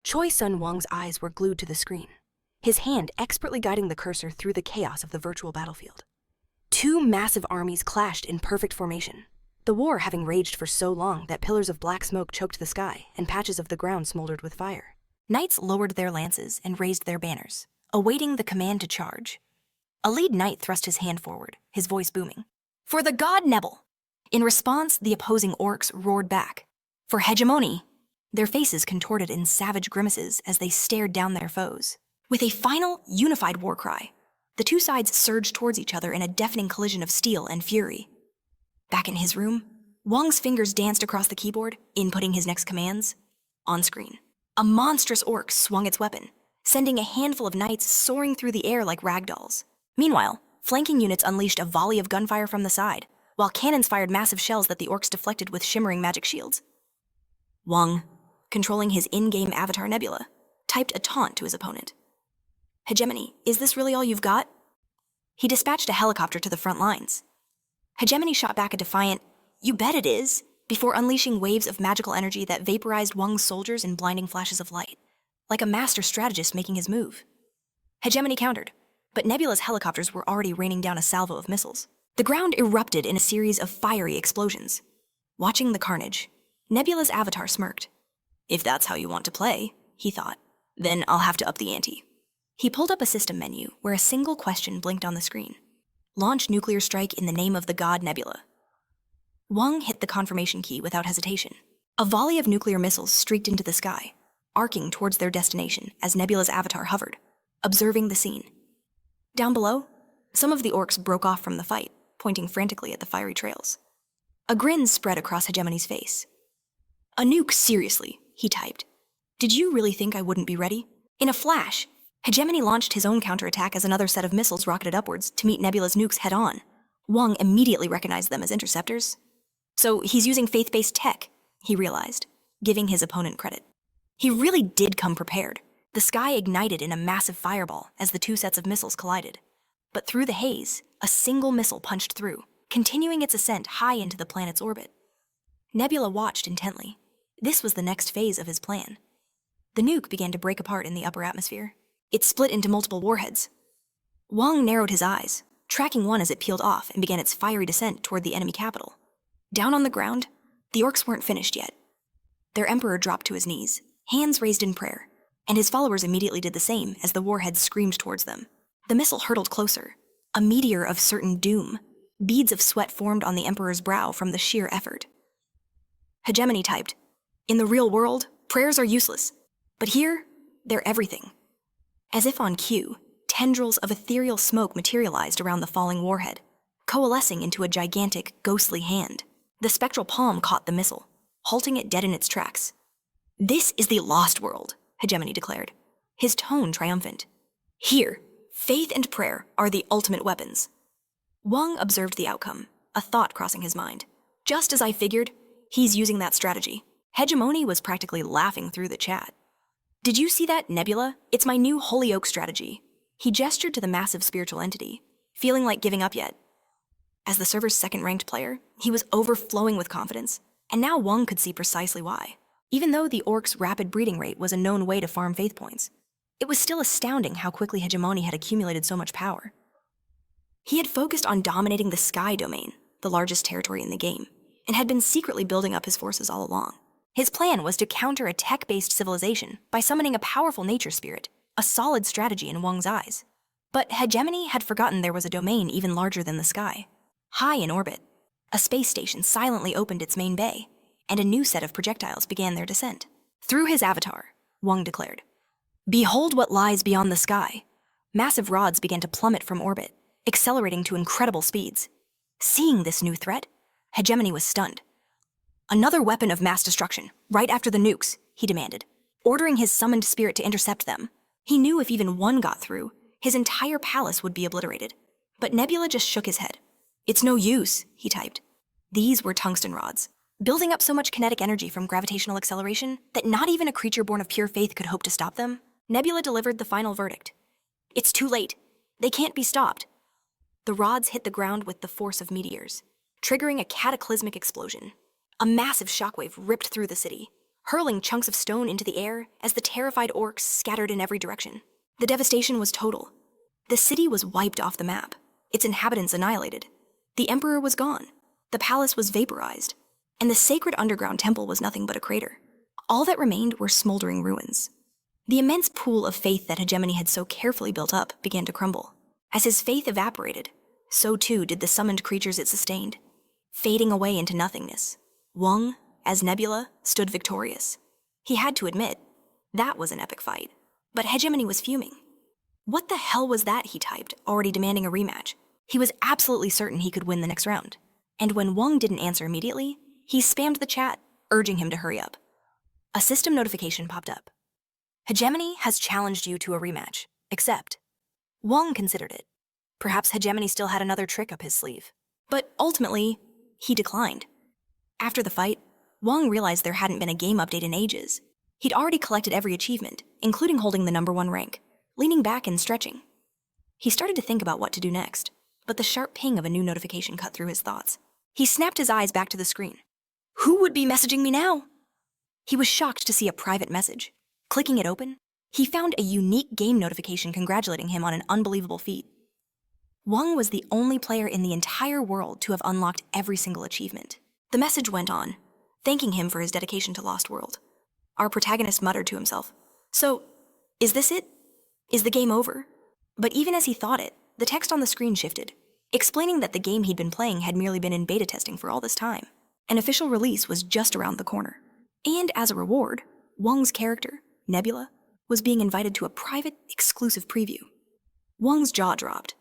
Choi Sun-Wong's eyes were glued to the screen, his hand expertly guiding the cursor through the chaos of the virtual battlefield. Two massive armies clashed in perfect formation, the war having raged for so long that pillars of black smoke choked the sky and patches of the ground smoldered with fire. Knights lowered their lances and raised their banners, awaiting the command to charge. A lead knight thrust his hand forward, his voice booming. "For the god Nebula!" In response, the opposing orcs roared back. "For hegemony!" Their faces contorted in savage grimaces as they stared down their foes. With a final, unified war cry, the two sides surged towards each other in a deafening collision of steel and fury. Back in his room, Wong's fingers danced across the keyboard, inputting his next commands. On screen, a monstrous orc swung its weapon, sending a handful of knights soaring through the air like ragdolls. Meanwhile, flanking units unleashed a volley of gunfire from the side, while cannons fired massive shells that the orcs deflected with shimmering magic shields. Wong, controlling his in-game avatar Nebula, typed a taunt to his opponent. "Hegemony, is this really all you've got?" He dispatched a helicopter to the front lines. Hegemony shot back a defiant, "You bet it is," before unleashing waves of magical energy that vaporized Wong's soldiers in blinding flashes of light, like a master strategist making his move. Hegemony countered, but Nebula's helicopters were already raining down a salvo of missiles. The ground erupted in a series of fiery explosions. Watching the carnage, Nebula's avatar smirked. "If that's how you want to play," he thought, "then I'll have to up the ante." He pulled up a system menu where a single question blinked on the screen. Launch nuclear strike in the name of the god Nebula. Wong hit the confirmation key without hesitation. A volley of nuclear missiles streaked into the sky, arcing towards their destination as Nebula's avatar hovered, observing the scene. Down below, some of the orcs broke off from the fight, pointing frantically at the fiery trails. A grin spread across Hegemony's face. "A nuke, seriously," he typed. "Did you really think I wouldn't be ready?" In a flash, Hegemony launched his own counterattack as another set of missiles rocketed upwards to meet Nebula's nukes head-on. Wong immediately recognized them as interceptors. So he's using faith-based tech, he realized, giving his opponent credit. He really did come prepared. The sky ignited in a massive fireball as the two sets of missiles collided. But through the haze, a single missile punched through, continuing its ascent high into the planet's orbit. Nebula watched intently. This was the next phase of his plan. The nuke began to break apart in the upper atmosphere. It split into multiple warheads. Wong narrowed his eyes, tracking one as it peeled off and began its fiery descent toward the enemy capital. Down on the ground, the orcs weren't finished yet. Their emperor dropped to his knees, hands raised in prayer, and his followers immediately did the same as the warhead screamed towards them. The missile hurtled closer, a meteor of certain doom. Beads of sweat formed on the emperor's brow from the sheer effort. Hegemony typed, "In the real world, prayers are useless, but here, they're everything." As if on cue, tendrils of ethereal smoke materialized around the falling warhead, coalescing into a gigantic, ghostly hand. The spectral palm caught the missile, halting it dead in its tracks. "This is the lost world," Hegemony declared, his tone triumphant. "Here, faith and prayer are the ultimate weapons." Wong observed the outcome, a thought crossing his mind. Just as I figured, he's using that strategy. Hegemony was practically laughing through the chat. "Did you see that, Nebula? It's my new Holy Oak strategy." He gestured to the massive spiritual entity, feeling like giving up yet. As the server's second-ranked player, he was overflowing with confidence, and now Wong could see precisely why. Even though the orcs' rapid breeding rate was a known way to farm faith points, it was still astounding how quickly Hegemony had accumulated so much power. He had focused on dominating the Sky domain, the largest territory in the game, and had been secretly building up his forces all along. His plan was to counter a tech-based civilization by summoning a powerful nature spirit, a solid strategy in Wong's eyes. But Hegemony had forgotten there was a domain even larger than the sky. High in orbit, a space station silently opened its main bay, and a new set of projectiles began their descent. Through his avatar, Wong declared, "Behold what lies beyond the sky." Massive rods began to plummet from orbit, accelerating to incredible speeds. Seeing this new threat, Hegemony was stunned. "Another weapon of mass destruction, right after the nukes," he demanded, ordering his summoned spirit to intercept them. He knew if even one got through, his entire palace would be obliterated. But Nebula just shook his head. "It's no use," he typed. These were tungsten rods, building up so much kinetic energy from gravitational acceleration that not even a creature born of pure faith could hope to stop them. Nebula delivered the final verdict. "It's too late. They can't be stopped." The rods hit the ground with the force of meteors, triggering a cataclysmic explosion. A massive shockwave ripped through the city, hurling chunks of stone into the air as the terrified orcs scattered in every direction. The devastation was total. The city was wiped off the map, its inhabitants annihilated. The emperor was gone, the palace was vaporized, and the sacred underground temple was nothing but a crater. All that remained were smoldering ruins. The immense pool of faith that Hegemony had so carefully built up began to crumble. As his faith evaporated, so too did the summoned creatures it sustained, fading away into nothingness. Wang, as Nebula, stood victorious. He had to admit, that was an epic fight. But Hegemony was fuming. What the hell was that, he typed, already demanding a rematch. He was absolutely certain he could win the next round. And when Wang didn't answer immediately, he spammed the chat, urging him to hurry up. A system notification popped up. Hegemony has challenged you to a rematch. Accept. Wang considered it. Perhaps Hegemony still had another trick up his sleeve. But ultimately, he declined. After the fight, Wang realized there hadn't been a game update in ages. He'd already collected every achievement, including holding the #1 rank, leaning back and stretching. He started to think about what to do next, but the sharp ping of a new notification cut through his thoughts. He snapped his eyes back to the screen. Who would be messaging me now? He was shocked to see a private message. Clicking it open, he found a unique game notification congratulating him on an unbelievable feat. Wang was the only player in the entire world to have unlocked every single achievement. The message went on, thanking him for his dedication to Lost World. Our protagonist muttered to himself, "So, is this it? Is the game over?" But even as he thought it, the text on the screen shifted, explaining that the game he'd been playing had merely been in beta testing for all this time. An official release was just around the corner. And as a reward, Wang's character, Nebula, was being invited to a private, exclusive preview. Wang's jaw dropped.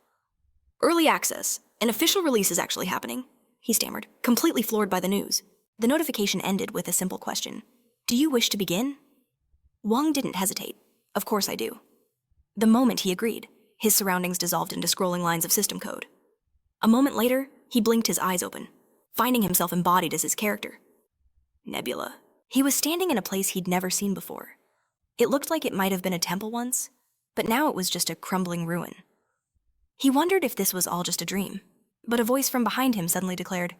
Early access. An official release is actually happening, he stammered, completely floored by the news. The notification ended with a simple question. Do you wish to begin? Wang didn't hesitate. Of course I do. The moment he agreed, his surroundings dissolved into scrolling lines of system code. A moment later, he blinked his eyes open, finding himself embodied as his character. Nebula. He was standing in a place he'd never seen before. It looked like it might have been a temple once, but now it was just a crumbling ruin. He wondered if this was all just a dream, but a voice from behind him suddenly declared,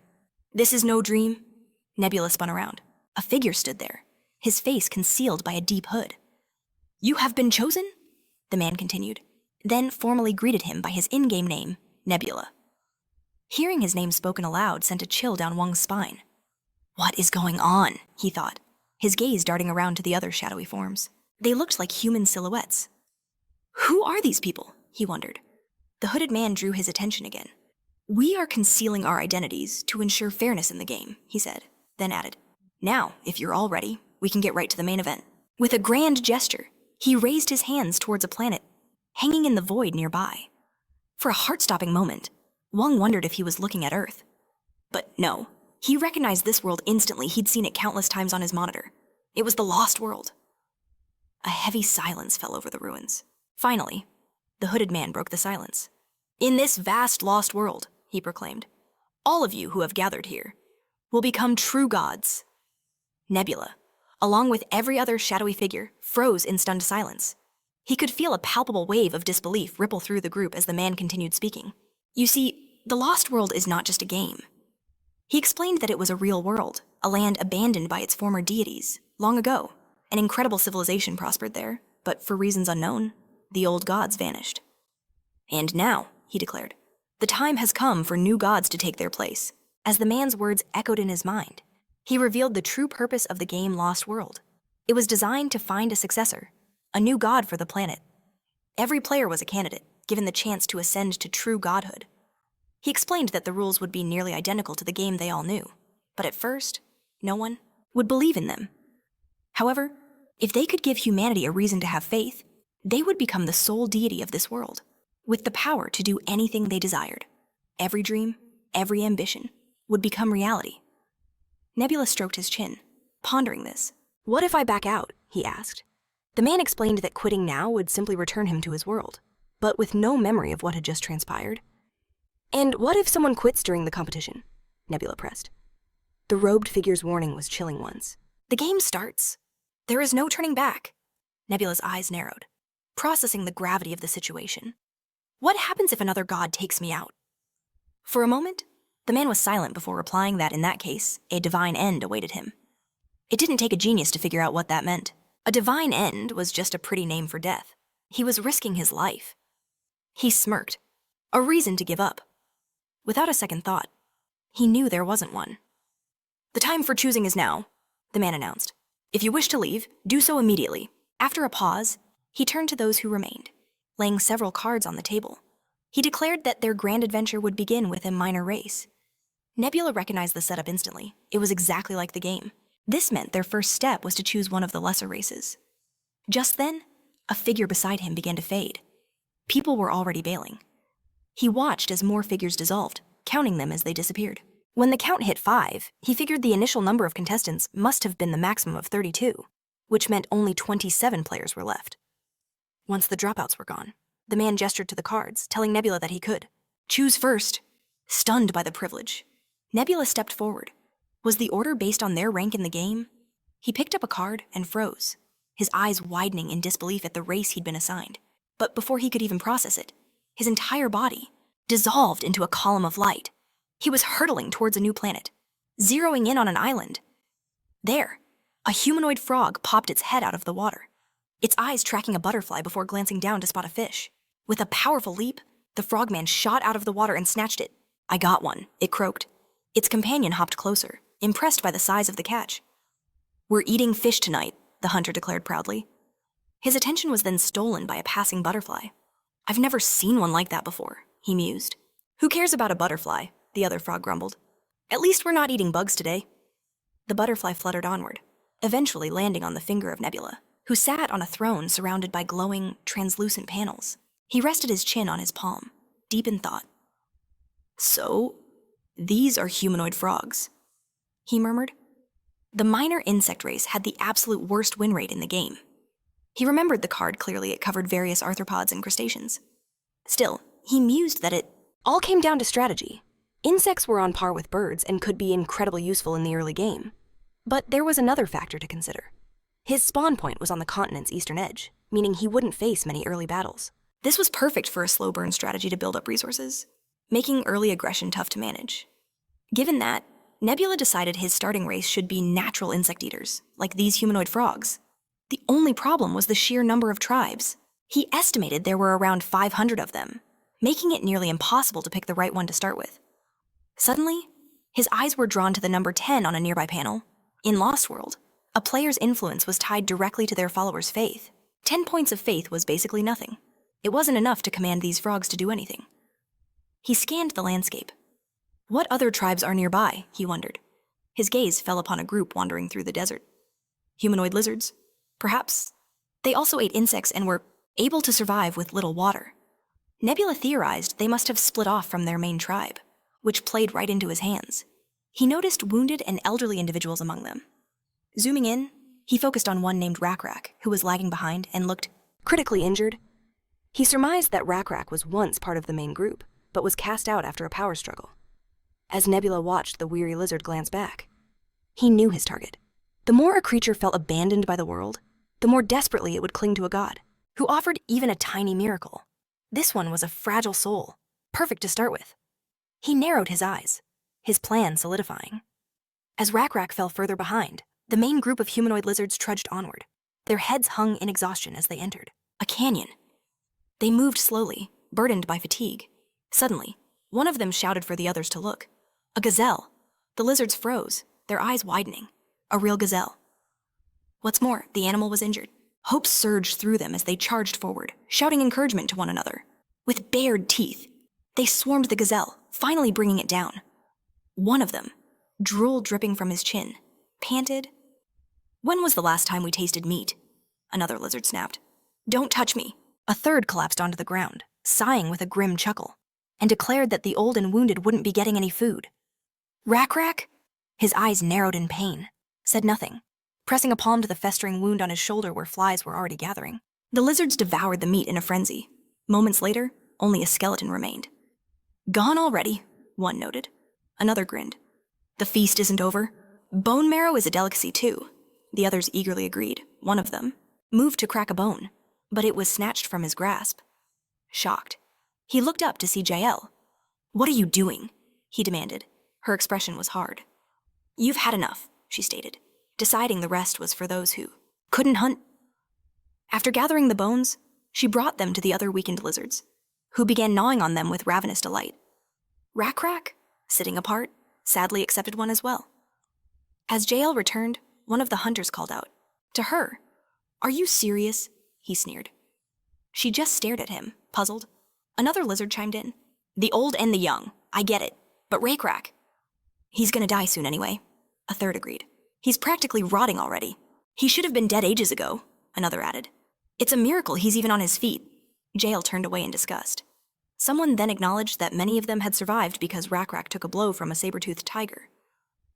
"This is no dream." Nebula spun around. A figure stood there, his face concealed by a deep hood. "You have been chosen?" the man continued, then formally greeted him by his in-game name, Nebula. Hearing his name spoken aloud sent a chill down Wang's spine. What is going on? He thought, his gaze darting around to the other shadowy forms. They looked like human silhouettes. Who are these people? He wondered. The hooded man drew his attention again. We are concealing our identities to ensure fairness in the game, he said, then added, Now, if you're all ready, we can get right to the main event. With a grand gesture, he raised his hands towards a planet, hanging in the void nearby. For a heart-stopping moment, Wang wondered if he was looking at Earth. But no, he recognized this world instantly. He'd seen it countless times on his monitor. It was the Lost World. A heavy silence fell over the ruins. Finally, the hooded man broke the silence. In this vast lost world, he proclaimed, all of you who have gathered here will become true gods. Nebula, along with every other shadowy figure, froze in stunned silence. He could feel a palpable wave of disbelief ripple through the group as the man continued speaking. You see, the Lost World is not just a game. He explained that it was a real world, a land abandoned by its former deities, long ago. An incredible civilization prospered there, but for reasons unknown, the old gods vanished. And now, he declared, the time has come for new gods to take their place. As the man's words echoed in his mind, he revealed the true purpose of the game Lost World. It was designed to find a successor, a new god for the planet. Every player was a candidate, given the chance to ascend to true godhood. He explained that the rules would be nearly identical to the game they all knew, but at first, no one would believe in them. However, if they could give humanity a reason to have faith, they would become the sole deity of this world, with the power to do anything they desired. Every dream, every ambition, would become reality. Nebula stroked his chin, pondering this. What if I back out? He asked. The man explained that quitting now would simply return him to his world, but with no memory of what had just transpired. And what if someone quits during the competition? Nebula pressed. The robed figure's warning was chilling once. The game starts. There is no turning back. Nebula's eyes narrowed, processing the gravity of the situation. What happens if another god takes me out? For a moment, the man was silent before replying that in that case, a divine end awaited him. It didn't take a genius to figure out what that meant. A divine end was just a pretty name for death. He was risking his life. He smirked. A reason to give up. Without a second thought, he knew there wasn't one. "The time for choosing is now," the man announced. "If you wish to leave, do so immediately." After a pause, he turned to those who remained, laying several cards on the table. He declared that their grand adventure would begin with a minor race. Nebula recognized the setup instantly. It was exactly like the game. This meant their first step was to choose one of the lesser races. Just then, a figure beside him began to fade. People were already bailing. He watched as more figures dissolved, counting them as they disappeared. When the count hit 5, he figured the initial number of contestants must have been the maximum of 32, which meant only 27 players were left. Once the dropouts were gone, the man gestured to the cards, telling Nebula that he could choose first. Stunned by the privilege, Nebula stepped forward. Was the order based on their rank in the game? He picked up a card and froze, his eyes widening in disbelief at the race he'd been assigned. But before he could even process it, his entire body dissolved into a column of light. He was hurtling towards a new planet, zeroing in on an island. There, a humanoid frog popped its head out of the water, its eyes tracking a butterfly before glancing down to spot a fish. With a powerful leap, the frogman shot out of the water and snatched it. "I got one," it croaked. Its companion hopped closer, impressed by the size of the catch. "We're eating fish tonight," the hunter declared proudly. His attention was then stolen by a passing butterfly. "I've never seen one like that before," he mused. "Who cares about a butterfly?" the other frog grumbled. "At least we're not eating bugs today." The butterfly fluttered onward, eventually landing on the finger of Nebula, who sat on a throne surrounded by glowing, translucent panels. He rested his chin on his palm, deep in thought. "So, these are humanoid frogs," he murmured. The minor insect race had the absolute worst win rate in the game. He remembered the card clearly. It covered various arthropods and crustaceans. Still, he mused that it all came down to strategy. Insects were on par with birds and could be incredibly useful in the early game. But there was another factor to consider. His spawn point was on the continent's eastern edge, meaning he wouldn't face many early battles. This was perfect for a slow burn strategy to build up resources, making early aggression tough to manage. Given that, Nebula decided his starting race should be natural insect eaters, like these humanoid frogs. The only problem was the sheer number of tribes. He estimated there were around 500 of them, making it nearly impossible to pick the right one to start with. Suddenly, his eyes were drawn to the number 10 on a nearby panel. In Lost World, a player's influence was tied directly to their followers' faith. 10 points of faith was basically nothing. It wasn't enough to command these frogs to do anything. He scanned the landscape. What other tribes are nearby, he wondered. His gaze fell upon a group wandering through the desert. Humanoid lizards? Perhaps. They also ate insects and were able to survive with little water. Nebula theorized they must have split off from their main tribe, which played right into his hands. He noticed wounded and elderly individuals among them. Zooming in, he focused on one named Rakrak, who was lagging behind and looked critically injured. He surmised that Rakrak was once part of the main group, but was cast out after a power struggle. As Nebula watched the weary lizard glance back, he knew his target. The more a creature felt abandoned by the world, the more desperately it would cling to a god, who offered even a tiny miracle. This one was a fragile soul, perfect to start with. He narrowed his eyes, his plan solidifying. As Rakrak fell further behind, the main group of humanoid lizards trudged onward. Their heads hung in exhaustion as they entered a canyon. They moved slowly, burdened by fatigue. Suddenly, one of them shouted for the others to look. A gazelle. The lizards froze, their eyes widening. A real gazelle. What's more, the animal was injured. Hope surged through them as they charged forward, shouting encouragement to one another. With bared teeth, they swarmed the gazelle, finally bringing it down. One of them, drool dripping from his chin, panted. "When was the last time we tasted meat?" Another lizard snapped. "Don't touch me." A third collapsed onto the ground, sighing with a grim chuckle, and declared that the old and wounded wouldn't be getting any food. Rakrak, his eyes narrowed in pain, said nothing, pressing a palm to the festering wound on his shoulder where flies were already gathering. The lizards devoured the meat in a frenzy. Moments later, only a skeleton remained. "Gone already," one noted. Another grinned. "The feast isn't over. Bone marrow is a delicacy too," the others eagerly agreed. One of them moved to crack a bone, but it was snatched from his grasp. Shocked, he looked up to see Jael. "What are you doing?" he demanded. Her expression was hard. "You've had enough," she stated. deciding the rest was for those who couldn't hunt. After gathering the bones, she brought them to the other weakened lizards, who began gnawing on them with ravenous delight. Rack, sitting apart, sadly accepted one as well. As Jael returned, one of the hunters called out. To her, "Are you serious?" he sneered. She just stared at him, puzzled. Another lizard chimed in. The old and the young, I get it, but Rack, he's gonna die soon anyway, a third agreed. He's practically rotting already. He should have been dead ages ago, another added. It's a miracle he's even on his feet. Jael turned away in disgust. Someone then acknowledged that many of them had survived because Rack took a blow from a saber-toothed tiger.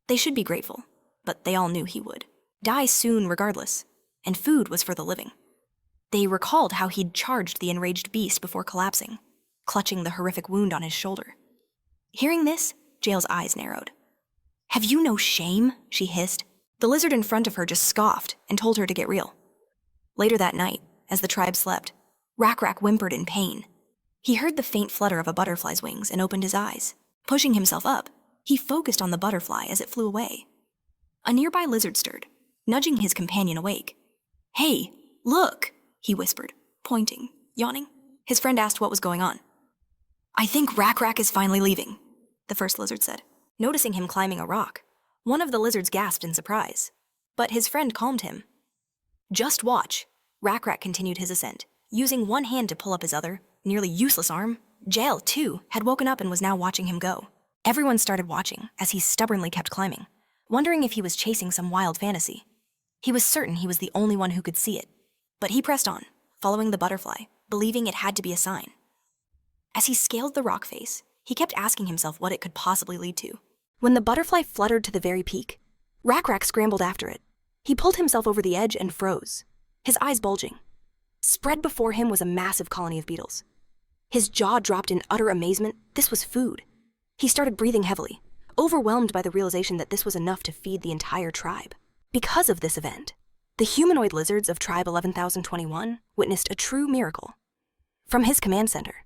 They should be grateful, but they all knew he would die soon regardless, and food was for the living. They recalled how he'd charged the enraged beast before collapsing, clutching the horrific wound on his shoulder. Hearing this, Jael's eyes narrowed. Have you no shame? She hissed. The lizard in front of her just scoffed and told her to get real. Later that night, as the tribe slept, Rack whimpered in pain. He heard the faint flutter of a butterfly's wings and opened his eyes. Pushing himself up, he focused on the butterfly as it flew away. A nearby lizard stirred, nudging his companion awake. Hey, look, he whispered, pointing, yawning. His friend asked what was going on. I think Rack is finally leaving, the first lizard said. Noticing him climbing a rock, one of the lizards gasped in surprise, but his friend calmed him. Just watch. Rack continued his ascent, using one hand to pull up his other, nearly useless arm. Jael, too, had woken up and was now watching him go. Everyone started watching as he stubbornly kept climbing, wondering if he was chasing some wild fantasy. He was certain he was the only one who could see it, but he pressed on, following the butterfly, believing it had to be a sign. As he scaled the rock face, he kept asking himself what it could possibly lead to. When the butterfly fluttered to the very peak, Rack scrambled after it. He pulled himself over the edge and froze, his eyes bulging. Spread before him was a massive colony of beetles. His jaw dropped in utter amazement. This was food. He started breathing heavily, overwhelmed by the realization that this was enough to feed the entire tribe. Because of this event, the humanoid lizards of Tribe 11,021 witnessed a true miracle. From his command center,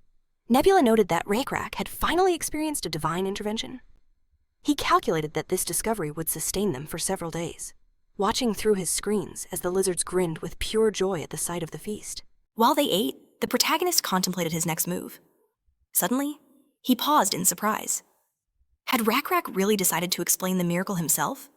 Nebula noted that Rack had finally experienced a divine intervention. He calculated that this discovery would sustain them for several days, watching through his screens as the lizards grinned with pure joy at the sight of the feast. While they ate, the protagonist contemplated his next move. Suddenly, he paused in surprise. Had Rack really decided to explain the miracle himself?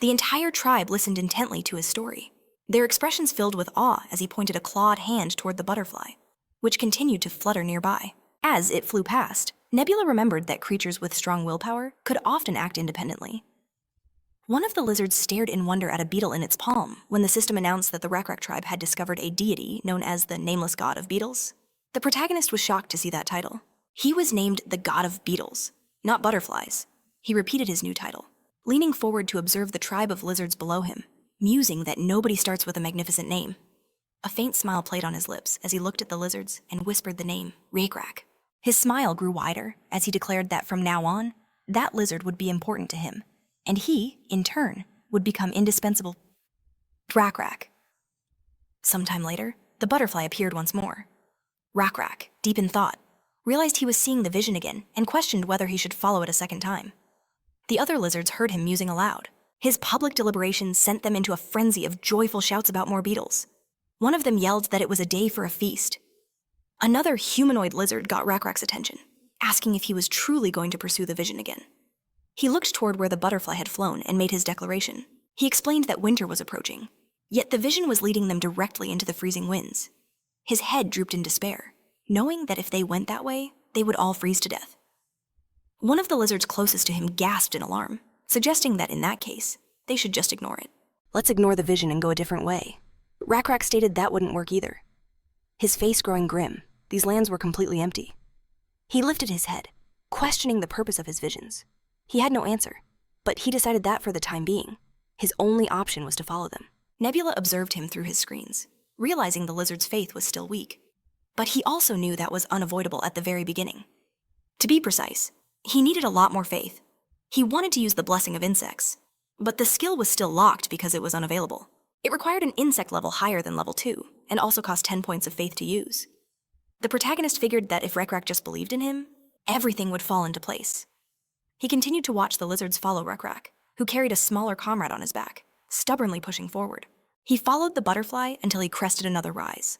The entire tribe listened intently to his story, their expressions filled with awe as he pointed a clawed hand toward the butterfly, which continued to flutter nearby. As it flew past, Nebula remembered that creatures with strong willpower could often act independently. One of the lizards stared in wonder at a beetle in its palm when the system announced that the Rack tribe had discovered a deity known as the Nameless God of Beetles. The protagonist was shocked to see that title. He was named the God of Beetles, not butterflies. He repeated his new title, leaning forward to observe the tribe of lizards below him, musing that nobody starts with a magnificent name. A faint smile played on his lips as he looked at the lizards and whispered the name, Rack. His smile grew wider as he declared that from now on, that lizard would be important to him, and he, in turn, would become indispensable. Rack. Sometime later, the butterfly appeared once more. Rack, deep in thought, realized he was seeing the vision again and questioned whether he should follow it a second time. The other lizards heard him musing aloud. His public deliberations sent them into a frenzy of joyful shouts about more beetles. One of them yelled that it was a day for a feast. Another humanoid lizard got Rack's attention, asking if he was truly going to pursue the vision again. He looked toward where the butterfly had flown and made his declaration. He explained that winter was approaching, yet the vision was leading them directly into the freezing winds. His head drooped in despair, knowing that if they went that way, they would all freeze to death. One of the lizards closest to him gasped in alarm, suggesting that in that case, they should just ignore it. Let's ignore the vision and go a different way. Rack stated that wouldn't work either. His face growing grim, these lands were completely empty. He lifted his head, questioning the purpose of his visions. He had no answer, but he decided that for the time being, his only option was to follow them. Nebula observed him through his screens, realizing the lizard's faith was still weak. But he also knew that was unavoidable at the very beginning. To be precise, he needed a lot more faith. He wanted to use the blessing of insects, but the skill was still locked because it was unavailable. It required an insect level higher than level 2, and also cost 10 points of faith to use. The protagonist figured that if Rack just believed in him, everything would fall into place. He continued to watch the lizards follow Rack, who carried a smaller comrade on his back, stubbornly pushing forward. He followed the butterfly until he crested another rise,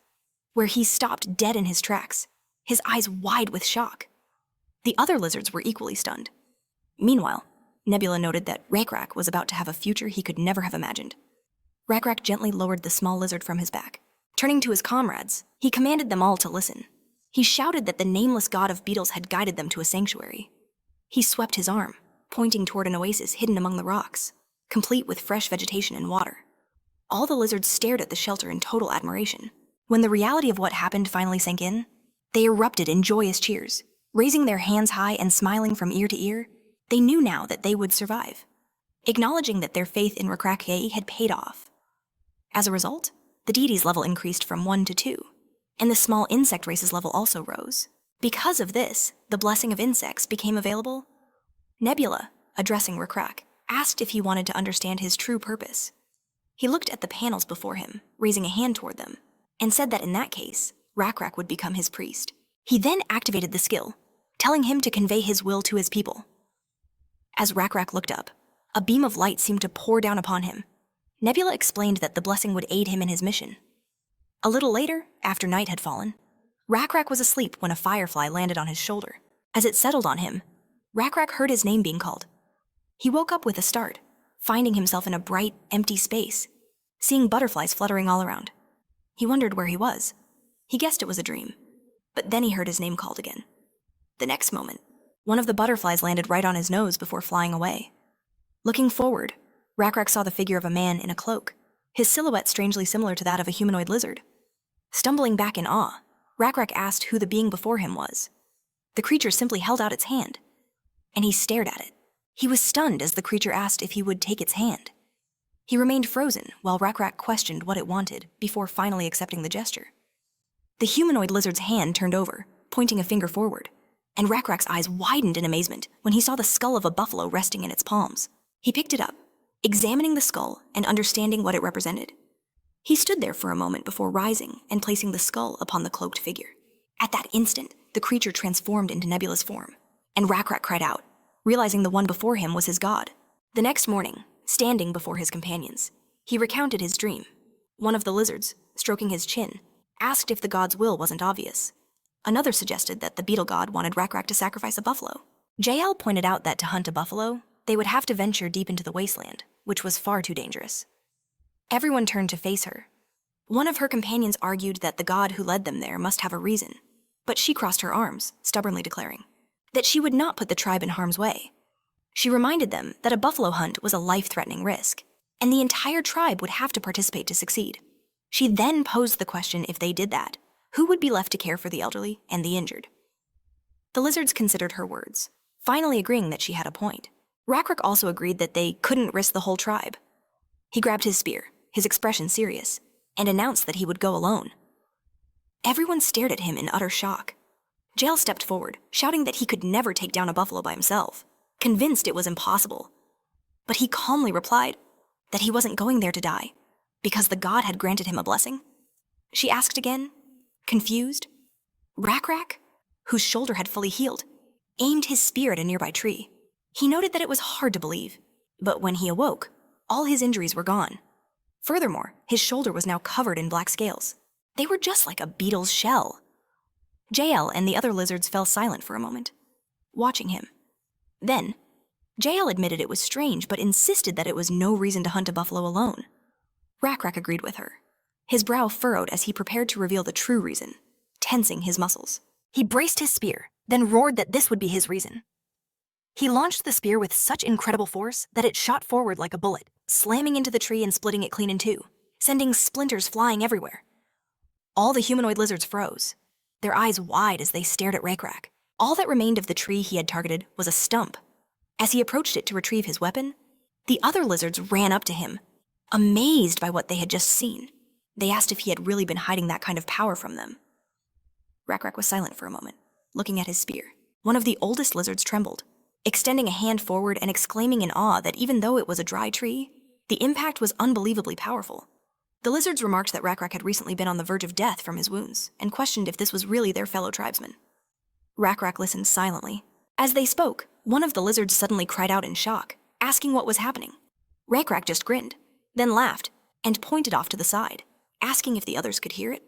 where he stopped dead in his tracks, his eyes wide with shock. The other lizards were equally stunned. Meanwhile, Nebula noted that Rakrak was about to have a future he could never have imagined. Rakrak gently lowered the small lizard from his back. Turning to his comrades, he commanded them all to listen. He shouted that the nameless god of beetles had guided them to a sanctuary. He swept his arm, pointing toward an oasis hidden among the rocks, complete with fresh vegetation and water. All the lizards stared at the shelter in total admiration. When the reality of what happened finally sank in, they erupted in joyous cheers. Raising their hands high and smiling from ear to ear, they knew now that they would survive, acknowledging that their faith in Rakrak had paid off. As a result, the deity's level increased from 1 to 2, and the small insect race's level also rose. Because of this, the blessing of insects became available. Nebula, addressing Rakrak, asked if he wanted to understand his true purpose. He looked at the panels before him, raising a hand toward them, and said that in that case, Rakrak would become his priest. He then activated the skill, telling him to convey his will to his people. As Rakrak looked up, a beam of light seemed to pour down upon him. Nebula explained that the blessing would aid him in his mission. A little later, after night had fallen, Rakrak was asleep when a firefly landed on his shoulder. As it settled on him, Rakrak heard his name being called. He woke up with a start, finding himself in a bright, empty space, seeing butterflies fluttering all around. He wondered where he was. He guessed it was a dream, but then he heard his name called again. The next moment, one of the butterflies landed right on his nose before flying away. Looking forward, Rakrak saw the figure of a man in a cloak, his silhouette strangely similar to that of a humanoid lizard. Stumbling back in awe, Rakrak asked who the being before him was. The creature simply held out its hand, and he stared at it. He was stunned as the creature asked if he would take its hand. He remained frozen while Rakrak questioned what it wanted before finally accepting the gesture. The humanoid lizard's hand turned over, pointing a finger forward, and Rakrak's eyes widened in amazement when he saw the skull of a buffalo resting in its palms. He picked it up, examining the skull and understanding what it represented. He stood there for a moment before rising and placing the skull upon the cloaked figure. At that instant, the creature transformed into Nebula's form, and Rakrak cried out, realizing the one before him was his god. The next morning, standing before his companions, he recounted his dream. One of the lizards, stroking his chin, asked if the god's will wasn't obvious. Another suggested that the beetle god wanted Rakrak to sacrifice a buffalo. JL pointed out that to hunt a buffalo, they would have to venture deep into the wasteland, which was far too dangerous. Everyone turned to face her. One of her companions argued that the god who led them there must have a reason, but she crossed her arms, stubbornly declaring that she would not put the tribe in harm's way. She reminded them that a buffalo hunt was a life-threatening risk, and the entire tribe would have to participate to succeed. She then posed the question if they did that, who would be left to care for the elderly and the injured? The lizards considered her words, finally agreeing that she had a point. Rakrak also agreed that they couldn't risk the whole tribe. He grabbed his spear, his expression serious, and announced that he would go alone. Everyone stared at him in utter shock. Jael stepped forward, shouting that he could never take down a buffalo by himself, convinced it was impossible. But he calmly replied that he wasn't going there to die, because the god had granted him a blessing. She asked again, confused. Rakrak, whose shoulder had fully healed, aimed his spear at a nearby tree. He noted that it was hard to believe, but when he awoke, all his injuries were gone. Furthermore, his shoulder was now covered in black scales. They were just like a beetle's shell. JL and the other lizards fell silent for a moment, watching him. Then, JL admitted it was strange, but insisted that it was no reason to hunt a buffalo alone. Rakrak agreed with her. His brow furrowed as he prepared to reveal the true reason, tensing his muscles. He braced his spear, then roared that this would be his reason. He launched the spear with such incredible force that it shot forward like a bullet, slamming into the tree and splitting it clean in two, sending splinters flying everywhere. All the humanoid lizards froze, their eyes wide as they stared at Rakrak. All that remained of the tree he had targeted was a stump. As he approached it to retrieve his weapon, the other lizards ran up to him, amazed by what they had just seen. They asked if he had really been hiding that kind of power from them. Rakrak was silent for a moment, looking at his spear. One of the oldest lizards trembled, extending a hand forward and exclaiming in awe that even though it was a dry tree, the impact was unbelievably powerful. The lizards remarked that Rakrak had recently been on the verge of death from his wounds, and questioned if this was really their fellow tribesman. Rakrak listened silently. As they spoke, one of the lizards suddenly cried out in shock, asking what was happening. Rakrak just grinned. then laughed and pointed off to the side, asking if the others could hear it.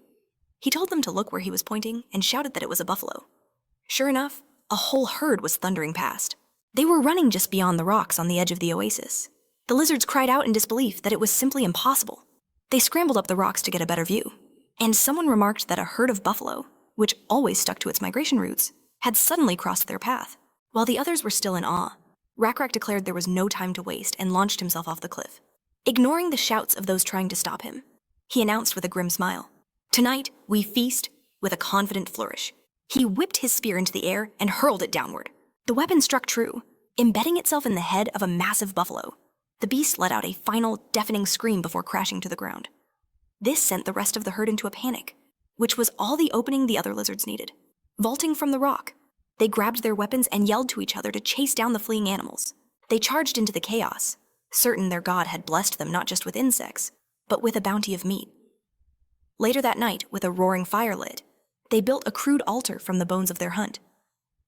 He told them to look where he was pointing and shouted that it was a buffalo. Sure enough, a whole herd was thundering past. They were running just beyond the rocks on the edge of the oasis. The lizards cried out in disbelief that it was simply impossible. They scrambled up the rocks to get a better view, and someone remarked that a herd of buffalo, which always stuck to its migration routes, had suddenly crossed their path. While the others were still in awe, Rakrak declared there was no time to waste and launched himself off the cliff. Ignoring the shouts of those trying to stop him, he announced with a grim smile, "Tonight, we feast with a confident flourish." He whipped his spear into the air and hurled it downward. The weapon struck true, embedding itself in the head of a massive buffalo. The beast let out a final, deafening scream before crashing to the ground. This sent the rest of the herd into a panic, which was all the opening the other lizards needed. Vaulting from the rock, they grabbed their weapons and yelled to each other to chase down the fleeing animals. They charged into the chaos, certain their god had blessed them not just with insects, but with a bounty of meat. Later that night, with a roaring fire lit, they built a crude altar from the bones of their hunt.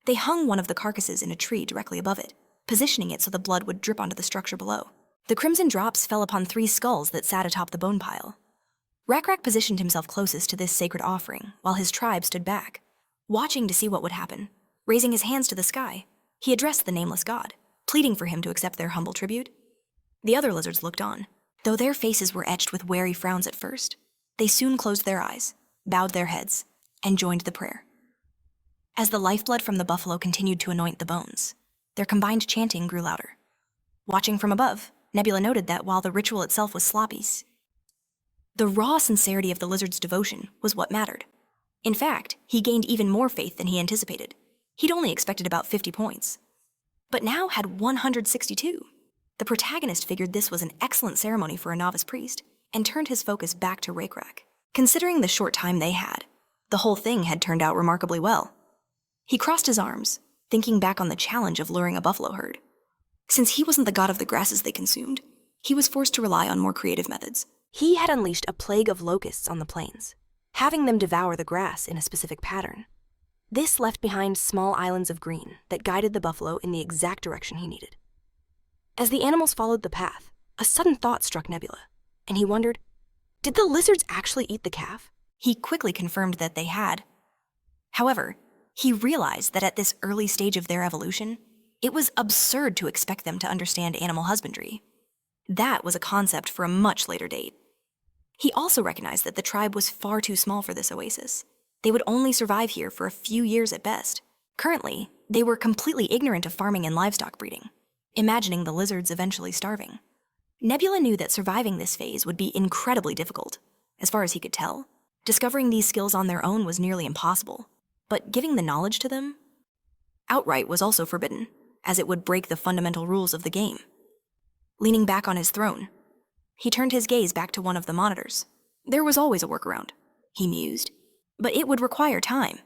They hung one of the carcasses in a tree directly above it, positioning it so the blood would drip onto the structure below. The crimson drops fell upon 3 skulls that sat atop the bone pile. Rakrak positioned himself closest to this sacred offering, while his tribe stood back, watching to see what would happen. Raising his hands to the sky, he addressed the nameless god, pleading for him to accept their humble tribute. The other lizards looked on. Though their faces were etched with wary frowns at first, they soon closed their eyes, bowed their heads, and joined the prayer. As the lifeblood from the buffalo continued to anoint the bones, their combined chanting grew louder. Watching from above, Nebula noted that while the ritual itself was sloppy, the raw sincerity of the lizard's devotion was what mattered. In fact, he gained even more faith than he anticipated. He'd only expected about 50 points, but now had 162. The protagonist figured this was an excellent ceremony for a novice priest and turned his focus back to Rakrak. Considering the short time they had, the whole thing had turned out remarkably well. He crossed his arms, thinking back on the challenge of luring a buffalo herd. Since he wasn't the god of the grasses they consumed, he was forced to rely on more creative methods. He had unleashed a plague of locusts on the plains, having them devour the grass in a specific pattern. This left behind small islands of green that guided the buffalo in the exact direction he needed. As the animals followed the path, a sudden thought struck Nebula, and he wondered, did the lizards actually eat the calf? He quickly confirmed that they had. However, he realized that at this early stage of their evolution, it was absurd to expect them to understand animal husbandry. That was a concept for a much later date. He also recognized that the tribe was far too small for this oasis. They would only survive here for a few years at best. Currently, they were completely ignorant of farming and livestock breeding, imagining the lizards eventually starving. Nebula knew that surviving this phase would be incredibly difficult. As far as he could tell, discovering these skills on their own was nearly impossible, but giving the knowledge to them outright was also forbidden, as it would break the fundamental rules of the game. Leaning back on his throne, he turned his gaze back to one of the monitors. There was always a workaround, he mused, but it would require time.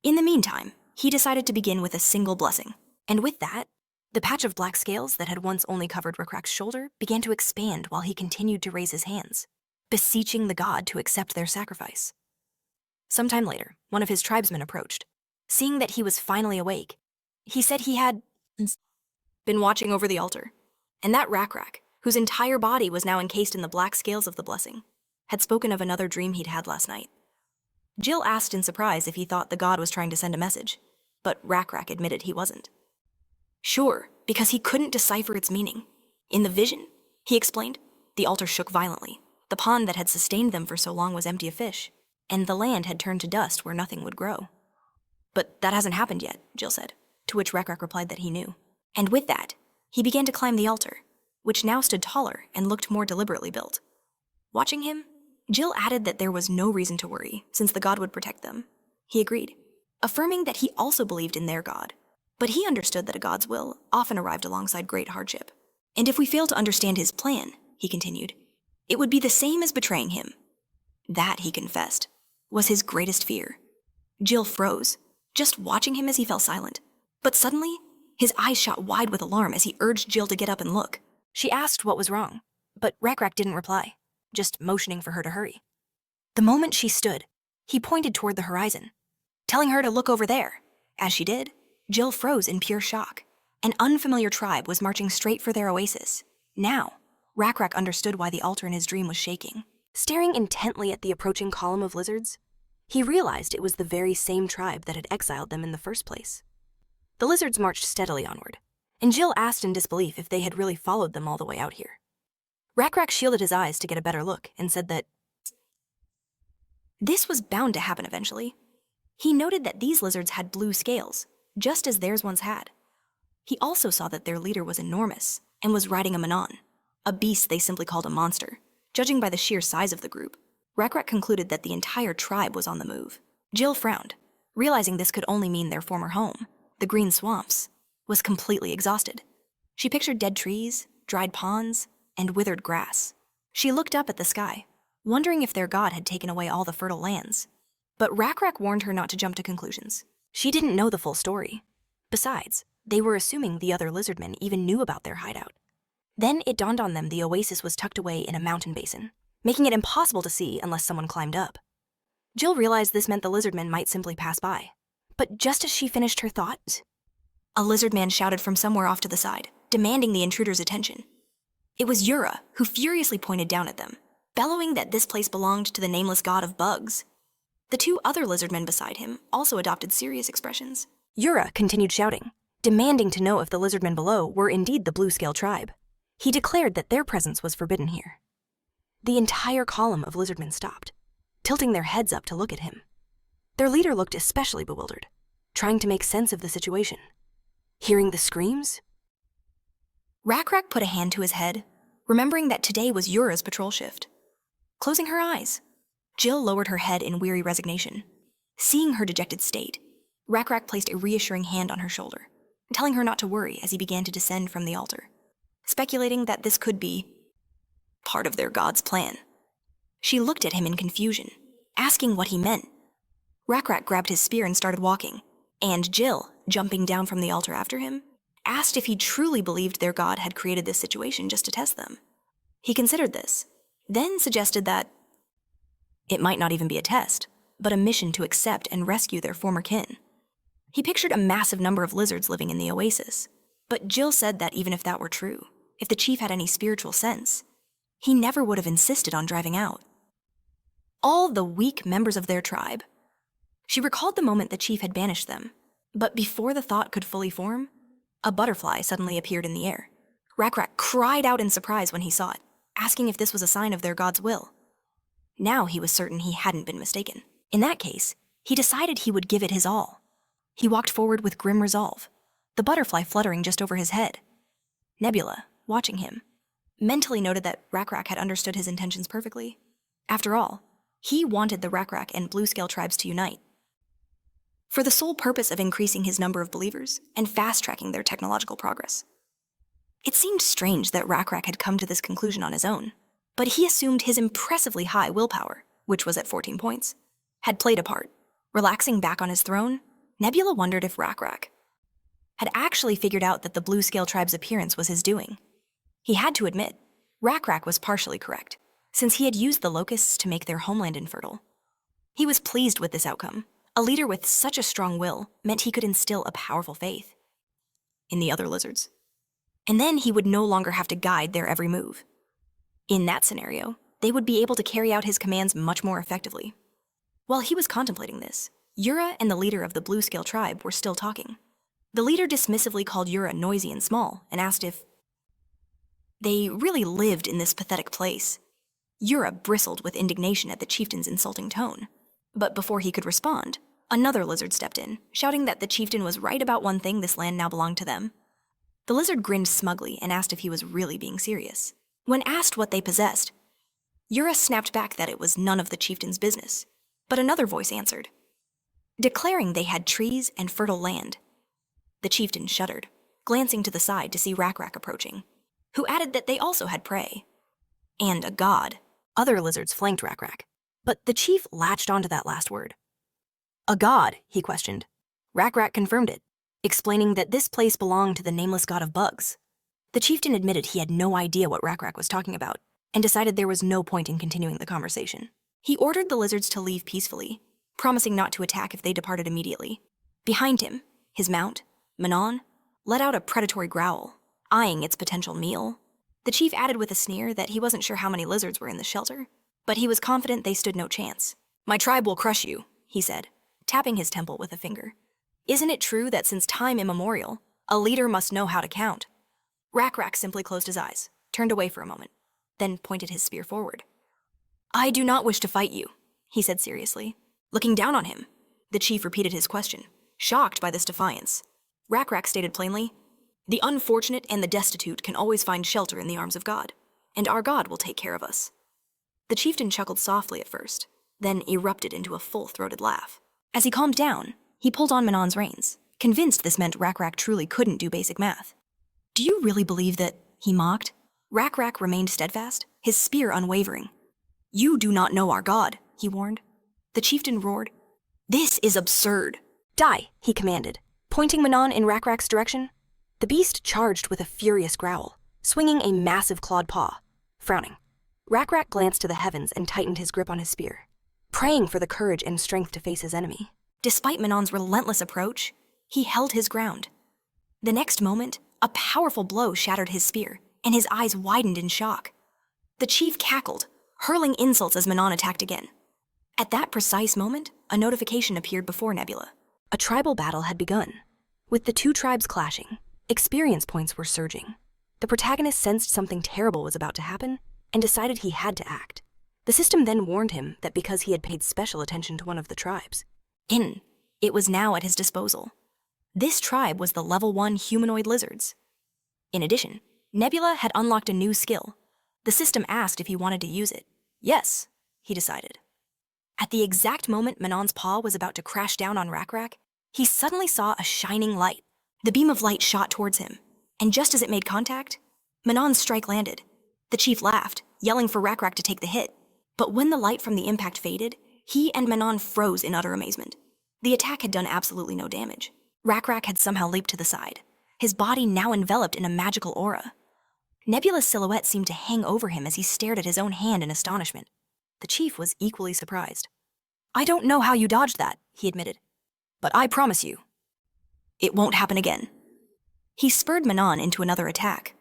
In the meantime, he decided to begin with a single blessing, and with that, the patch of black scales that had once only covered Rakrak's shoulder began to expand while he continued to raise his hands, beseeching the god to accept their sacrifice. Sometime later, one of his tribesmen approached. Seeing that he was finally awake, he said he had been watching over the altar, and that Rakrak, whose entire body was now encased in the black scales of the blessing, had spoken of another dream he'd had last night. Jill asked in surprise if he thought the god was trying to send a message, but Rakrak admitted he wasn't. Sure, because he couldn't decipher its meaning. In the vision, he explained, the altar shook violently. The pond that had sustained them for so long was empty of fish, and the land had turned to dust where nothing would grow. But that hasn't happened yet, Jill said, to which Rakrak replied that he knew. And with that, he began to climb the altar, which now stood taller and looked more deliberately built. Watching him, Jill added that there was no reason to worry, since the god would protect them. He agreed, affirming that he also believed in their god, but he understood that a god's will often arrived alongside great hardship. And if we fail to understand his plan, he continued, it would be the same as betraying him. That, he confessed, was his greatest fear. Jill froze, just watching him as he fell silent. But suddenly, his eyes shot wide with alarm as he urged Jill to get up and look. She asked what was wrong, but Rakrak didn't reply, just motioning for her to hurry. The moment she stood, he pointed toward the horizon, telling her to look over there. As she did, Jill froze in pure shock. An unfamiliar tribe was marching straight for their oasis. Now, Rak understood why the altar in his dream was shaking. Staring intently at the approaching column of lizards, he realized it was the very same tribe that had exiled them in the first place. The lizards marched steadily onward, and Jill asked in disbelief if they had really followed them all the way out here. Rak shielded his eyes to get a better look and said that this was bound to happen eventually. He noted that these lizards had blue scales, just as theirs once had. He also saw that their leader was enormous and was riding a Manon, a beast they simply called a monster. Judging by the sheer size of the group, Rak concluded that the entire tribe was on the move. Jill frowned, realizing this could only mean their former home, the green swamps, was completely exhausted. She pictured dead trees, dried ponds, and withered grass. She looked up at the sky, wondering if their god had taken away all the fertile lands. But Rak warned her not to jump to conclusions. She didn't know the full story. Besides, they were assuming the other lizardmen even knew about their hideout. Then it dawned on them the oasis was tucked away in a mountain basin, making it impossible to see unless someone climbed up. Jill realized this meant the lizardmen might simply pass by. But just as she finished her thought, a lizardman shouted from somewhere off to the side, demanding the intruder's attention. It was Yura, who furiously pointed down at them, bellowing that this place belonged to the nameless god of bugs. The two other lizardmen beside him also adopted serious expressions. Yura continued shouting, demanding to know if the lizardmen below were indeed the blue-scale tribe. He declared that their presence was forbidden here. The entire column of lizardmen stopped, tilting their heads up to look at him. Their leader looked especially bewildered, trying to make sense of the situation. Hearing the screams, Rak put a hand to his head, remembering that today was Yura's patrol shift. Closing her eyes, Jill lowered her head in weary resignation. Seeing her dejected state, Rak placed a reassuring hand on her shoulder, telling her not to worry as he began to descend from the altar, speculating that this could be part of their god's plan. She looked at him in confusion, asking what he meant. Rak grabbed his spear and started walking, and Jill, jumping down from the altar after him, asked if he truly believed their god had created this situation just to test them. He considered this, then suggested that it might not even be a test, but a mission to accept and rescue their former kin. He pictured a massive number of lizards living in the oasis, but Jill said that even if that were true, if the chief had any spiritual sense, he never would have insisted on driving out. All the weak members of their tribe. She recalled the moment the chief had banished them, but before the thought could fully form, a butterfly suddenly appeared in the air. Rak cried out in surprise when he saw it, asking if this was a sign of their god's will. Now he was certain he hadn't been mistaken. In that case, he decided he would give it his all. He walked forward with grim resolve, the butterfly fluttering just over his head. Nebula, watching him, mentally noted that Rak had understood his intentions perfectly. After all, he wanted the Rak and blue-scale tribes to unite, for the sole purpose of increasing his number of believers and fast-tracking their technological progress. It seemed strange that Rak had come to this conclusion on his own, but he assumed his impressively high willpower, which was at 14 points, had played a part. Relaxing back on his throne, Nebula wondered if Rak had actually figured out that the blue-scale tribe's appearance was his doing. He had to admit, Rak was partially correct, since he had used the locusts to make their homeland infertile. He was pleased with this outcome. A leader with such a strong will meant he could instill a powerful faith in the other lizards. And then he would no longer have to guide their every move. In that scenario, they would be able to carry out his commands much more effectively. While he was contemplating this, Yura and the leader of the blue-scale tribe were still talking. The leader dismissively called Yura noisy and small and asked if they really lived in this pathetic place. Yura bristled with indignation at the chieftain's insulting tone. But before he could respond, another lizard stepped in, shouting that the chieftain was right about one thing: this land now belonged to them. The lizard grinned smugly and asked if he was really being serious. When asked what they possessed, Yura snapped back that it was none of the chieftain's business, but another voice answered, declaring they had trees and fertile land. The chieftain shuddered, glancing to the side to see Rak approaching, who added that they also had prey and a god. Other lizards flanked Rak, but the chief latched onto that last word. A god, he questioned. Rak confirmed it, explaining that this place belonged to the nameless god of bugs. The chieftain admitted he had no idea what Rak was talking about, and decided there was no point in continuing the conversation. He ordered the lizards to leave peacefully, promising not to attack if they departed immediately. Behind him, his mount, Manon, let out a predatory growl, eyeing its potential meal. The chief added with a sneer that he wasn't sure how many lizards were in the shelter, but he was confident they stood no chance. "My tribe will crush you," he said, tapping his temple with a finger. "Isn't it true that since time immemorial, a leader must know how to count?" Rak simply closed his eyes, turned away for a moment, then pointed his spear forward. "I do not wish to fight you," he said seriously. Looking down on him, the chief repeated his question, shocked by this defiance. Rak stated plainly, "The unfortunate and the destitute can always find shelter in the arms of God, and our God will take care of us." The chieftain chuckled softly at first, then erupted into a full-throated laugh. As he calmed down, he pulled on Manon's reins, convinced this meant Rak truly couldn't do basic math. "Do you really believe that?" he mocked. Rak remained steadfast, his spear unwavering. "You do not know our God," he warned. The chieftain roared, "This is absurd." "Die," he commanded, pointing Manon in Rak's direction. The beast charged with a furious growl, swinging a massive clawed paw. Frowning, Rak glanced to the heavens and tightened his grip on his spear, praying for the courage and strength to face his enemy. Despite Manon's relentless approach, he held his ground. The next moment, a powerful blow shattered his spear, and his eyes widened in shock. The chief cackled, hurling insults as Manon attacked again. At that precise moment, a notification appeared before Nebula. A tribal battle had begun. With the two tribes clashing, experience points were surging. The protagonist sensed something terrible was about to happen and decided he had to act. The system then warned him that because he had paid special attention to one of the tribes, it was now at his disposal. This tribe was the level 1 humanoid lizards. In addition, Nebula had unlocked a new skill. The system asked if he wanted to use it. Yes, he decided. At the exact moment Manon's paw was about to crash down on Rak, he suddenly saw a shining light. The beam of light shot towards him, and just as it made contact, Manon's strike landed. The chief laughed, yelling for Rak to take the hit. But when the light from the impact faded, he and Manon froze in utter amazement. The attack had done absolutely no damage. Rak had somehow leaped to the side, his body now enveloped in a magical aura. Nebula's silhouette seemed to hang over him as he stared at his own hand in astonishment. The chief was equally surprised. "I don't know how you dodged that," he admitted, "but I promise you, it won't happen again." He spurred Manon into another attack.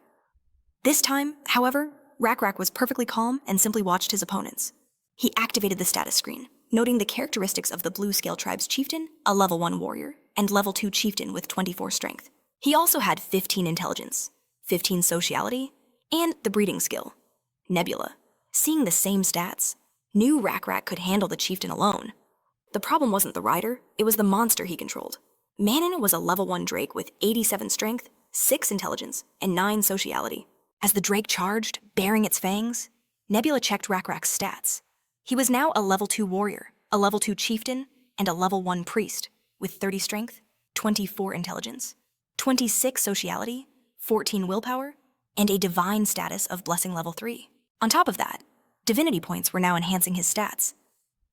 This time, however, Rak was perfectly calm and simply watched his opponents. He activated the status screen, noting the characteristics of the Blue Scale Tribe's chieftain, a level 1 warrior, and level 2 chieftain with 24 strength. He also had 15 intelligence, 15 sociality, and the breeding skill. Nebula, seeing the same stats, knew Rak could handle the chieftain alone. The problem wasn't the rider, it was the monster he controlled. Manon was a level 1 drake with 87 strength, 6 intelligence, and 9 sociality. As the drake charged, baring its fangs, Nebula checked Rak's stats. He was now a level 2 warrior, a level 2 chieftain, and a level 1 priest, with 30 strength, 24 intelligence, 26 sociality, 14 willpower, and a divine status of blessing level 3. On top of that, divinity points were now enhancing his stats.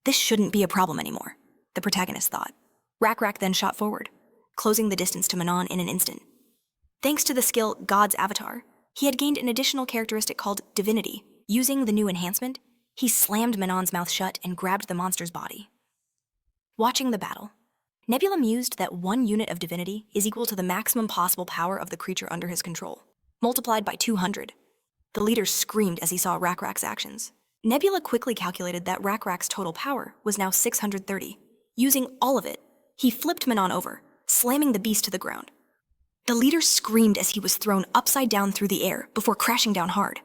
This shouldn't be a problem anymore, the protagonist thought. Rak then shot forward, closing the distance to Manon in an instant. Thanks to the skill God's Avatar, he had gained an additional characteristic called Divinity. Using the new enhancement, he slammed Manon's mouth shut and grabbed the monster's body. Watching the battle, Nebula mused that 1 unit of Divinity is equal to the maximum possible power of the creature under his control, multiplied by 200. The leader screamed as he saw Rak's actions. Nebula quickly calculated that Rak's total power was now 630. Using all of it, he flipped Manon over, slamming the beast to the ground. The leader screamed as he was thrown upside down through the air before crashing down hard.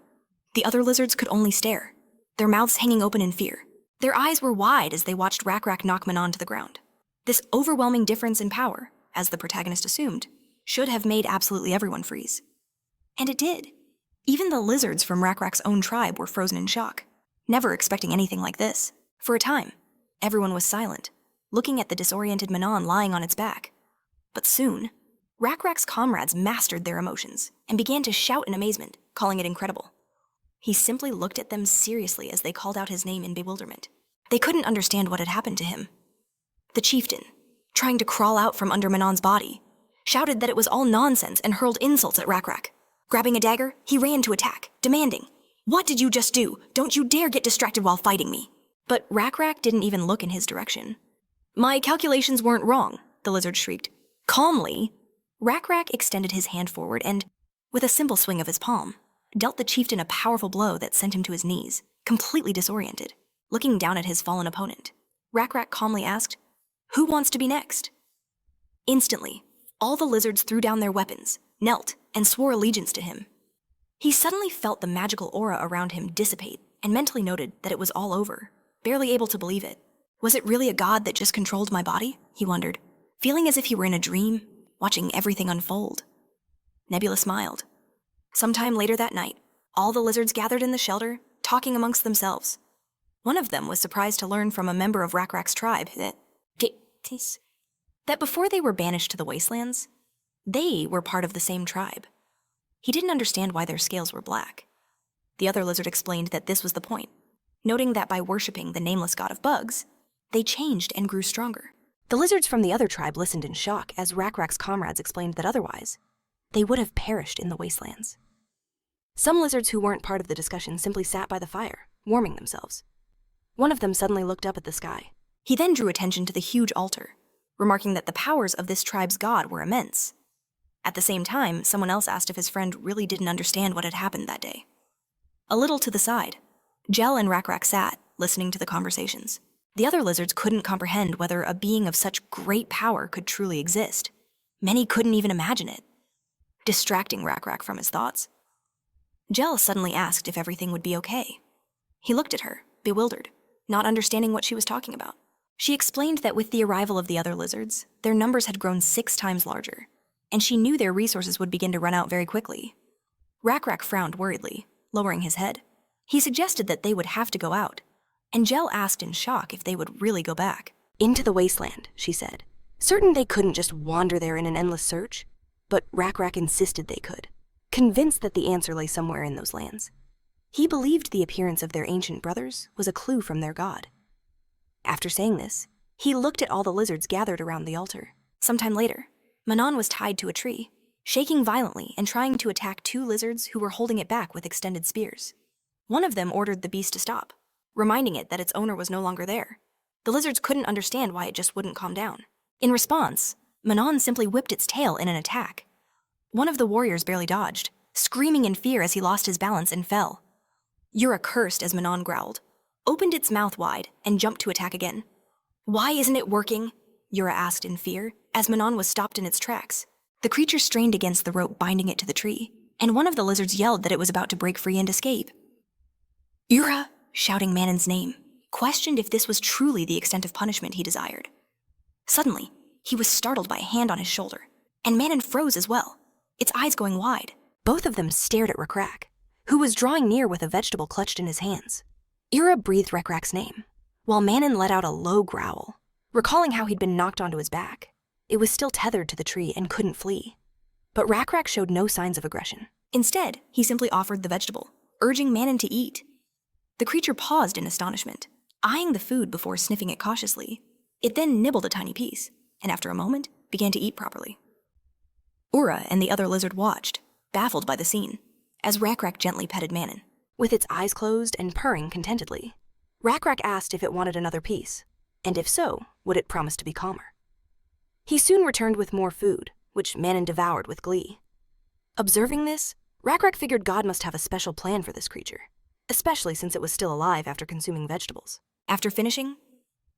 The other lizards could only stare, their mouths hanging open in fear. Their eyes were wide as they watched Rak knock Manon to the ground. This overwhelming difference in power, as the protagonist assumed, should have made absolutely everyone freeze. And it did. Even the lizards from Rak's own tribe were frozen in shock, never expecting anything like this. For a time, everyone was silent, looking at the disoriented Manon lying on its back. But soon, Rak's comrades mastered their emotions and began to shout in amazement, calling it incredible. He simply looked at them seriously as they called out his name in bewilderment. They couldn't understand what had happened to him. The chieftain, trying to crawl out from under Manon's body, shouted that it was all nonsense and hurled insults at Rak. Grabbing a dagger, he ran to attack, demanding, "What did you just do? Don't you dare get distracted while fighting me." But Rak didn't even look in his direction. "My calculations weren't wrong," the lizard shrieked. "Calmly." Rak extended his hand forward and, with a simple swing of his palm, dealt the chieftain a powerful blow that sent him to his knees, completely disoriented. Looking down at his fallen opponent, Rak calmly asked, "Who wants to be next?" Instantly, all the lizards threw down their weapons, knelt, and swore allegiance to him. He suddenly felt the magical aura around him dissipate and mentally noted that it was all over, barely able to believe it. Was it really a god that just controlled my body? He wondered, feeling as if he were in a dream, watching everything unfold. Nebula smiled. Sometime later that night, all the lizards gathered in the shelter, talking amongst themselves. One of them was surprised to learn from a member of Rak's tribe that before they were banished to the wastelands, they were part of the same tribe. He didn't understand why their scales were black. The other lizard explained that this was the point, noting that by worshipping the nameless god of bugs, they changed and grew stronger. The lizards from the other tribe listened in shock as Rak's comrades explained that otherwise, they would have perished in the wastelands. Some lizards who weren't part of the discussion simply sat by the fire, warming themselves. One of them suddenly looked up at the sky. He then drew attention to the huge altar, remarking that the powers of this tribe's god were immense. At the same time, someone else asked if his friend really didn't understand what had happened that day. A little to the side, Gel and Rak sat, listening to the conversations. The other lizards couldn't comprehend whether a being of such great power could truly exist. Many couldn't even imagine it, distracting Rak from his thoughts. Gel suddenly asked if everything would be okay. He looked at her, bewildered, not understanding what she was talking about. She explained that with the arrival of the other lizards, their numbers had grown 6 times larger, and she knew their resources would begin to run out very quickly. Rak frowned worriedly, lowering his head. He suggested that they would have to go out, and Gel asked in shock if they would really go back. Into the wasteland, she said, certain they couldn't just wander there in an endless search, but Rak insisted they could, convinced that the answer lay somewhere in those lands. He believed the appearance of their ancient brothers was a clue from their god. After saying this, he looked at all the lizards gathered around the altar. Sometime later, Manon was tied to a tree, shaking violently and trying to attack 2 lizards who were holding it back with extended spears. One of them ordered the beast to stop, reminding it that its owner was no longer there. The lizards couldn't understand why it just wouldn't calm down. In response, Manon simply whipped its tail in an attack. One of the warriors barely dodged, screaming in fear as he lost his balance and fell. Yura cursed as Manon growled, opened its mouth wide, and jumped to attack again. "Why isn't it working?" Yura asked in fear, as Manon was stopped in its tracks. The creature strained against the rope binding it to the tree, and one of the lizards yelled that it was about to break free and escape. Yura, shouting Manon's name, questioned if this was truly the extent of punishment he desired. Suddenly, he was startled by a hand on his shoulder, and Manon froze as well, its eyes going wide. Both of them stared at Rak, who was drawing near with a vegetable clutched in his hands. Yura breathed Rak's name, while Manon let out a low growl, recalling how he'd been knocked onto his back. It was still tethered to the tree and couldn't flee. But Rak showed no signs of aggression. Instead, he simply offered the vegetable, urging Manon to eat. The creature paused in astonishment, eyeing the food before sniffing it cautiously. It then nibbled a tiny piece, and after a moment, began to eat properly. Ura and the other lizard watched, baffled by the scene, as Rak gently petted Manon. With its eyes closed and purring contentedly, Rak asked if it wanted another piece, and if so, would it promise to be calmer. He soon returned with more food, which Manon devoured with glee. Observing this, Rak figured God must have a special plan for this creature, especially since it was still alive after consuming vegetables. After finishing,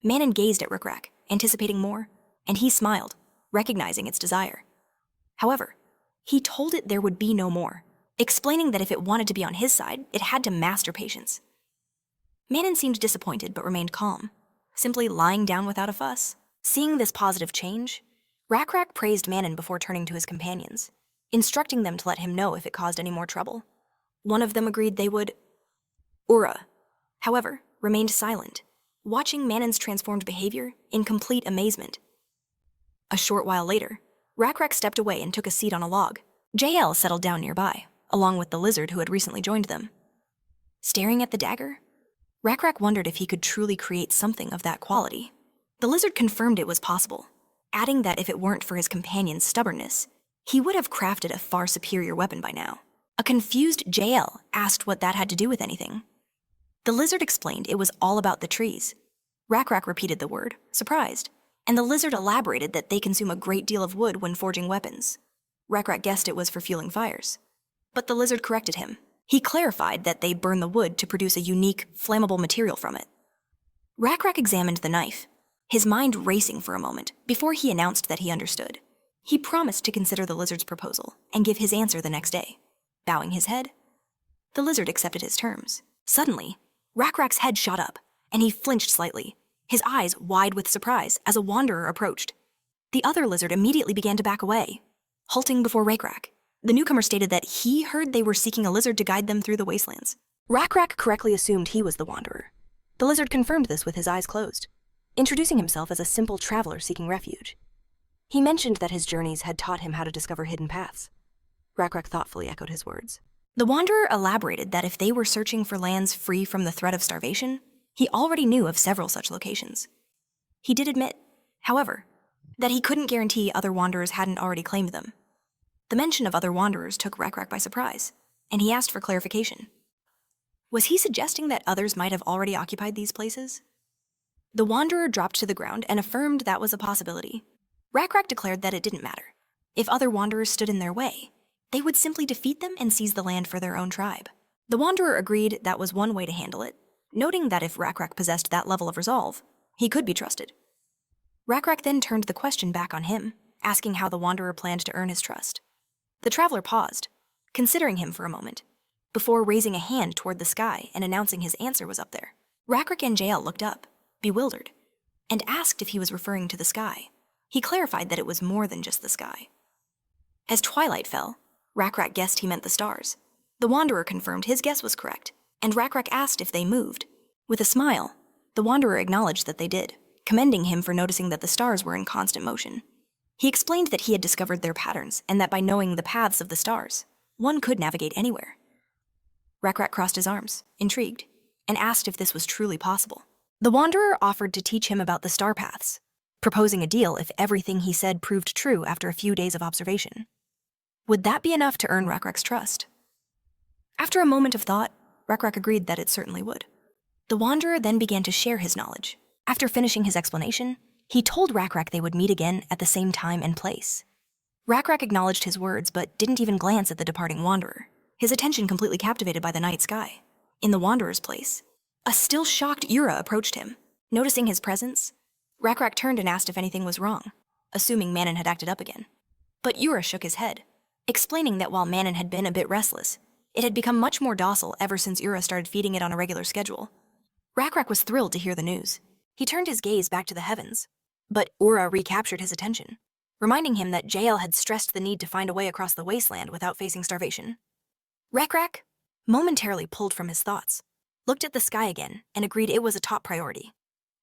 Manon gazed at Rak, anticipating more, and he smiled, recognizing its desire. However, he told it there would be no more, explaining that if it wanted to be on his side, it had to master patience. Manon seemed disappointed but remained calm, simply lying down without a fuss. Seeing this positive change, Rak praised Manon before turning to his companions, instructing them to let him know if it caused any more trouble. One of them agreed they would. Ura, however, remained silent, watching Manon's transformed behavior in complete amazement. A short while later, Rak stepped away and took a seat on a log. JL settled down nearby, along with the lizard who had recently joined them. Staring at the dagger, Rak wondered if he could truly create something of that quality. The lizard confirmed it was possible, adding that if it weren't for his companion's stubbornness, he would have crafted a far superior weapon by now. A confused JL asked what that had to do with anything. The lizard explained it was all about the trees. Rak repeated the word, surprised, and the lizard elaborated that they consume a great deal of wood when forging weapons. Rak guessed it was for fueling fires, but the lizard corrected him, He clarified that they burn the wood to produce a unique, flammable material from it. Rakrak examined the knife, his mind racing for a moment before he announced that he understood. He promised to consider the lizard's proposal and give his answer the next day. Bowing his head, the lizard accepted his terms. Suddenly, Rakrak's head shot up, and he flinched slightly, his eyes wide with surprise as a wanderer approached. The other lizard immediately began to back away, halting before Rakrak. The newcomer stated that he heard they were seeking a lizard to guide them through the wastelands. Rakrak correctly assumed he was the wanderer. The lizard confirmed this with his eyes closed, introducing himself as a simple traveler seeking refuge. He mentioned that his journeys had taught him how to discover hidden paths. Rakrak thoughtfully echoed his words. The wanderer elaborated that if they were searching for lands free from the threat of starvation, he already knew of several such locations. He did admit, however, that he couldn't guarantee other wanderers hadn't already claimed them. The mention of other wanderers took Rakrak by surprise, and he asked for clarification. Was he suggesting that others might have already occupied these places? The wanderer dropped to the ground and affirmed that was a possibility. Rakrak declared that it didn't matter. If other wanderers stood in their way, they would simply defeat them and seize the land for their own tribe. The wanderer agreed that was one way to handle it, noting that if Rakrak possessed that level of resolve, he could be trusted. Rakrak then turned the question back on him, asking how the wanderer planned to earn his trust. The traveler paused, considering him for a moment, before raising a hand toward the sky and announcing his answer was up there. Rakrak and Jael looked up, bewildered, and asked if he was referring to the sky. He clarified that it was more than just the sky. As twilight fell, Rakrak guessed he meant the stars. The wanderer confirmed his guess was correct, and Rakrak asked if they moved. With a smile, the wanderer acknowledged that they did, commending him for noticing that the stars were in constant motion. He explained that he had discovered their patterns and that by knowing the paths of the stars, one could navigate anywhere. Rakrak crossed his arms, intrigued, and asked if this was truly possible. The wanderer offered to teach him about the star paths, proposing a deal if everything he said proved true after a few days of observation. Would that be enough to earn Rakrak's trust? After a moment of thought, Rakrak agreed that it certainly would. The wanderer then began to share his knowledge. After finishing his explanation, he told Rakrak they would meet again at the same time and place. Rakrak acknowledged his words but didn't even glance at the departing wanderer, his attention completely captivated by the night sky. In the wanderer's place, a still shocked Ura approached him. Noticing his presence, Rakrak turned and asked if anything was wrong, assuming Manon had acted up again. But Ura shook his head, explaining that while Manon had been a bit restless, it had become much more docile ever since Ura started feeding it on a regular schedule. Rakrak was thrilled to hear the news. He turned his gaze back to the heavens, but Ura recaptured his attention, reminding him that Jael had stressed the need to find a way across the wasteland without facing starvation. Rakrak, momentarily pulled from his thoughts, looked at the sky again and agreed it was a top priority.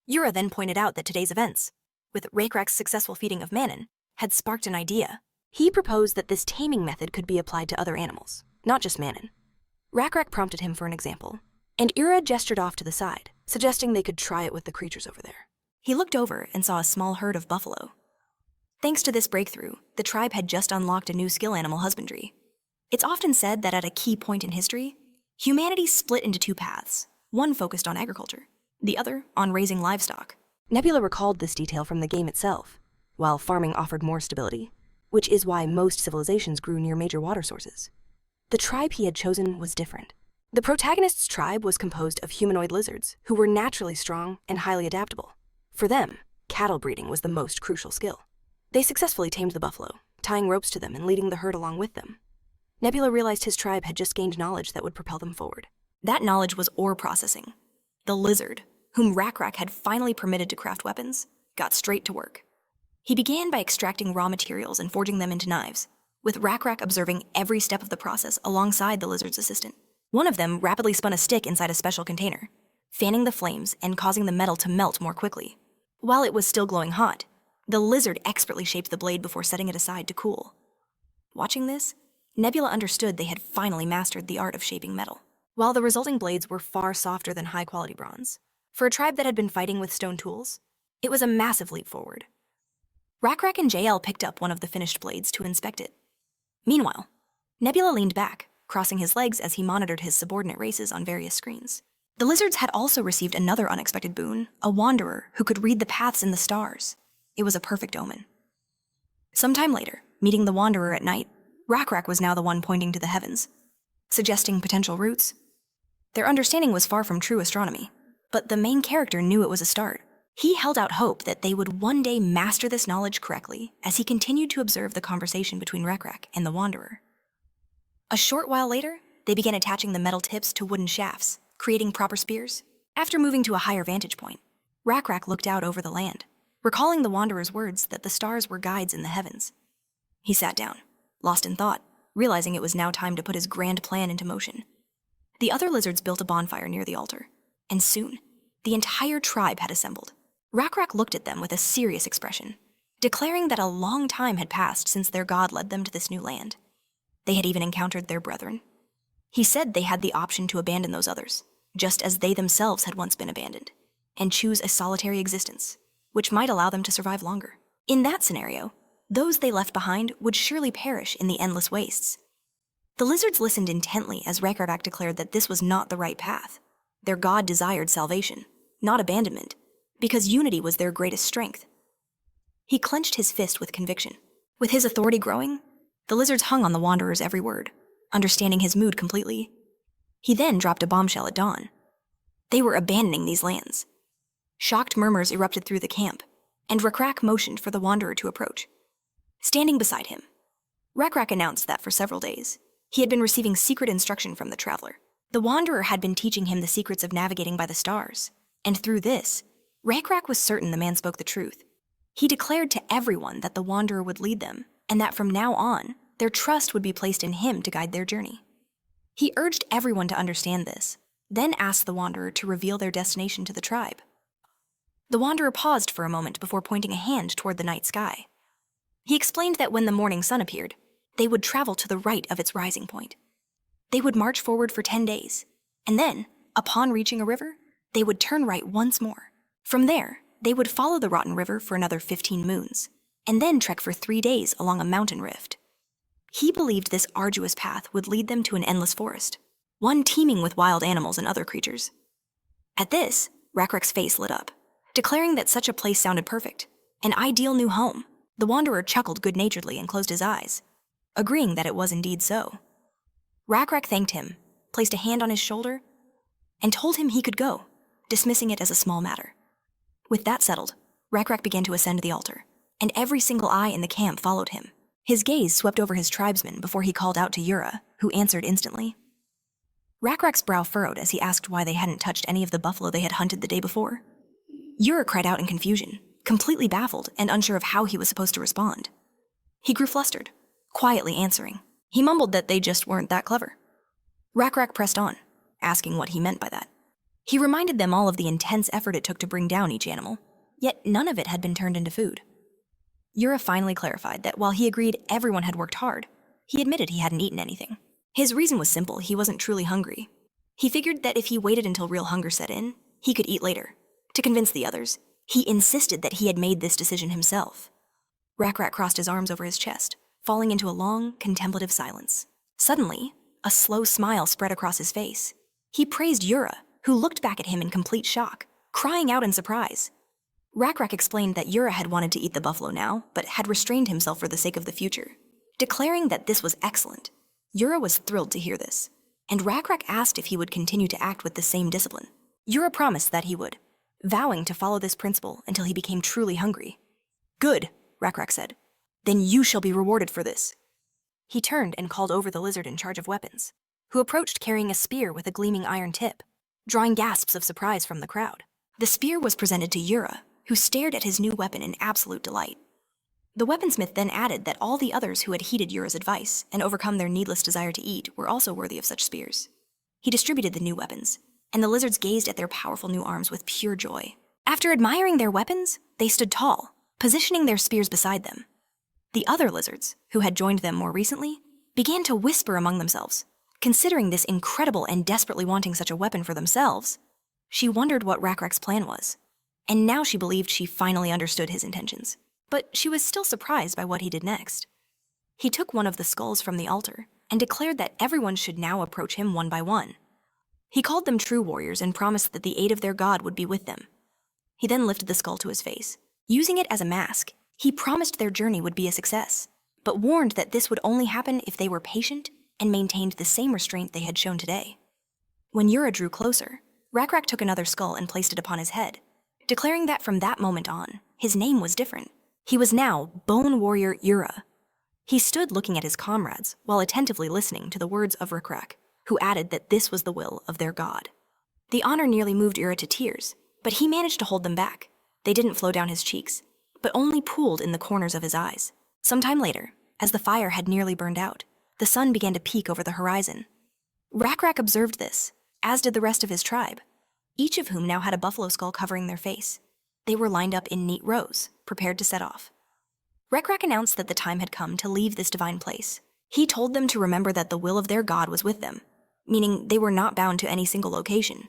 Ura then pointed out that today's events, with Rakrak's successful feeding of Manon, had sparked an idea. He proposed that this taming method could be applied to other animals, not just Manon. Rakrak prompted him for an example, and Ura gestured off to the side, suggesting they could try it with the creatures over there. He looked over and saw a small herd of buffalo. Thanks to this breakthrough, the tribe had just unlocked a new skill: animal husbandry. It's often said that at a key point in history, humanity split into two paths, one focused on agriculture, the other on raising livestock. Nebula recalled this detail from the game itself, while farming offered more stability, which is why most civilizations grew near major water sources. The tribe he had chosen was different. The protagonist's tribe was composed of humanoid lizards who were naturally strong and highly adaptable. For them, cattle breeding was the most crucial skill. They successfully tamed the buffalo, tying ropes to them and leading the herd along with them. Nebula realized his tribe had just gained knowledge that would propel them forward. That knowledge was ore processing. The lizard, whom Rakrak had finally permitted to craft weapons, got straight to work. He began by extracting raw materials and forging them into knives, with Rakrak observing every step of the process alongside the lizard's assistant. One of them rapidly spun a stick inside a special container, fanning the flames and causing the metal to melt more quickly. While it was still glowing hot, the lizard expertly shaped the blade before setting it aside to cool. Watching this, Nebula understood they had finally mastered the art of shaping metal. While the resulting blades were far softer than high-quality bronze, for a tribe that had been fighting with stone tools, it was a massive leap forward. Rakrak and Jael picked up one of the finished blades to inspect it. Meanwhile, Nebula leaned back, crossing his legs as he monitored his subordinate races on various screens. The lizards had also received another unexpected boon, a wanderer who could read the paths in the stars. It was a perfect omen. Sometime later, meeting the wanderer at night, Rakrak was now the one pointing to the heavens. suggesting potential routes. Their understanding was far from true astronomy, but the main character knew it was a start. He held out hope that they would one day master this knowledge correctly as he continued to observe the conversation between Rekrak and the Wanderer. A short while later, they began attaching the metal tips to wooden shafts, creating proper spears. After moving to a higher vantage point, Rekrak looked out over the land, recalling the Wanderer's words that the stars were guides in the heavens. He sat down, lost in thought, realizing it was now time to put his grand plan into motion. The other lizards built a bonfire near the altar, and soon, the entire tribe had assembled. Rekrak looked at them with a serious expression, declaring that a long time had passed since their god led them to this new land. They had even encountered their brethren. He said they had the option to abandon those others, just as they themselves had once been abandoned, and choose a solitary existence, which might allow them to survive longer. In that scenario, those they left behind would surely perish in the endless wastes. The lizards listened intently as Rekrak declared that this was not the right path. Their god desired salvation, not abandonment, because unity was their greatest strength. He clenched his fist with conviction. With his authority growing, the lizards hung on the Wanderer's every word, understanding his mood completely. He then dropped a bombshell at dawn. They were abandoning these lands. Shocked murmurs erupted through the camp, and Rekrak motioned for the Wanderer to approach. Standing beside him, Rekrak announced that for several days, he had been receiving secret instruction from the traveler. The Wanderer had been teaching him the secrets of navigating by the stars, and through this, Rekrak was certain the man spoke the truth. He declared to everyone that the Wanderer would lead them, and that from now on, their trust would be placed in him to guide their journey. He urged everyone to understand this, then asked the Wanderer to reveal their destination to the tribe. The Wanderer paused for a moment before pointing a hand toward the night sky. He explained that when the morning sun appeared, they would travel to the right of its rising point. They would march forward for 10 days, and then, upon reaching a river, they would turn right once more. From there, they would follow the rotten river for another 15 moons, and then trek for 3 days along a mountain rift. He believed this arduous path would lead them to an endless forest, one teeming with wild animals and other creatures. At this, Rekrak's face lit up, declaring that such a place sounded perfect, an ideal new home. The Wanderer chuckled good-naturedly and closed his eyes, agreeing that it was indeed so. Rekrak thanked him, placed a hand on his shoulder, and told him he could go, dismissing it as a small matter. With that settled, Rekrak began to ascend the altar, and every single eye in the camp followed him. His gaze swept over his tribesmen before he called out to Yura, who answered instantly. Rekrak's brow furrowed as he asked why they hadn't touched any of the buffalo they had hunted the day before. Yura cried out in confusion, completely baffled and unsure of how he was supposed to respond. He grew flustered, quietly answering. He mumbled that they just weren't that clever. Rekrak pressed on, asking what he meant by that. He reminded them all of the intense effort it took to bring down each animal, yet none of it had been turned into food. Yura finally clarified that while he agreed everyone had worked hard, he admitted he hadn't eaten anything. His reason was simple: he wasn't truly hungry. He figured that if he waited until real hunger set in, he could eat later. To convince the others, he insisted that he had made this decision himself. Rekrak crossed his arms over his chest, falling into a long, contemplative silence. Suddenly, a slow smile spread across his face. He praised Yura, who looked back at him in complete shock, crying out in surprise. Rekrak explained that Yura had wanted to eat the buffalo now, but had restrained himself for the sake of the future. Declaring that this was excellent, Yura was thrilled to hear this, and Rekrak asked if he would continue to act with the same discipline. Yura promised that he would, vowing to follow this principle until he became truly hungry. "Good," Rekrak said. "Then you shall be rewarded for this." He turned and called over the lizard in charge of weapons, who approached carrying a spear with a gleaming iron tip, drawing gasps of surprise from the crowd. The spear was presented to Yura, who stared at his new weapon in absolute delight. The weaponsmith then added that all the others who had heeded Yura's advice and overcome their needless desire to eat were also worthy of such spears. He distributed the new weapons, and the lizards gazed at their powerful new arms with pure joy. After admiring their weapons, they stood tall, positioning their spears beside them. The other lizards, who had joined them more recently, began to whisper among themselves, considering this incredible and desperately wanting such a weapon for themselves. She wondered what Rekrak's plan was, and now she believed she finally understood his intentions. But she was still surprised by what he did next. He took one of the skulls from the altar and declared that everyone should now approach him one by one. He called them true warriors and promised that the aid of their god would be with them. He then lifted the skull to his face. Using it as a mask, he promised their journey would be a success, but warned that this would only happen if they were patient and maintained the same restraint they had shown today. When Yura drew closer, Rakrak took another skull and placed it upon his head, declaring that from that moment on, his name was different. He was now Bone Warrior Yura. He stood looking at his comrades while attentively listening to the words of Rakrak, who added that this was the will of their god. The honor nearly moved Yura to tears, but he managed to hold them back. They didn't flow down his cheeks, but only pooled in the corners of his eyes. Sometime later, as the fire had nearly burned out, the sun began to peek over the horizon. Rakrak observed this, as did the rest of his tribe, each of whom now had a buffalo skull covering their face. They were lined up in neat rows, prepared to set off. Rakrak announced that the time had come to leave this divine place. He told them to remember that the will of their god was with them, meaning they were not bound to any single location.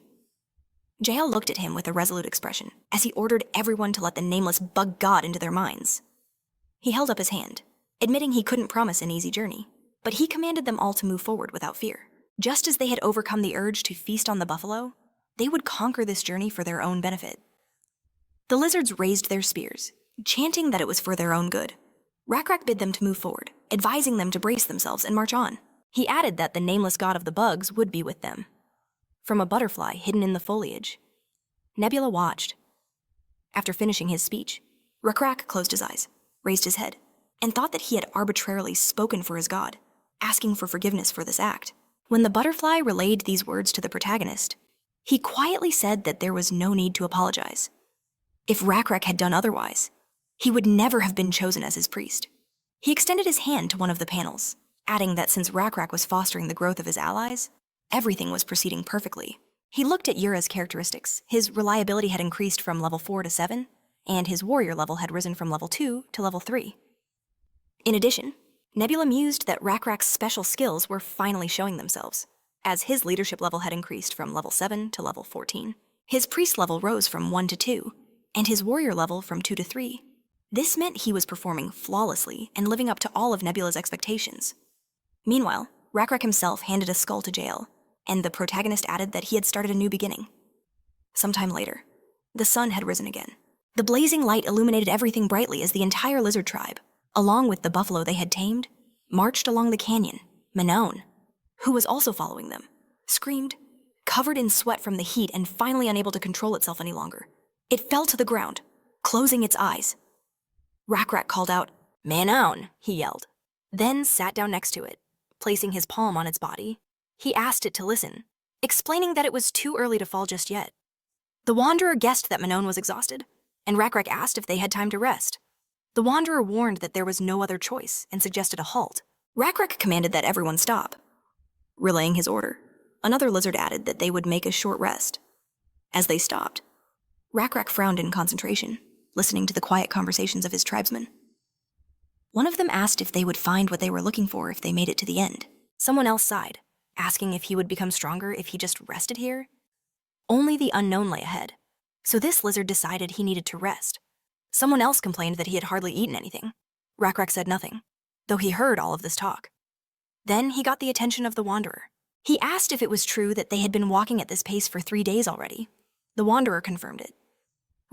Jael looked at him with a resolute expression as he ordered everyone to let the nameless bug god into their minds. He held up his hand, admitting he couldn't promise an easy journey, but he commanded them all to move forward without fear. Just as they had overcome the urge to feast on the buffalo, they would conquer this journey for their own benefit. The lizards raised their spears, chanting that it was for their own good. Rakrak bid them to move forward, advising them to brace themselves and march on. He added that the nameless god of the bugs would be with them. From a butterfly hidden in the foliage, Nebula watched. After finishing his speech, Rakrak closed his eyes, raised his head, and thought that he had arbitrarily spoken for his god, asking for forgiveness for this act. When the butterfly relayed these words to the protagonist, he quietly said that there was no need to apologize. If Rakrak had done otherwise, he would never have been chosen as his priest. He extended his hand to one of the panels, adding that since Rakrak was fostering the growth of his allies, everything was proceeding perfectly. He looked at Yura's characteristics. His reliability had increased from level 4 to 7, and his warrior level had risen from level 2 to level 3. In addition, Nebula mused that Rakrak's special skills were finally showing themselves, as his leadership level had increased from level 7 to level 14. His priest level rose from 1 to 2, and his warrior level from 2 to 3. This meant he was performing flawlessly and living up to all of Nebula's expectations. Meanwhile, Rakrak himself handed a skull to Jael, and the protagonist added that he had started a new beginning. Sometime later, the sun had risen again. The blazing light illuminated everything brightly as the entire lizard tribe, along with the buffalo they had tamed, marched along the canyon. Manon, who was also following them, screamed, covered in sweat from the heat and finally unable to control itself any longer. It fell to the ground, closing its eyes. Rakrak called out, "Manon," he yelled, then sat down next to it. Placing his palm on its body, he asked it to listen, explaining that it was too early to fall just yet. The Wanderer guessed that Manon was exhausted, and Rakrak asked if they had time to rest. The Wanderer warned that there was no other choice and suggested a halt. Rakrak commanded that everyone stop. Relaying his order, another lizard added that they would make a short rest. As they stopped, Rakrak frowned in concentration, listening to the quiet conversations of his tribesmen. One of them asked if they would find what they were looking for if they made it to the end. Someone else sighed, asking if he would become stronger if he just rested here. Only the unknown lay ahead, so this lizard decided he needed to rest. Someone else complained that he had hardly eaten anything. Rakrak said nothing, though he heard all of this talk. Then he got the attention of the Wanderer. He asked if it was true that they had been walking at this pace for 3 days already. The Wanderer confirmed it.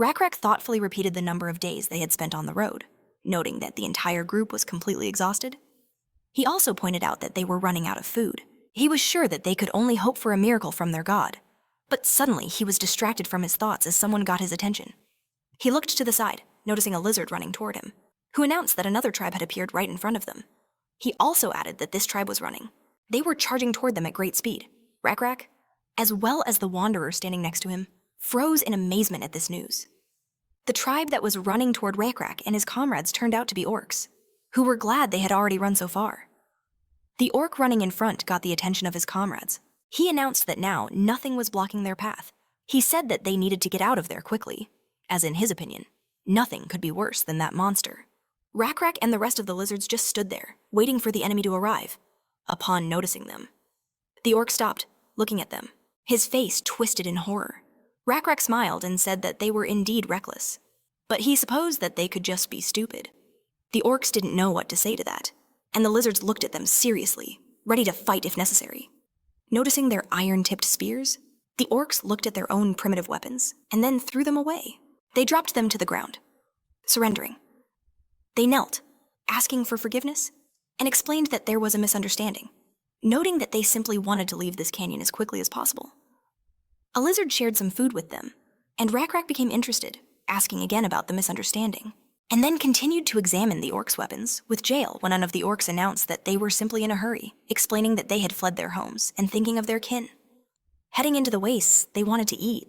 Rakrak thoughtfully repeated the number of days they had spent on the road, noting that the entire group was completely exhausted. He also pointed out that they were running out of food. He was sure that they could only hope for a miracle from their god. But suddenly he was distracted from his thoughts as someone got his attention. He looked to the side, noticing a lizard running toward him, who announced that another tribe had appeared right in front of them. He also added that this tribe was running. They were charging toward them at great speed. Rakrak, as well as the Wanderer standing next to him, froze in amazement at this news. The tribe that was running toward Rakrak and his comrades turned out to be orcs, who were glad they had already run so far. The orc running in front got the attention of his comrades. He announced that now nothing was blocking their path. He said that they needed to get out of there quickly, as in his opinion, nothing could be worse than that monster. Rakrak and the rest of the lizards just stood there, waiting for the enemy to arrive. Upon noticing them, the orc stopped, looking at them, his face twisted in horror. Rakrak smiled and said that they were indeed reckless, but he supposed that they could just be stupid. The orcs didn't know what to say to that, and the lizards looked at them seriously, ready to fight if necessary. Noticing their iron-tipped spears, the orcs looked at their own primitive weapons and then threw them away. They dropped them to the ground, surrendering. They knelt, asking for forgiveness, and explained that there was a misunderstanding. noting that they simply wanted to leave this canyon as quickly as possible. A lizard shared some food with them, and Rak became interested, asking again about the misunderstanding, and then continued to examine the orcs' weapons with Jael when none of the orcs announced that they were simply in a hurry, explaining that they had fled their homes and thinking of their kin. Heading into the wastes, they wanted to eat.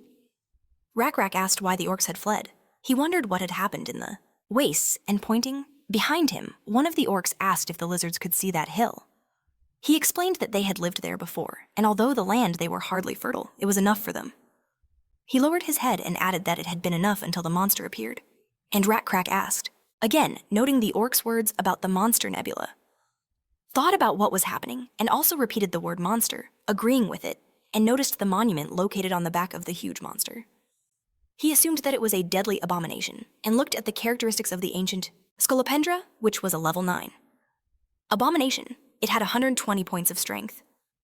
Rak asked why the orcs had fled. He wondered what had happened in the wastes, and pointing behind him, one of the orcs asked if the lizards could see that hill. He explained that they had lived there before, and although the land they were hardly fertile, it was enough for them. He lowered his head and added that it had been enough until the monster appeared. And Rak asked, again noting the orc's words about the monster nebula. Thought about what was happening, and also repeated the word monster, agreeing with it, and noticed the monument located on the back of the huge monster. He assumed that it was a deadly abomination, and looked at the characteristics of the ancient Scolopendra, which was a level 9. Abomination. It had 120 points of strength,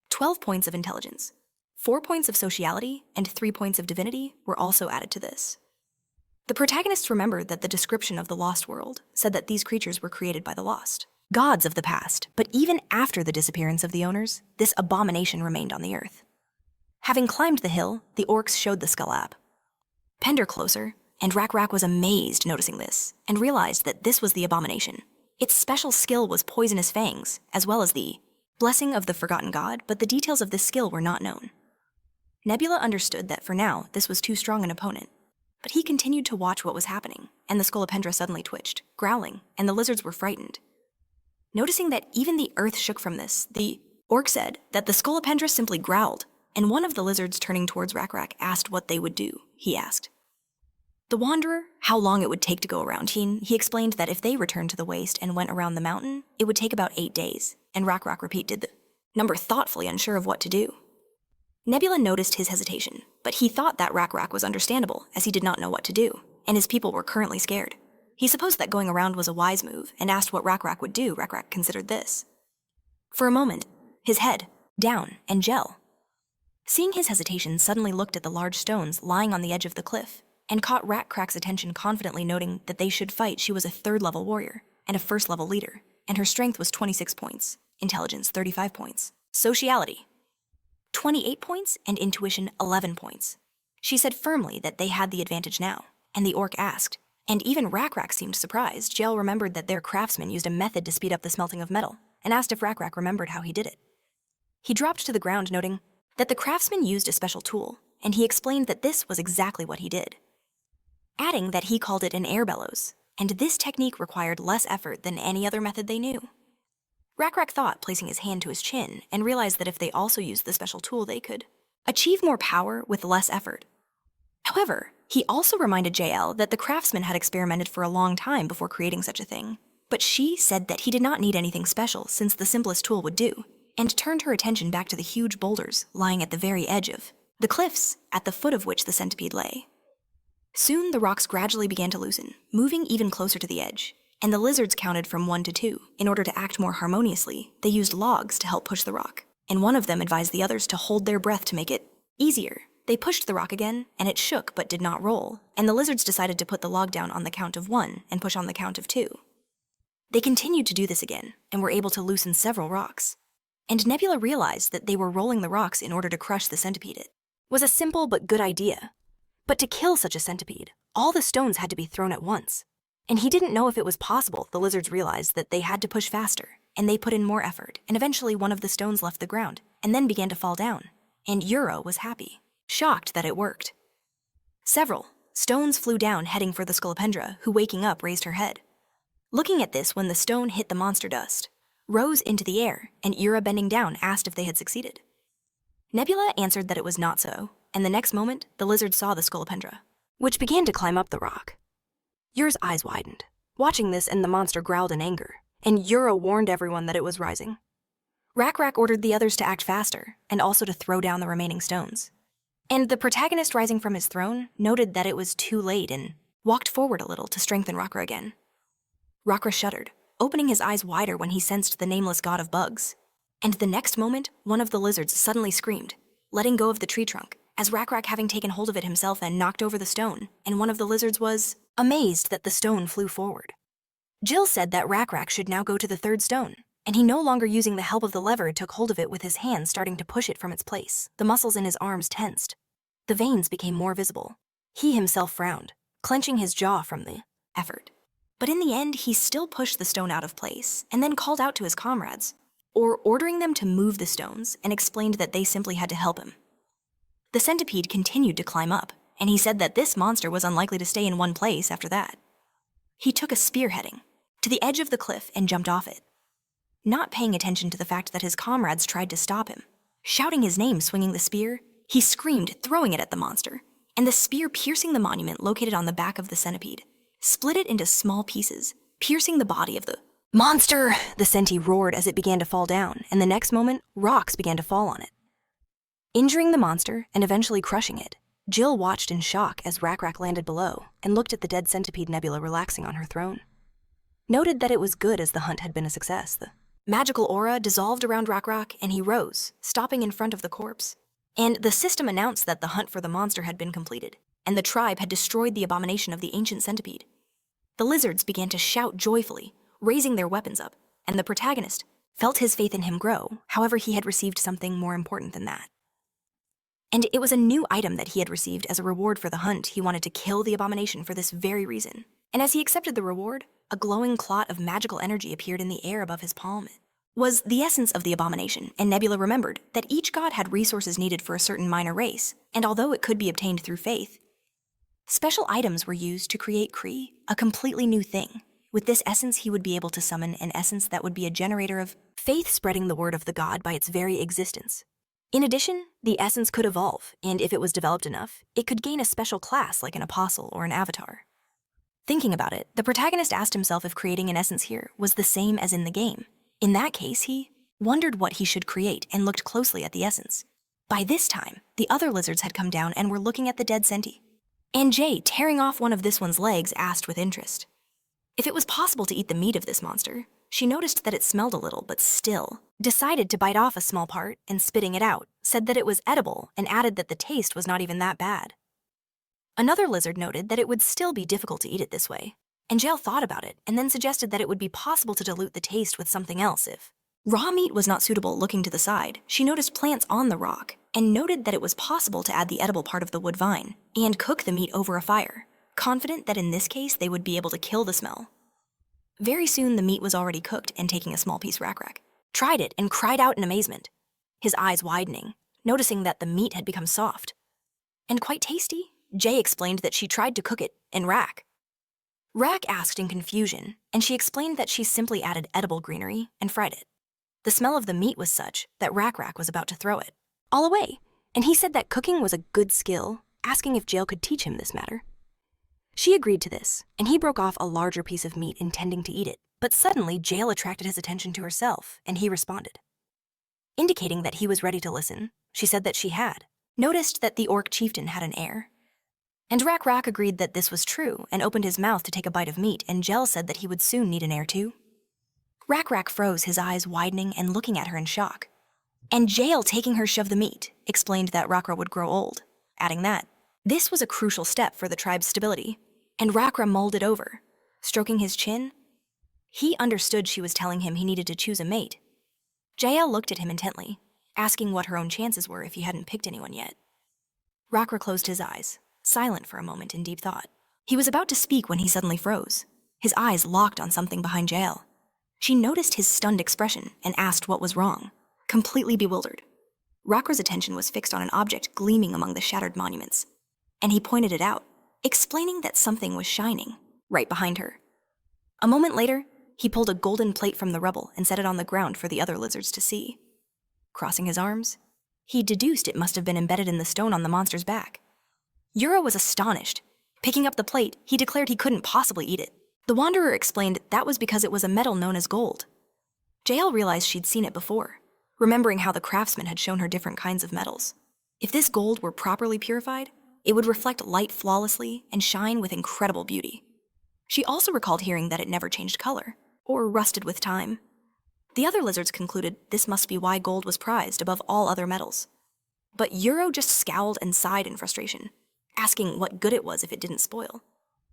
12 points of intelligence, 4 points of sociality, and 3 points of divinity were also added to this. The protagonists remembered that the description of the Lost World said that these creatures were created by the lost, gods of the past, but even after the disappearance of the owners, this abomination remained on the earth. Having climbed the hill, the orcs showed the skull app. Pender closer, and Rak was amazed noticing this, and realized that this was the abomination. Its special skill was poisonous fangs, as well as the blessing of the forgotten god, but the details of this skill were not known. Nebula understood that for now, this was too strong an opponent, but he continued to watch what was happening, and the Scolopendra suddenly twitched, growling, and the lizards were frightened. Noticing that even the earth shook from this, the orc said that the Scolopendra simply growled, and one of the lizards turning towards Rak asked what they would do, he asked. The Wanderer, how long it would take to go around. He explained that if they returned to the waste and went around the mountain, it would take about 8 days, and Rak repeated the number thoughtfully, unsure of what to do. Nebula noticed his hesitation, but he thought that Rak was understandable, as he did not know what to do, and his people were currently scared. He supposed that going around was a wise move, and asked what Rak would do. Rak considered this. For a moment, his head, down, and Jael. Seeing his hesitation, suddenly looked at the large stones lying on the edge of the cliff, and caught Rak's attention, confidently noting that they should fight. She was a 3rd-level warrior and a 1st-level leader, and her strength was 26 points, intelligence 35 points, sociality 28 points, and intuition 11 points. She said firmly that they had the advantage now, and the orc asked, and even Rak seemed surprised. Jael remembered that their craftsman used a method to speed up the smelting of metal, and asked if Rak remembered how he did it. He dropped to the ground, noting that the craftsman used a special tool, and he explained that this was exactly what he did, adding that he called it an air bellows, and this technique required less effort than any other method they knew. Rak thought, placing his hand to his chin, and realized that if they also used the special tool, they could achieve more power with less effort. However, he also reminded Jael that the craftsman had experimented for a long time before creating such a thing, but she said that he did not need anything special since the simplest tool would do, and turned her attention back to the huge boulders lying at the very edge of the cliffs, at the foot of which the centipede lay. Soon the rocks gradually began to loosen, moving even closer to the edge, and the lizards counted from 1 to 2. In order to act more harmoniously, they used logs to help push the rock, and one of them advised the others to hold their breath to make it easier. They pushed the rock again, and it shook but did not roll, and the lizards decided to put the log down on the count of 1 and push on the count of 2. They continued to do this again, and were able to loosen several rocks. And Nebula realized that they were rolling the rocks in order to crush the centipede. It Was a simple but good idea. But to kill such a centipede, all the stones had to be thrown at once. And he didn't know if it was possible. The lizards realized that they had to push faster, and they put in more effort, and eventually one of the stones left the ground, and then began to fall down. And Euro was happy, shocked that it worked. Several stones flew down, heading for the Scolopendra, who, waking up, raised her head. Looking at this, when the stone hit the monster dust, rose into the air, and Euro, bending down, asked if they had succeeded. Nebula answered that it was not so, and the next moment, the lizard saw the Scolopendra, which began to climb up the rock. Yura's eyes widened, watching this, and the monster growled in anger, and Yura warned everyone that it was rising. Rak ordered the others to act faster, and also to throw down the remaining stones. And the protagonist, rising from his throne, noted that it was too late and walked forward a little to strengthen Rakra again. Rakra shuddered, opening his eyes wider when he sensed the nameless god of bugs. And the next moment, one of the lizards suddenly screamed, letting go of the tree trunk, as Rak having taken hold of it himself and knocked over the stone, and one of the lizards was amazed that the stone flew forward. Jill said that Rak should now go to the 3rd stone, and he no longer using the help of the lever took hold of it with his hands, starting to push it from its place. The muscles in his arms tensed. The veins became more visible. He himself frowned, clenching his jaw from the effort. But in the end, he still pushed the stone out of place and then called out to his comrades, ordering them to move the stones, and explained that they simply had to help him. The centipede continued to climb up, and he said that this monster was unlikely to stay in one place after that. He took a spearheading to the edge of the cliff and jumped off it, not paying attention to the fact that his comrades tried to stop him. Shouting his name, swinging the spear, he screamed, throwing it at the monster, and the spear, piercing the monument located on the back of the centipede, split it into small pieces, piercing the body of the monster. The centi roared as it began to fall down, and the next moment, rocks began to fall on it, injuring the monster and eventually crushing it. Jill watched in shock as Rak landed below and looked at the dead centipede Nebula relaxing on her throne. Noted that it was good as the hunt had been a success. The magical aura dissolved around Rak, and he rose, stopping in front of the corpse. And the system announced that the hunt for the monster had been completed, and the tribe had destroyed the abomination of the ancient centipede. The lizards began to shout joyfully, raising their weapons up, and the protagonist felt his faith in him grow. However, he had received something more important than that. And it was a new item that he had received as a reward for the hunt. He wanted to kill the abomination for this very reason. And as he accepted the reward, a glowing clot of magical energy appeared in the air above his palm. It was the essence of the abomination, and Nebula remembered that each god had resources needed for a certain minor race, and although it could be obtained through faith, special items were used to create Kree, a completely new thing. With this essence, he would be able to summon an essence that would be a generator of faith, spreading the word of the god by its very existence. In addition, the essence could evolve, and if it was developed enough, it could gain a special class like an apostle or an avatar. Thinking about it, the protagonist asked himself if creating an essence here was the same as in the game. In that case, he wondered what he should create and looked closely at the essence. By this time, the other lizards had come down and were looking at the dead centi. And Jay, tearing off one of this one's legs, asked with interest if it was possible to eat the meat of this monster. She noticed that it smelled a little, but still decided to bite off a small part and, spitting it out, said that it was edible and added that the taste was not even that bad. Another lizard noted that it would still be difficult to eat it this way, and Jael thought about it and then suggested that it would be possible to dilute the taste with something else if raw meat was not suitable. Looking to the side, she noticed plants on the rock and noted that it was possible to add the edible part of the wood vine and cook the meat over a fire, confident that in this case they would be able to kill the smell. Very soon the meat was already cooked, and taking a small piece, Rak tried it and cried out in amazement, his eyes widening, noticing that the meat had become soft and quite tasty. Jay explained that she tried to cook it in Rak asked in confusion, and she explained that she simply added edible greenery and fried it. The smell of the meat was such that Rak was about to throw it all away, and he said that cooking was a good skill, asking if Jael could teach him this matter. She agreed to this, and he broke off a larger piece of meat intending to eat it, but suddenly Jael attracted his attention to herself, and he responded. Indicating that he was ready to listen, she said that she had noticed that the orc chieftain had an heir. And Rak agreed that this was true and opened his mouth to take a bite of meat, and Jael said that he would soon need an heir too. Rak froze, his eyes widening and looking at her in shock. And Jael, taking her shove the meat, explained that Rak would grow old, adding that this was a crucial step for the tribe's stability, and Rak mulled it over, stroking his chin. He understood she was telling him he needed to choose a mate. Jael looked at him intently, asking what her own chances were if he hadn't picked anyone yet. Rak closed his eyes, silent for a moment in deep thought. He was about to speak when he suddenly froze, his eyes locked on something behind Jael. She noticed his stunned expression and asked what was wrong, completely bewildered. Rak's attention was fixed on an object gleaming among the shattered monuments, and he pointed it out, explaining that something was shining right behind her. A moment later, he pulled a golden plate from the rubble and set it on the ground for the other lizards to see. Crossing his arms, he deduced it must have been embedded in the stone on the monster's back. Yura was astonished. Picking up the plate, he declared he couldn't possibly eat it. The Wanderer explained that was because it was a metal known as gold. Jael realized she'd seen it before, remembering how the craftsman had shown her different kinds of metals. If this gold were properly purified, it would reflect light flawlessly and shine with incredible beauty. She also recalled hearing that it never changed color, or rusted with time. The other lizards concluded this must be why gold was prized above all other metals. But Yuro just scowled and sighed in frustration, asking what good it was if it didn't spoil.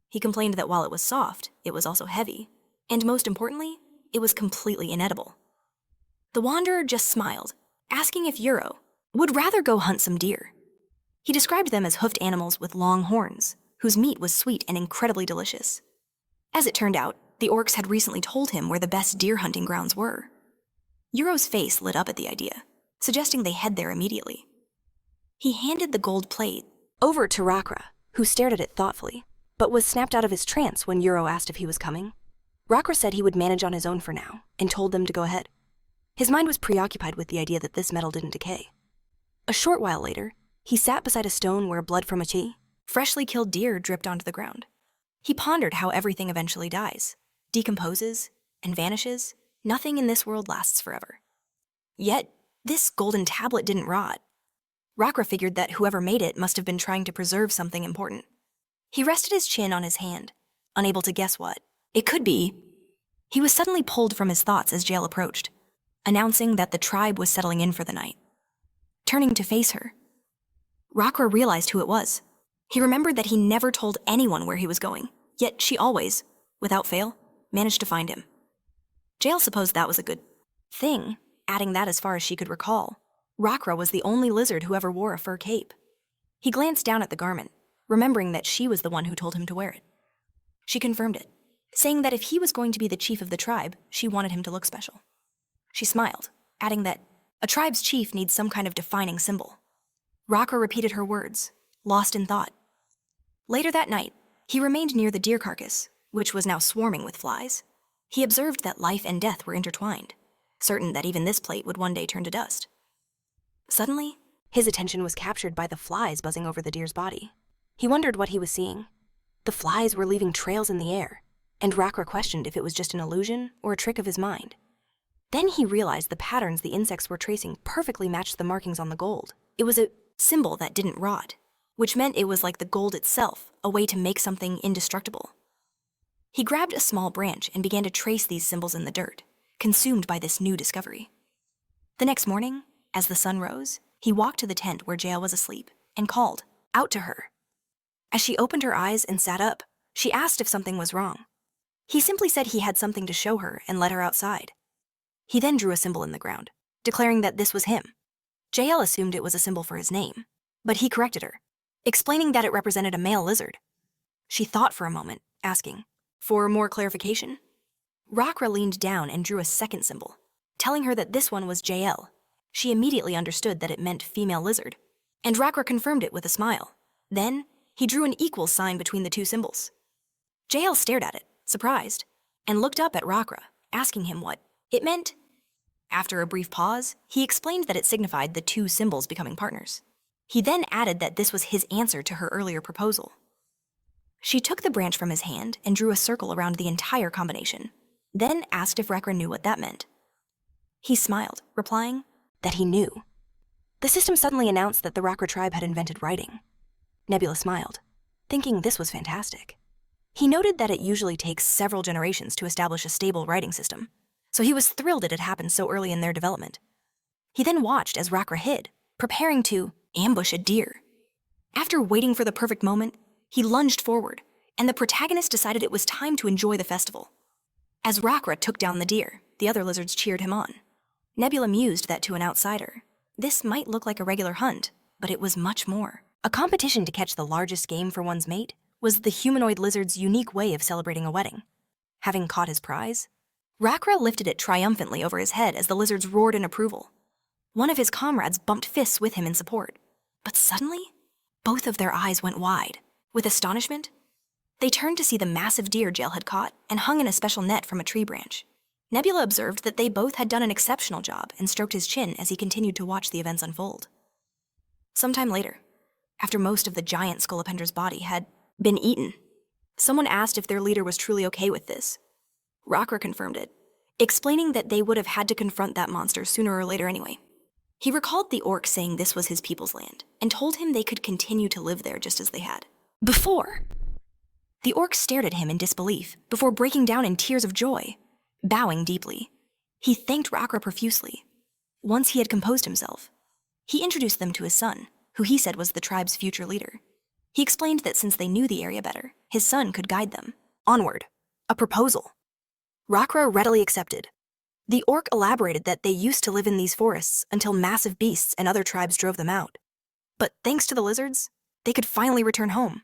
He complained that while it was soft, it was also heavy, and most importantly, it was completely inedible. The wanderer just smiled, asking if Euro would rather go hunt some deer. He described them as hoofed animals with long horns, whose meat was sweet and incredibly delicious. As it turned out, the orcs had recently told him where the best deer hunting grounds were. Euro's face lit up at the idea, suggesting they head there immediately. He handed the gold plate over to Rakra, who stared at it thoughtfully, but was snapped out of his trance when Euro asked if he was coming. Rakra said he would manage on his own for now, and told them to go ahead. His mind was preoccupied with the idea that this metal didn't decay. A short while later, he sat beside a stone where blood from a freshly killed deer dripped onto the ground. He pondered how everything eventually dies, decomposes, and vanishes. Nothing in this world lasts forever. Yet, this golden tablet didn't rot. Rakra figured that whoever made it must have been trying to preserve something important. He rested his chin on his hand, unable to guess what. It could be. He was suddenly pulled from his thoughts as Jael approached, announcing that the tribe was settling in for the night. Turning to face her, Rakra realized who it was. He remembered that he never told anyone where he was going, yet she always, without fail, managed to find him. Jael supposed that was a good thing, adding that as far as she could recall, Rakra was the only lizard who ever wore a fur cape. He glanced down at the garment, remembering that she was the one who told him to wear it. She confirmed it, saying that if he was going to be the chief of the tribe, she wanted him to look special. She smiled, adding that a tribe's chief needs some kind of defining symbol. Rakra repeated her words, lost in thought. Later that night, he remained near the deer carcass, which was now swarming with flies. He observed that life and death were intertwined, certain that even this plate would one day turn to dust. Suddenly, his attention was captured by the flies buzzing over the deer's body. He wondered what he was seeing. The flies were leaving trails in the air, and Rakra questioned if it was just an illusion or a trick of his mind. Then he realized the patterns the insects were tracing perfectly matched the markings on the gold. It was a symbol that didn't rot, which meant it was like the gold itself, a way to make something indestructible. He grabbed a small branch and began to trace these symbols in the dirt, consumed by this new discovery. The next morning, as the sun rose, he walked to the tent where Jael was asleep and called out to her. As she opened her eyes and sat up, she asked if something was wrong. He simply said he had something to show her and led her outside. He then drew a symbol in the ground, declaring that this was him. Jael assumed it was a symbol for his name, but he corrected her, explaining that it represented a male lizard. She thought for a moment, asking, "For more clarification?" Rakra leaned down and drew a second symbol, telling her that this one was Jael. She immediately understood that it meant female lizard, and Rakra confirmed it with a smile. Then, he drew an equal sign between the two symbols. Jael stared at it, surprised, and looked up at Rakra, asking him what it meant. After a brief pause, he explained that it signified the two symbols becoming partners. He then added that this was his answer to her earlier proposal. She took the branch from his hand and drew a circle around the entire combination, then asked if Rakra knew what that meant. He smiled, replying that he knew. The system suddenly announced that the Rakra tribe had invented writing. Nebula smiled, thinking this was fantastic. He noted that it usually takes several generations to establish a stable writing system, so he was thrilled it had happened so early in their development. He then watched as Rakra hid, preparing to ambush a deer. After waiting for the perfect moment, he lunged forward, and the protagonist decided it was time to enjoy the festival. As Rakra took down the deer, the other lizards cheered him on. Nebula mused that to an outsider, this might look like a regular hunt, but it was much more. A competition to catch the largest game for one's mate was the humanoid lizard's unique way of celebrating a wedding. Having caught his prize, Rakra lifted it triumphantly over his head as the lizards roared in approval. One of his comrades bumped fists with him in support, but suddenly, both of their eyes went wide. With astonishment, they turned to see the massive deer Jael had caught and hung in a special net from a tree branch. Nebula observed that they both had done an exceptional job and stroked his chin as he continued to watch the events unfold. Sometime later, after most of the giant Skullapendra's body had been eaten, someone asked if their leader was truly okay with this. Rakra confirmed it, explaining that they would have had to confront that monster sooner or later anyway. He recalled the orc saying this was his people's land and told him they could continue to live there just as they had before. The orc stared at him in disbelief before breaking down in tears of joy. Bowing deeply, he thanked Rakra profusely. Once he had composed himself, he introduced them to his son, who he said was the tribe's future leader. He explained that since they knew the area better, his son could guide them onward. A proposal. Rakra readily accepted. The orc elaborated that they used to live in these forests until massive beasts and other tribes drove them out. But thanks to the lizards, they could finally return home.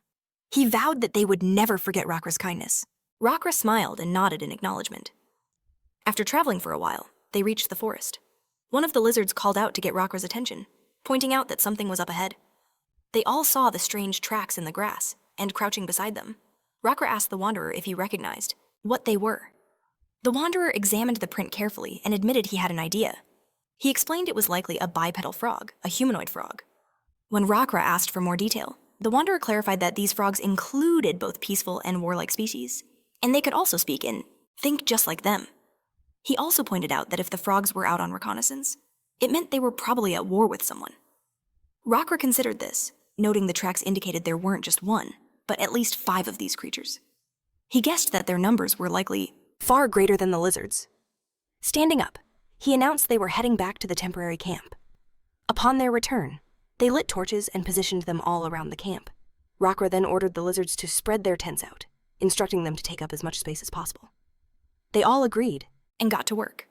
He vowed that they would never forget Rakra's kindness. Rakra smiled and nodded in acknowledgement. After traveling for a while, they reached the forest. One of the lizards called out to get Rakra's attention, pointing out that something was up ahead. They all saw the strange tracks in the grass, and crouching beside them, Rakra asked the wanderer if he recognized what they were. The wanderer examined the print carefully and admitted he had an idea. He explained it was likely a bipedal frog, a humanoid frog. When Rakra asked for more detail, the wanderer clarified that these frogs included both peaceful and warlike species, and they could also speak and think just like them. He also pointed out that if the frogs were out on reconnaissance, it meant they were probably at war with someone. Rakra considered this, noting the tracks indicated there weren't just one, but at least 5 of these creatures. He guessed that their numbers were likely far greater than the lizards. Standing up, he announced they were heading back to the temporary camp. Upon their return, they lit torches and positioned them all around the camp. Rakra then ordered the lizards to spread their tents out, instructing them to take up as much space as possible. They all agreed and got to work.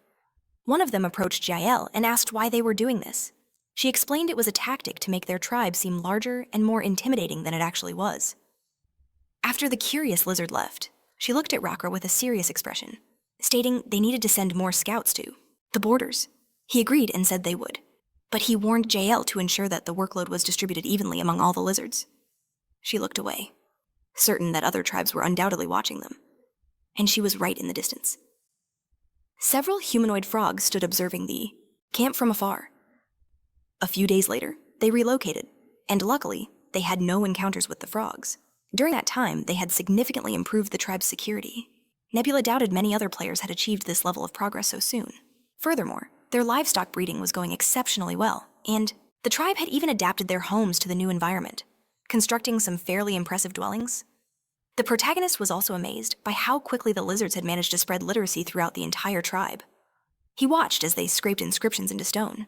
One of them approached Jael and asked why they were doing this. She explained it was a tactic to make their tribe seem larger and more intimidating than it actually was. After the curious lizard left, she looked at Rakra with a serious expression, stating they needed to send more scouts to the borders. He agreed and said they would, but he warned Jael to ensure that the workload was distributed evenly among all the lizards. She looked away, certain that other tribes were undoubtedly watching them, and she was right in the distance. Several humanoid frogs stood observing the camp from afar. A few days later, they relocated, and luckily, they had no encounters with the frogs. During that time, they had significantly improved the tribe's security. Nebula doubted many other players had achieved this level of progress so soon. Furthermore, their livestock breeding was going exceptionally well, and the tribe had even adapted their homes to the new environment, constructing some fairly impressive dwellings. The protagonist was also amazed by how quickly the lizards had managed to spread literacy throughout the entire tribe. He watched as they scraped inscriptions into stone,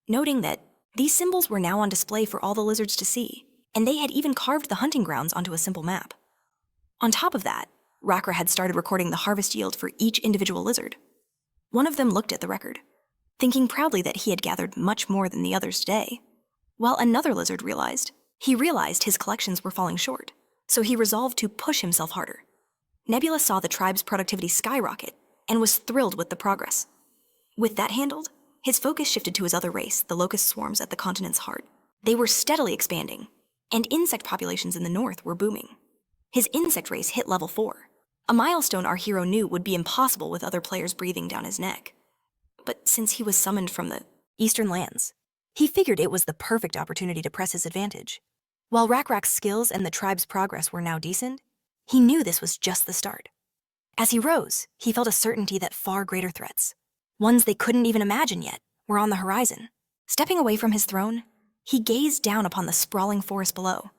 noting that these symbols were now on display for all the lizards to see, and they had even carved the hunting grounds onto a simple map. On top of that, Rakra had started recording the harvest yield for each individual lizard. One of them looked at the record, thinking proudly that he had gathered much more than the others today, while another lizard realized his collections were falling short, so he resolved to push himself harder. Nebula saw the tribe's productivity skyrocket and was thrilled with the progress. With that handled, his focus shifted to his other race, the locust swarms at the continent's heart. They were steadily expanding, and insect populations in the north were booming. His insect race hit level 4, a milestone our hero knew would be impossible with other players breathing down his neck. But since he was summoned from the eastern lands, he figured it was the perfect opportunity to press his advantage. While Rakrak's skills and the tribe's progress were now decent, he knew this was just the start. As he rose, he felt a certainty that far greater threats, ones they couldn't even imagine yet, were on the horizon. Stepping away from his throne, he gazed down upon the sprawling forest below.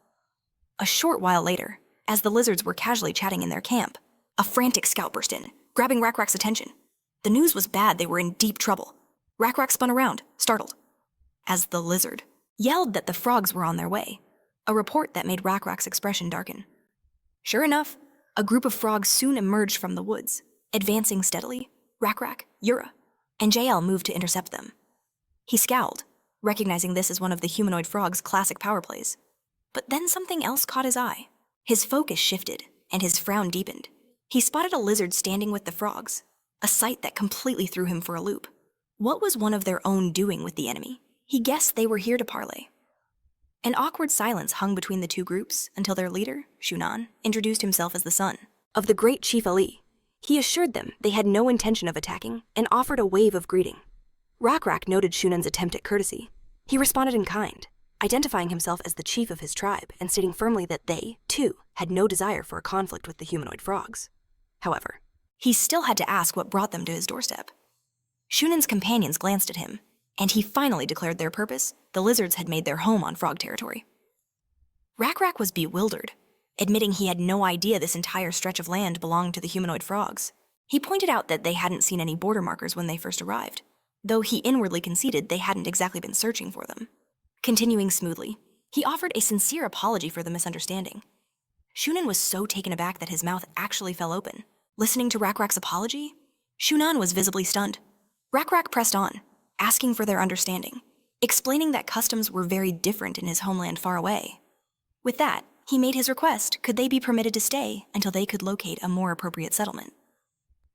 A short while later, as the lizards were casually chatting in their camp, a frantic scout burst in, grabbing Rakrak's attention. The news was bad. They were in deep trouble. Rakrak spun around, startled, as the lizard yelled that the frogs were on their way, a report that made Rakrak's expression darken. Sure enough, a group of frogs soon emerged from the woods, advancing steadily. Rakrak, Yura, and Jael moved to intercept them. He scowled, recognizing this as one of the humanoid frog's classic power plays. But then something else caught his eye. His focus shifted, and his frown deepened. He spotted a lizard standing with the frogs, a sight that completely threw him for a loop. What was one of their own doing with the enemy? He guessed they were here to parley. An awkward silence hung between the two groups until their leader, Shunan, introduced himself as the son of the great Chief Ali. He assured them they had no intention of attacking and offered a wave of greeting. Rakrak noted Shunan's attempt at courtesy. He responded in kind, identifying himself as the chief of his tribe and stating firmly that they, too, had no desire for a conflict with the humanoid frogs. However, he still had to ask what brought them to his doorstep. Shunan's companions glanced at him, and he finally declared their purpose: the lizards had made their home on frog territory. Rakrak was bewildered, admitting he had no idea this entire stretch of land belonged to the humanoid frogs. He pointed out that they hadn't seen any border markers when they first arrived, though he inwardly conceded they hadn't exactly been searching for them. Continuing smoothly, he offered a sincere apology for the misunderstanding. Shunan was so taken aback that his mouth actually fell open. Listening to Rakrak's apology, Shunan was visibly stunned. Rak pressed on, asking for their understanding, explaining that customs were very different in his homeland far away. With that, he made his request could they be permitted to stay until they could locate a more appropriate settlement.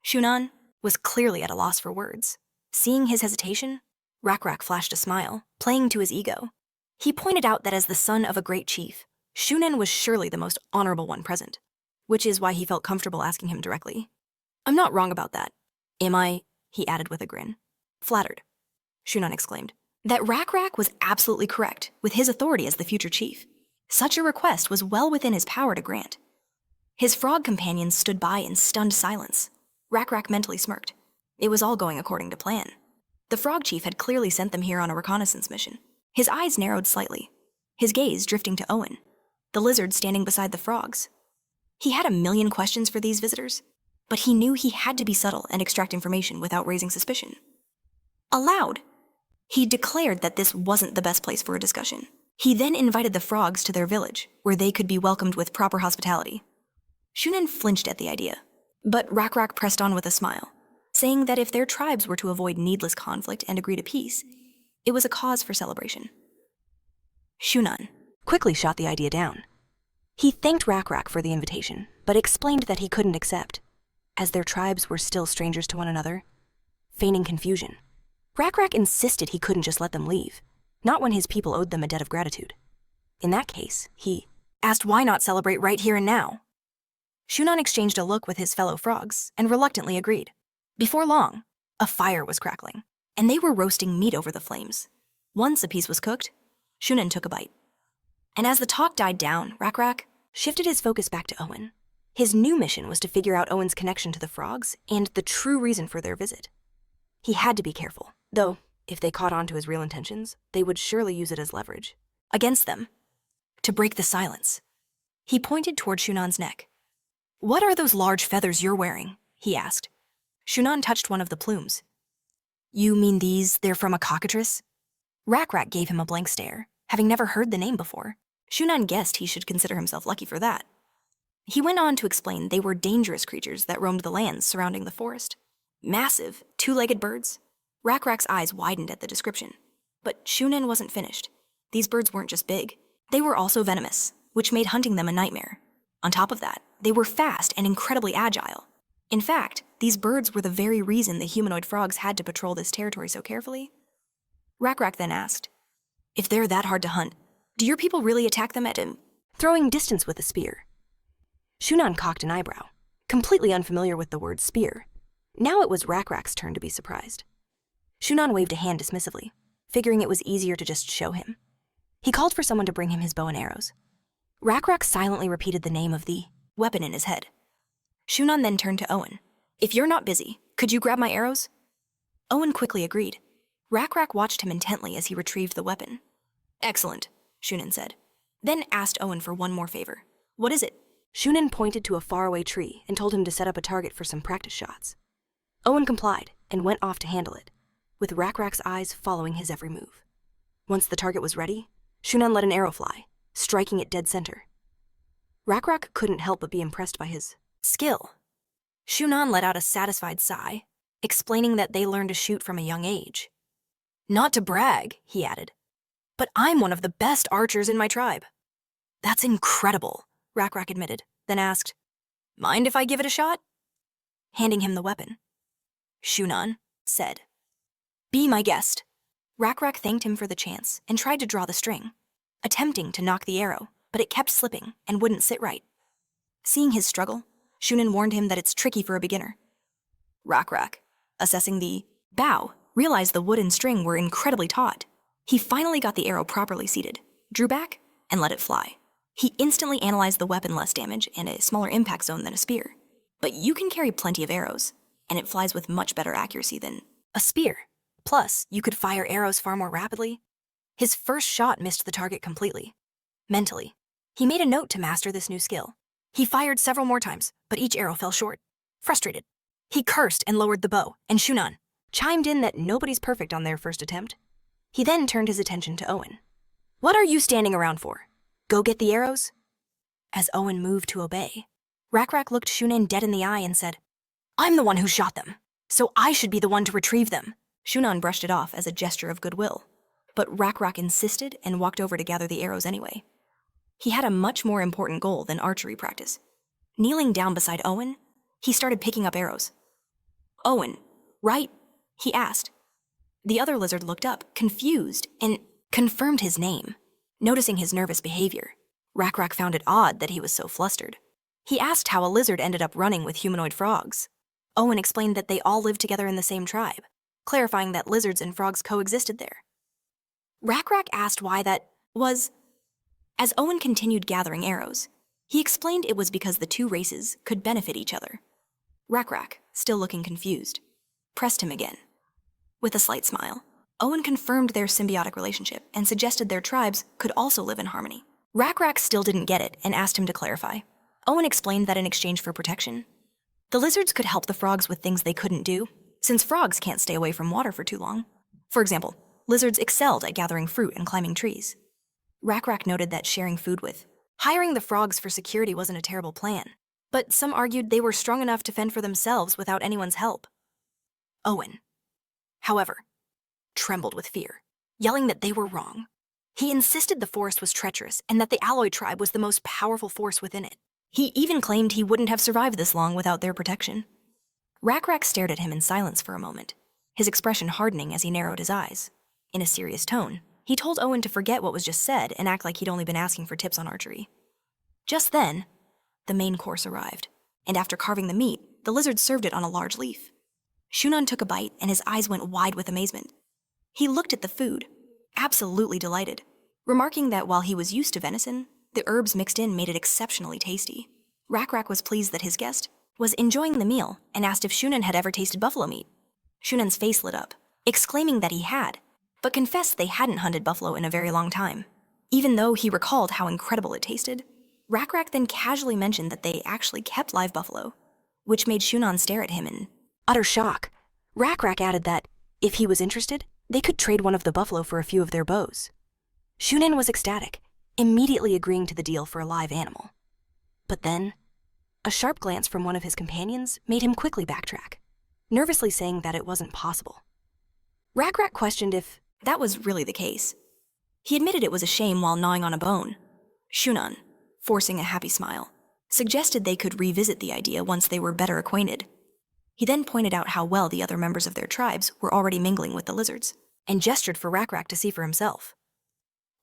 Shunan was clearly at a loss for words. Seeing his hesitation, Rak flashed a smile, playing to his ego. He pointed out that as the son of a great chief, Shunan was surely the most honorable one present, which is why he felt comfortable asking him directly. I'm not wrong about that. Am I? He added with a grin. Flattered, Shunan exclaimed. That Rak was absolutely correct with his authority as the future chief. Such a request was well within his power to grant. His frog companions stood by in stunned silence. Rak mentally smirked. It was all going according to plan. The frog chief had clearly sent them here on a reconnaissance mission. His eyes narrowed slightly, his gaze drifting to Owen, the lizard standing beside the frogs. He had a million questions for these visitors, but he knew he had to be subtle and extract information without raising suspicion. Aloud, he declared that this wasn't the best place for a discussion. He then invited the frogs to their village, where they could be welcomed with proper hospitality. Shunan flinched at the idea, but Rak pressed on with a smile, saying that if their tribes were to avoid needless conflict and agree to peace, it was a cause for celebration. Shunan quickly shot the idea down. He thanked Rak for the invitation, but explained that he couldn't accept, as their tribes were still strangers to one another. Feigning confusion, Rak insisted he couldn't just let them leave, not when his people owed them a debt of gratitude. In that case, he asked why not celebrate right here and now. Shunan exchanged a look with his fellow frogs and reluctantly agreed. Before long, a fire was crackling, and they were roasting meat over the flames. Once a piece was cooked, Shunan took a bite. And as the talk died down, Rak shifted his focus back to Owen. His new mission was to figure out Owen's connection to the frogs and the true reason for their visit. He had to be careful, though if they caught on to his real intentions, they would surely use it as leverage. Against them. To break the silence. He pointed toward Shunan's neck. What are those large feathers you're wearing? He asked. Shunan touched one of the plumes. You mean they're from a cockatrice? Rak gave him a blank stare, having never heard the name before. Shunan guessed he should consider himself lucky for that. He went on to explain they were dangerous creatures that roamed the lands surrounding the forest. Massive, two-legged birds. Rak's eyes widened at the description. But Shunan wasn't finished. These birds weren't just big. They were also venomous, which made hunting them a nightmare. On top of that, they were fast and incredibly agile. In fact, these birds were the very reason the humanoid frogs had to patrol this territory so carefully. Rak then asked, if they're that hard to hunt, do your people really attack them at him? Throwing distance with a spear. Shunan cocked an eyebrow, completely unfamiliar with the word spear. Now it was Rak's turn to be surprised. Shunan waved a hand dismissively, figuring it was easier to just show him. He called for someone to bring him his bow and arrows. Rak silently repeated the name of the weapon in his head. Shunan then turned to Owen. If you're not busy, could you grab my arrows? Owen quickly agreed. Rak watched him intently as he retrieved the weapon. Excellent, Shunan said, then asked Owen for one more favor. What is it? Shunan pointed to a faraway tree and told him to set up a target for some practice shots. Owen complied and went off to handle it, with Rak's eyes following his every move. Once the target was ready, Shunan let an arrow fly, striking it dead center. Rak couldn't help but be impressed by his skill. Shunan let out a satisfied sigh, explaining that they learned to shoot from a young age. Not to brag, he added, but I'm one of the best archers in my tribe. That's incredible, Rak admitted, then asked, mind if I give it a shot? Handing him the weapon. Shunan said, be my guest. Rak thanked him for the chance and tried to draw the string, attempting to knock the arrow, but it kept slipping and wouldn't sit right. Seeing his struggle, Shunan warned him that it's tricky for a beginner. Rak, assessing the bow, realized the wood and string were incredibly taut. He finally got the arrow properly seated, drew back, and let it fly. He instantly analyzed the weapon less damage and a smaller impact zone than a spear. But you can carry plenty of arrows, and it flies with much better accuracy than a spear. Plus, you could fire arrows far more rapidly. His first shot missed the target completely. Mentally, he made a note to master this new skill. He fired several more times, but each arrow fell short. Frustrated, he cursed and lowered the bow, and Shunan chimed in that nobody's perfect on their first attempt. He then turned his attention to Owen. What are you standing around for? Go get the arrows? As Owen moved to obey, Rak looked Shunan dead in the eye and said, I'm the one who shot them, so I should be the one to retrieve them. Shunan brushed it off as a gesture of goodwill, but Rakrak insisted and walked over to gather the arrows anyway. He had a much more important goal than archery practice. Kneeling down beside Owen, he started picking up arrows. "Owen, right?" he asked. The other lizard looked up, confused, and confirmed his name. Noticing his nervous behavior, Rakrak found it odd that he was so flustered. He asked how a lizard ended up running with humanoid frogs. Owen explained that they all lived together in the same tribe, clarifying that lizards and frogs coexisted there. Rakrak asked why that was. As Owen continued gathering arrows, he explained it was because the two races could benefit each other. Rakrak, still looking confused, pressed him again. With a slight smile, Owen confirmed their symbiotic relationship and suggested their tribes could also live in harmony. Rakrak still didn't get it and asked him to clarify. Owen explained that in exchange for protection, the lizards could help the frogs with things they couldn't do, since frogs can't stay away from water for too long. For example, lizards excelled at gathering fruit and climbing trees. Rakrak noted that sharing food with hiring the frogs for security wasn't a terrible plan, but some argued they were strong enough to fend for themselves without anyone's help. Owen, however, trembled with fear, yelling that they were wrong. He insisted the forest was treacherous and that the Alloy tribe was the most powerful force within it. He even claimed he wouldn't have survived this long without their protection. Rakrak stared at him in silence for a moment, his expression hardening as he narrowed his eyes. In a serious tone, he told Owen to forget what was just said and act like he'd only been asking for tips on archery. Just then, the main course arrived, and after carving the meat, the lizard served it on a large leaf. Shunan took a bite and his eyes went wide with amazement. He looked at the food, absolutely delighted, remarking that while he was used to venison, the herbs mixed in made it exceptionally tasty. Rakrak was pleased that his guest was enjoying the meal and asked if Shunan had ever tasted buffalo meat. Shunan's face lit up, exclaiming that he had, but confessed they hadn't hunted buffalo in a very long time. Even though he recalled how incredible it tasted, Rakrak then casually mentioned that they actually kept live buffalo, which made Shunan stare at him in Utter shock. Rakrak added that, if he was interested, they could trade one of the buffalo for a few of their bows. Shunan was ecstatic, immediately agreeing to the deal for a live animal. But then, a sharp glance from one of his companions made him quickly backtrack, nervously saying that it wasn't possible. Rakrak questioned if that was really the case. He admitted it was a shame while gnawing on a bone. Shunan, forcing a happy smile, suggested they could revisit the idea once they were better acquainted. He then pointed out how well the other members of their tribes were already mingling with the lizards, and gestured for Rakrak to see for himself.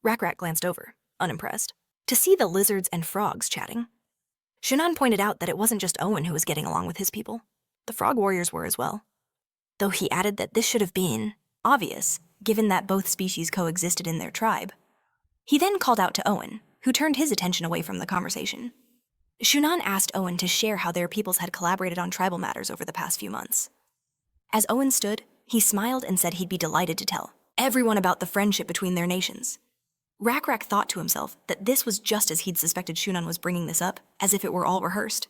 Rakrak glanced over, unimpressed, to see the lizards and frogs chatting. Shunan pointed out that it wasn't just Owen who was getting along with his people. The frog warriors were as well. Though he added that this should have been obvious, given that both species coexisted in their tribe. He then called out to Owen, who turned his attention away from the conversation. Shunan asked Owen to share how their peoples had collaborated on tribal matters over the past few months. As Owen stood, he smiled and said he'd be delighted to tell everyone about the friendship between their nations. Rakrak thought to himself that this was just as he'd suspected Shunan was bringing this up, as if it were all rehearsed.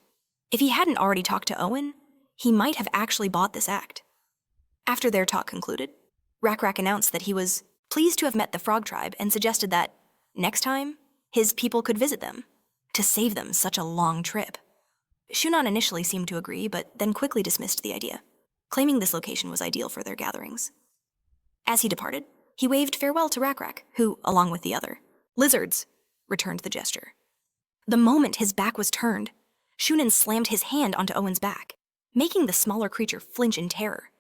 If he hadn't already talked to Owen, he might have actually bought this act. After their talk concluded, Rakrak announced that he was pleased to have met the frog tribe and suggested that, next time, his people could visit them, to save them such a long trip. Shunan initially seemed to agree, but then quickly dismissed the idea, claiming this location was ideal for their gatherings. As he departed, he waved farewell to Rakrak, who, along with the other lizards, returned the gesture. The moment his back was turned, Shunan slammed his hand onto Owen's back, making the smaller creature flinch in terror.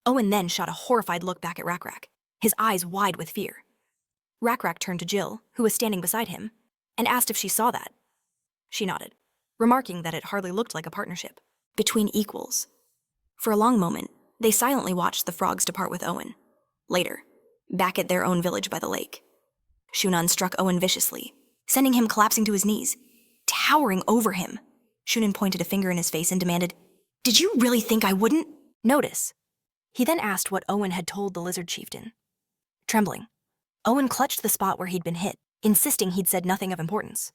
Owen then shot a horrified look back at Rakrak, his eyes wide with fear. Rakrak turned to Jill, who was standing beside him, and asked if she saw that. She nodded, remarking that it hardly looked like a partnership between equals. For a long moment, they silently watched the frogs depart with Owen. Later, back at their own village by the lake, Shunan struck Owen viciously, sending him collapsing to his knees. Towering over him, Shunan pointed a finger in his face and demanded, "Did you really think I wouldn't notice?" He then asked what Owen had told the lizard chieftain. Trembling, Owen clutched the spot where he'd been hit, insisting he'd said nothing of importance.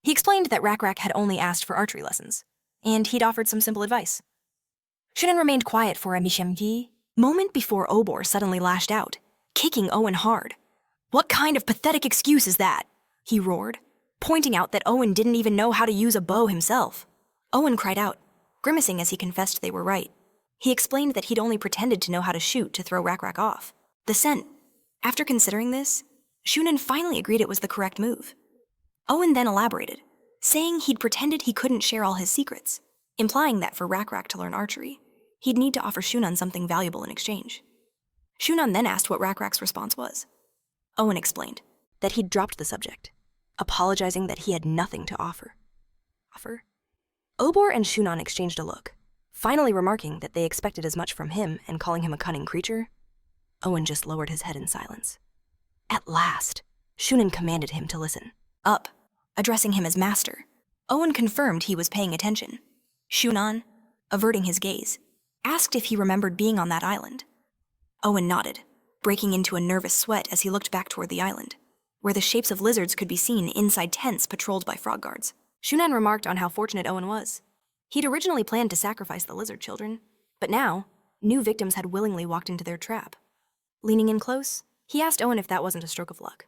He explained that Rakrak had only asked for archery lessons, and he'd offered some simple advice. Shunan remained quiet for a moment before Obor suddenly lashed out, kicking Owen hard. "What kind of pathetic excuse is that?" he roared, pointing out that Owen didn't even know how to use a bow himself. Owen cried out, grimacing as he confessed they were right. He explained that he'd only pretended to know how to shoot to throw Rak off. The scent. After considering this, Shunan finally agreed it was the correct move. Owen then elaborated, saying he'd pretended he couldn't share all his secrets, implying that for Rak to learn archery, he'd need to offer Shunan something valuable in exchange. Shunan then asked what Rak's response was. Owen explained that he'd dropped the subject, apologizing that he had nothing to offer. Obor and Shunan exchanged a look, finally remarking that they expected as much from him and calling him a cunning creature. Owen just lowered his head in silence. At last, Shunan commanded him to listen. Up, addressing him as master. Owen confirmed he was paying attention. Shunan, averting his gaze, asked if he remembered being on that island. Owen nodded, breaking into a nervous sweat as he looked back toward the island, where the shapes of lizards could be seen inside tents patrolled by frog guards. Shunan remarked on how fortunate Owen was. He'd originally planned to sacrifice the lizard children, but now, new victims had willingly walked into their trap. Leaning in close, he asked Owen if that wasn't a stroke of luck.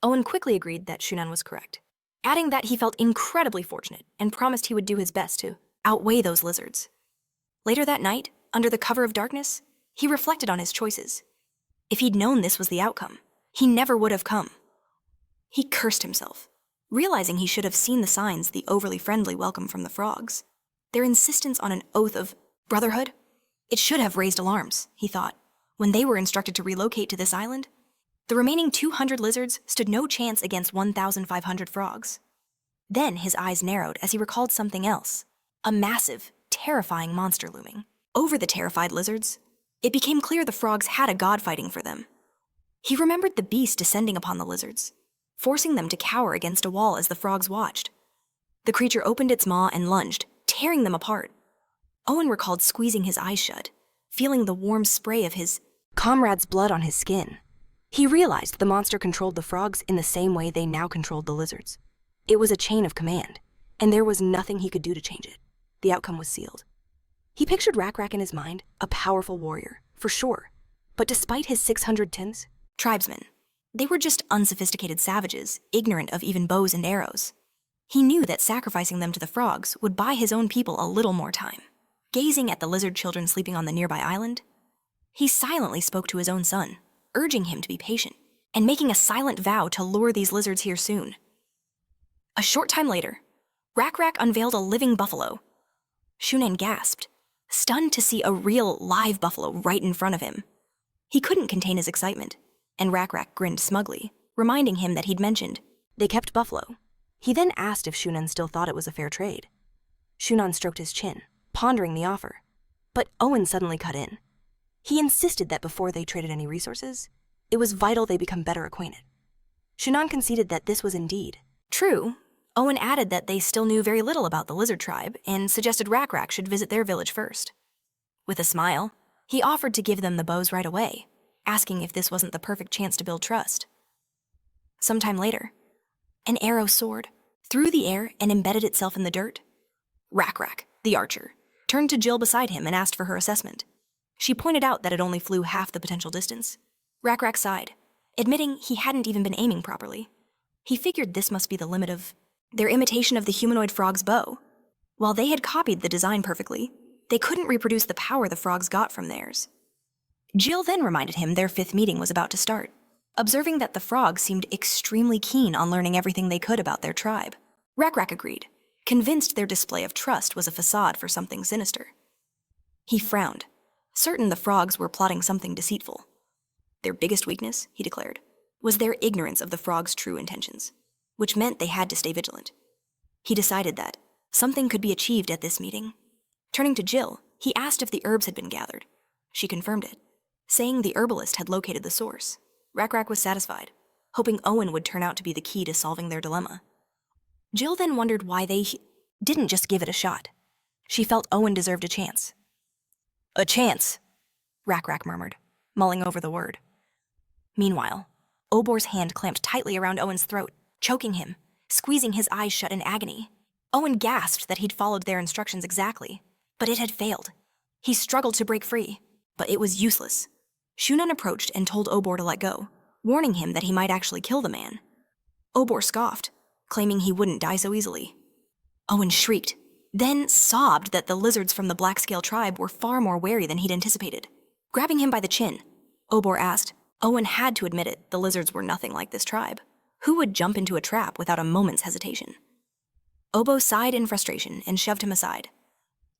Owen quickly agreed that Shunan was correct, adding that he felt incredibly fortunate and promised he would do his best to outweigh those lizards. Later that night, under the cover of darkness, he reflected on his choices. If he'd known this was the outcome, he never would have come. He cursed himself, realizing he should have seen the signs, the overly friendly welcome from the frogs. Their insistence on an oath of brotherhood? It should have raised alarms, he thought, when they were instructed to relocate to this island. The remaining 200 lizards stood no chance against 1,500 frogs. Then his eyes narrowed as he recalled something else, a massive, terrifying monster looming. Over the terrified lizards, it became clear the frogs had a god fighting for them. He remembered the beast descending upon the lizards, forcing them to cower against a wall as the frogs watched. The creature opened its maw and lunged, tearing them apart. Owen recalled squeezing his eyes shut, feeling the warm spray of his comrade's blood on his skin. He realized the monster controlled the frogs in the same way they now controlled the lizards. It was a chain of command, and there was nothing he could do to change it. The outcome was sealed. He pictured Rak in his mind, a powerful warrior, for sure. But despite his 600 tins, tribesmen, they were just unsophisticated savages, ignorant of even bows and arrows. He knew that sacrificing them to the frogs would buy his own people a little more time. Gazing at the lizard children sleeping on the nearby island, he silently spoke to his own son, urging him to be patient, and making a silent vow to lure these lizards here soon. A short time later, Rak unveiled a living buffalo. Shunan gasped, stunned to see a real, live buffalo right in front of him. He couldn't contain his excitement, and Rak grinned smugly, reminding him that he'd mentioned they kept buffalo. He then asked if Shunan still thought it was a fair trade. Shunan stroked his chin, pondering the offer. But Owen suddenly cut in. He insisted that before they traded any resources, it was vital they become better acquainted. Shunan conceded that this was indeed true. Owen added that they still knew very little about the lizard tribe and suggested Rak should visit their village first. With a smile, he offered to give them the bows right away, asking if this wasn't the perfect chance to build trust. Sometime later, an arrow soared through the air and embedded itself in the dirt. Rak, the archer, turned to Jill beside him and asked for her assessment. She pointed out that it only flew half the potential distance. Rak sighed, admitting he hadn't even been aiming properly. He figured this must be the limit of their imitation of the humanoid frog's bow. While they had copied the design perfectly, they couldn't reproduce the power the frogs got from theirs. Jill then reminded him their 5th meeting was about to start, observing that the frogs seemed extremely keen on learning everything they could about their tribe. Rak agreed, convinced their display of trust was a facade for something sinister. He frowned, certain the frogs were plotting something deceitful. Their biggest weakness, he declared, was their ignorance of the frogs' true intentions, which meant they had to stay vigilant. He decided that something could be achieved at this meeting. Turning to Jill, he asked if the herbs had been gathered. She confirmed it, saying the herbalist had located the source. Rak was satisfied, hoping Owen would turn out to be the key to solving their dilemma. Jill then wondered why they didn't just give it a shot. She felt Owen deserved a chance. A chance, Rak murmured, mulling over the word. Meanwhile, Obor's hand clamped tightly around Owen's throat, choking him, squeezing his eyes shut in agony. Owen gasped that he'd followed their instructions exactly, but it had failed. He struggled to break free, but it was useless. Shunan approached and told Obor to let go, warning him that he might actually kill the man. Obor scoffed, claiming he wouldn't die so easily. Owen shrieked, then sobbed that the lizards from the Black Scale tribe were far more wary than he'd anticipated. Grabbing him by the chin, Obor asked, Owen had to admit it, the lizards were nothing like this tribe. Who would jump into a trap without a moment's hesitation? Obo sighed in frustration and shoved him aside.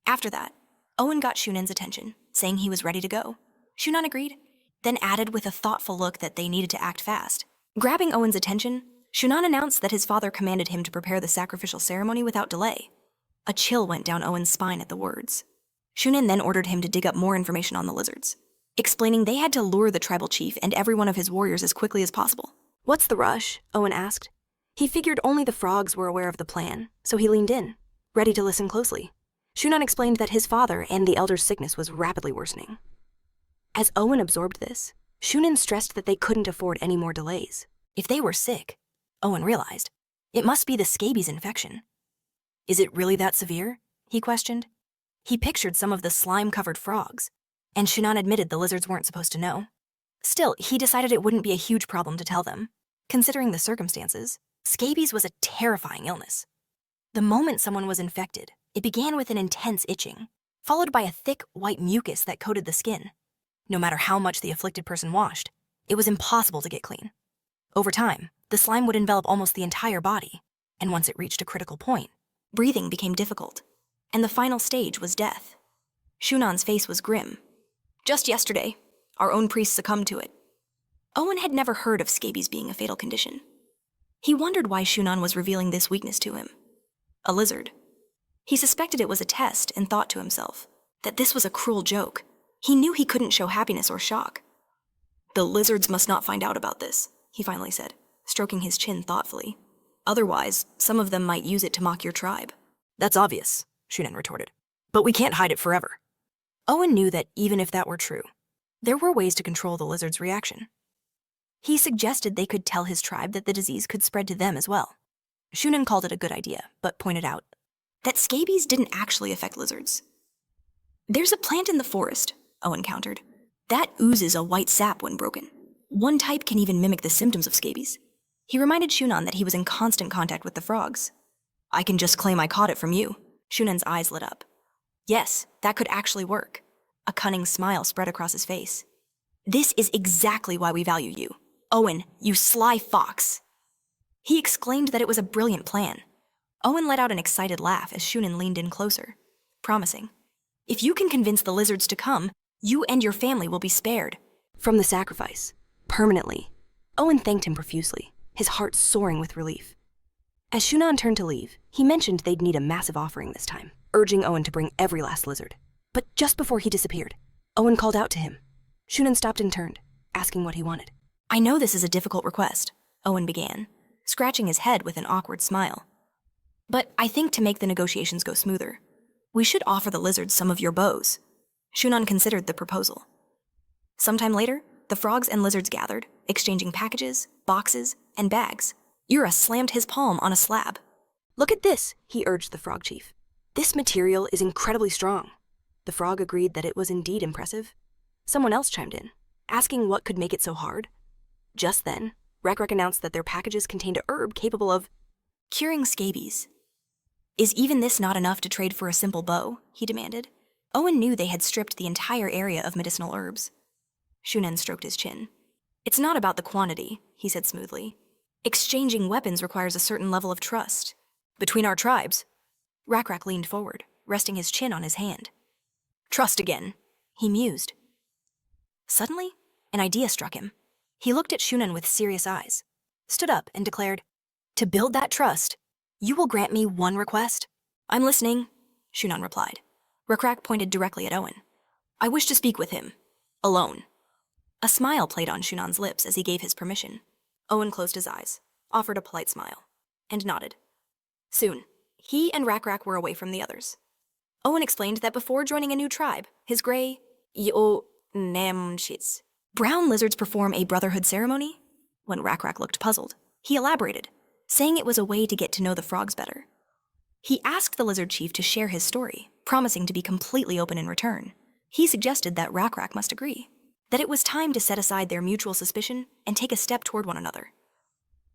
After that, Owen got Shunan's attention, saying he was ready to go. Shunan agreed, then added with a thoughtful look that they needed to act fast. Grabbing Owen's attention, Shunan announced that his father commanded him to prepare the sacrificial ceremony without delay. A chill went down Owen's spine at the words. Shunan then ordered him to dig up more information on the lizards, explaining they had to lure the tribal chief and every one of his warriors as quickly as possible. "What's the rush?" Owen asked. He figured only the frogs were aware of the plan, so he leaned in, ready to listen closely. Shunan explained that his father and the elder's sickness was rapidly worsening. As Owen absorbed this, Shunan stressed that they couldn't afford any more delays. If they were sick, Owen realized, it must be the scabies infection. Is it really that severe? He questioned. He pictured some of the slime-covered frogs, and Shunan admitted the lizards weren't supposed to know. Still, he decided it wouldn't be a huge problem to tell them. Considering the circumstances, scabies was a terrifying illness. The moment someone was infected, it began with an intense itching, followed by a thick white mucus that coated the skin. No matter how much the afflicted person washed, it was impossible to get clean. Over time, the slime would envelop almost the entire body, and once it reached a critical point, breathing became difficult, and the final stage was death. Shunan's face was grim. Just yesterday, our own priest succumbed to it. Owen had never heard of scabies being a fatal condition. He wondered why Shunan was revealing this weakness to him. A lizard. He suspected it was a test and thought to himself that this was a cruel joke. He knew he couldn't show happiness or shock. The lizards must not find out about this, he finally said, stroking his chin thoughtfully. Otherwise, some of them might use it to mock your tribe. That's obvious, Shunan retorted. But we can't hide it forever. Owen knew that even if that were true, there were ways to control the lizard's reaction. He suggested they could tell his tribe that the disease could spread to them as well. Shunan called it a good idea, but pointed out that scabies didn't actually affect lizards. There's a plant in the forest, Owen countered, that oozes a white sap when broken. One type can even mimic the symptoms of scabies. He reminded Shunan that he was in constant contact with the frogs. I can just claim I caught it from you. Shunan's eyes lit up. Yes, that could actually work. A cunning smile spread across his face. This is exactly why we value you. Owen, you sly fox. He exclaimed that it was a brilliant plan. Owen let out an excited laugh as Shunan leaned in closer, promising, if you can convince the lizards to come, you and your family will be spared. From the sacrifice, permanently. Owen thanked him profusely, his heart soaring with relief. As Shunan turned to leave, he mentioned they'd need a massive offering this time, urging Owen to bring every last lizard. But just before he disappeared, Owen called out to him. Shunan stopped and turned, asking what he wanted. I know this is a difficult request, Owen began, scratching his head with an awkward smile. But I think to make the negotiations go smoother, we should offer the lizards some of your bows. Shunan considered the proposal. Sometime later, the frogs and lizards gathered, exchanging packages, boxes, and bags. Yura slammed his palm on a slab. Look at this, he urged the frog chief. This material is incredibly strong. The frog agreed that it was indeed impressive. Someone else chimed in, asking what could make it so hard. Just then, Rekrek announced that their packages contained a herb capable of curing scabies. Is even this not enough to trade for a simple bow? He demanded. Owen knew they had stripped the entire area of medicinal herbs. Shunan stroked his chin. It's not about the quantity, he said smoothly. Exchanging weapons requires a certain level of trust. Between our tribes. Rakrak leaned forward, resting his chin on his hand. Trust again, he mused. Suddenly, an idea struck him. He looked at Shunan with serious eyes, stood up and declared, to build that trust, you will grant me one request? I'm listening, Shunan replied. Rakrak pointed directly at Owen. I wish to speak with him. Alone. A smile played on Shunan's lips as he gave his permission. Owen closed his eyes, offered a polite smile, and nodded. Soon, he and Rakrak were away from the others. Owen explained that before joining a new tribe, his gray, brown lizards perform a brotherhood ceremony. When Rakrak looked puzzled, he elaborated, saying it was a way to get to know the frogs better. He asked the lizard chief to share his story, promising to be completely open in return. He suggested that Rakrak must agree, that it was time to set aside their mutual suspicion and take a step toward one another.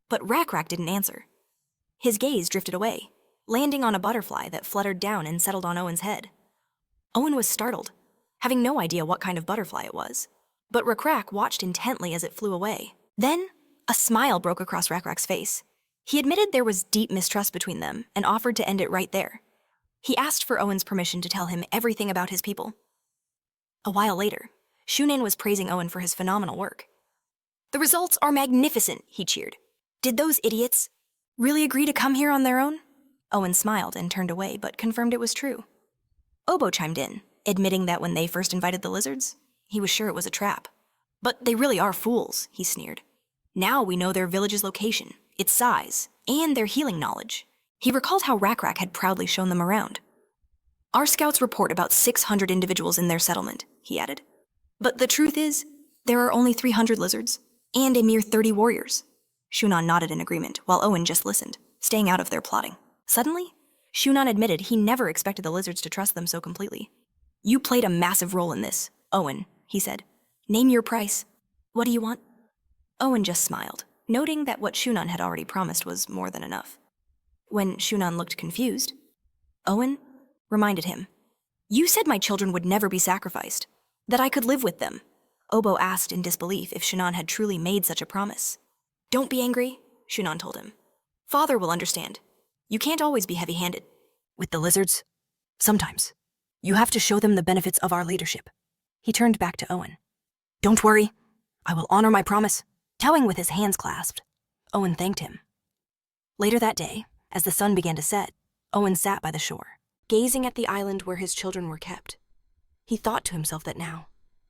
But Rakrak didn't answer. His gaze drifted away, landing on a butterfly that fluttered down and settled on Owen's head. Owen was startled, having no idea what kind of butterfly it was. But Rakrak watched intently as it flew away. Then, a smile broke across Rakrak's face. He admitted there was deep mistrust between them and offered to end it right there. He asked for Owen's permission to tell him everything about his people. A while later, Shunan was praising Owen for his phenomenal work. "The results are magnificent," he cheered. "Did those idiots really agree to come here on their own?" Owen smiled and turned away, but confirmed it was true. Obo chimed in, admitting that when they first invited the lizards, he was sure it was a trap. "But they really are fools," he sneered. "Now we know their village's location, its size, and their healing knowledge." He recalled how Rakrak had proudly shown them around. "Our scouts report about 600 individuals in their settlement," he added. "But the truth is, there are only 300 lizards, and a mere 30 warriors." Shunan nodded in agreement, while Owen just listened, staying out of their plotting. Suddenly, Shunan admitted he never expected the lizards to trust them so completely. "You played a massive role in this, Owen," he said. "Name your price. What do you want?" Owen just smiled, noting that what Shunan had already promised was more than enough. When Shunan looked confused, Owen reminded him, "You said my children would never be sacrificed, that I could live with them." Obo asked in disbelief if Shunan had truly made such a promise. "Don't be angry," Shunan told him. "Father will understand. You can't always be heavy-handed." With the lizards, sometimes, you have to show them the benefits of our leadership. He turned back to Owen. "Don't worry, I will honor my promise." Towing with his hands clasped, Owen thanked him. Later that day, as the sun began to set, Owen sat by the shore, gazing at the island where his children were kept. He thought to himself that now,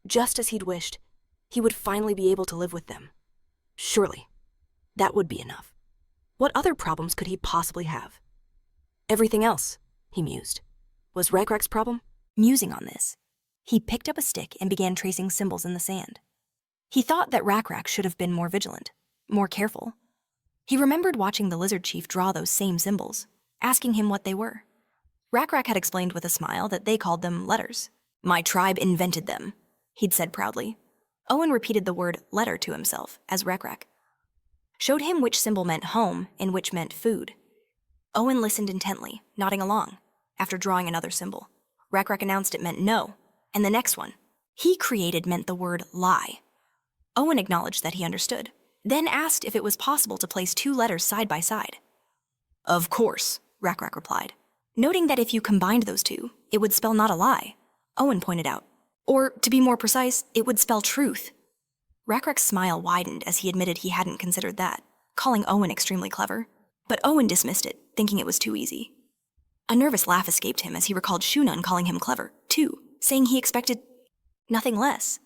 just as he'd wished, he would finally be able to live with them. Surely, that would be enough. What other problems could he possibly have? Everything else, he mused, was Rakrak's problem? Musing on this, he picked up a stick and began tracing symbols in the sand. He thought that Rakrak should have been more vigilant, more careful. He remembered watching the lizard chief draw those same symbols, asking him what they were. Rakrak had explained with a smile that they called them letters. "My tribe invented them," he'd said proudly. Owen repeated the word letter to himself as Rakrak showed him which symbol meant home and which meant food. Owen listened intently, nodding along. After drawing another symbol, Rakrak announced it meant no, and the next one he created meant the word lie. Owen acknowledged that he understood, then asked if it was possible to place two letters side by side. "Of course," Rakrak replied, noting that if you combined those two, it would spell not a lie. Owen pointed out, or to be more precise, it would spell truth. Rakrak's smile widened as he admitted he hadn't considered that, calling Owen extremely clever. But Owen dismissed it, thinking it was too easy. A nervous laugh escaped him as he recalled Shunan calling him clever, too, saying he expected nothing less.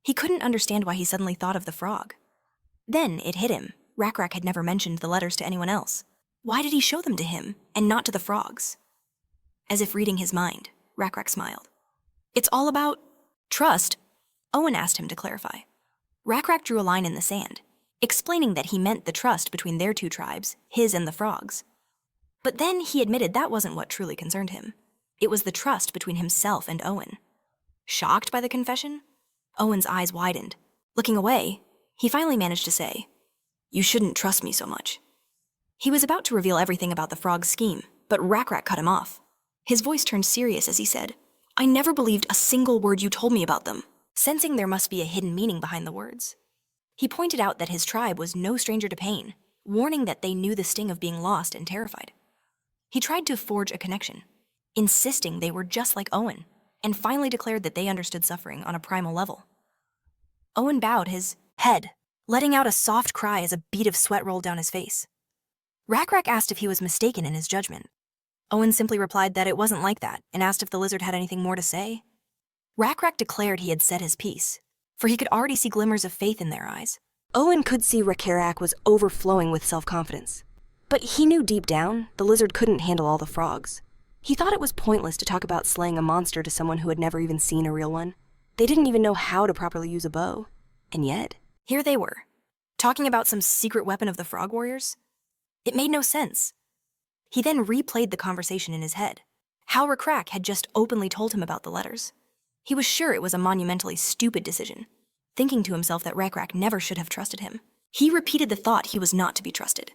He couldn't understand why he suddenly thought of the frog. Then it hit him. Rakrak had never mentioned the letters to anyone else. Why did he show them to him, and not to the frogs? As if reading his mind, Rakrak smiled. "It's all about trust," Owen asked him to clarify. Rakrak drew a line in the sand, explaining that he meant the trust between their two tribes, his and the frogs. But then he admitted that wasn't what truly concerned him. It was the trust between himself and Owen. Shocked by the confession, Owen's eyes widened. Looking away, he finally managed to say, "You shouldn't trust me so much." He was about to reveal everything about the frog's scheme, but Rakrak cut him off. His voice turned serious as he said, "I never believed a single word you told me about them," sensing there must be a hidden meaning behind the words. He pointed out that his tribe was no stranger to pain, warning that they knew the sting of being lost and terrified. He tried to forge a connection, insisting they were just like Owen, and finally declared that they understood suffering on a primal level. Owen bowed his head, letting out a soft cry as a bead of sweat rolled down his face. Rakrak asked if he was mistaken in his judgment. Owen simply replied that it wasn't like that and asked if the lizard had anything more to say. Rakrak declared he had said his piece, for he could already see glimmers of faith in their eyes. Owen could see Rakrak was overflowing with self-confidence. But he knew deep down the lizard couldn't handle all the frogs. He thought it was pointless to talk about slaying a monster to someone who had never even seen a real one. They didn't even know how to properly use a bow. And yet, here they were, talking about some secret weapon of the frog warriors. It made no sense. He then replayed the conversation in his head. How Rakrak had just openly told him about the letters. He was sure it was a monumentally stupid decision, thinking to himself that Rakrak never should have trusted him. He repeated the thought he was not to be trusted.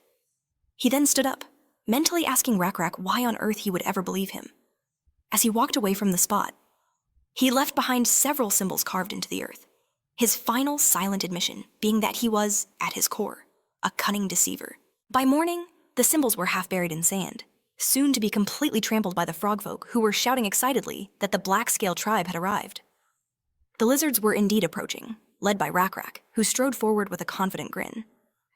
He then stood up, mentally asking Rakrak why on earth he would ever believe him. As he walked away from the spot, he left behind several symbols carved into the earth, his final silent admission being that he was, at his core, a cunning deceiver. By morning, the symbols were half buried in sand, soon to be completely trampled by the frogfolk who were shouting excitedly that the black-scale tribe had arrived. The lizards were indeed approaching, led by Rakrak, who strode forward with a confident grin.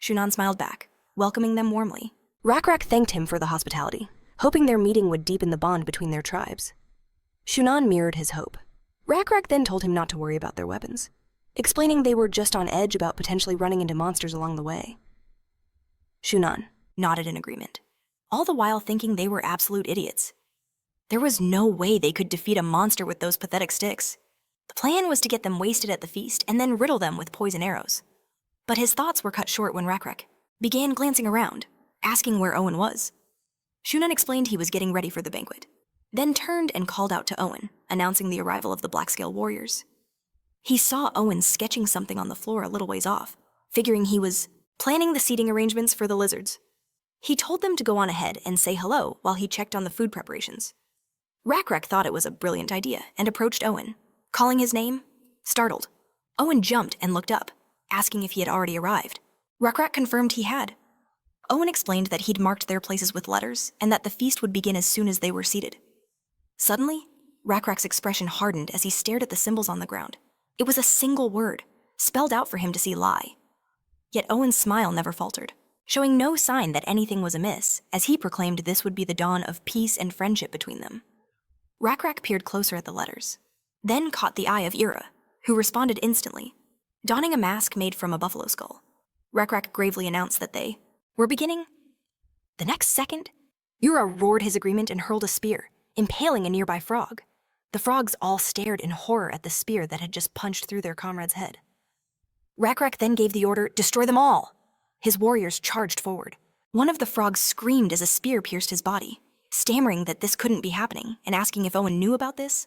Shunan smiled back, welcoming them warmly. Rakrak thanked him for the hospitality, hoping their meeting would deepen the bond between their tribes. Shunan mirrored his hope. Rakrak then told him not to worry about their weapons, explaining they were just on edge about potentially running into monsters along the way. Shunan Nodded in agreement, all the while thinking they were absolute idiots. There was no way they could defeat a monster with those pathetic sticks. The plan was to get them wasted at the feast and then riddle them with poison arrows. But his thoughts were cut short when Rakrak began glancing around, asking where Owen was. Shunan explained he was getting ready for the banquet, then turned and called out to Owen, announcing the arrival of the black-scale warriors. He saw Owen sketching something on the floor a little ways off, figuring he was planning the seating arrangements for the lizards. He told them to go on ahead and say hello while he checked on the food preparations. Rakrak thought it was a brilliant idea and approached Owen, calling his name. Startled, Owen jumped and looked up, asking if he had already arrived. Rakrak confirmed he had. Owen explained that he'd marked their places with letters and that the feast would begin as soon as they were seated. Suddenly, Rakrak's expression hardened as he stared at the symbols on the ground. It was a single word, spelled out for him to see lie. Yet Owen's smile never faltered, showing no sign that anything was amiss, as he proclaimed this would be the dawn of peace and friendship between them. Rakrak peered closer at the letters, then caught the eye of Ira, who responded instantly, donning a mask made from a buffalo skull. Rakrak gravely announced that they were beginning. The next second, Ira roared his agreement and hurled a spear, impaling a nearby frog. The frogs all stared in horror at the spear that had just punched through their comrade's head. Rakrak then gave the order, "Destroy them all!" His warriors charged forward. One of the frogs screamed as a spear pierced his body, stammering that this couldn't be happening and asking if Owen knew about this.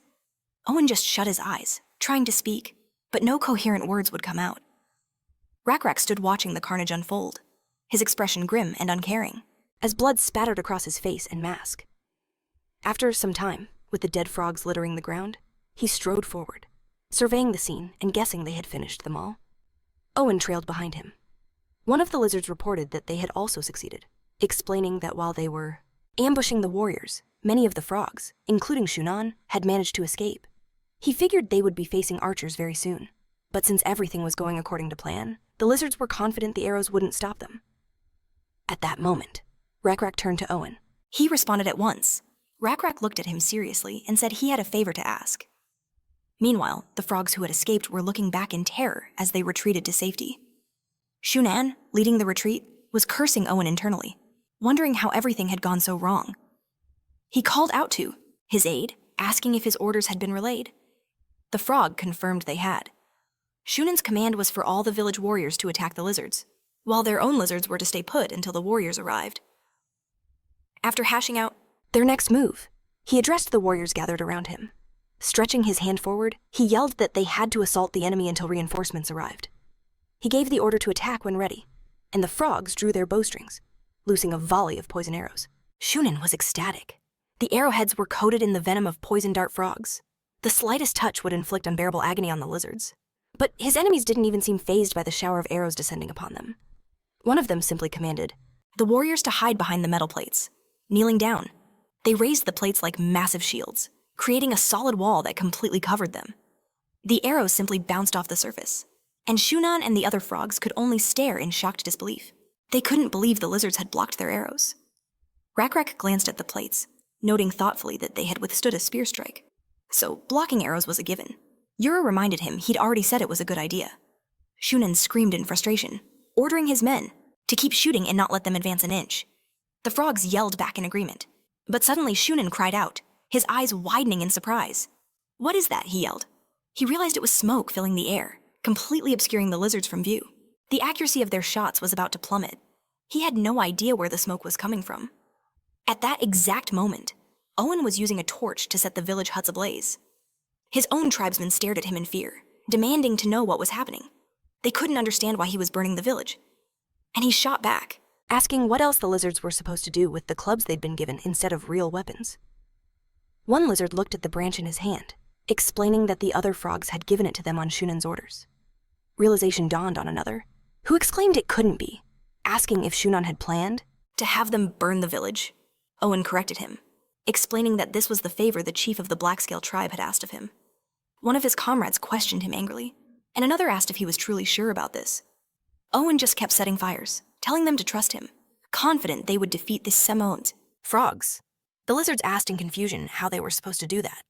Owen just shut his eyes, trying to speak, but no coherent words would come out. Rakrak stood watching the carnage unfold, his expression grim and uncaring, as blood spattered across his face and mask. After some time, with the dead frogs littering the ground, he strode forward, surveying the scene and guessing they had finished them all. Owen trailed behind him. One of the lizards reported that they had also succeeded, explaining that while they were ambushing the warriors, many of the frogs, including Shunan, had managed to escape. He figured they would be facing archers very soon, but since everything was going according to plan, the lizards were confident the arrows wouldn't stop them. At that moment, Rakrak turned to Owen. He responded at once. Rakrak looked at him seriously and said he had a favor to ask. Meanwhile, the frogs who had escaped were looking back in terror as they retreated to safety. Shunan, leading the retreat, was cursing Owen internally, wondering how everything had gone so wrong. He called out to his aide, asking if his orders had been relayed. The frog confirmed they had. Shunan's command was for all the village warriors to attack the lizards, while their own lizards were to stay put until the warriors arrived. After hashing out their next move, he addressed the warriors gathered around him. Stretching his hand forward, he yelled that they had to assault the enemy until reinforcements arrived. He gave the order to attack when ready, and the frogs drew their bowstrings, loosing a volley of poison arrows. Shunan was ecstatic. The arrowheads were coated in the venom of poison dart frogs. The slightest touch would inflict unbearable agony on the lizards. But his enemies didn't even seem fazed by the shower of arrows descending upon them. One of them simply commanded the warriors to hide behind the metal plates. Kneeling down, they raised the plates like massive shields, creating a solid wall that completely covered them. The arrows simply bounced off the surface, and Shunan and the other frogs could only stare in shocked disbelief. They couldn't believe the lizards had blocked their arrows. Rakrak glanced at the plates, noting thoughtfully that they had withstood a spear strike. So blocking arrows was a given. Yura reminded him he'd already said it was a good idea. Shunan screamed in frustration, ordering his men to keep shooting and not let them advance an inch. The frogs yelled back in agreement, but suddenly Shunan cried out, his eyes widening in surprise. "What is that?" he yelled. He realized it was smoke filling the air, completely obscuring the lizards from view. The accuracy of their shots was about to plummet. He had no idea where the smoke was coming from. At that exact moment, Owen was using a torch to set the village huts ablaze. His own tribesmen stared at him in fear, demanding to know what was happening. They couldn't understand why he was burning the village. And he shot back, asking what else the lizards were supposed to do with the clubs they'd been given instead of real weapons. One lizard looked at the branch in his hand, explaining that the other frogs had given it to them on Shunan's orders. Realization dawned on another, who exclaimed it couldn't be, asking if Shunan had planned To have them burn the village. Owen corrected him, explaining that this was the favor the chief of the Blackscale tribe had asked of him. One of his comrades questioned him angrily, and another asked if he was truly sure about this. Owen just kept setting fires, telling them to trust him, confident they would defeat the Semons. frogs. The lizards asked in confusion how they were supposed to do that.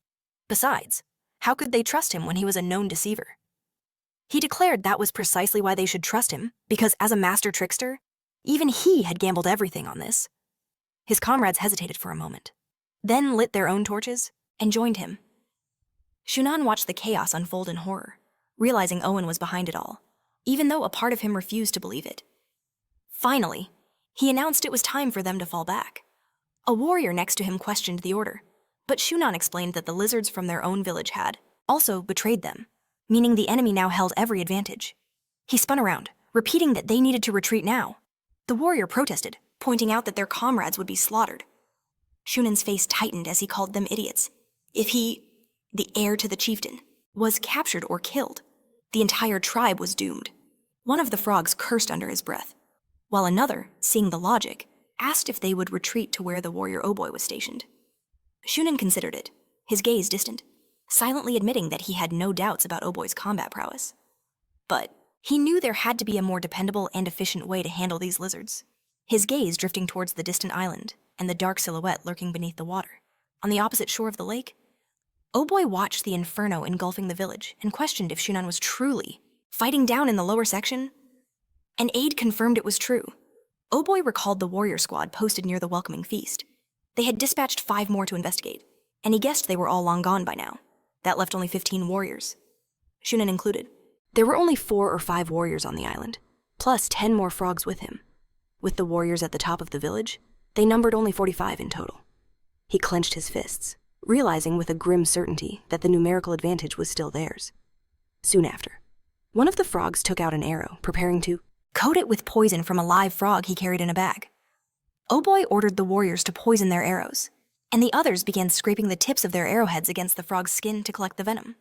Besides, how could they trust him when he was a known deceiver? He declared that was precisely why they should trust him, because as a master trickster, even he had gambled everything on this. His comrades hesitated for a moment, then lit their own torches and joined him. Shunan watched the chaos unfold in horror, realizing Owen was behind it all, even though a part of him refused to believe it. Finally, he announced it was time for them to fall back. A warrior next to him questioned the order, but Shunan explained that the lizards from their own village had also betrayed them, meaning the enemy now held every advantage. He spun around, repeating that they needed to retreat now. The warrior protested, pointing out that their comrades would be slaughtered. Shunan's face tightened as he called them idiots. If he, the heir to the chieftain, was captured or killed, the entire tribe was doomed. One of the frogs cursed under his breath, while another, seeing the logic, asked if they would retreat to where the warrior Oboy was stationed. Shunan considered it, his gaze distant, silently admitting that he had no doubts about Oboy's combat prowess. But he knew there had to be a more dependable and efficient way to handle these lizards. His gaze drifting towards the distant island and the dark silhouette lurking beneath the water. On the opposite shore of the lake, Oboy watched the inferno engulfing the village and questioned if Shunan was truly fighting down in the lower section. An aide confirmed it was true. Oboy recalled the warrior squad posted near the welcoming feast. They had dispatched 5 more to investigate, and he guessed they were all long gone by now. That left only 15 warriors, Shunan included. There were only 4 or 5 warriors on the island, plus 10 more frogs with him. With the warriors at the top of the village, they numbered only 45 in total. He clenched his fists, realizing with a grim certainty that the numerical advantage was still theirs. Soon after, one of the frogs took out an arrow, preparing to coat it with poison from a live frog he carried in a bag. Oboy ordered the warriors to poison their arrows, and the others began scraping the tips of their arrowheads against the frog's skin to collect the venom.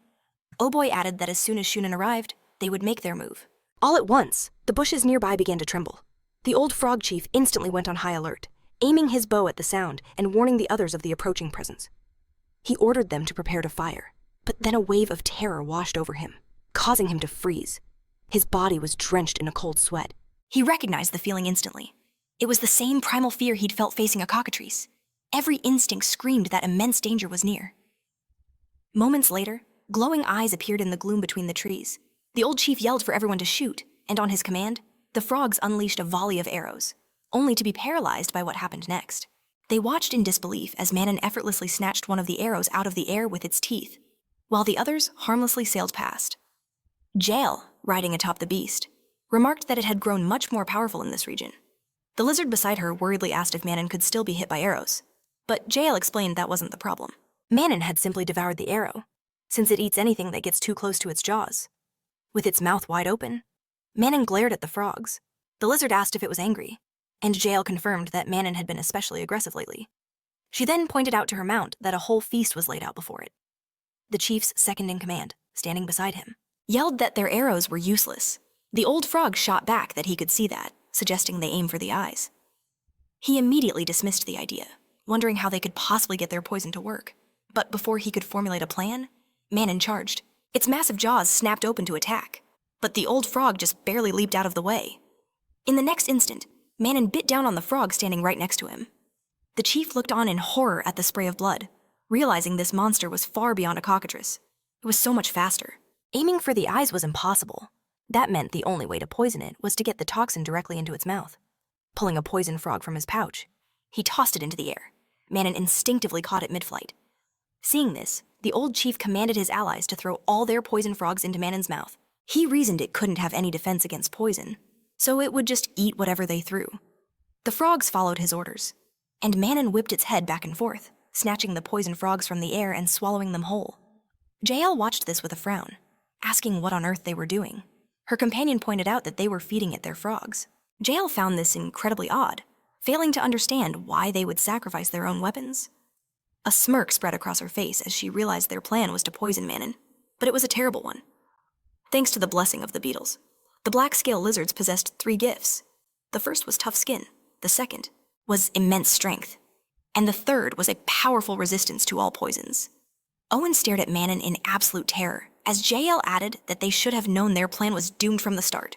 Oboy added that as soon as Shunan arrived, they would make their move. All at once, the bushes nearby began to tremble. The old frog chief instantly went on high alert, aiming his bow at the sound and warning the others of the approaching presence. He ordered them to prepare to fire, but then a wave of terror washed over him, causing him to freeze. His body was drenched in a cold sweat. He recognized the feeling instantly. It was the same primal fear he'd felt facing a cockatrice. Every instinct screamed that immense danger was near. Moments later, glowing eyes appeared in the gloom between the trees. The old chief yelled for everyone to shoot, and on his command, the frogs unleashed a volley of arrows, only to be paralyzed by what happened next. They watched in disbelief as Manon effortlessly snatched one of the arrows out of the air with its teeth, while the others harmlessly sailed past. Jael, riding atop the beast, remarked that it had grown much more powerful in this region. The lizard beside her worriedly asked if Manon could still be hit by arrows, but Jael explained that wasn't the problem. Manon had simply devoured the arrow, since it eats anything that gets too close to its jaws. With its mouth wide open, Manon glared at the frogs. The lizard asked if it was angry, and Jael confirmed that Manon had been especially aggressive lately. She then pointed out to her mount that a whole feast was laid out before it. The chief's second in command, standing beside him, yelled that their arrows were useless. The old frog shot back that he could see that, suggesting they aim for the eyes. He immediately dismissed the idea, wondering how they could possibly get their poison to work. But before he could formulate a plan, Manon charged. Its massive jaws snapped open to attack, but the old frog just barely leaped out of the way. In the next instant, Manon bit down on the frog standing right next to him. The chief looked on in horror at the spray of blood, realizing this monster was far beyond a cockatrice. It was so much faster. Aiming for the eyes was impossible. That meant the only way to poison it was to get the toxin directly into its mouth. Pulling a poison frog from his pouch, he tossed it into the air. Manon instinctively caught it mid-flight. Seeing this, the old chief commanded his allies to throw all their poison frogs into Manon's mouth. He reasoned it couldn't have any defense against poison, so it would just eat whatever they threw. The frogs followed his orders, and Manon whipped its head back and forth, snatching the poison frogs from the air and swallowing them whole. Jael watched this with a frown, asking what on earth they were doing. Her companion pointed out that they were feeding it their frogs. JL found this incredibly odd, failing to understand why they would sacrifice their own weapons. A smirk spread across her face as she realized their plan was to poison Manon, but it was a terrible one. Thanks to the blessing of the beetles, the black scale lizards possessed 3 gifts. The first was tough skin, the second was immense strength, and the third was a powerful resistance to all poisons. Owen stared at Manon in absolute terror, as JL added that they should have known their plan was doomed from the start.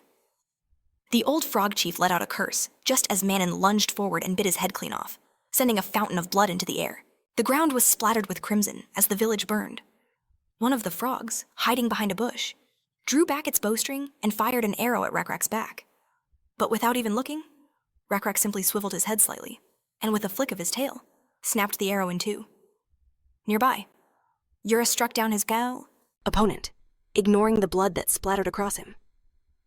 The old frog chief let out a curse, just as Manon lunged forward and bit his head clean off, sending a fountain of blood into the air. The ground was splattered with crimson as the village burned. One of the frogs, hiding behind a bush, drew back its bowstring and fired an arrow at Rakrak's back. But without even looking, Rakrak simply swiveled his head slightly, and with a flick of his tail, snapped the arrow in 2. Nearby, Yura struck down his opponent, ignoring the blood that splattered across him.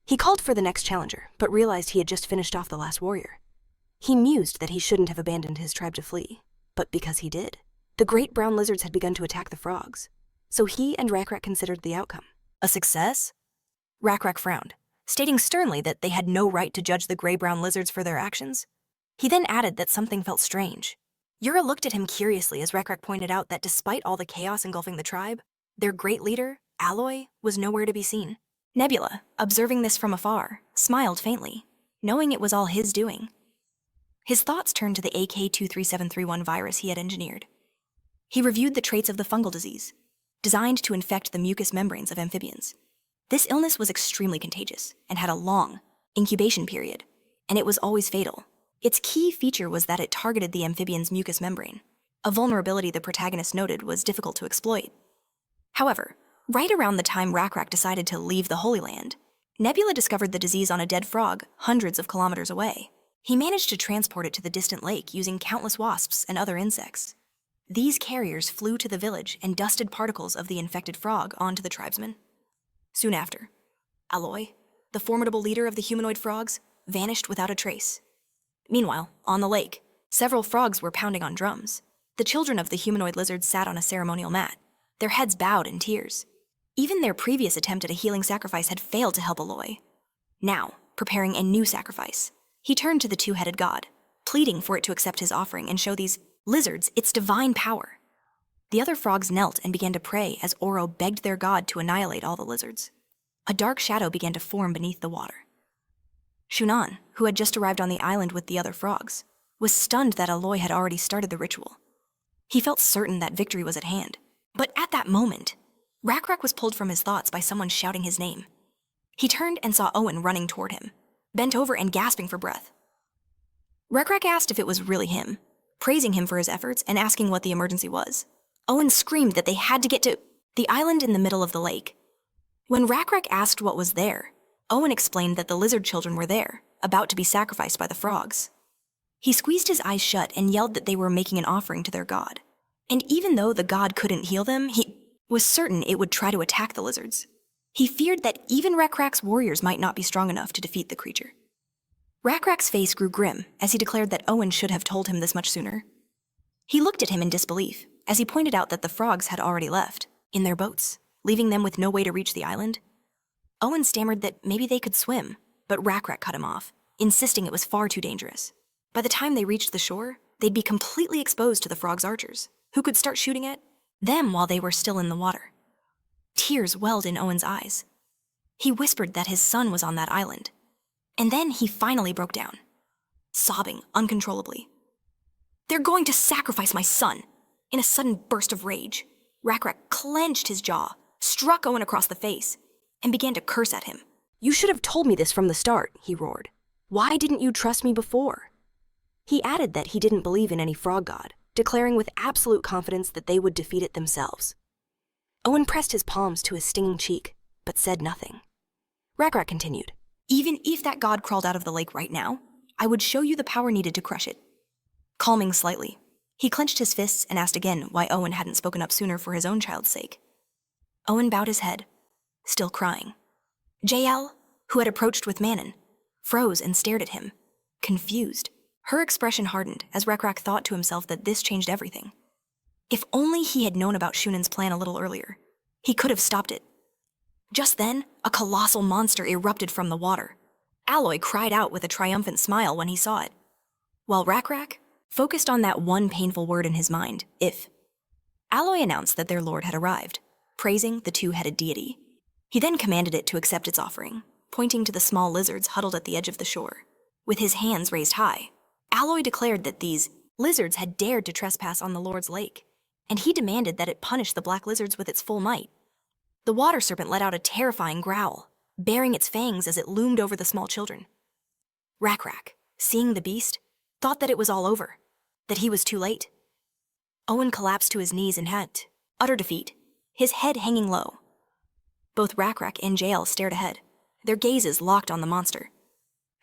He called for the next challenger, but realized he had just finished off the last warrior. He mused that he shouldn't have abandoned his tribe to flee, but because he did, the great brown lizards had begun to attack the frogs, so he and Rakrak considered the outcome a success. Rakrak frowned, stating sternly that they had no right to judge the gray-brown lizards for their actions. He then added that something felt strange. Yura looked at him curiously as Rakrak pointed out that despite all the chaos engulfing the tribe, their great leader, Aloy, was nowhere to be seen. Nebula, observing this from afar, smiled faintly, knowing it was all his doing. His thoughts turned to the AK-23731 virus he had engineered. He reviewed the traits of the fungal disease, designed to infect the mucous membranes of amphibians. This illness was extremely contagious and had a long incubation period, and it was always fatal. Its key feature was that it targeted the amphibian's mucous membrane, a vulnerability the protagonist noted was difficult to exploit. However, right around the time Rakrak decided to leave the Holy Land, Nebula discovered the disease on a dead frog hundreds of kilometers away. He managed to transport it to the distant lake using countless wasps and other insects. These carriers flew to the village and dusted particles of the infected frog onto the tribesmen. Soon after, Aloy, the formidable leader of the humanoid frogs, vanished without a trace. Meanwhile, on the lake, several frogs were pounding on drums. The children of the humanoid lizards sat on a ceremonial mat, their heads bowed in tears. Even their previous attempt at a healing sacrifice had failed to help Aloy. Now, preparing a new sacrifice, he turned to the 2-headed god, pleading for it to accept his offering and show these lizards its divine power. The other frogs knelt and began to pray as Oro begged their god to annihilate all the lizards. A dark shadow began to form beneath the water. Shunan, who had just arrived on the island with the other frogs, was stunned that Aloy had already started the ritual. He felt certain that victory was at hand, but at that moment, Rakrak was pulled from his thoughts by someone shouting his name. He turned and saw Owen running toward him, bent over and gasping for breath. Rakrak asked if it was really him, praising him for his efforts and asking what the emergency was. Owen screamed that they had to get to the island in the middle of the lake. When Rakrak asked what was there, Owen explained that the lizard children were there, about to be sacrificed by the frogs. He squeezed his eyes shut and yelled that they were making an offering to their god. And even though the god couldn't heal them, he was certain it would try to attack the lizards. He feared that even Rakrak's warriors might not be strong enough to defeat the creature. Rakrak's face grew grim as he declared that Owen should have told him this much sooner. He looked at him in disbelief as he pointed out that the frogs had already left, in their boats, leaving them with no way to reach the island. Owen stammered that maybe they could swim, but Rakrak cut him off, insisting it was far too dangerous. By the time they reached the shore, they'd be completely exposed to the frogs' archers, who could start shooting at them while they were still in the water. Tears welled in Owen's eyes. He whispered that his son was on that island. And then he finally broke down, sobbing uncontrollably. "They're going to sacrifice my son!" In a sudden burst of rage, Rakrak clenched his jaw, struck Owen across the face, and began to curse at him. "You should have told me this from the start," he roared. "Why didn't you trust me before?" He added that he didn't believe in any frog god, declaring with absolute confidence that they would defeat it themselves. Owen pressed his palms to his stinging cheek, but said nothing. Rakrak continued, "Even if that god crawled out of the lake right now, I would show you the power needed to crush it." Calming slightly, he clenched his fists and asked again why Owen hadn't spoken up sooner for his own child's sake. Owen bowed his head, still crying. JL, who had approached with Manon, froze and stared at him, confused. Her expression hardened as Rakrak thought to himself that this changed everything. If only he had known about Shunan's plan a little earlier, he could have stopped it. Just then, a colossal monster erupted from the water. Alloy cried out with a triumphant smile when he saw it, while Rakrak focused on that one painful word in his mind, if. Alloy announced that their lord had arrived, praising the two-headed deity. He then commanded it to accept its offering, pointing to the small lizards huddled at the edge of the shore. With his hands raised high, Alloy declared that these lizards had dared to trespass on the lord's lake, and he demanded that it punish the black lizards with its full might. The water serpent let out a terrifying growl, baring its fangs as it loomed over the small children. Rakrak, seeing the beast, thought that it was all over, that he was too late. Owen collapsed to his knees in utter defeat, his head hanging low. Both Rakrak and Jael stared ahead, their gazes locked on the monster.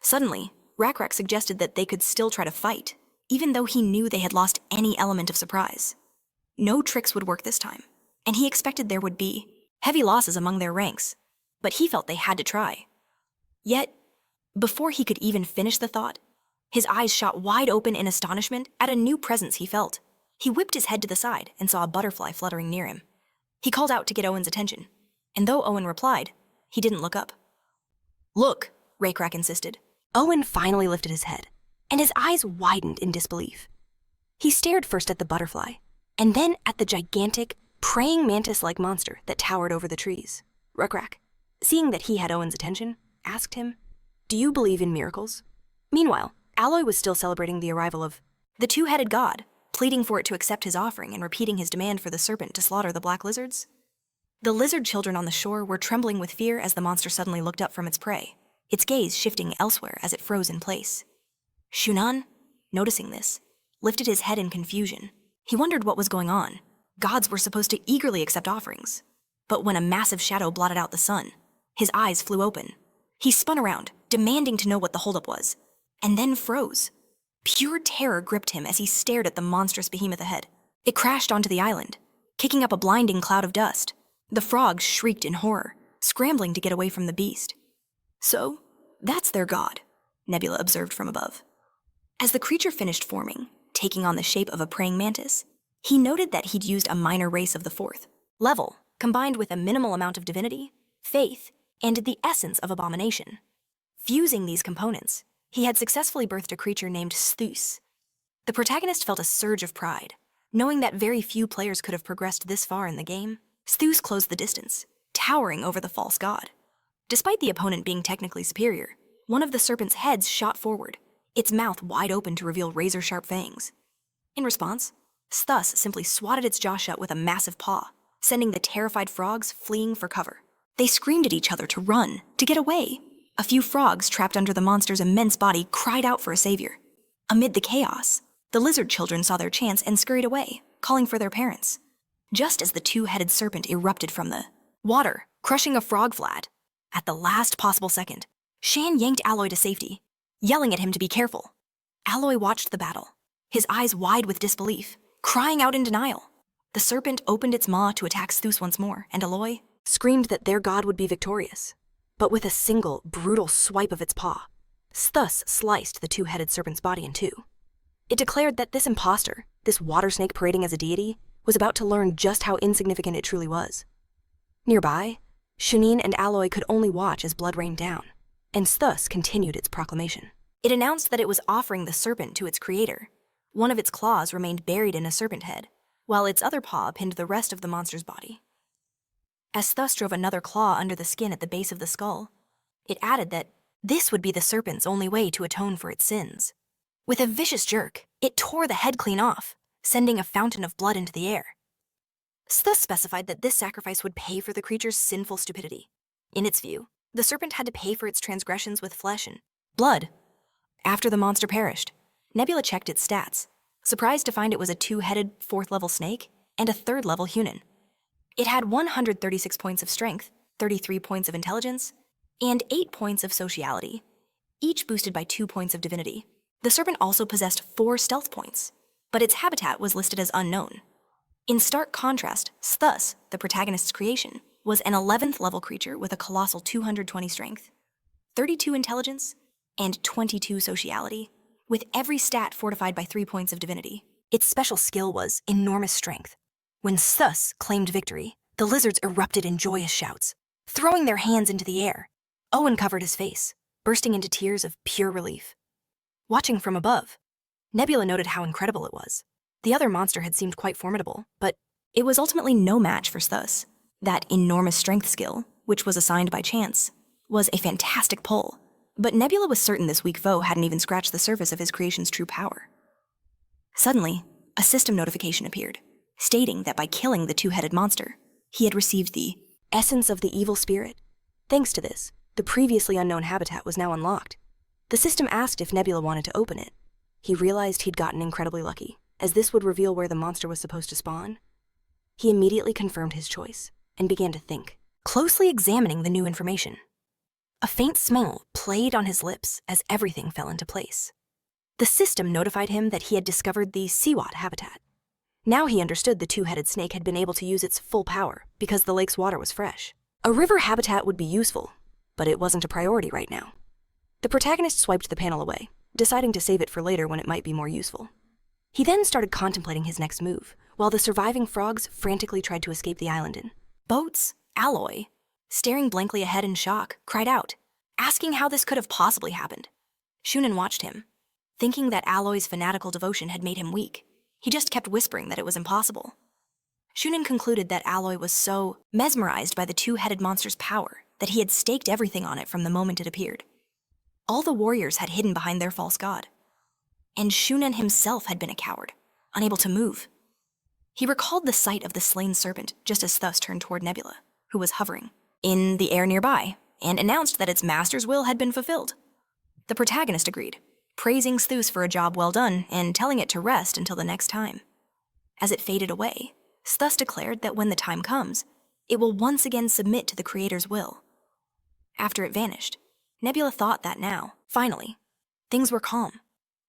Suddenly, Rakrak suggested that they could still try to fight, even though he knew they had lost any element of surprise. No tricks would work this time, and he expected there would be heavy losses among their ranks, but he felt they had to try. Yet, before he could even finish the thought, his eyes shot wide open in astonishment at a new presence he felt. He whipped his head to the side and saw a butterfly fluttering near him. He called out to get Owen's attention, and though Owen replied, he didn't look up. "Look," Rakrak insisted. Owen finally lifted his head, and his eyes widened in disbelief. He stared first at the butterfly, and then at the gigantic, praying mantis-like monster that towered over the trees. Rakrak, seeing that he had Owen's attention, asked him, "Do you believe in miracles?" Meanwhile, Alloy was still celebrating the arrival of the two-headed god, pleading for it to accept his offering and repeating his demand for the serpent to slaughter the black lizards. The lizard children on the shore were trembling with fear as the monster suddenly looked up from its prey, its gaze shifting elsewhere as it froze in place. Shunan, noticing this, lifted his head in confusion. He wondered what was going on. Gods were supposed to eagerly accept offerings. But when a massive shadow blotted out the sun, his eyes flew open. He spun around, demanding to know what the holdup was, and then froze. Pure terror gripped him as he stared at the monstrous behemoth ahead. It crashed onto the island, kicking up a blinding cloud of dust. The frogs shrieked in horror, scrambling to get away from the beast. "So, that's their god," Nebula observed from above. As the creature finished forming, taking on the shape of a praying mantis, he noted that he'd used a minor race of the fourth level, combined with a minimal amount of divinity, faith, and the essence of abomination. Fusing these components, he had successfully birthed a creature named Sthus. The protagonist felt a surge of pride, knowing that very few players could have progressed this far in the game. Sthus closed the distance, towering over the false god. Despite the opponent being technically superior, one of the serpent's heads shot forward, its mouth wide open to reveal razor-sharp fangs. In response, Sthus simply swatted its jaw shut with a massive paw, sending the terrified frogs fleeing for cover. They screamed at each other to run, to get away. A few frogs trapped under the monster's immense body cried out for a savior. Amid the chaos, the lizard children saw their chance and scurried away, calling for their parents. Just as the two-headed serpent erupted from the water, crushing a frog flat, at the last possible second, Shan yanked Alloy to safety, yelling at him to be careful. Alloy watched the battle, his eyes wide with disbelief, crying out in denial. The serpent opened its maw to attack Sthus once more, and Alloy screamed that their god would be victorious. But with a single, brutal swipe of its paw, Sthus sliced the two-headed serpent's body in two. It declared that this imposter, this water snake parading as a deity, was about to learn just how insignificant it truly was. Nearby, Shunin and Alloy could only watch as blood rained down, and Sthus continued its proclamation. It announced that it was offering the serpent to its creator. One of its claws remained buried in a serpent head, while its other paw pinned the rest of the monster's body. As Sthus drove another claw under the skin at the base of the skull, it added that this would be the serpent's only way to atone for its sins. With a vicious jerk, it tore the head clean off, sending a fountain of blood into the air. Sthus specified that this sacrifice would pay for the creature's sinful stupidity. In its view, the serpent had to pay for its transgressions with flesh and blood. After the monster perished, Nebula checked its stats, surprised to find it was a two-headed fourth-level snake and a third-level human. It had 136 points of strength, 33 points of intelligence, and 8 points of sociality, each boosted by 2 points of divinity. The serpent also possessed 4 stealth points, but its habitat was listed as unknown. In stark contrast, Sthus, the protagonist's creation, was an 11th level creature with a colossal 220 strength, 32 intelligence, and 22 sociality, with every stat fortified by 3 points of divinity. Its special skill was enormous strength. When Sthus claimed victory, the lizards erupted in joyous shouts, throwing their hands into the air. Owen covered his face, bursting into tears of pure relief. Watching from above, Nebula noted how incredible it was. The other monster had seemed quite formidable, but It was ultimately no match for Sthus. That enormous strength skill, which was assigned by chance, was a fantastic pull. But Nebula was certain this weak foe hadn't even scratched the surface of his creation's true power. Suddenly, a system notification appeared, stating that by killing the two-headed monster, he had received the essence of the evil spirit. Thanks to this, the previously unknown habitat was now unlocked. The system asked if Nebula wanted to open it. He realized he'd gotten incredibly lucky, as this would reveal where the monster was supposed to spawn. He immediately confirmed his choice and began to think, closely examining the new information. A faint smile played on his lips as everything fell into place. The system notified him that he had discovered the Siwat habitat. Now he understood the two-headed snake had been able to use its full power because the lake's water was fresh. A river habitat would be useful, but it wasn't a priority right now. The protagonist swiped the panel away, deciding to save it for later when it might be more useful. He then started contemplating his next move, while the surviving frogs frantically tried to escape the island in boats. Alloy, staring blankly ahead in shock, cried out, asking how this could have possibly happened. Shunan watched him, thinking that Alloy's fanatical devotion had made him weak. He just kept whispering that it was impossible. Shunan concluded that Alloy was so mesmerized by the two-headed monster's power that he had staked everything on it from the moment it appeared. All the warriors had hidden behind their false god, and Shunan himself had been a coward, unable to move. He recalled the sight of the slain serpent just as Sthus turned toward Nebula, who was hovering in the air nearby, and announced that its master's will had been fulfilled. The protagonist agreed, praising Sthus for a job well done and telling it to rest until the next time. As it faded away, Sthus declared that when the time comes, it will once again submit to the Creator's will. After it vanished, Nebula thought that now, finally, things were calm.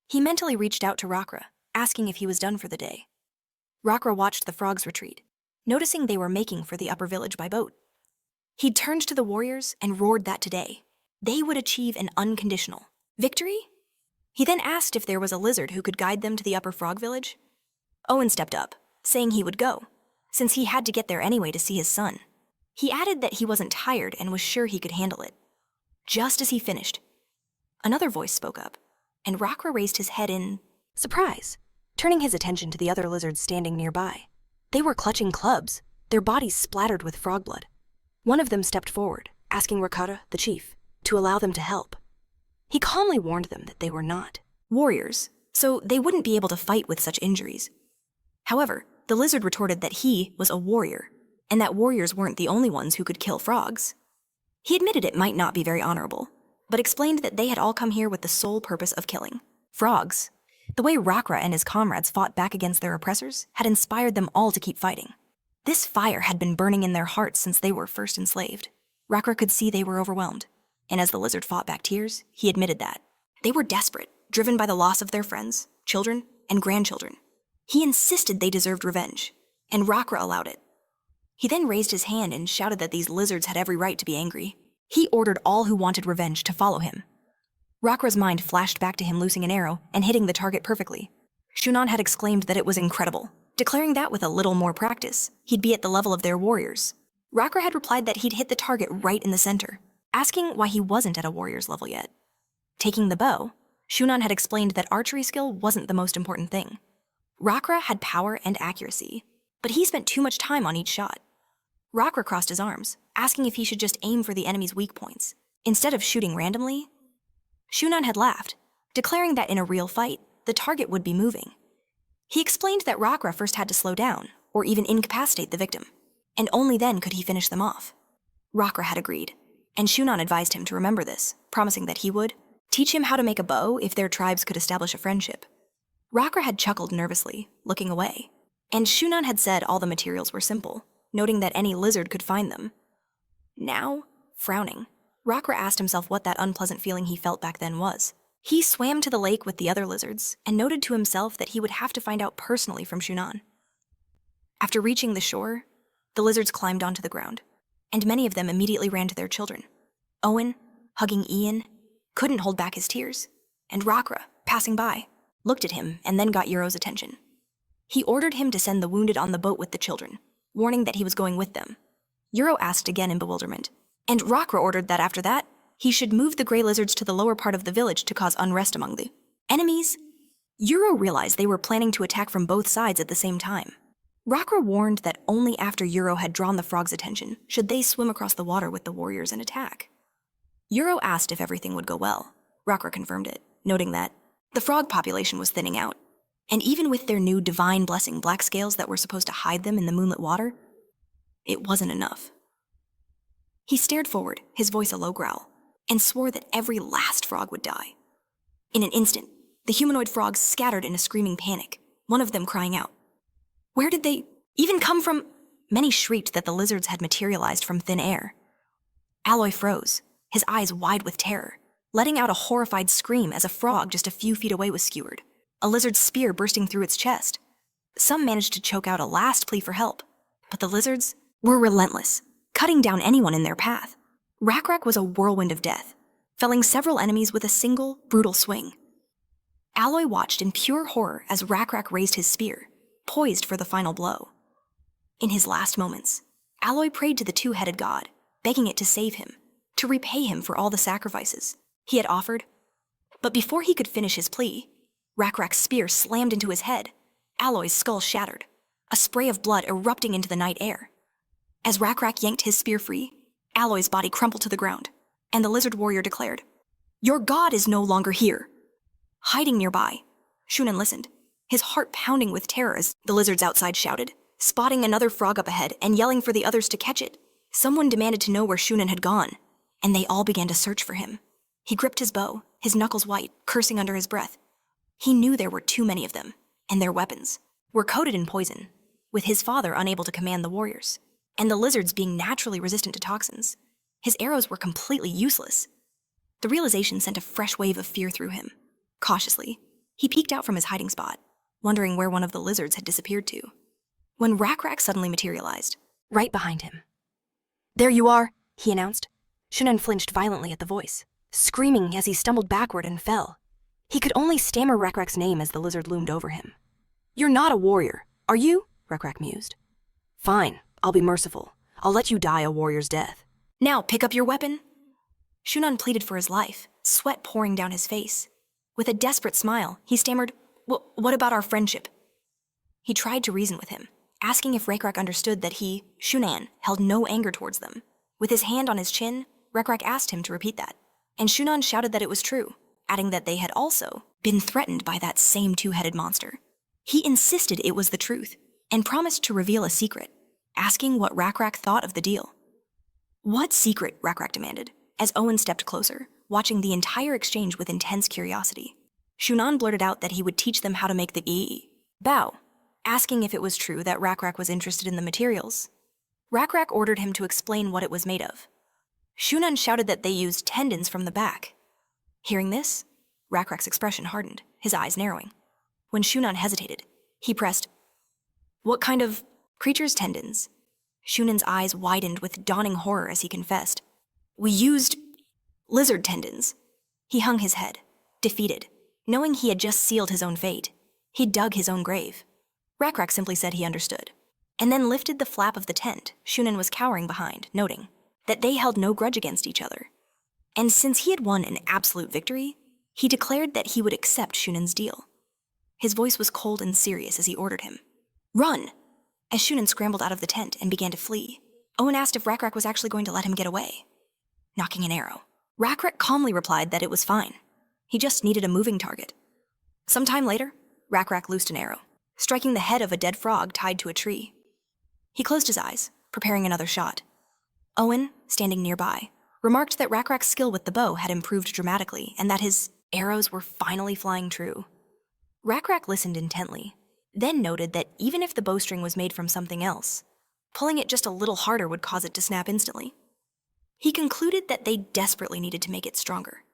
He mentally reached out to Rakra, asking if he was done for the day. Rakra watched the frogs retreat, noticing they were making for the upper village by boat. He turned to the warriors and roared that today they would achieve an unconditional victory. He then asked if there was a lizard who could guide them to the upper frog village. Owen stepped up, saying he would go, since he had to get there anyway to see his son. He added that he wasn't tired and was sure he could handle it. Just as he finished, another voice spoke up, and Rakra raised his head in surprise, turning his attention to the other lizards standing nearby. They were clutching clubs, their bodies splattered with frog blood. One of them stepped forward, asking Rakara, the chief, to allow them to help. He calmly warned them that they were not warriors, so they wouldn't be able to fight with such injuries. However, the lizard retorted that he was a warrior, and that warriors weren't the only ones who could kill frogs. He admitted it might not be very honorable, but explained that they had all come here with the sole purpose of killing frogs. The way Rakra and his comrades fought back against their oppressors had inspired them all to keep fighting. This fire had been burning in their hearts since they were first enslaved. Rakra could see they were overwhelmed, and as the lizard fought back tears, he admitted that. They were desperate, driven by the loss of their friends, children, and grandchildren. He insisted they deserved revenge, and Rakra allowed it. He then raised his hand and shouted that these lizards had every right to be angry. He ordered all who wanted revenge to follow him. Rakra's mind flashed back to him loosing an arrow and hitting the target perfectly. Shunan had exclaimed that it was incredible, declaring that with a little more practice, he'd be at the level of their warriors. Rakra had replied that he'd hit the target right in the center, asking why he wasn't at a warrior's level yet. Taking the bow, Shunan had explained that archery skill wasn't the most important thing. Rakra had power and accuracy, but he spent too much time on each shot. Rakra crossed his arms, asking if he should just aim for the enemy's weak points, instead of shooting randomly. Shunan had laughed, declaring that in a real fight, the target would be moving. He explained that Rakra first had to slow down, or even incapacitate the victim, and only then could he finish them off. Rakra had agreed, and Shunan advised him to remember this, promising that he would teach him how to make a bow if their tribes could establish a friendship. Rakra had chuckled nervously, looking away, and Shunan had said all the materials were simple, noting that any lizard could find them. Now, frowning, Rakra asked himself what that unpleasant feeling he felt back then was. He swam to the lake with the other lizards and noted to himself that he would have to find out personally from Shunan. After reaching the shore, the lizards climbed onto the ground, and many of them immediately ran to their children. Owen, hugging Ian, couldn't hold back his tears, and Rakra, passing by, looked at him and then got Euro's attention. He ordered him to send the wounded on the boat with the children, warning that he was going with them. Euro asked again in bewilderment, and Rakra ordered that after that, he should move the gray lizards to the lower part of the village to cause unrest among the enemies. Yuro realized they were planning to attack from both sides at the same time. Rakra warned that only after Yuro had drawn the frog's attention should they swim across the water with the warriors and attack. Yuro asked if everything would go well. Rakra confirmed it, noting that the frog population was thinning out, and even with their new divine blessing black scales that were supposed to hide them in the moonlit water, it wasn't enough. He stared forward, his voice a low growl, and swore that every last frog would die. In an instant, the humanoid frogs scattered in a screaming panic, one of them crying out, "Where did they even come from?" Many shrieked that the lizards had materialized from thin air. Aloy froze, his eyes wide with terror, letting out a horrified scream as a frog just a few feet away was skewered, a lizard's spear bursting through its chest. Some managed to choke out a last plea for help, but the lizards were relentless, cutting down anyone in their path. Rakrak was a whirlwind of death, felling several enemies with a single, brutal swing. Aloy watched in pure horror as Rakrak raised his spear, poised for the final blow. In his last moments, Aloy prayed to the two-headed god, begging it to save him, to repay him for all the sacrifices he had offered. But before he could finish his plea, Rakrak's spear slammed into his head, Aloy's skull shattered, a spray of blood erupting into the night air. As Rakrak yanked his spear free, Aloy's body crumpled to the ground, and the lizard warrior declared, "Your god is no longer here." Hiding nearby, Shunan listened, his heart pounding with terror as the lizards outside shouted, spotting another frog up ahead and yelling for the others to catch it. Someone demanded to know where Shunan had gone, and they all began to search for him. He gripped his bow, his knuckles white, cursing under his breath. He knew there were too many of them, and their weapons were coated in poison, with his father unable to command the warriors, and the lizards being naturally resistant to toxins. His arrows were completely useless. The realization sent a fresh wave of fear through him. Cautiously, he peeked out from his hiding spot, wondering where one of the lizards had disappeared to, when Rakrak suddenly materialized. Right behind him. "There you are," he announced. Shunan flinched violently at the voice, screaming as he stumbled backward and fell. He could only stammer Rakrak's name as the lizard loomed over him. "You're not a warrior, are you?" Rakrak mused. "Fine, I'll be merciful. I'll let you die a warrior's death." "Now pick up your weapon." Shunan pleaded for his life, sweat pouring down his face. With a desperate smile, he stammered, "What about our friendship?" He tried to reason with him, asking if Rakrak understood that he, Shunan, held no anger towards them. With his hand on his chin, Rakrak asked him to repeat that, and Shunan shouted that it was true, adding that they had also been threatened by that same two-headed monster. He insisted it was the truth, and promised to reveal a secret, asking what Rakrak thought of the deal. "What secret?" Rakrak demanded, as Owen stepped closer, watching the entire exchange with intense curiosity. Shunan blurted out that he would teach them how to make the bow, asking if it was true that Rakrak was interested in the materials. Rakrak ordered him to explain what it was made of. Shunan shouted that they used tendons from the back. Hearing this, Rakrak's expression hardened, his eyes narrowing. When Shunan hesitated, he pressed, "What kind of creature's tendons?" Shunan's eyes widened with dawning horror as he confessed, "We used lizard tendons." He hung his head, defeated, knowing he had just sealed his own fate. He dug his own grave. Rakrak simply said he understood, and then lifted the flap of the tent Shunan was cowering behind, noting that they held no grudge against each other. And since he had won an absolute victory, he declared that he would accept Shunan's deal. His voice was cold and serious as he ordered him, "Run!" As Shunan scrambled out of the tent and began to flee, Owen asked if Rakrak was actually going to let him get away. Knocking an arrow, Rakrak calmly replied that it was fine. He just needed a moving target. Some time later, Rakrak loosed an arrow, striking the head of a dead frog tied to a tree. He closed his eyes, preparing another shot. Owen, standing nearby, remarked that Rakrak's skill with the bow had improved dramatically and that his arrows were finally flying true. Rakrak listened intently, then noted that even if the bowstring was made from something else, pulling it just a little harder would cause it to snap instantly. He concluded that they desperately needed to make it stronger.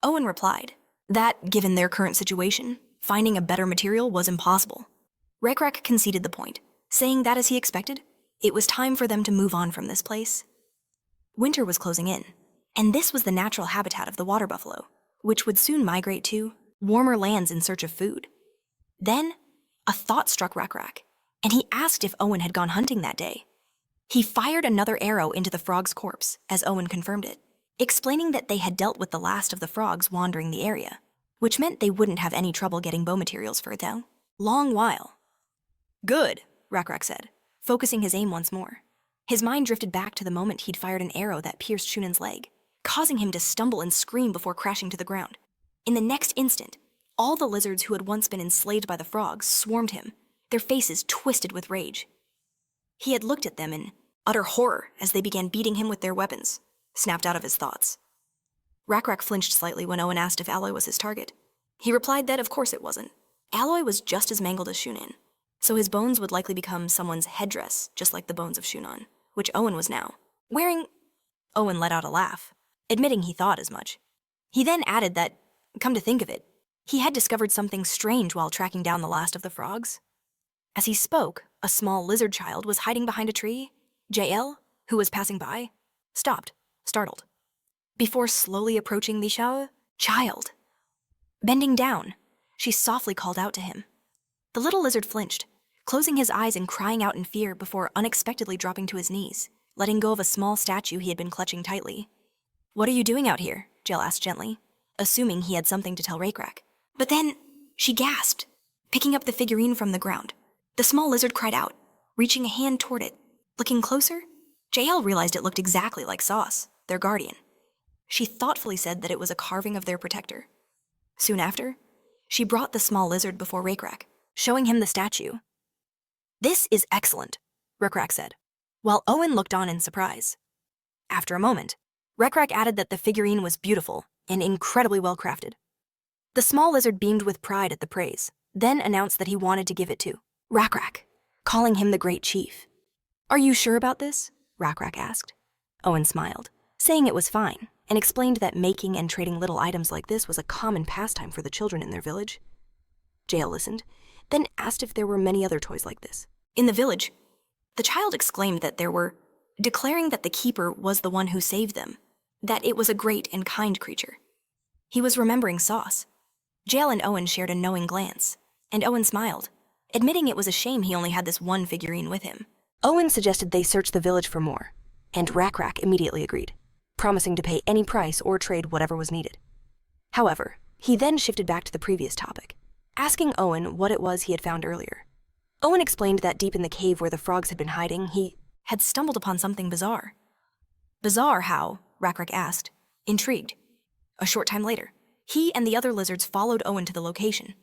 Owen replied that, given their current situation, finding a better material was impossible. Rakrak conceded the point, saying that as he expected, it was time for them to move on from this place. Winter was closing in, and this was the natural habitat of the water buffalo, which would soon migrate to warmer lands in search of food. Then, a thought struck Rakrak, and he asked if Owen had gone hunting that day. He fired another arrow into the frog's corpse, as Owen confirmed it, explaining that they had dealt with the last of the frogs wandering the area, which meant they wouldn't have any trouble getting bow materials for a long while. Good, Rakrak said, focusing his aim once more. His mind drifted back to the moment he'd fired an arrow that pierced Shunan's leg, causing him to stumble and scream before crashing to the ground. In the next instant, all the lizards who had once been enslaved by the frogs swarmed him, their faces twisted with rage. He had looked at them in utter horror as they began beating him with their weapons, snapped out of his thoughts. Rakrak flinched slightly when Owen asked if Aloy was his target. He replied that of course it wasn't. Aloy was just as mangled as Shunan, so his bones would likely become someone's headdress, just like the bones of Shunan, which Owen was now wearing. Owen let out a laugh, admitting he thought as much. He then added that, come to think of it, he had discovered something strange while tracking down the last of the frogs. As he spoke, a small lizard child was hiding behind a tree. JL, who was passing by, stopped, startled, before slowly approaching the child. Bending down, she softly called out to him. The little lizard flinched, closing his eyes and crying out in fear before unexpectedly dropping to his knees, letting go of a small statue he had been clutching tightly. What are you doing out here? Jill asked gently, assuming he had something to tell Rakrak. But then, she gasped, picking up the figurine from the ground. The small lizard cried out, reaching a hand toward it. Looking closer, JL realized it looked exactly like Sauce, their guardian. She thoughtfully said that it was a carving of their protector. Soon after, she brought the small lizard before Rakrak, showing him the statue. This is excellent, Rakrak said, while Owen looked on in surprise. After a moment, Rakrak added that the figurine was beautiful and incredibly well crafted. The small lizard beamed with pride at the praise, then announced that he wanted to give it to Rakrak, calling him the Great Chief. Are you sure about this? Rakrak asked. Owen smiled, saying it was fine, and explained that making and trading little items like this was a common pastime for the children in their village. Jael listened, then asked if there were many other toys like this. In the village, the child exclaimed that there were, declaring that the keeper was the one who saved them, that it was a great and kind creature. He was remembering Sauce. Jael and Owen shared a knowing glance, and Owen smiled, admitting it was a shame he only had this one figurine with him. Owen suggested they search the village for more, and Rakrak immediately agreed, promising to pay any price or trade whatever was needed. However, he then shifted back to the previous topic, asking Owen what it was he had found earlier. Owen explained that deep in the cave where the frogs had been hiding, he had stumbled upon something bizarre. Bizarre how? Rakrak asked, intrigued. A short time later, he and the other lizards followed Owen to the location.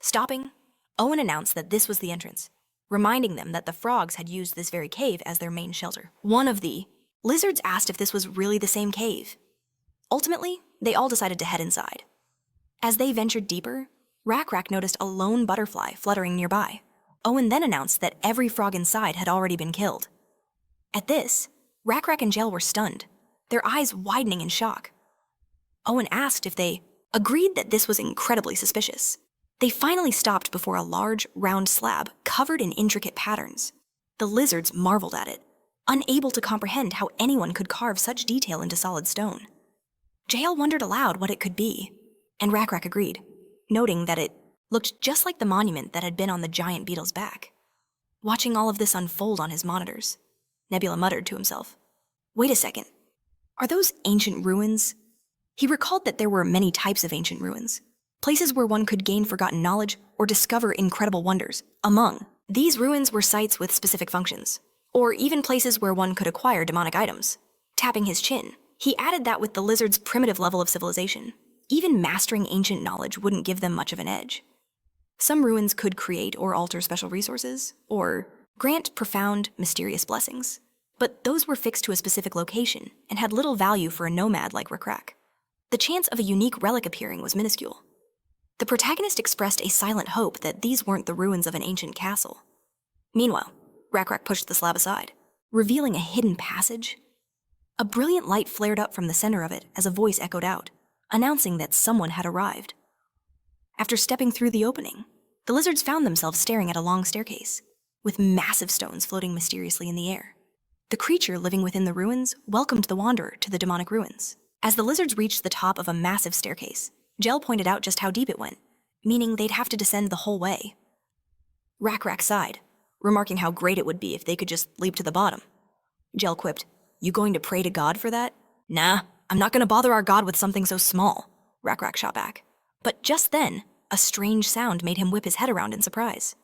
Stopping, Owen announced that this was the entrance, reminding them that the frogs had used this very cave as their main shelter. One of the lizards asked if this was really the same cave. Ultimately, they all decided to head inside. As they ventured deeper, Rakrak noticed a lone butterfly fluttering nearby. Owen then announced that every frog inside had already been killed. At this, Rakrak and Jel were stunned, their eyes widening in shock. Owen asked if they agreed that this was incredibly suspicious. They finally stopped before a large, round slab covered in intricate patterns. The lizards marveled at it, unable to comprehend how anyone could carve such detail into solid stone. Jael wondered aloud what it could be, and Rakrak agreed, noting that it looked just like the monument that had been on the giant beetle's back. Watching all of this unfold on his monitors, Nebula muttered to himself, "Wait a second, are those ancient ruins?" He recalled that there were many types of ancient ruins, places where one could gain forgotten knowledge or discover incredible wonders. Among these ruins were sites with specific functions, or even places where one could acquire demonic items. Tapping his chin, he added that with the lizard's primitive level of civilization, even mastering ancient knowledge wouldn't give them much of an edge. Some ruins could create or alter special resources, or grant profound, mysterious blessings, but those were fixed to a specific location and had little value for a nomad like Rakrak. The chance of a unique relic appearing was minuscule. The protagonist expressed a silent hope that these weren't the ruins of an ancient castle. Meanwhile, Rakrak pushed the slab aside, revealing a hidden passage. A brilliant light flared up from the center of it as a voice echoed out, announcing that someone had arrived. After stepping through the opening, the lizards found themselves staring at a long staircase, with massive stones floating mysteriously in the air. The creature living within the ruins welcomed the wanderer to the demonic ruins. As the lizards reached the top of a massive staircase, Jel pointed out just how deep it went, meaning they'd have to descend the whole way. Rakrak sighed, remarking how great it would be if they could just leap to the bottom. Jel quipped, "You going to pray to God for that?" "Nah, I'm not gonna bother our god with something so small, Rak shot back. But just then, a strange sound made him whip his head around in surprise.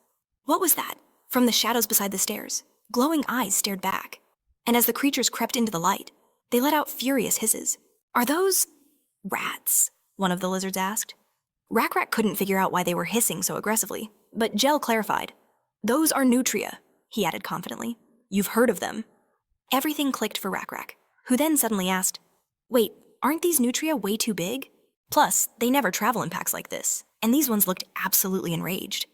What was that? From the shadows beside the stairs, glowing eyes stared back. And as the creatures crept into the light, they let out furious hisses. Are those rats? One of the lizards asked. Rak couldn't figure out why they were hissing so aggressively, but Gel clarified. Those are nutria, he added confidently. You've heard of them. Everything clicked for Rak, who then suddenly asked, wait, aren't these nutria way too big? Plus, they never travel in packs like this, and these ones looked absolutely enraged.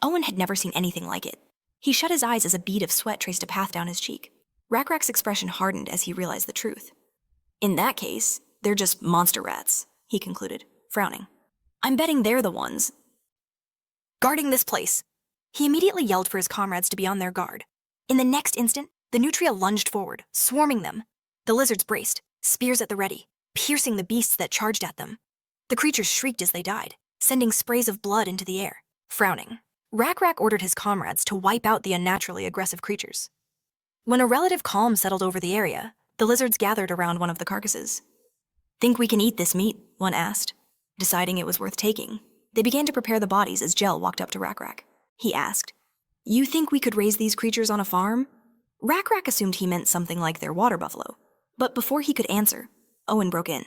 Owen had never seen anything like it. He shut his eyes as a bead of sweat traced a path down his cheek. Rak's expression hardened as he realized the truth. In that case, they're just monster rats, he concluded, frowning. I'm betting they're the ones guarding this place. He immediately yelled for his comrades to be on their guard. In the next instant, the nutria lunged forward, swarming them. The lizards braced, spears at the ready, piercing the beasts that charged at them. The creatures shrieked as they died, sending sprays of blood into the air. Frowning, Rak ordered his comrades to wipe out the unnaturally aggressive creatures. When a relative calm settled over the area, the lizards gathered around one of the carcasses. Think we can eat this meat? One asked. Deciding it was worth taking, they began to prepare the bodies as Gel walked up to Rak. He asked, You think we could raise these creatures on a farm? Rak assumed he meant something like their water buffalo. But before he could answer, Owen broke in.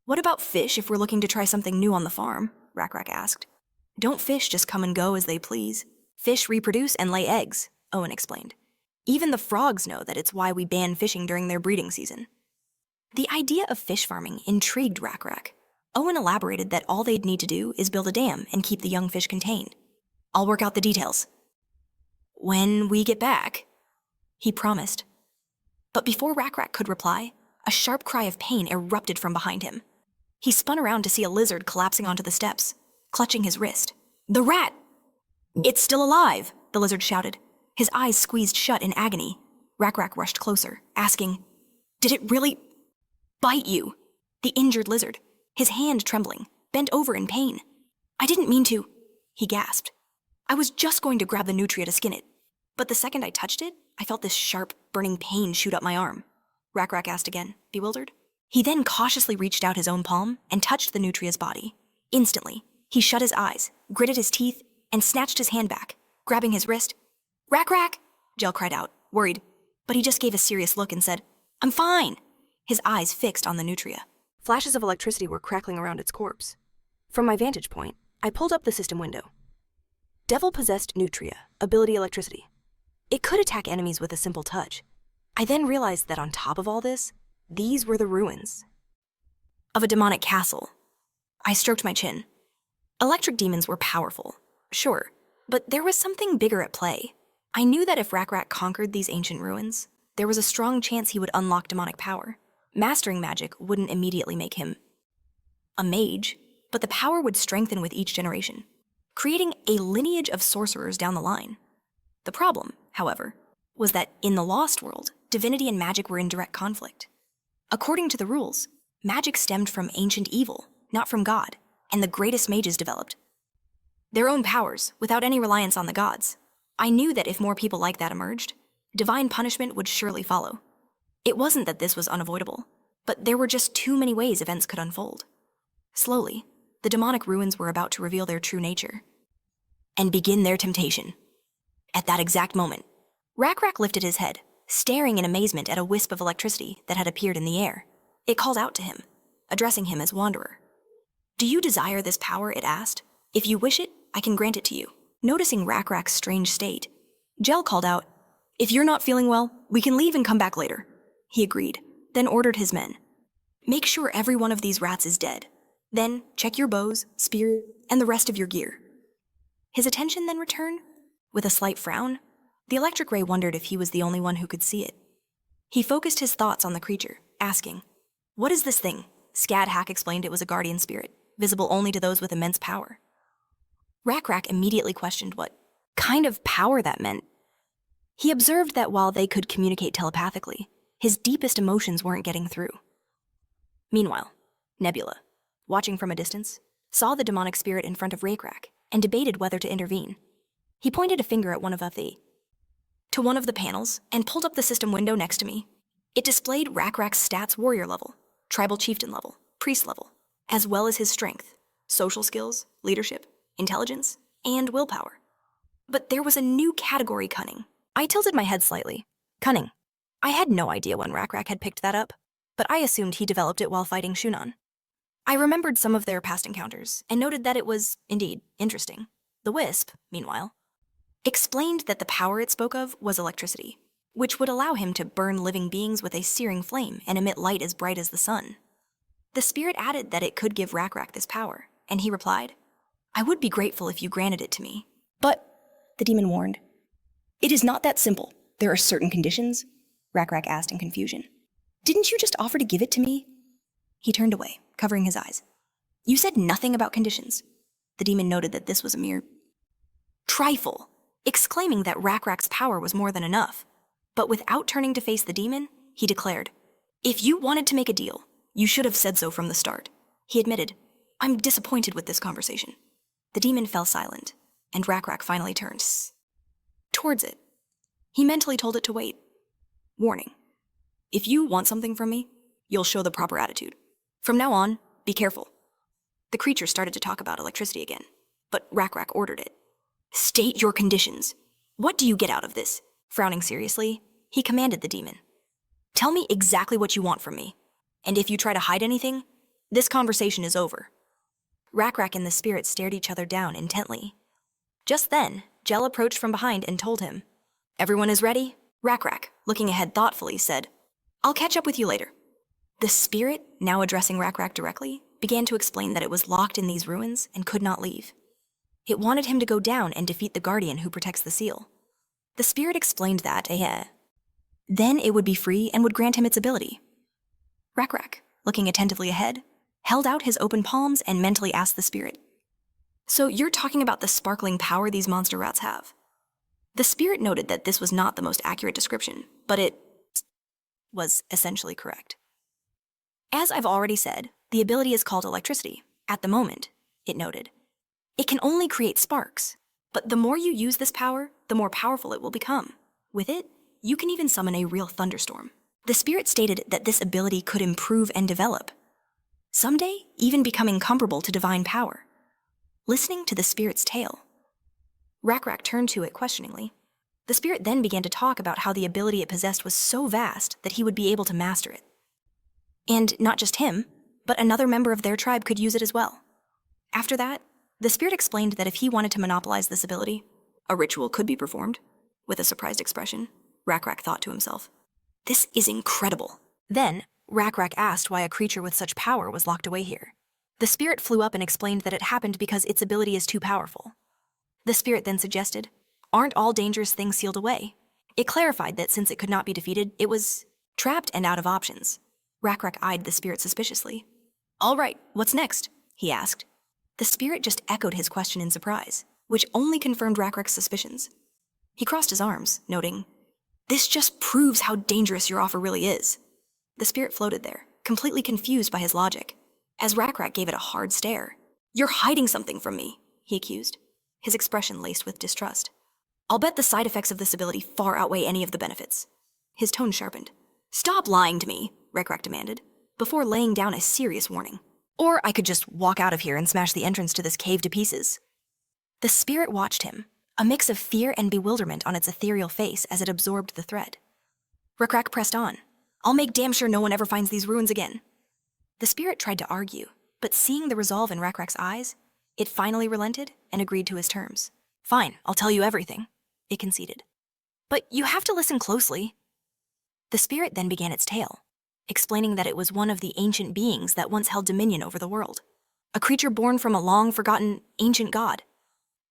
What about fish if we're looking to try something new on the farm? Rak asked. Don't fish just come and go as they please. Fish reproduce and lay eggs, Owen explained. Even the frogs know that it's why we ban fishing during their breeding season. The idea of fish farming intrigued Rak. Owen elaborated that all they'd need to do is build a dam and keep the young fish contained. I'll work out the details. When we get back, he promised. But before Rak could reply, a sharp cry of pain erupted from behind him. He spun around to see a lizard collapsing onto the steps, clutching his wrist. The rat! It's still alive, the lizard shouted, his eyes squeezed shut in agony. Rak rushed closer, asking, Did it really bite you? The injured lizard, his hand trembling, bent over in pain. I didn't mean to, he gasped. I was just going to grab the nutria to skin it. But the second I touched it, I felt this sharp, burning pain shoot up my arm. Rak asked again, bewildered. He then cautiously reached out his own palm and touched the nutria's body. Instantly, he shut his eyes, gritted his teeth, and snatched his hand back, grabbing his wrist. Rak! Gel cried out, worried, but he just gave a serious look and said, I'm fine, his eyes fixed on the nutria. Flashes of electricity were crackling around its corpse. From my vantage point, I pulled up the system window. Devil-possessed nutria, ability electricity. It could attack enemies with a simple touch. I then realized that on top of all this, these were the ruins of a demonic castle. I stroked my chin. Electric demons were powerful, sure, but there was something bigger at play. I knew that if Rak conquered these ancient ruins, there was a strong chance he would unlock demonic power. Mastering magic wouldn't immediately make him a mage, but the power would strengthen with each generation, creating a lineage of sorcerers down the line. The problem, however, was that in the Lost World, divinity and magic were in direct conflict. According to the rules, magic stemmed from ancient evil, not from God, and the greatest mages developed their own powers without any reliance on the gods. I knew that if more people like that emerged, divine punishment would surely follow. It wasn't that this was unavoidable, but there were just too many ways events could unfold. Slowly, the demonic ruins were about to reveal their true nature and begin their temptation. At that exact moment, Rak lifted his head, staring in amazement at a wisp of electricity that had appeared in the air. It called out to him, addressing him as Wanderer. Do you desire this power? It asked. If you wish it, I can grant it to you. Noticing Rak's strange state, Gel called out, If you're not feeling well, we can leave and come back later. He agreed, then ordered his men. Make sure every one of these rats is dead. Then check your bows, spear, and the rest of your gear. His attention then returned. With a slight frown, the electric ray wondered if he was the only one who could see it. He focused his thoughts on the creature, asking, What is this thing? Scad Hack explained it was a guardian spirit, visible only to those with immense power. Rak immediately questioned what kind of power that meant. He observed that while they could communicate telepathically, his deepest emotions weren't getting through. Meanwhile, Nebula, watching from a distance, saw the demonic spirit in front of Rak and debated whether to intervene. He pointed a finger at one of the panels and pulled up the system window next to me. It displayed Rak's stats warrior level. tribal chieftain level, priest level, as well as his strength, social skills, leadership, intelligence, and willpower. But there was a new category cunning. I tilted my head slightly. Cunning. I had no idea when Rak had picked that up, but I assumed he developed it while fighting Shunan. I remembered some of their past encounters and noted that it was, indeed, interesting. The wisp, meanwhile, explained that the power it spoke of was electricity, which would allow him to burn living beings with a searing flame and emit light as bright as the sun. The spirit added that it could give Rak this power, and he replied, "I would be grateful if you granted it to me." But, the demon warned, "It is not that simple. There are certain conditions," Rak asked in confusion. "Didn't you just offer to give it to me?" He turned away, covering his eyes. "You said nothing about conditions." The demon noted that this was a mere trifle, exclaiming that Rak's power was more than enough. But without turning to face the demon, he declared, "If you wanted to make a deal, you should have said so from the start." He admitted, "I'm disappointed with this conversation." The demon fell silent, and Rak finally turned towards it. He mentally told it to wait. Warning: if you want something from me, you'll show the proper attitude. From now on, be careful. The creature started to talk about electricity again, but Rak ordered it. "State your conditions. What do you get out of this?" Frowning seriously, he commanded the demon. "Tell me exactly what you want from me, and if you try to hide anything, this conversation is over." Rak and the spirit stared each other down intently. Just then, Jell approached from behind and told him, "Everyone is ready?" Rak, looking ahead thoughtfully, said, "I'll catch up with you later." The spirit, now addressing Rak directly, began to explain that it was locked in these ruins and could not leave. It wanted him to go down and defeat the guardian who protects the seal. The spirit explained that, then it would be free and would grant him its ability. Rak, looking attentively ahead, held out his open palms and mentally asked the spirit, "So you're talking about the sparkling power these monster rats have?" The spirit noted that this was not the most accurate description, but it was essentially correct. As I've already said, the ability is called electricity. At the moment, it noted, it can only create sparks, but the more you use this power, the more powerful it will become. With it, you can even summon a real thunderstorm. The spirit stated that this ability could improve and develop, someday even becoming comparable to divine power. Listening to the spirit's tale, Rak turned to it questioningly. The spirit then began to talk about how the ability it possessed was so vast that he would be able to master it. And not just him, but another member of their tribe could use it as well. After that, the spirit explained that if he wanted to monopolize this ability, a ritual could be performed. With a surprised expression, Rak thought to himself, "This is incredible." Then, Rak asked why a creature with such power was locked away here. The spirit flew up and explained that it happened because its ability is too powerful. The spirit then suggested, "Aren't all dangerous things sealed away?" It clarified that since it could not be defeated, it was trapped and out of options. Rak eyed the spirit suspiciously. "All right, what's next?" he asked. The spirit just echoed his question in surprise, which only confirmed Rak's suspicions. He crossed his arms, noting, "This just proves how dangerous your offer really is." The spirit floated there, completely confused by his logic, as Rak gave it a hard stare. "You're hiding something from me," he accused, his expression laced with distrust. "I'll bet the side effects of this ability far outweigh any of the benefits." His tone sharpened. "Stop lying to me," Rak demanded, before laying down a serious warning. "Or I could just walk out of here and smash the entrance to this cave to pieces." The spirit watched him, a mix of fear and bewilderment on its ethereal face as it absorbed the threat. Rak pressed on. "I'll make damn sure no one ever finds these ruins again." The spirit tried to argue, but seeing the resolve in Rak's eyes, it finally relented and agreed to his terms. "Fine, I'll tell you everything," it conceded. "But you have to listen closely." The spirit then began its tale, explaining that it was one of the ancient beings that once held dominion over the world, a creature born from a long-forgotten ancient god.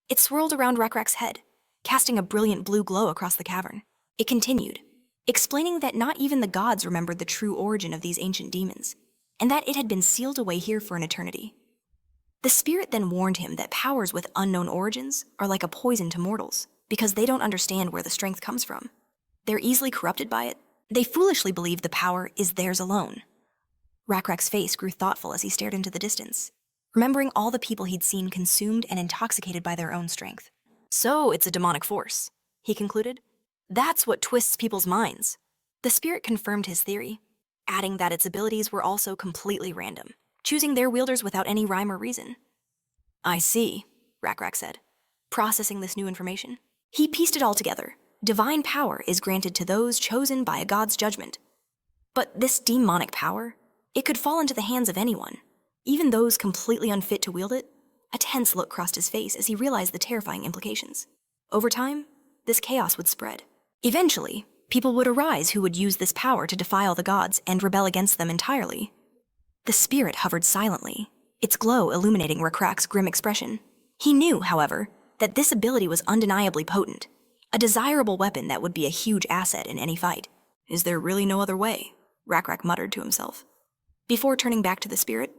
It swirled around Rak's head, casting a brilliant blue glow across the cavern. It continued, explaining that not even the gods remembered the true origin of these ancient demons, and that it had been sealed away here for an eternity. The spirit then warned him that powers with unknown origins are like a poison to mortals, because they don't understand where the strength comes from. They're easily corrupted by it. They foolishly believe the power is theirs alone. Rak's face grew thoughtful as he stared into the distance, remembering all the people he'd seen consumed and intoxicated by their own strength. "So it's a demonic force," he concluded. "That's what twists people's minds." The spirit confirmed his theory. adding that its abilities were also completely random, choosing their wielders without any rhyme or reason. I see, Rak said, processing this new information. He pieced it all together. Divine power is granted to those chosen by a god's judgment. But this demonic power, it could fall into the hands of anyone, even those completely unfit to wield it. A tense look crossed his face as he realized the terrifying implications. Over time, this chaos would spread. Eventually, people would arise who would use this power to defile the gods and rebel against them entirely. The spirit hovered silently, its glow illuminating Rakrak's grim expression. He knew, however, that this ability was undeniably potent, a desirable weapon that would be a huge asset in any fight. Is there really no other way? Rak muttered to himself. Before turning back to the spirit,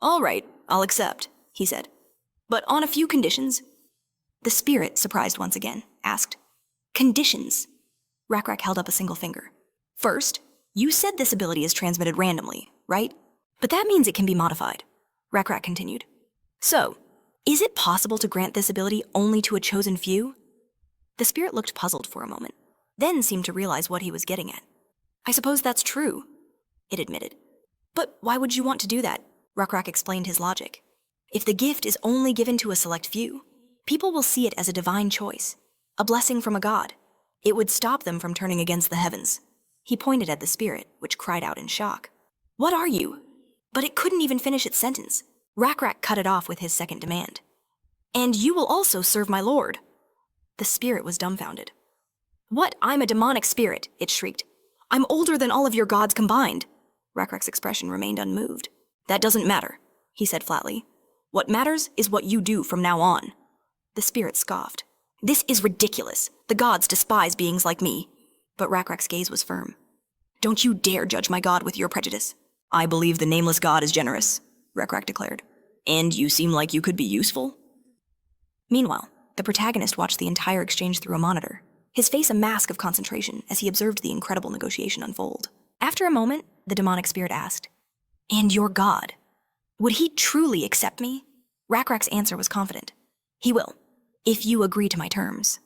"All right, I'll accept," he said. "But on a few conditions." The spirit, surprised once again, asked, "Conditions?" Rak held up a single finger. "First, you said this ability is transmitted randomly, right? But that means it can be modified," Rak continued. "So, is it possible to grant this ability only to a chosen few?" The spirit looked puzzled for a moment, then seemed to realize what he was getting at. "I suppose that's true," it admitted. "But why would you want to do that?" Rak explained his logic. "If the gift is only given to a select few, people will see it as a divine choice, a blessing from a god. It would stop them from turning against the heavens." He pointed at the spirit, which cried out in shock. "What are you?" But it couldn't even finish its sentence. Rak cut it off with his second demand. "And you will also serve my lord." The spirit was dumbfounded. "What? I'm a demonic spirit," it shrieked. "I'm older than all of your gods combined." Rakrak's expression remained unmoved. "That doesn't matter," he said flatly. "What matters is what you do from now on." The spirit scoffed. "This is ridiculous. The gods despise beings like me." But Rakrak's gaze was firm. "Don't you dare judge my god with your prejudice." "I believe the nameless god is generous," Rak declared. "And you seem like you could be useful." Meanwhile, the protagonist watched the entire exchange through a monitor, his face a mask of concentration as he observed the incredible negotiation unfold. After a moment, the demonic spirit asked, "And your god, would he truly accept me?" Rakrak's answer was confident. "He will, if you agree to my terms."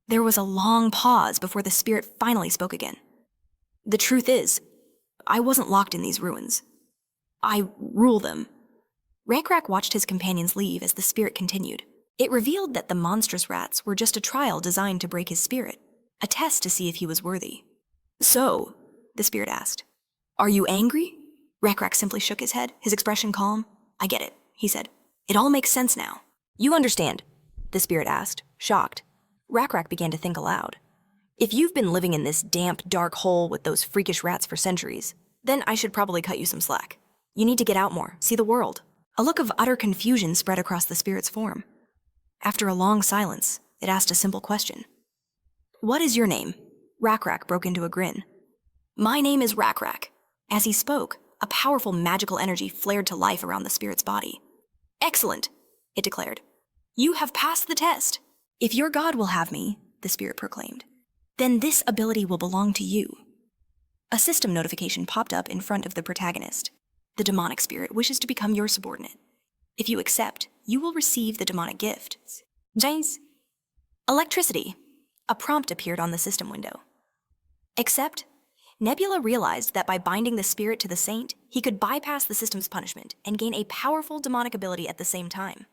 There was a long pause before the spirit finally spoke again. "The truth is, I wasn't locked in these ruins. I rule them." Rak watched his companions leave as the spirit continued. It revealed that the monstrous rats were just a trial designed to break his spirit, a test to see if he was worthy. "So," the spirit asked, "are you angry?" Rak simply shook his head, his expression calm. "I get it," he said. "It all makes sense now." "You understand?" the spirit asked, shocked. Rak began to think aloud. "If you've been living in this damp, dark hole with those freakish rats for centuries, then I should probably cut you some slack. You need to get out more, see the world." A look of utter confusion spread across the spirit's form. After a long silence, it asked a simple question. "What is your name?" Rak broke into a grin. "My name is Rak." As he spoke, a powerful magical energy flared to life around the spirit's body. "Excellent," it declared. "You have passed the test. If your god will have me," the spirit proclaimed, "then this ability will belong to you." A system notification popped up in front of the protagonist. "The demonic spirit wishes to become your subordinate. If you accept, you will receive the demonic gift." James. Electricity. A prompt appeared on the system window. Except, Nebula realized that by binding the spirit to the saint, he could bypass the system's punishment and gain a powerful demonic ability at the same time.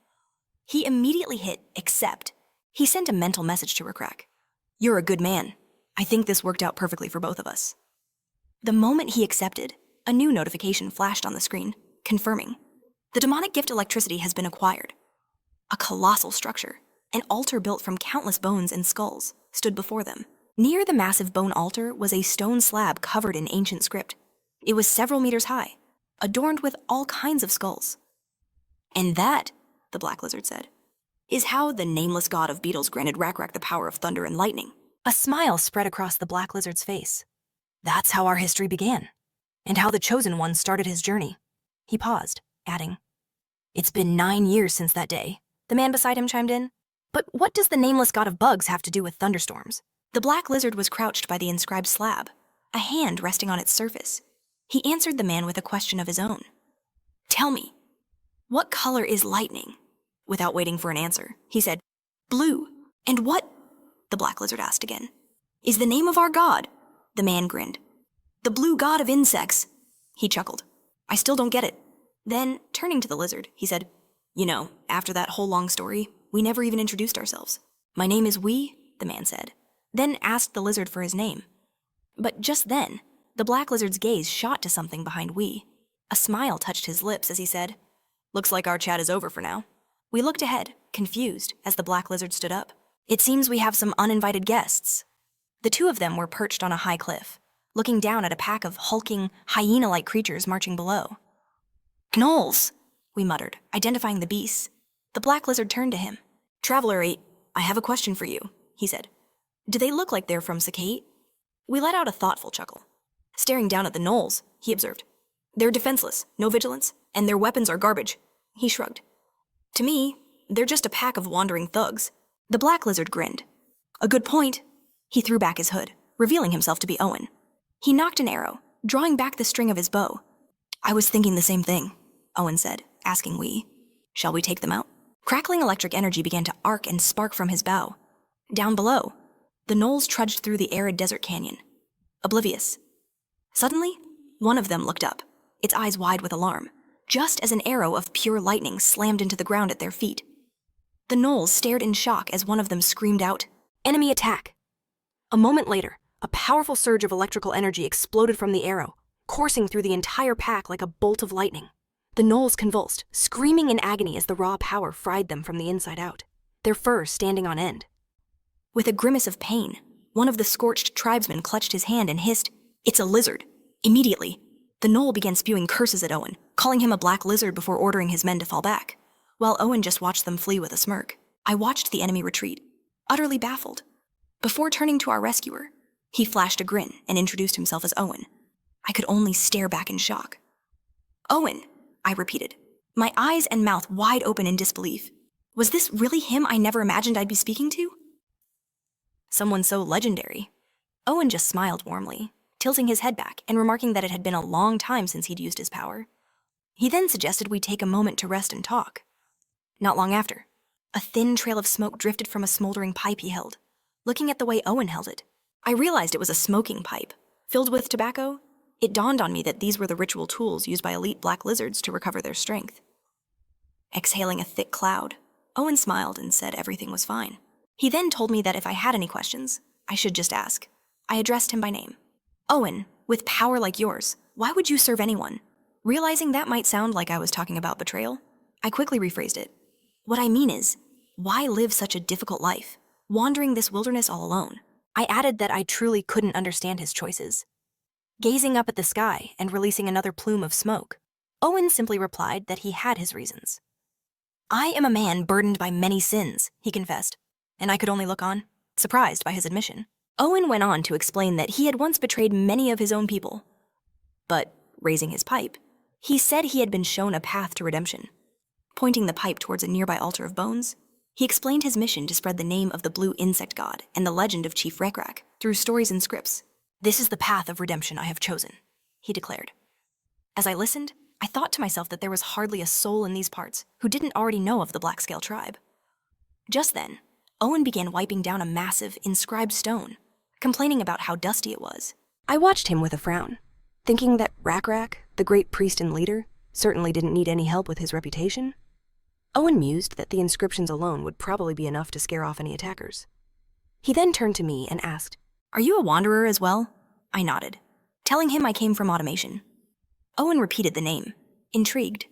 He immediately hit accept. He sent a mental message to Rak. "You're a good man. I think this worked out perfectly for both of us." The moment he accepted, a new notification flashed on the screen, confirming. The demonic gift electricity has been acquired. A colossal structure, an altar built from countless bones and skulls, stood before them. Near the massive bone altar was a stone slab covered in ancient script. It was several meters high, adorned with all kinds of skulls. "And that," the black lizard said, "is how the nameless god of beetles granted Rak the power of thunder and lightning." A smile spread across the black lizard's face. "That's how our history began, and how the Chosen One started his journey." He paused, adding, "It's been 9 years since that day," the man beside him chimed in. "But what does the nameless god of bugs have to do with thunderstorms?" The black lizard was crouched by the inscribed slab, a hand resting on its surface. He answered the man with a question of his own. "Tell me, what color is lightning?" Without waiting for an answer, he said, "Blue." "And what," the black lizard asked again, "is the name of our god?" The man grinned. The blue god of insects. He chuckled. I still don't get it. Then, turning to the lizard, he said, You know, after that whole long story, we never even introduced ourselves. My name is Wee, the man said, then asked the lizard for his name. But just then, the black lizard's gaze shot to something behind Wee. A smile touched his lips as he said, Looks like our chat is over for now. We looked ahead, confused, as the black lizard stood up. It seems we have some uninvited guests. The two of them were perched on a high cliff, looking down at a pack of hulking, hyena-like creatures marching below. Gnolls, we muttered, identifying the beasts. The black lizard turned to him. Traveler 8, I have a question for you, he said. Do they look like they're from Sakate? We let out a thoughtful chuckle. Staring down at the gnolls, he observed. They're defenseless, no vigilance, and their weapons are garbage. He shrugged. To me, they're just a pack of wandering thugs. The black lizard grinned. A good point. He threw back his hood, revealing himself to be Owen. He knocked an arrow, drawing back the string of his bow. I was thinking the same thing, Owen said, asking Wee. Shall we take them out? Crackling electric energy began to arc and spark from his bow. Down below, the gnolls trudged through the arid desert canyon, oblivious. Suddenly, one of them looked up, its eyes wide with alarm, just as an arrow of pure lightning slammed into the ground at their feet. The gnolls stared in shock as one of them screamed out, Enemy attack! A moment later, a powerful surge of electrical energy exploded from the arrow, coursing through the entire pack like a bolt of lightning. The gnolls convulsed, screaming in agony as the raw power fried them from the inside out, their fur standing on end. With a grimace of pain, one of the scorched tribesmen clutched his hand and hissed, It's a lizard. Immediately, the gnoll began spewing curses at Owen, calling him a black lizard before ordering his men to fall back, while Owen just watched them flee with a smirk. I watched the enemy retreat, utterly baffled. Before turning to our rescuer, he flashed a grin and introduced himself as Owen. I could only stare back in shock. Owen, I repeated, my eyes and mouth wide open in disbelief. Was this really him I never imagined I'd be speaking to? Someone so legendary. Owen just smiled warmly, tilting his head back and remarking that it had been a long time since he'd used his power. He then suggested we take a moment to rest and talk. Not long after, a thin trail of smoke drifted from a smoldering pipe he held. Looking at the way Owen held it, I realized it was a smoking pipe. Filled with tobacco, it dawned on me that these were the ritual tools used by elite black lizards to recover their strength. Exhaling a thick cloud, Owen smiled and said everything was fine. He then told me that if I had any questions, I should just ask. I addressed him by name. Owen, with power like yours, why would you serve anyone? Realizing that might sound like I was talking about betrayal, I quickly rephrased it. What I mean is, why live such a difficult life, wandering this wilderness all alone? I added that I truly couldn't understand his choices. Gazing up at the sky and releasing another plume of smoke, Owen simply replied that he had his reasons. I am a man burdened by many sins, he confessed, and I could only look on, surprised by his admission. Owen went on to explain that he had once betrayed many of his own people. But, raising his pipe, he said he had been shown a path to redemption. Pointing the pipe towards a nearby altar of bones, he explained his mission to spread the name of the blue insect god and the legend of Chief Rekrak through stories and scripts. This is the path of redemption I have chosen, he declared. As I listened, I thought to myself that there was hardly a soul in these parts who didn't already know of the Blackscale tribe. Just then, Owen began wiping down a massive, inscribed stone, complaining about how dusty it was. I watched him with a frown, thinking that Rekrak, the great priest and leader, certainly didn't need any help with his reputation. Owen mused that the inscriptions alone would probably be enough to scare off any attackers. He then turned to me and asked, Are you a wanderer as well? I nodded, telling him I came from automation. Owen repeated the name, intrigued.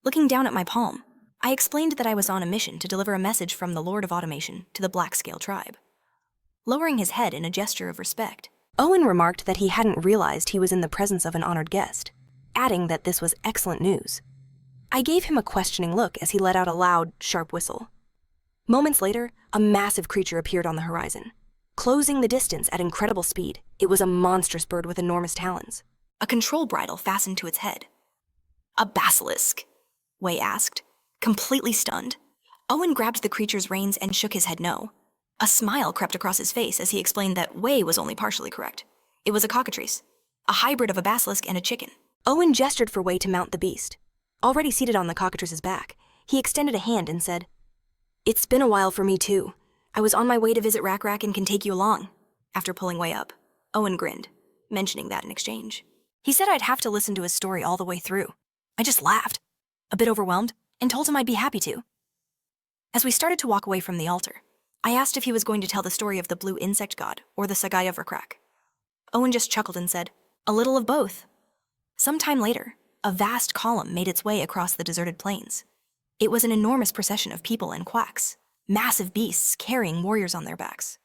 Looking down at my palm, I explained that I was on a mission to deliver a message from the Lord of Automation to the Blackscale tribe. Lowering his head in a gesture of respect, Owen remarked that he hadn't realized he was in the presence of an honored guest, adding that this was excellent news. I gave him a questioning look as he let out a loud, sharp whistle. Moments later, a massive creature appeared on the horizon. Closing the distance at incredible speed, it was a monstrous bird with enormous talons. A control bridle fastened to its head. A basilisk? Wei asked, completely stunned. Owen grabbed the creature's reins and shook his head no. A smile crept across his face as he explained that Wei was only partially correct. It was a cockatrice, a hybrid of a basilisk and a chicken. Owen gestured for Wei to mount the beast. Already seated on the cockatrice's back, he extended a hand and said, It's been a while for me too. I was on my way to visit Rekrak and can take you along. After pulling Wei up, Owen grinned. mentioning that in exchange. He said I'd have to listen to his story all the way through. I just laughed, a bit overwhelmed, and told him I'd be happy to. As we started to walk away from the altar, I asked if he was going to tell the story of the blue insect god or the Sagai of Rakrak. Owen just chuckled and said, "A little of both." Sometime later, a vast column made its way across the deserted plains. It was an enormous procession of people and quacks, massive beasts carrying warriors on their backs.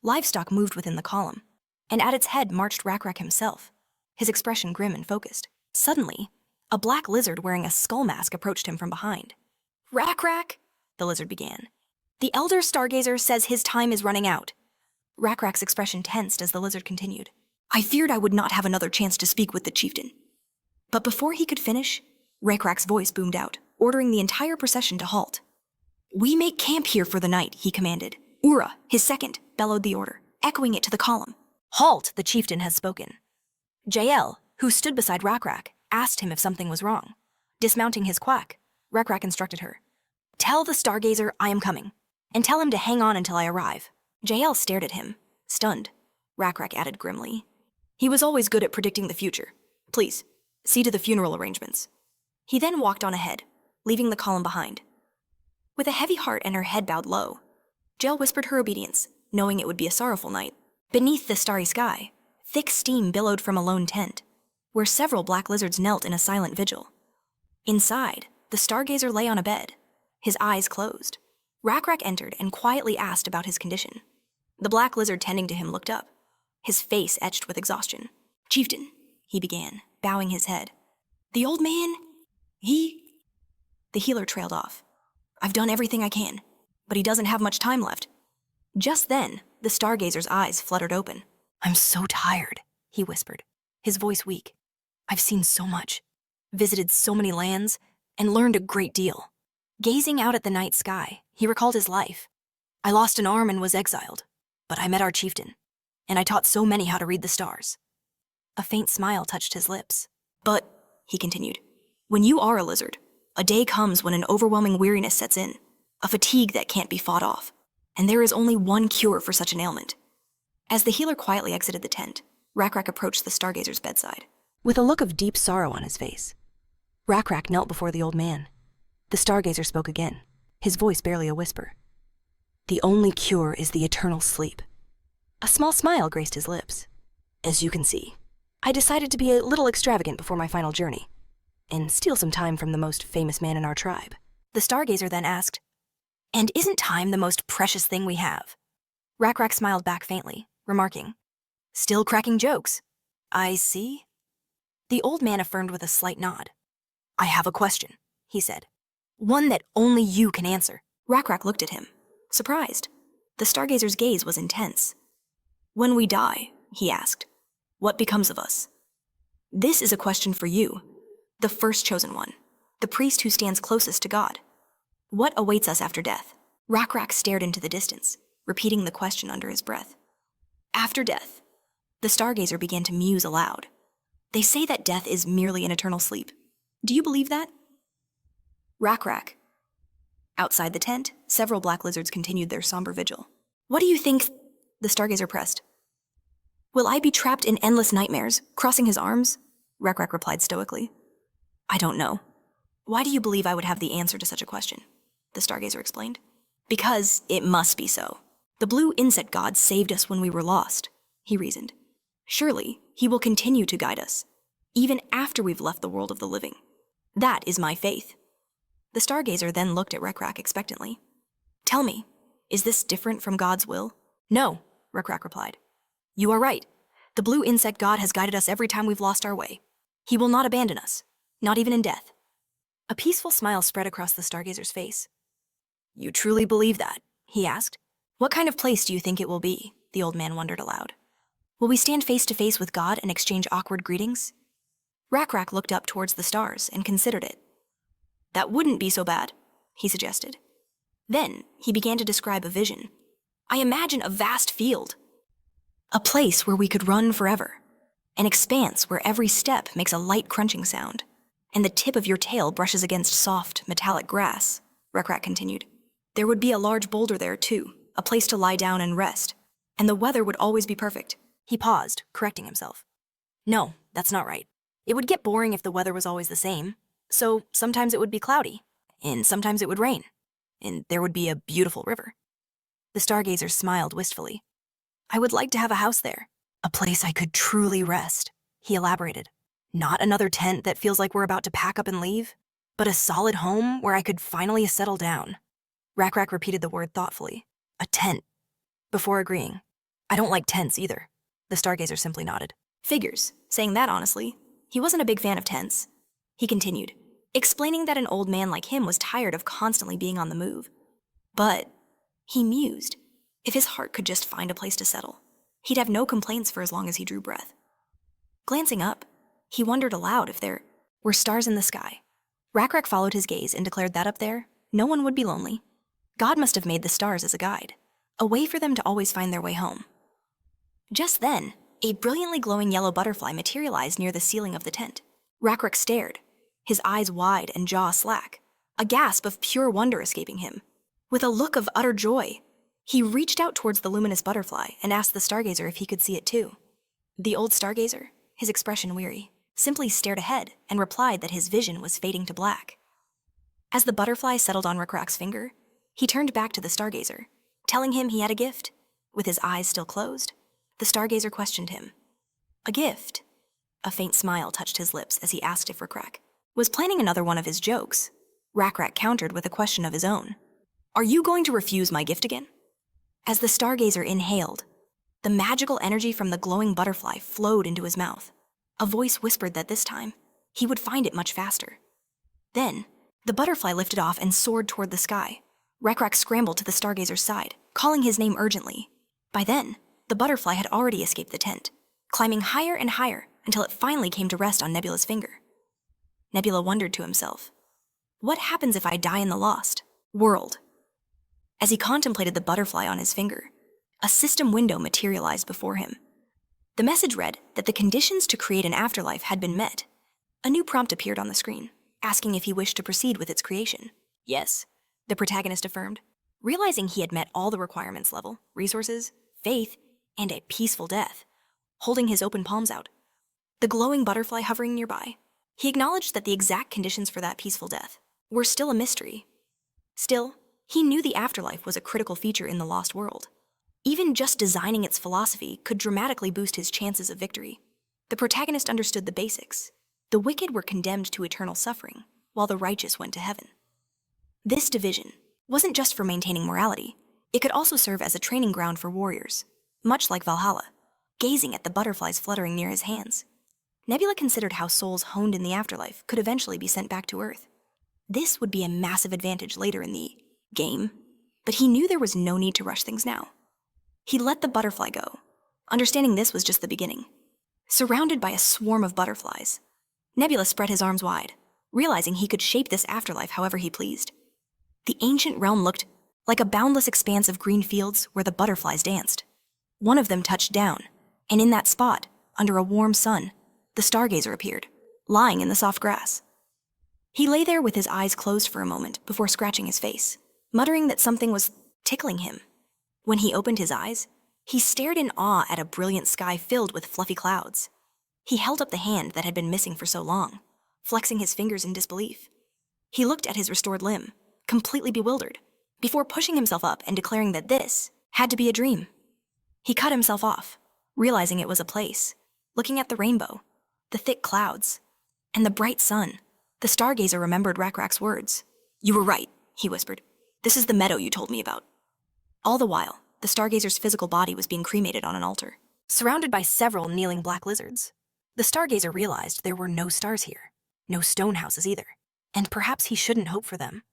Livestock moved within the column, and at its head marched Rakrak himself, his expression grim and focused. Suddenly, a black lizard wearing a skull mask approached him from behind. "Rakrak," the lizard began. "The Elder Stargazer says his time is running out." Rakrak's expression tensed as the lizard continued. "I feared I would not have another chance to speak with the chieftain." But before he could finish, Rakrak's voice boomed out, ordering the entire procession to halt. "We make camp here for the night," he commanded. Ura, his second, bellowed the order, echoing it to the column. "Halt, the chieftain has spoken." Jael, who stood beside Rakrak, asked him if something was wrong. Dismounting his quack, Rakrak instructed her. "Tell the Stargazer I am coming, and tell him to hang on until I arrive." Jael stared at him, stunned. Rakrak added grimly, "He was always good at predicting the future. Please, see to the funeral arrangements." He then walked on ahead, leaving the column behind. With a heavy heart and her head bowed low, Jael whispered her obedience, knowing it would be a sorrowful night. Beneath the starry sky, thick steam billowed from a lone tent, where several black lizards knelt in a silent vigil. Inside, the Stargazer lay on a bed, his eyes closed. Rakrak entered and quietly asked about his condition. The black lizard tending to him looked up, his face etched with exhaustion. "Chieftain," he began, bowing his head. "The old man, he..." The healer trailed off. "I've done everything I can, but he doesn't have much time left." Just then, the Stargazer's eyes fluttered open. "I'm so tired," he whispered, his voice weak. "I've seen so much, visited so many lands, and learned a great deal." Gazing out at the night sky, he recalled his life. "I lost an arm and was exiled, but I met our chieftain, and I taught so many how to read the stars." A faint smile touched his lips. "But," he continued, "when you are a lizard, a day comes when an overwhelming weariness sets in, a fatigue that can't be fought off, and there is only one cure for such an ailment." As the healer quietly exited the tent, Rakrak approached the Stargazer's bedside. With a look of deep sorrow on his face, Rakrak knelt before the old man. The Stargazer spoke again, his voice barely a whisper. "The only cure is the eternal sleep." A small smile graced his lips. "As you can see, I decided to be a little extravagant before my final journey, and steal some time from the most famous man in our tribe." The Stargazer then asked, "And isn't time the most precious thing we have?" Rakrak smiled back faintly, remarking, "Still cracking jokes. I see." The old man affirmed with a slight nod. "I have a question," he said. "One that only you can answer." Rakrak looked at him, surprised. The Stargazer's gaze was intense. "When we die," he asked, "what becomes of us?" "This is a question for you, the first chosen one, the priest who stands closest to God. What awaits us after death?" Rakrak stared into the distance, repeating the question under his breath. "After death," the Stargazer began to muse aloud. "They say that death is merely an eternal sleep. Do you believe that?" Rakrak. Outside the tent, several black lizards continued their somber vigil. "What do you think?" the Stargazer pressed. "Will I be trapped in endless nightmares, crossing his arms?" Rakrak replied stoically. "I don't know." "Why do you believe I would have the answer to such a question?" the Stargazer explained. "Because it must be so. The blue insect god saved us when we were lost," he reasoned. "Surely, he will continue to guide us, even after we've left the world of the living. That is my faith." The Stargazer then looked at Rakrak expectantly. "Tell me, is this different from God's will?" "No," Rakrak replied. "You are right. The blue insect god has guided us every time we've lost our way. He will not abandon us, not even in death." A peaceful smile spread across the Stargazer's face. "You truly believe that?" he asked. "What kind of place do you think it will be?" the old man wondered aloud. "Will we stand face to face with God and exchange awkward greetings?" Rakrak looked up towards the stars and considered it. "That wouldn't be so bad," he suggested. Then he began to describe a vision. "I imagine a vast field, a place where we could run forever, an expanse where every step makes a light crunching sound, and the tip of your tail brushes against soft, metallic grass," Rakrak continued. "There would be a large boulder there, too, a place to lie down and rest, and the weather would always be perfect." He paused, correcting himself. No, that's not right. It would get boring if the weather was always the same. So sometimes it would be cloudy, and sometimes it would rain, and there would be a beautiful river. The stargazer smiled wistfully. I would like to have a house there, a place I could truly rest, he elaborated. Not another tent that feels like we're about to pack up and leave, but a solid home where I could finally settle down. Rak repeated the word thoughtfully. A tent. Before agreeing, I don't like tents either. The stargazer simply nodded. Figures. Saying that honestly, he wasn't a big fan of tents. He continued, explaining that an old man like him was tired of constantly being on the move. But, he mused, if his heart could just find a place to settle, he'd have no complaints for as long as he drew breath. Glancing up, he wondered aloud if there were stars in the sky. Rak followed his gaze and declared that up there, no one would be lonely. God must have made the stars as a guide, a way for them to always find their way home. Just then, a brilliantly glowing yellow butterfly materialized near the ceiling of the tent. Rak stared, his eyes wide and jaw slack, a gasp of pure wonder escaping him. With a look of utter joy, he reached out towards the luminous butterfly and asked the stargazer if he could see it too. The old stargazer, his expression weary, simply stared ahead and replied that his vision was fading to black. As the butterfly settled on Rak's finger, he turned back to the stargazer, telling him he had a gift. With his eyes still closed, the stargazer questioned him. A gift? A faint smile touched his lips as he asked if Rak was planning another one of his jokes. Rak countered with a question of his own. Are you going to refuse my gift again? As the stargazer inhaled, the magical energy from the glowing butterfly flowed into his mouth. A voice whispered that this time, he would find it much faster. Then, the butterfly lifted off and soared toward the sky. Rak scrambled to the stargazer's side, calling his name urgently. By then, the butterfly had already escaped the tent, climbing higher and higher until it finally came to rest on Nebula's finger. Nebula wondered to himself, what happens if I die in the lost world? As he contemplated the butterfly on his finger, a system window materialized before him. The message read that the conditions to create an afterlife had been met. A new prompt appeared on the screen, asking if he wished to proceed with its creation. Yes, the protagonist affirmed, realizing he had met all the requirements level, resources, faith, and a peaceful death, holding his open palms out. The glowing butterfly hovering nearby, he acknowledged that the exact conditions for that peaceful death were still a mystery. Still, he knew the afterlife was a critical feature in the lost world. Even just designing its philosophy could dramatically boost his chances of victory. The protagonist understood the basics. The wicked were condemned to eternal suffering, while the righteous went to heaven. This division wasn't just for maintaining morality, it could also serve as a training ground for warriors, much like Valhalla, gazing at the butterflies fluttering near his hands. Nebula considered how souls honed in the afterlife could eventually be sent back to Earth. This would be a massive advantage later in the game, but he knew there was no need to rush things now. He let the butterfly go, understanding this was just the beginning. Surrounded by a swarm of butterflies, Nebula spread his arms wide, realizing he could shape this afterlife however he pleased. The ancient realm looked like a boundless expanse of green fields where the butterflies danced. One of them touched down, and in that spot, under a warm sun, the stargazer appeared, lying in the soft grass. He lay there with his eyes closed for a moment before scratching his face, muttering that something was tickling him. When he opened his eyes, he stared in awe at a brilliant sky filled with fluffy clouds. He held up the hand that had been missing for so long, flexing his fingers in disbelief. He looked at his restored limb, completely bewildered, before pushing himself up and declaring that this had to be a dream. He cut himself off, realizing it was a place, looking at the rainbow, the thick clouds, and the bright sun. The stargazer remembered Rak's words. You were right, he whispered. This is the meadow you told me about. All the while, the stargazer's physical body was being cremated on an altar, surrounded by several kneeling black lizards. The stargazer realized there were no stars here, no stone houses either, and perhaps he shouldn't hope for them.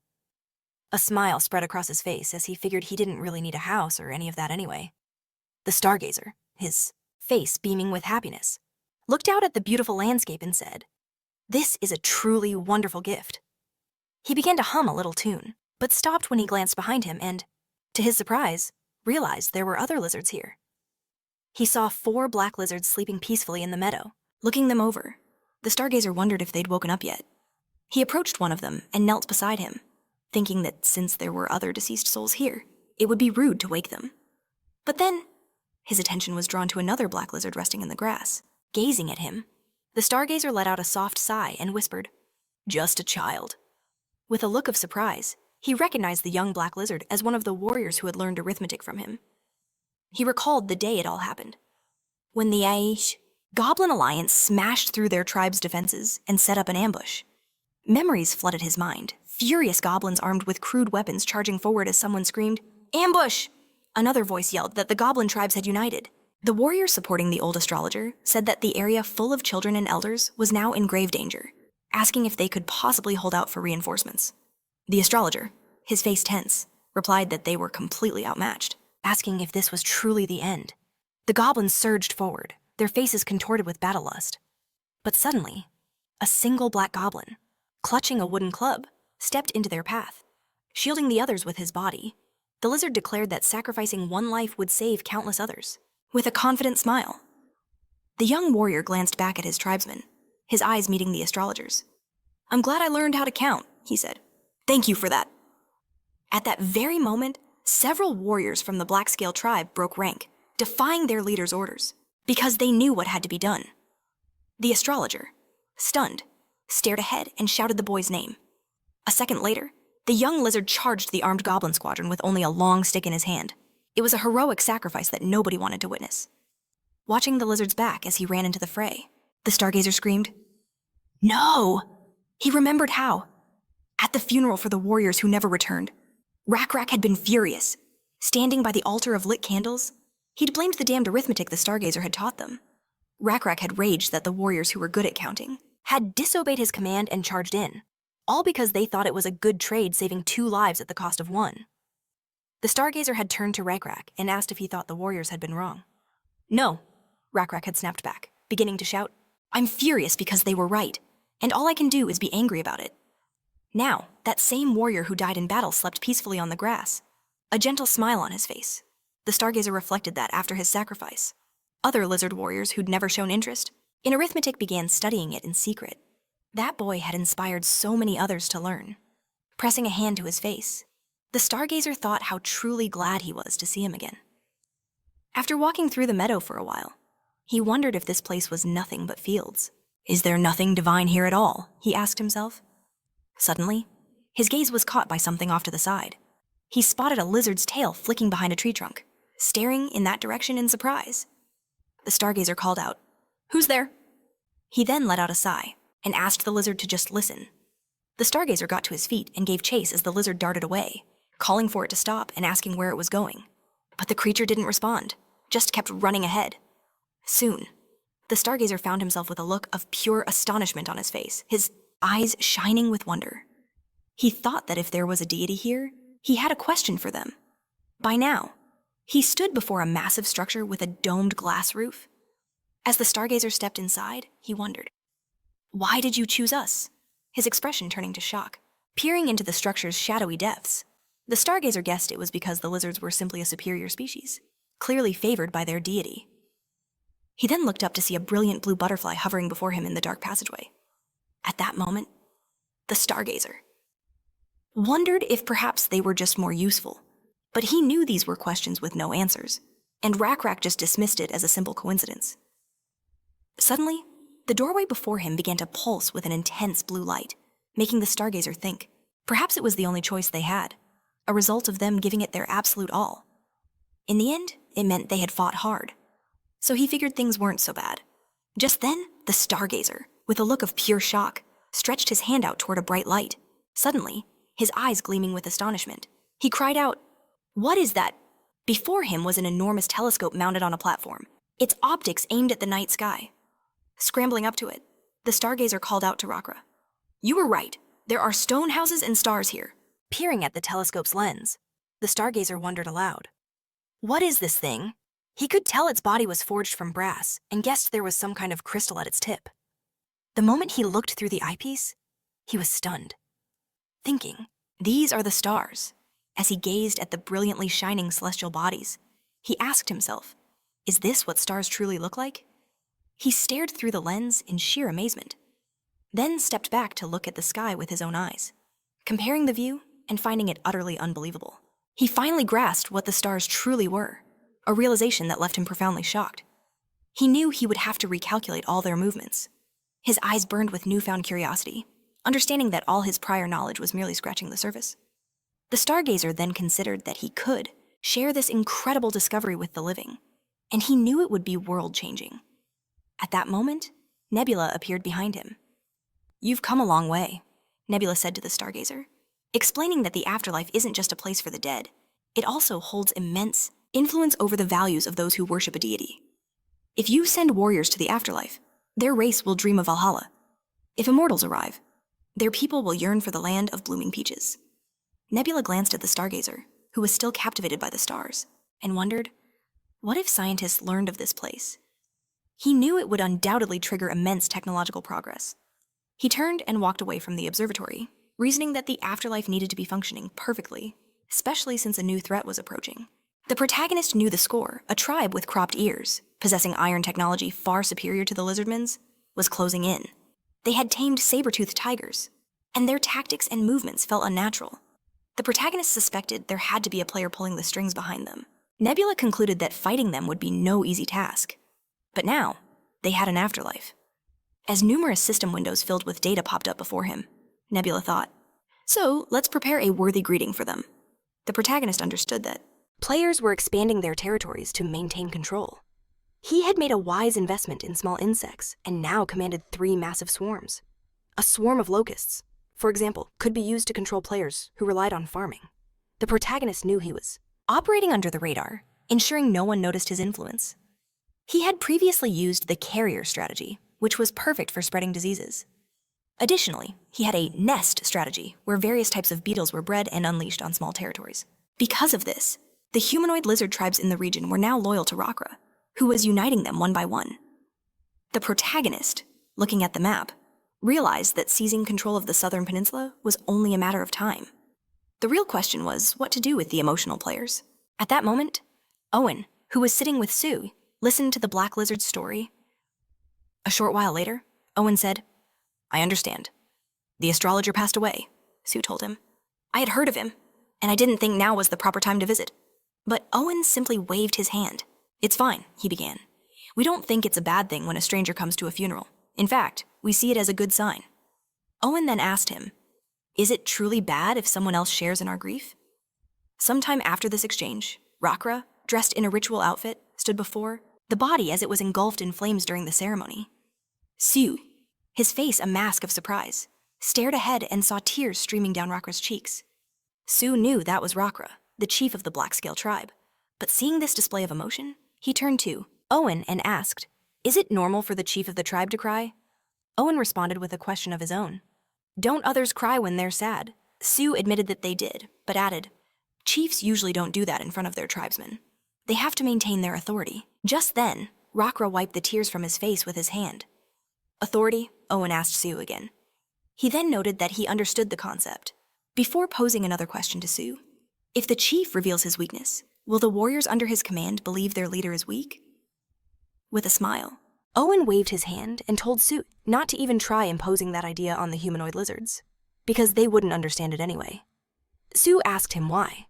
A smile spread across his face as he figured he didn't really need a house or any of that anyway. The stargazer, his face beaming with happiness, looked out at the beautiful landscape and said, "This is a truly wonderful gift." He began to hum a little tune, but stopped when he glanced behind him and, to his surprise, realized there were other lizards here. He saw 4 black lizards sleeping peacefully in the meadow. Looking them over, the stargazer wondered if they'd woken up yet. He approached one of them and knelt beside him, thinking that since there were other deceased souls here, it would be rude to wake them. But then, his attention was drawn to another black lizard resting in the grass, Gazing at him, the stargazer let out a soft sigh and whispered, "Just a child." With a look of surprise, he recognized the young black lizard as one of the warriors who had learned arithmetic from him. He recalled the day it all happened, when the Goblin Alliance smashed through their tribe's defenses and set up an ambush. Memories flooded his mind, furious goblins armed with crude weapons charging forward as someone screamed, "Ambush!" Another voice yelled that the goblin tribes had united. The warriors supporting the old astrologer said that the area full of children and elders was now in grave danger, asking if they could possibly hold out for reinforcements. The astrologer, his face tense, replied that they were completely outmatched, asking if this was truly the end. The goblins surged forward, their faces contorted with battle lust. But suddenly, a single black goblin, clutching a wooden club, stepped into their path. Shielding the others with his body, the lizard declared that sacrificing one life would save countless others. With a confident smile, the young warrior glanced back at his tribesmen, his eyes meeting the astrologer's. "I'm glad I learned how to count," he said. "Thank you for that." At that very moment, several warriors from the Blackscale tribe broke rank, defying their leader's orders, because they knew what had to be done. The astrologer, stunned, stared ahead and shouted the boy's name. A second later, the young lizard charged the armed goblin squadron with only a long stick in his hand. It was a heroic sacrifice that nobody wanted to witness. Watching the lizard's back as he ran into the fray, the stargazer screamed, "No!" He remembered how, at the funeral for the warriors who never returned, Rakrak had been furious. Standing by the altar of lit candles, he'd blamed the damned arithmetic the stargazer had taught them. Rakrak had raged that the warriors who were good at counting had disobeyed his command and charged in, all because they thought it was a good trade saving 2 lives at the cost of 1. The stargazer had turned to Rakrak and asked if he thought the warriors had been wrong. "No," Rakrak had snapped back, beginning to shout, "I'm furious because they were right, and all I can do is be angry about it." Now, that same warrior who died in battle slept peacefully on the grass, a gentle smile on his face. The stargazer reflected that after his sacrifice, other lizard warriors who'd never shown interest in arithmetic began studying it in secret. That boy had inspired so many others to learn. Pressing a hand to his face, the stargazer thought how truly glad he was to see him again. After walking through the meadow for a while, he wondered if this place was nothing but fields. "Is there nothing divine here at all?" he asked himself. Suddenly, his gaze was caught by something off to the side. He spotted a lizard's tail flicking behind a tree trunk, staring in that direction in surprise. The stargazer called out, "Who's there?" He then let out a sigh and asked the lizard to just listen. The stargazer got to his feet and gave chase as the lizard darted away, calling for it to stop and asking where it was going. But the creature didn't respond, just kept running ahead. Soon, the stargazer found himself with a look of pure astonishment on his face, his eyes shining with wonder. He thought that if there was a deity here, he had a question for them. By now, he stood before a massive structure with a domed glass roof. As the stargazer stepped inside, he wondered, "Why did you choose us?" His expression turning to shock. Peering into the structure's shadowy depths, the stargazer guessed it was because the lizards were simply a superior species, clearly favored by their deity. He then looked up to see a brilliant blue butterfly hovering before him in the dark passageway. At that moment, the stargazer wondered if perhaps they were just more useful, but he knew these were questions with no answers, and Rakrak just dismissed it as a simple coincidence. Suddenly, the doorway before him began to pulse with an intense blue light, making the stargazer think perhaps it was the only choice they had, a result of them giving it their absolute all. In the end, it meant they had fought hard, so he figured things weren't so bad. Just then, the stargazer, with a look of pure shock, stretched his hand out toward a bright light. Suddenly, his eyes gleaming with astonishment, he cried out, "What is that?" Before him was an enormous telescope mounted on a platform, its optics aimed at the night sky. Scrambling up to it, the stargazer called out to Rakra, "You were right. There are stone houses and stars here." Peering at the telescope's lens, the stargazer wondered aloud, "What is this thing?" He could tell its body was forged from brass and guessed there was some kind of crystal at its tip. The moment he looked through the eyepiece, he was stunned, thinking, "These are the stars." As he gazed at the brilliantly shining celestial bodies, he asked himself, "Is this what stars truly look like?" He stared through the lens in sheer amazement, then stepped back to look at the sky with his own eyes. Comparing the view and finding it utterly unbelievable, he finally grasped what the stars truly were, a realization that left him profoundly shocked. He knew he would have to recalculate all their movements. His eyes burned with newfound curiosity, understanding that all his prior knowledge was merely scratching the surface. The stargazer then considered that he could share this incredible discovery with the living, and he knew it would be world-changing. At that moment, Nebula appeared behind him. "You've come a long way," Nebula said to the stargazer, explaining that the afterlife isn't just a place for the dead. It also holds immense influence over the values of those who worship a deity. If you send warriors to the afterlife, their race will dream of Valhalla. If immortals arrive, their people will yearn for the land of blooming peaches. Nebula glanced at the stargazer, who was still captivated by the stars, and wondered, what if scientists learned of this place? He knew it would undoubtedly trigger immense technological progress. He turned and walked away from the observatory, reasoning that the afterlife needed to be functioning perfectly, especially since a new threat was approaching. The protagonist knew the score. A tribe with cropped ears, possessing iron technology far superior to the lizardmen's, was closing in. They had tamed saber-toothed tigers, and their tactics and movements felt unnatural. The protagonist suspected there had to be a player pulling the strings behind them. Nebula concluded that fighting them would be no easy task. But now, they had an afterlife. As numerous system windows filled with data popped up before him, Nebula thought, "So, let's prepare a worthy greeting for them." The protagonist understood that Players were expanding their territories to maintain control. He had made a wise investment in small insects and now commanded 3 massive swarms. A swarm of locusts, for example, could be used to control players who relied on farming. The protagonist knew he was operating under the radar, ensuring no one noticed his influence. He had previously used the carrier strategy, which was perfect for spreading diseases. Additionally, he had a nest strategy where various types of beetles were bred and unleashed on small territories. Because of this, the humanoid lizard tribes in the region were now loyal to Rakra, who was uniting them one by one. The protagonist, looking at the map, realized that seizing control of the southern peninsula was only a matter of time. The real question was what to do with the emotional players. At that moment, Owen, who was sitting with Sue, listened to the black lizard's story. A short while later, Owen said, "I understand. The astrologer passed away," Sue told him. "I had heard of him, and I didn't think now was the proper time to visit." But Owen simply waved his hand. "It's fine," he began. "We don't think it's a bad thing when a stranger comes to a funeral. In fact, we see it as a good sign." Owen then asked him, "Is it truly bad if someone else shares in our grief?" Sometime after this exchange, Rakra, dressed in a ritual outfit, stood before the body as it was engulfed in flames during the ceremony. Sue, his face a mask of surprise, stared ahead and saw tears streaming down Rakra's cheeks. Sue knew that was Rakra, the chief of the Blackscale tribe, but seeing this display of emotion, he turned to Owen and asked, "Is it normal for the chief of the tribe to cry?" Owen responded with a question of his own. "Don't others cry when they're sad?" Sue admitted that they did, but added, "Chiefs usually don't do that in front of their tribesmen. They have to maintain their authority." Just then, Rakra wiped the tears from his face with his hand. "Authority?" Owen asked Sue again. He then noted that he understood the concept. Before posing another question to Sue, if the chief reveals his weakness, will the warriors under his command believe their leader is weak? With a smile, Owen waved his hand and told Sue not to even try imposing that idea on the humanoid lizards, because they wouldn't understand it anyway. Sue asked him why.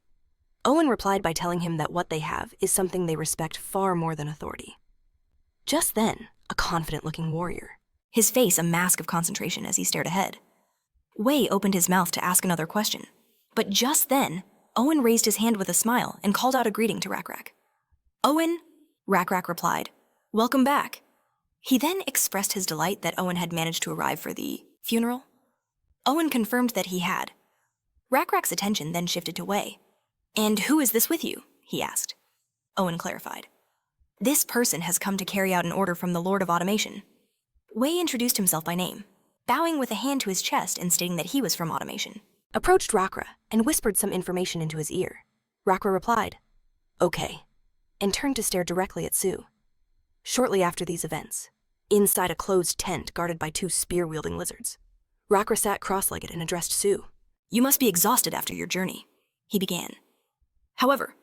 Owen replied by telling him that what they have is something they respect far more than authority. Just then, a confident-looking warrior, his face a mask of concentration as he stared ahead, Wei opened his mouth to ask another question, but just then, Owen raised his hand with a smile and called out a greeting to Rakrak. "Owen," Rakrak replied, "welcome back." He then expressed his delight that Owen had managed to arrive for the funeral. Owen confirmed that he had. Rakrak's attention then shifted to Wei. "And who is this with you?" he asked. Owen clarified. "This person has come to carry out an order from the Lord of Automation." Wei introduced himself by name, bowing with a hand to his chest and stating that he was from Automation. Approached Rakra and whispered some information into his ear. Rakra replied, "Okay," and turned to stare directly at Sue. Shortly after these events, inside a closed tent guarded by 2 spear-wielding lizards, Rakra sat cross-legged and addressed Sue. "You must be exhausted after your journey," he began. "However,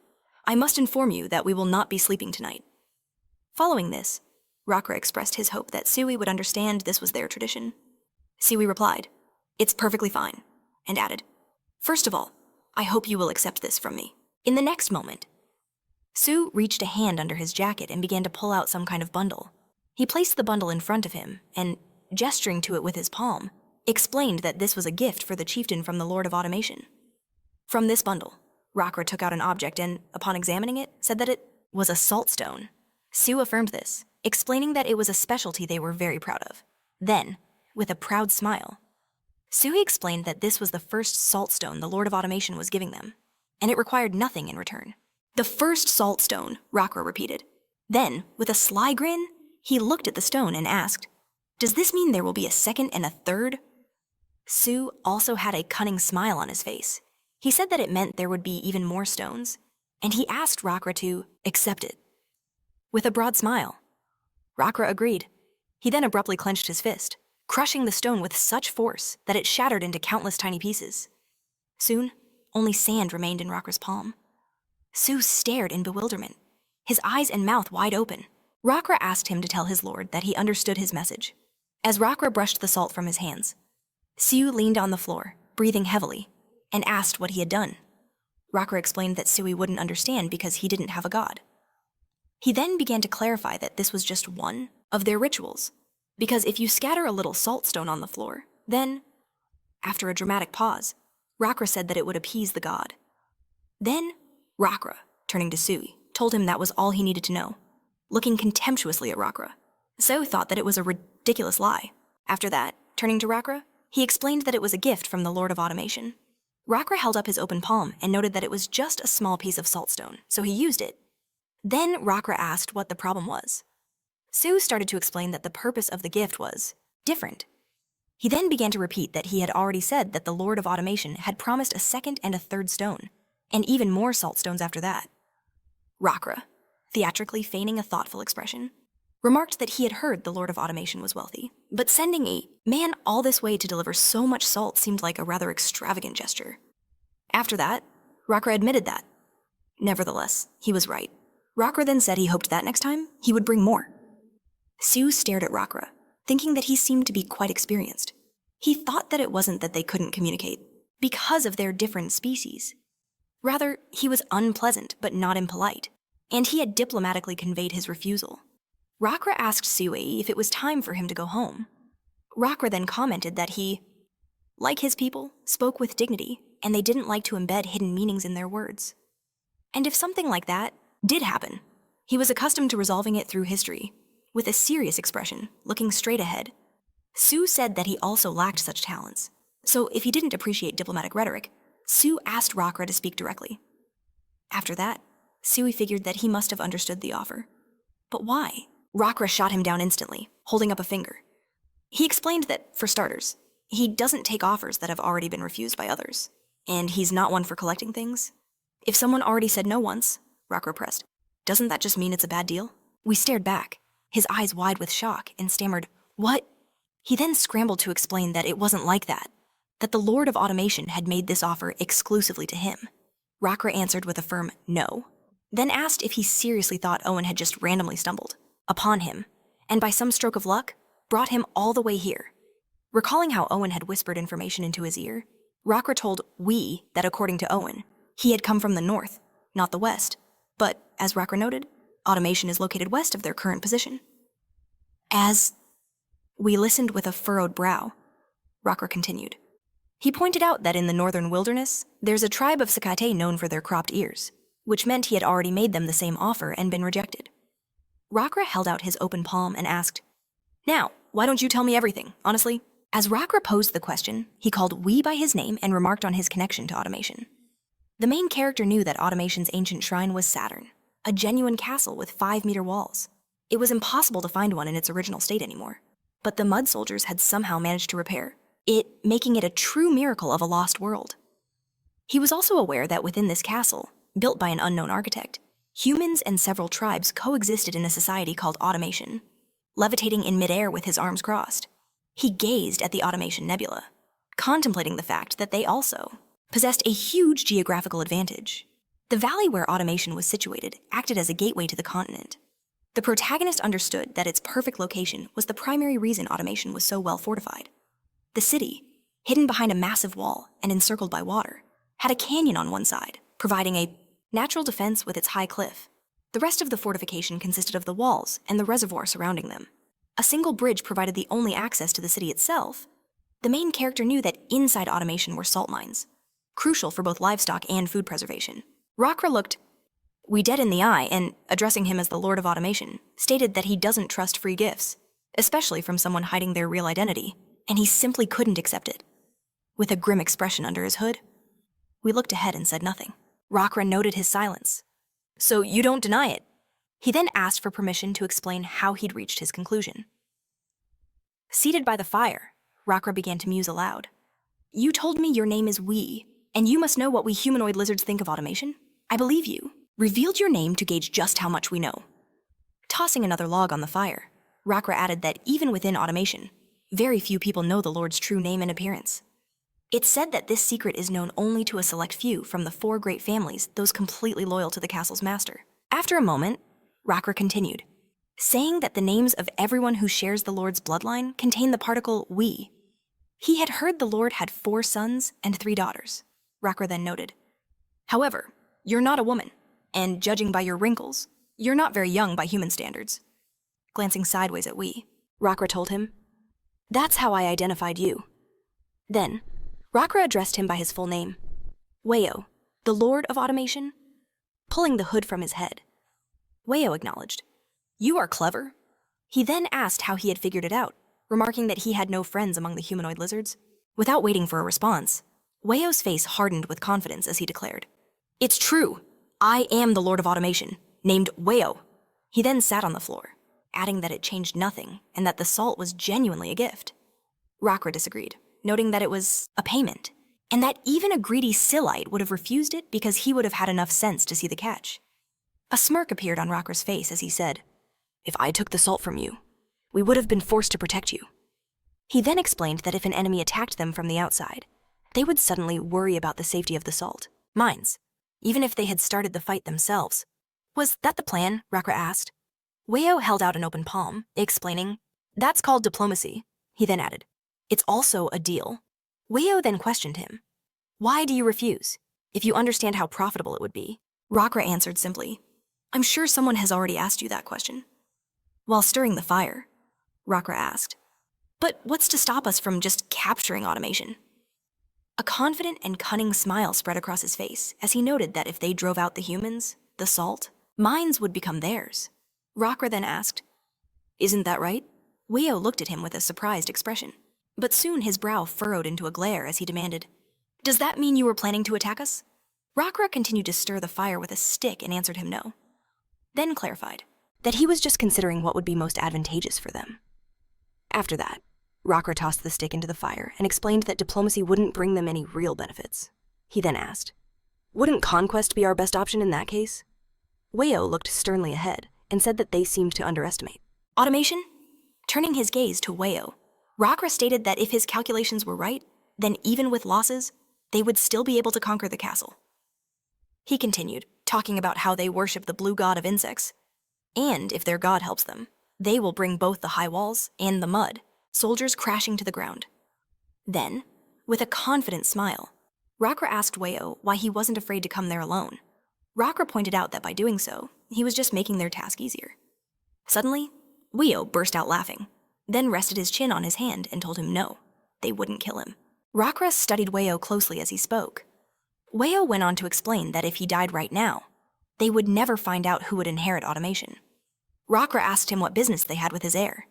I must inform you that we will not be sleeping tonight." Following this, Rakra expressed his hope that Sui would understand this was their tradition. Sui replied, "It's perfectly fine," and added, "First of all, I hope you will accept this from me." In the next moment, Sue reached a hand under his jacket and began to pull out some kind of bundle. He placed the bundle in front of him and, gesturing to it with his palm, explained that this was a gift for the chieftain from the Lord of Automation. From this bundle, Rakra took out an object and, upon examining it, said that it was a salt stone. Sue affirmed this, explaining that it was a specialty they were very proud of. Then, with a proud smile, Sui explained that this was the first salt stone the Lord of Automation was giving them, and it required nothing in return. The first salt stone, Rakra repeated. Then, with a sly grin, he looked at the stone and asked, "Does this mean there will be a second and a third?" Sue also had a cunning smile on his face. He said that it meant there would be even more stones, and he asked Rakra to accept it. With a broad smile, Rakra agreed. He then abruptly clenched his fist, crushing the stone with such force that it shattered into countless tiny pieces. Soon, only sand remained in Rakra's palm. Sue stared in bewilderment, his eyes and mouth wide open. Rakra asked him to tell his lord that he understood his message. As Rakra brushed the salt from his hands, Sue leaned on the floor, breathing heavily, and asked what he had done. Rakra explained that Sui wouldn't understand because he didn't have a god. He then began to clarify that this was just one of their rituals, because if you scatter a little salt stone on the floor, then, after a dramatic pause, Rakra said that it would appease the god. Then, Rakra, turning to Sui, told him that was all he needed to know, looking contemptuously at Rakra. So thought that it was a ridiculous lie. After that, turning to Rakra, he explained that it was a gift from the Lord of Automation. Rakra held up his open palm and noted that it was just a small piece of saltstone, so he used it. Then Rakra asked what the problem was. Sue started to explain that the purpose of the gift was different. He then began to repeat that he had already said that the Lord of Automation had promised a second and a third stone, and even more saltstones after that. Rakra, theatrically feigning a thoughtful expression, remarked that he had heard the Lord of Automation was wealthy, but sending a man all this way to deliver so much salt seemed like a rather extravagant gesture. After that, Rakra admitted that. Nevertheless, he was right. Rakra then said he hoped that next time he would bring more. Sue stared at Rakra, thinking that he seemed to be quite experienced. He thought that it wasn't that they couldn't communicate, because of their different species. Rather, he was unpleasant but not impolite, and he had diplomatically conveyed his refusal. Rakra asked Sui if it was time for him to go home. Rakra then commented that he, like his people, spoke with dignity, and they didn't like to embed hidden meanings in their words. And if something like that did happen, he was accustomed to resolving it through history, with a serious expression, looking straight ahead. Sue said that he also lacked such talents, so if he didn't appreciate diplomatic rhetoric, Sue asked Rakra to speak directly. After that, Sui figured that he must have understood the offer. But why? Rakra shot him down instantly, holding up a finger. He explained that, for starters, he doesn't take offers that have already been refused by others, and he's not one for collecting things. If someone already said no once, Rakra pressed, doesn't that just mean it's a bad deal? We stared back, his eyes wide with shock, and stammered, "What?" He then scrambled to explain that it wasn't like that the Lord of Automation had made this offer exclusively to him. Rakra answered with a firm no, then asked if he seriously thought Owen had just randomly stumbled upon him, and by some stroke of luck, brought him all the way here. Recalling how Owen had whispered information into his ear, Rakra told we that according to Owen, he had come from the north, not the west. But, as Rakra noted, Automation is located west of their current position. As we listened with a furrowed brow, Rakra continued. He pointed out that in the northern wilderness, there's a tribe of Sakate known for their cropped ears, which meant he had already made them the same offer and been rejected. Rakra held out his open palm and asked, "Now, why don't you tell me everything, honestly?" As Rakra posed the question, he called We by his name and remarked on his connection to Automation. The main character knew that Automation's ancient shrine was Saturn, a genuine castle with 5-meter walls. It was impossible to find one in its original state anymore, but the Mud Soldiers had somehow managed to repair it, making it a true miracle of a lost world. He was also aware that within this castle, built by an unknown architect, humans and several tribes coexisted in a society called Automation. Levitating in midair with his arms crossed, he gazed at the Automation Nebula, contemplating the fact that they also possessed a huge geographical advantage. The valley where Automation was situated acted as a gateway to the continent. The protagonist understood that its perfect location was the primary reason Automation was so well fortified. The city, hidden behind a massive wall and encircled by water, had a canyon on one side, providing a natural defense with its high cliff, The rest of the fortification consisted of the walls and the reservoir surrounding them. A single bridge provided the only access to the city itself. The main character knew that inside automation were salt mines, crucial for both livestock and food preservation. Rakra looked we dead in the eye and, addressing him as the Lord of Automation, stated that he doesn't trust free gifts, especially from someone hiding their real identity, and he simply couldn't accept it. With a grim expression under his hood, we looked ahead and said nothing. Rakra noted his silence. So you don't deny it? He then asked for permission to explain how he'd reached his conclusion. Seated by the fire, Rakra began to muse aloud. You told me your name is We, and you must know what we humanoid lizards think of automation. I believe you. Revealed your name to gauge just how much we know. Tossing another log on the fire, Rakra added that even within automation, very few people know the Lord's true name and appearance. It's said that this secret is known only to a select few from the 4 great families, those completely loyal to the castle's master. After a moment, Rakra continued, saying that the names of everyone who shares the Lord's bloodline contain the particle We. He had heard the Lord had 4 sons and 3 daughters, Rakra then noted. However, you're not a woman, and judging by your wrinkles, you're not very young by human standards. Glancing sideways at We, Rakra told him, That's how I identified you. Then, Rakra addressed him by his full name, Weo, the Lord of Automation. Pulling the hood from his head, Weo acknowledged, You are clever. He then asked how he had figured it out, remarking that he had no friends among the humanoid lizards. Without waiting for a response, Weo's face hardened with confidence as he declared, It's true. I am the Lord of Automation, named Weo. He then sat on the floor, adding that it changed nothing and that the salt was genuinely a gift. Rakra disagreed, noting that it was a payment, and that even a greedy Sillite would have refused it because he would have had enough sense to see the catch. A smirk appeared on Rakra's face as he said, If I took the salt from you, we would have been forced to protect you. He then explained that if an enemy attacked them from the outside, they would suddenly worry about the safety of the salt, mines, even if they had started the fight themselves. Was that the plan? Rakra asked. Weo held out an open palm, explaining, That's called diplomacy. He then added, It's also a deal. Weo then questioned him, Why do you refuse, if you understand how profitable it would be? Rakra answered simply, I'm sure someone has already asked you that question. While stirring the fire, Rakra asked, But what's to stop us from just capturing automation? A confident and cunning smile spread across his face as he noted that if they drove out the humans, the salt, mines would become theirs. Rakra then asked, Isn't that right? Weo looked at him with a surprised expression, but soon his brow furrowed into a glare as he demanded, Does that mean you were planning to attack us? Rakra continued to stir the fire with a stick and answered him no. Then clarified that he was just considering what would be most advantageous for them. After that, Rakra tossed the stick into the fire and explained that diplomacy wouldn't bring them any real benefits. He then asked, Wouldn't conquest be our best option in that case? Weo looked sternly ahead and said that they seemed to underestimate automation. Turning his gaze to Weo, Rakra stated that if his calculations were right, then even with losses, they would still be able to conquer the castle. He continued, talking about how they worship the blue god of insects, and if their god helps them, they will bring both the high walls and the mud, soldiers crashing to the ground. Then, with a confident smile, Rakra asked Weo why he wasn't afraid to come there alone. Rakra pointed out that by doing so, he was just making their task easier. Suddenly, Weo burst out laughing, then rested his chin on his hand and told him no, they wouldn't kill him. Rakra studied Weo closely as he spoke. Weo went on to explain that if he died right now, they would never find out who would inherit automation. Rakra asked him what business they had with his heir.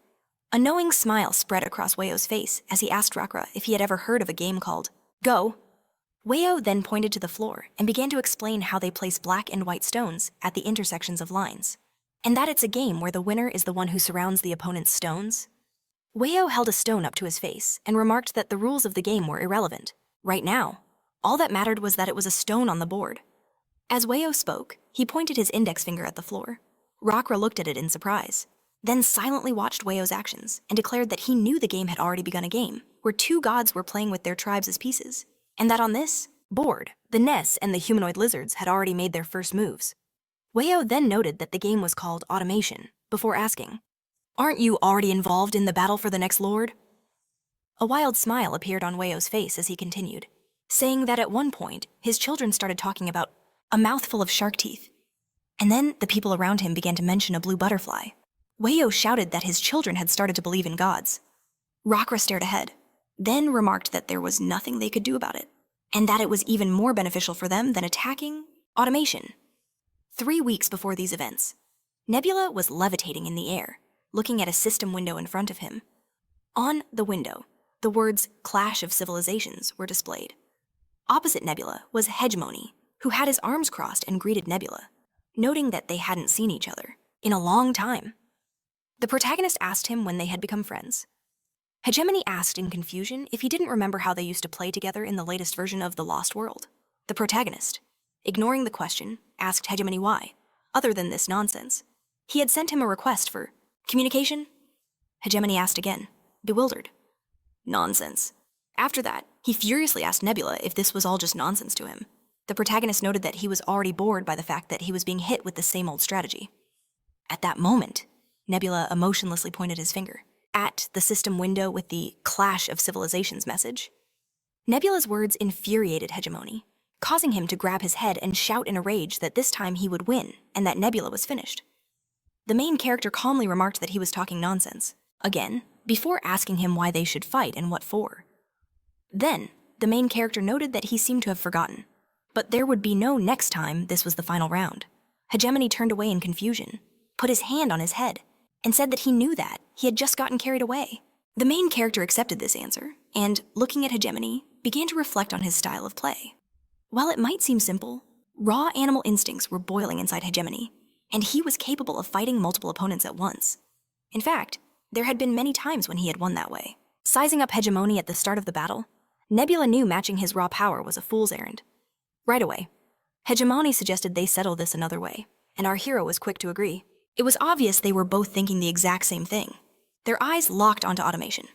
A knowing smile spread across Weo's face as he asked Rakra if he had ever heard of a game called Go. Weo then pointed to the floor and began to explain how they place black and white stones at the intersections of lines, and that it's a game where the winner is the one who surrounds the opponent's stones. Weo held a stone up to his face and remarked that the rules of the game were irrelevant. Right now, all that mattered was that it was a stone on the board. As Weo spoke, he pointed his index finger at the floor. Rakra looked at it in surprise, then silently watched Weo's actions and declared that he knew the game had already begun a game, where 2 gods were playing with their tribes as pieces, and that on this board, the Ness and the humanoid lizards had already made their first moves. Weo then noted that the game was called Automation, before asking, Aren't you already involved in the battle for the next lord? A wild smile appeared on Weo's face as he continued, saying that at one point, his children started talking about a mouthful of shark teeth. And then the people around him began to mention a blue butterfly. Wayo shouted that his children had started to believe in gods. Rakra stared ahead, then remarked that there was nothing they could do about it, and that it was even more beneficial for them than attacking automation. 3 weeks before these events, Nebula was levitating in the air, looking at a system window in front of him. On the window, the words "Clash of Civilizations" were displayed. Opposite Nebula was Hegemony, who had his arms crossed and greeted Nebula, noting that they hadn't seen each other in a long time. The protagonist asked him when they had become friends. Hegemony asked in confusion if he didn't remember how they used to play together in the latest version of The Lost World. The protagonist, ignoring the question, asked Hegemony why, other than this nonsense. He had sent him a request for communication. Hegemony asked again, bewildered. Nonsense. After that, he furiously asked Nebula if this was all just nonsense to him. The protagonist noted that he was already bored by the fact that he was being hit with the same old strategy. At that moment, Nebula emotionlessly pointed his finger at the system window with the "Clash of Civilizations" message. Nebula's words infuriated Hegemony, causing him to grab his head and shout in a rage that this time he would win and that Nebula was finished. The main character calmly remarked that he was talking nonsense, again, before asking him why they should fight and what for. Then, the main character noted that he seemed to have forgotten, but there would be no next time this was the final round. Hegemony turned away in confusion, put his hand on his head, and said that he knew that he had just gotten carried away. The main character accepted this answer, and, looking at Hegemony, began to reflect on his style of play. While it might seem simple, raw animal instincts were boiling inside Hegemony, and he was capable of fighting multiple opponents at once. In fact, there had been many times when he had won that way. Sizing up Hegemony at the start of the battle, Nebula knew matching his raw power was a fool's errand. Right away, Hegemony suggested they settle this another way, and our hero was quick to agree. It was obvious they were both thinking the exact same thing. Their eyes locked onto automation.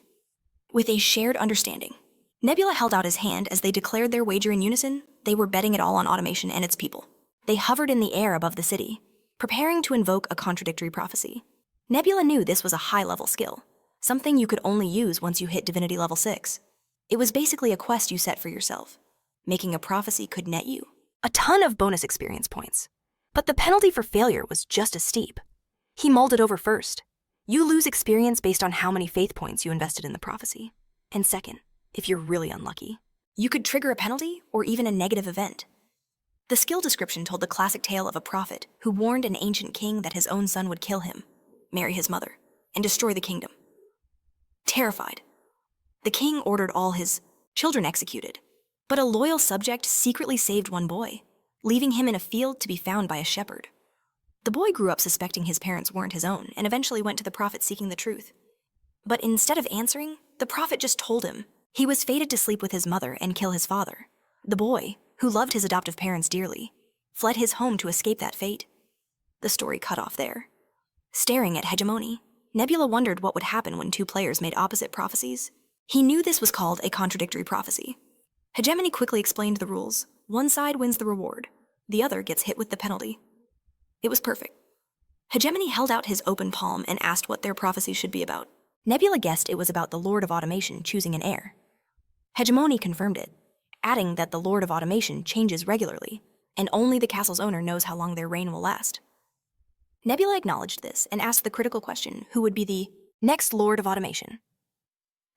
With a shared understanding, Nebula held out his hand as they declared their wager in unison. They were betting it all on automation and its people. They hovered in the air above the city, preparing to invoke a contradictory prophecy. Nebula knew this was a high-level skill, something you could only use once you hit Divinity Level 6. It was basically a quest you set for yourself. Making a prophecy could net you A ton of bonus experience points. But the penalty for failure was just as steep. He mulled it over first. You lose experience based on how many faith points you invested in the prophecy. And second, if you're really unlucky, You could trigger a penalty or even a negative event. The skill description told the classic tale of a prophet who warned an ancient king that his own son would kill him, marry his mother, and destroy the kingdom. Terrified, the king ordered all his children executed, but a loyal subject secretly saved one boy, leaving him in a field to be found by a shepherd. The boy grew up suspecting his parents weren't his own and eventually went to the prophet seeking the truth. But instead of answering, the prophet just told him he was fated to sleep with his mother and kill his father. The boy, who loved his adoptive parents dearly, fled his home to escape that fate. The story cut off there. Staring at Hegemony, Nebula wondered what would happen when two players made opposite prophecies. He knew this was called a contradictory prophecy. Hegemony quickly explained the rules. One side wins the reward, the other gets hit with the penalty. It was perfect. Hegemony held out his open palm and asked what their prophecy should be about. Nebula guessed it was about the Lord of Automation choosing an heir. Hegemony confirmed it, adding that the Lord of Automation changes regularly, and only the castle's owner knows how long their reign will last. Nebula acknowledged this and asked the critical question who would be the next Lord of Automation.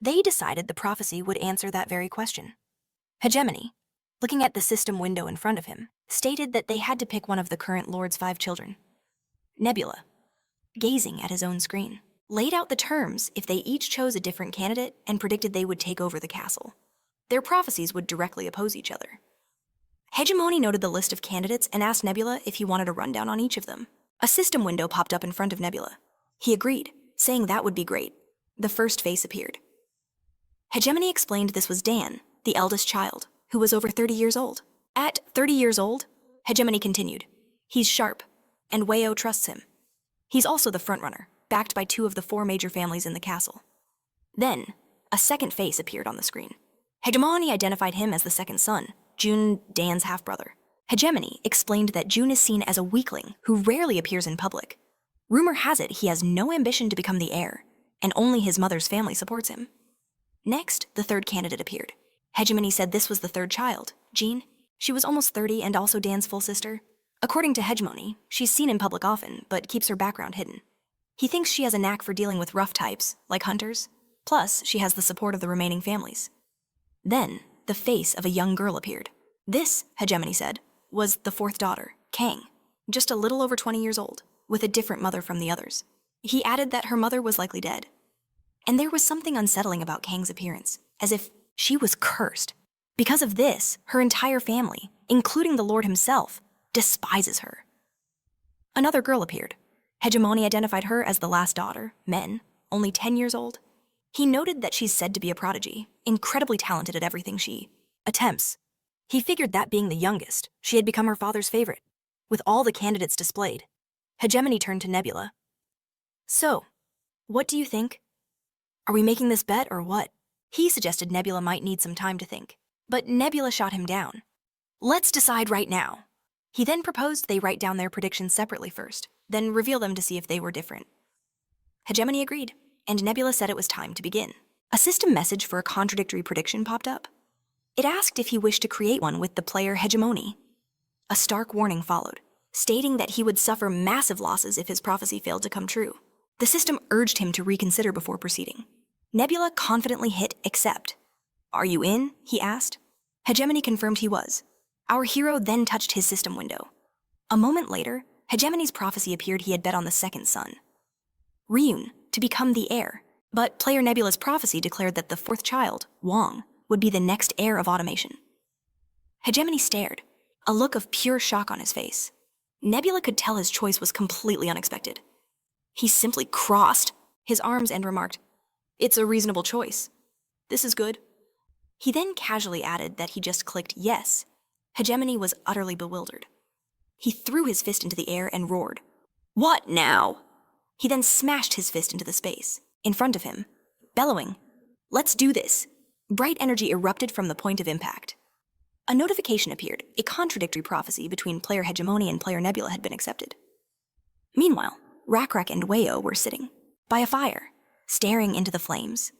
They decided the prophecy would answer that very question. Hegemony, looking at the system window in front of him, stated that they had to pick one of the current Lord's 5 children. Nebula, gazing at his own screen, laid out the terms if they each chose a different candidate and predicted they would take over the castle. Their prophecies would directly oppose each other. Hegemony noted the list of candidates and asked Nebula if he wanted a rundown on each of them. A system window popped up in front of Nebula. He agreed, saying that would be great. The first face appeared. Hegemony explained this was Dan, the eldest child, who was over 30 years old. At 30 years old, Hegemony continued, he's sharp, and Wayo trusts him. He's also the frontrunner, backed by 2 of the 4 major families in the castle. Then, a second face appeared on the screen. Hegemony identified him as the second son, Jun, Dan's half-brother. Hegemony explained that Jun is seen as a weakling who rarely appears in public. Rumor has it he has no ambition to become the heir, and only his mother's family supports him. Next, the third candidate appeared. Hegemony said this was the third child, Jean. She was almost 30 and also Dan's full sister. According to Hegemony, she's seen in public often, but keeps her background hidden. He thinks she has a knack for dealing with rough types, like hunters. Plus, she has the support of the remaining families. Then, the face of a young girl appeared. This, Hegemony said, was the fourth daughter, Kang, just a little over 20 years old, with a different mother from the others. He added that her mother was likely dead. And there was something unsettling about Kang's appearance, as if she was cursed. Because of this, her entire family, including the Lord himself, despises her. Another girl appeared. Hegemony identified her as the last daughter, Men, only 10 years old. He noted that she's said to be a prodigy, incredibly talented at everything she attempts. He figured that being the youngest, she had become her father's favorite. With all the candidates displayed, Hegemony turned to Nebula. So, what do you think? Are we making this bet or what? He suggested Nebula might need some time to think, but Nebula shot him down. Let's decide right now. He then proposed they write down their predictions separately first, then reveal them to see if they were different. Hegemony agreed, and Nebula said it was time to begin. A system message for a contradictory prediction popped up. It asked if he wished to create one with the player Hegemony. A stark warning followed, stating that he would suffer massive losses if his prophecy failed to come true. The system urged him to reconsider before proceeding. Nebula confidently hit accept. Are you in? He asked. Hegemony confirmed he was. Our hero then touched his system window. A moment later, Hegemony's prophecy appeared he had bet on the second son, Ryun, to become the heir, but player Nebula's prophecy declared that the fourth child, Wong, would be the next heir of automation. Hegemony stared, a look of pure shock on his face. Nebula could tell his choice was completely unexpected. He simply crossed his arms and remarked, "It's a reasonable choice. This is good." He then casually added that he just clicked yes. Hegemony was utterly bewildered. He threw his fist into the air and roared, "What now?" He then smashed his fist into the space in front of him, bellowing, "Let's do this." Bright energy erupted from the point of impact. A notification appeared. A contradictory prophecy between player Hegemony and player Nebula had been accepted. Meanwhile, Rakrak and Wayo were sitting by a fire, staring into the flames.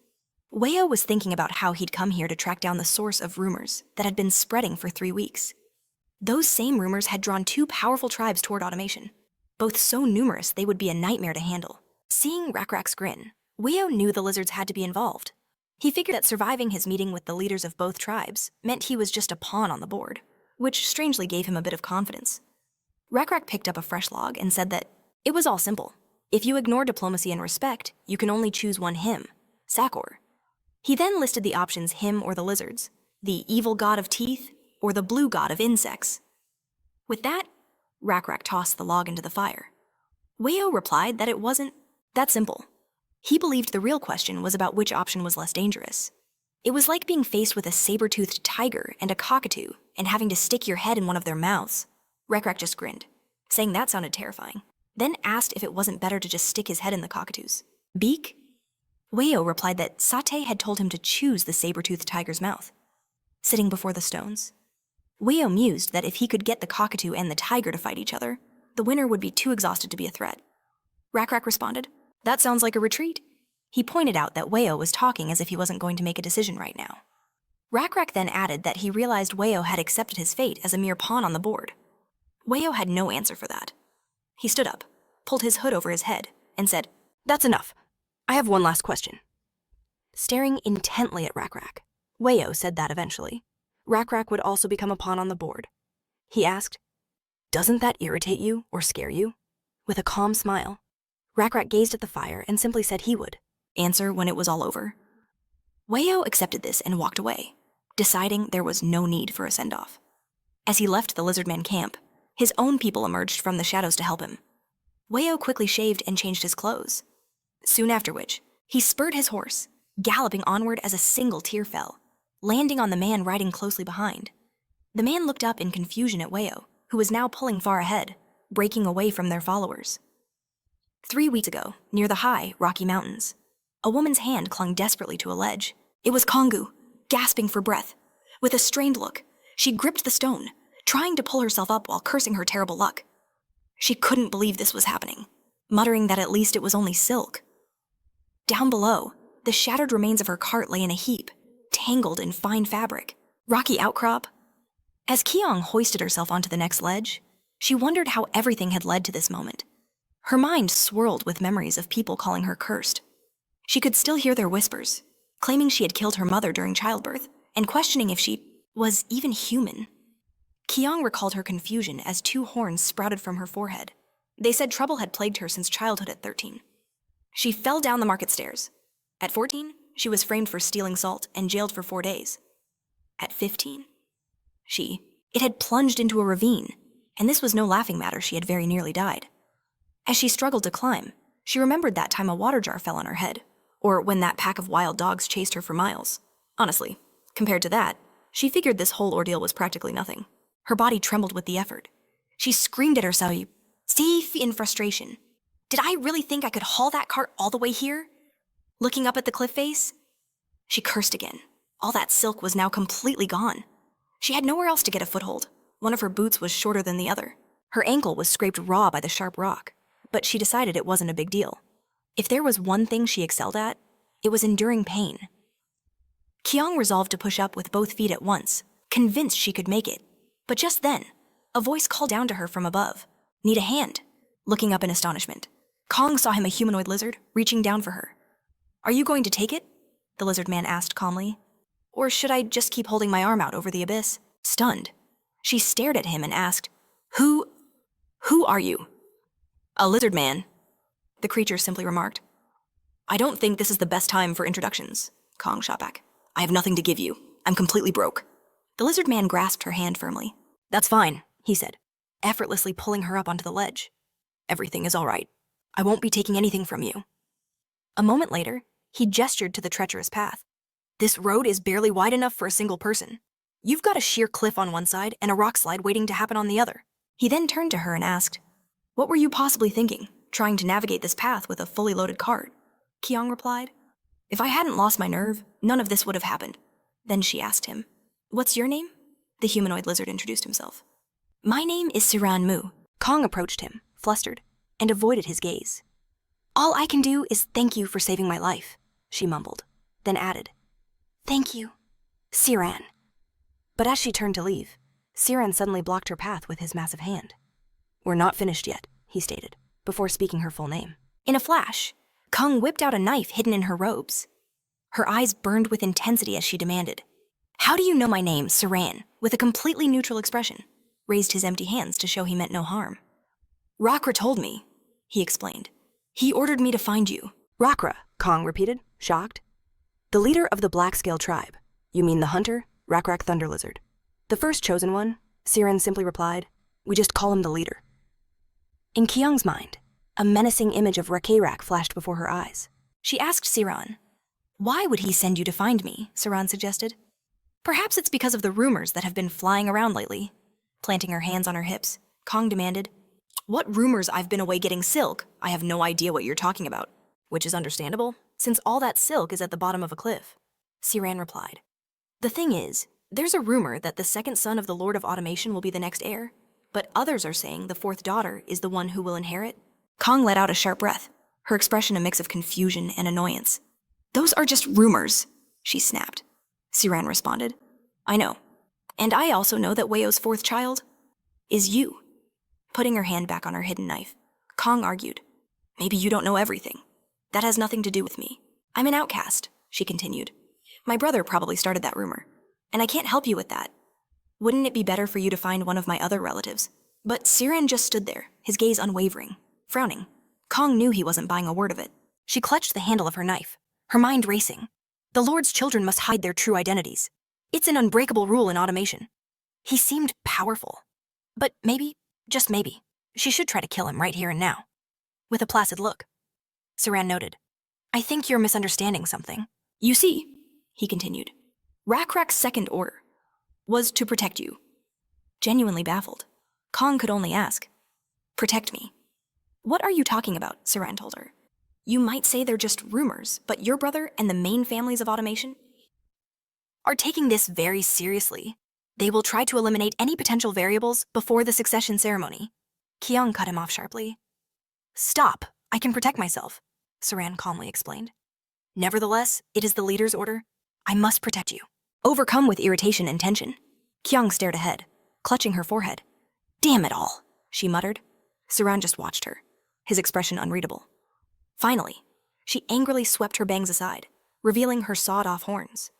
Wayo was thinking about how he'd come here to track down the source of rumors that had been spreading for 3 weeks. Those same rumors had drawn 2 powerful tribes toward automation, both so numerous they would be a nightmare to handle. Seeing Rakrak's grin, Wayo knew the lizards had to be involved. He figured that surviving his meeting with the leaders of both tribes meant he was just a pawn on the board, which strangely gave him a bit of confidence. Rakrak picked up a fresh log and said that it was all simple. If you ignore diplomacy and respect, you can only choose one him, Sakor. He then listed the options him or the lizards, the evil god of teeth, or the blue god of insects. With that, Rakrak tossed the log into the fire. Wayo replied that it wasn't that simple. He believed the real question was about which option was less dangerous. It was like being faced with a saber-toothed tiger and a cockatoo and having to stick your head in one of their mouths. Rakrak just grinned, saying that sounded terrifying, then asked if it wasn't better to just stick his head in the cockatoo's beak. Wayo replied that Sate had told him to choose the saber-toothed tiger's mouth. Sitting before the stones, Wayo mused that if he could get the cockatoo and the tiger to fight each other, the winner would be too exhausted to be a threat. Rakrak responded, "That sounds like a retreat." He pointed out that Wayo was talking as if he wasn't going to make a decision right now. Rakrak then added that he realized Wayo had accepted his fate as a mere pawn on the board. Wayo had no answer for that. He stood up, pulled his hood over his head, and said, "That's enough. I have one last question." Staring intently at Rakrak, Wayo said that eventually, Rakrak would also become a pawn on the board. He asked, "Doesn't that irritate you or scare you?" With a calm smile, Rakrak gazed at the fire and simply said he would answer when it was all over. Wayo accepted this and walked away, deciding there was no need for a send-off. As he left the Lizardman camp, his own people emerged from the shadows to help him. Wayo quickly shaved and changed his clothes. Soon after which, he spurred his horse, galloping onward as a single tear fell, landing on the man riding closely behind. The man looked up in confusion at Wayo, who was now pulling far ahead, breaking away from their followers. 3 weeks ago, near the high, rocky mountains, a woman's hand clung desperately to a ledge. It was Kongu, gasping for breath. With a strained look, she gripped the stone, trying to pull herself up while cursing her terrible luck. She couldn't believe this was happening, muttering that at least it was only silk. Down below, the shattered remains of her cart lay in a heap, tangled in fine fabric, rocky outcrop. As Keong hoisted herself onto the next ledge, She wondered how everything had led to this moment. Her mind swirled with memories of people calling her cursed. She could still hear their whispers, claiming she had killed her mother during childbirth, and questioning if she was even human. Kyung recalled her confusion as two horns sprouted from her forehead. They said trouble had plagued her since childhood at 13. She fell down the market stairs. At 14, she was framed for stealing salt and jailed for 4 days. At 15, it had plunged into a ravine, and this was no laughing matter. She had very nearly died. As she struggled to climb, she remembered that time a water jar fell on her head, or when that pack of wild dogs chased her for miles. Honestly, compared to that, she figured this whole ordeal was practically nothing. Her body trembled with the effort. She screamed at herself, safe in frustration. Did I really think I could haul that cart all the way here? Looking up at the cliff face, she cursed again. All that silk was now completely gone. She had nowhere else to get a foothold. One of her boots was shorter than the other. Her ankle was scraped raw by the sharp rock, but she decided it wasn't a big deal. If there was one thing she excelled at, it was enduring pain. Kyung resolved to push up with both feet at once, convinced she could make it. But just then, a voice called down to her from above. Need a hand? Looking up in astonishment, Kong saw him, a humanoid lizard, reaching down for her. Are you going to take it? The lizard man asked calmly. Or should I just keep holding my arm out over the abyss? Stunned, she stared at him and asked, Who are you? A lizard man, the creature simply remarked. I don't think this is the best time for introductions, Kong shot back. I have nothing to give you. I'm completely broke. The lizard man grasped her hand firmly. That's fine, he said, effortlessly pulling her up onto the ledge. Everything is all right. I won't be taking anything from you. A moment later, he gestured to the treacherous path. This road is barely wide enough for a single person. You've got a sheer cliff on one side and a rock slide waiting to happen on the other. He then turned to her and asked, What were you possibly thinking, trying to navigate this path with a fully loaded cart? Kyung replied. If I hadn't lost my nerve, none of this would have happened. Then she asked him, What's your name? The humanoid lizard introduced himself. My name is Siran Mu. Kong approached him, flustered, and avoided his gaze. All I can do is thank you for saving my life, she mumbled, then added, Thank you, Siran. But as she turned to leave, Siran suddenly blocked her path with his massive hand. We're not finished yet, he stated, before speaking her full name. In a flash, Kong whipped out a knife hidden in her robes. Her eyes burned with intensity as she demanded, How do you know my name, Siran, with a completely neutral expression? Raised his empty hands to show he meant no harm. Rakra told me, he explained. He ordered me to find you. Rakra, Kong repeated, shocked. The leader of the Black-Scale tribe. You mean the hunter, Rakrak Thunder Lizard. The first chosen one, Siran simply replied, We just call him the leader. In Kyung's mind, a menacing image of Rakrak flashed before her eyes. She asked Siran, Why would he send you to find me? Siran suggested. Perhaps it's because of the rumors that have been flying around lately. Planting her hands on her hips, Kong demanded, What rumors? I've been away getting silk? I have no idea what you're talking about. Which is understandable, since all that silk is at the bottom of a cliff. Siran replied, The thing is, there's a rumor that the second son of the Lord of Automation will be the next heir, but others are saying the fourth daughter is the one who will inherit. Kong let out a sharp breath, her expression a mix of confusion and annoyance. Those are just rumors, she snapped. Siran responded, I know. And I also know that Weio's fourth child is you. Putting her hand back on her hidden knife, Kong argued, Maybe you don't know everything. That has nothing to do with me. I'm an outcast, she continued. My brother probably started that rumor, and I can't help you with that. Wouldn't it be better for you to find one of my other relatives? But Siran just stood there, his gaze unwavering, frowning. Kong knew he wasn't buying a word of it. She clutched the handle of her knife, her mind racing. The Lord's children must hide their true identities. It's an unbreakable rule in automation. He seemed powerful. But maybe, just maybe, she should try to kill him right here and now. With a placid look, Siran noted, I think you're misunderstanding something. You see, he continued, Rakrak's second order was to protect you. Genuinely baffled, Kong could only ask, Protect me. What are you talking about? Siran told her. You might say they're just rumors, but your brother and the main families of automation are taking this very seriously. They will try to eliminate any potential variables before the succession ceremony. Kyung cut him off sharply. Stop, I can protect myself, Siran calmly explained. Nevertheless, it is the leader's order. I must protect you. Overcome with irritation and tension, Kyung stared ahead, clutching her forehead. Damn it all. she muttered. Saran just watched her, his expression unreadable. Finally, she angrily swept her bangs aside, revealing her sawed-off horns.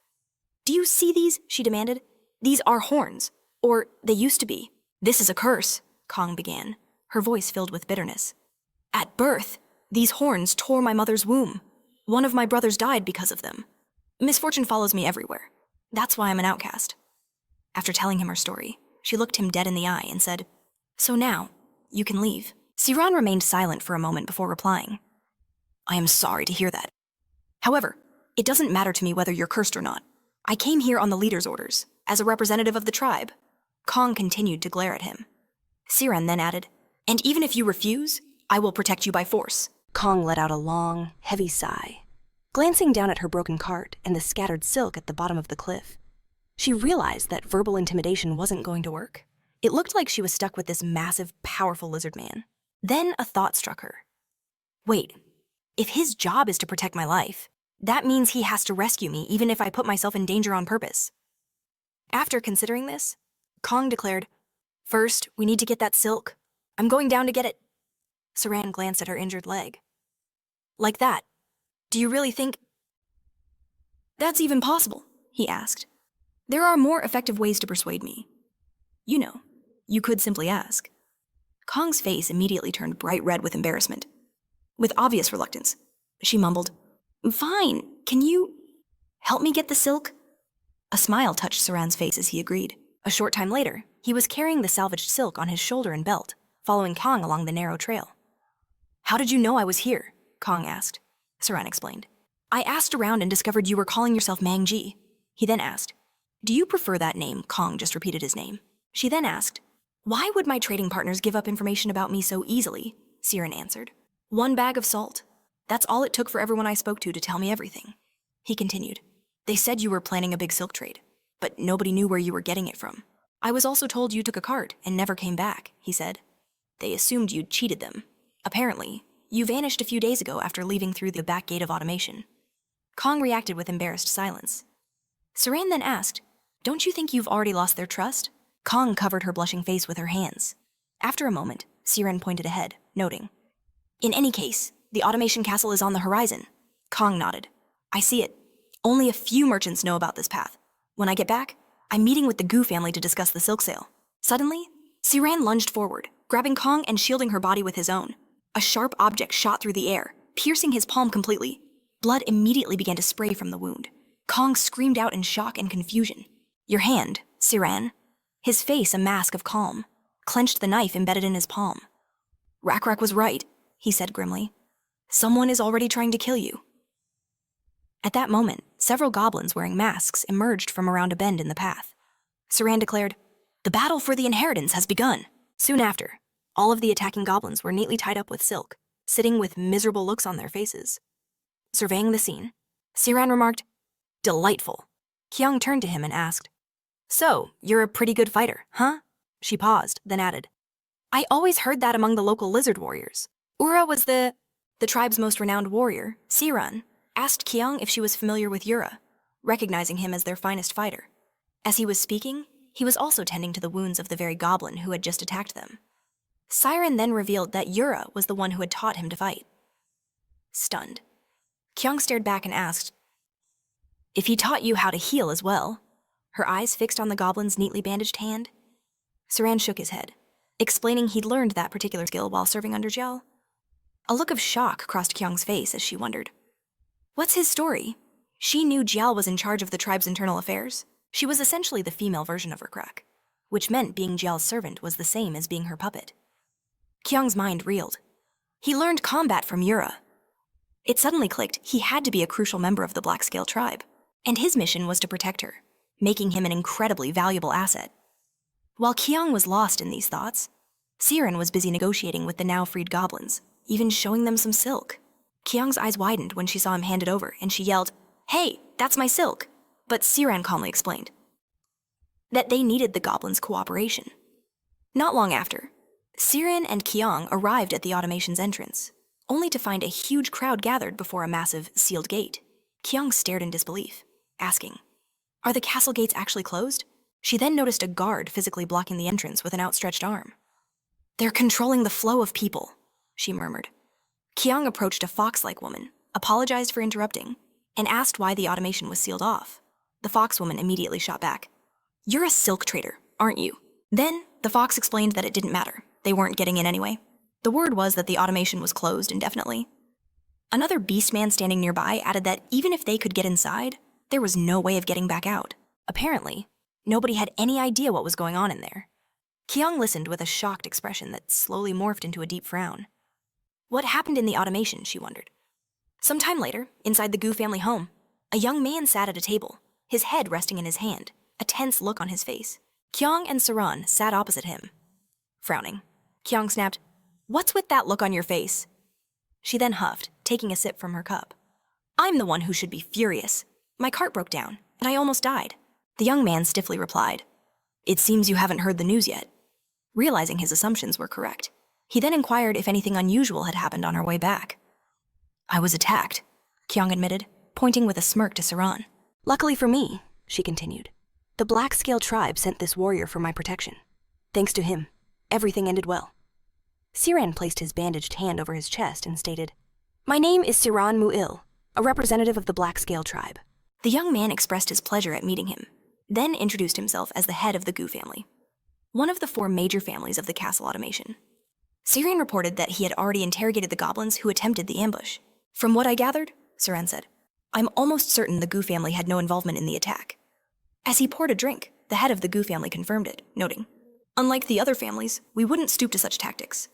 "Do you see these?" she demanded. "These are horns. Or they used to be. This is a curse," Kong began, her voice filled with bitterness. "At birth, these horns tore my mother's womb. One of my brothers died because of them. Misfortune follows me everywhere. That's why I'm an outcast." After telling him her story, she looked him dead in the eye and said, "So now, you can leave." Siran remained silent for a moment before replying. "I am sorry to hear that. However, it doesn't matter to me whether you're cursed or not. I came here on the leader's orders, as a representative of the tribe." Kong continued to glare at him. Siran then added, "And even if you refuse, I will protect you by force." Kong let out a long, heavy sigh. Glancing down at her broken cart and the scattered silk at the bottom of the cliff, she realized that verbal intimidation wasn't going to work. It looked like she was stuck with this massive, powerful lizard man. Then a thought struck her. Wait, if his job is to protect my life, that means he has to rescue me even if I put myself in danger on purpose. After considering this, Kong declared, "First, we need to get that silk. I'm going down to get it." Saran glanced at her injured leg. "Like that? Do you really think—" "That's even possible?" he asked. "There are more effective ways to persuade me. You know, you could simply ask." Kong's face immediately turned bright red with embarrassment. With obvious reluctance, she mumbled, "Fine, can you help me get the silk?" A smile touched Saran's face as he agreed. A short time later, he was carrying the salvaged silk on his shoulder and belt, following Kong along the narrow trail. "How did you know I was here?" Kong asked. Saran explained. "I asked around and discovered you were calling yourself Mang-ji." He then asked, "Do you prefer that name?" Kong just repeated his name. She then asked, "Why would my trading partners give up information about me so easily?" Siren answered, "1 bag of salt. That's all it took for everyone I spoke to tell me everything." He continued, "They said you were planning a big silk trade, but nobody knew where you were getting it from. I was also told you took a cart and never came back," he said. "They assumed you'd cheated them. Apparently, you vanished a few days ago after leaving through the back gate of automation." Kong reacted with embarrassed silence. Saran then asked, "Don't you think you've already lost their trust?" Kong covered her blushing face with her hands. After a moment, Siren pointed ahead, noting, "In any case, the automation castle is on the horizon." Kong nodded. "I see it. Only a few merchants know about this path. When I get back, I'm meeting with the Gu family to discuss the silk sale." Suddenly, Siran lunged forward, grabbing Kong and shielding her body with his own. A sharp object shot through the air, piercing his palm completely. Blood immediately began to spray from the wound. Kong screamed out in shock and confusion. "Your hand, Siran." His face a mask of calm, clenched the knife embedded in his palm. "Rakrak was right," he said grimly. "Someone is already trying to kill you." At that moment, several goblins wearing masks emerged from around a bend in the path. Saran declared, "The battle for the inheritance has begun." Soon after, all of the attacking goblins were neatly tied up with silk, sitting with miserable looks on their faces. Surveying the scene, Siran remarked, "Delightful." Kyung turned to him and asked, "So, you're a pretty good fighter, huh?" She paused, then added, "I always heard that among the local lizard warriors. Ura was the tribe's most renowned warrior, Siran, asked Kyung if she was familiar with Ura, recognizing him as their finest fighter. As he was speaking, he was also tending to the wounds of the very goblin who had just attacked them. Siren then revealed that Ura was the one who had taught him to fight. Stunned, Kyung stared back and asked, "If he taught you how to heal as well?" Her eyes fixed on the goblin's neatly bandaged hand. Saran shook his head, explaining he'd learned that particular skill while serving under Jiao. A look of shock crossed Kyung's face as she wondered, "What's his story?" She knew Jiao was in charge of the tribe's internal affairs. She was essentially the female version of Rakrak, which meant being Jiao's servant was the same as being her puppet. Kyung's mind reeled. He learned combat from Ura. It suddenly clicked he had to be a crucial member of the Black-Scale tribe, and his mission was to protect her, making him an incredibly valuable asset. While Kyung was lost in these thoughts, Siren was busy negotiating with the now-freed goblins, even showing them some silk. Kyung's eyes widened when she saw him hand it over, and she yelled, "Hey, that's my silk!" But Siren calmly explained that they needed the goblins' cooperation. Not long after, Siren and Kyung arrived at the automation's entrance, only to find a huge crowd gathered before a massive, sealed gate. Kyung stared in disbelief, asking, "Are the castle gates actually closed?" She then noticed a guard physically blocking the entrance with an outstretched arm. "They're controlling the flow of people," she murmured. Kyung approached a fox-like woman, apologized for interrupting, and asked why the automation was sealed off. The fox woman immediately shot back. "You're a silk trader, aren't you?" Then, the fox explained that it didn't matter. They weren't getting in anyway. The word was that the automation was closed indefinitely. Another beast man standing nearby added that even if they could get inside, there was no way of getting back out. Apparently, nobody had any idea what was going on in there. Kyung listened with a shocked expression that slowly morphed into a deep frown. What happened in the automation, she wondered. Sometime later, inside the Gu family home, a young man sat at a table, his head resting in his hand, a tense look on his face. Kyung and Saran sat opposite him. Frowning, Kyung snapped, "What's with that look on your face?" She then huffed, taking a sip from her cup. "I'm the one who should be furious. My cart broke down, and I almost died." The young man stiffly replied, "It seems you haven't heard the news yet." Realizing his assumptions were correct, he then inquired if anything unusual had happened on our way back. "I was attacked," Kyung admitted, pointing with a smirk to Saran. Luckily for me, she continued, the Black Scale tribe sent this warrior for my protection. Thanks to him, everything ended well. Siran placed his bandaged hand over his chest and stated, "My name is Siran Mu'il, a representative of the Black Scale tribe." The young man expressed his pleasure at meeting him, then introduced himself as the head of the Gu family, one of the 4 major families of the castle automation. Siran reported that he had already interrogated the goblins who attempted the ambush. "From what I gathered," Siran said, "I'm almost certain the Gu family had no involvement in the attack." As he poured a drink, the head of the Gu family confirmed it, noting, "Unlike the other families, we wouldn't stoop to such tactics."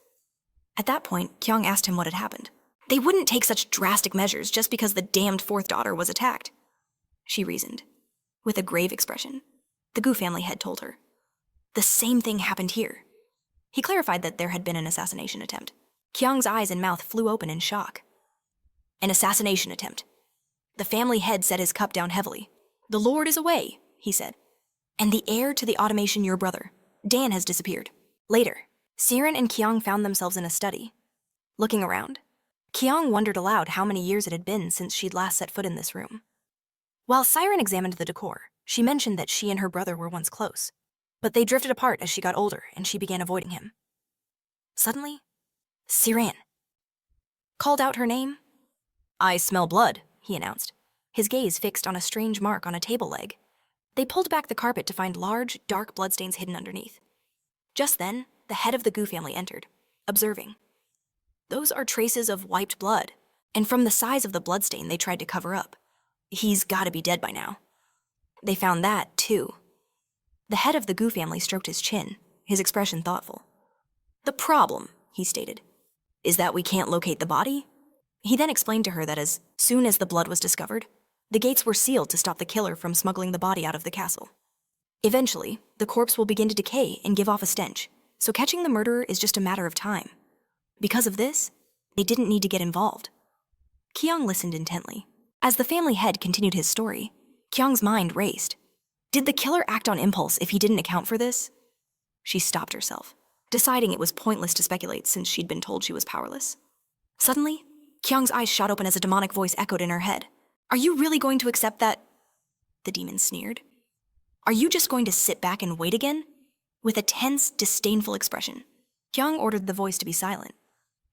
At that point, Kyung asked him what had happened. "They wouldn't take such drastic measures just because the damned 4th daughter was attacked," she reasoned, with a grave expression. The Gu family head told her, "The same thing happened here." He clarified that there had been an assassination attempt. Kyung's eyes and mouth flew open in shock. "An assassination attempt." The family head set his cup down heavily. "The Lord is away," he said. "And the heir to the automation, your brother, Dan, has disappeared." Later, Siren and Kyung found themselves in a study. Looking around, Kyung wondered aloud how many years it had been since she'd last set foot in this room. While Siren examined the decor, she mentioned that she and her brother were once close, but they drifted apart as she got older and she began avoiding him. Suddenly, Siren called out her name. "I smell blood," he announced, his gaze fixed on a strange mark on a table leg. They pulled back the carpet to find large, dark bloodstains hidden underneath. Just then, the head of the Gu family entered, observing, "Those are traces of wiped blood, and from the size of the bloodstain they tried to cover up. He's gotta be dead by now." They found that, too. The head of the Gu family stroked his chin, his expression thoughtful. "The problem," he stated, "is that we can't locate the body." He then explained to her that as soon as the blood was discovered, the gates were sealed to stop the killer from smuggling the body out of the castle. Eventually, the corpse will begin to decay and give off a stench, so catching the murderer is just a matter of time. Because of this, they didn't need to get involved. Kyung listened intently. As the family head continued his story, Kyung's mind raced. Did the killer act on impulse if he didn't account for this? She stopped herself, deciding it was pointless to speculate since she'd been told she was powerless. Suddenly, Kyung's eyes shot open as a demonic voice echoed in her head. "Are you really going to accept that?" The demon sneered. "Are you just going to sit back and wait again?" With a tense, disdainful expression, Kyung ordered the voice to be silent.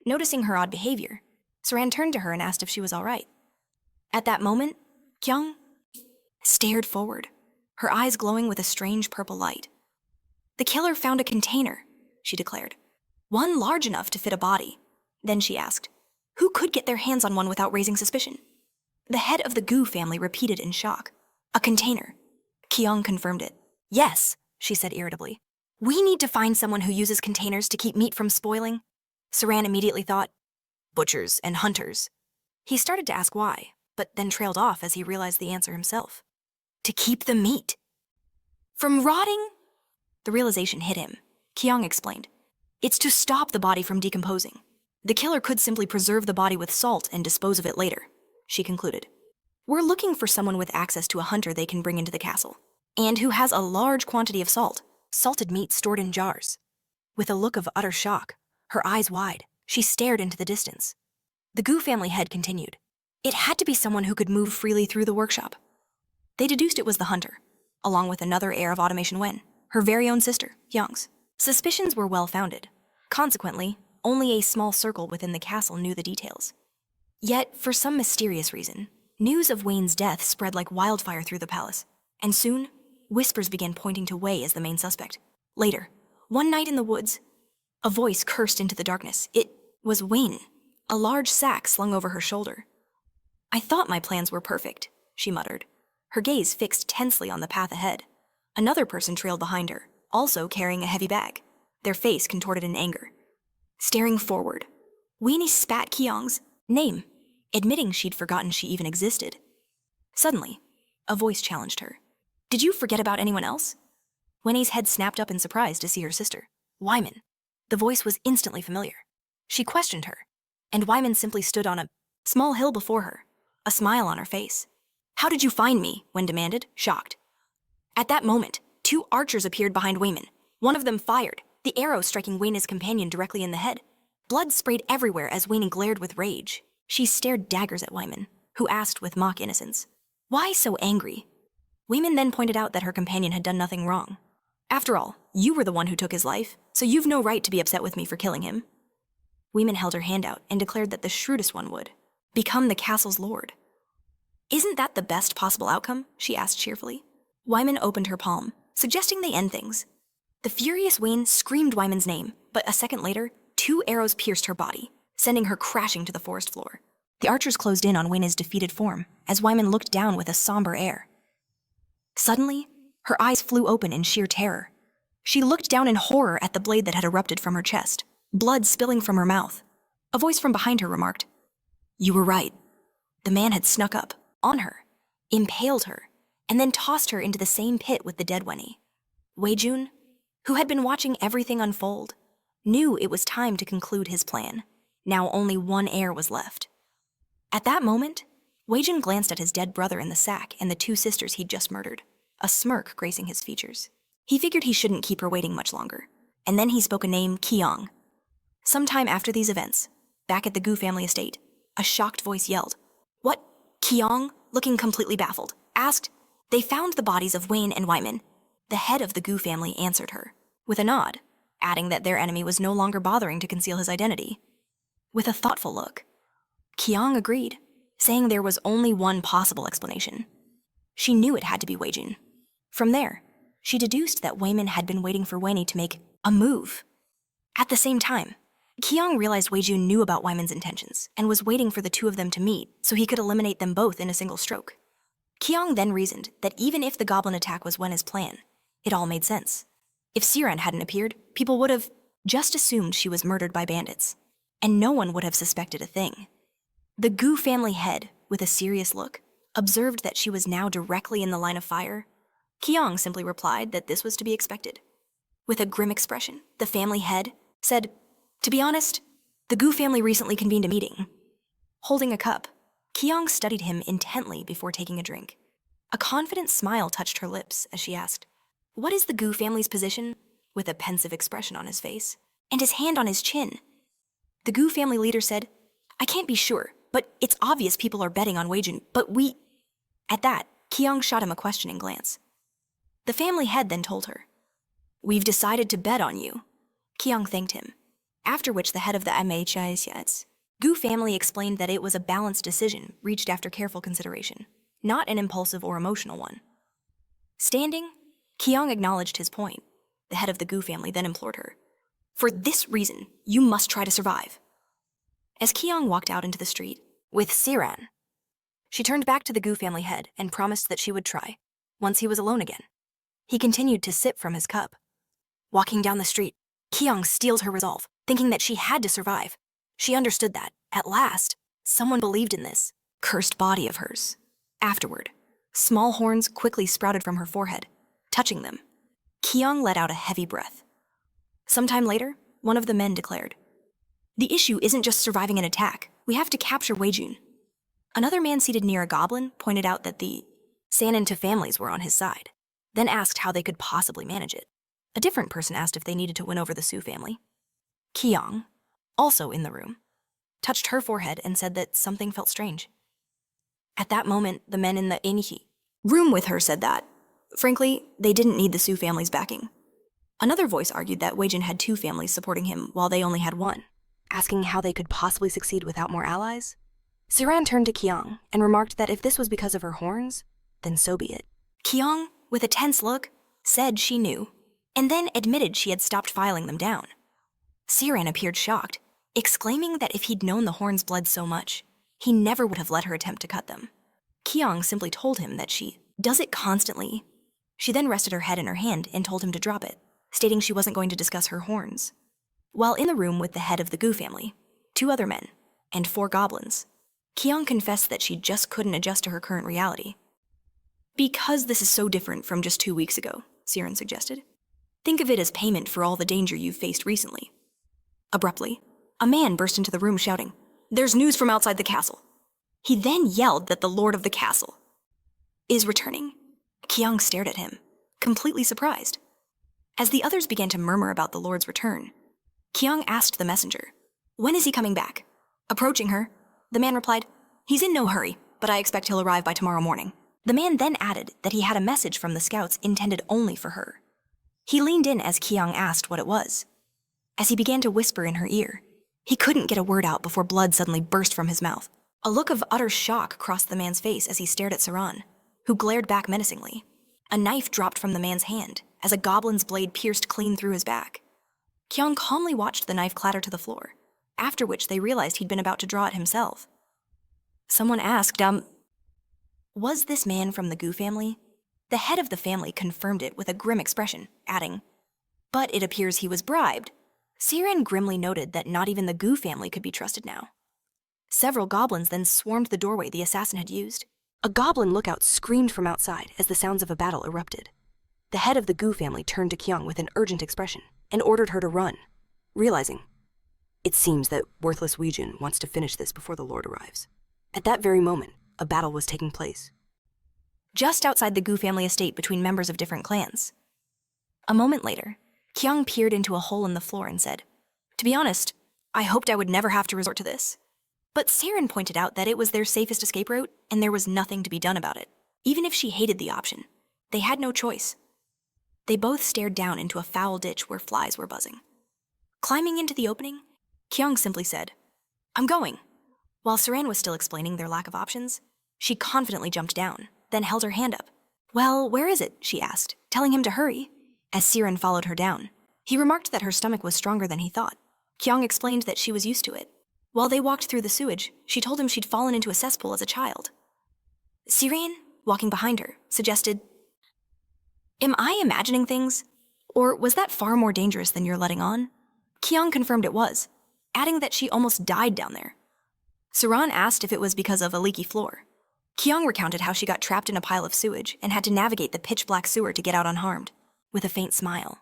Noticing her odd behavior, Saran turned to her and asked if she was all right. At that moment, Kyung stared forward, her eyes glowing with a strange purple light. "The killer found a container," she declared. "One large enough to fit a body." Then she asked, "Who could get their hands on one without raising suspicion?" The head of the Gu family repeated in shock. "A container." Kyung confirmed it. "Yes," she said irritably. "We need to find someone who uses containers to keep meat from spoiling." Saran immediately thought, "Butchers and hunters." He started to ask why, but then trailed off as he realized the answer himself. "To keep the meat from rotting?" The realization hit him. Kyung explained, "It's to stop the body from decomposing. The killer could simply preserve the body with salt and dispose of it later," she concluded. "We're looking for someone with access to a hunter they can bring into the castle, and who has a large quantity of salt, salted meat stored in jars." With a look of utter shock, her eyes wide, she stared into the distance. The Gu family head continued, "It had to be someone who could move freely through the workshop." They deduced it was the hunter, along with another heir of automation Wen, her very own sister, Young's. Suspicions were well-founded. Consequently, only a small circle within the castle knew the details. Yet, for some mysterious reason, news of Wayne's death spread like wildfire through the palace, and soon, whispers began pointing to Wei as the main suspect. Later, one night in the woods, a voice cursed into the darkness. It was Wayne, a large sack slung over her shoulder. "I thought my plans were perfect," she muttered, her gaze fixed tensely on the path ahead. Another person trailed behind her, also carrying a heavy bag, their face contorted in anger. Staring forward, Weenie spat Kyung's name, admitting she'd forgotten she even existed. Suddenly, a voice challenged her. "Did you forget about anyone else?" Winnie's head snapped up in surprise to see her sister, Wyman. The voice was instantly familiar. She questioned her, and Wyman simply stood on a small hill before her, a smile on her face. "How did you find me?" Wen demanded, shocked. At that moment, two archers appeared behind Wayman. One of them fired, the arrow striking Wayne's companion directly in the head. Blood sprayed everywhere as Wayne glared with rage. She stared daggers at Wyman, who asked with mock innocence, "Why so angry?" Wayman then pointed out that her companion had done nothing wrong. "After all, you were the one who took his life, so you've no right to be upset with me for killing him." Wayman held her hand out and declared that the shrewdest one would become the castle's lord. "Isn't that the best possible outcome?" she asked cheerfully. Wyman opened her palm, suggesting they end things. The furious Wayne screamed Wyman's name, but a second later, 2 arrows pierced her body, sending her crashing to the forest floor. The archers closed in on Wayne's defeated form as Wyman looked down with a somber air. Suddenly, her eyes flew open in sheer terror. She looked down in horror at the blade that had erupted from her chest, blood spilling from her mouth. A voice from behind her remarked, "You were right." The man had snuck up, on her, impaled her, and then tossed her into the same pit with the dead Wenny. Wei-jun, who had been watching everything unfold, knew it was time to conclude his plan. Now only one heir was left. At that moment, Wei-jun glanced at his dead brother in the sack and the 2 sisters he'd just murdered, a smirk gracing his features. He figured he shouldn't keep her waiting much longer, and then he spoke a name, Kyung. Sometime after these events, back at the Gu family estate, a shocked voice yelled, "What?" Kyung, looking completely baffled, asked, "They found the bodies of Wayne and Wyman." The head of the Gu family answered her, with a nod, adding that their enemy was no longer bothering to conceal his identity. With a thoughtful look, Kyung agreed, saying there was only one possible explanation. She knew it had to be Wei-jun. From there, she deduced that Wayman had been waiting for Wenny to make a move. At the same time, Kyung realized Wei-jun knew about Wyman's intentions and was waiting for the 2 of them to meet so he could eliminate them both in a single stroke. Kyung then reasoned that even if the goblin attack was Wen's plan, it all made sense. If Siran hadn't appeared, people would have just assumed she was murdered by bandits, and no one would have suspected a thing. The Gu family head, with a serious look, observed that she was now directly in the line of fire. Kyung simply replied that this was to be expected. With a grim expression, the family head said, "To be honest, the Gu family recently convened a meeting." Holding a cup, Kyung studied him intently before taking a drink. A confident smile touched her lips as she asked, "What is the Gu family's position?" with a pensive expression on his face, and his hand on his chin. The Gu family leader said, "I can't be sure, but it's obvious people are betting on Wei-jun, but we..." At that, Kyung shot him a questioning glance. The family head then told her, "We've decided to bet on you." Kyung thanked him, after which the head of the MHIS Gu family explained that it was a balanced decision reached after careful consideration, not an impulsive or emotional one. Standing, Kyung acknowledged his point. The head of the Gu family then implored her, "For this reason, you must try to survive." As Kyung walked out into the street, with Siran, she turned back to the Gu family head and promised that she would try, once he was alone again. He continued to sip from his cup. Walking down the street, Kyung steeled her resolve, thinking that she had to survive. She understood that, at last, someone believed in this cursed body of hers. Afterward, small horns quickly sprouted from her forehead, touching them. Kyung let out a heavy breath. Sometime later, one of the men declared, "The issue isn't just surviving an attack. We have to capture Wei-jun." Another man seated near a goblin pointed out that the Saninta families were on his side, then asked how they could possibly manage it. A different person asked if they needed to win over the Su family. Kyung, also in the room, touched her forehead and said that something felt strange. At that moment, the men in the room with her said that, frankly, they didn't need the Su family's backing. Another voice argued that Weijin had two families supporting him while they only had one. Asking how they could possibly succeed without more allies? Siran turned to Kyung and remarked that if this was because of her horns, then so be it. Kyung, with a tense look, said she knew, and then admitted she had stopped filing them down. Siran appeared shocked, exclaiming that if he'd known the horns bled so much, he never would have let her attempt to cut them. Kyung simply told him that she does it constantly. She then rested her head in her hand and told him to drop it, stating she wasn't going to discuss her horns. While in the room with the head of the Gu family, 2 other men, and 4 goblins, Kyung confessed that she just couldn't adjust to her current reality. Because this is so different from just 2 weeks ago, Siren suggested. Think of it as payment for all the danger you've faced recently. Abruptly, a man burst into the room shouting, "There's news from outside the castle." He then yelled that the lord of the castle is returning. Kyung stared at him, completely surprised. As the others began to murmur about the lord's return, Kyung asked the messenger, "When is he coming back?" Approaching her, the man replied, "He's in no hurry, but I expect he'll arrive by tomorrow morning." The man then added that he had a message from the scouts intended only for her. He leaned in as Kyung asked what it was. As he began to whisper in her ear, he couldn't get a word out before blood suddenly burst from his mouth. A look of utter shock crossed the man's face as he stared at Saran, who glared back menacingly. A knife dropped from the man's hand as a goblin's blade pierced clean through his back. Kyung calmly watched the knife clatter to the floor, after which they realized he'd been about to draw it himself. Someone asked, was this man from the Gu family? The head of the family confirmed it with a grim expression, adding, "But it appears he was bribed." Siren grimly noted that not even the Gu family could be trusted now. Several goblins then swarmed the doorway the assassin had used. A goblin lookout screamed from outside as the sounds of a battle erupted. The head of the Gu family turned to Kyung with an urgent expression and ordered her to run, realizing, it seems that worthless Weijin wants to finish this before the Lord arrives. At that very moment, a battle was taking place. Just outside the Gu family estate between members of different clans. A moment later, Kyung peered into a hole in the floor and said, "To be honest, I hoped I would never have to resort to this." But Siren pointed out that it was their safest escape route and there was nothing to be done about it. Even if she hated the option, they had no choice. They both stared down into a foul ditch where flies were buzzing. Climbing into the opening, Kyung simply said, "I'm going." While Siren was still explaining their lack of options, she confidently jumped down, then held her hand up. "Well, where is it?" she asked, telling him to hurry. As Siren followed her down, he remarked that her stomach was stronger than he thought. Kyung explained that she was used to it. While they walked through the sewage, she told him she'd fallen into a cesspool as a child. Siren, walking behind her, suggested, "Am I imagining things? Or was that far more dangerous than you're letting on?" Kyung confirmed it was, adding that she almost died down there. Saran asked if it was because of a leaky floor. Kyung recounted how she got trapped in a pile of sewage and had to navigate the pitch-black sewer to get out unharmed, with a faint smile.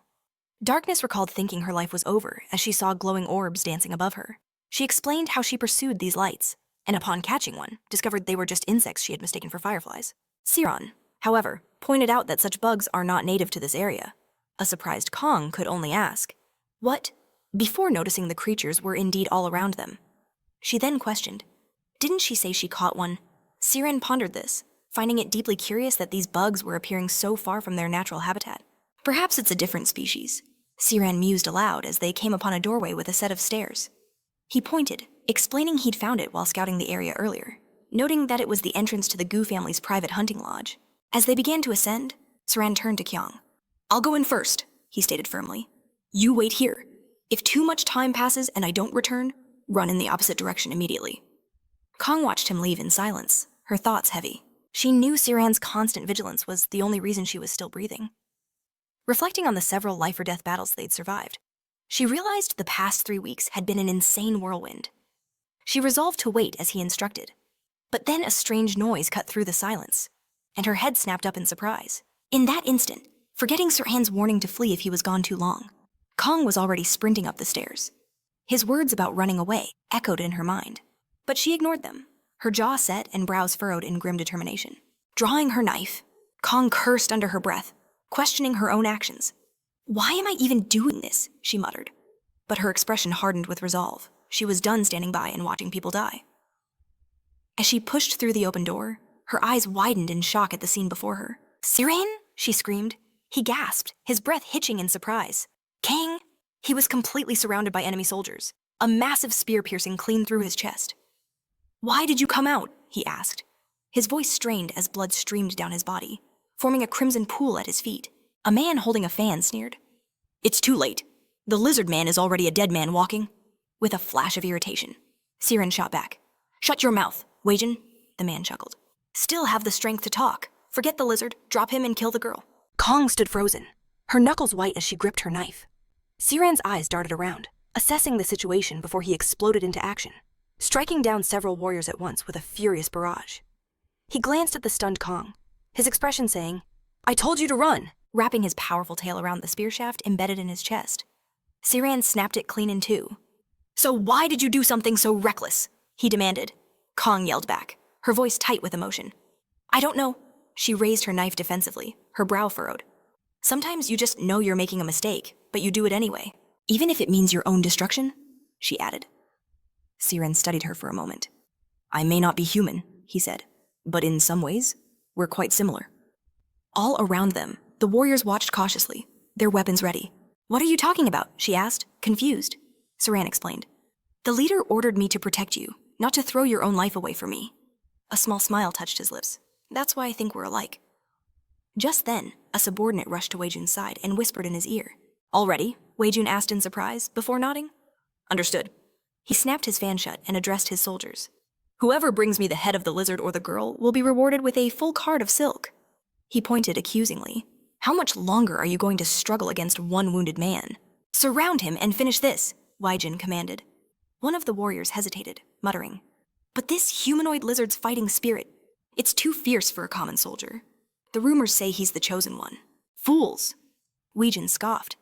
Darkness recalled thinking her life was over as she saw glowing orbs dancing above her. She explained how she pursued these lights, and upon catching one, discovered they were just insects she had mistaken for fireflies. Siran, however, pointed out that such bugs are not native to this area. A surprised Kong could only ask, "What?" before noticing the creatures were indeed all around them. She then questioned, "Didn't she say she caught one?" Siren pondered this, finding it deeply curious that these bugs were appearing so far from their natural habitat. Perhaps it's a different species. Siren mused aloud as they came upon a doorway with a set of stairs. He pointed, explaining he'd found it while scouting the area earlier, noting that it was the entrance to the Gu family's private hunting lodge. As they began to ascend, Saran turned to Kyung. "I'll go in first," he stated firmly. "You wait here. If too much time passes and I don't return, run in the opposite direction immediately." Kong watched him leave in silence, her thoughts heavy. She knew Siran's constant vigilance was the only reason she was still breathing. Reflecting on the several life-or-death battles they'd survived, she realized the past 3 weeks had been an insane whirlwind. She resolved to wait as he instructed, but then a strange noise cut through the silence, and her head snapped up in surprise. In that instant, forgetting Siran's warning to flee if he was gone too long, Kong was already sprinting up the stairs. His words about running away echoed in her mind, but she ignored them, her jaw set and brows furrowed in grim determination. Drawing her knife, Kong cursed under her breath, questioning her own actions. "Why am I even doing this?" she muttered. But her expression hardened with resolve. She was done standing by and watching people die. As she pushed through the open door, her eyes widened in shock at the scene before her. "Siren?" she screamed. He gasped, his breath hitching in surprise. King! He was completely surrounded by enemy soldiers, a massive spear piercing clean through his chest. Why did you come out? He asked. His voice strained as blood streamed down his body, forming a crimson pool at his feet. A man holding a fan sneered. It's too late. The lizard man is already a dead man walking. With a flash of irritation, Siren shot back. Shut your mouth, Weijin, the man chuckled. Still have the strength to talk. Forget the lizard, drop him and kill the girl. Kong stood frozen, her knuckles white as she gripped her knife. Siren's eyes darted around, assessing the situation before he exploded into action, striking down several warriors at once with a furious barrage. He glanced at the stunned Kong, his expression saying, I told you to run, wrapping his powerful tail around the spear shaft embedded in his chest. Siren snapped it clean in two. So why did you do something so reckless? He demanded. Kong yelled back, her voice tight with emotion. I don't know. She raised her knife defensively, her brow furrowed. Sometimes you just know you're making a mistake, but you do it anyway. Even if it means your own destruction, she added. Siren studied her for a moment. I may not be human, he said, but in some ways, we're quite similar. All around them, the warriors watched cautiously, their weapons ready. What are you talking about? She asked, confused. Siren explained. The leader ordered me to protect you, not to throw your own life away for me. A small smile touched his lips. That's why I think we're alike. Just then, a subordinate rushed to Weijun's side and whispered in his ear. All ready? Weijun asked in surprise, before nodding. Understood. He snapped his fan shut and addressed his soldiers. Whoever brings me the head of the lizard or the girl will be rewarded with a full card of silk. He pointed accusingly. How much longer are you going to struggle against one wounded man? Surround him and finish this, Weijun commanded. One of the warriors hesitated, muttering. But this humanoid lizard's fighting spirit, it's too fierce for a common soldier. The rumors say he's the chosen one. Fools! Weijun scoffed.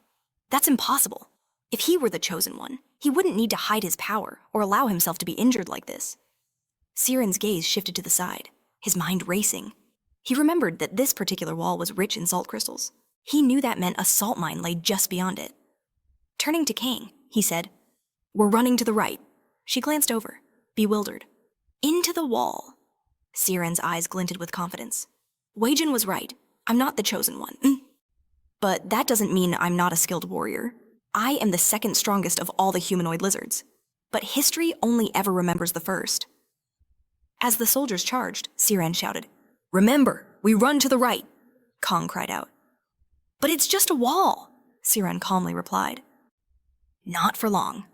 That's impossible. If he were the chosen one, he wouldn't need to hide his power or allow himself to be injured like this. Siren's gaze shifted to the side, his mind racing. He remembered that this particular wall was rich in salt crystals. He knew that meant a salt mine lay just beyond it. Turning to Kang, he said, We're running to the right. She glanced over, bewildered. Into the wall. Siren's eyes glinted with confidence. Weijun was right. I'm not the chosen one. But that doesn't mean I'm not a skilled warrior. I am the second strongest of all the humanoid lizards. But history only ever remembers the first. As the soldiers charged, Siren shouted, Remember, we run to the right, Kong cried out. But it's just a wall, Siren calmly replied. Not for long.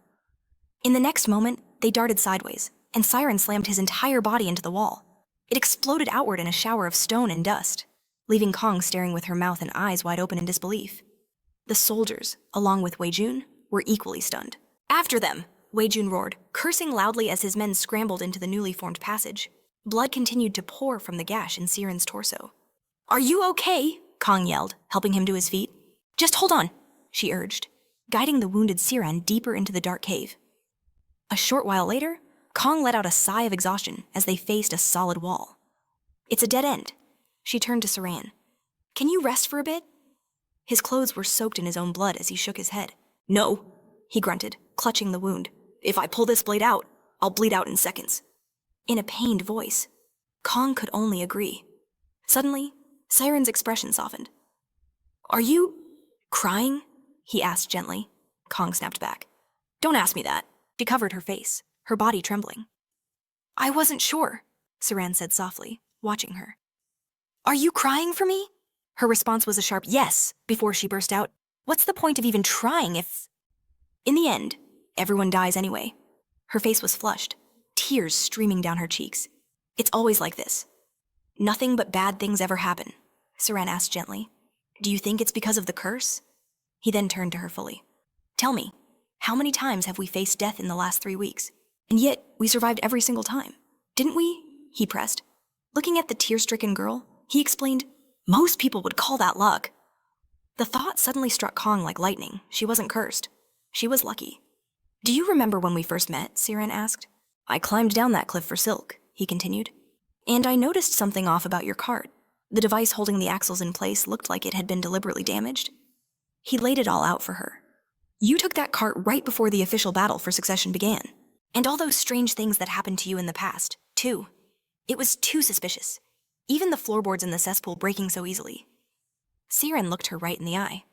In the next moment, they darted sideways, and Siren slammed his entire body into the wall. It exploded outward in a shower of stone and dust, leaving Kong staring with her mouth and eyes wide open in disbelief. The soldiers, along with Weijun, were equally stunned. After them, Weijun roared, cursing loudly as his men scrambled into the newly formed passage. Blood continued to pour from the gash in Siren's torso. Are you okay? Kong yelled, helping him to his feet. Just hold on, she urged, guiding the wounded Siren deeper into the dark cave. A short while later, Kong let out a sigh of exhaustion as they faced a solid wall. It's a dead end. She turned to Siren. Can you rest for a bit? His clothes were soaked in his own blood as he shook his head. No, he grunted, clutching the wound. If I pull this blade out, I'll bleed out in seconds. In a pained voice, Kong could only agree. Suddenly, Siren's expression softened. Are you crying? He asked gently. Kong snapped back. Don't ask me that. She covered her face, her body trembling. I wasn't sure, Siren said softly, watching her. Are you crying for me? Her response was a sharp yes before she burst out. What's the point of even trying if... In the end, everyone dies anyway. Her face was flushed, tears streaming down her cheeks. It's always like this. Nothing but bad things ever happen, Siren asked gently. Do you think it's because of the curse? He then turned to her fully. Tell me, how many times have we faced death in the last 3 weeks? And yet, we survived every single time. Didn't we? He pressed. Looking at the tear-stricken girl, he explained, most people would call that luck. The thought suddenly struck Kong like lightning. She wasn't cursed. She was lucky. Do you remember when we first met? Siren asked. I climbed down that cliff for silk, he continued. And I noticed something off about your cart. The device holding the axles in place looked like it had been deliberately damaged. He laid it all out for her. You took that cart right before the official battle for succession began. And all those strange things that happened to you in the past, too. It was too suspicious. Even the floorboards in the cesspool breaking so easily. Siren looked her right in the eye.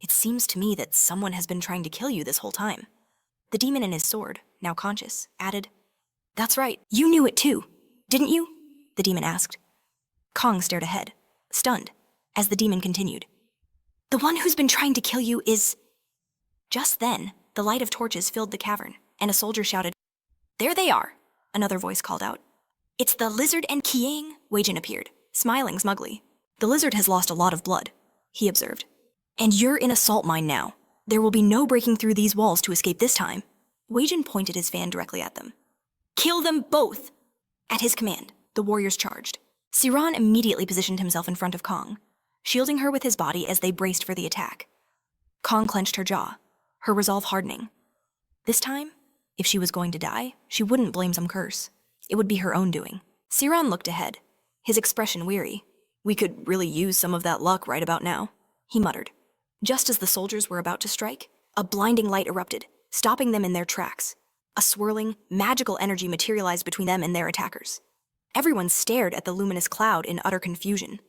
It seems to me that someone has been trying to kill you this whole time. The demon in his sword, now conscious, added, That's right, you knew it too, didn't you? The demon asked. Kong stared ahead, stunned, as the demon continued. The one who's been trying to kill you is... Just then, the light of torches filled the cavern, and a soldier shouted, There they are, another voice called out. It's the lizard and Kiang, Weijin appeared, smiling smugly. The lizard has lost a lot of blood, he observed. And you're in a salt mine now. There will be no breaking through these walls to escape this time. Weijin pointed his fan directly at them. Kill them both! At his command, the warriors charged. Siran immediately positioned himself in front of Kong, shielding her with his body as they braced for the attack. Kong clenched her jaw, her resolve hardening. This time, if she was going to die, she wouldn't blame some curse. It would be her own doing. Siran looked ahead, his expression weary. We could really use some of that luck right about now, he muttered. Just as the soldiers were about to strike, a blinding light erupted, stopping them in their tracks. A swirling, magical energy materialized between them and their attackers. Everyone stared at the luminous cloud in utter confusion.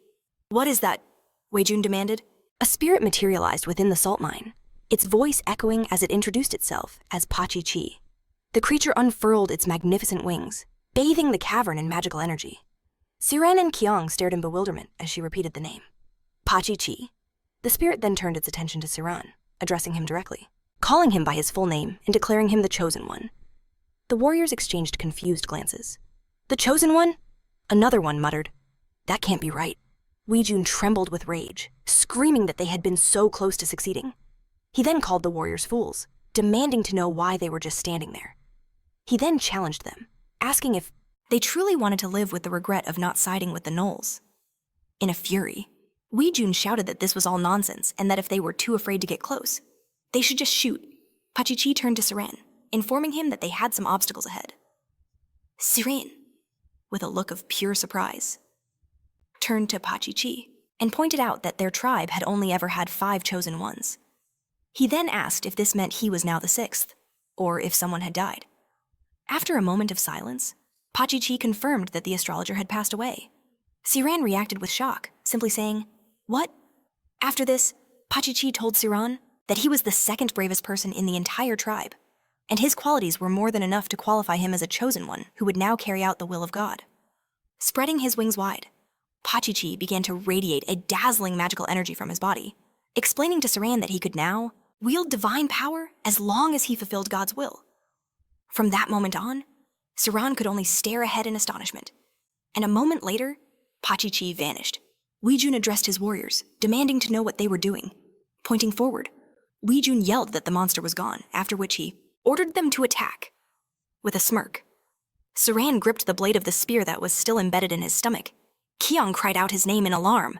What is that? Weijun demanded. A spirit materialized within the salt mine, its voice echoing as it introduced itself as Pachi-Chi. The creature unfurled its magnificent wings, bathing the cavern in magical energy. Siren and Kiang stared in bewilderment as she repeated the name. Pachi-Chi. The spirit then turned its attention to Siran, addressing him directly, calling him by his full name and declaring him the Chosen One. The warriors exchanged confused glances. The Chosen One? Another one muttered. That can't be right. Weijun trembled with rage, screaming that they had been so close to succeeding. He then called the warriors fools, demanding to know why they were just standing there. He then challenged them, asking if they truly wanted to live with the regret of not siding with the gnolls. In a fury, Weijun shouted that this was all nonsense and that if they were too afraid to get close, they should just shoot. Pachi-Chi turned to Siren, informing him that they had some obstacles ahead. Siren, with a look of pure surprise, turned to Pachi-Chi and pointed out that their tribe had only ever had 5 chosen ones. He then asked if this meant he was now the 6th, or if someone had died. After a moment of silence, Pachi-Chi confirmed that the astrologer had passed away. Siran reacted with shock, simply saying, What? After this, Pachi-Chi told Siran that he was the 2nd bravest person in the entire tribe, and his qualities were more than enough to qualify him as a chosen one who would now carry out the will of God. Spreading his wings wide, Pachi-Chi began to radiate a dazzling magical energy from his body, explaining to Siran that he could now wield divine power as long as he fulfilled God's will. From that moment on, Siran could only stare ahead in astonishment, and a moment later, Pachi-Chi vanished. Weijun addressed his warriors, demanding to know what they were doing. Pointing forward, Weijun yelled that the monster was gone, after which he ordered them to attack. With a smirk, Siran gripped the blade of the spear that was still embedded in his stomach. Kiang cried out his name in alarm,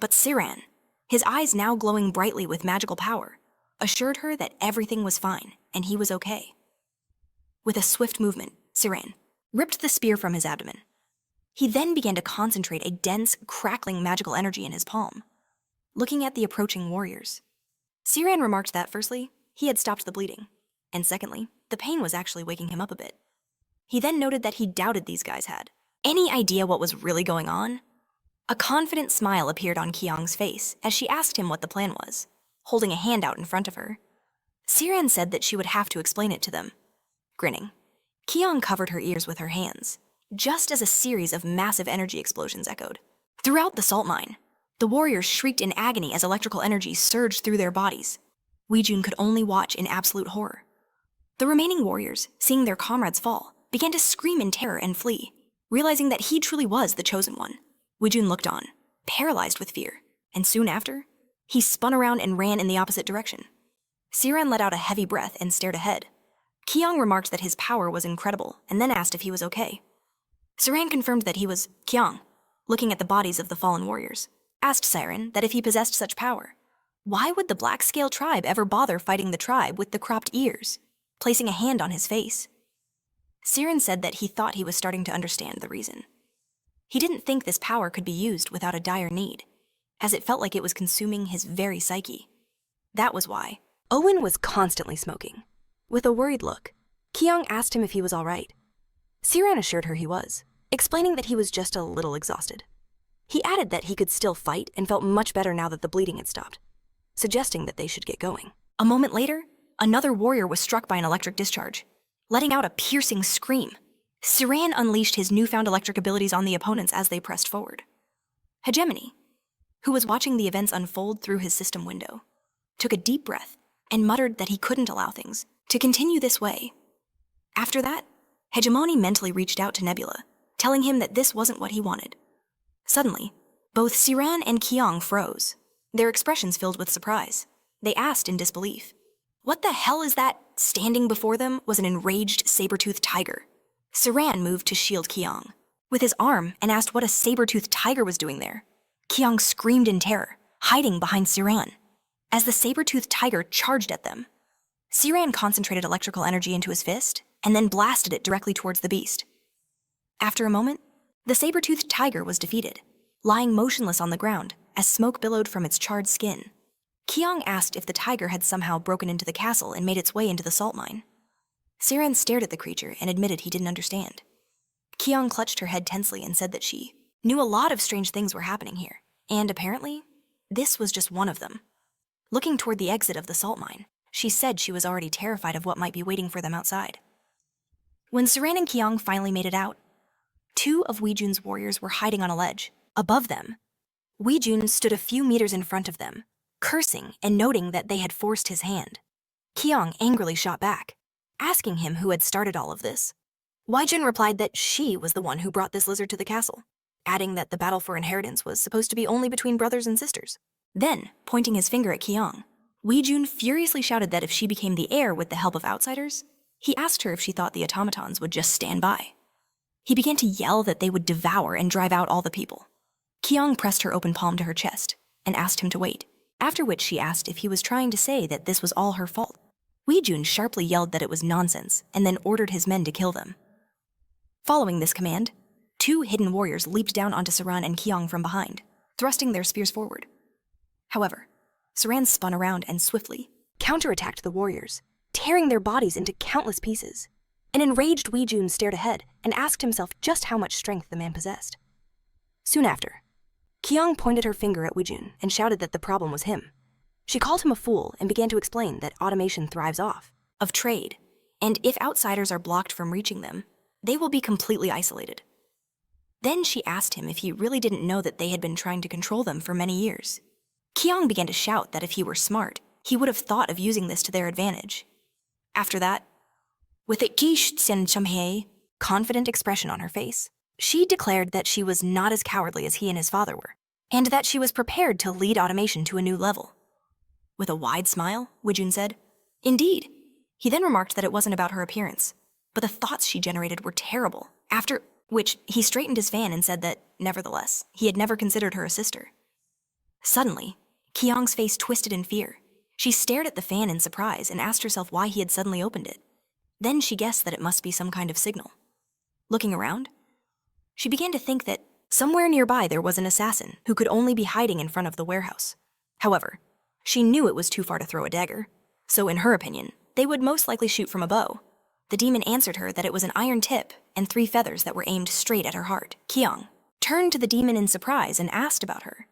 but Siran, his eyes now glowing brightly with magical power, assured her that everything was fine and he was okay. With a swift movement, Siran ripped the spear from his abdomen. He then began to concentrate a dense, crackling magical energy in his palm. Looking at the approaching warriors, Siran remarked that, firstly, he had stopped the bleeding, and secondly, the pain was actually waking him up a bit. He then noted that he doubted these guys had any idea what was really going on. A confident smile appeared on Kiang's face as she asked him what the plan was, holding a hand out in front of her. Siran said that she would have to explain it to them. Grinning, Kiang covered her ears with her hands, just as a series of massive energy explosions echoed. Throughout the salt mine, the warriors shrieked in agony as electrical energy surged through their bodies. Weijun could only watch in absolute horror. The remaining warriors, seeing their comrades fall, began to scream in terror and flee, realizing that he truly was the chosen one. Weijun looked on, paralyzed with fear, and soon after, he spun around and ran in the opposite direction. Siran let out a heavy breath and stared ahead. Kiang remarked that his power was incredible and then asked if he was okay. Siran confirmed that he was Kiang, looking at the bodies of the fallen warriors, asked Siren that if he possessed such power, why would the Black Scale tribe ever bother fighting the tribe with the cropped ears, placing a hand on his face? Siren said that he thought he was starting to understand the reason. He didn't think this power could be used without a dire need, as it felt like it was consuming his very psyche. That was why. Owen was constantly smoking. With a worried look, Kiang asked him if he was all right. Siran assured her he was, explaining that he was just a little exhausted. He added that he could still fight and felt much better now that the bleeding had stopped, suggesting that they should get going. A moment later, another warrior was struck by an electric discharge, letting out a piercing scream. Siran unleashed his newfound electric abilities on the opponents as they pressed forward. Hegemony, who was watching the events unfold through his system window, took a deep breath and muttered that he couldn't allow things to continue this way. After that, Hegemony mentally reached out to Nebula, telling him that this wasn't what he wanted. Suddenly, both Siran and Kyung froze, their expressions filled with surprise. They asked in disbelief, "What the hell is that?" Standing before them was an enraged saber-toothed tiger. Siran moved to shield Kyung with his arm and asked what a saber-toothed tiger was doing there. Kyung screamed in terror, hiding behind Siran. As the saber-toothed tiger charged at them, Siran concentrated electrical energy into his fist and then blasted it directly towards the beast. After a moment, the saber-toothed tiger was defeated, lying motionless on the ground as smoke billowed from its charred skin. Kyung asked if the tiger had somehow broken into the castle and made its way into the salt mine. Siran stared at the creature and admitted he didn't understand. Kyung clutched her head tensely and said that she knew a lot of strange things were happening here, and apparently, this was just one of them. Looking toward the exit of the salt mine, she said she was already terrified of what might be waiting for them outside. When Siran and Kyung finally made it out, two of Weijun's warriors were hiding on a ledge. Above them, Weijun stood a few meters in front of them, cursing and noting that they had forced his hand. Kyung angrily shot back, asking him who had started all of this. Weijun replied that she was the one who brought this lizard to the castle, adding that the battle for inheritance was supposed to be only between brothers and sisters. Then, pointing his finger at Kyung, Weijun furiously shouted that if she became the heir with the help of outsiders, he asked her if she thought the automatons would just stand by. He began to yell that they would devour and drive out all the people. Kyung pressed her open palm to her chest and asked him to wait, after which she asked if he was trying to say that this was all her fault. Weijun sharply yelled that it was nonsense and then ordered his men to kill them. Following this command, two hidden warriors leaped down onto Siran and Kyung from behind, thrusting their spears forward. However, Siran spun around and swiftly counterattacked the warriors, tearing their bodies into countless pieces. An enraged Weijun stared ahead and asked himself just how much strength the man possessed. Soon after, Kyung pointed her finger at Weijun and shouted that the problem was him. She called him a fool and began to explain that automation thrives off of trade, and if outsiders are blocked from reaching them, they will be completely isolated. Then she asked him if he really didn't know that they had been trying to control them for many years. Kyung began to shout that if he were smart, he would have thought of using this to their advantage. After that, with a confident expression on her face, she declared that she was not as cowardly as he and his father were, and that she was prepared to lead automation to a new level. With a wide smile, Weijun said, "Indeed." He then remarked that it wasn't about her appearance, but the thoughts she generated were terrible, after which he straightened his fan and said that, nevertheless, he had never considered her a sister. Suddenly, Kyung's face twisted in fear. She stared at the fan in surprise and asked herself why he had suddenly opened it. Then she guessed that it must be some kind of signal. Looking around, she began to think that somewhere nearby there was an assassin who could only be hiding in front of the warehouse. However, she knew it was too far to throw a dagger, so in her opinion, they would most likely shoot from a bow. The demon answered her that it was an iron tip and 3 feathers that were aimed straight at her heart. Kyung turned to the demon in surprise and asked about her.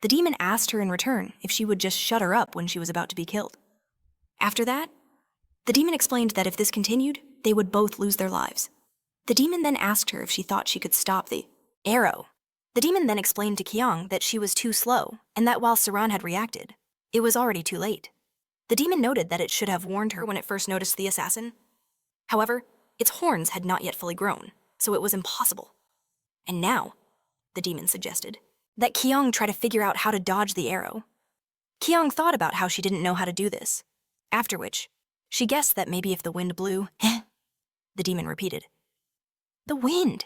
The demon asked her in return if she would just shut her up when she was about to be killed. After that, the demon explained that if this continued, they would both lose their lives. The demon then asked her if she thought she could stop the arrow. The demon then explained to Kyung that she was too slow and that while Siran had reacted, it was already too late. The demon noted that it should have warned her when it first noticed the assassin. However, its horns had not yet fully grown, so it was impossible. And now, the demon suggested, that Kyung try to figure out how to dodge the arrow. Kyung thought about how she didn't know how to do this, after which, she guessed that maybe if the wind blew, the demon repeated, "The wind."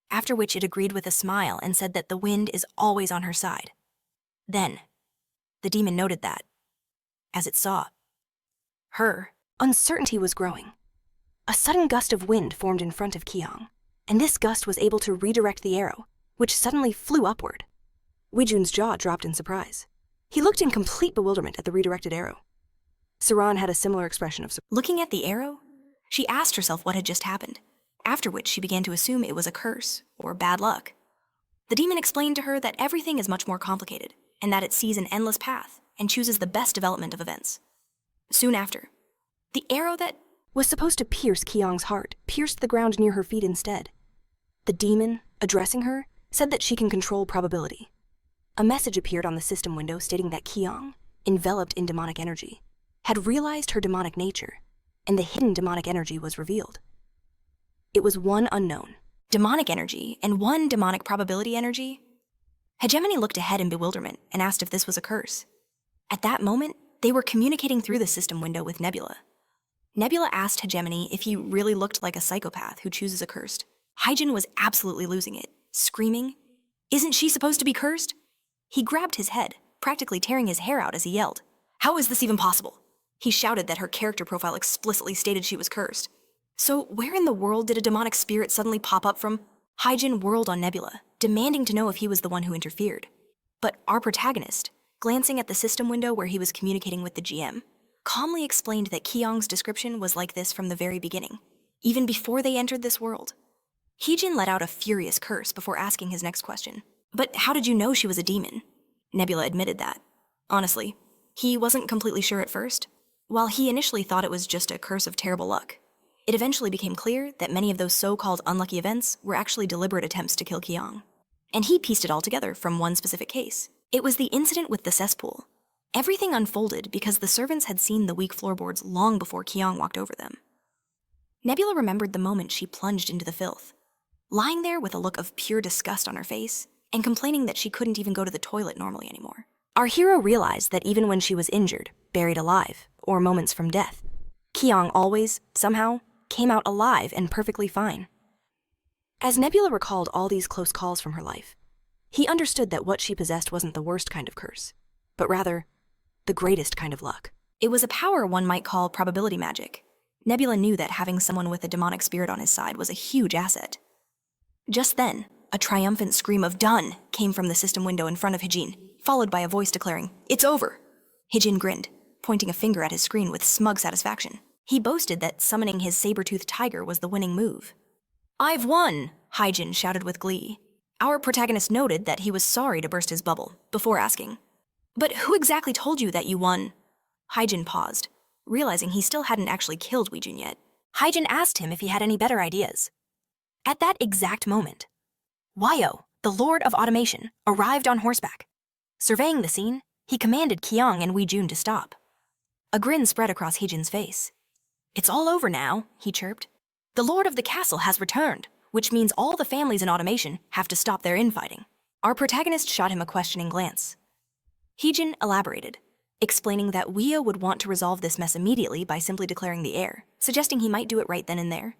After which it agreed with a smile and said that the wind is always on her side. Then, the demon noted that, as it saw her, uncertainty was growing. A sudden gust of wind formed in front of Kyung, and this gust was able to redirect the arrow, which suddenly flew upward. Weijun's jaw dropped in surprise. He looked in complete bewilderment at the redirected arrow. Siran had a similar expression of surprise. Looking at the arrow, she asked herself what had just happened, after which she began to assume it was a curse or bad luck. The demon explained to her that everything is much more complicated, and that it sees an endless path and chooses the best development of events. Soon after, the arrow that was supposed to pierce Kyung's heart pierced the ground near her feet instead. The demon, addressing her, said that she can control probability. A message appeared on the system window stating that Kyung, enveloped in demonic energy, had realized her demonic nature, and the hidden demonic energy was revealed. It was one unknown. demonic energy and one demonic probability energy. Hegemony looked ahead in bewilderment and asked if this was a curse. At that moment, they were communicating through the system window with Nebula. Nebula asked Hegemony if he really looked like a psychopath who chooses a cursed. Hyjin was absolutely losing it, screaming, "Isn't she supposed to be cursed?" He grabbed his head, practically tearing his hair out as he yelled, "How is this even possible?" He shouted that her character profile explicitly stated she was cursed. So where in the world did a demonic spirit suddenly pop up from? Hyjin whirled on Nebula, demanding to know if he was the one who interfered. But our protagonist, glancing at the system window where he was communicating with the GM, calmly explained that Kyung's description was like this from the very beginning, even before they entered this world. Hyjin let out a furious curse before asking his next question. "But how did you know she was a demon?" Nebula admitted that. Honestly, he wasn't completely sure at first. While he initially thought it was just a curse of terrible luck, it eventually became clear that many of those so-called unlucky events were actually deliberate attempts to kill Kyung. And he pieced it all together from one specific case. It was the incident with the cesspool. Everything unfolded because the servants had seen the weak floorboards long before Kyung walked over them. Nebula remembered the moment she plunged into the filth, lying there with a look of pure disgust on her face and complaining that she couldn't even go to the toilet normally anymore. Our hero realized that even when she was injured, buried alive, or moments from death, Kyung always, somehow, came out alive and perfectly fine. As Nebula recalled all these close calls from her life, he understood that what she possessed wasn't the worst kind of curse, but rather, the greatest kind of luck. It was a power one might call probability magic. Nebula knew that having someone with a demonic spirit on his side was a huge asset. Just then, a triumphant scream of "Done!" came from the system window in front of Hyjin, followed by a voice declaring, "It's over!" Hyjin grinned, pointing a finger at his screen with smug satisfaction. He boasted that summoning his saber-toothed tiger was the winning move. "I've won!" Hyjin shouted with glee. Our protagonist noted that he was sorry to burst his bubble, before asking, "But who exactly told you that you won?" Hyjin paused, realizing he still hadn't actually killed Weijun yet. Hyjin asked him if he had any better ideas. At that exact moment, Wyo, the Lord of Automation, arrived on horseback. Surveying the scene, he commanded Kyung and Weijun to stop. A grin spread across Hyjin's face. "It's all over now," he chirped. "The Lord of the Castle has returned, which means all the families in Automation have to stop their infighting." Our protagonist shot him a questioning glance. Hyjin elaborated, explaining that Wyo would want to resolve this mess immediately by simply declaring the heir, suggesting he might do it right then and there.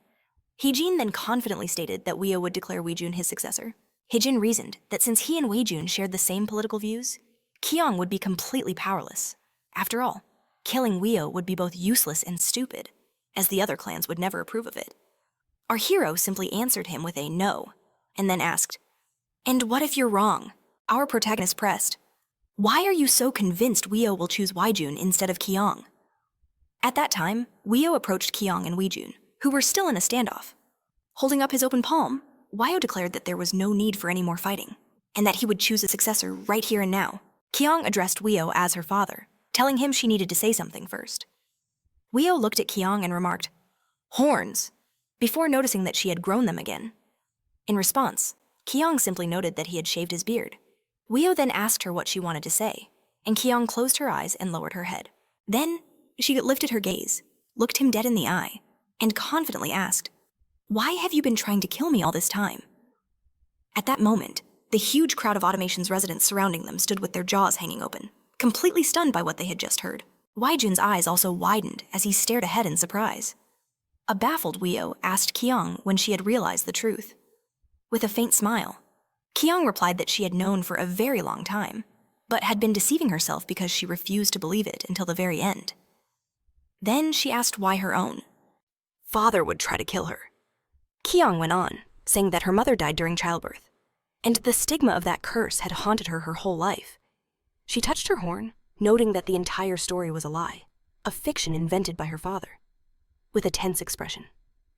Hyjin then confidently stated that Wyo would declare Weijun his successor. Hyjin reasoned that since he and Weijun shared the same political views, Kyung would be completely powerless. After all, killing Wyo would be both useless and stupid, as the other clans would never approve of it. Our hero simply answered him with a no, and then asked, "And what if you're wrong?" Our protagonist pressed, "Why are you so convinced Wyo will choose Weijun instead of Kyung?" At that time, Wyo approached Kyung and Weijun, who were still in a standoff. Holding up his open palm, Wyo declared that there was no need for any more fighting, and that he would choose a successor right here and now. Kyung addressed Wyo as her father, telling him she needed to say something first. Wyo looked at Kyung and remarked, "Horns," before noticing that she had grown them again. In response, Kyung simply noted that he had shaved his beard. Wyo then asked her what she wanted to say, and Kyung closed her eyes and lowered her head. Then, she lifted her gaze, looked him dead in the eye, and confidently asked, "Why have you been trying to kill me all this time?" At that moment, the huge crowd of Automation's residents surrounding them stood with their jaws hanging open, completely stunned by what they had just heard. Weijun's eyes also widened as he stared ahead in surprise. A baffled Wyo asked Kyung when she had realized the truth. With a faint smile, Kyung replied that she had known for a very long time, but had been deceiving herself because she refused to believe it until the very end. Then she asked why her own father would try to kill her. Kyung went on, saying that her mother died during childbirth, and the stigma of that curse had haunted her whole life. She touched her horn, noting that the entire story was a lie, a fiction invented by her father. With a tense expression,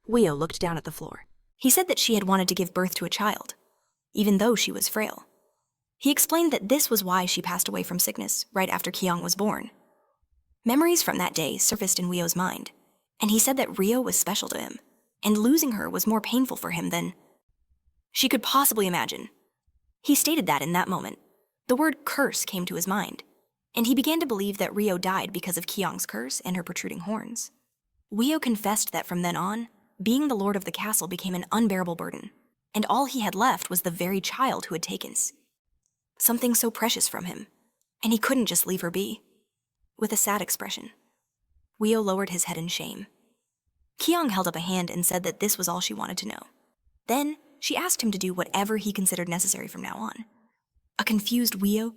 Wyo looked down at the floor. He said that she had wanted to give birth to a child, even though she was frail. He explained that this was why she passed away from sickness right after Kyung was born. Memories from that day surfaced in Rio's mind, and he said that Rio was special to him, and losing her was more painful for him than she could possibly imagine. He stated that in that moment, the word curse came to his mind, and he began to believe that Rio died because of Kyung's curse and her protruding horns. Rio confessed that from then on, being the lord of the castle became an unbearable burden, and all he had left was the very child who had taken something so precious from him, and he couldn't just leave her be. With a sad expression, Weo lowered his head in shame. Kyung held up a hand and said that this was all she wanted to know. Then, she asked him to do whatever he considered necessary from now on. A confused Weo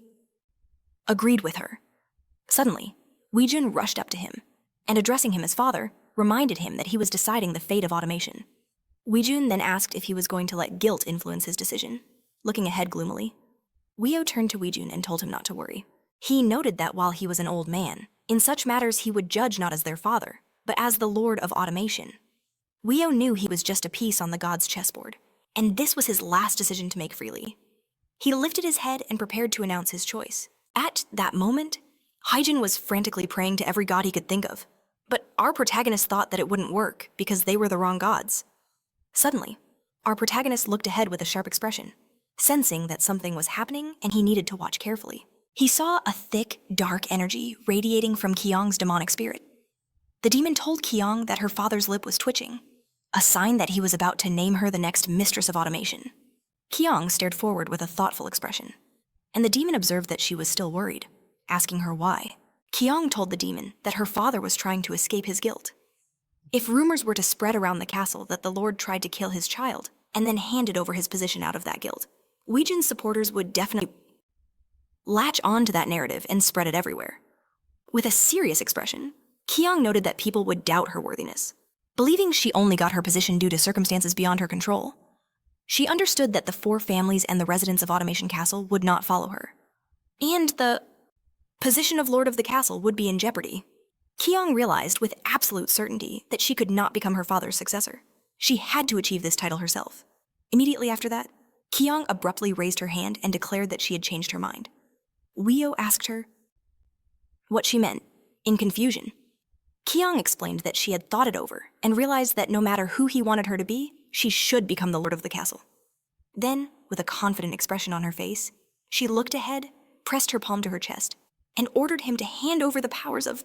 agreed with her. Suddenly, Weijun rushed up to him, and addressing him as father, reminded him that he was deciding the fate of automation. Weijun then asked if he was going to let guilt influence his decision, looking ahead gloomily. Weo turned to Weijun and told him not to worry. He noted that while he was an old man, in such matters he would judge not as their father, but as the lord of automation. Weo knew he was just a piece on the god's chessboard, and this was his last decision to make freely. He lifted his head and prepared to announce his choice. At that moment, Haijin was frantically praying to every god he could think of, but our protagonist thought that it wouldn't work because they were the wrong gods. Suddenly, our protagonist looked ahead with a sharp expression, sensing that something was happening and he needed to watch carefully. He saw a thick, dark energy radiating from Kyung's demonic spirit. The demon told Kyung that her father's lip was twitching, a sign that he was about to name her the next mistress of automation. Kyung stared forward with a thoughtful expression, and the demon observed that she was still worried, asking her why. Kyung told the demon that her father was trying to escape his guilt. If rumors were to spread around the castle that the lord tried to kill his child and then handed over his position out of that guilt, Weijun's supporters would definitely latch on to that narrative and spread it everywhere. With a serious expression, Kyung noted that people would doubt her worthiness, believing she only got her position due to circumstances beyond her control. She understood that the 4 families and the residents of Automation Castle would not follow her, and the position of Lord of the Castle would be in jeopardy. Kyung realized with absolute certainty that she could not become her father's successor. She had to achieve this title herself. Immediately after that, Kyung abruptly raised her hand and declared that she had changed her mind. Weo asked her what she meant, in confusion. Kyung explained that she had thought it over and realized that no matter who he wanted her to be, she should become the lord of the castle. Then, with a confident expression on her face, she looked ahead, pressed her palm to her chest, and ordered him to hand over the powers of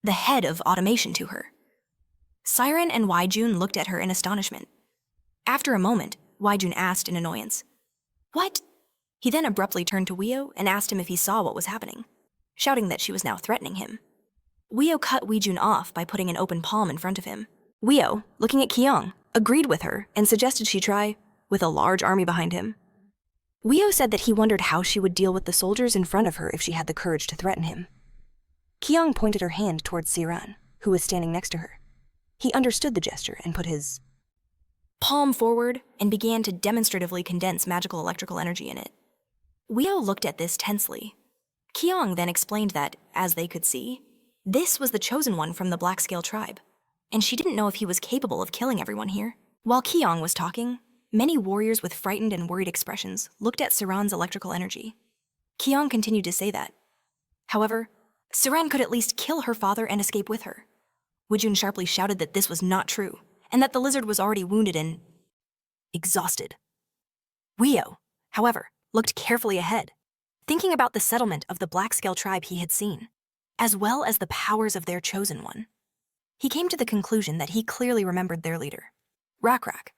the head of automation to her. Siren and Weijun looked at her in astonishment. After a moment, Weijun asked in annoyance, "What?" He then abruptly turned to Weo and asked him if he saw what was happening, shouting that she was now threatening him. Weo cut Weijun off by putting an open palm in front of him. Weo, looking at Kyung, agreed with her and suggested she try with a large army behind him. Weo said that he wondered how she would deal with the soldiers in front of her if she had the courage to threaten him. Kyung pointed her hand towards Siran, who was standing next to her. He understood the gesture and put his palm forward and began to demonstratively condense magical electrical energy in it. Weo looked at this tensely. Kyung then explained that, as they could see, this was the chosen one from the Black Scale tribe, and she didn't know if he was capable of killing everyone here. While Kyung was talking, many warriors with frightened and worried expressions looked at Siran's electrical energy. Kyung continued to say that. However, Siran could at least kill her father and escape with her. Weijun sharply shouted that this was not true, and that the lizard was already wounded and exhausted. Weo, however, looked carefully ahead, thinking about the settlement of the Black Scale tribe he had seen, as well as the powers of their chosen one. He came to the conclusion that he clearly remembered their leader, Rakrak.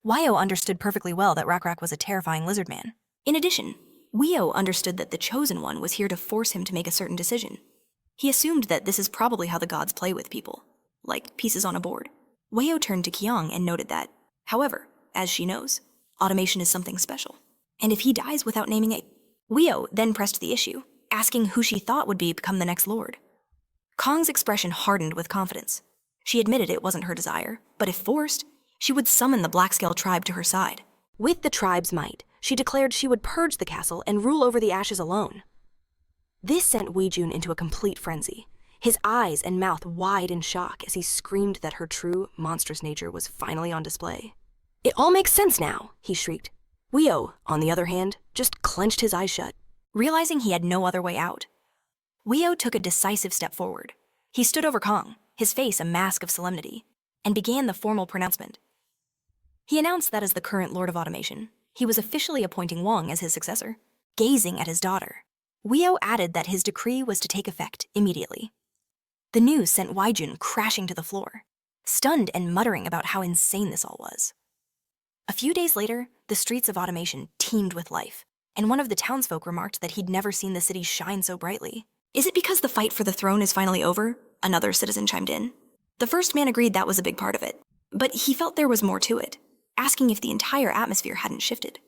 Weo understood perfectly well that Rakrak was a terrifying lizard man. In addition, Weo understood that the chosen one was here to force him to make a certain decision. He assumed that this is probably how the gods play with people, like pieces on a board. Weo turned to Kyung and noted that, however, as she knows, automation is something special. And if he dies without naming it, Weo then pressed the issue, asking who she thought would become the next lord. Kong's expression hardened with confidence. She admitted it wasn't her desire, but if forced, she would summon the Black Scale tribe to her side. With the tribe's might, she declared she would purge the castle and rule over the ashes alone. This sent Weijun into a complete frenzy, his eyes and mouth wide in shock as he screamed that her true, monstrous nature was finally on display. "It all makes sense now," he shrieked. Weo, on the other hand, just clenched his eyes shut. Realizing he had no other way out, Weo took a decisive step forward. He stood over Kong, his face a mask of solemnity, and began the formal pronouncement. He announced that as the current Lord of Automation, he was officially appointing Wong as his successor. Gazing at his daughter, Weo added that his decree was to take effect immediately. The news sent Waijun crashing to the floor, stunned and muttering about how insane this all was. A few days later, the streets of Automation teemed with life, and one of the townsfolk remarked that he'd never seen the city shine so brightly. "Is it because the fight for the throne is finally over?" another citizen chimed in. The first man agreed that was a big part of it, but he felt there was more to it, asking if the entire atmosphere hadn't shifted.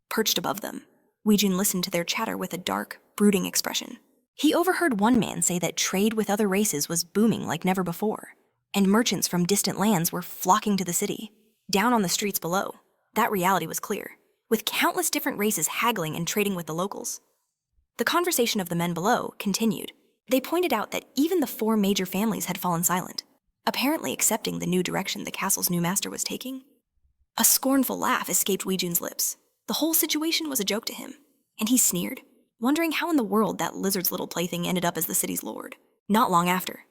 Perched above them, Weijun listened to their chatter with a dark, brooding expression. He overheard one man say that trade with other races was booming like never before, and merchants from distant lands were flocking to the city. Down on the streets below, that reality was clear, with countless different races haggling and trading with the locals. The conversation of the men below continued. They pointed out that even the 4 major families had fallen silent, apparently accepting the new direction the castle's new master was taking. A scornful laugh escaped Weijun's lips. The whole situation was a joke to him, and he sneered, wondering how in the world that lizard's little plaything ended up as the city's lord. Not long after,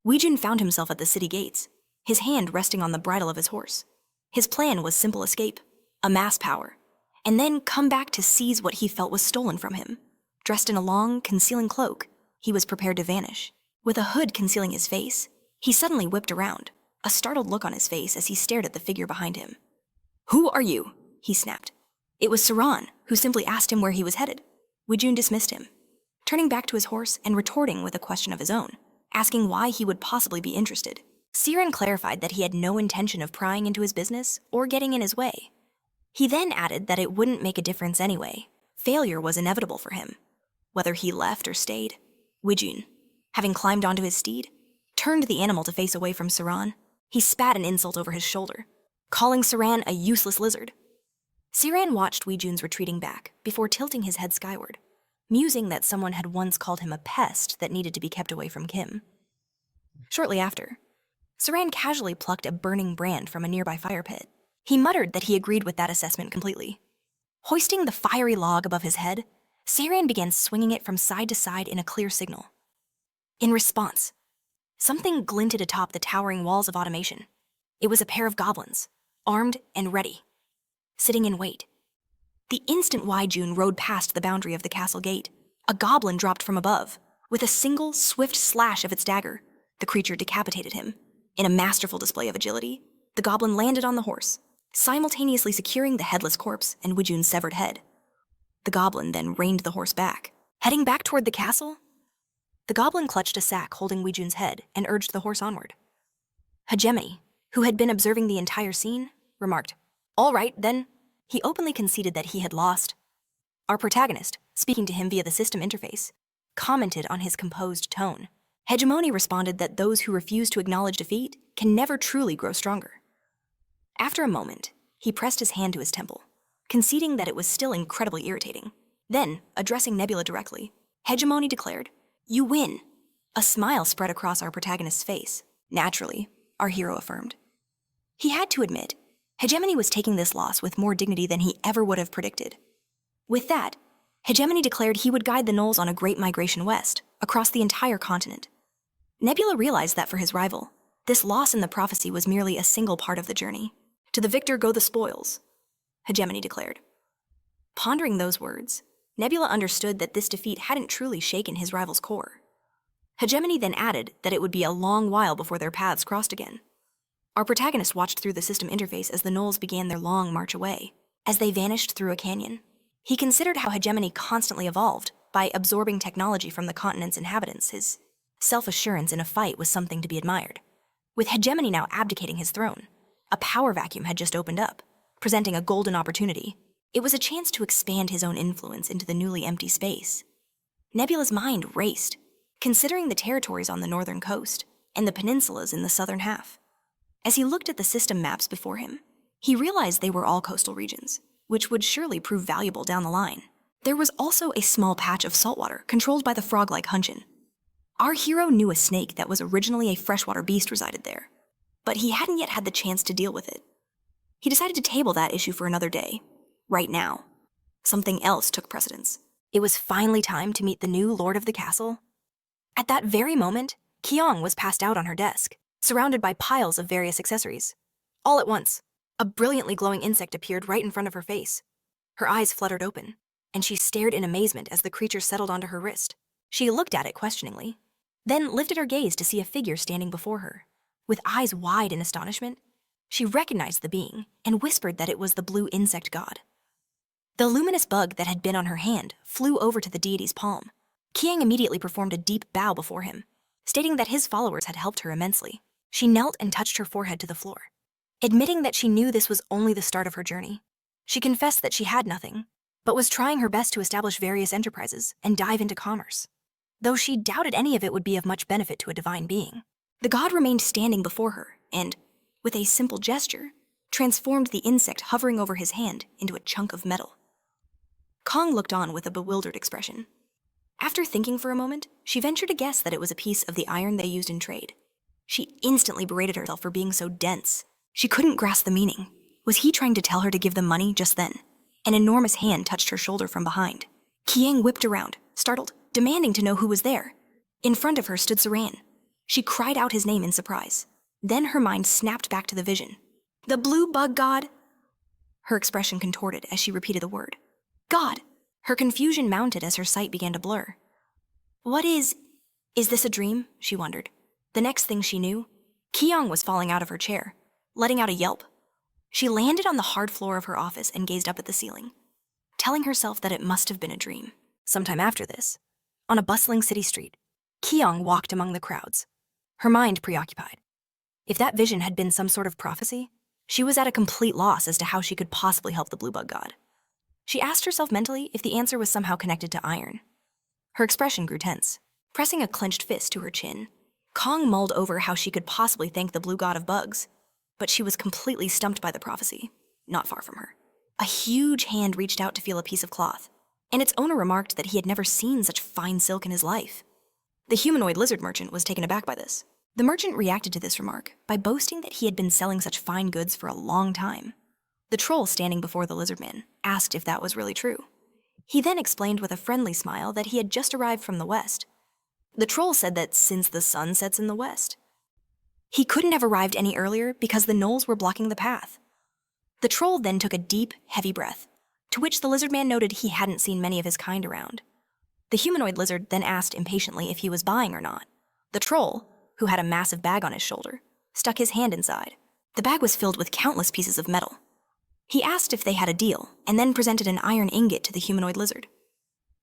Weijun found himself at the city gates, his hand resting on the bridle of his horse. His plan was simple escape, amass power, and then come back to seize what he felt was stolen from him. Dressed in a long, concealing cloak, he was prepared to vanish. With a hood concealing his face, he suddenly whipped around, a startled look on his face as he stared at the figure behind him. "Who are you?" he snapped. It was Saran, who simply asked him where he was headed. Weijun dismissed him, turning back to his horse and retorting with a question of his own, asking why he would possibly be interested. Siren clarified that he had no intention of prying into his business or getting in his way. He then added that it wouldn't make a difference anyway. Failure was inevitable for him, whether he left or stayed. Weijun, having climbed onto his steed, turned the animal to face away from Saran. He spat an insult over his shoulder, calling Saran a useless lizard. Siran watched Weijun's retreating back before tilting his head skyward, musing that someone had once called him a pest that needed to be kept away from Kim. Shortly after, Saran casually plucked a burning brand from a nearby fire pit. He muttered that he agreed with that assessment completely. Hoisting the fiery log above his head, Saran began swinging it from side to side in a clear signal. In response, something glinted atop the towering walls of Automation. It was a pair of goblins, armed and ready, sitting in wait. The instant Weijun rode past the boundary of the castle gate, a goblin dropped from above. With a single, swift slash of its dagger, the creature decapitated him. In a masterful display of agility, the goblin landed on the horse, simultaneously securing the headless corpse and Weijun's severed head. The goblin then reined the horse back. Heading back toward the castle, the goblin clutched a sack holding Weijun's head and urged the horse onward. Hegemony, who had been observing the entire scene, remarked, "All right, then." He openly conceded that he had lost. Our protagonist, speaking to him via the system interface, commented on his composed tone. Hegemony responded that those who refuse to acknowledge defeat can never truly grow stronger. After a moment, he pressed his hand to his temple, conceding that it was still incredibly irritating. Then, addressing Nebula directly, Hegemony declared, "You win." A smile spread across our protagonist's face. Naturally, our hero affirmed. He had to admit, Hegemony was taking this loss with more dignity than he ever would have predicted. With that, Hegemony declared he would guide the gnolls on a great migration west, across the entire continent. Nebula realized that for his rival, this loss in the prophecy was merely a single part of the journey. "To the victor go the spoils," Hegemony declared. Pondering those words, Nebula understood that this defeat hadn't truly shaken his rival's core. Hegemony then added that it would be a long while before their paths crossed again. Our protagonist watched through the system interface as the gnolls began their long march away. As they vanished through a canyon, he considered how Hegemony constantly evolved by absorbing technology from the continent's inhabitants. His self-assurance in a fight was something to be admired. With Hegemony now abdicating his throne, a power vacuum had just opened up, presenting a golden opportunity. It was a chance to expand his own influence into the newly empty space. Nebula's mind raced, considering the territories on the northern coast and the peninsulas in the southern half. As he looked at the system maps before him, he realized they were all coastal regions, which would surely prove valuable down the line. There was also a small patch of saltwater controlled by the frog-like Hunchin. Our hero knew a snake that was originally a freshwater beast resided there, but he hadn't yet had the chance to deal with it. He decided to table that issue for another day. right now. Something else took precedence. It was finally time to meet the new lord of the castle. At that very moment, Kyung was passed out on her desk, surrounded by piles of various accessories. All at once, a brilliantly glowing insect appeared right in front of her face. Her eyes fluttered open, and she stared in amazement as the creature settled onto her wrist. She looked at it questioningly, then lifted her gaze to see a figure standing before her. With eyes wide in astonishment, she recognized the being and whispered that it was the blue insect god. The luminous bug that had been on her hand flew over to the deity's palm. Kiang immediately performed a deep bow before him, stating that his followers had helped her immensely. She knelt and touched her forehead to the floor, admitting that she knew this was only the start of her journey. She confessed that she had nothing, but was trying her best to establish various enterprises and dive into commerce, though she doubted any of it would be of much benefit to a divine being. The god remained standing before her and, with a simple gesture, transformed the insect hovering over his hand into a chunk of metal. Kong looked on with a bewildered expression. After thinking for a moment, she ventured to guess that it was a piece of the iron they used in trade. She instantly berated herself for being so dense. She couldn't grasp the meaning. Was he trying to tell her to give them money just then? An enormous hand touched her shoulder from behind. Kiang whipped around, startled, demanding to know who was there. In front of her stood Saran. She cried out his name in surprise. Then her mind snapped back to the vision. The blue bug god? Her expression contorted as she repeated the word. God! Her confusion mounted as her sight began to blur. What is this a dream? She wondered. The next thing she knew, Kiang was falling out of her chair, letting out a yelp. She landed on the hard floor of her office and gazed up at the ceiling, telling herself that it must have been a dream. Sometime after this, on a bustling city street, Kiang walked among the crowds, her mind preoccupied. If that vision had been some sort of prophecy, she was at a complete loss as to how she could possibly help the blue bug god. She asked herself mentally if the answer was somehow connected to iron. Her expression grew tense. Pressing a clenched fist to her chin, Kong mulled over how she could possibly thank the blue god of bugs, but she was completely stumped by the prophecy, not far from her. A huge hand reached out to feel a piece of cloth, and its owner remarked that he had never seen such fine silk in his life. The humanoid lizard merchant was taken aback by this. The merchant reacted to this remark by boasting that he had been selling such fine goods for a long time. The troll standing before the lizard man asked if that was really true. He then explained with a friendly smile that he had just arrived from the west. The troll said that since the sun sets in the west, he couldn't have arrived any earlier because the gnolls were blocking the path. The troll then took a deep, heavy breath, to which the lizard man noted he hadn't seen many of his kind around. The humanoid lizard then asked impatiently if he was buying or not. The troll, who had a massive bag on his shoulder, stuck his hand inside. The bag was filled with countless pieces of metal. He asked if they had a deal, and then presented an iron ingot to the humanoid lizard.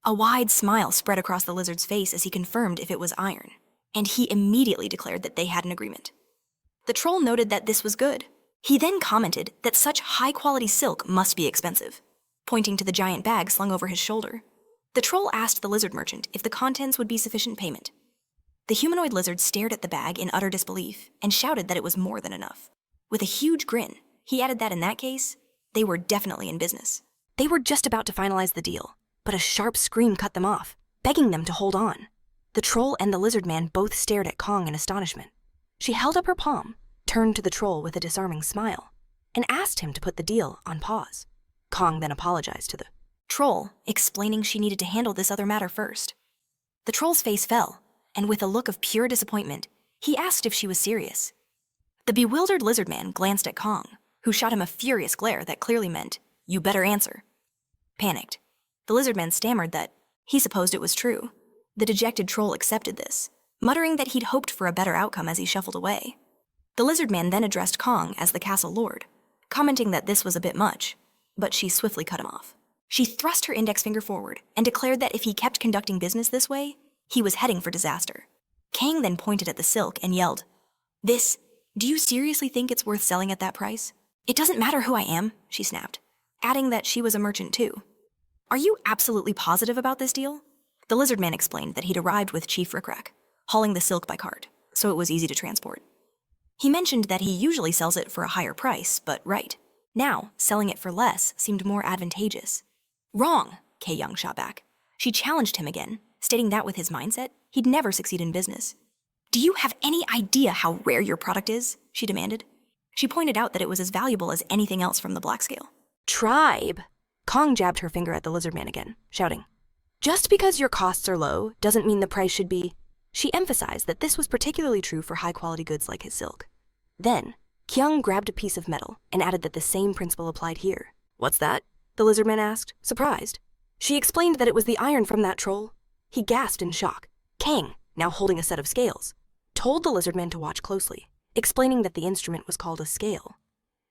A wide smile spread across the lizard's face as he confirmed if it was iron, and he immediately declared that they had an agreement. The troll noted that this was good. He then commented that such high-quality silk must be expensive, pointing to the giant bag slung over his shoulder. The troll asked the lizard merchant if the contents would be sufficient payment. The humanoid lizard stared at the bag in utter disbelief and shouted that it was more than enough. With a huge grin, he added that in that case, they were definitely in business. They were just about to finalize the deal, but a sharp scream cut them off, begging them to hold on. The troll and the lizard man both stared at Kong in astonishment. She held up her palm, turned to the troll with a disarming smile, and asked him to put the deal on pause. Kong then apologized to the troll, explaining she needed to handle this other matter first. The troll's face fell, and with a look of pure disappointment, he asked if she was serious. The bewildered lizard man glanced at Kong, who shot him a furious glare that clearly meant, "You better answer." Panicked, the lizard man stammered that he supposed it was true. The dejected troll accepted this, muttering that he'd hoped for a better outcome as he shuffled away. The lizard man then addressed Kong as the castle lord, commenting that this was a bit much, but she swiftly cut him off. She thrust her index finger forward and declared that if he kept conducting business this way, he was heading for disaster. Kang then pointed at the silk and yelled, Do you seriously think it's worth selling at that price?" "It doesn't matter who I am," she snapped, adding that she was a merchant too. "Are you absolutely positive about this deal?" The lizard man explained that he'd arrived with Chief Rickrack, hauling the silk by cart, so it was easy to transport. He mentioned that he usually sells it for a higher price, but now, selling it for less seemed more advantageous. "Wrong," Kei Young shot back. She challenged him again, stating that with his mindset, he'd never succeed in business. "Do you have any idea how rare your product is?" she demanded. She pointed out that it was as valuable as anything else from the black scale. "Tribe," Kong jabbed her finger at the lizard man again, shouting, "Just because your costs are low doesn't mean the price should be." She emphasized that this was particularly true for high-quality goods like his silk. Then, Kyung grabbed a piece of metal and added that the same principle applied here. "What's that?" the lizard man asked, surprised. She explained that it was the iron from that troll. He gasped in shock. Kang, now holding a set of scales, told the lizard man to watch closely, explaining that the instrument was called a scale.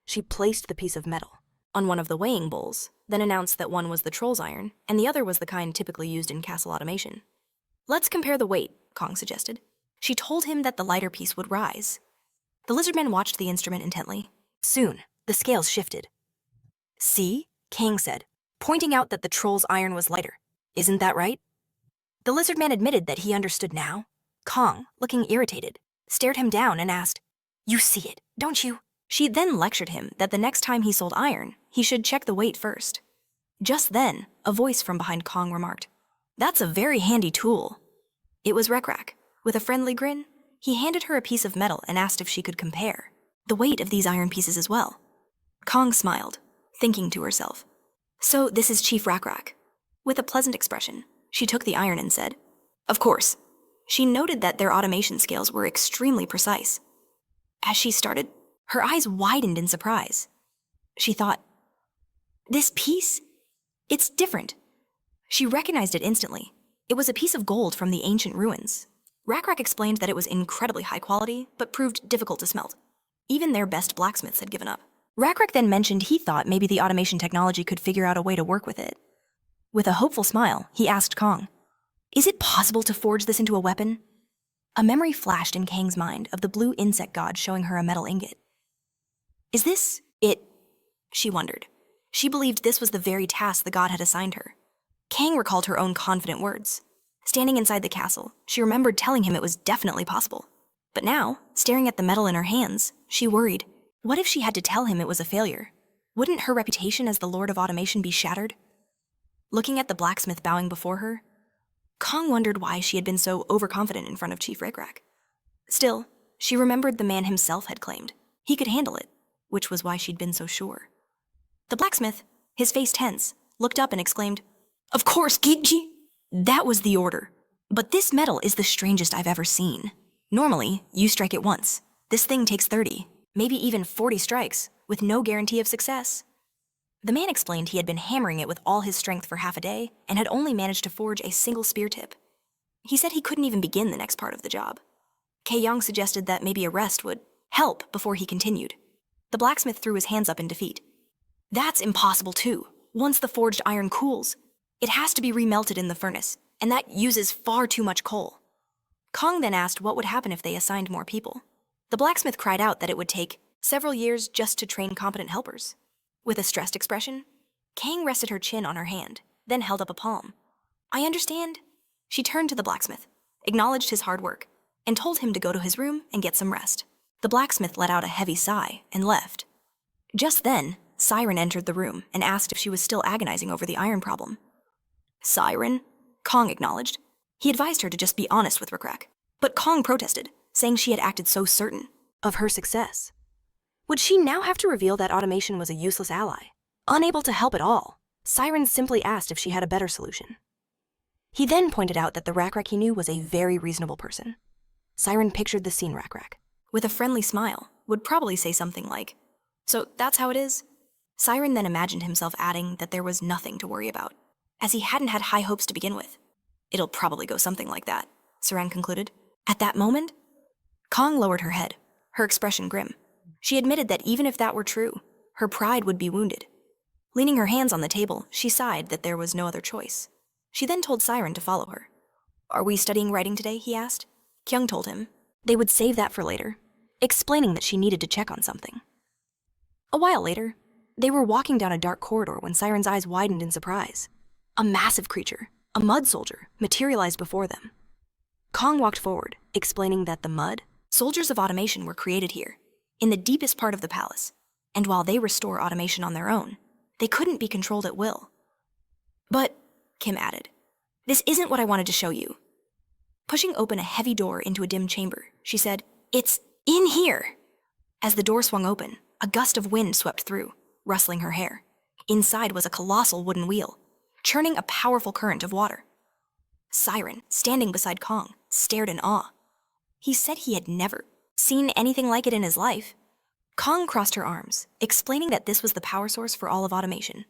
She placed the piece of metal On one of the weighing bowls, then announced that one was the troll's iron and the other was the kind typically used in castle automation. "Let's compare the weight," Kong suggested. She told him that the lighter piece would rise. The lizardman watched the instrument intently. Soon, the scales shifted. "See?" Kang said, pointing out that the troll's iron was lighter. "Isn't that right?" The lizardman admitted that he understood now. Kong, looking irritated, stared him down and asked, "You see it, don't you?" She then lectured him that the next time he sold iron, he should check the weight first. Just then, a voice from behind Kong remarked, "That's a very handy tool." It was Rekrak. With a friendly grin, he handed her a piece of metal and asked if she could compare the weight of these iron pieces as well. Kong smiled, thinking to herself, "So this is Chief Rekrak." With a pleasant expression, she took the iron and said, "Of course." She noted that their automation scales were extremely precise. As she started, her eyes widened in surprise. She thought, "This piece? It's different." She recognized it instantly. It was a piece of gold from the ancient ruins. Rekrak explained that it was incredibly high quality, but proved difficult to smelt. Even their best blacksmiths had given up. Rekrak then mentioned he thought maybe the automation technology could figure out a way to work with it. With a hopeful smile, he asked Kong, "Is it possible to forge this into a weapon?" A memory flashed in Kang's mind of the blue insect god showing her a metal ingot. "Is this it?" she wondered. She believed this was the very task the god had assigned her. Kang recalled her own confident words. Standing inside the castle, she remembered telling him it was definitely possible. But now, staring at the metal in her hands, she worried. What if she had to tell him it was a failure? Wouldn't her reputation as the Lord of Automation be shattered? Looking at the blacksmith bowing before her, Kong wondered why she had been so overconfident in front of Chief Rekrak. Still, she remembered the man himself had claimed he could handle it, which was why she'd been so sure. The blacksmith, his face tense, looked up and exclaimed, "Of course, Gigji! That was the order. But this metal is the strangest I've ever seen. Normally, you strike it once. This thing takes 30, maybe even 40 strikes, with no guarantee of success." The man explained he had been hammering it with all his strength for half a day and had only managed to forge a single spear tip. He said he couldn't even begin the next part of the job. Kae-young suggested that maybe a rest would help before he continued. The blacksmith threw his hands up in defeat. "That's impossible too. Once the forged iron cools, it has to be remelted in the furnace, and that uses far too much coal." Kong then asked what would happen if they assigned more people. The blacksmith cried out that it would take several years just to train competent helpers. With a stressed expression, Kang rested her chin on her hand, then held up a palm. "I understand." She turned to the blacksmith, acknowledged his hard work, and told him to go to his room and get some rest. The blacksmith let out a heavy sigh and left. Just then, Siren entered the room and asked if she was still agonizing over the iron problem. "Siren?" Kong acknowledged. He advised her to just be honest with Rekrak. But Kong protested, saying she had acted so certain of her success. Would she now have to reveal that automation was a useless ally? Unable to help at all, Siren simply asked if she had a better solution. He then pointed out that the Rekrak he knew was a very reasonable person. Siren pictured the scene Rekrak. With a friendly smile, would probably say something like, "So that's how it is?" Siren then imagined himself adding that there was nothing to worry about, as he hadn't had high hopes to begin with. "It'll probably go something like that," Siren concluded. At that moment, Kong lowered her head, her expression grim. She admitted that even if that were true, her pride would be wounded. Leaning her hands on the table, she sighed that there was no other choice. She then told Siren to follow her. "Are we studying writing today?" he asked. Kyung told him they would save that for later, explaining that she needed to check on something. A while later, they were walking down a dark corridor when Siren's eyes widened in surprise. A massive creature, a mud soldier, materialized before them. Kong walked forward, explaining that the mud soldiers of automation were created here, in the deepest part of the palace, and while they restore automation on their own, they couldn't be controlled at will. "But," Kim added, "this isn't what I wanted to show you." Pushing open a heavy door into a dim chamber, she said, "It's in here." As the door swung open, a gust of wind swept through, rustling her hair. Inside was a colossal wooden wheel, churning a powerful current of water. Siren, standing beside Kong, stared in awe. He said he had never seen anything like it in his life. Kong crossed her arms, explaining that this was the power source for all of automation.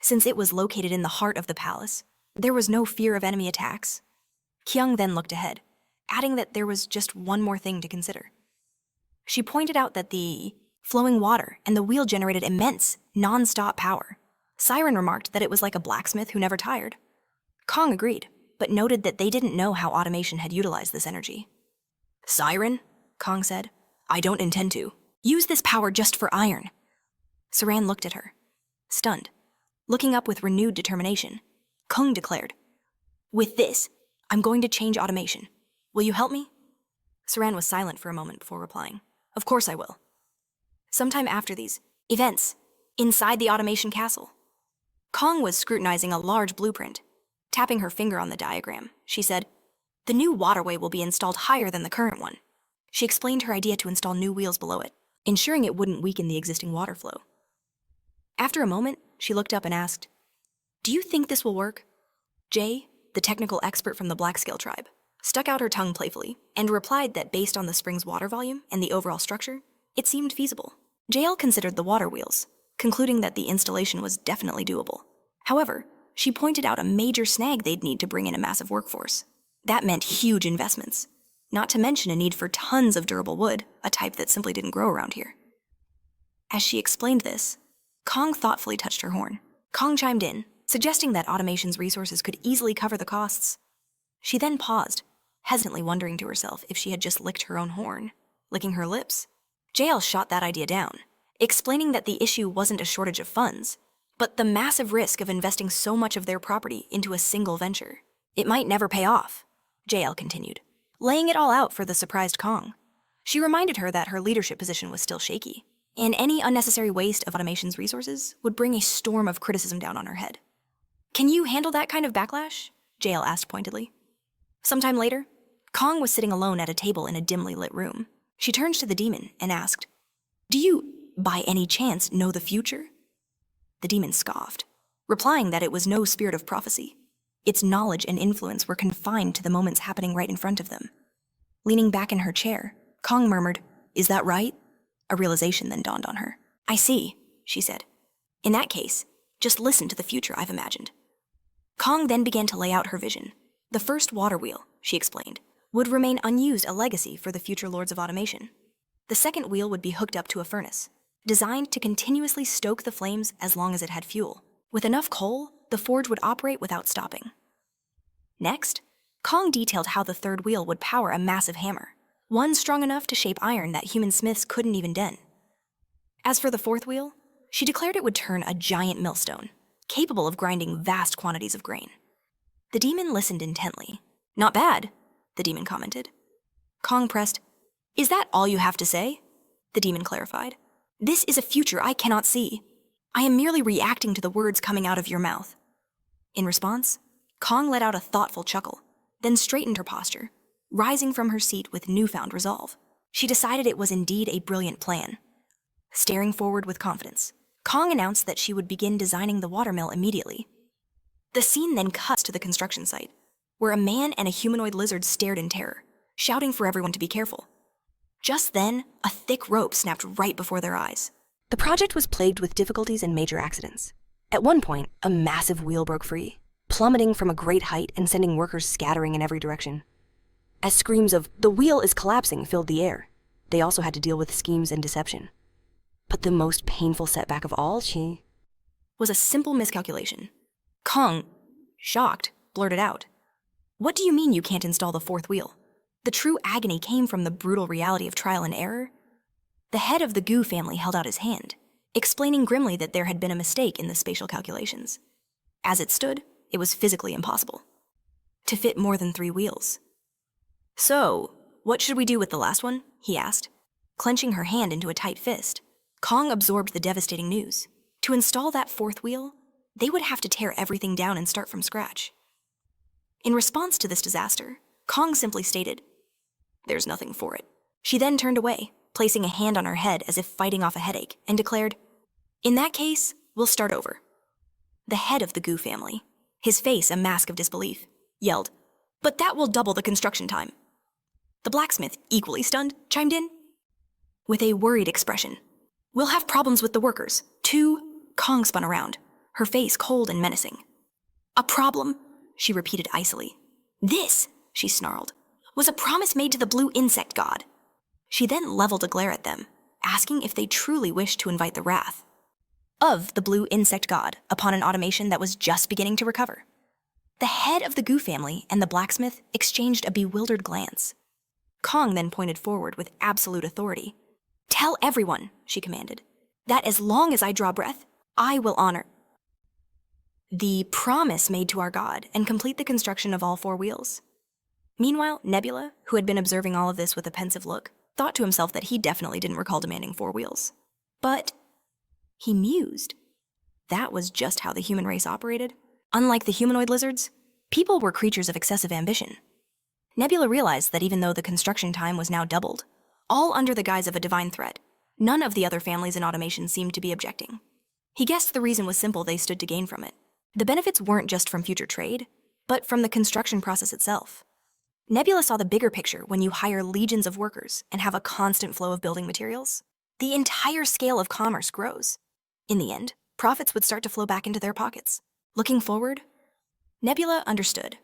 Since it was located in the heart of the palace, there was no fear of enemy attacks. Kyung then looked ahead, adding that there was just one more thing to consider. She pointed out that the flowing water and the wheel generated immense, non-stop power. Siren remarked that it was like a blacksmith who never tired. Kong agreed, but noted that they didn't know how automation had utilized this energy. Siren, Kong said, I don't intend to. Use this power just for iron. Saran looked at her, stunned. Looking up with renewed determination, Kong declared, With this, I'm going to change automation. Will you help me? Saran was silent for a moment before replying. Of course I will. Sometime after these events, inside the automation castle, Kong was scrutinizing a large blueprint. Tapping her finger on the diagram, she said, The new waterway will be installed higher than the current one. She explained her idea to install new wheels below it, ensuring it wouldn't weaken the existing water flow. After a moment, she looked up and asked, Do you think this will work? Jay, the technical expert from the Blackscale tribe, stuck out her tongue playfully and replied that based on the spring's water volume and the overall structure, it seemed feasible. JL considered the water wheels, concluding that the installation was definitely doable. However, she pointed out a major snag they'd need to bring in a massive workforce. That meant huge investments, not to mention a need for tons of durable wood, a type that simply didn't grow around here. As she explained this, Kong thoughtfully touched her horn. Kong chimed in, suggesting that automation's resources could easily cover the costs. She then paused, hesitantly wondering to herself if she had just licked her own horn, licking her lips. JL shot that idea down, explaining that the issue wasn't a shortage of funds, but the massive risk of investing so much of their property into a single venture. It might never pay off, JL continued, laying it all out for the surprised Kong. She reminded her that her leadership position was still shaky, and any unnecessary waste of automation's resources would bring a storm of criticism down on her head. Can you handle that kind of backlash? JL asked pointedly. Sometime later, Kong was sitting alone at a table in a dimly lit room. She turned to the demon and asked, Do you, by any chance, know the future? The demon scoffed, replying that it was no spirit of prophecy. Its knowledge and influence were confined to the moments happening right in front of them. Leaning back in her chair, Kong murmured, Is that right? A realization then dawned on her. I see, she said. In that case, just listen to the future I've imagined. Kong then began to lay out her vision. The first water wheel, she explained, would remain unused, a legacy for the future lords of automation. The second wheel would be hooked up to a furnace, designed to continuously stoke the flames as long as it had fuel. With enough coal, the forge would operate without stopping. Next, Kong detailed how the third wheel would power a massive hammer, one strong enough to shape iron that human smiths couldn't even dent. As for the fourth wheel, she declared it would turn a giant millstone, capable of grinding vast quantities of grain. The demon listened intently. Not bad, the demon commented. Kong pressed, Is that all you have to say? The demon clarified. This is a future I cannot see. I am merely reacting to the words coming out of your mouth. In response, Kong let out a thoughtful chuckle, then straightened her posture, rising from her seat with newfound resolve. She decided it was indeed a brilliant plan. Staring forward with confidence, Kong announced that she would begin designing the watermill immediately. The scene then cuts to the construction site, where a man and a humanoid lizard stared in terror, shouting for everyone to be careful. Just then, a thick rope snapped right before their eyes. The project was plagued with difficulties and major accidents. At one point, a massive wheel broke free, plummeting from a great height and sending workers scattering in every direction. As screams of, "The wheel is collapsing," filled the air, they also had to deal with schemes and deception. But the most painful setback of all, was a simple miscalculation. Kong, shocked, blurted out, What do you mean you can't install the fourth wheel? The true agony came from the brutal reality of trial and error. The head of the Gu family held out his hand, explaining grimly that there had been a mistake in the spatial calculations. As it stood, it was physically impossible to fit more than 3 wheels. So, what should we do with the last one? He asked, clenching her hand into a tight fist. Kong absorbed the devastating news. To install that fourth wheel, they would have to tear everything down and start from scratch. In response to this disaster, Kong simply stated, There's nothing for it. She then turned away, placing a hand on her head as if fighting off a headache, and declared, In that case, we'll start over. The head of the Goo family, his face a mask of disbelief, yelled, "But that will double the construction time." The blacksmith, equally stunned, chimed in with a worried expression. "We'll have problems with the workers. Kong spun around, her face cold and menacing. "A problem?" she repeated icily. "This," she snarled, "was a promise made to the blue insect god." She then leveled a glare at them, asking if they truly wished to invite the wrath of the blue insect god upon an automation that was just beginning to recover. The head of the Goo family and the blacksmith exchanged a bewildered glance. Kong then pointed forward with absolute authority. "Tell everyone," she commanded, "that as long as I draw breath, I will honor the promise made to our god and complete the construction of all 4 wheels." Meanwhile, Nebula, who had been observing all of this with a pensive look, thought to himself that he definitely didn't recall demanding 4 wheels. But he mused. That was just how the human race operated. Unlike the humanoid lizards, people were creatures of excessive ambition. Nebula realized that even though the construction time was now doubled, all under the guise of a divine threat, none of the other families in automation seemed to be objecting. He guessed the reason was simple: they stood to gain from it. The benefits weren't just from future trade, but from the construction process itself. Nebula saw the bigger picture when you hire legions of workers and have a constant flow of building materials. The entire scale of commerce grows. In the end, profits would start to flow back into their pockets. Looking forward, Nebula understood.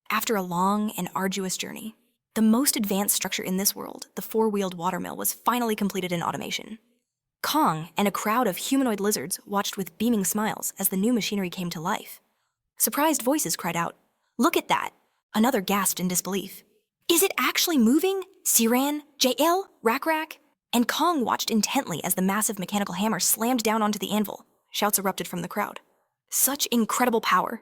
After a long and arduous journey, the most advanced structure in this world, the 4-wheeled watermill, was finally completed in automation. Kong and a crowd of humanoid lizards watched with beaming smiles as the new machinery came to life. Surprised voices cried out, "Look at that!" Another gasped in disbelief. "Is it actually moving? Siran, JL, Rak, and Kong watched intently as the massive mechanical hammer slammed down onto the anvil. Shouts erupted from the crowd. "Such incredible power!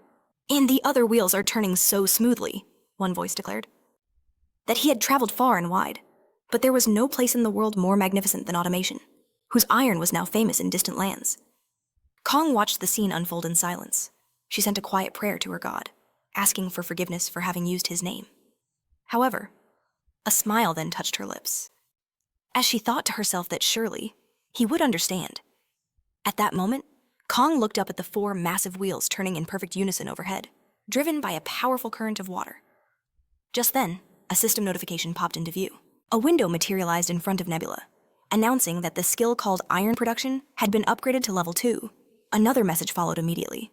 And the other wheels are turning so smoothly," one voice declared. That he had traveled far and wide, but there was no place in the world more magnificent than automation, whose iron was now famous in distant lands. Kong watched the scene unfold in silence. She sent a quiet prayer to her god, asking for forgiveness for having used his name. However, a smile then touched her lips, as she thought to herself that surely he would understand. At that moment, Kong looked up at the 4 massive wheels turning in perfect unison overhead, driven by a powerful current of water. Just then, a system notification popped into view. A window materialized in front of Nebula, announcing that the skill called iron production had been upgraded to level 2. Another message followed immediately.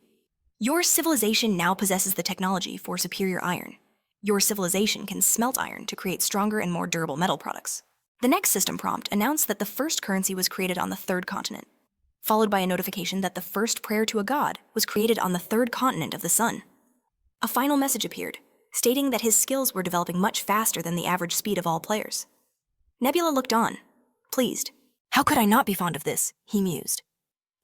"Your civilization now possesses the technology for superior iron. Your civilization can smelt iron to create stronger and more durable metal products." The next system prompt announced that the first currency was created on the 3rd continent, followed by a notification that the first prayer to a god was created on the 3rd continent of the sun. A final message appeared, stating that his skills were developing much faster than the average speed of all players. Nebula looked on, pleased. "How could I not be fond of this?" he mused.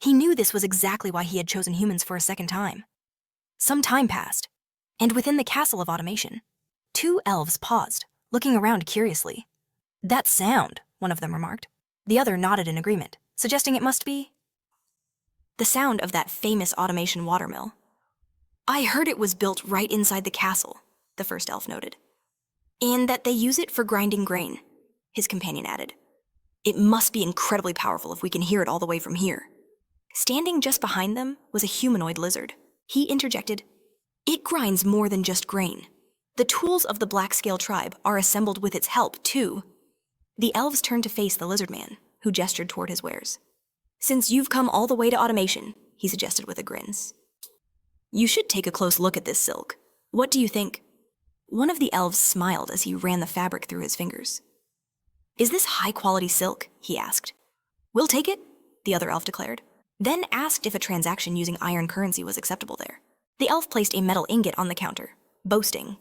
He knew this was exactly why he had chosen humans for a second time. Some time passed, and within the castle of automation, 2 elves paused, looking around curiously. "That sound," one of them remarked. The other nodded in agreement, suggesting it must be the sound of that famous automation watermill. "I heard it was built right inside the castle," the first elf noted. "And that they use it for grinding grain," his companion added. "It must be incredibly powerful if we can hear it all the way from here." Standing just behind them was a humanoid lizard. He interjected, "It grinds more than just grain. The tools of the Black-Scale tribe are assembled with its help, too." The elves turned to face the lizard man, who gestured toward his wares. "Since you've come all the way to automation," he suggested with a grin, "you should take a close look at this silk. What do you think?" One of the elves smiled as he ran the fabric through his fingers. "Is this high-quality silk?" he asked. "We'll take it," the other elf declared, then asked if a transaction using iron currency was acceptable there. The elf placed a metal ingot on the counter, boasting,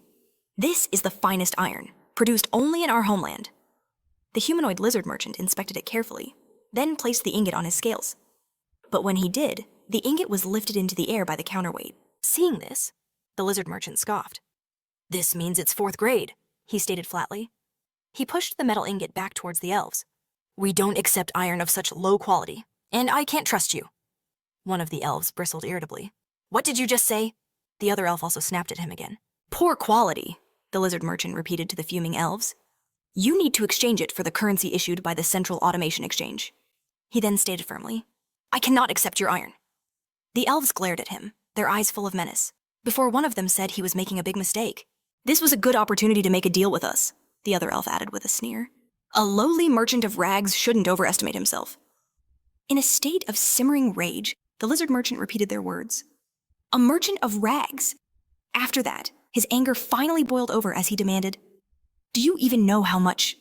"This is the finest iron, produced only in our homeland." The humanoid lizard merchant inspected it carefully, then placed the ingot on his scales. But when he did, the ingot was lifted into the air by the counterweight. Seeing this, the lizard merchant scoffed. "This means it's 4th grade, he stated flatly. He pushed the metal ingot back towards the elves. "We don't accept iron of such low quality, and I can't trust you." One of the elves bristled irritably. "What did you just say?" The other elf also snapped at him again. "Poor quality," the lizard merchant repeated to the fuming elves. "You need to exchange it for the currency issued by the Central Automation Exchange." He then stated firmly, "I cannot accept your iron." The elves glared at him, their eyes full of menace, before one of them said he was making a big mistake. "This was a good opportunity to make a deal with us," the other elf added with a sneer. "A lowly merchant of rags shouldn't overestimate himself." In a state of simmering rage, the lizard merchant repeated their words. "A merchant of rags." After that, his anger finally boiled over as he demanded, "Do you even know how much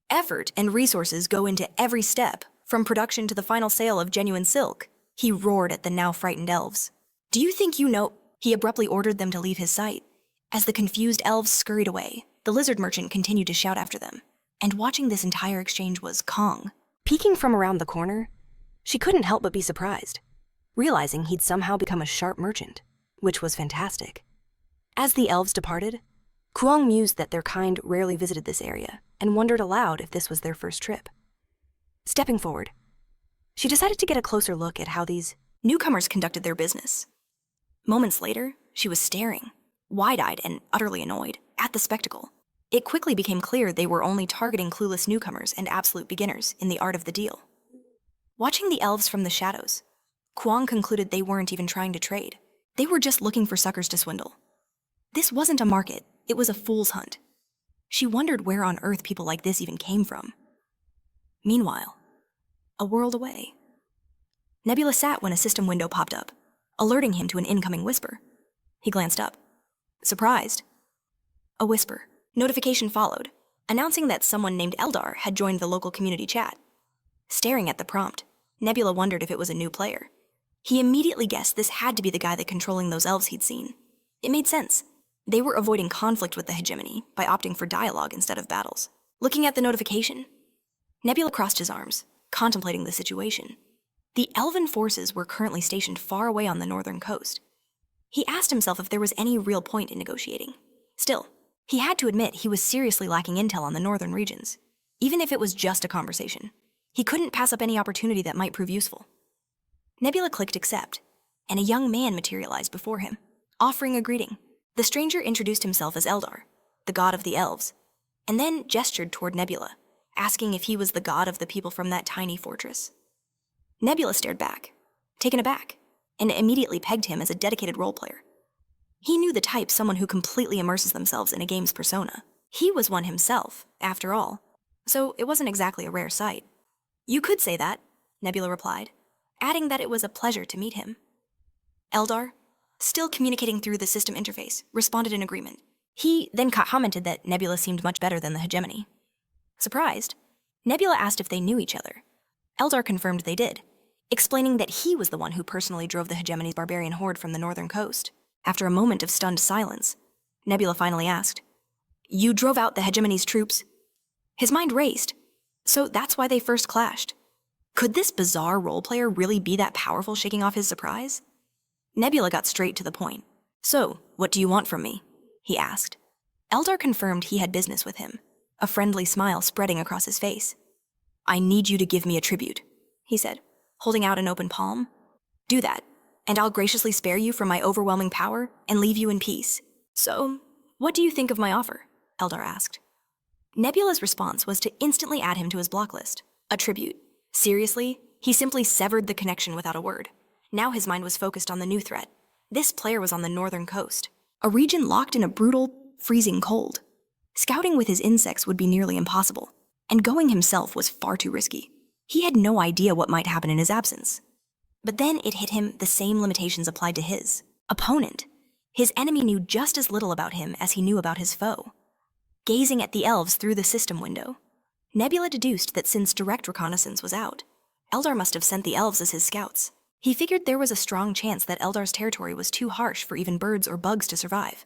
effort and resources go into every step, from production to the final sale of genuine silk?" He roared at the now frightened elves. "Do you think you know?" He abruptly ordered them to leave his sight. As the confused elves scurried away, the lizard merchant continued to shout after them, and watching this entire exchange was Kong. Peeking from around the corner, she couldn't help but be surprised, realizing he'd somehow become a sharp merchant, which was fantastic. As the elves departed, Kuang mused that their kind rarely visited this area and wondered aloud if this was their first trip. Stepping forward, she decided to get a closer look at how these newcomers conducted their business. Moments later, she was staring, wide-eyed and utterly annoyed, at the spectacle. It quickly became clear they were only targeting clueless newcomers and absolute beginners in the art of the deal. Watching the elves from the shadows, Kuang concluded they weren't even trying to trade. They were just looking for suckers to swindle. This wasn't a market, it was a fool's hunt. She wondered where on earth people like this even came from. Meanwhile, a world away, Nebula sat when a system window popped up, alerting him to an incoming whisper. He glanced up. Surprised. A whisper. Notification followed, announcing that someone named Eldar had joined the local community chat. Staring at the prompt, Nebula wondered if it was a new player. He immediately guessed this had to be the guy that controlling those elves he'd seen. It made sense. They were avoiding conflict with the hegemony by opting for dialogue instead of battles. Looking at the notification, Nebula crossed his arms, contemplating the situation. The elven forces were currently stationed far away on the northern coast. He asked himself if there was any real point in negotiating. Still, he had to admit he was seriously lacking intel on the northern regions, even if it was just a conversation. He couldn't pass up any opportunity that might prove useful. Nebula clicked accept, and a young man materialized before him, offering a greeting. The stranger introduced himself as Eldar, the god of the elves, and then gestured toward Nebula, asking if he was the god of the people from that tiny fortress. Nebula stared back, taken aback, and immediately pegged him as a dedicated role player. He knew the type, someone who completely immerses themselves in a game's persona. He was one himself, after all, so it wasn't exactly a rare sight. "You could say that," Nebula replied, adding that it was a pleasure to meet him. Eldar, still communicating through the system interface, responded in agreement. He then commented that Nebula seemed much better than the hegemony. Surprised, Nebula asked if they knew each other. Eldar confirmed they did, explaining that he was the one who personally drove the hegemony's barbarian horde from the northern coast. After a moment of stunned silence, Nebula finally asked, "You drove out the hegemony's troops?" His mind raced. So that's why they first clashed. Could this bizarre role player really be that powerful, shaking off his surprise? Nebula got straight to the point. "So, what do you want from me?" he asked. Eldar confirmed he had business with him, a friendly smile spreading across his face. "I need you to give me a tribute," he said, holding out an open palm. "Do that, and I'll graciously spare you from my overwhelming power and leave you in peace." "So, what do you think of my offer?" Eldar asked. Nebula's response was to instantly add him to his block list. A tribute. Seriously, he simply severed the connection without a word. Now his mind was focused on the new threat. This player was on the northern coast, a region locked in a brutal, freezing cold. Scouting with his insects would be nearly impossible, and going himself was far too risky. He had no idea what might happen in his absence. But then it hit him the same limitations applied to his opponent. His enemy knew just as little about him as he knew about his foe. Gazing at the elves through the system window, Nebula deduced that since direct reconnaissance was out, Eldar must have sent the elves as his scouts. He figured there was a strong chance that Eldar's territory was too harsh for even birds or bugs to survive.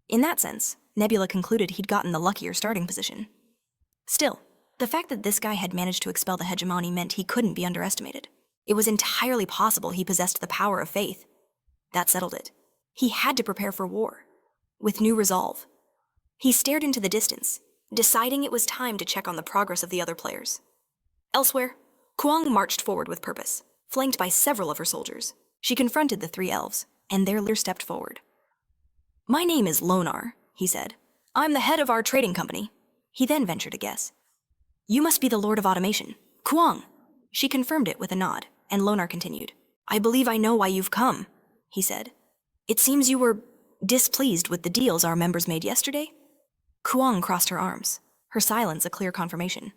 In that sense, Nebula concluded he'd gotten the luckier starting position. Still, the fact that this guy had managed to expel the hegemony meant he couldn't be underestimated. It was entirely possible he possessed the power of faith. That settled it. He had to prepare for war, with new resolve. He stared into the distance, deciding it was time to check on the progress of the other players. Elsewhere, Kuang marched forward with purpose, flanked by several of her soldiers. She confronted the three elves, and their leader stepped forward. "My name is Lonar," he said. "I'm the head of our trading company." He then ventured a guess. "You must be the Lord of Automation, Kuang." She confirmed it with a nod, and Lonar continued. "I believe I know why you've come." he said. It seems you were displeased with the deals our members made yesterday? Kuang crossed her arms, her silence a clear confirmation.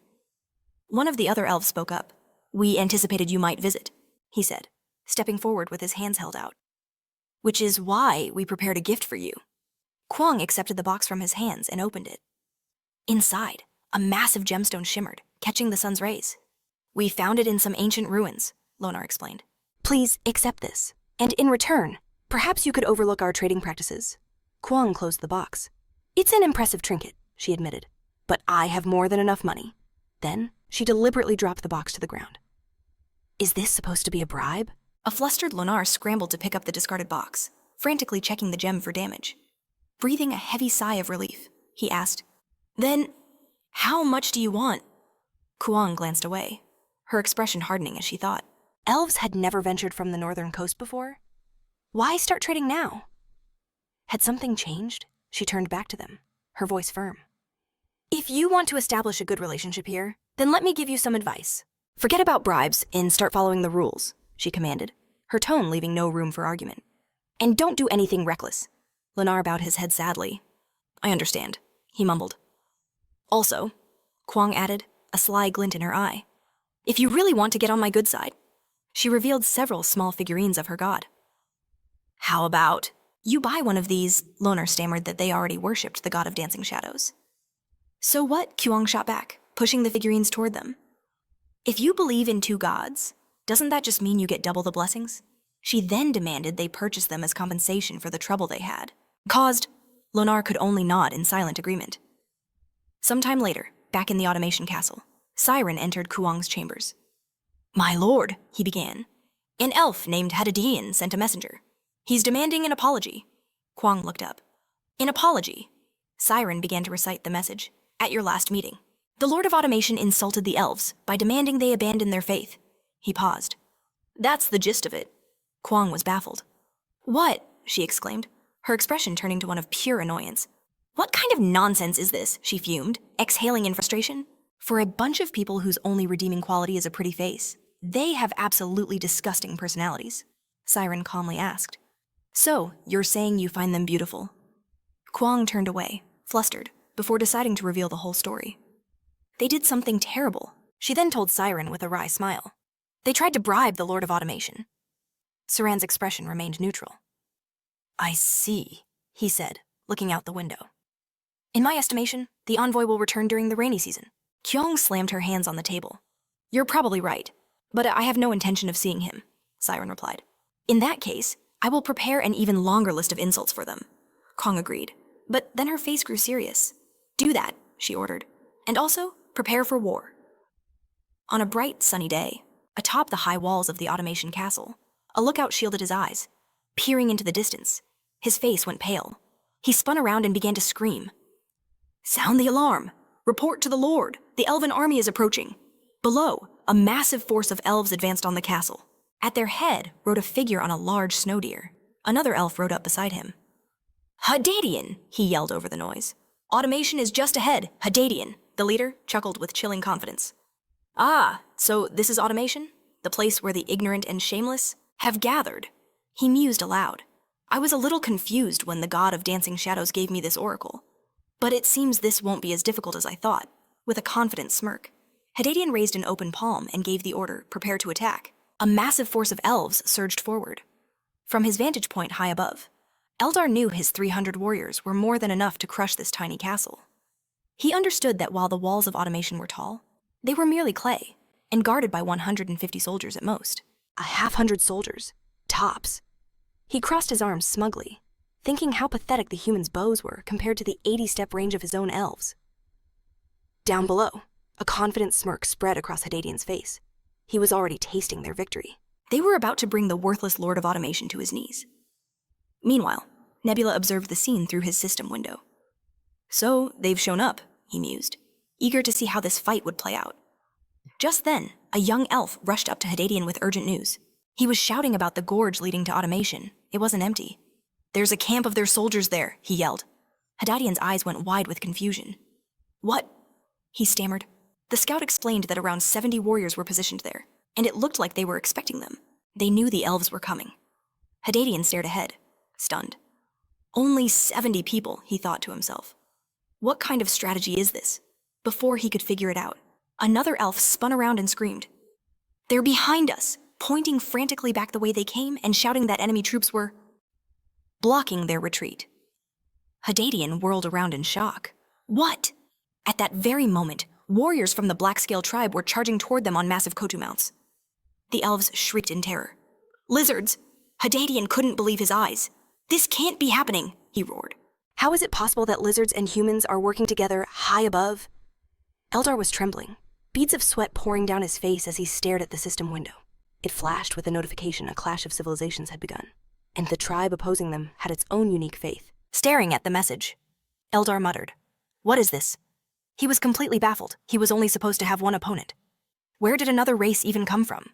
One of the other elves spoke up. We anticipated you might visit, he said, stepping forward with his hands held out. Which is why we prepared a gift for you. Kuang accepted the box from his hands and opened it. Inside, a massive gemstone shimmered, catching the sun's rays. We found it in some ancient ruins, Lonar explained. Please accept this. And in return, perhaps you could overlook our trading practices. Kuang closed the box. It's an impressive trinket, she admitted, but I have more than enough money. Then, she deliberately dropped the box to the ground. Is this supposed to be a bribe? A flustered Lonar scrambled to pick up the discarded box, frantically checking the gem for damage. Breathing a heavy sigh of relief, he asked, Then, how much do you want? Kuang glanced away, her expression hardening as she thought. Elves had never ventured from the northern coast before. Why start trading now? Had something changed? She turned back to them, her voice firm. If you want to establish a good relationship here, then let me give you some advice. Forget about bribes and start following the rules, she commanded, her tone leaving no room for argument. And don't do anything reckless. Lonar bowed his head sadly. I understand, he mumbled. Also, Kuang added, a sly glint in her eye, if you really want to get on my good side. She revealed several small figurines of her god. How about you buy one of these? Lonar stammered that they already worshipped the god of dancing shadows. So what? Kuang shot back, pushing the figurines toward them. If you believe in two gods, doesn't that just mean you get double the blessings? She then demanded they purchase them as compensation for the trouble they had. Lonar could only nod in silent agreement. Sometime later, back in the automation castle, Siren entered Kuang's chambers. My lord, he began. An elf named Hadadian sent a messenger. He's demanding an apology. Kuang looked up. An apology. Siren began to recite the message. At your last meeting, the Lord of Automation insulted the elves by demanding they abandon their faith. He paused. That's the gist of it. Kuang was baffled. What? She exclaimed, her expression turning to one of pure annoyance. What kind of nonsense is this? She fumed, exhaling in frustration. For a bunch of people whose only redeeming quality is a pretty face, they have absolutely disgusting personalities, Siren calmly asked. So, you're saying you find them beautiful? Kuang turned away, flustered, before deciding to reveal the whole story. They did something terrible, she then told Siren with a wry smile. They tried to bribe the Lord of Automation. Saran's expression remained neutral. I see, he said, looking out the window. In my estimation, the envoy will return during the rainy season. Kyung slammed her hands on the table. You're probably right, but I have no intention of seeing him, Siren replied. In that case, I will prepare an even longer list of insults for them. Kong agreed, but then her face grew serious. Do that, she ordered, and also prepare for war. On a bright, sunny day, atop the high walls of the automation castle, a lookout shielded his eyes. Peering into the distance, his face went pale. He spun around and began to scream. Sound the alarm! Report to the Lord! The elven army is approaching! Below, a massive force of elves advanced on the castle. At their head rode a figure on a large snow deer. Another elf rode up beside him. Hadadian! He yelled over the noise. Automation is just ahead, Hadadian! The leader chuckled with chilling confidence. Ah, so this is automation? The place where the ignorant and shameless have gathered. He mused aloud. I was a little confused when the god of dancing shadows gave me this oracle. But it seems this won't be as difficult as I thought. With a confident smirk, Hadadian raised an open palm and gave the order, prepare to attack. A massive force of elves surged forward. From his vantage point high above, Eldar knew his 300 warriors were more than enough to crush this tiny castle. He understood that while the walls of automation were tall, they were merely clay, and guarded by 150 soldiers at most. 100 soldiers, tops. He crossed his arms smugly, thinking how pathetic the humans' bows were compared to the 80-step range of his own elves. Down below, a confident smirk spread across Hadadian's face. He was already tasting their victory. They were about to bring the worthless Lord of Automation to his knees. Meanwhile, Nebula observed the scene through his system window. So, they've shown up, he mused, eager to see how this fight would play out. Just then, a young elf rushed up to Hadadian with urgent news. He was shouting about the gorge leading to automation. It wasn't empty. There's a camp of their soldiers there, he yelled. Hadadian's eyes went wide with confusion. What? He stammered. The scout explained that around 70 warriors were positioned there, and it looked like they were expecting them. They knew the elves were coming. Hadadian stared ahead, stunned. Only 70 people, he thought to himself. What kind of strategy is this? Before he could figure it out, another elf spun around and screamed. They're behind us, pointing frantically back the way they came and shouting that enemy troops were blocking their retreat. Hadadian whirled around in shock. What? At that very moment, warriors from the Blackscale tribe were charging toward them on massive kotu mounts. The elves shrieked in terror. Lizards! Hadadian couldn't believe his eyes. This can't be happening, he roared. How is it possible that lizards and humans are working together high above? Eldar was trembling, beads of sweat pouring down his face as he stared at the system window. It flashed with a notification a clash of civilizations had begun, and the tribe opposing them had its own unique faith. Staring at the message, Eldar muttered, "What is this?" He was completely baffled. He was only supposed to have one opponent. Where did another race even come from?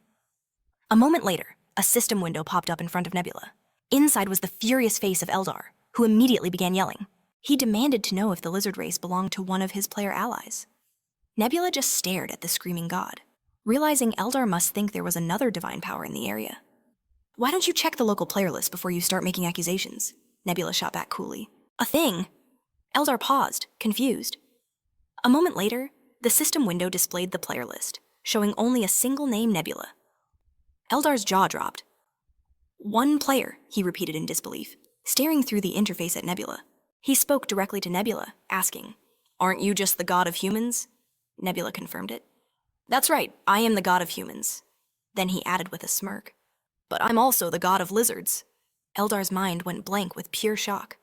A moment later, a system window popped up in front of Nebula. Inside was the furious face of Eldar, who immediately began yelling. He demanded to know if the lizard race belonged to one of his player allies. Nebula just stared at the screaming god, realizing Eldar must think there was another divine power in the area. Why don't you check the local player list before you start making accusations? Nebula shot back coolly. A thing? Eldar paused, confused. A moment later, the system window displayed the player list, showing only a single name, Nebula. Eldar's jaw dropped. One player, he repeated in disbelief, staring through the interface at Nebula. He spoke directly to Nebula, asking, "Aren't you just the god of humans?" Nebula confirmed it. "That's right, I am the god of humans." Then he added with a smirk, "But I'm also the god of lizards." Eldar's mind went blank with pure shock.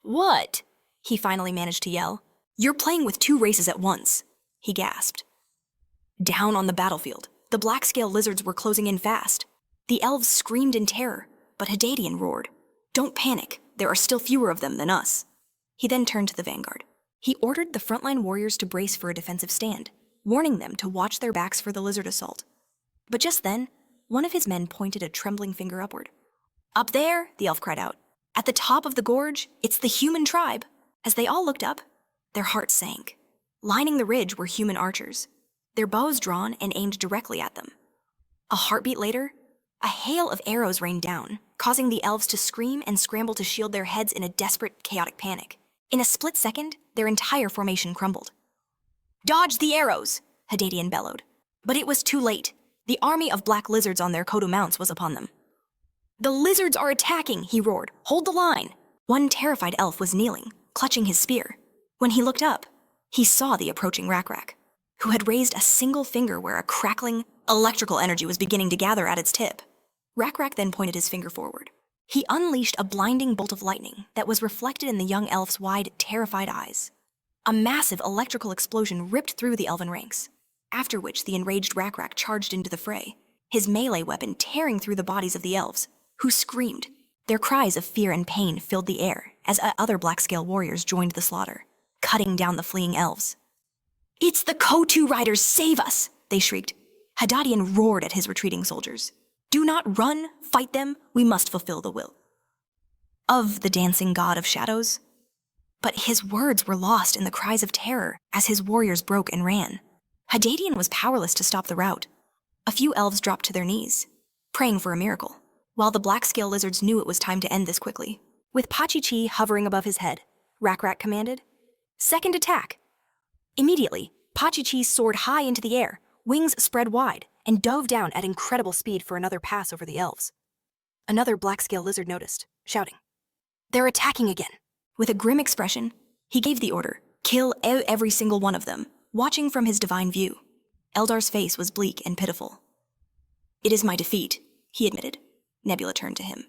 "What?" he finally managed to yell. "You're playing with two races at once," he gasped. Down on the battlefield, the Blackscale lizards were closing in fast. The elves screamed in terror, but Hadadian roared, "Don't panic, there are still fewer of them than us." He then turned to the vanguard. He ordered the frontline warriors to brace for a defensive stand, warning them to watch their backs for the lizard assault. But just then, one of his men pointed a trembling finger upward. "Up there," the elf cried out, "at the top of the gorge, it's the human tribe." As they all looked up, their hearts sank. Lining the ridge were human archers, their bows drawn and aimed directly at them. A heartbeat later, a hail of arrows rained down, causing the elves to scream and scramble to shield their heads in a desperate, chaotic panic. In a split second, their entire formation crumbled. "Dodge the arrows!" Hadadian bellowed. But it was too late. The army of black lizards on their kotu mounts was upon them. "The lizards are attacking!" he roared. "Hold the line!" One terrified elf was kneeling, clutching his spear. When he looked up, he saw the approaching Rakrak, who had raised a single finger where a crackling, electrical energy was beginning to gather at its tip. Rakrak then pointed his finger forward. He unleashed a blinding bolt of lightning that was reflected in the young elf's wide, terrified eyes. A massive electrical explosion ripped through the elven ranks, after which the enraged Rakrak charged into the fray, his melee weapon tearing through the bodies of the elves, who screamed. Their cries of fear and pain filled the air as other Blackscale warriors joined the slaughter, cutting down the fleeing elves. "It's the Kotu riders! Save us!" they shrieked. Hadadian roared at his retreating soldiers. "Do not run, fight them, we must fulfill the will of the dancing god of shadows." But his words were lost in the cries of terror as his warriors broke and ran. Hadadian was powerless to stop the rout. A few elves dropped to their knees, praying for a miracle, while the Blackscale lizards knew it was time to end this quickly. With Pachichi hovering above his head, Rakrak commanded, "Second attack!" Immediately, Pachichi soared high into the air, wings spread wide, and dove down at incredible speed for another pass over the elves. Another Blackscale lizard noticed, shouting, "They're attacking again!" With a grim expression, he gave the order, "Kill every single one of them," watching from his divine view. Eldar's face was bleak and pitiful. "It is my defeat," he admitted. Nebula turned to him.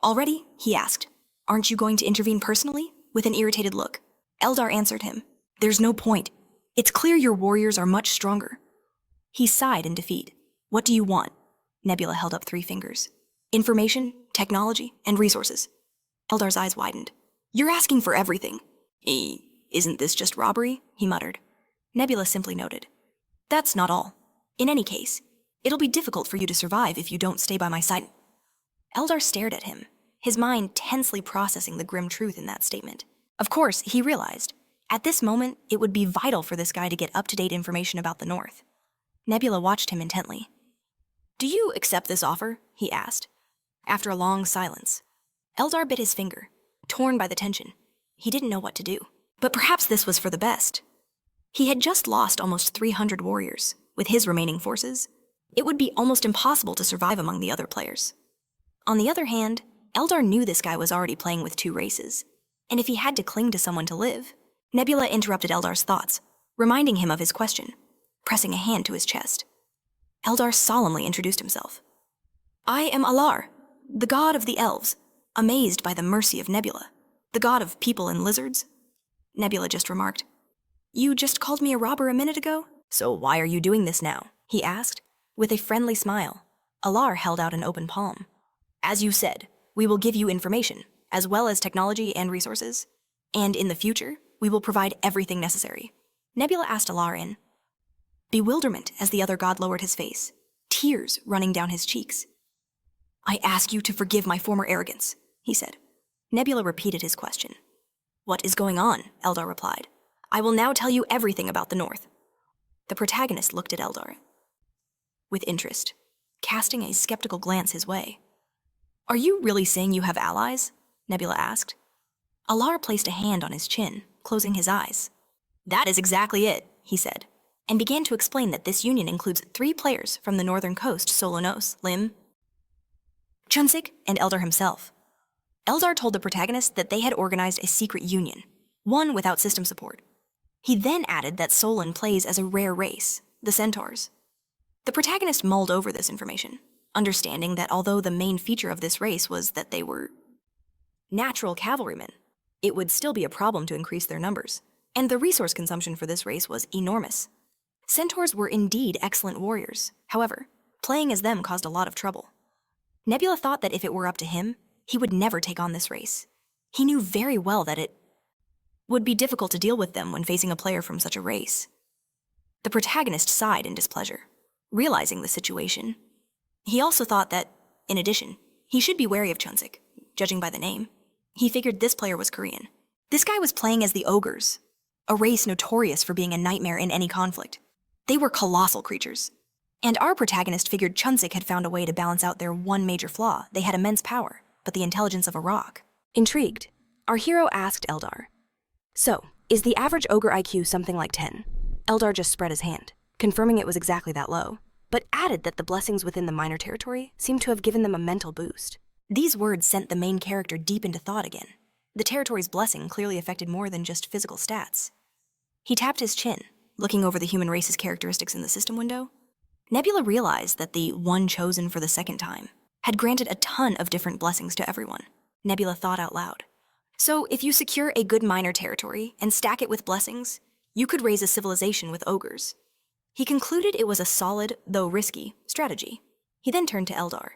"Already?" he asked. "Aren't you going to intervene personally?" With an irritated look, Eldar answered him, "There's no point. It's clear your warriors are much stronger." He sighed in defeat. "What do you want?" Nebula held up 3 fingers. "Information, technology, and resources." Eldar's eyes widened. "You're asking for everything." Isn't this just robbery?" he muttered. Nebula simply noted, "That's not all. In any case, it'll be difficult for you to survive if you don't stay by my side." Eldar stared at him, his mind tensely processing the grim truth in that statement. Of course, he realized, at this moment, it would be vital for this guy to get up-to-date information about the North. Nebula watched him intently. "Do you accept this offer?" he asked. After a long silence, Eldar bit his finger, torn by the tension. He didn't know what to do. But perhaps this was for the best. He had just lost almost 300 warriors. With his remaining forces, it would be almost impossible to survive among the other players. On the other hand, Eldar knew this guy was already playing with 2 races, and if he had to cling to someone to live, Nebula interrupted Eldar's thoughts, reminding him of his question, pressing a hand to his chest. Eldar solemnly introduced himself. I am Alar, the god of the elves, amazed by the mercy of Nebula, the god of people and lizards. Nebula just remarked, You just called me a robber a minute ago? So why are you doing this now? He asked. With a friendly smile, Alar held out an open palm. As you said, we will give you information, as well as technology and resources. And in the future, we will provide everything necessary. Nebula asked Alar in bewilderment as the other god lowered his face, tears running down his cheeks. I ask you to forgive my former arrogance, he said. Nebula repeated his question. What is going on? Eldar replied. I will now tell you everything about the North. The protagonist looked at Eldar with interest, casting a skeptical glance his way. Are you really saying you have allies? Nebula asked. Alar placed a hand on his chin, closing his eyes. That is exactly it, he said, and began to explain that this union includes 3 players from the northern coast, Solonos, Lim, Chunsik, and Eldar himself. Eldar told the protagonist that they had organized a secret union, one without system support. He then added that Solon plays as a rare race, the Centaurs. The protagonist mulled over this information, understanding that although the main feature of this race was that they were natural cavalrymen, it would still be a problem to increase their numbers, and the resource consumption for this race was enormous. Centaurs were indeed excellent warriors. However, playing as them caused a lot of trouble. Nebula thought that if it were up to him, he would never take on this race. He knew very well that it would be difficult to deal with them when facing a player from such a race. The protagonist sighed in displeasure, realizing the situation. He also thought that, in addition, he should be wary of Chunsik, judging by the name. He figured this player was Korean. This guy was playing as the ogres, a race notorious for being a nightmare in any conflict. They were colossal creatures. And our protagonist figured Chunsik had found a way to balance out their one major flaw. They had immense power, but the intelligence of a rock. Intrigued, our hero asked Eldar, So, is the average ogre IQ something like 10? Eldar just spread his hand, confirming it was exactly that low, but added that the blessings within the minor territory seemed to have given them a mental boost. These words sent the main character deep into thought again. The territory's blessing clearly affected more than just physical stats. He tapped his chin, looking over the human race's characteristics in the system window. Nebula realized that the one chosen for the second time had granted a ton of different blessings to everyone. Nebula thought out loud. So if you secure a good minor territory and stack it with blessings, you could raise a civilization with ogres. He concluded it was a solid, though risky, strategy. He then turned to Eldar.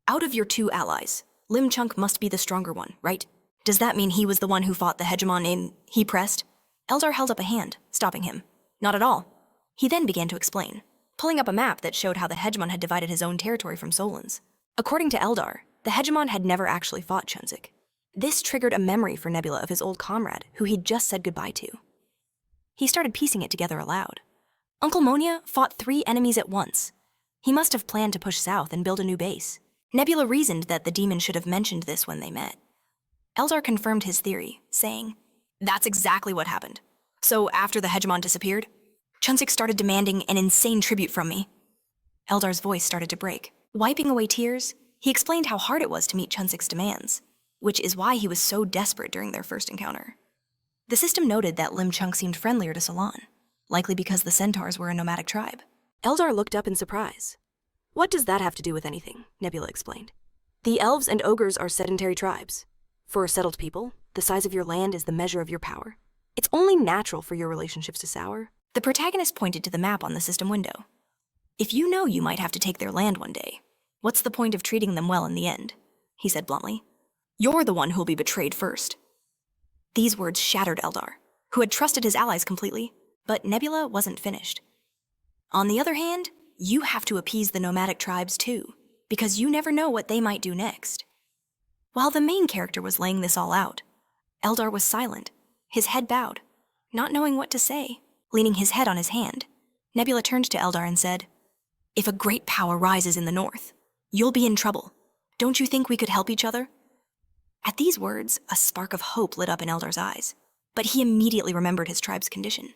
Out of your 2 allies, Lim Chunk must be the stronger one, right? Does that mean he was the one who fought the hegemon in... He pressed? Eldar held up a hand, stopping him. Not at all. He then began to explain, pulling up a map that showed how the hegemon had divided his own territory from Solon's. According to Eldar, the hegemon had never actually fought Chunsik. This triggered a memory for Nebula of his old comrade, who he'd just said goodbye to. He started piecing it together aloud. Uncle Monia fought 3 enemies at once. He must have planned to push south and build a new base. Nebula reasoned that the demon should have mentioned this when they met. Eldar confirmed his theory, saying, That's exactly what happened. So after the hegemon disappeared, Chunsik started demanding an insane tribute from me. Eldar's voice started to break. Wiping away tears, he explained how hard it was to meet Chunsik's demands, which is why he was so desperate during their first encounter. The system noted that Lim Chunk seemed friendlier to Solon, likely because the Centaurs were a nomadic tribe. Eldar looked up in surprise. What does that have to do with anything? Nebula explained. The elves and ogres are sedentary tribes. For a settled people, the size of your land is the measure of your power. It's only natural for your relationships to sour. The protagonist pointed to the map on the system window. If you know you might have to take their land one day, what's the point of treating them well in the end? He said bluntly. You're the one who'll be betrayed first. These words shattered Eldar, who had trusted his allies completely, but Nebula wasn't finished. On the other hand, you have to appease the nomadic tribes too, because you never know what they might do next. While the main character was laying this all out, Eldar was silent, his head bowed, not knowing what to say. Leaning his head on his hand, Nebula turned to Eldar and said, If a great power rises in the north, you'll be in trouble. Don't you think we could help each other? At these words, a spark of hope lit up in Eldar's eyes, but he immediately remembered his tribe's condition.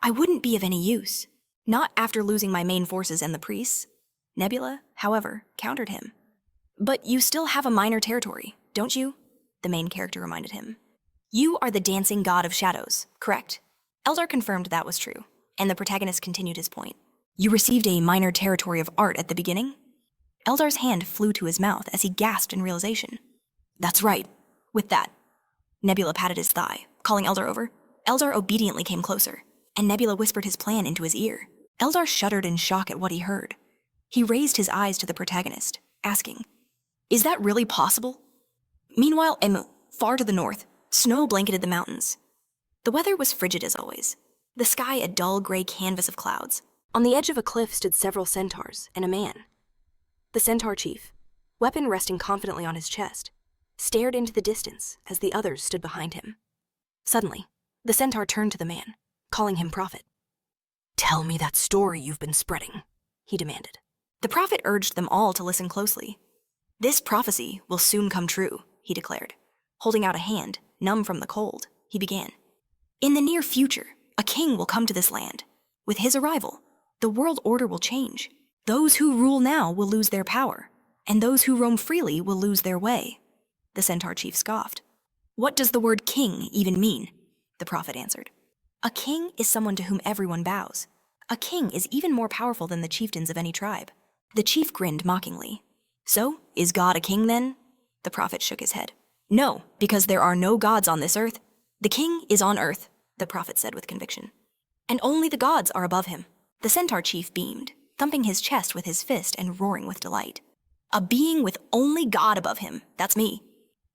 I wouldn't be of any use, not after losing my main forces and the priests. Nebula, however, countered him. But you still have a minor territory, don't you? The main character reminded him. You are the dancing god of shadows, correct? Eldar confirmed that was true, and the protagonist continued his point. You received a minor territory of art at the beginning? Eldar's hand flew to his mouth as he gasped in realization. That's right. With that, Nebula patted his thigh, calling Eldar over. Eldar obediently came closer, and Nebula whispered his plan into his ear. Eldar shuddered in shock at what he heard. He raised his eyes to the protagonist, asking, Is that really possible? Meanwhile, far to the north, snow blanketed the mountains. The weather was frigid as always, the sky a dull gray canvas of clouds. On the edge of a cliff stood several centaurs and a man. The centaur chief, weapon resting confidently on his chest, stared into the distance as the others stood behind him. Suddenly, the centaur turned to the man, calling him prophet. Tell me that story you've been spreading, he demanded. The prophet urged them all to listen closely. This prophecy will soon come true, he declared. Holding out a hand, numb from the cold, he began. In the near future, a king will come to this land. With his arrival, the world order will change. Those who rule now will lose their power, and those who roam freely will lose their way. The centaur chief scoffed. What does the word king even mean? The prophet answered. A king is someone to whom everyone bows. A king is even more powerful than the chieftains of any tribe. The chief grinned mockingly. So, is God a king then? The prophet shook his head. No, because there are no gods on this earth. The king is on earth, the prophet said with conviction. And only the gods are above him. The centaur chief beamed, thumping his chest with his fist and roaring with delight. A being with only God above him, that's me.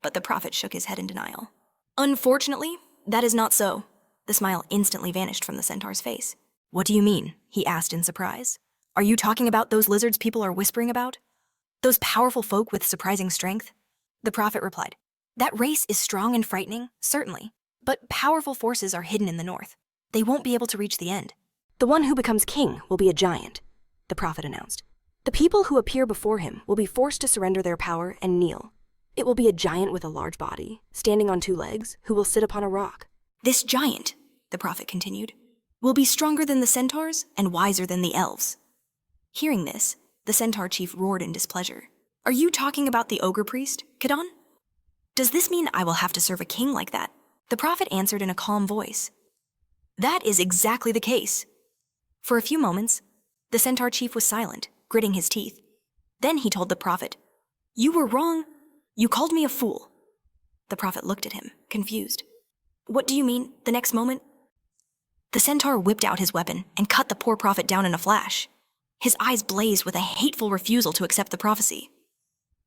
But the prophet shook his head in denial. Unfortunately, that is not so. The smile instantly vanished from the centaur's face. What do you mean? He asked in surprise. Are you talking about those lizards people are whispering about? Those powerful folk with surprising strength? The prophet replied. That race is strong and frightening, certainly, but powerful forces are hidden in the north. They won't be able to reach the end. The one who becomes king will be a giant, the prophet announced. The people who appear before him will be forced to surrender their power and kneel. It will be a giant with a large body, standing on 2 legs, who will sit upon a rock. This giant, the prophet continued, will be stronger than the centaurs and wiser than the elves. Hearing this, the centaur chief roared in displeasure. Are you talking about the ogre priest, Kadon? Does this mean I will have to serve a king like that? The prophet answered in a calm voice. That is exactly the case. For a few moments, the centaur chief was silent, gritting his teeth. Then he told the prophet, You were wrong. You called me a fool. The prophet looked at him, confused. What do you mean, the next moment? The centaur whipped out his weapon and cut the poor prophet down in a flash. His eyes blazed with a hateful refusal to accept the prophecy.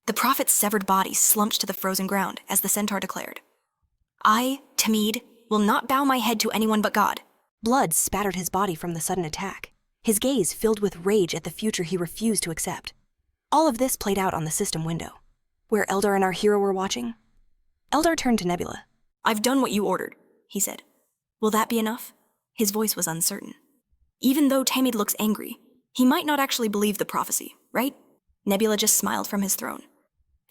The prophet's severed body slumped to the frozen ground as the centaur declared, I, Tamid, will not bow my head to anyone but God. Blood spattered his body from the sudden attack, his gaze filled with rage at the future he refused to accept. All of this played out on the system window, where Eldar and our hero were watching. Eldar turned to Nebula. I've done what you ordered, he said. Will that be enough? His voice was uncertain. Even though Tamid looks angry, he might not actually believe the prophecy, right? Nebula just smiled from his throne.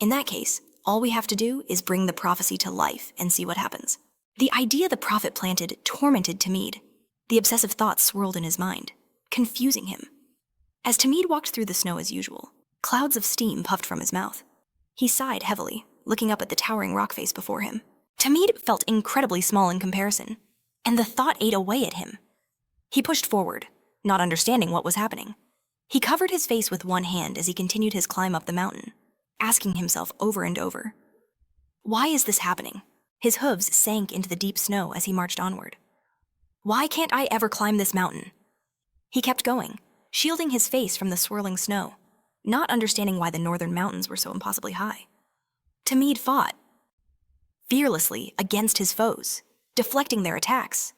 In that case, all we have to do is bring the prophecy to life and see what happens. The idea the prophet planted tormented Tamid. The obsessive thoughts swirled in his mind, confusing him. As Tamid walked through the snow as usual, clouds of steam puffed from his mouth. He sighed heavily, looking up at the towering rock face before him. Tamid felt incredibly small in comparison, and the thought ate away at him. He pushed forward, not understanding what was happening. He covered his face with one hand as he continued his climb up the mountain, asking himself over and over, why is this happening? His hooves sank into the deep snow as he marched onward. Why can't I ever climb this mountain? He kept going, shielding his face from the swirling snow, not understanding why the northern mountains were so impossibly high. Tamid fought, fearlessly against his foes, deflecting their attacks.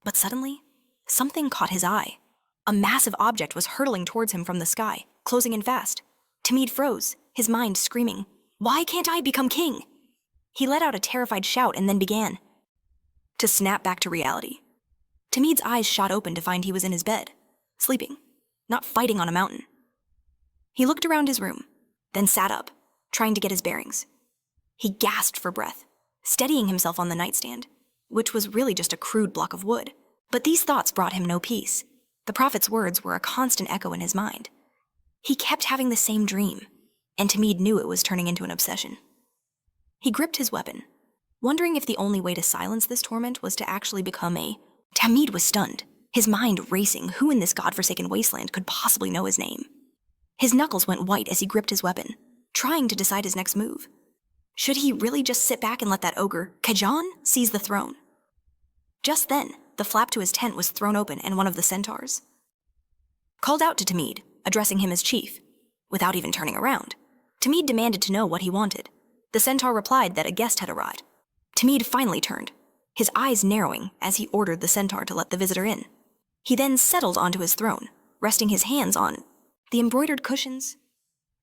But suddenly, something caught his eye. A massive object was hurtling towards him from the sky, closing in fast. Tamid froze, his mind screaming, Why can't I become king? He let out a terrified shout and then began to snap back to reality. Tamid's eyes shot open to find he was in his bed, sleeping, not fighting on a mountain. He looked around his room, then sat up, trying to get his bearings. He gasped for breath, steadying himself on the nightstand, which was really just a crude block of wood. But these thoughts brought him no peace. The prophet's words were a constant echo in his mind. He kept having the same dream, and Tamid knew it was turning into an obsession. He gripped his weapon, wondering if the only way to silence this torment was to actually become a... Tamid was stunned, his mind racing. Who in this godforsaken wasteland could possibly know his name? His knuckles went white as he gripped his weapon, trying to decide his next move. Should he really just sit back and let that ogre, Kajan, seize the throne? Just then, the flap to his tent was thrown open and one of the centaurs called out to Tamid, addressing him as chief. Without even turning around, Tamid demanded to know what he wanted. The centaur replied that a guest had arrived. Tamid finally turned, his eyes narrowing as he ordered the centaur to let the visitor in. He then settled onto his throne, resting his hands on the embroidered cushions.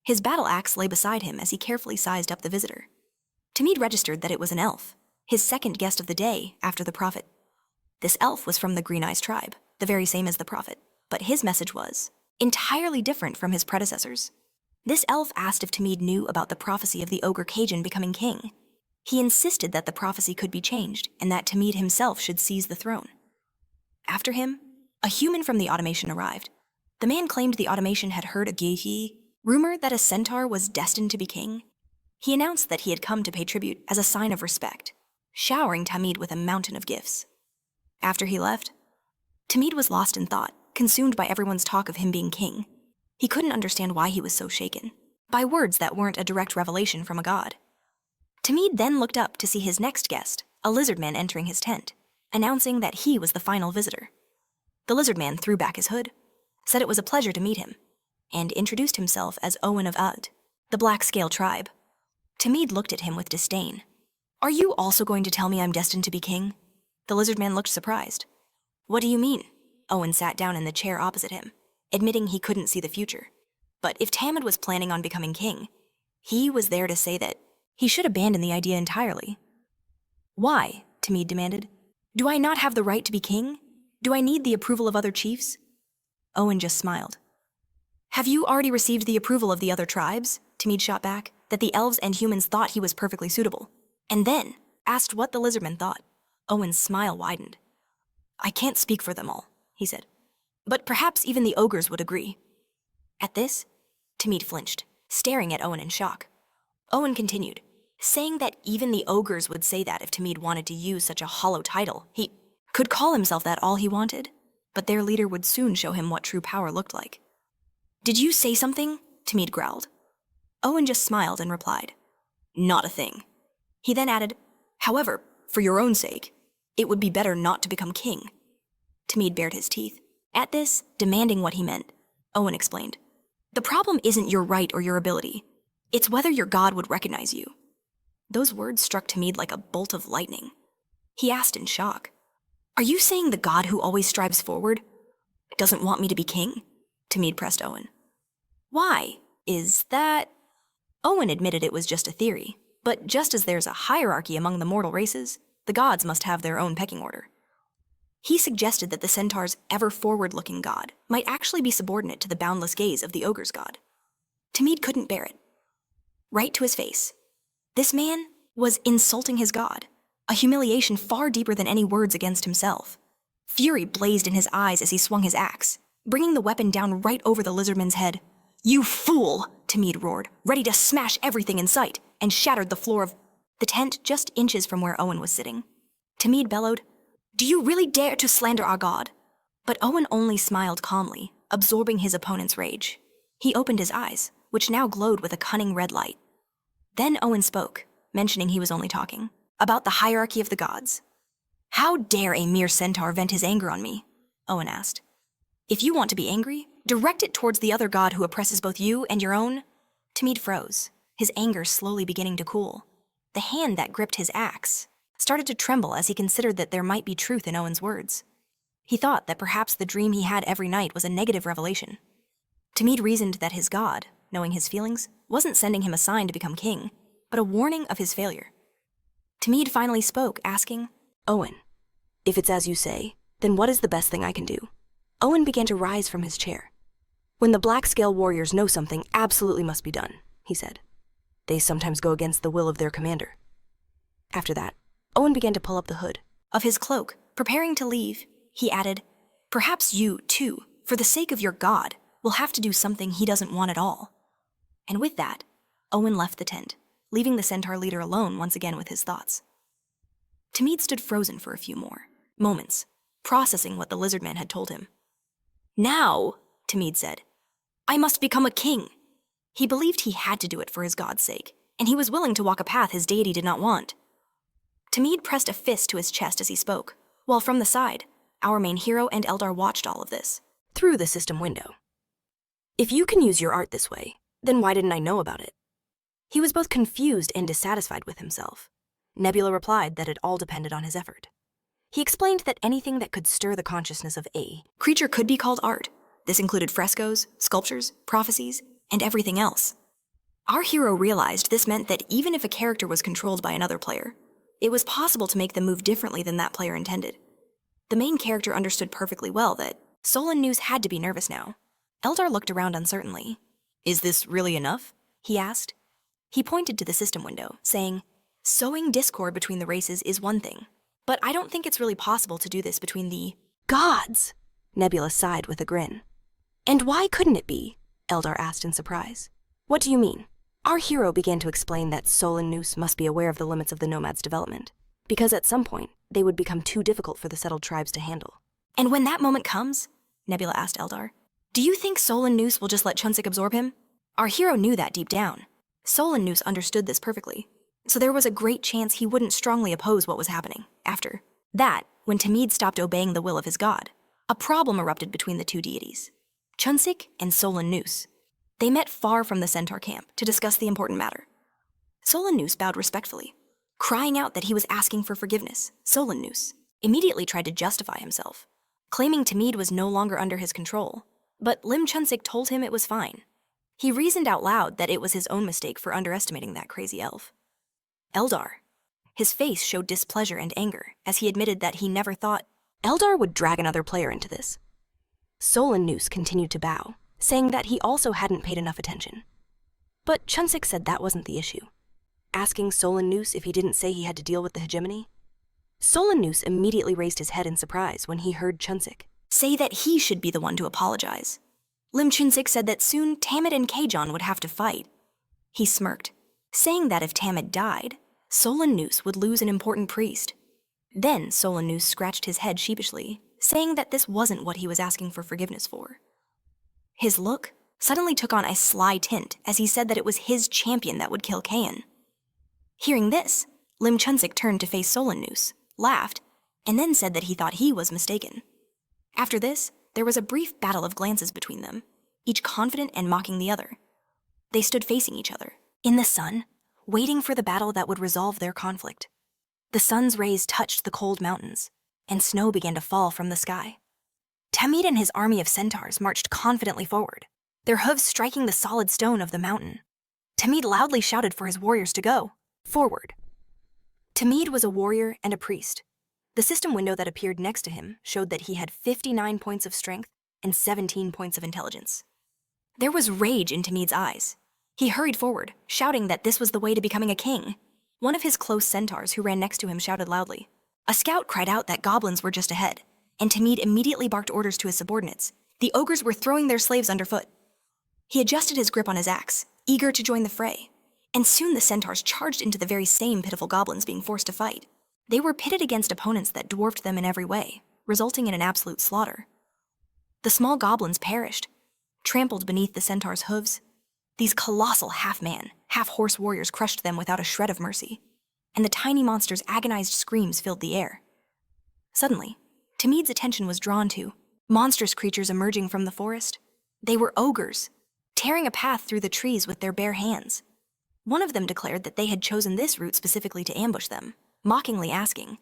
His battle axe lay beside him as he carefully sized up the visitor. Tamid registered that it was an elf, his second guest of the day after the prophet. This elf was from the Green Eyes tribe, the very same as the prophet, but his message was entirely different from his predecessors. This elf asked if Tamid knew about the prophecy of the ogre Kajan becoming king. He insisted that the prophecy could be changed and that Tamid himself should seize the throne. After him, a human from the automation arrived. The man claimed the automation had heard a gehi rumor that a centaur was destined to be king. He announced that he had come to pay tribute as a sign of respect, showering Tamid with a mountain of gifts. After he left, Tamid was lost in thought, consumed by everyone's talk of him being king. He couldn't understand why he was so shaken, by words that weren't a direct revelation from a god. Tamid then looked up to see his next guest, a lizard man entering his tent, announcing that he was the final visitor. The lizard man threw back his hood, said it was a pleasure to meet him, and introduced himself as Owen of Ud, the Black Scale tribe. Tamid looked at him with disdain. "Are you also going to tell me I'm destined to be king?" The lizard man looked surprised. "What do you mean?" Owen sat down in the chair opposite him, admitting he couldn't see the future. But if Tamid was planning on becoming king, he was there to say that he should abandon the idea entirely. "Why?" Tamid demanded. "Do I not have the right to be king? Do I need the approval of other chiefs?" Owen just smiled. "Have you already received the approval of the other tribes?" Tamid shot back, that the elves and humans thought he was perfectly suitable, and then asked what the lizardmen thought. Owen's smile widened. "I can't speak for them all," he said, "but perhaps even the ogres would agree." At this, Tamid flinched, staring at Owen in shock. Owen continued, saying that even the ogres would say that if Tamid wanted to use such a hollow title. He could call himself that all he wanted, but their leader would soon show him what true power looked like. "Did you say something?" Tamid growled. Owen just smiled and replied, "Not a thing." He then added, "However, for your own sake, it would be better not to become king." Tamid bared his teeth. At this, demanding what he meant, Owen explained, "The problem isn't your right or your ability. It's whether your god would recognize you." Those words struck Tamid like a bolt of lightning. He asked in shock, "Are you saying the god who always strives forward doesn't want me to be king?" Tamid pressed Owen. "Why? Is that..." Owen admitted it was just a theory, but just as there's a hierarchy among the mortal races, the gods must have their own pecking order. He suggested that the centaur's ever-forward-looking god might actually be subordinate to the boundless gaze of the ogre's god. Tamid couldn't bear it. Right to his face, this man was insulting his god, a humiliation far deeper than any words against himself. Fury blazed in his eyes as he swung his axe, bringing the weapon down right over the lizardman's head. "You fool!" Tamid roared, ready to smash everything in sight, and shattered the floor of the tent just inches from where Owen was sitting. Tamid bellowed, "Do you really dare to slander our god?" But Owen only smiled calmly, absorbing his opponent's rage. He opened his eyes, which now glowed with a cunning red light. Then Owen spoke, mentioning he was only talking, about the hierarchy of the gods. "How dare a mere centaur vent his anger on me?" Owen asked. "If you want to be angry, direct it towards the other god who oppresses both you and your own." Tamid froze, his anger slowly beginning to cool. The hand that gripped his axe started to tremble as he considered that there might be truth in Owen's words. He thought that perhaps the dream he had every night was a negative revelation. Tamid reasoned that his god, knowing his feelings, wasn't sending him a sign to become king, but a warning of his failure. Tamid finally spoke, asking, "Owen, if it's as you say, then what is the best thing I can do?" Owen began to rise from his chair. "When the Black Scale warriors know something absolutely must be done," he said. They sometimes go against the will of their commander. After that, Owen began to pull up the hood of his cloak. Preparing to leave, he added, "Perhaps you, too, for the sake of your god, will have to do something he doesn't want at all." And with that, Owen left the tent, leaving the centaur leader alone once again with his thoughts. Tamid stood frozen for a few more moments, processing what the lizard man had told him. "Now," Tamid said, "I must become a king." He believed he had to do it for his god's sake, and he was willing to walk a path his deity did not want. Tamid pressed a fist to his chest as he spoke, while from the side, our main hero and Eldar watched all of this. Through the system window. If you can use your art this way, then why didn't I know about it? He was both confused and dissatisfied with himself. Nebula replied that it all depended on his effort. He explained that anything that could stir the consciousness of a creature could be called art. This included frescoes, sculptures, prophecies, and everything else. Our hero realized this meant that even if a character was controlled by another player, it was possible to make them move differently than that player intended. The main character understood perfectly well that Solon News had to be nervous now. Eldar looked around uncertainly. "Is this really enough?" he asked. He pointed to the system window, saying, "Sowing discord between the races is one thing, but I don't think it's really possible to do this between the gods." Nebula sighed with a grin. "And why couldn't it be?" Eldar asked in surprise. "What do you mean?" Our hero began to explain that Solon News must be aware of the limits of the nomads' development, because at some point, they would become too difficult for the settled tribes to handle. "And when that moment comes," Nebula asked Eldar, "do you think Solon News will just let Chunsik absorb him?" Our hero knew that deep down. Solon News understood this perfectly, so there was a great chance he wouldn't strongly oppose what was happening. After that, when Tamid stopped obeying the will of his god, a problem erupted between the two deities, Chunsik and Solon News. They met far from the centaur camp to discuss the important matter. Solon News bowed respectfully, crying out that he was asking for forgiveness. Solon News immediately tried to justify himself, claiming Tamid was no longer under his control, but Lim Chunsik told him it was fine. He reasoned out loud that it was his own mistake for underestimating that crazy elf. Eldar. His face showed displeasure and anger as he admitted that he never thought Eldar would drag another player into this. Solon News continued to bow, saying that he also hadn't paid enough attention. But Chunsik said that wasn't the issue, asking Solon News if he didn't say he had to deal with the hegemony. Solon News immediately raised his head in surprise when he heard Chunsik say that he should be the one to apologize. Lim Chunsik said that soon Tamid and Keijon would have to fight. He smirked, saying that if Tamid died, Solon News would lose an important priest. Then Solon News scratched his head sheepishly, saying that this wasn't what he was asking for forgiveness for. His look suddenly took on a sly tint as he said that it was his champion that would kill Kayan. Hearing this, Lim Chunsik turned to face Solon News, laughed, and then said that he thought he was mistaken. After this, there was a brief battle of glances between them, each confident and mocking the other. They stood facing each other, in the sun, waiting for the battle that would resolve their conflict. The sun's rays touched the cold mountains, and snow began to fall from the sky. Tamid and his army of centaurs marched confidently forward, their hooves striking the solid stone of the mountain. Tamid loudly shouted for his warriors to go forward. Tamid was a warrior and a priest. The system window that appeared next to him showed that he had 59 points of strength and 17 points of intelligence. There was rage in Tamid's eyes. He hurried forward, shouting that this was the way to becoming a king. One of his close centaurs who ran next to him shouted loudly. A scout cried out that goblins were just ahead, and Tamid immediately barked orders to his subordinates. The ogres were throwing their slaves underfoot. He adjusted his grip on his axe, eager to join the fray, and soon the centaurs charged into the very same pitiful goblins being forced to fight. They were pitted against opponents that dwarfed them in every way, resulting in an absolute slaughter. The small goblins perished, trampled beneath the centaurs' hooves. These colossal half-man, half-horse warriors crushed them without a shred of mercy, and the tiny monsters' agonized screams filled the air. Suddenly, Tamid's attention was drawn to monstrous creatures emerging from the forest. They were ogres, tearing a path through the trees with their bare hands. One of them declared that they had chosen this route specifically to ambush them, mockingly asking,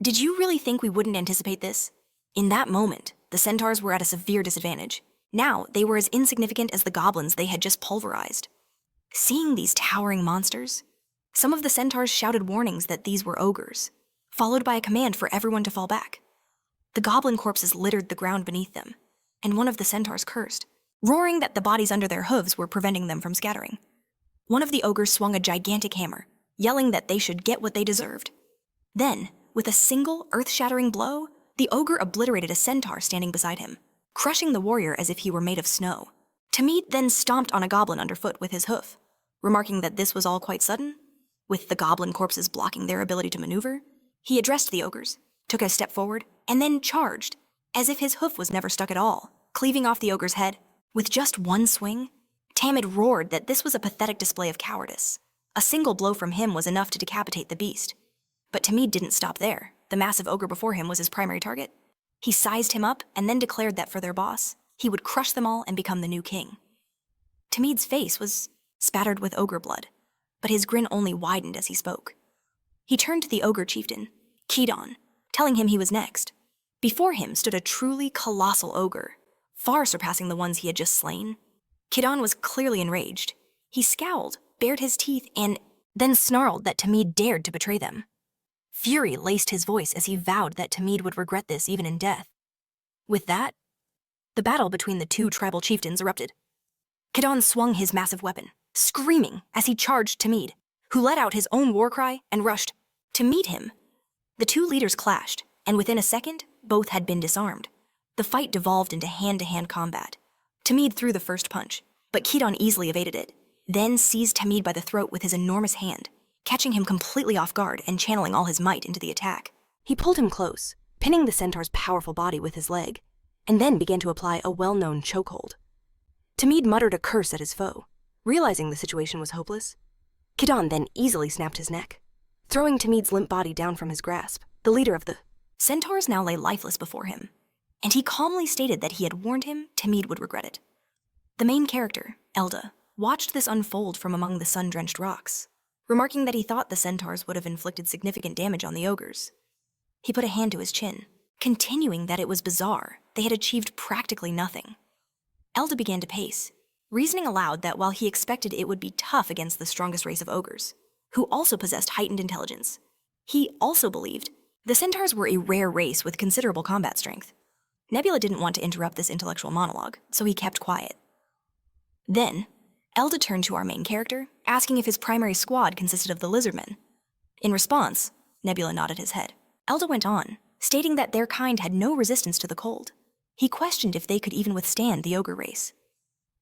"Did you really think we wouldn't anticipate this?" In that moment, the centaurs were at a severe disadvantage. Now, they were as insignificant as the goblins they had just pulverized. Seeing these towering monsters, some of the centaurs shouted warnings that these were ogres, followed by a command for everyone to fall back. The goblin corpses littered the ground beneath them, and one of the centaurs cursed, roaring that the bodies under their hooves were preventing them from scattering. One of the ogres swung a gigantic hammer, yelling that they should get what they deserved. Then, with a single earth-shattering blow, the ogre obliterated a centaur standing beside him, crushing the warrior as if he were made of snow. Timid then stomped on a goblin underfoot with his hoof, remarking that this was all quite sudden. With the goblin corpses blocking their ability to maneuver, he addressed the ogres, took a step forward, and then charged, as if his hoof was never stuck at all, cleaving off the ogre's head. With just one swing, Tamid roared that this was a pathetic display of cowardice. A single blow from him was enough to decapitate the beast. But Tamid didn't stop there. The massive ogre before him was his primary target. He sized him up and then declared that for their boss, he would crush them all and become the new king. Tamid's face was spattered with ogre blood, but his grin only widened as he spoke. He turned to the ogre chieftain, Kidon, telling him he was next. Before him stood a truly colossal ogre, far surpassing the ones he had just slain. Kidon was clearly enraged. He scowled, bared his teeth, and then snarled that Tamid dared to betray them. Fury laced his voice as he vowed that Tamid would regret this even in death. With that, the battle between the two tribal chieftains erupted. Kidon swung his massive weapon, screaming as he charged Tamid, who let out his own war cry and rushed to meet him. The two leaders clashed, and within a second, both had been disarmed. The fight devolved into hand-to-hand combat. Tamid threw the first punch, but Kidon easily evaded it, then seized Tamid by the throat with his enormous hand, catching him completely off guard and channeling all his might into the attack. He pulled him close, pinning the centaur's powerful body with his leg, and then began to apply a well-known chokehold. Tamid muttered a curse at his foe. Realizing the situation was hopeless, Kidon then easily snapped his neck. Throwing Tamid's limp body down from his grasp, the leader of the centaurs now lay lifeless before him, and he calmly stated that he had warned him Tamid would regret it. The main character, Elda, watched this unfold from among the sun-drenched rocks, remarking that he thought the centaurs would have inflicted significant damage on the ogres. He put a hand to his chin, continuing that it was bizarre they had achieved practically nothing. Elda began to pace, reasoning aloud that while he expected it would be tough against the strongest race of ogres, who also possessed heightened intelligence, he also believed the centaurs were a rare race with considerable combat strength. Nebula didn't want to interrupt this intellectual monologue, so he kept quiet. Then, Elda turned to our main character, asking if his primary squad consisted of the lizardmen. In response, Nebula nodded his head. Elda went on, stating that their kind had no resistance to the cold. He questioned if they could even withstand the ogre race.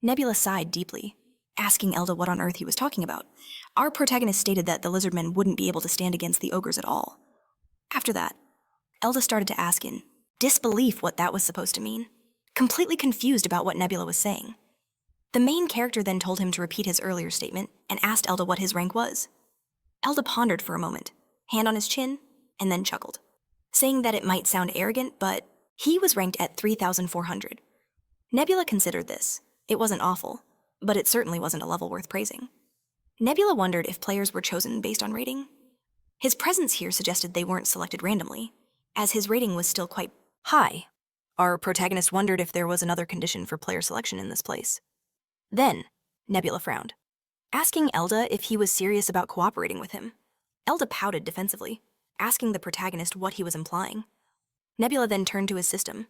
Nebula sighed deeply, asking Elda what on earth he was talking about. Our protagonist stated that the lizardmen wouldn't be able to stand against the ogres at all. After that, Elda started to ask in disbelief what that was supposed to mean, completely confused about what Nebula was saying. The main character then told him to repeat his earlier statement and asked Elda what his rank was. Elda pondered for a moment, hand on his chin, and then chuckled, saying that it might sound arrogant, but he was ranked at 3,400. Nebula considered this. It wasn't awful, but it certainly wasn't a level worth praising. Nebula wondered if players were chosen based on rating. His presence here suggested they weren't selected randomly, as his rating was still quite high. Our protagonist wondered if there was another condition for player selection in this place. Then, Nebula frowned, asking Elda if he was serious about cooperating with him. Elda pouted defensively, asking the protagonist what he was implying. Nebula then turned to his system,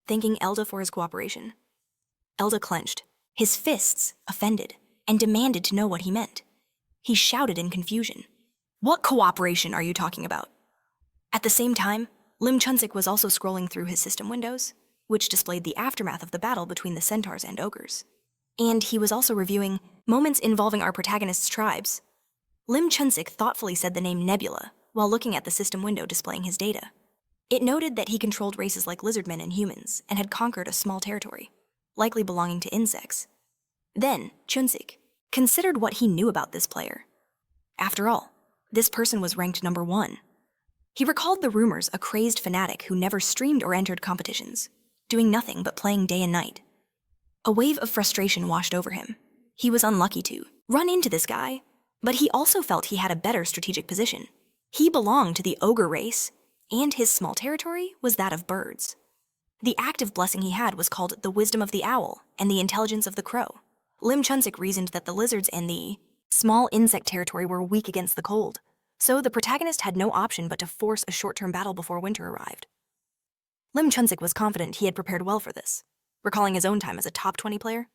thanking Elda for his cooperation. Elda clenched, his fists offended, and demanded to know what he meant. He shouted in confusion, "What cooperation are you talking about?" At the same time, Lim Chunsik was also scrolling through his system windows, which displayed the aftermath of the battle between the centaurs and ogres. And he was also reviewing moments involving our protagonist's tribes. Lim Chunsik thoughtfully said the name Nebula while looking at the system window displaying his data. It noted that he controlled races like lizardmen and humans and had conquered a small territory, likely belonging to insects. Then, Chunsik considered what he knew about this player. After all, this person was ranked number 1. He recalled the rumors a crazed fanatic who never streamed or entered competitions, doing nothing but playing day and night. A wave of frustration washed over him. He was unlucky to run into this guy, but he also felt he had a better strategic position. He belonged to the ogre race, and his small territory was that of birds. The active blessing he had was called the wisdom of the owl and the intelligence of the crow. Lim Chunsik reasoned that the lizards and the small insect territory were weak against the cold, so the protagonist had no option but to force a short-term battle before winter arrived. Lim Chunsik was confident he had prepared well for this, recalling his own time as a top 20 player.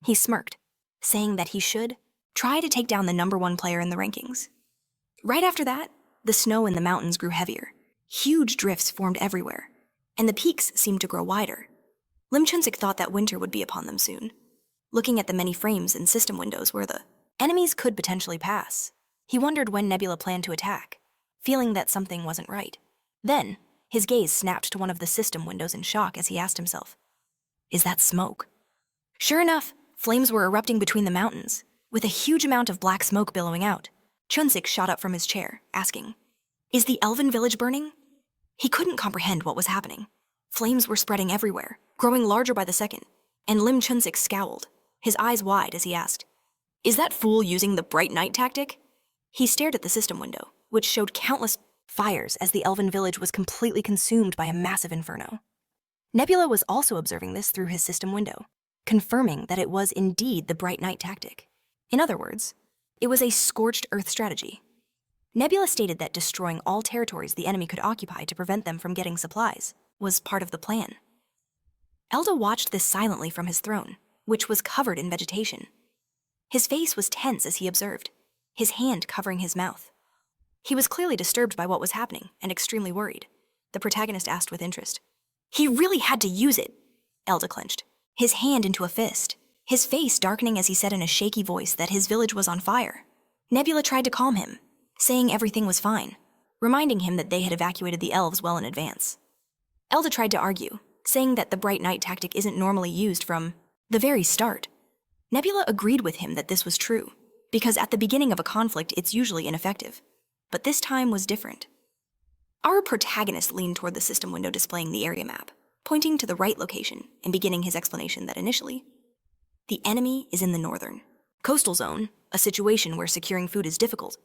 He smirked, saying that he should Try to take down the #1 player in the rankings. Right after that, the snow in the mountains grew heavier. Huge drifts formed everywhere, and the peaks seemed to grow wider. Lim Chunsik thought that winter would be upon them soon. Looking at the many frames and system windows where the enemies could potentially pass, he wondered when Nebula planned to attack, feeling that something wasn't right. Then, his gaze snapped to one of the system windows in shock as he asked himself, "Is that smoke?" Sure enough, flames were erupting between the mountains, with a huge amount of black smoke billowing out. Chunsik shot up from his chair, asking, "Is the elven village burning?" He couldn't comprehend what was happening. Flames were spreading everywhere, growing larger by the second, and Lim Chunsik scowled, his eyes wide as he asked, "Is that fool using the bright night tactic?" He stared at the system window, which showed countless fires as the elven village was completely consumed by a massive inferno. Nebula was also observing this through his system window, confirming that it was indeed the bright night tactic. In other words, it was a scorched earth strategy. Nebula stated that destroying all territories the enemy could occupy to prevent them from getting supplies was part of the plan. Elda watched this silently from his throne, which was covered in vegetation. His face was tense as he observed, his hand covering his mouth. He was clearly disturbed by what was happening and extremely worried. The protagonist asked with interest. "He really had to use it," Elda clenched, his hand into a fist, his face darkening as he said in a shaky voice that his village was on fire. Nebula tried to calm him, saying everything was fine, reminding him that they had evacuated the elves well in advance. Elda tried to argue, saying that the bright night tactic isn't normally used from the very start. Nebula agreed with him that this was true, because at the beginning of a conflict it's usually ineffective. But this time was different. Our protagonist leaned toward the system window displaying the area map, pointing to the right location and beginning his explanation that initially, the enemy is in the northern coastal zone, a situation where securing food is difficult.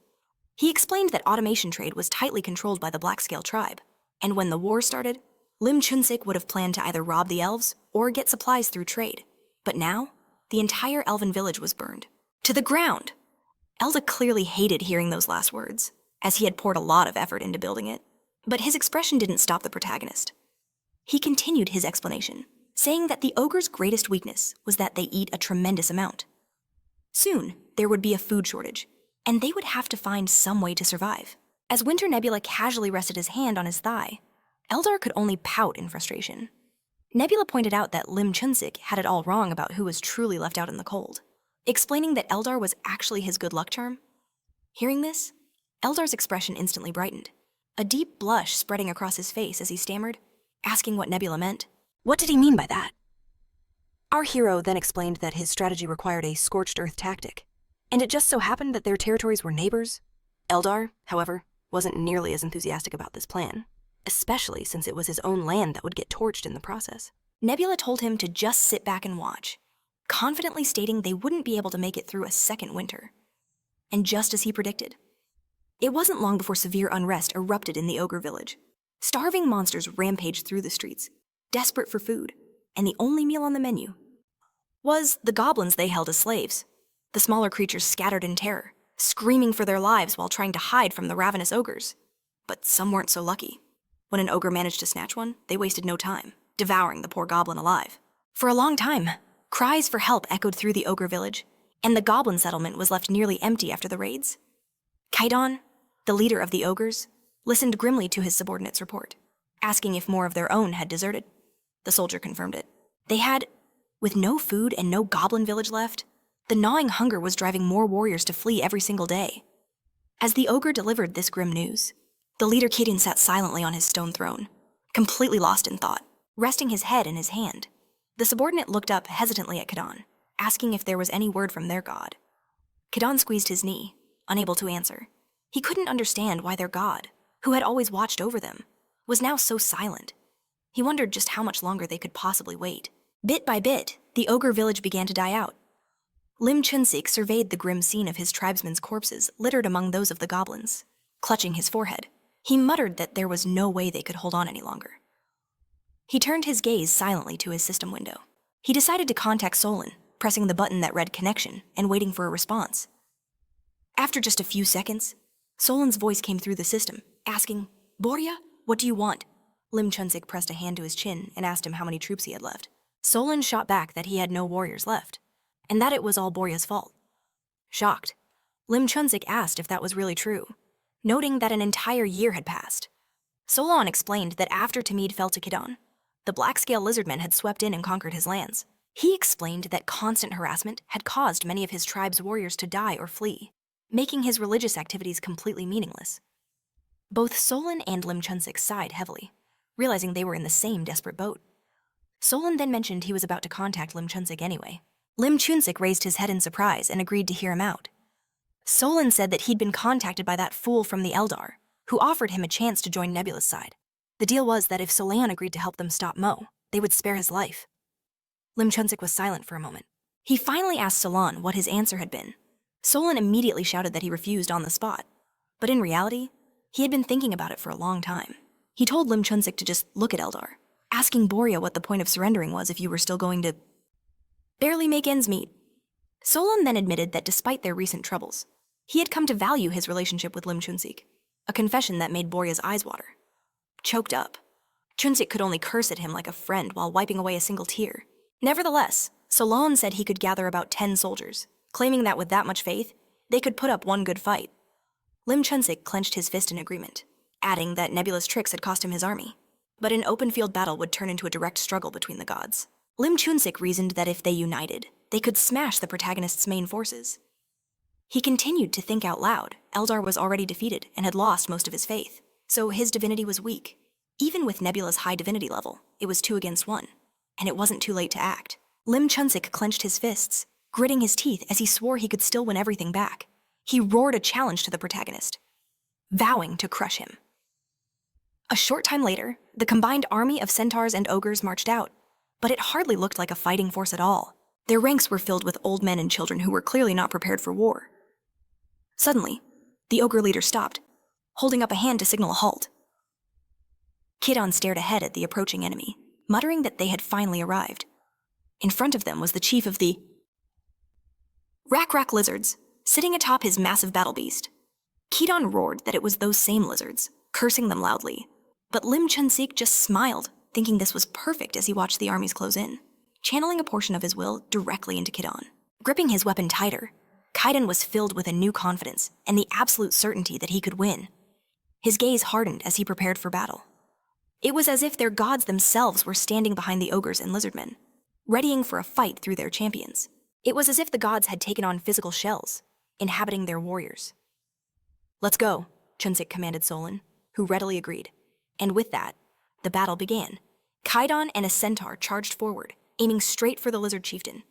He explained that automation trade was tightly controlled by the Blackscale tribe, and when the war started, Lim Chunsik would have planned to either rob the elves or get supplies through trade. But now, the entire elven village was burned. To the ground! Elda clearly hated hearing those last words, as he had poured a lot of effort into building it. But his expression didn't stop the protagonist. He continued his explanation, saying that the ogre's greatest weakness was that they eat a tremendous amount. Soon, there would be a food shortage, and they would have to find some way to survive. As Winter Nebula casually rested his hand on his thigh, Eldar could only pout in frustration. Nebula pointed out that Lim Chunsik had it all wrong about who was truly left out in the cold, explaining that Eldar was actually his good luck charm. Hearing this, Eldar's expression instantly brightened, a deep blush spreading across his face as he stammered, asking what Nebula meant. What did he mean by that? Our hero then explained that his strategy required a scorched earth tactic, and it just so happened that their territories were neighbors. Eldar, however, wasn't nearly as enthusiastic about this plan, especially since it was his own land that would get torched in the process. Nebula told him to just sit back and watch, confidently stating they wouldn't be able to make it through a second winter. And just as he predicted, it wasn't long before severe unrest erupted in the ogre village. Starving monsters rampaged through the streets, desperate for food, and the only meal on the menu was the goblins they held as slaves. The smaller creatures scattered in terror, screaming for their lives while trying to hide from the ravenous ogres. But some weren't so lucky. When an ogre managed to snatch one, they wasted no time, devouring the poor goblin alive. For a long time, cries for help echoed through the ogre village, and the goblin settlement was left nearly empty after the raids. Kaidan, the leader of the ogres, listened grimly to his subordinate's report, asking if more of their own had deserted. The soldier confirmed it. They had, with no food and no goblin village left, the gnawing hunger was driving more warriors to flee every single day. As the ogre delivered this grim news, the leader Kirin sat silently on his stone throne, completely lost in thought, resting his head in his hand. The subordinate looked up hesitantly at Kaidan, asking if there was any word from their god. Kaidan squeezed his knee, unable to answer. He couldn't understand why their god, who had always watched over them, was now so silent. He wondered just how much longer they could possibly wait. Bit by bit, the ogre village began to die out. Lim Chunsik surveyed the grim scene of his tribesmen's corpses littered among those of the goblins. Clutching his forehead, he muttered that there was no way they could hold on any longer. He turned his gaze silently to his system window. He decided to contact Solon, pressing the button that read connection and waiting for a response. After just a few seconds, Solon's voice came through the system, asking, "Borya, what do you want?" Lim Chunsik pressed a hand to his chin and asked him how many troops he had left. Solon shot back that he had no warriors left, and that it was all Borya's fault. Shocked, Lim Chunzik asked if that was really true, noting that an entire year had passed. Solon explained that after Tamid fell to Kidon, the black-scale lizardmen had swept in and conquered his lands. He explained that constant harassment had caused many of his tribe's warriors to die or flee, making his religious activities completely meaningless. Both Solon and Lim Chunzik sighed heavily, realizing they were in the same desperate boat. Solon then mentioned he was about to contact Lim Chunzik anyway. Lim Chunzik raised his head in surprise and agreed to hear him out. Solon said that he'd been contacted by that fool from the Eldar, who offered him a chance to join Nebula's side. The deal was that if Solon agreed to help them stop Mo, they would spare his life. Lim Chunzik was silent for a moment. He finally asked Solon what his answer had been. Solon immediately shouted that he refused on the spot, but in reality, he had been thinking about it for a long time. He told Lim Chunzik to just look at Eldar, asking Boria what the point of surrendering was if you were still going to barely make ends meet. Solon then admitted that despite their recent troubles, he had come to value his relationship with Lim Chunzik, a confession that made Boria's eyes water. Choked up, Chunzik could only curse at him like a friend while wiping away a single tear. Nevertheless, Solon said he could gather about 10 soldiers, claiming that with that much faith, they could put up one good fight. Lim Chunzik clenched his fist in agreement, adding that Nebula's tricks had cost him his army, but an open-field battle would turn into a direct struggle between the gods. Lim Chunzik reasoned that if they united, they could smash the protagonist's main forces. He continued to think out loud. Eldar was already defeated and had lost most of his faith, so his divinity was weak. Even with Nebula's high divinity level, it was 2 against 1, and it wasn't too late to act. Lim Chunzik clenched his fists, gritting his teeth as he swore he could still win everything back. He roared a challenge to the protagonist, vowing to crush him. A short time later, the combined army of centaurs and ogres marched out, but it hardly looked like a fighting force at all. Their ranks were filled with old men and children who were clearly not prepared for war. Suddenly, the ogre leader stopped, holding up a hand to signal a halt. Kidon stared ahead at the approaching enemy, muttering that they had finally arrived. In front of them was the chief of the Rak lizards, sitting atop his massive battle beast. Kidon roared that it was those same lizards, cursing them loudly, but Lim Chunzik just smiled, thinking this was perfect as he watched the armies close in, channeling a portion of his will directly into Kidon. Gripping his weapon tighter, Kidon was filled with a new confidence and the absolute certainty that he could win. His gaze hardened as he prepared for battle. It was as if their gods themselves were standing behind the ogres and lizardmen, readying for a fight through their champions. It was as if the gods had taken on physical shells, inhabiting their warriors. "Let's go," Chunzik commanded Solon, who readily agreed. And with that, the battle began. Kidon and a centaur charged forward, aiming straight for the lizard chieftain.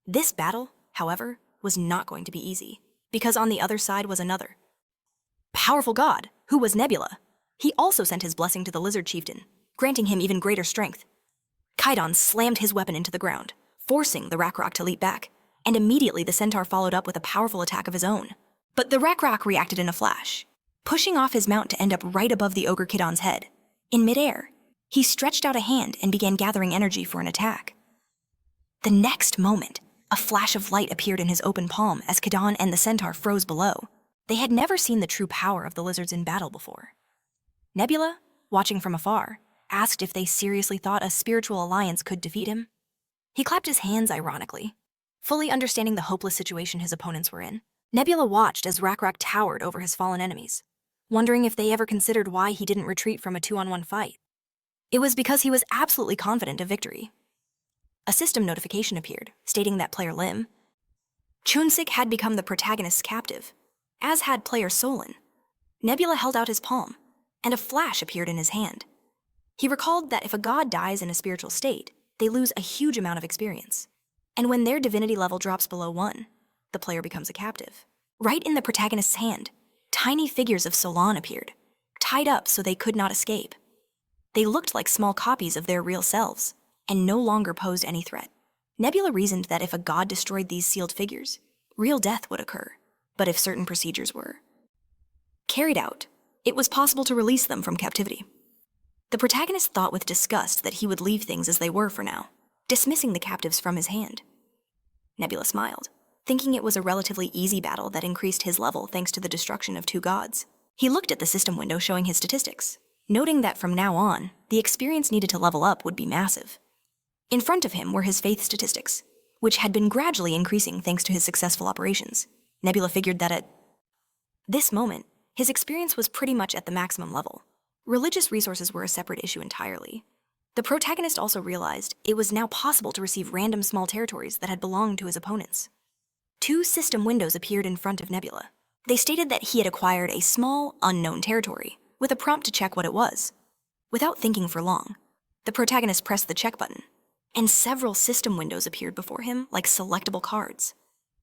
This battle, however, was not going to be easy, because on the other side was another powerful god, who was Nebula. He also sent his blessing to the lizard chieftain, granting him even greater strength. Kidon slammed his weapon into the ground, forcing the Rakrak to leap back, and immediately the centaur followed up with a powerful attack of his own. But the Rakrak reacted in a flash, pushing off his mount to end up right above the ogre Kidon's head. In midair, he stretched out a hand and began gathering energy for an attack. The next moment, a flash of light appeared in his open palm as Kidon and the centaur froze below. They had never seen the true power of the lizards in battle before. Nebula, watching from afar, asked if they seriously thought a spiritual alliance could defeat him. He clapped his hands ironically, fully understanding the hopeless situation his opponents were in. Nebula watched as Rakrak towered over his fallen enemies, wondering if they ever considered why he didn't retreat from a 2-on-1 fight. It was because he was absolutely confident of victory. A system notification appeared, stating that player Lim Chunzik had become the protagonist's captive, as had player Solon. Nebula held out his palm, and a flash appeared in his hand. He recalled that if a god dies in a spiritual state, they lose a huge amount of experience. And when their divinity level drops below 1, the player becomes a captive. Right in the protagonist's hand, tiny figures of Solon appeared, tied up so they could not escape. They looked like small copies of their real selves, and no longer posed any threat. Nebula reasoned that if a god destroyed these sealed figures, real death would occur, but if certain procedures were carried out, it was possible to release them from captivity. The protagonist thought with disgust that he would leave things as they were for now, dismissing the captives from his hand. Nebula smiled, thinking it was a relatively easy battle that increased his level thanks to the destruction of 2 gods. He looked at the system window showing his statistics, noting that from now on, the experience needed to level up would be massive. In front of him were his faith statistics, which had been gradually increasing thanks to his successful operations. Nebula figured that at this moment, his experience was pretty much at the maximum level. Religious resources were a separate issue entirely. The protagonist also realized it was now possible to receive random small territories that had belonged to his opponents. 2 system windows appeared in front of Nebula. They stated that he had acquired a small, unknown territory, with a prompt to check what it was. Without thinking for long, the protagonist pressed the check button, and several system windows appeared before him like selectable cards,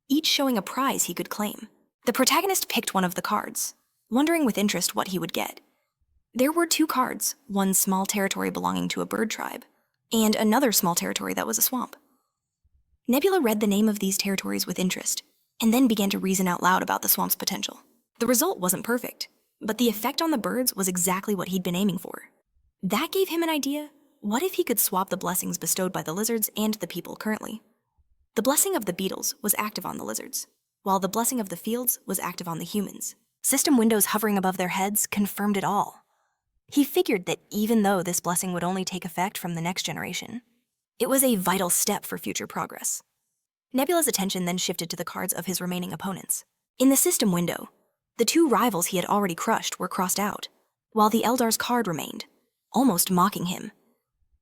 each showing a prize he could claim. The protagonist picked one of the cards, wondering with interest what he would get. There were 2 cards, one small territory belonging to a bird tribe, and another small territory that was a swamp. Nebula read the name of these territories with interest, and then began to reason out loud about the swamp's potential. The result wasn't perfect, but the effect on the birds was exactly what he'd been aiming for. That gave him an idea. What if he could swap the blessings bestowed by the lizards and the people currently? The blessing of the beetles was active on the lizards, while the blessing of the fields was active on the humans. System windows hovering above their heads confirmed it all. He figured that even though this blessing would only take effect from the next generation, it was a vital step for future progress. Nebula's attention then shifted to the cards of his remaining opponents. In the system window, the 2 rivals he had already crushed were crossed out, while the Eldar's card remained, almost mocking him.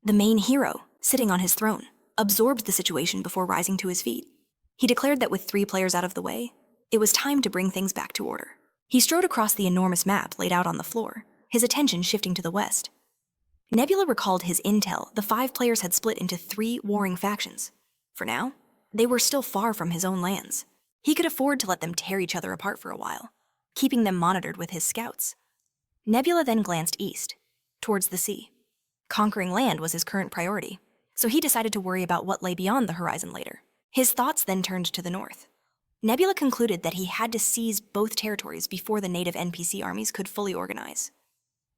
The main hero, sitting on his throne, absorbed the situation before rising to his feet. He declared that with 3 players out of the way, it was time to bring things back to order. He strode across the enormous map laid out on the floor, his attention shifting to the west. Nebula recalled his intel. The 5 players had split into 3 warring factions. For now, they were still far from his own lands. He could afford to let them tear each other apart for a while, keeping them monitored with his scouts. Nebula then glanced east, towards the sea. Conquering land was his current priority, so he decided to worry about what lay beyond the horizon later. His thoughts then turned to the north. Nebula concluded that he had to seize both territories before the native NPC armies could fully organize.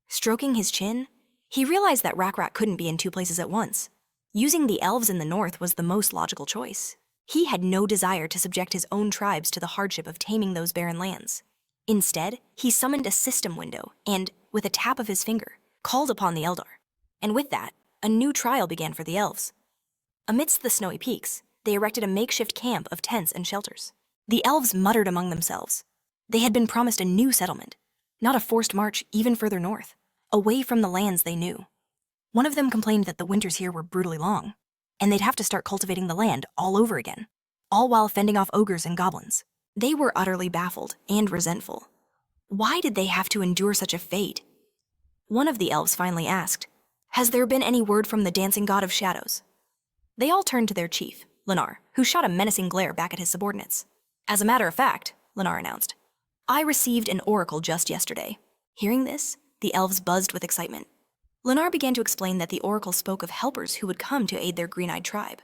Stroking his chin, he realized that Rakrak couldn't be in 2 places at once. Using the elves in the north was the most logical choice. He had no desire to subject his own tribes to the hardship of taming those barren lands. Instead, he summoned a system window and, with a tap of his finger, called upon the Eldar. And with that, a new trial began for the elves. Amidst the snowy peaks, they erected a makeshift camp of tents and shelters. The elves muttered among themselves. They had been promised a new settlement, not a forced march even further north, away from the lands they knew. One of them complained that the winters here were brutally long, and they'd have to start cultivating the land all over again, all while fending off ogres and goblins. They were utterly baffled and resentful. Why did they have to endure such a fate? One of the elves finally asked, "Has there been any word from the dancing god of shadows?" They all turned to their chief, Lennar, who shot a menacing glare back at his subordinates. "As a matter of fact," Lennar announced, "I received an oracle just yesterday." Hearing this, the elves buzzed with excitement. Lennar began to explain that the oracle spoke of helpers who would come to aid their green-eyed tribe.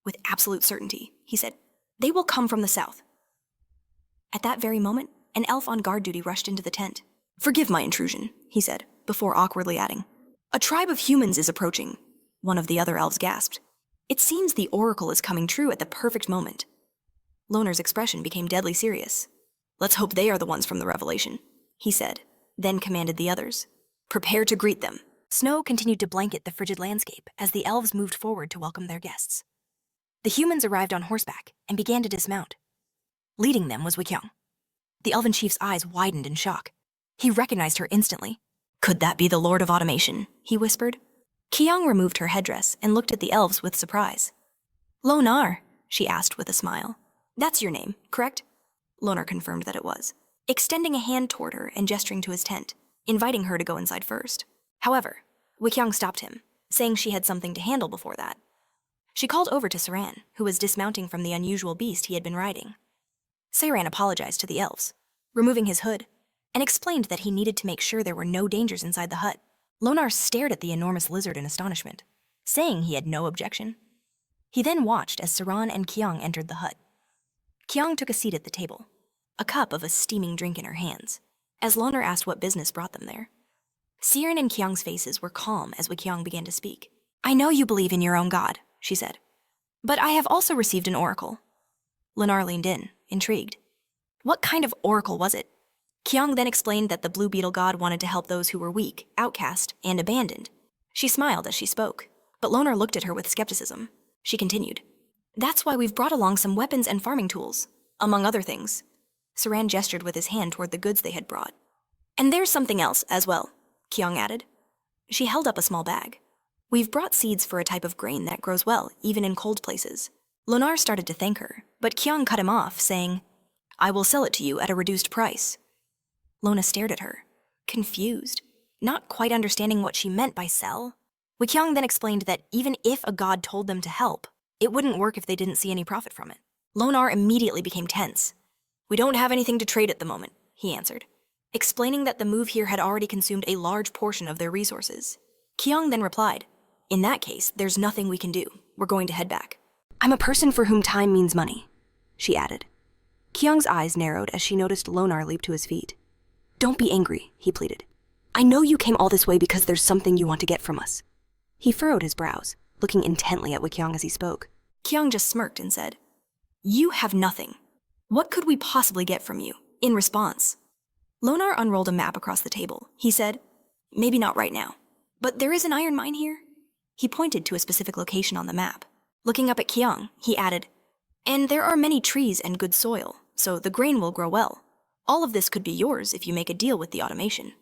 "With absolute certainty," he said, "they will come from the south." At that very moment, an elf on guard duty rushed into the tent. "Forgive my intrusion," he said, before awkwardly adding, "A tribe of humans is approaching." One of the other elves gasped. "It seems the oracle is coming true at the perfect moment." Lonar's expression became deadly serious. "Let's hope they are the ones from the revelation," he said, then commanded the others, "Prepare to greet them." Snow continued to blanket the frigid landscape as the elves moved forward to welcome their guests. The humans arrived on horseback and began to dismount. Leading them was Wikyong. The elven chief's eyes widened in shock. He recognized her instantly. "Could that be the Lord of Automation?" he whispered. Kyong removed her headdress and looked at the elves with surprise. "Lonar," she asked with a smile. "That's your name, correct?" Lonar confirmed that it was, extending a hand toward her and gesturing to his tent, inviting her to go inside first. However, Wikyong stopped him, saying she had something to handle before that. She called over to Saran, who was dismounting from the unusual beast he had been riding. Saran apologized to the elves, removing his hood, and explained that he needed to make sure there were no dangers inside the hut. Lonar stared at the enormous lizard in astonishment, saying he had no objection. He then watched as Saran and Kyong entered the hut. Kyong took a seat at the table, a cup of a steaming drink in her hands, as Lonar asked what business brought them there. Siren and Kyong's faces were calm as Wikyong began to speak. "I know you believe in your own god," she said, "but I have also received an oracle." Lonar leaned in, intrigued. What kind of oracle was it? Kyong then explained that the blue beetle god wanted to help those who were weak, outcast, and abandoned. She smiled as she spoke, but Lonar looked at her with skepticism. She continued, "That's why we've brought along some weapons and farming tools, among other things. Saran gestured with his hand toward the goods they had brought. And there's something else as well, Kyung added. She held up a small bag. We've brought seeds for a type of grain that grows well, even in cold places. Lonar started to thank her, but Kyung cut him off, saying, I will sell it to you at a reduced price. Lona stared at her, confused, not quite understanding what she meant by sell. Kyung then explained that even if a god told them to help, it wouldn't work if they didn't see any profit from it. Lonar immediately became tense. We don't have anything to trade at the moment, he answered, explaining that the move here had already consumed a large portion of their resources. Kyung then replied, in that case, there's nothing we can do. We're going to head back. I'm a person for whom time means money, she added. Kyung's eyes narrowed as she noticed Lonar leap to his feet. Don't be angry, he pleaded. I know you came all this way because there's something you want to get from us. He furrowed his brows, looking intently at Kyung as he spoke. Kyung just smirked and said, You have nothing. What could we possibly get from you? In response, Lonar unrolled a map across the table. He said, Maybe not right now, but there is an iron mine here. He pointed to a specific location on the map. Looking up at Kyung, he added, And there are many trees and good soil, so the grain will grow well. All of this could be yours if you make a deal with the automation.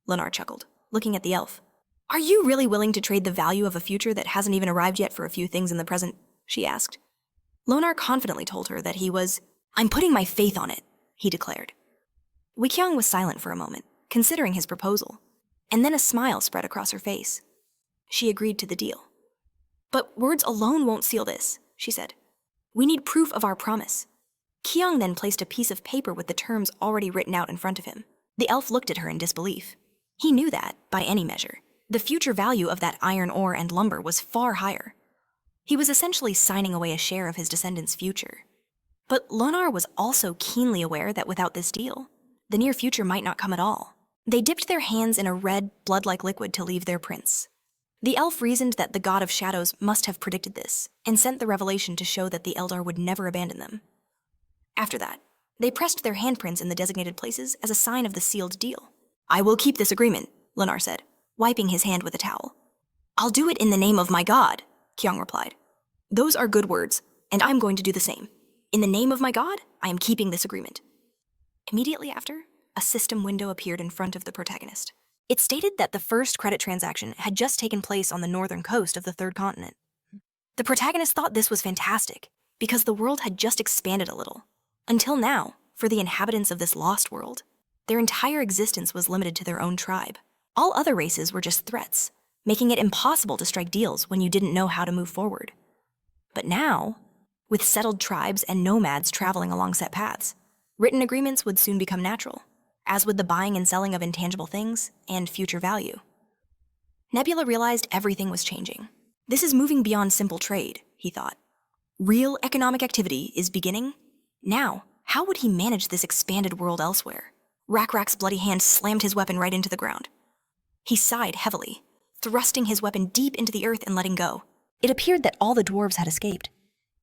Lonar chuckled, looking at the elf. Are you really willing to trade the value of a future that hasn't even arrived yet for a few things in the present? She asked. Lonar confidently told her that he was, I'm putting my faith on it, he declared. Kyung was silent for a moment, considering his proposal, and then a smile spread across her face. She agreed to the deal. But words alone won't seal this, she said. We need proof of our promise. Kyung then placed a piece of paper with the terms already written out in front of him. The elf looked at her in disbelief. He knew that, by any measure, the future value of that iron ore and lumber was far higher. He was essentially signing away a share of his descendants' future. But Lonar was also keenly aware that without this deal, the near future might not come at all. They dipped their hands in a red, blood-like liquid to leave their prints. The elf reasoned that the god of shadows must have predicted this, and sent the revelation to show that the Eldar would never abandon them. After that, they pressed their handprints in the designated places as a sign of the sealed deal. I will keep this agreement, Lonar said, wiping his hand with a towel. I'll do it in the name of my god, Kyung replied. Those are good words, and I'm going to do the same. In the name of my god, I am keeping this agreement. Immediately after, a system window appeared in front of the protagonist. It stated that the first credit transaction had just taken place on the northern coast of the third continent. The protagonist thought this was fantastic, because the world had just expanded a little. Until now, for the inhabitants of this lost world, their entire existence was limited to their own tribe. All other races were just threats, making it impossible to strike deals when you didn't know how to move forward. But now, with settled tribes and nomads traveling along set paths, written agreements would soon become natural, as would the buying and selling of intangible things and future value. Nebula realized everything was changing. This is moving beyond simple trade, he thought. Real economic activity is beginning. Now, how would he manage this expanded world elsewhere? Rakrak's bloody hand slammed his weapon right into the ground. He sighed heavily, thrusting his weapon deep into the earth and letting go. It appeared that all the dwarves had escaped.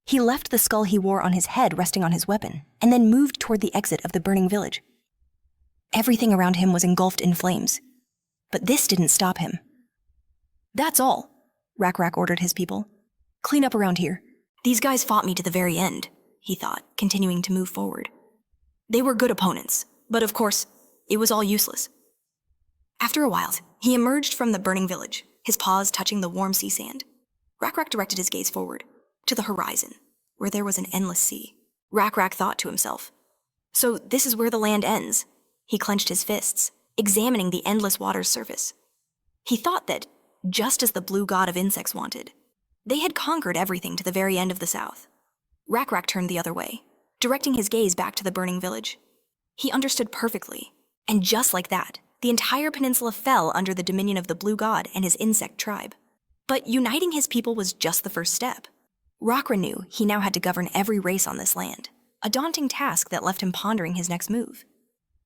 He left the skull he wore on his head resting on his weapon, and then moved toward the exit of the burning village. Everything around him was engulfed in flames. But this didn't stop him. That's all, Rakrak ordered his people. Clean up around here. These guys fought me to the very end, he thought, continuing to move forward. They were good opponents, but of course, it was all useless. After a while, he emerged from the burning village, his paws touching the warm sea sand. Rakrak directed his gaze forward, to the horizon, where there was an endless sea. Rakrak thought to himself, so this is where the land ends. He clenched his fists, examining the endless water's surface. He thought that, just as the blue god of insects wanted, they had conquered everything to the very end of the south. Rakrak turned the other way, directing his gaze back to the burning village. He understood perfectly, and just like that, the entire peninsula fell under the dominion of the blue god and his insect tribe. But uniting his people was just the first step. Rakra knew he now had to govern every race on this land, a daunting task that left him pondering his next move.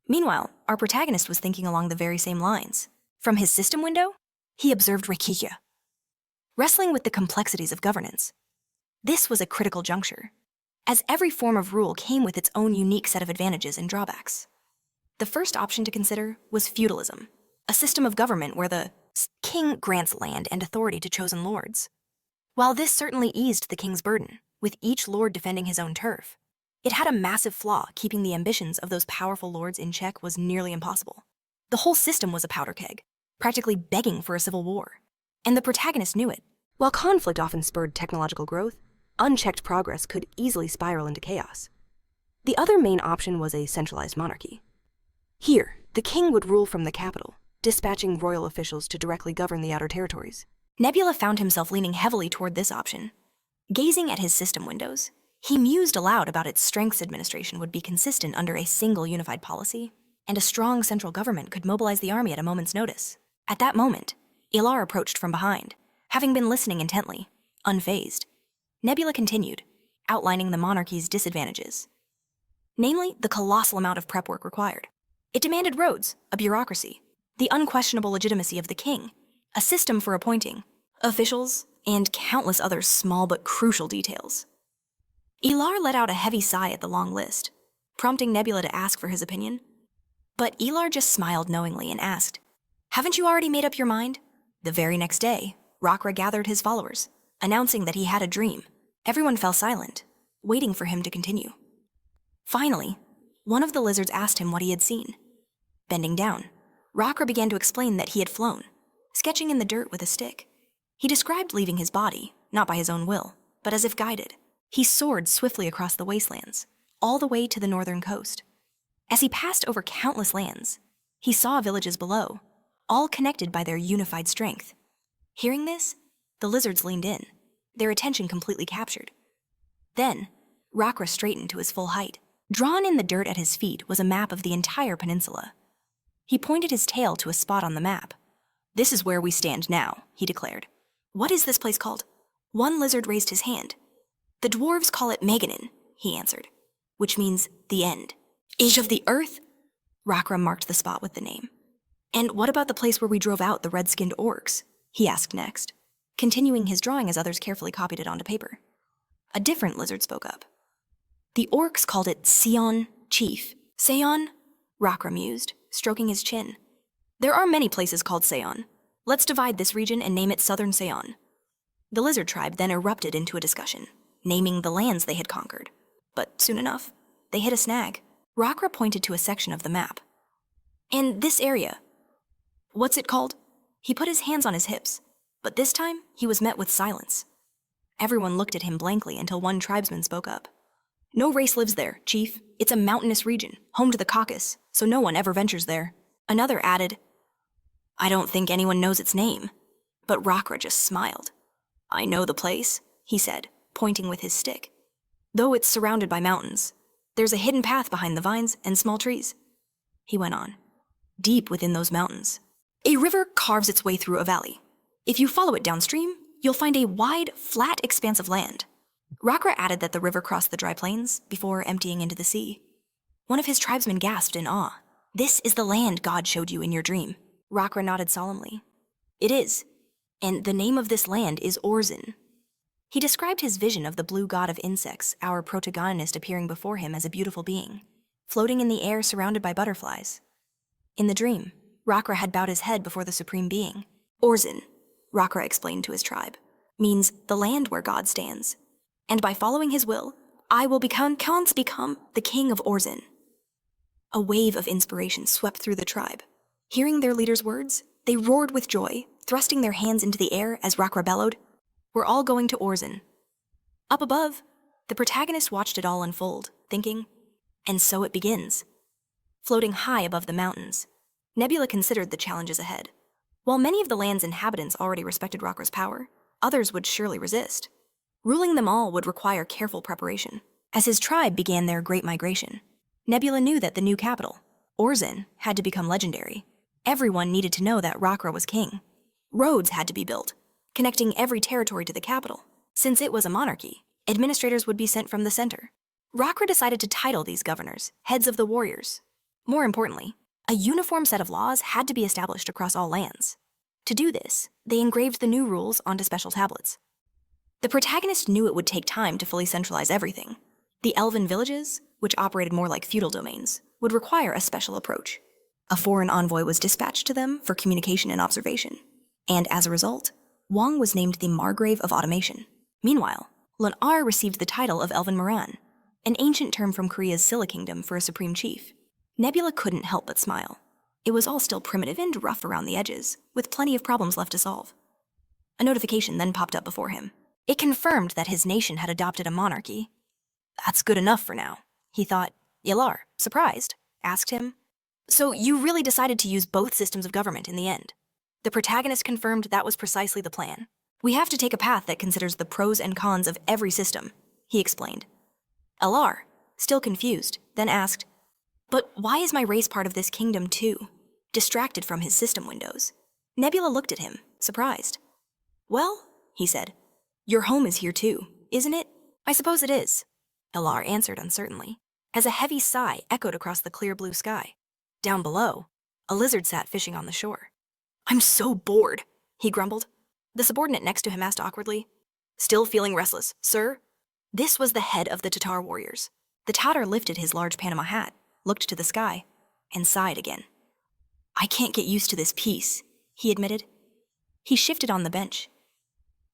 Meanwhile, our protagonist was thinking along the very same lines. From his system window, he observed Rikiya, wrestling with the complexities of governance. This was a critical juncture, as every form of rule came with its own unique set of advantages and drawbacks. The first option to consider was feudalism, a system of government where the king grants land and authority to chosen lords. While this certainly eased the king's burden, with each lord defending his own turf, It had a massive flaw. Keeping the ambitions of those powerful lords in check was nearly impossible. The whole system was a powder keg, practically begging for a civil war. And the protagonist knew it. While conflict often spurred technological growth, unchecked progress could easily spiral into chaos. The other main option was a centralized monarchy. Here, the king would rule from the capital, dispatching royal officials to directly govern the outer territories. Nebula found himself leaning heavily toward this option. Gazing at his system windows, he mused aloud about its strengths administration would be consistent under a single unified policy, and a strong central government could mobilize the army at a moment's notice. At that moment, Ilar approached from behind, having been listening intently, unfazed. Nebula continued, outlining the monarchy's disadvantages. Namely, the colossal amount of prep work required. It demanded roads, a bureaucracy, the unquestionable legitimacy of the king, a system for appointing, officials, and countless other small but crucial details. Ilar let out a heavy sigh at the long list, prompting Nebula to ask for his opinion. But Ilar just smiled knowingly and asked, "Haven't you already made up your mind?" The very next day, Rakra gathered his followers, announcing that he had a dream. Everyone fell silent, waiting for him to continue. Finally, one of the lizards asked him what he had seen. Bending down, Rakra began to explain that he had flown, sketching in the dirt with a stick. He described leaving his body, not by his own will, but as if guided. He soared swiftly across the wastelands, all the way to the northern coast. As he passed over countless lands, he saw villages below, all connected by their unified strength. Hearing this, the lizards leaned in, their attention completely captured. Then, Rakra straightened to his full height. Drawn in the dirt at his feet was a map of the entire peninsula. He pointed his tail to a spot on the map. "This is where we stand now," he declared. "What is this place called?" One lizard raised his hand. "The dwarves call it Meganin," he answered, which means the end. "Age of the Earth?" Rakra marked the spot with the name. "And what about the place where we drove out the red-skinned orcs?" he asked next, continuing his drawing as others carefully copied it onto paper. A different lizard spoke up. "The orcs called it Sion Chief." "Seon?" Rakra mused, stroking his chin. "There are many places called Seon. Let's divide this region and name it Southern Seon." The lizard tribe then erupted into a discussion, naming the lands they had conquered. But soon enough, they hit a snag. Rakra pointed to a section of the map. "And this area, what's it called?" He put his hands on his hips, but this time he was met with silence. Everyone looked at him blankly until one tribesman spoke up. "No race lives there, Chief. It's a mountainous region, home to the Caucasus, so no one ever ventures there." Another added, "I don't think anyone knows its name." But Rakra just smiled. "I know the place," he said, pointing with his stick. "Though it's surrounded by mountains, there's a hidden path behind the vines and small trees." He went on. "Deep within those mountains, a river carves its way through a valley. If you follow it downstream, you'll find a wide, flat expanse of land." Rakra added that the river crossed the dry plains before emptying into the sea. One of his tribesmen gasped in awe. "This is the land God showed you in your dream." Rakra nodded solemnly. "It is, and the name of this land is Orzin." He described his vision of the blue god of insects, our protagonist appearing before him as a beautiful being, floating in the air surrounded by butterflies. In the dream, Rakra had bowed his head before the supreme being. "Orzin," Rakra explained to his tribe, "means the land where God stands. And by following his will, I will become the king of Orzin." A wave of inspiration swept through the tribe. Hearing their leader's words, they roared with joy, thrusting their hands into the air as Rakra bellowed, "We're all going to Orzin." Up above, the protagonist watched it all unfold, thinking, and so it begins. Floating high above the mountains, Nebula considered the challenges ahead. While many of the land's inhabitants already respected Rakra's power, others would surely resist. Ruling them all would require careful preparation. As his tribe began their great migration, Nebula knew that the new capital, Orzin, had to become legendary. Everyone needed to know that Rakra was king. Roads had to be built, connecting every territory to the capital. Since it was a monarchy, administrators would be sent from the center. Rakra decided to title these governors heads of the warriors. More importantly, a uniform set of laws had to be established across all lands. To do this, they engraved the new rules onto special tablets. The protagonist knew it would take time to fully centralize everything. The elven villages, which operated more like feudal domains, would require a special approach. A foreign envoy was dispatched to them for communication and observation. And as a result, Wang was named the Margrave of Automation. Meanwhile, Lunar received the title of Elven Moran. an ancient term from Korea's Silla Kingdom for a supreme chief. Nebula couldn't help but smile. It was all still primitive and rough around the edges, with plenty of problems left to solve. A notification then popped up before him. It confirmed that his nation had adopted a monarchy. That's good enough for now, he thought. Yalar, surprised, asked him, "So you really decided to use both systems of government in the end?" The protagonist confirmed that was precisely the plan. "We have to take a path that considers the pros and cons of every system," he explained. Alar, still confused, then asked, "But why is my race part of this kingdom too?" Distracted from his system windows. Nebula looked at him, surprised. "Well," he said, "your home is here too, isn't it?" "I suppose it is," Alar answered uncertainly, as a heavy sigh echoed across the clear blue sky. Down below, a lizard sat fishing on the shore. "I'm so bored," he grumbled. The subordinate next to him asked awkwardly, "Still feeling restless, sir?" This was the head of the Tatar warriors. The Tatar lifted his large Panama hat, looked to the sky, and sighed again. "I can't get used to this peace," he admitted. He shifted on the bench.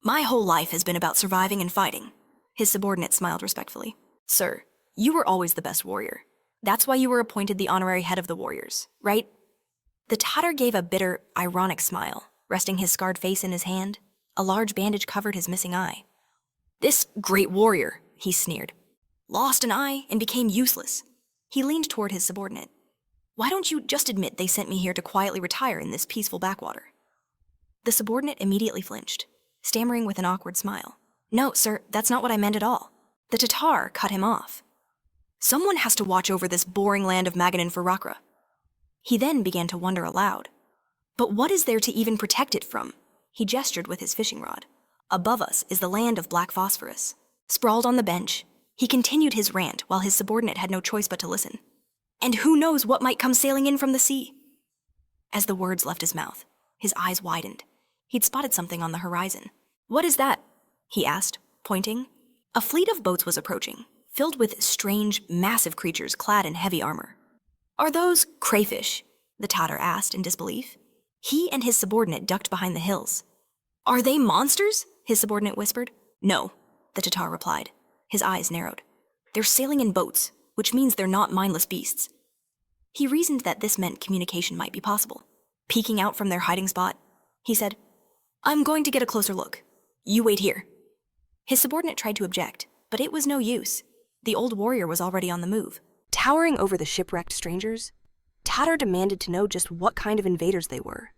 "My whole life has been about surviving and fighting." His subordinate smiled respectfully. "Sir, you were always the best warrior. That's why you were appointed the honorary head of the warriors, right?" The Tatar gave a bitter, ironic smile, resting his scarred face in his hand. A large bandage covered his missing eye. "This great warrior," he sneered, "lost an eye and became useless." He leaned toward his subordinate. "Why don't you just admit they sent me here to quietly retire in this peaceful backwater?" The subordinate immediately flinched, stammering with an awkward smile. "No, sir, that's not what I meant at all." The Tatar cut him off. "Someone has to watch over this boring land of Magadan for Rakra." He then began to wonder aloud. "But what is there to even protect it from?" He gestured with his fishing rod. "Above us is the land of black phosphorus." Sprawled on the bench, he continued his rant while his subordinate had no choice but to listen. "And who knows what might come sailing in from the sea?" As the words left his mouth, his eyes widened. He'd spotted something on the horizon. "What is that?" he asked, pointing. A fleet of boats was approaching, filled with strange, massive creatures clad in heavy armor. "Are those crayfish?" the Tatar asked in disbelief. He and his subordinate ducked behind the hills. "Are they monsters?" his subordinate whispered. "No," the Tatar replied. His eyes narrowed. "They're sailing in boats, which means they're not mindless beasts." He reasoned that this meant communication might be possible. Peeking out from their hiding spot, he said, "I'm going to get a closer look. You wait here." His subordinate tried to object, but it was no use. The old warrior was already on the move. Towering over the shipwrecked strangers, Tatar demanded to know just what kind of invaders they were.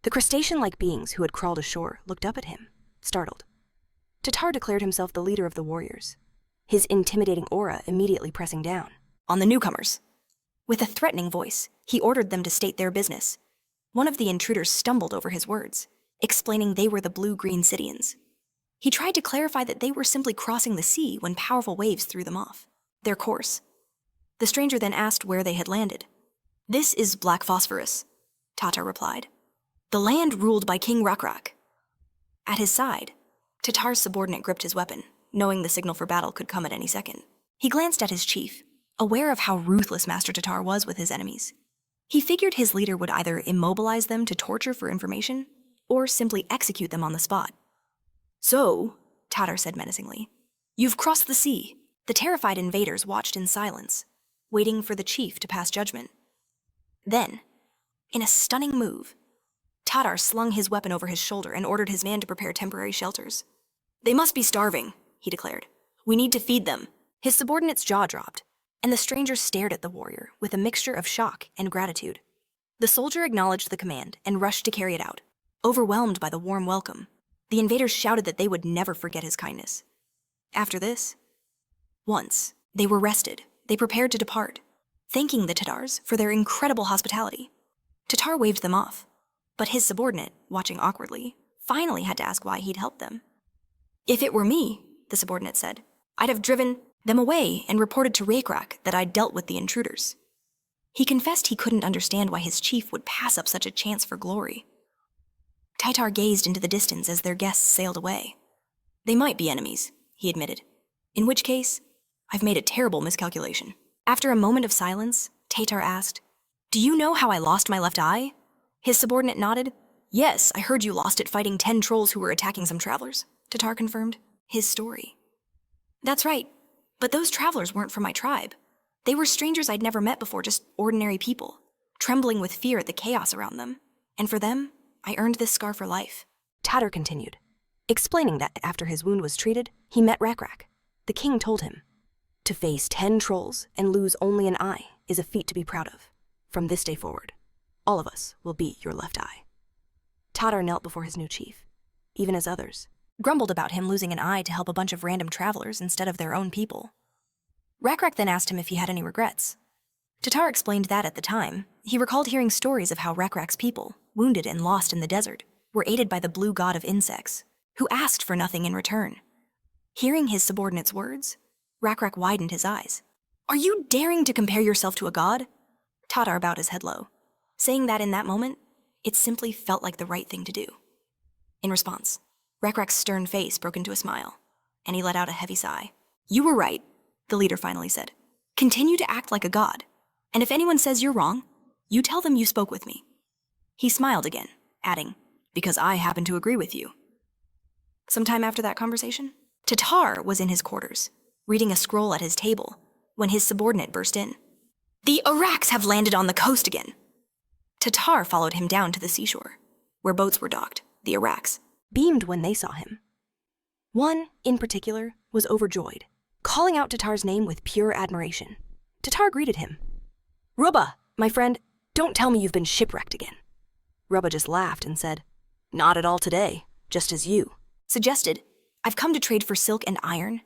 The crustacean-like beings who had crawled ashore looked up at him, startled. Tatar declared himself the leader of the warriors, his intimidating aura immediately pressing down. "On the newcomers." With a threatening voice, he ordered them to state their business. One of the intruders stumbled over his words, explaining they were the blue-green Sidians. He tried to clarify that they were simply crossing the sea when powerful waves threw them off their course. The stranger then asked where they had landed. "This is Black Phosphorus," Tatar replied. "The land ruled by King Rakrak." At his side, Tatar's subordinate gripped his weapon, knowing the signal for battle could come at any second. He glanced at his chief, aware of how ruthless Master Tatar was with his enemies. He figured his leader would either immobilize them to torture for information, or simply execute them on the spot. "So," Tatar said menacingly, "you've crossed the sea." The terrified invaders watched in silence, waiting for the chief to pass judgment. Then, in a stunning move, Tatar slung his weapon over his shoulder and ordered his man to prepare temporary shelters. "They must be starving," he declared. "We need to feed them." His subordinate's jaw dropped, and the stranger stared at the warrior with a mixture of shock and gratitude. The soldier acknowledged the command and rushed to carry it out. Overwhelmed by the warm welcome, the invaders shouted that they would never forget his kindness. After this, once they were rested, they prepared to depart, thanking the Tatars for their incredible hospitality. Tatar waved them off, but his subordinate, watching awkwardly, finally had to ask why he'd helped them. "If it were me," the subordinate said, "I'd have driven them away and reported to Rakrak that I'd dealt with the intruders." He confessed he couldn't understand why his chief would pass up such a chance for glory. Tatar gazed into the distance as their guests sailed away. "They might be enemies," he admitted. "In which case, I've made a terrible miscalculation." After a moment of silence, Tatar asked, "Do you know how I lost my left eye?" His subordinate nodded. "Yes, I heard you lost it fighting 10 trolls who were attacking some travelers," Tatar confirmed. His story. "That's right. But those travelers weren't from my tribe. They were strangers I'd never met before, just ordinary people, trembling with fear at the chaos around them. And for them, I earned this scar for life. Tatar continued, explaining that after his wound was treated, he met Rakrak. The king told him, "To face 10 trolls and lose only an eye is a feat to be proud of. From this day forward, all of us will be your left eye." Tatar knelt before his new chief, even as others Grumbled about him losing an eye to help a bunch of random travelers instead of their own people. Rakrak then asked him if he had any regrets. Tatar explained that at the time, he recalled hearing stories of how Rakrak's people, wounded and lost in the desert, were aided by the blue god of insects, who asked for nothing in return. Hearing his subordinate's words, Rakrak widened his eyes. "Are you daring to compare yourself to a god?" Tatar bowed his head low, saying that in that moment, it simply felt like the right thing to do. In response, Rakrak's stern face broke into a smile, and he let out a heavy sigh. "You were right," the leader finally said. "Continue to act like a god, and if anyone says you're wrong, you tell them you spoke with me." He smiled again, adding, "Because I happen to agree with you." Sometime after that conversation, Tatar was in his quarters, reading a scroll at his table, when his subordinate burst in. "The Iraqs have landed on the coast again!" Tatar followed him down to the seashore, where boats were docked, the Iraqs beamed when they saw him. One, in particular, was overjoyed, calling out Tatar's name with pure admiration. Tatar greeted him. "Rubba, my friend, don't tell me you've been shipwrecked again." Rubba just laughed and said, "Not at all today, just as you." Suggested, "I've come to trade for silk and iron."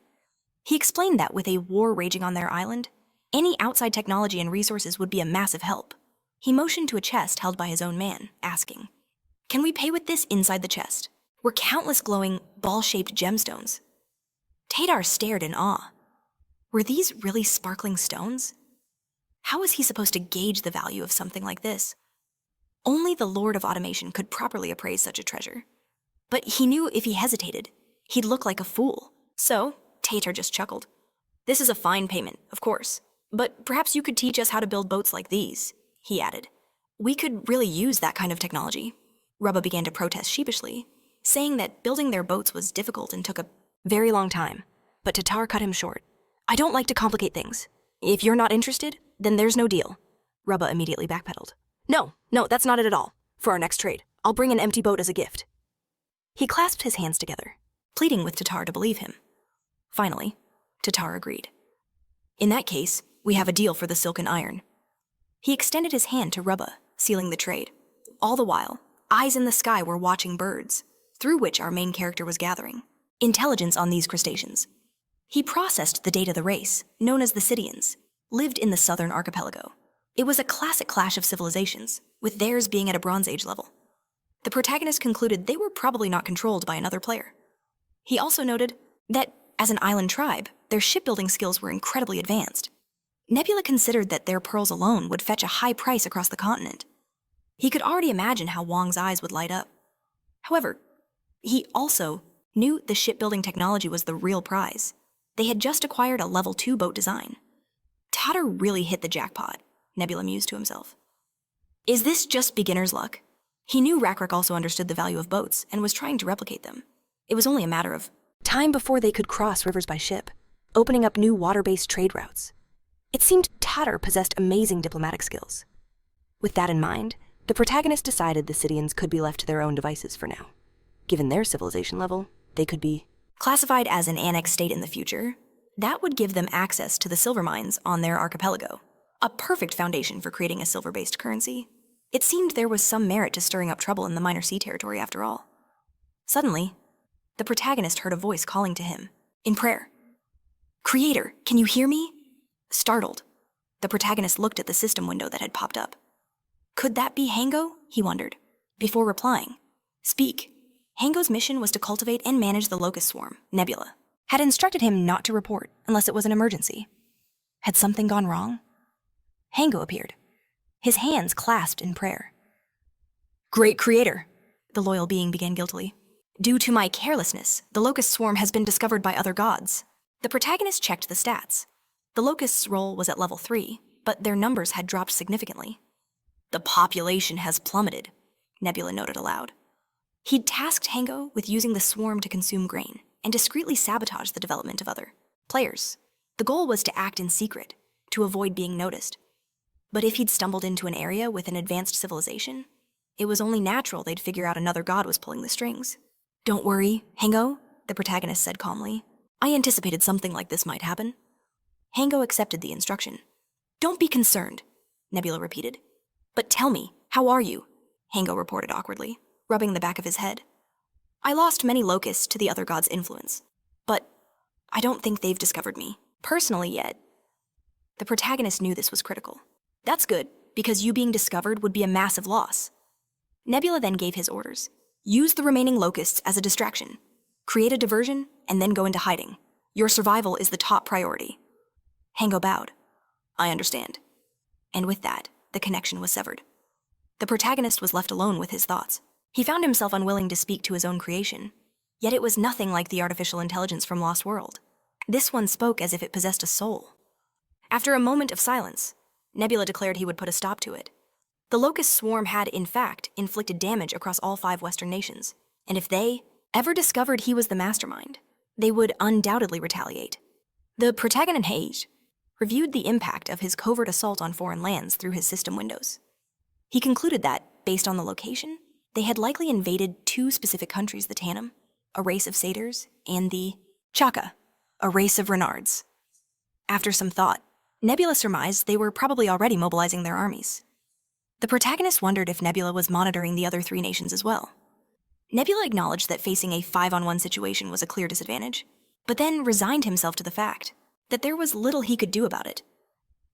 He explained that with a war raging on their island, any outside technology and resources would be a massive help. He motioned to a chest held by his own man, asking, "Can we pay with this?" Inside the chest were countless glowing, ball-shaped gemstones. Tatar stared in awe. Were these really sparkling stones? How was he supposed to gauge the value of something like this? Only the Lord of Automation could properly appraise such a treasure. But he knew if he hesitated, he'd look like a fool. So, Tatar just chuckled. "This is a fine payment, of course. But perhaps you could teach us how to build boats like these," he added. "We could really use that kind of technology." Rubba began to protest sheepishly, saying that building their boats was difficult and took a very long time. But Tatar cut him short. "I don't like to complicate things. If you're not interested, then there's no deal." Rubba immediately backpedaled. No, that's not it at all. For our next trade, I'll bring an empty boat as a gift." He clasped his hands together, pleading with Tatar to believe him. Finally, Tatar agreed. "In that case, we have a deal for the silk and iron." He extended his hand to Rubba, sealing the trade. All the while, eyes in the sky were watching birds, through which our main character was gathering intelligence on these crustaceans. He processed the data the race, known as the Sidians, lived in the southern archipelago. It was a classic clash of civilizations, with theirs being at a Bronze Age level. The protagonist concluded they were probably not controlled by another player. He also noted that, as an island tribe, their shipbuilding skills were incredibly advanced. Nebula considered that their pearls alone would fetch a high price across the continent. He could already imagine how Wong's eyes would light up. However, he also knew the shipbuilding technology was the real prize. They had just acquired a level 2 boat design. Tatar really hit the jackpot, Nebula mused to himself. Is this just beginner's luck? He knew Rakrak also understood the value of boats and was trying to replicate them. It was only a matter of time before they could cross rivers by ship, opening up new water-based trade routes. It seemed Tatar possessed amazing diplomatic skills. With that in mind, the protagonist decided the Sidians could be left to their own devices for now. Given their civilization level, they could be classified as an annexed state in the future. That would give them access to the silver mines on their archipelago, a perfect foundation for creating a silver-based currency. It seemed there was some merit to stirring up trouble in the Minor Sea territory after all. Suddenly, the protagonist heard a voice calling to him, in prayer. "Creator, can you hear me?" Startled, the protagonist looked at the system window that had popped up. Could that be Hango? He wondered. Before replying, "Speak." Hango's mission was to cultivate and manage the locust swarm, Nebula. Had instructed him not to report unless it was an emergency. Had something gone wrong? Hango appeared, his hands clasped in prayer. "Great Creator," the loyal being began guiltily. "Due to my carelessness, the locust swarm has been discovered by other gods." The protagonist checked the stats. The locust's roll was at level 3, but their numbers had dropped significantly. "The population has plummeted," Nebula noted aloud. He'd tasked Hango with using the swarm to consume grain and discreetly sabotage the development of other players. The goal was to act in secret, to avoid being noticed. But if he'd stumbled into an area with an advanced civilization, it was only natural they'd figure out another god was pulling the strings. "Don't worry, Hango," the protagonist said calmly. "I anticipated something like this might happen." Hango accepted the instruction. "Don't be concerned," Nebula repeated. "But tell me, how are you?" Hango reported awkwardly, rubbing the back of his head. "I lost many locusts to the other god's influence, but I don't think they've discovered me personally yet." The protagonist knew this was critical. "That's good, because you being discovered would be a massive loss." Nebula then gave his orders. "Use the remaining locusts as a distraction. Create a diversion, and then go into hiding. Your survival is the top priority." Hango bowed. "I understand." And with that, the connection was severed. The protagonist was left alone with his thoughts. He found himself unwilling to speak to his own creation, yet it was nothing like the artificial intelligence from Lost World. This one spoke as if it possessed a soul. After a moment of silence, Nebula declared he would put a stop to it. The locust swarm had, in fact, inflicted damage across all 5 Western nations, and if they ever discovered he was the mastermind, they would undoubtedly retaliate. The protagonist reviewed the impact of his covert assault on foreign lands through his system windows. He concluded that, based on the location, they had likely invaded 2 specific countries: the Tanum, a race of satyrs, and the Chaka, a race of renards. After some thought, Nebula surmised they were probably already mobilizing their armies. The protagonist wondered if Nebula was monitoring the other 3 nations as well. Nebula acknowledged that facing a 5-on-1 situation was a clear disadvantage, but then resigned himself to the fact that there was little he could do about it.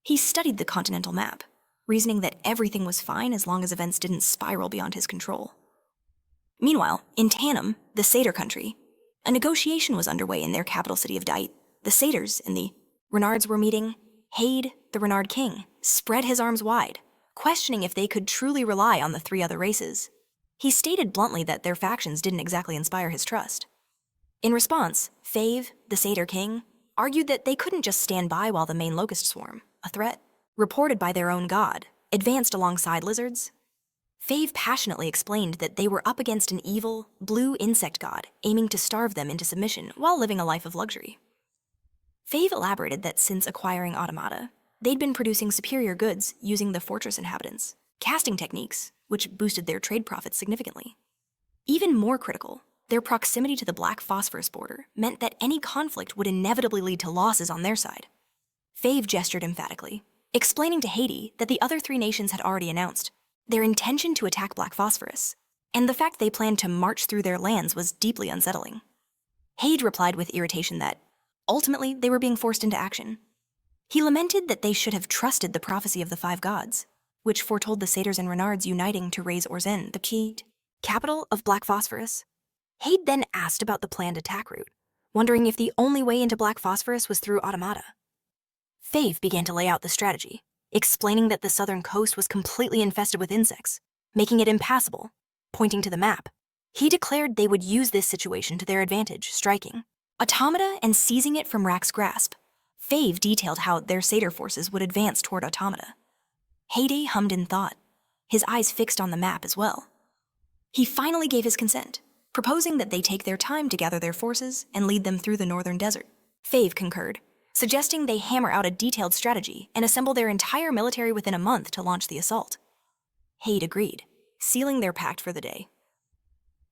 He studied the continental map, reasoning that everything was fine as long as events didn't spiral beyond his control. Meanwhile, in Tanum, the satyr country, a negotiation was underway in their capital city of Dait. The satyrs and the renards were meeting. Haid, the renard king, spread his arms wide, questioning if they could truly rely on the 3 other races. He stated bluntly that their factions didn't exactly inspire his trust. In response, Fave, the satyr king, argued that they couldn't just stand by while the main locust swarm, a threat reported by their own god, advanced alongside lizards. Fave passionately explained that they were up against an evil, blue insect god aiming to starve them into submission while living a life of luxury. Fave elaborated that since acquiring automata, they'd been producing superior goods using the fortress inhabitants, casting techniques, which boosted their trade profits significantly. Even more critical, their proximity to the black phosphorus border meant that any conflict would inevitably lead to losses on their side. Fave gestured emphatically, explaining to Haiti that the other 3 nations had already announced their intention to attack black phosphorus, and the fact they planned to march through their lands was deeply unsettling. Haid replied with irritation that, ultimately, they were being forced into action. He lamented that they should have trusted the prophecy of the 5 gods, which foretold the satyrs and renards uniting to raise Orzen, the key capital of black phosphorus. Haid then asked about the planned attack route, wondering if the only way into black phosphorus was through automata. Fave began to lay out the strategy, explaining that the southern coast was completely infested with insects, making it impassable. Pointing to the map, he declared they would use this situation to their advantage, striking Automata and seizing it from Rack's grasp. Fave detailed how their satyr forces would advance toward Automata. Heyday hummed in thought, his eyes fixed on the map as well. He finally gave his consent, proposing that they take their time to gather their forces and lead them through the northern desert. Fave concurred, suggesting they hammer out a detailed strategy and assemble their entire military within a month to launch the assault. Haid agreed, sealing their pact for the day.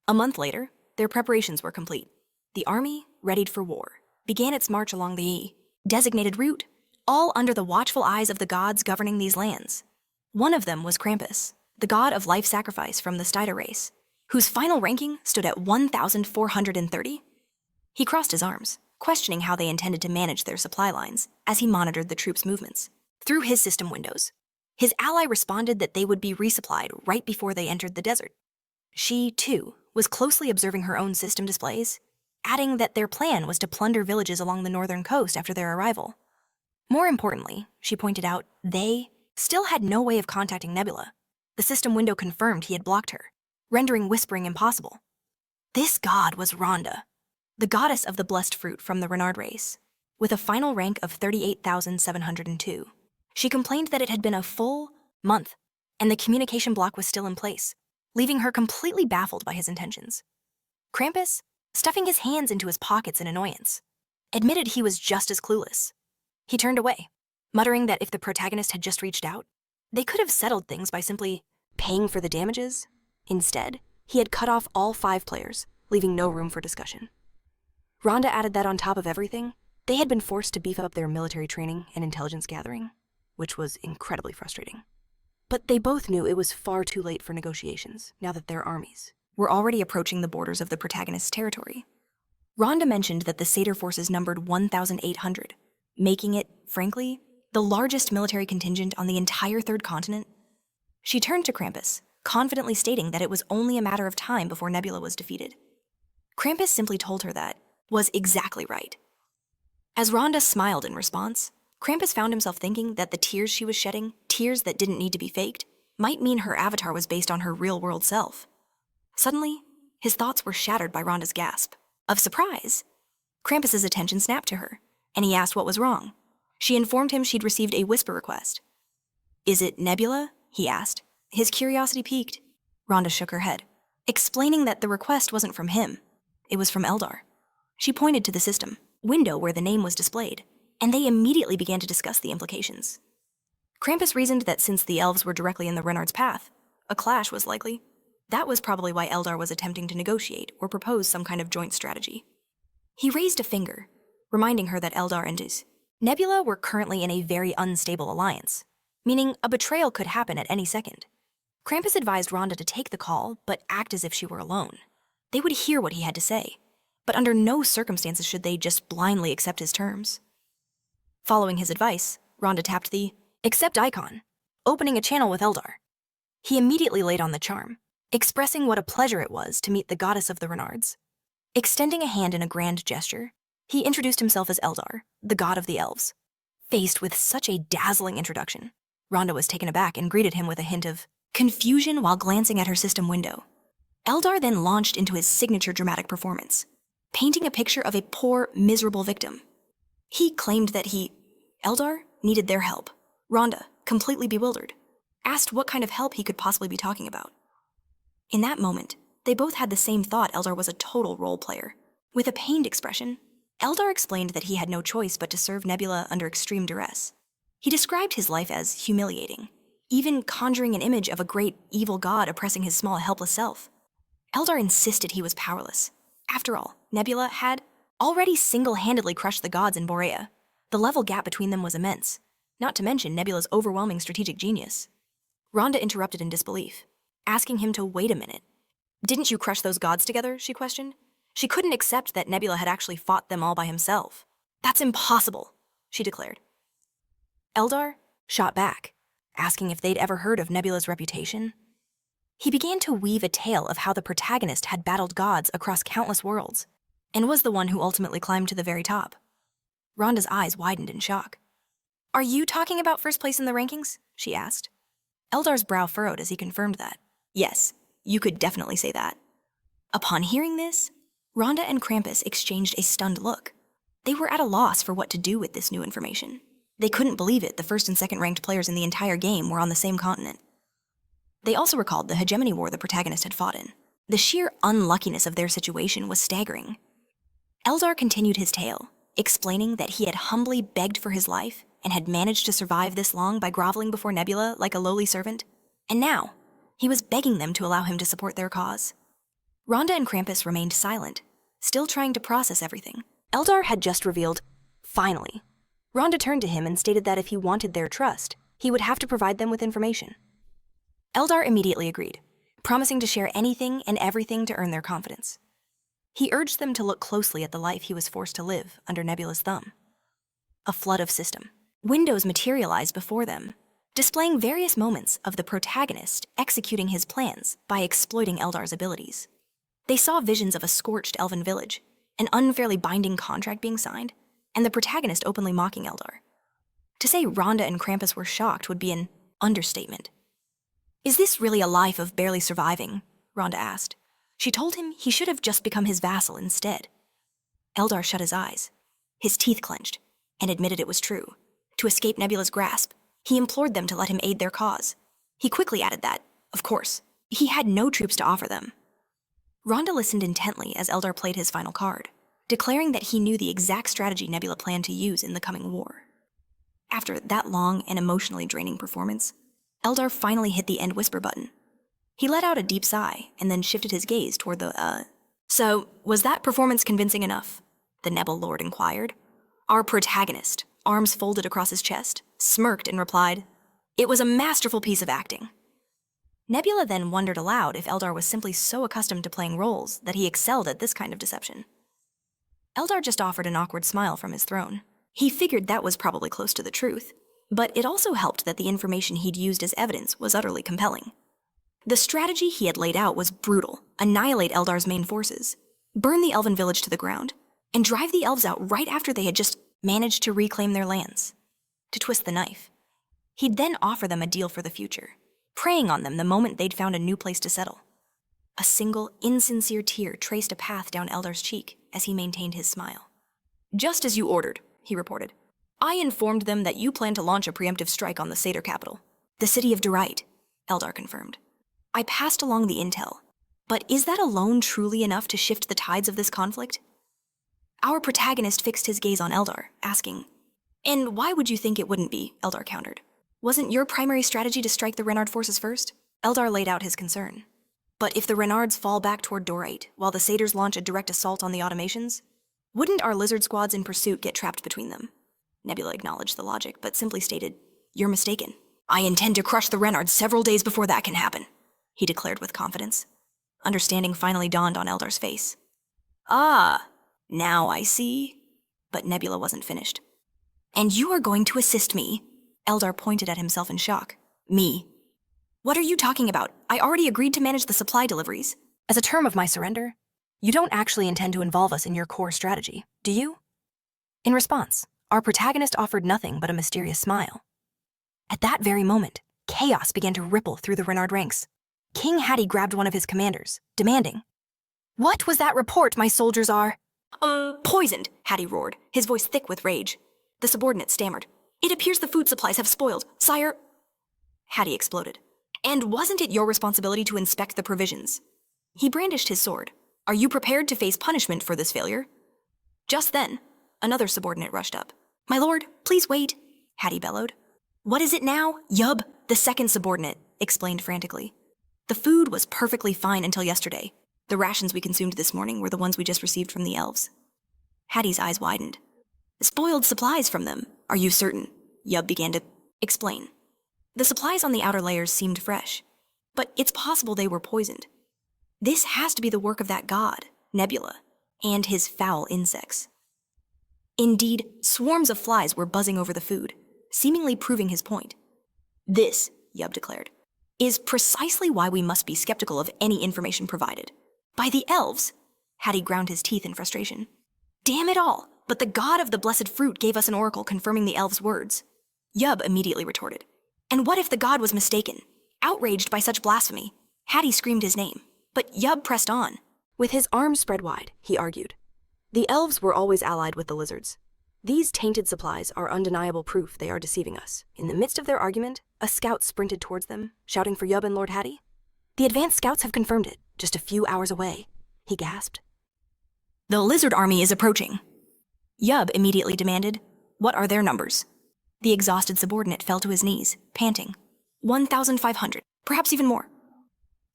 A month later, their preparations were complete. The army, readied for war, began its march along the designated route, all under the watchful eyes of the gods governing these lands. One of them was Krampus, the god of life sacrifice from the Styder race, whose final ranking stood at 1,430. He crossed his arms, questioning how they intended to manage their supply lines as he monitored the troops' movements. Through his system windows, his ally responded that they would be resupplied right before they entered the desert. She, too, was closely observing her own system displays, adding that their plan was to plunder villages along the northern coast after their arrival. More importantly, she pointed out, they still had no way of contacting Nebula. The system window confirmed he had blocked her, rendering whispering impossible. This god was Rhonda, the goddess of the blessed fruit from the Renard race, with a final rank of 38,702. She complained that it had been a full month, and the communication block was still in place, leaving her completely baffled by his intentions. Krampus, stuffing his hands into his pockets in annoyance, admitted he was just as clueless. He turned away, muttering that if the protagonist had just reached out, they could have settled things by simply paying for the damages. Instead, he had cut off all 5 players, leaving no room for discussion. Rhonda added that on top of everything, they had been forced to beef up their military training and intelligence gathering, which was incredibly frustrating. But they both knew it was far too late for negotiations, now that their armies were already approaching the borders of the protagonist's territory. Rhonda mentioned that the Satyr forces numbered 1,800, making it, frankly, the largest military contingent on the entire third continent. She turned to Krampus, confidently stating that it was only a matter of time before Nebula was defeated. Krampus simply told her that was exactly right. As Rhonda smiled in response, Krampus found himself thinking that the tears she was shedding, tears that didn't need to be faked, might mean her avatar was based on her real-world self. Suddenly, his thoughts were shattered by Rhonda's gasp. Of surprise, Krampus's attention snapped to her, and he asked what was wrong. She informed him she'd received a whisper request. "Is it Nebula?" he asked. His curiosity piqued. Rhonda shook her head, explaining that the request wasn't from him. It was from Eldar. She pointed to the system window where the name was displayed, and they immediately began to discuss the implications. Krampus reasoned that since the elves were directly in the Renard's path, a clash was likely. That was probably why Eldar was attempting to negotiate or propose some kind of joint strategy. He raised a finger, reminding her that Eldar and Nebula were currently in a very unstable alliance, meaning a betrayal could happen at any second. Krampus advised Rhonda to take the call, but act as if she were alone. They would hear what he had to say, but under no circumstances should they just blindly accept his terms. Following his advice, Rhonda tapped the accept icon, opening a channel with Eldar. He immediately laid on the charm, expressing what a pleasure it was to meet the goddess of the Renards. Extending a hand in a grand gesture, he introduced himself as Eldar, the god of the elves. Faced with such a dazzling introduction, Rhonda was taken aback and greeted him with a hint of confusion while glancing at her system window. Eldar then launched into his signature dramatic performance, painting a picture of a poor, miserable victim. He claimed that Eldar, needed their help. Rhonda, completely bewildered, asked what kind of help he could possibly be talking about. In that moment, they both had the same thought Eldar was a total role player. With a pained expression, Eldar explained that he had no choice but to serve Nebula under extreme duress. He described his life as humiliating, even conjuring an image of a great, evil god oppressing his small, helpless self. Eldar insisted he was powerless. After all, Nebula had already single-handedly crushed the gods in Borea. The level gap between them was immense, not to mention Nebula's overwhelming strategic genius. Rhonda interrupted in disbelief, asking him to wait a minute. "Didn't you crush those gods together?" she questioned. She couldn't accept that Nebula had actually fought them all by himself. "That's impossible," she declared. Eldar shot back, asking if they'd ever heard of Nebula's reputation. He began to weave a tale of how the protagonist had battled gods across countless worlds, and was the one who ultimately climbed to the very top. Rhonda's eyes widened in shock. "Are you talking about first place in the rankings?" she asked. Eldar's brow furrowed as he confirmed that. "Yes, you could definitely say that." Upon hearing this, Rhonda and Krampus exchanged a stunned look. They were at a loss for what to do with this new information. They couldn't believe it, the first and second ranked players in the entire game were on the same continent. They also recalled the hegemony war the protagonist had fought in. The sheer unluckiness of their situation was staggering. Eldar continued his tale, explaining that he had humbly begged for his life and had managed to survive this long by groveling before Nebula like a lowly servant, and now he was begging them to allow him to support their cause. Rhonda and Krampus remained silent, still trying to process everything. Eldar had just revealed, finally. Rhonda turned to him and stated that if he wanted their trust, he would have to provide them with information. Eldar immediately agreed, promising to share anything and everything to earn their confidence. He urged them to look closely at the life he was forced to live under Nebula's thumb. A flood of system. Windows materialized before them, displaying various moments of the protagonist executing his plans by exploiting Eldar's abilities. They saw visions of a scorched elven village, an unfairly binding contract being signed, and the protagonist openly mocking Eldar. To say Rhonda and Krampus were shocked would be an understatement. "Is this really a life of barely surviving?" Rhonda asked. She told him he should have just become his vassal instead. Eldar shut his eyes, his teeth clenched, and admitted it was true. To escape Nebula's grasp, he implored them to let him aid their cause. He quickly added that, of course, he had no troops to offer them. Rhonda listened intently as Eldar played his final card, declaring that he knew the exact strategy Nebula planned to use in the coming war. After that long and emotionally draining performance, Eldar finally hit the end whisper button. He let out a deep sigh and then shifted his gaze toward the, So, was that performance convincing enough? The Nebel Lord inquired. Our protagonist, arms folded across his chest, smirked and replied, It was a masterful piece of acting. Nebula then wondered aloud if Eldar was simply so accustomed to playing roles that he excelled at this kind of deception. Eldar just offered an awkward smile from his throne. He figured that was probably close to the truth, but it also helped that the information he'd used as evidence was utterly compelling. The strategy he had laid out was brutal: annihilate Eldar's main forces, burn the elven village to the ground, and drive the elves out right after they had just managed to reclaim their lands. To twist the knife, he'd then offer them a deal for the future, preying on them the moment they'd found a new place to settle. A single, insincere tear traced a path down Eldar's cheek as he maintained his smile. Just as you ordered, he reported. I informed them that you plan to launch a preemptive strike on the Satyr capital, the city of Derite, Eldar confirmed. I passed along the intel, but is that alone truly enough to shift the tides of this conflict? Our protagonist fixed his gaze on Eldar, asking, And why would you think it wouldn't be? Eldar countered. Wasn't your primary strategy to strike the Renard forces first? Eldar laid out his concern. But if the Renards fall back toward Dorite, while the Satyrs launch a direct assault on the automations, wouldn't our lizard squads in pursuit get trapped between them? Nebula acknowledged the logic, but simply stated, You're mistaken. I intend to crush the Renards several days before that can happen, he declared with confidence. Understanding finally dawned on Eldar's face. Ah, now I see. But Nebula wasn't finished. And you are going to assist me? Eldar pointed at himself in shock. Me? What are you talking about? I already agreed to manage the supply deliveries. As a term of my surrender, you don't actually intend to involve us in your core strategy, do you? In response, our protagonist offered nothing but a mysterious smile. At that very moment, chaos began to ripple through the Renard ranks. King Hattie grabbed one of his commanders, demanding, What was that report my soldiers are? Poisoned, Hattie roared, his voice thick with rage. The subordinate stammered. It appears the food supplies have spoiled, sire. Hattie exploded. And wasn't it your responsibility to inspect the provisions? He brandished his sword. Are you prepared to face punishment for this failure? Just then, another subordinate rushed up. My lord, please wait, Hattie bellowed. What is it now? Yub, the second subordinate explained frantically. The food was perfectly fine until yesterday. The rations we consumed this morning were the ones we just received from the elves. Hattie's eyes widened. Spoiled supplies from them. Are you certain? Yub began to explain. The supplies on the outer layers seemed fresh, but it's possible they were poisoned. This has to be the work of that god, Nebula, and his foul insects. Indeed, swarms of flies were buzzing over the food, seemingly proving his point. This, Yub declared, is precisely why we must be skeptical of any information provided. By the elves, Hattie ground his teeth in frustration. Damn it all, but the god of the blessed fruit gave us an oracle confirming the elves' words. Yub immediately retorted. And what if the god was mistaken? Outraged by such blasphemy, Hattie screamed his name, but Yub pressed on. With his arms spread wide, he argued. The elves were always allied with the lizards. These tainted supplies are undeniable proof they are deceiving us. In the midst of their argument, a scout sprinted towards them, shouting for Yub and Lord Hattie. The advanced scouts have confirmed it, just a few hours away, he gasped. The lizard army is approaching. Yub immediately demanded, What are their numbers? The exhausted subordinate fell to his knees, panting. 1,500, perhaps even more.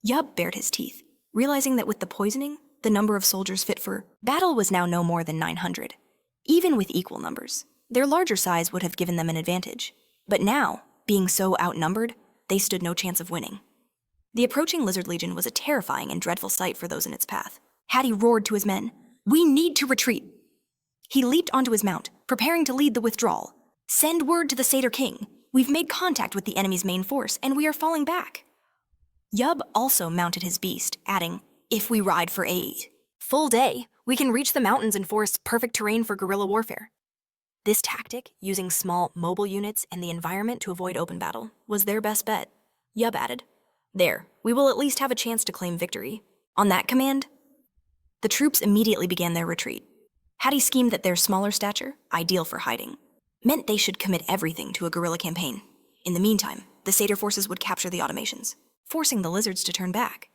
Yub bared his teeth, realizing that with the poisoning, the number of soldiers fit for battle was now no more than 900. Even with equal numbers, their larger size would have given them an advantage. But now, being so outnumbered, they stood no chance of winning. The approaching lizard legion was a terrifying and dreadful sight for those in its path. Hattie roared to his men, We need to retreat. He leaped onto his mount, preparing to lead the withdrawal. Send word to the Satyr King. We've made contact with the enemy's main force, and we are falling back. Yub also mounted his beast, adding, If we ride for aid. Full day, we can reach the mountains and forest perfect terrain for guerrilla warfare. This tactic, using small, mobile units and the environment to avoid open battle, was their best bet. Yub added, There, we will at least have a chance to claim victory. On that command, the troops immediately began their retreat. Hattie schemed that their smaller stature, ideal for hiding, meant they should commit everything to a guerrilla campaign. In the meantime, the Satyr forces would capture the automations, forcing the lizards to turn back.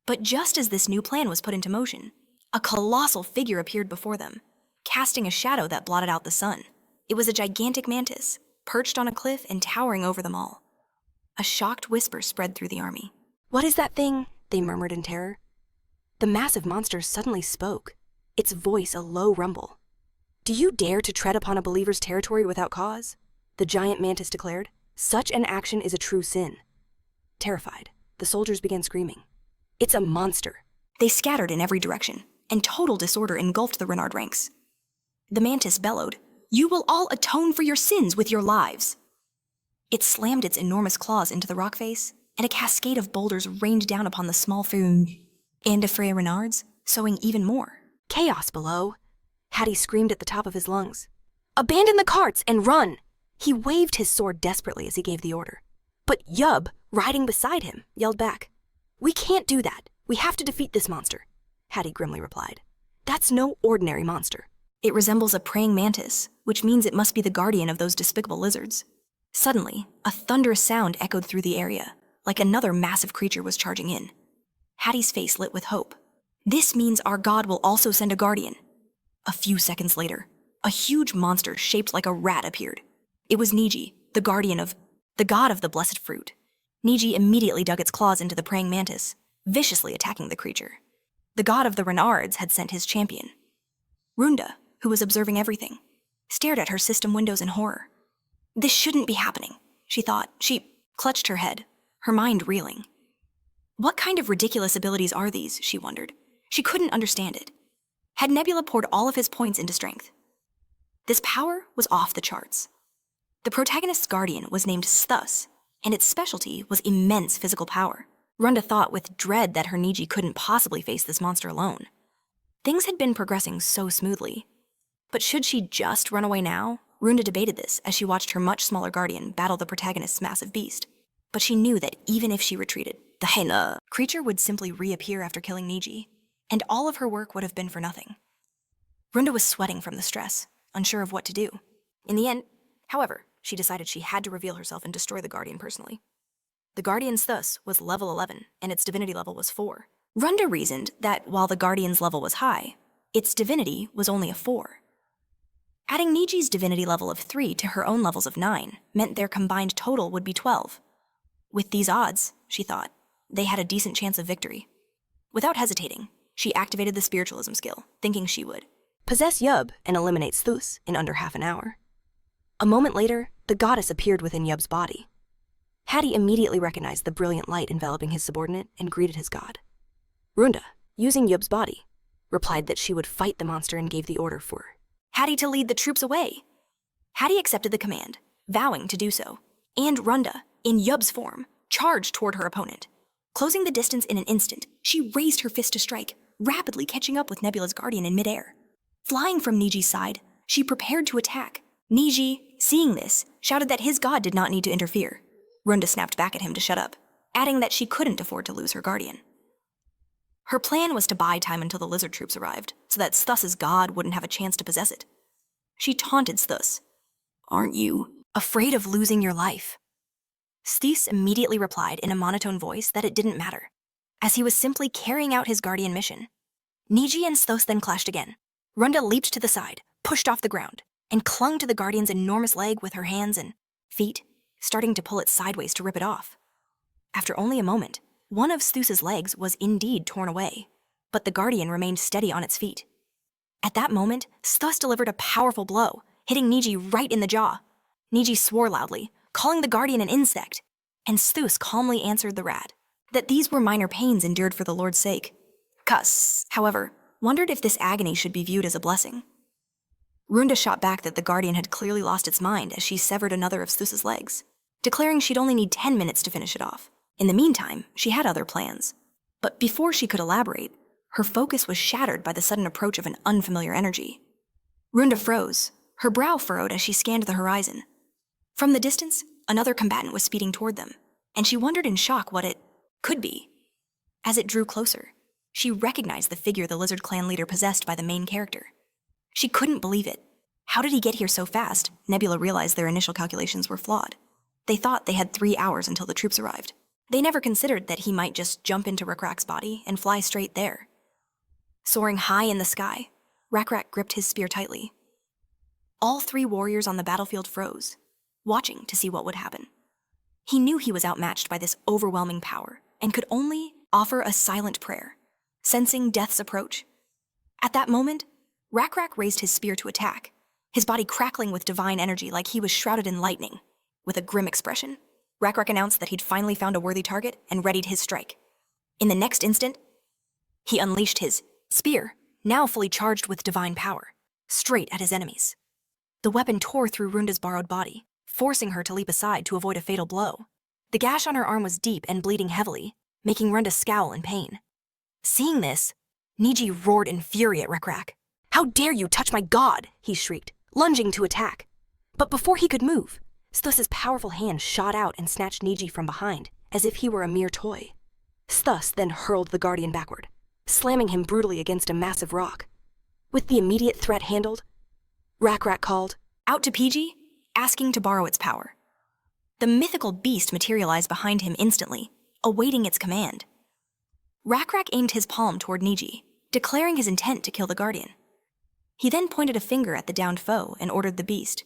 But just as this new plan was put into motion, a colossal figure appeared before them, casting a shadow that blotted out the sun. It was a gigantic mantis, perched on a cliff and towering over them all. A shocked whisper spread through the army. "What is that thing?" they murmured in terror. The massive monster suddenly spoke, its voice a low rumble. "Do you dare to tread upon a believer's territory without cause?" the giant mantis declared. "Such an action is a true sin." Terrified, the soldiers began screaming. "It's a monster!" They scattered in every direction, and total disorder engulfed the Renard ranks. The mantis bellowed, "You will all atone for your sins with your lives." It slammed its enormous claws into the rock face, and a cascade of boulders rained down upon the small feuille and the Freya Renards, sowing even more. Chaos below! Hattie screamed at the top of his lungs. "Abandon the carts and run!" He waved his sword desperately as he gave the order. But Yub, riding beside him, yelled back, "We can't do that. We have to defeat this monster," Hattie grimly replied. "That's no ordinary monster." It resembles a praying mantis, which means it must be the guardian of those despicable lizards. Suddenly, a thunderous sound echoed through the area, like another massive creature was charging in. Hattie's face lit with hope. This means our god will also send a guardian. A few seconds later, a huge monster shaped like a rat appeared. It was Niji, the guardian of the god of the blessed fruit. Niji immediately dug its claws into the praying mantis, viciously attacking the creature. The god of the Renards had sent his champion. Runda, who was observing everything, stared at her system windows in horror. This shouldn't be happening, she thought. She clutched her head, her mind reeling. What kind of ridiculous abilities are these, she wondered. She couldn't understand it. Had Nebula poured all of his points into strength? This power was off the charts. The protagonist's guardian was named Sthus, and its specialty was immense physical power. Runda thought with dread that her Niji couldn't possibly face this monster alone. Things had been progressing so smoothly. But should she just run away now? Runda debated this as she watched her much smaller guardian battle the protagonist's massive beast. But she knew that even if she retreated, the Hena creature would simply reappear after killing Niji, and all of her work would have been for nothing. Runda was sweating from the stress, unsure of what to do. In the end, however, she decided she had to reveal herself and destroy the guardian personally. The guardian's thus was level 11, and its divinity level was 4. Runda reasoned that while the guardian's level was high, its divinity was only a 4. Adding Niji's divinity level of 3 to her own levels of 9 meant their combined total would be 12. With these odds, she thought, they had a decent chance of victory. Without hesitating, she activated the spiritualism skill, thinking she would possess Yub and eliminate Sthus in under half an hour. A moment later, the goddess appeared within Yub's body. Hattie immediately recognized the brilliant light enveloping his subordinate and greeted his god. Runda, using Yub's body, replied that she would fight the monster and gave the order for Hattie to lead the troops away. Hattie accepted the command, vowing to do so, and Runda, in Yub's form, charged toward her opponent. Closing the distance in an instant, she raised her fist to strike, rapidly catching up with Nebula's guardian in midair. Flying from Niji's side, she prepared to attack. Niji, seeing this, shouted that his god did not need to interfere. Runda snapped back at him to shut up, adding that she couldn't afford to lose her guardian. Her plan was to buy time until the lizard troops arrived, so that Sthus's god wouldn't have a chance to possess it. She taunted Sthus. "Aren't you afraid of losing your life?" Sthus immediately replied in a monotone voice that it didn't matter, as he was simply carrying out his guardian mission. Niji and Sthus then clashed again. Runda leaped to the side, pushed off the ground, and clung to the guardian's enormous leg with her hands and feet, starting to pull it sideways to rip it off. After only a moment, one of Sthus's legs was indeed torn away, but the guardian remained steady on its feet. At that moment, Sthus delivered a powerful blow, hitting Niji right in the jaw. Niji swore loudly, calling the guardian an insect, and Sthus calmly answered the rat that these were minor pains endured for the Lord's sake. Cuss, however, wondered if this agony should be viewed as a blessing. Runda shot back that the guardian had clearly lost its mind as she severed another of Sthus's legs, declaring she'd only need 10 minutes to finish it off. In the meantime, she had other plans. But before she could elaborate, her focus was shattered by the sudden approach of an unfamiliar energy. Runda froze, her brow furrowed as she scanned the horizon. From the distance, another combatant was speeding toward them, and she wondered in shock what it could be. As it drew closer, she recognized the figure the lizard clan leader possessed by the main character. She couldn't believe it. How did he get here so fast? Nebula realized their initial calculations were flawed. They thought they had 3 hours until the troops arrived. They never considered that he might just jump into Rakrak's body and fly straight there. Soaring high in the sky, Rakrak gripped his spear tightly. All 3 warriors on the battlefield froze. watching to see what would happen. He knew he was outmatched by this overwhelming power and could only offer a silent prayer, sensing death's approach. At that moment, Rakrak raised his spear to attack, his body crackling with divine energy like he was shrouded in lightning. With a grim expression, Rakrak announced that he'd finally found a worthy target and readied his strike. In the next instant, he unleashed his spear, now fully charged with divine power, straight at his enemies. The weapon tore through Runda's borrowed body, forcing her to leap aside to avoid a fatal blow. The gash on her arm was deep and bleeding heavily, making Runda scowl in pain. Seeing this, Niji roared in fury at Rakrak. "How dare you touch my god!" he shrieked, lunging to attack. But before he could move, Sthus's powerful hand shot out and snatched Niji from behind, as if he were a mere toy. Sthus then hurled the guardian backward, slamming him brutally against a massive rock. With the immediate threat handled, Rakrak called out to PG, asking to borrow its power. The mythical beast materialized behind him instantly, awaiting its command. Rakrak aimed his palm toward Niji, declaring his intent to kill the guardian. He then pointed a finger at the downed foe and ordered the beast.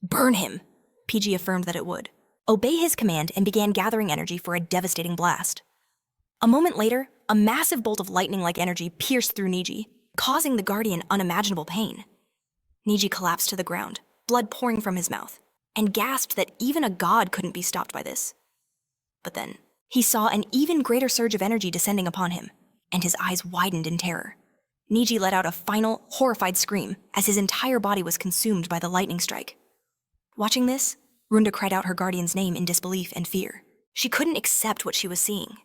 "Burn him!" PG affirmed that it would. Obey his command and began gathering energy for a devastating blast. A moment later, a massive bolt of lightning-like energy pierced through Niji, causing the guardian unimaginable pain. Niji collapsed to the ground, blood pouring from his mouth, and gasped that even a god couldn't be stopped by this. But then, he saw an even greater surge of energy descending upon him, and his eyes widened in terror. Niji let out a final, horrified scream as his entire body was consumed by the lightning strike. Watching this, Runda cried out her guardian's name in disbelief and fear. She couldn't accept what she was seeing.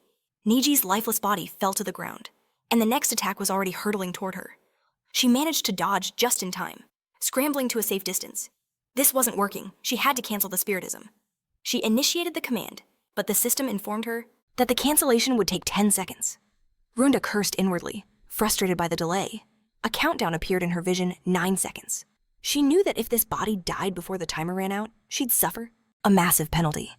Niji's lifeless body fell to the ground, and the next attack was already hurtling toward her. She managed to dodge just in time, scrambling to a safe distance. This wasn't working. She had to cancel the spiritism. She initiated the command, but the system informed her that the cancellation would take 10 seconds. Runda cursed inwardly, frustrated by the delay. A countdown appeared in her vision, 9 seconds. She knew that if this body died before the timer ran out, she'd suffer a massive penalty.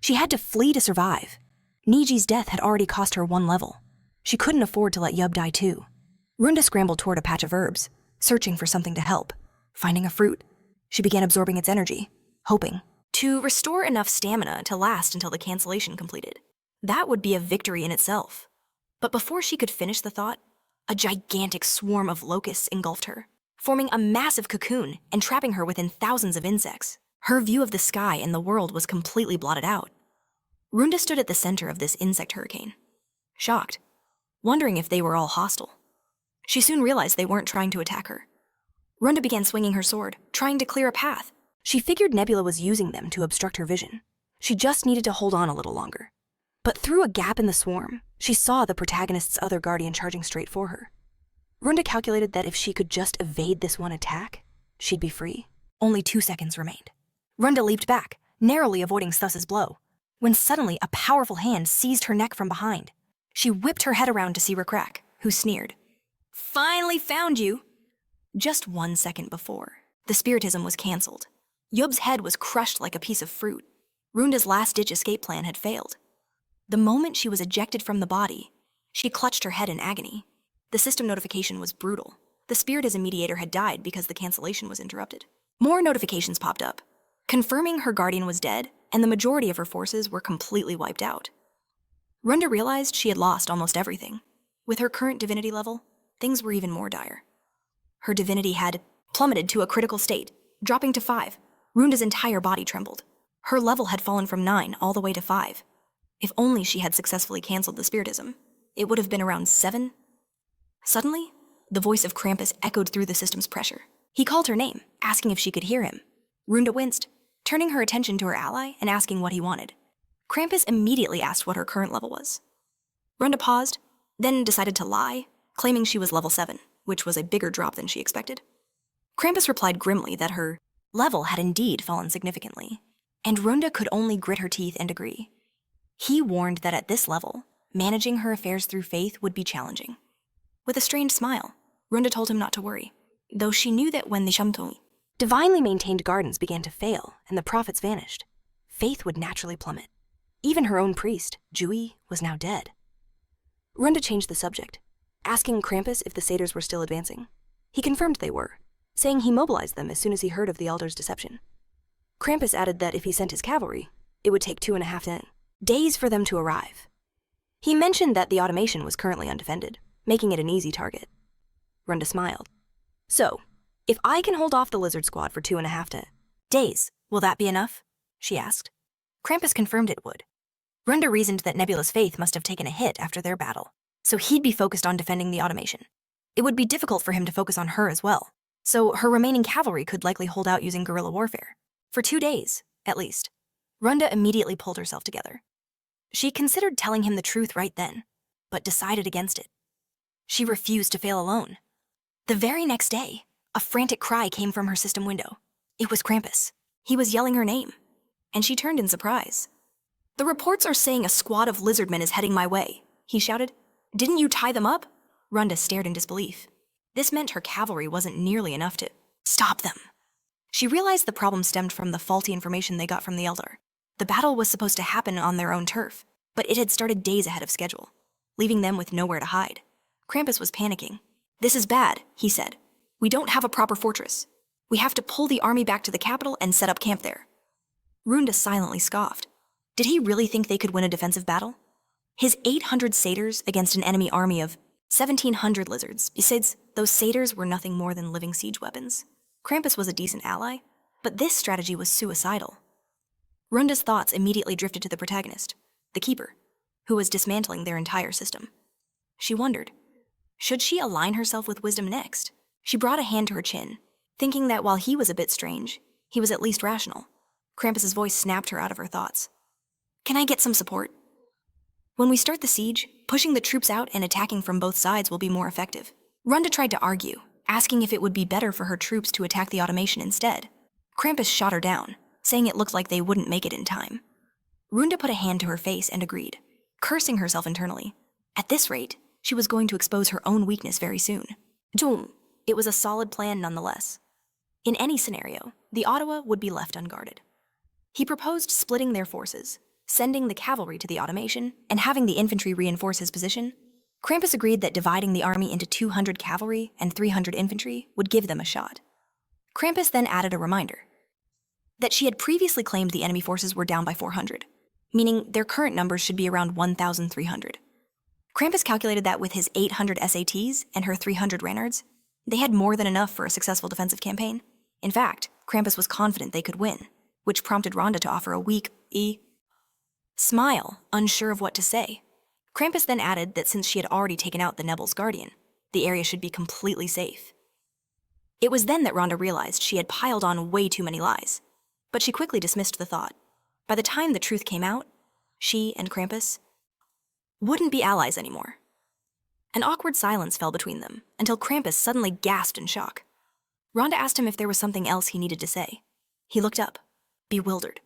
She had to flee to survive. Niji's death had already cost her 1 level. She couldn't afford to let Yub die too. Runda scrambled toward a patch of herbs, searching for something to help. Finding a fruit, she began absorbing its energy, hoping to restore enough stamina to last until the cancellation completed. That would be a victory in itself. But before she could finish the thought, a gigantic swarm of locusts engulfed her, forming a massive cocoon and trapping her within thousands of insects. Her view of the sky and the world was completely blotted out. Runda stood at the center of this insect hurricane, shocked, wondering if they were all hostile. She soon realized they weren't trying to attack her. Runda began swinging her sword, trying to clear a path. She figured Nebula was using them to obstruct her vision. She just needed to hold on a little longer. But through a gap in the swarm, she saw the protagonist's other guardian charging straight for her. Runda calculated that if she could just evade this one attack, she'd be free. Only 2 seconds remained. Runda leaped back, narrowly avoiding Sthus's blow, when suddenly a powerful hand seized her neck from behind. She whipped her head around to see Rakrak, who sneered. "Finally found you!" Just 1 second before, the spiritism was cancelled. Yub's head was crushed like a piece of fruit. Runda's last-ditch escape plan had failed. The moment she was ejected from the body, she clutched her head in agony. The system notification was brutal. The spiritism mediator had died because the cancellation was interrupted. More notifications popped up, confirming her guardian was dead, and the majority of her forces were completely wiped out. Runda realized she had lost almost everything. With her current divinity level, things were even more dire. Her divinity had plummeted to a critical state, dropping to 5. Runda's entire body trembled. Her level had fallen from 9 all the way to 5. If only she had successfully cancelled the spiritism, it would have been around 7. Suddenly, the voice of Krampus echoed through the system's pressure. He called her name, asking if she could hear him. Runda winced, turning her attention to her ally and asking what he wanted. Krampus immediately asked what her current level was. Runda paused, then decided to lie, claiming she was level 7, which was a bigger drop than she expected. Krampus replied grimly that her level had indeed fallen significantly, and Runda could only grit her teeth and agree. He warned that at this level, managing her affairs through faith would be challenging. With a strained smile, Runda told him not to worry, though she knew that when the Shamtoi, divinely maintained gardens began to fail and the prophets vanished, faith would naturally plummet. Even her own priest, Jui, was now dead. Runda changed the subject, asking Krampus if the satyrs were still advancing. He confirmed they were, saying he mobilized them as soon as he heard of the elder's deception. Krampus added that if he sent his cavalry, it would take 2.5 days for them to arrive. He mentioned that the automation was currently undefended, making it an easy target. Runda smiled. So, if I can hold off the lizard squad for 2.5 days, will that be enough? She asked. Krampus confirmed it would. Runda reasoned that Nebula's faith must have taken a hit after their battle, so he'd be focused on defending the automation. It would be difficult for him to focus on her as well, so her remaining cavalry could likely hold out using guerrilla warfare. For 2 days, at least. Runda immediately pulled herself together. She considered telling him the truth right then, but decided against it. She refused to fail alone. The very next day, a frantic cry came from her system window. It was Krampus. He was yelling her name, and she turned in surprise. "The reports are saying a squad of lizardmen is heading my way," he shouted. "Didn't you tie them up?" Runda stared in disbelief. This meant her cavalry wasn't nearly enough to stop them. She realized the problem stemmed from the faulty information they got from the Eldar. The battle was supposed to happen on their own turf, but it had started days ahead of schedule, leaving them with nowhere to hide. Krampus was panicking. "This is bad," he said. "We don't have a proper fortress. We have to pull the army back to the capital and set up camp there." Runda silently scoffed. Did he really think they could win a defensive battle? His 800 satyrs against an enemy army of 1,700 lizards. Besides, those satyrs were nothing more than living siege weapons. Krampus was a decent ally, but this strategy was suicidal. Runda's thoughts immediately drifted to the protagonist, the Keeper, who was dismantling their entire system. She wondered, should she align herself with Wisdom next? She brought a hand to her chin, thinking that while he was a bit strange, he was at least rational. Krampus's voice snapped her out of her thoughts. "Can I get some support? When we start the siege, pushing the troops out and attacking from both sides will be more effective." Runda tried to argue, asking if it would be better for her troops to attack the automation instead. Krampus shot her down, saying it looked like they wouldn't make it in time. Runda put a hand to her face and agreed, cursing herself internally. At this rate, she was going to expose her own weakness very soon. It was a solid plan nonetheless. In any scenario, the Ottawa would be left unguarded. He proposed splitting their forces, sending the cavalry to the automation, and having the infantry reinforce his position. Krampus agreed that dividing the army into 200 cavalry and 300 infantry would give them a shot. Krampus then added a reminder that she had previously claimed the enemy forces were down by 400, meaning their current numbers should be around 1,300. Krampus calculated that with his 800 SATs and her 300 Rannards, they had more than enough for a successful defensive campaign. In fact, Krampus was confident they could win, which prompted Runda to offer a weak smile, unsure of what to say. Krampus then added that since she had already taken out the Nebel's guardian, the area should be completely safe. It was then that Runda realized she had piled on way too many lies, but she quickly dismissed the thought. By the time the truth came out, she and Krampus wouldn't be allies anymore. An awkward silence fell between them, until Krampus suddenly gasped in shock. Runda asked him if there was something else he needed to say. He looked up, bewildered,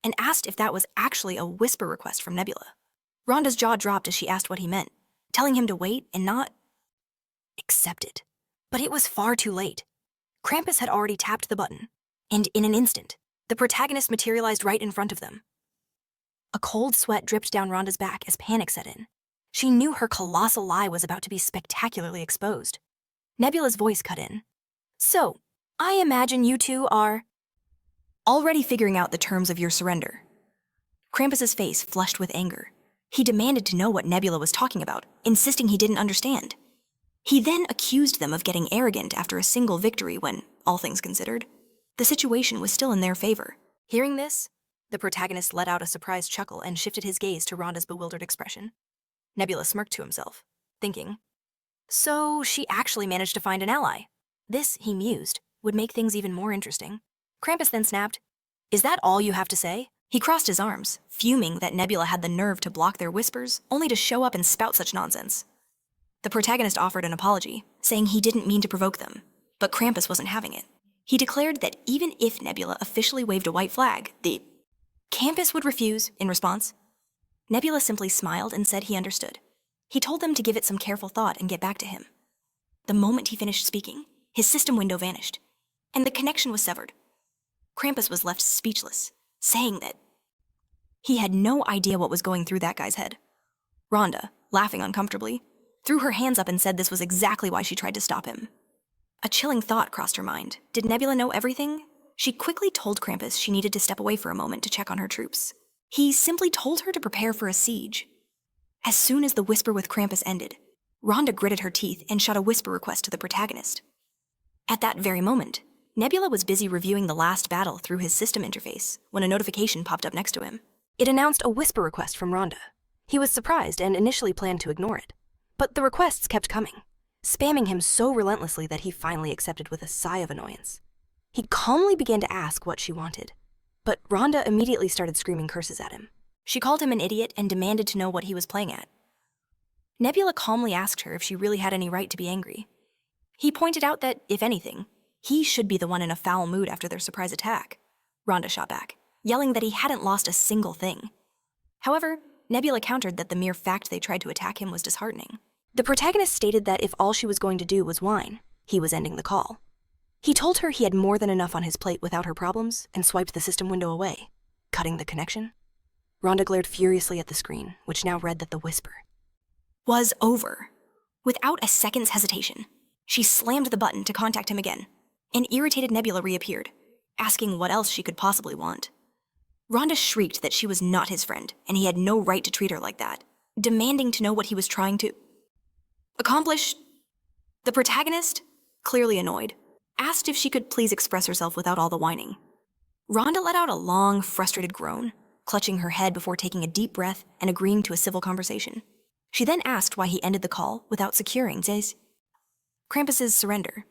and asked if that was actually a whisper request from Nebula. Runda's jaw dropped as she asked what he meant, telling him to wait and not accept it. But it was far too late. Krampus had already tapped the button, and in an instant, the protagonist materialized right in front of them. A cold sweat dripped down Rhonda's back as panic set in. She knew her colossal lie was about to be spectacularly exposed. Nebula's voice cut in. "So, I imagine you two are already figuring out the terms of your surrender." Krampus's face flushed with anger. He demanded to know what Nebula was talking about, insisting he didn't understand. He then accused them of getting arrogant after a single victory when, all things considered, the situation was still in their favor. Hearing this, the protagonist let out a surprised chuckle and shifted his gaze to Rhonda's bewildered expression. Nebula smirked to himself, thinking, so she actually managed to find an ally. This, he mused, would make things even more interesting. Krampus then snapped, "Is that all you have to say?" He crossed his arms, fuming that Nebula had the nerve to block their whispers, only to show up and spout such nonsense. The protagonist offered an apology, saying he didn't mean to provoke them, but Krampus wasn't having it. He declared that even if Nebula officially waved a white flag, the campus would refuse in response. Nebula simply smiled and said he understood. He told them to give it some careful thought and get back to him. The moment he finished speaking, his system window vanished, and the connection was severed. Krampus was left speechless, saying that he had no idea what was going through that guy's head. Rhonda, laughing uncomfortably, threw her hands up and said this was exactly why she tried to stop him. A chilling thought crossed her mind. Did Nebula know everything? She quickly told Krampus she needed to step away for a moment to check on her troops. He simply told her to prepare for a siege. As soon as the whisper with Krampus ended, Rhonda gritted her teeth and shot a whisper request to the protagonist. At that very moment, Nebula was busy reviewing the last battle through his system interface when a notification popped up next to him. It announced a whisper request from Rhonda. He was surprised and initially planned to ignore it. But the requests kept coming, spamming him so relentlessly that he finally accepted with a sigh of annoyance. He calmly began to ask what she wanted, but Rhonda immediately started screaming curses at him. She called him an idiot and demanded to know what he was playing at. Nebula calmly asked her if she really had any right to be angry. He pointed out that, if anything, he should be the one in a foul mood after their surprise attack. Rhonda shot back, yelling that he hadn't lost a single thing. However, Nebula countered that the mere fact they tried to attack him was disheartening. The protagonist stated that if all she was going to do was whine, he was ending the call. He told her he had more than enough on his plate without her problems and swiped the system window away, cutting the connection. Rhonda glared furiously at the screen, which now read that the whisper was over. Without a second's hesitation, she slammed the button to contact him again. An irritated Nebula reappeared, asking what else she could possibly want. Rhonda shrieked that she was not his friend, and he had no right to treat her like that, demanding to know what he was trying to accomplish. The protagonist, clearly annoyed, asked if she could please express herself without all the whining. Rhonda let out a long, frustrated groan, clutching her head before taking a deep breath and agreeing to a civil conversation. She then asked why he ended the call without securing Krampus's surrender.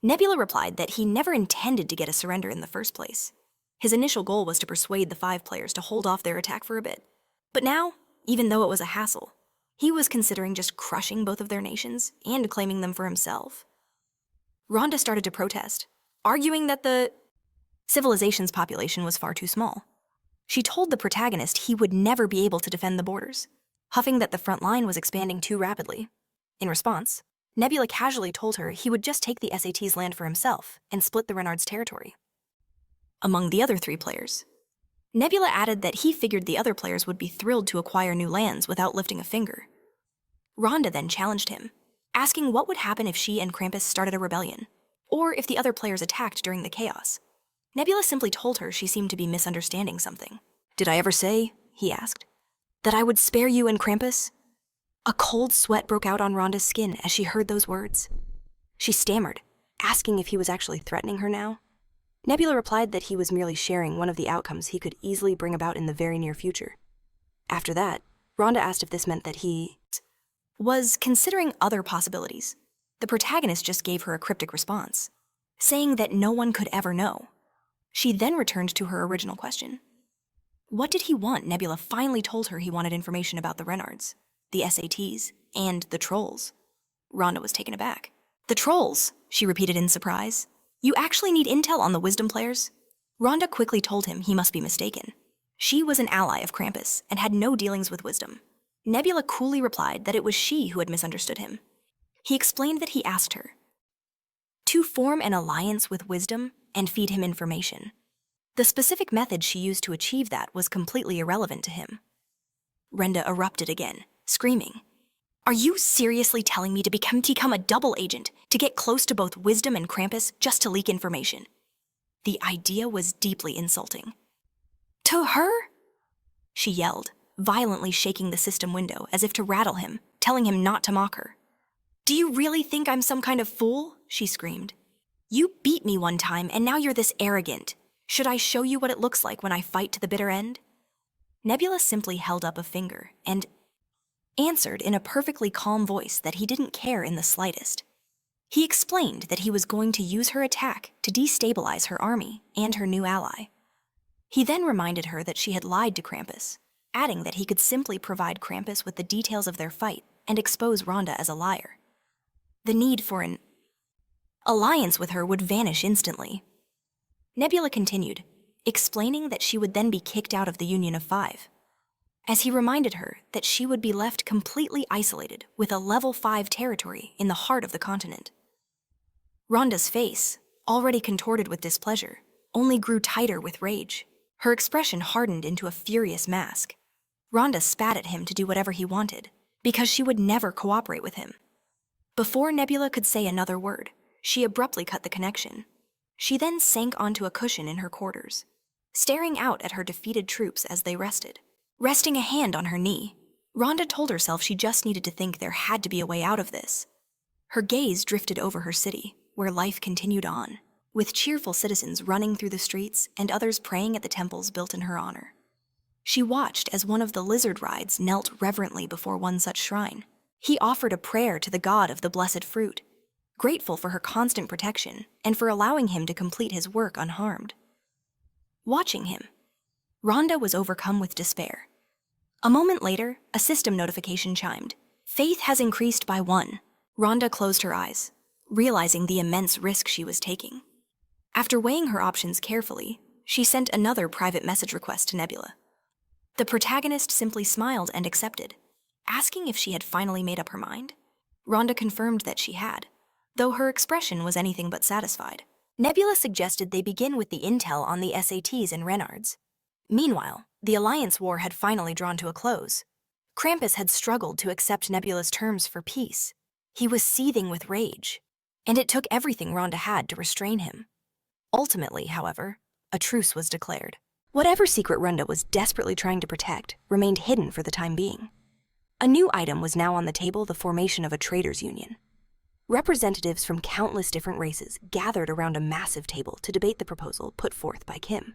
Nebula replied that he never intended to get a surrender in the first place. His initial goal was to persuade the 5 players to hold off their attack for a bit. But now, even though it was a hassle, he was considering just crushing both of their nations and claiming them for himself. Rhonda started to protest, arguing that the civilization's population was far too small. She told the protagonist he would never be able to defend the borders, huffing that the front line was expanding too rapidly. In response, Nebula casually told her he would just take the SAT's land for himself and split the Renard's territory. Among the other 3 players, Nebula added that he figured the other players would be thrilled to acquire new lands without lifting a finger. Rhonda then challenged him, asking what would happen if she and Krampus started a rebellion, or if the other players attacked during the chaos. Nebula simply told her she seemed to be misunderstanding something. "Did I ever say," he asked, "that I would spare you and Krampus?" A cold sweat broke out on Rhonda's skin as she heard those words. She stammered, asking if he was actually threatening her now. Nebula replied that he was merely sharing one of the outcomes he could easily bring about in the very near future. After that, Rhonda asked if this meant that he was considering other possibilities. The protagonist just gave her a cryptic response, saying that no one could ever know. She then returned to her original question. What did he want? Nebula finally told her he wanted information about the Renards, the SATs, and the trolls. Rhonda was taken aback. "The trolls," she repeated in surprise. "You actually need intel on the wisdom players?" Rhonda quickly told him he must be mistaken. She was an ally of Krampus and had no dealings with wisdom. Nebula coolly replied that it was she who had misunderstood him. He explained that he asked her to form an alliance with wisdom and feed him information. The specific method she used to achieve that was completely irrelevant to him. Rhonda erupted again, screaming, "Are you seriously telling me to become a double agent to get close to both Wisdom and Krampus just to leak information?" The idea was deeply insulting. "To her?" she yelled, violently shaking the system window as if to rattle him, telling him not to mock her. "Do you really think I'm some kind of fool?" she screamed. "You beat me one time and now you're this arrogant. Should I show you what it looks like when I fight to the bitter end?" Nebula simply held up a finger and answered in a perfectly calm voice that he didn't care in the slightest. He explained that he was going to use her attack to destabilize her army and her new ally. He then reminded her that she had lied to Krampus, adding that he could simply provide Krampus with the details of their fight and expose Rhonda as a liar. The need for an alliance with her would vanish instantly. Nebula continued, explaining that she would then be kicked out of the Union of Five, as he reminded her that she would be left completely isolated with a level 5 territory in the heart of the continent. Rhonda's face, already contorted with displeasure, only grew tighter with rage. Her expression hardened into a furious mask. Rhonda spat at him to do whatever he wanted, because she would never cooperate with him. Before Nebula could say another word, she abruptly cut the connection. She then sank onto a cushion in her quarters, staring out at her defeated troops as they rested. Resting a hand on her knee, Rhonda told herself she just needed to think there had to be a way out of this. Her gaze drifted over her city, where life continued on, with cheerful citizens running through the streets and others praying at the temples built in her honor. She watched as one of the lizard rides knelt reverently before one such shrine. He offered a prayer to the god of the blessed fruit, grateful for her constant protection and for allowing him to complete his work unharmed. Watching him, Rhonda was overcome with despair. A moment later, a system notification chimed. Faith has increased by 1. Rhonda closed her eyes, realizing the immense risk she was taking. After weighing her options carefully, she sent another private message request to Nebula. The protagonist simply smiled and accepted, asking if she had finally made up her mind. Rhonda confirmed that she had, though her expression was anything but satisfied. Nebula suggested they begin with the intel on the SATs and Renards. Meanwhile, the Alliance War had finally drawn to a close. Krampus had struggled to accept Nebula's terms for peace. He was seething with rage, and it took everything Rhonda had to restrain him. Ultimately, however, a truce was declared. Whatever secret Rhonda was desperately trying to protect remained hidden for the time being. A new item was now on the table: the formation of a traders' union. Representatives from countless different races gathered around a massive table to debate the proposal put forth by Kim.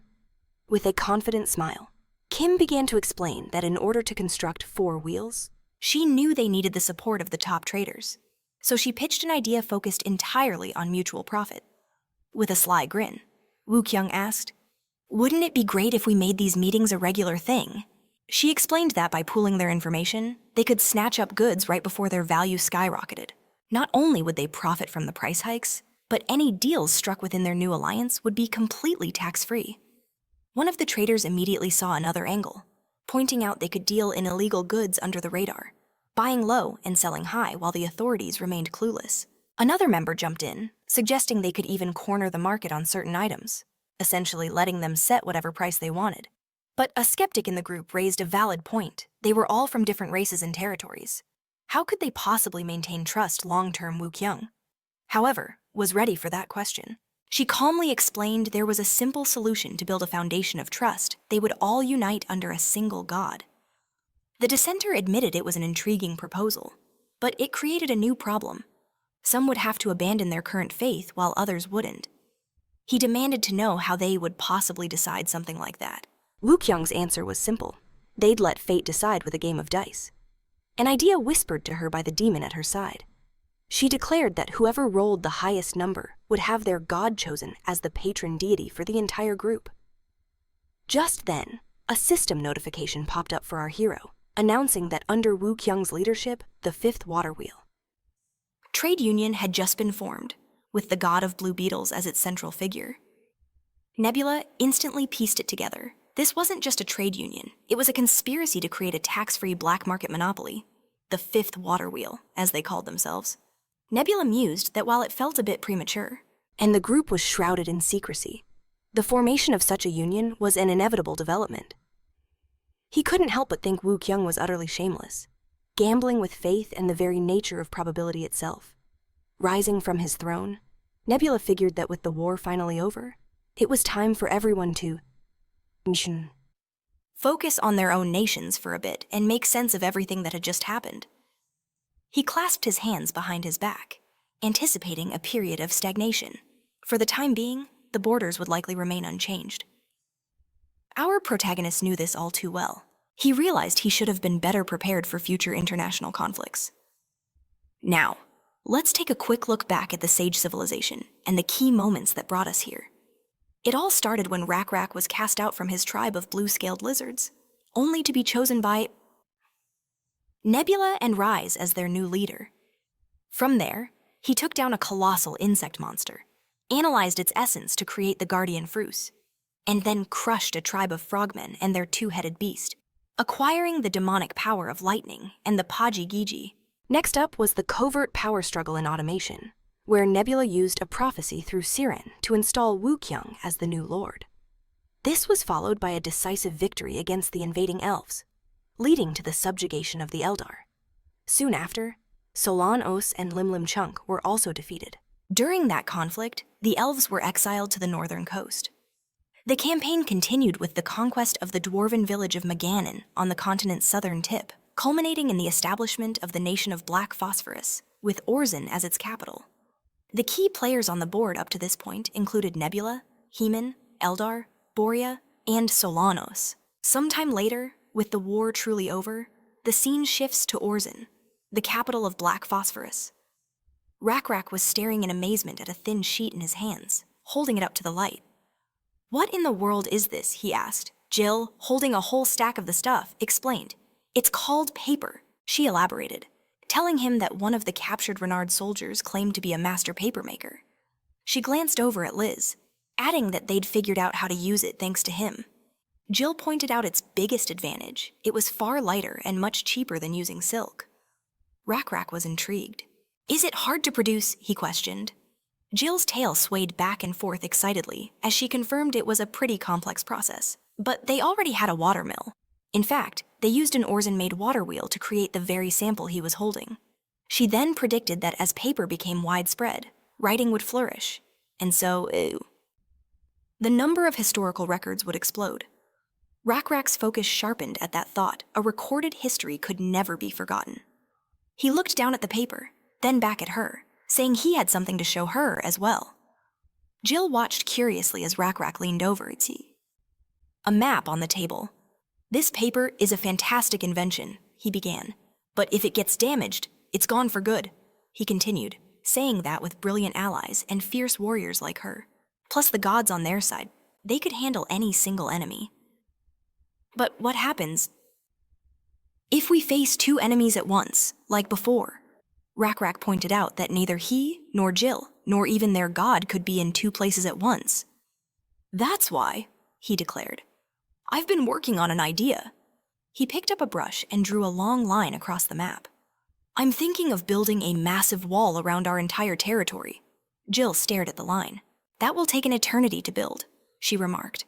With a confident smile, Kim began to explain that in order to construct 4 wheels, she knew they needed the support of the top traders. So she pitched an idea focused entirely on mutual profit. With a sly grin, Woo Kyung asked, "Wouldn't it be great if we made these meetings a regular thing?" She explained that by pooling their information, they could snatch up goods right before their value skyrocketed. Not only would they profit from the price hikes, but any deals struck within their new alliance would be completely tax-free. One of the traders immediately saw another angle, pointing out they could deal in illegal goods under the radar, buying low and selling high while the authorities remained clueless. Another member jumped in, suggesting they could even corner the market on certain items, essentially letting them set whatever price they wanted. But a skeptic in the group raised a valid point. They were all from different races and territories. How could they possibly maintain trust long-term? Woo Kyung, however, was ready for that question. She calmly explained there was a simple solution to build a foundation of trust. They would all unite under a single god. The dissenter admitted it was an intriguing proposal, but it created a new problem. Some would have to abandon their current faith while others wouldn't. He demanded to know how they would possibly decide something like that. Woo Kyung's answer was simple. They'd let fate decide with a game of dice. An idea whispered to her by the demon at her side. She declared that whoever rolled the highest number would have their god chosen as the patron deity for the entire group. Just then, a system notification popped up for our hero, announcing that under Woo Kyung's leadership, the 5th water wheel trade union had just been formed, with the god of blue beetles as its central figure. Nebula instantly pieced it together. This wasn't just a trade union, it was a conspiracy to create a tax-free black market monopoly, the 5th water wheel, as they called themselves. Nebula mused that while it felt a bit premature, and the group was shrouded in secrecy, the formation of such a union was an inevitable development. He couldn't help but think Woo Kyung was utterly shameless, gambling with faith and the very nature of probability itself. Rising from his throne, Nebula figured that with the war finally over, it was time for everyone to focus on their own nations for a bit and make sense of everything that had just happened. He clasped his hands behind his back, anticipating a period of stagnation. For the time being, the borders would likely remain unchanged. Our protagonist knew this all too well. He realized he should have been better prepared for future international conflicts. Now, let's take a quick look back at the Sage civilization and the key moments that brought us here. It all started when Rak was cast out from his tribe of blue-scaled lizards, only to be chosen by Nebula and Rise as their new leader. From there, he took down a colossal insect monster, analyzed its essence to create the Guardian Fruce, and then crushed a tribe of frogmen and their 2-headed beast, acquiring the demonic power of lightning and the Paji Giji. Next up was the covert power struggle in automation, where Nebula used a prophecy through Siren to install Woo Kyung as the new lord. This was followed by a decisive victory against the invading elves, leading to the subjugation of the Eldar. Soon after, Solan Os and Lim Lim Chunk were also defeated. During that conflict, the elves were exiled to the northern coast. The campaign continued with the conquest of the dwarven village of Maganon on the continent's southern tip, culminating in the establishment of the nation of Black Phosphorus, with Orzin as its capital. The key players on the board up to this point included Nebula, Heman, Eldar, Borea, and Solanos. Sometime later, with the war truly over, the scene shifts to Orzin, the capital of Black Phosphorus. Rakrak was staring in amazement at a thin sheet in his hands, holding it up to the light. "What in the world is this?" he asked. Jill, holding a whole stack of the stuff, explained. "It's called paper," she elaborated, telling him that one of the captured Renard soldiers claimed to be a master papermaker. She glanced over at Liz, adding that they'd figured out how to use it thanks to him. Jill pointed out its biggest advantage. It was far lighter and much cheaper than using silk. Rakrak was intrigued. "Is it hard to produce?" he questioned. Jill's tail swayed back and forth excitedly as she confirmed it was a pretty complex process. But they already had a water mill. In fact, they used an Orzin-made water wheel to create the very sample he was holding. She then predicted that as paper became widespread, writing would flourish, and so, the number of historical records would explode. Rakrak's focus sharpened at that thought. A recorded history could never be forgotten. He looked down at the paper, then back at her, saying he had something to show her as well. Jill watched curiously as Rakrak leaned over. A map on the table. "This paper is a fantastic invention," he began. "But if it gets damaged, it's gone for good," he continued, saying that with brilliant allies and fierce warriors like her, plus the gods on their side, they could handle any single enemy. "But what happens if we face two enemies at once, like before?" Rakrak pointed out that neither he, nor Jill, nor even their god could be in two places at once. "That's why," he declared. "I've been working on an idea." He picked up a brush and drew a long line across the map. "I'm thinking of building a massive wall around our entire territory." Jill stared at the line. "That will take an eternity to build," she remarked.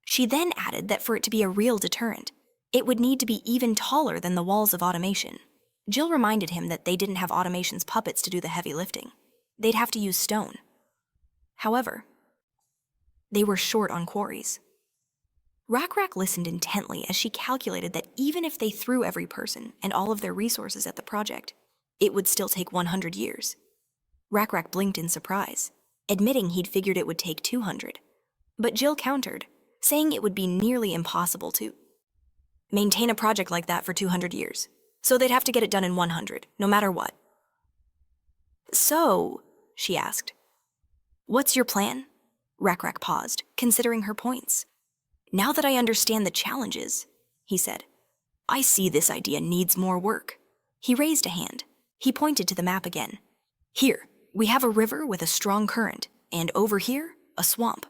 She then added that for it to be a real deterrent, it would need to be even taller than the walls of automation. Jill reminded him that they didn't have automation's puppets to do the heavy lifting. They'd have to use stone. However, they were short on quarries. Rakrak listened intently as she calculated that even if they threw every person and all of their resources at the project, it would still take 100 years. Rakrak blinked in surprise, admitting he'd figured it would take 200. But Jill countered, saying it would be nearly impossible to maintain a project like that for 200 years. So they'd have to get it done in 100, no matter what. "So," she asked, "what's your plan?" Rakrak paused, considering her points. "Now that I understand the challenges," he said, "I see this idea needs more work." He raised a hand. He pointed to the map again. "Here, we have a river with a strong current, and over here, a swamp."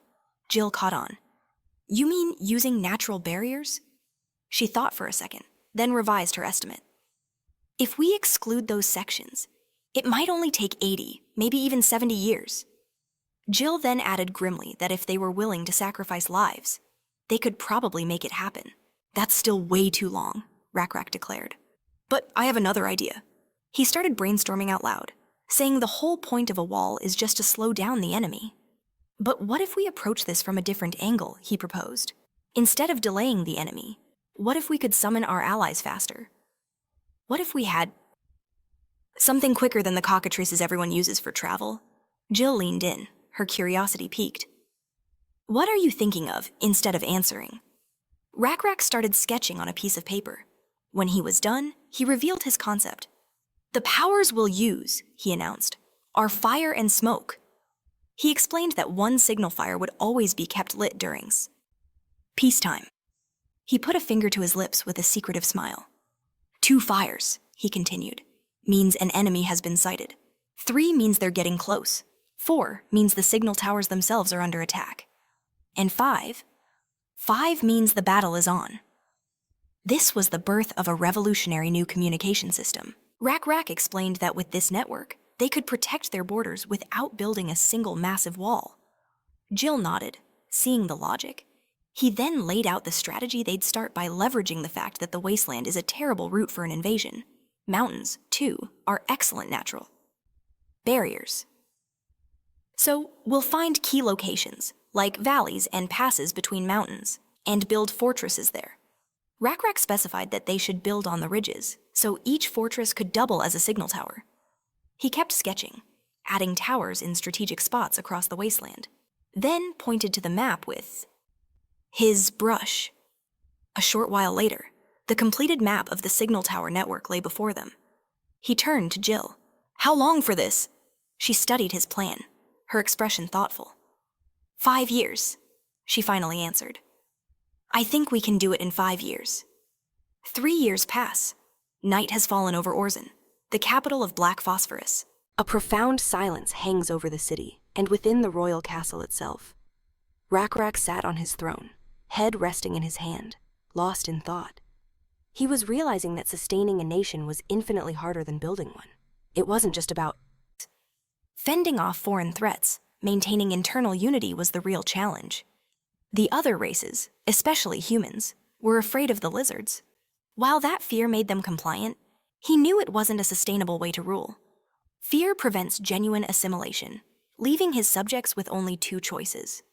Jill caught on. "You mean using natural barriers?" She thought for a second, then revised her estimate. "If we exclude those sections, it might only take 80, maybe even 70 years. Jill then added grimly that if they were willing to sacrifice lives, they could probably make it happen. "That's still way too long," Rakrak declared. "But I have another idea." He started brainstorming out loud, saying the whole point of a wall is just to slow down the enemy. "But what if we approach this from a different angle?" he proposed. "Instead of delaying the enemy, what if we could summon our allies faster? What if we had something quicker than the cockatrices everyone uses for travel?" Jill leaned in, her curiosity piqued. "What are you thinking of?" instead of answering. Rakrak started sketching on a piece of paper. When he was done, he revealed his concept. "The powers we'll use," he announced, "are fire and smoke." He explained that one signal fire would always be kept lit during peacetime. He put a finger to his lips with a secretive smile. 2 fires, he continued, means an enemy has been sighted. 3 means they're getting close. 4 means the signal towers themselves are under attack. And 5 means the battle is on. This was the birth of a revolutionary new communication system. Rakrak explained that with this network, they could protect their borders without building a single massive wall. Jill nodded, seeing the logic. He then laid out the strategy they'd start by leveraging the fact that the wasteland is a terrible route for an invasion. Mountains, too, are excellent natural barriers. So we'll find key locations, like valleys and passes between mountains, and build fortresses there. Rakrak specified that they should build on the ridges, so each fortress could double as a signal tower. He kept sketching, adding towers in strategic spots across the wasteland, then pointed to the map with his brush. A short while later, the completed map of the signal tower network lay before them. He turned to Jill. "How long for this?" She studied his plan, her expression thoughtful. 5 years, she finally answered. "I think we can do it in 5 years." 3 years pass. Night has fallen over Orzen, the capital of Black Phosphorus. A profound silence hangs over the city and within the royal castle itself. Rakrak sat on his throne, head resting in his hand, lost in thought. He was realizing that sustaining a nation was infinitely harder than building one. It wasn't just about fending off foreign threats. Maintaining internal unity was the real challenge. The other races, especially humans, were afraid of the lizards. While that fear made them compliant, he knew it wasn't a sustainable way to rule. Fear prevents genuine assimilation, leaving his subjects with only 2 choices: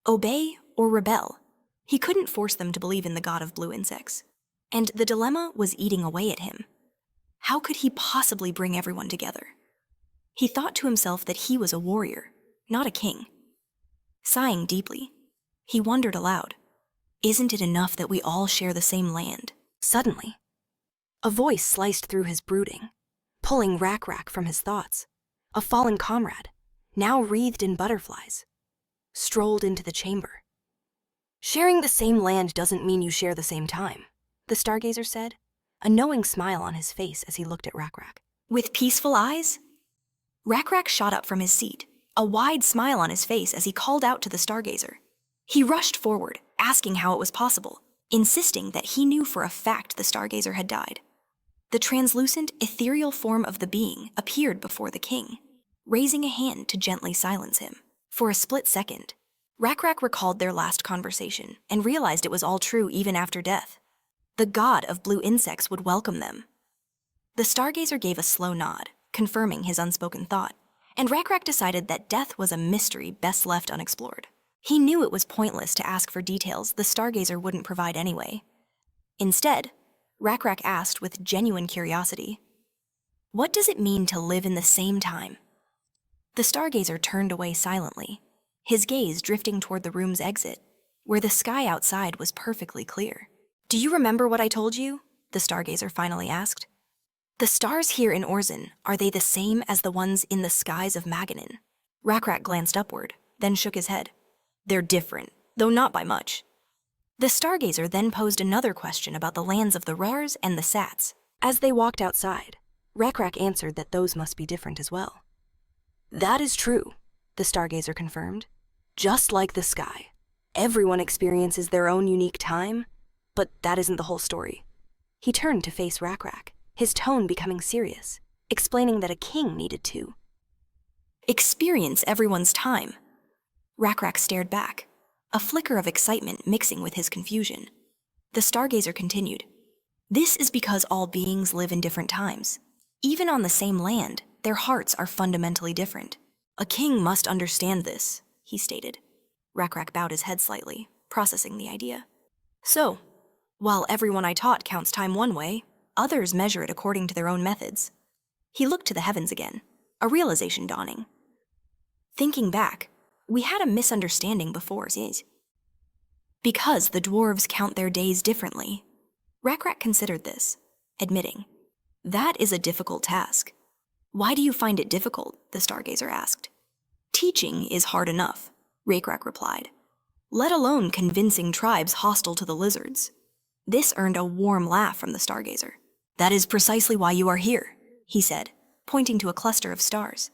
obey or rebel. He couldn't force them to believe in the god of blue insects, and the dilemma was eating away at him. How could he possibly bring everyone together? He thought to himself that he was a warrior, not a king. Sighing deeply, he wondered aloud, isn't it enough that we all share the same land? Suddenly, a voice sliced through his brooding, pulling Rakrak from his thoughts. A fallen comrade, now wreathed in butterflies, strolled into the chamber. "Sharing the same land doesn't mean you share the same time," the stargazer said, a knowing smile on his face as he looked at Rakrak. With peaceful eyes? Rakrak shot up from his seat, a wide smile on his face as he called out to the stargazer. He rushed forward, asking how it was possible, insisting that he knew for a fact the stargazer had died. The translucent, ethereal form of the being appeared before the king, raising a hand to gently silence him. For a split second, Rakrak recalled their last conversation and realized it was all true even after death. The god of blue insects would welcome them. The stargazer gave a slow nod, confirming his unspoken thought, and Rakrak decided that death was a mystery best left unexplored. He knew it was pointless to ask for details the stargazer wouldn't provide anyway. Instead, Rakrak asked with genuine curiosity, "What does it mean to live in the same time?" The stargazer turned away silently, his gaze drifting toward the room's exit, where the sky outside was perfectly clear. "Do you remember what I told you?" the stargazer finally asked. "The stars here in Orzen, are they the same as the ones in the skies of Maganin?" Rakrak glanced upward, then shook his head. "They're different, though not by much." The stargazer then posed another question about the lands of the Rars and the Sats. As they walked outside, Rakrak answered that those must be different as well. "That is true," the stargazer confirmed. "Just like the sky, everyone experiences their own unique time, but that isn't the whole story." He turned to face Rakrak, his tone becoming serious, explaining that a king needed to experience everyone's time. Rakrak stared back, a flicker of excitement mixing with his confusion. The stargazer continued, "This is because all beings live in different times. Even on the same land, their hearts are fundamentally different. A king must understand this," he stated. Rakrak bowed his head slightly, processing the idea. "So, while everyone I taught counts time one way, others measure it according to their own methods." He looked to the heavens again, a realization dawning. Thinking back, we had a misunderstanding before, because the dwarves count their days differently. Rakrak considered this, admitting, "That is a difficult task." "Why do you find it difficult?" the stargazer asked. "Teaching is hard enough," Rakrak replied, "let alone convincing tribes hostile to the lizards." This earned a warm laugh from the stargazer. "That is precisely why you are here," he said, pointing to a cluster of stars.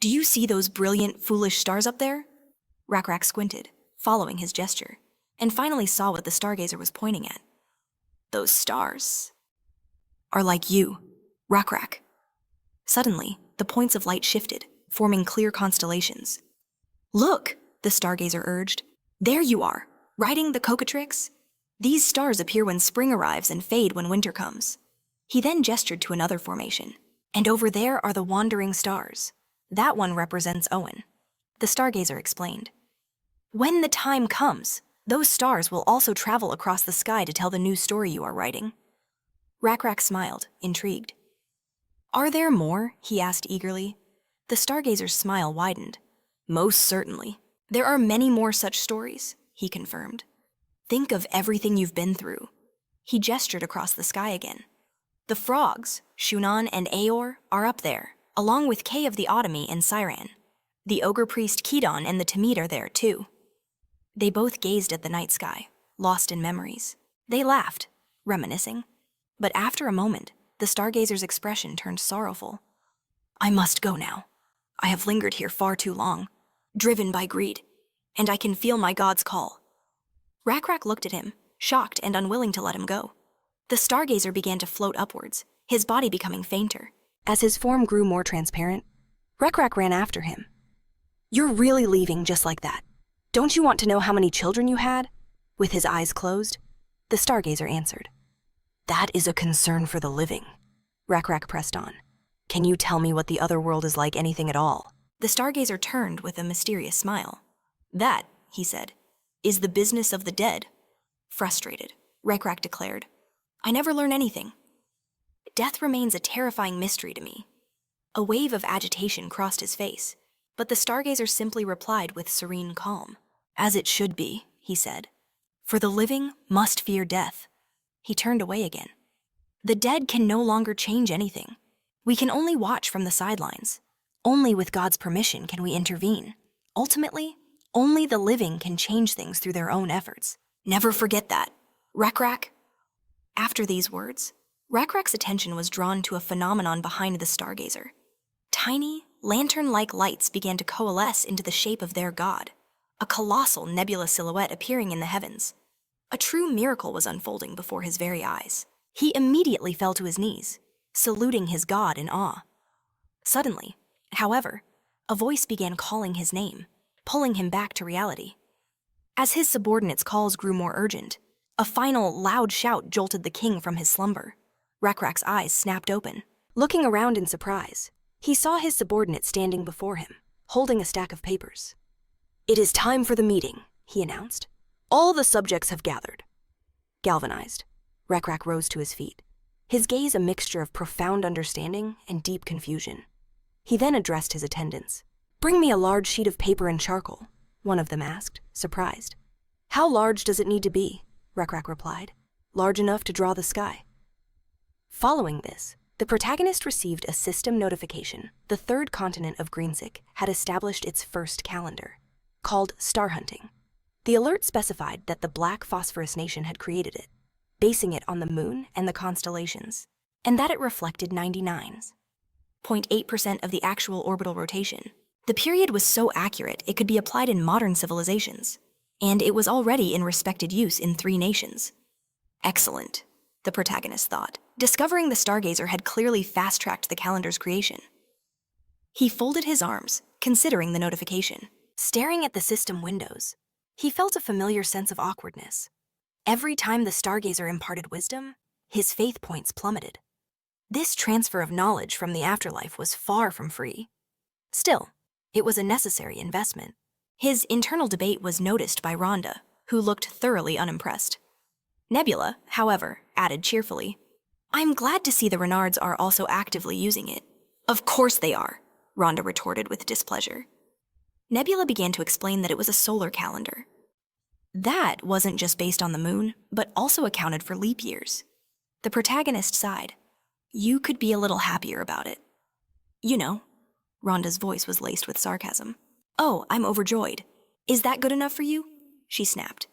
"Do you see those brilliant, foolish stars up there?" Rakrak squinted, following his gesture, and finally saw what the stargazer was pointing at. "Those stars are like you, Rakrak." Suddenly, the points of light shifted, forming clear constellations. "Look," the stargazer urged. "There you are, riding the cocatrix. These stars appear when spring arrives and fade when winter comes." He then gestured to another formation. "And over there are the wandering stars. That one represents Owen. The stargazer explained. When the time comes, those stars will also travel across the sky to tell the new story you are writing. Rak smiled, intrigued. Are there more? He asked eagerly. The stargazer's smile widened. Most certainly. There are many more such stories, he confirmed. Think of everything you've been through. He gestured across the sky again. The frogs, Shunan and Aor, are up there, along with Kay of the Otomy and Siran. The ogre priest Kedon and the Tamid are there too. They both gazed at the night sky, lost in memories. They laughed, reminiscing. But after a moment, the stargazer's expression turned sorrowful. I must go now. I have lingered here far too long, driven by greed, and I can feel my god's call. Rak looked at him, shocked and unwilling to let him go. The stargazer began to float upwards, his body becoming fainter. As his form grew more transparent, Rak ran after him. You're really leaving just like that. Don't you want to know how many children you had? With his eyes closed, the stargazer answered. That is a concern for the living. Rak pressed on. Can you tell me what the other world is like, anything at all? The stargazer turned with a mysterious smile. That, he said, is the business of the dead. Frustrated, Rak declared. I never learn anything. Death remains a terrifying mystery to me. A wave of agitation crossed his face, but the stargazer simply replied with serene calm. As it should be, he said. For the living must fear death. He turned away again. The dead can no longer change anything. We can only watch from the sidelines. Only with God's permission can we intervene. Ultimately, only the living can change things through their own efforts. Never forget that. Rak. After these words, Rak's attention was drawn to a phenomenon behind the stargazer. Tiny, lantern-like lights began to coalesce into the shape of their god, a colossal nebula silhouette appearing in the heavens. A true miracle was unfolding before his very eyes. He immediately fell to his knees, saluting his god in awe. Suddenly, however, a voice began calling his name, pulling him back to reality. As his subordinates' calls grew more urgent, a final loud shout jolted the king from his slumber. Rak's eyes snapped open. Looking around in surprise, he saw his subordinate standing before him, holding a stack of papers. It is time for the meeting, he announced. All the subjects have gathered. Galvanized, Rak rose to his feet, his gaze a mixture of profound understanding and deep confusion. He then addressed his attendants. Bring me a large sheet of paper and charcoal, one of them asked, surprised. How large does it need to be? Rak replied. Large enough to draw the sky. Following this, the protagonist received a system notification. The third continent of Greensick had established its first calendar, called Star Hunting. The alert specified that the Black Phosphorus Nation had created it, basing it on the moon and the constellations, and that it reflected 99.8% of the actual orbital rotation. The period was so accurate it could be applied in modern civilizations, and it was already in respected use in 3 nations. Excellent, the protagonist thought. Discovering the stargazer had clearly fast-tracked the calendar's creation. He folded his arms, considering the notification. Staring at the system windows, he felt a familiar sense of awkwardness. Every time the stargazer imparted wisdom, his faith points plummeted. This transfer of knowledge from the afterlife was far from free. Still, it was a necessary investment. His internal debate was noticed by Rhonda, who looked thoroughly unimpressed. Nebula, however, added cheerfully, I'm glad to see the Renards are also actively using it. Of course they are, Rhonda retorted with displeasure. Nebula began to explain that it was a solar calendar. That wasn't just based on the moon, but also accounted for leap years. The protagonist sighed. You could be a little happier about it. You know, Rhonda's voice was laced with sarcasm. Oh, I'm overjoyed. Is that good enough for you? She snapped.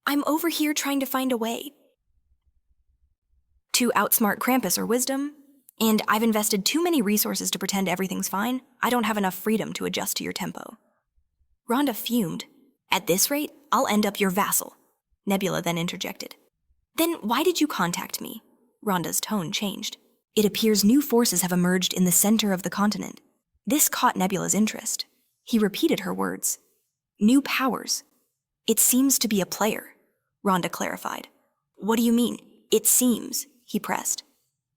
I'm over here trying to find a way to outsmart Krampus or wisdom, and I've invested too many resources to pretend everything's fine. I don't have enough freedom to adjust to your tempo. Rhonda fumed. At this rate, I'll end up your vassal. Nebula then interjected. Then why did you contact me? Rhonda's tone changed. It appears new forces have emerged in the center of the continent. This caught Nebula's interest. He repeated her words. New powers. It seems to be a player, Rhonda clarified. What do you mean, it seems? He pressed.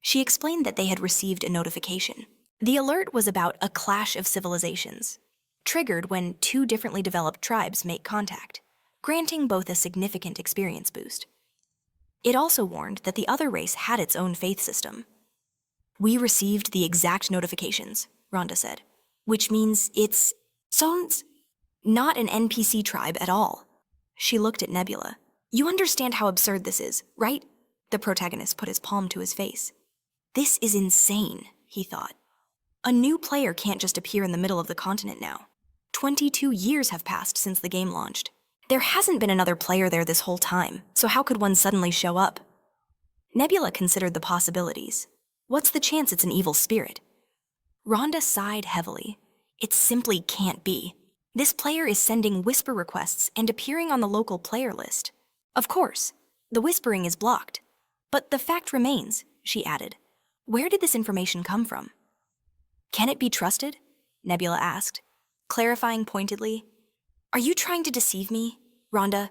She explained that they had received a notification. The alert was about a clash of civilizations. triggered when two differently developed tribes make contact, granting both a significant experience boost. It also warned that the other race had its own faith system. "We received the exact notifications," Rhonda said, "which means it's sounds not an NPC tribe at all." She looked at Nebula. "You understand how absurd this is, right?" The protagonist put his palm to his face. "This is insane," he thought. "A new player can't just appear in the middle of the continent now. 22 years have passed since the game launched. There hasn't been another player there this whole time, so how could one suddenly show up?" Nebula considered the possibilities. What's the chance it's an evil spirit? Rhonda sighed heavily. It simply can't be. This player is sending whisper requests and appearing on the local player list. Of course, the whispering is blocked. But the fact remains, she added. Where did this information come from? "Can it be trusted?" Nebula asked, clarifying pointedly. "Are you trying to deceive me, Rhonda?"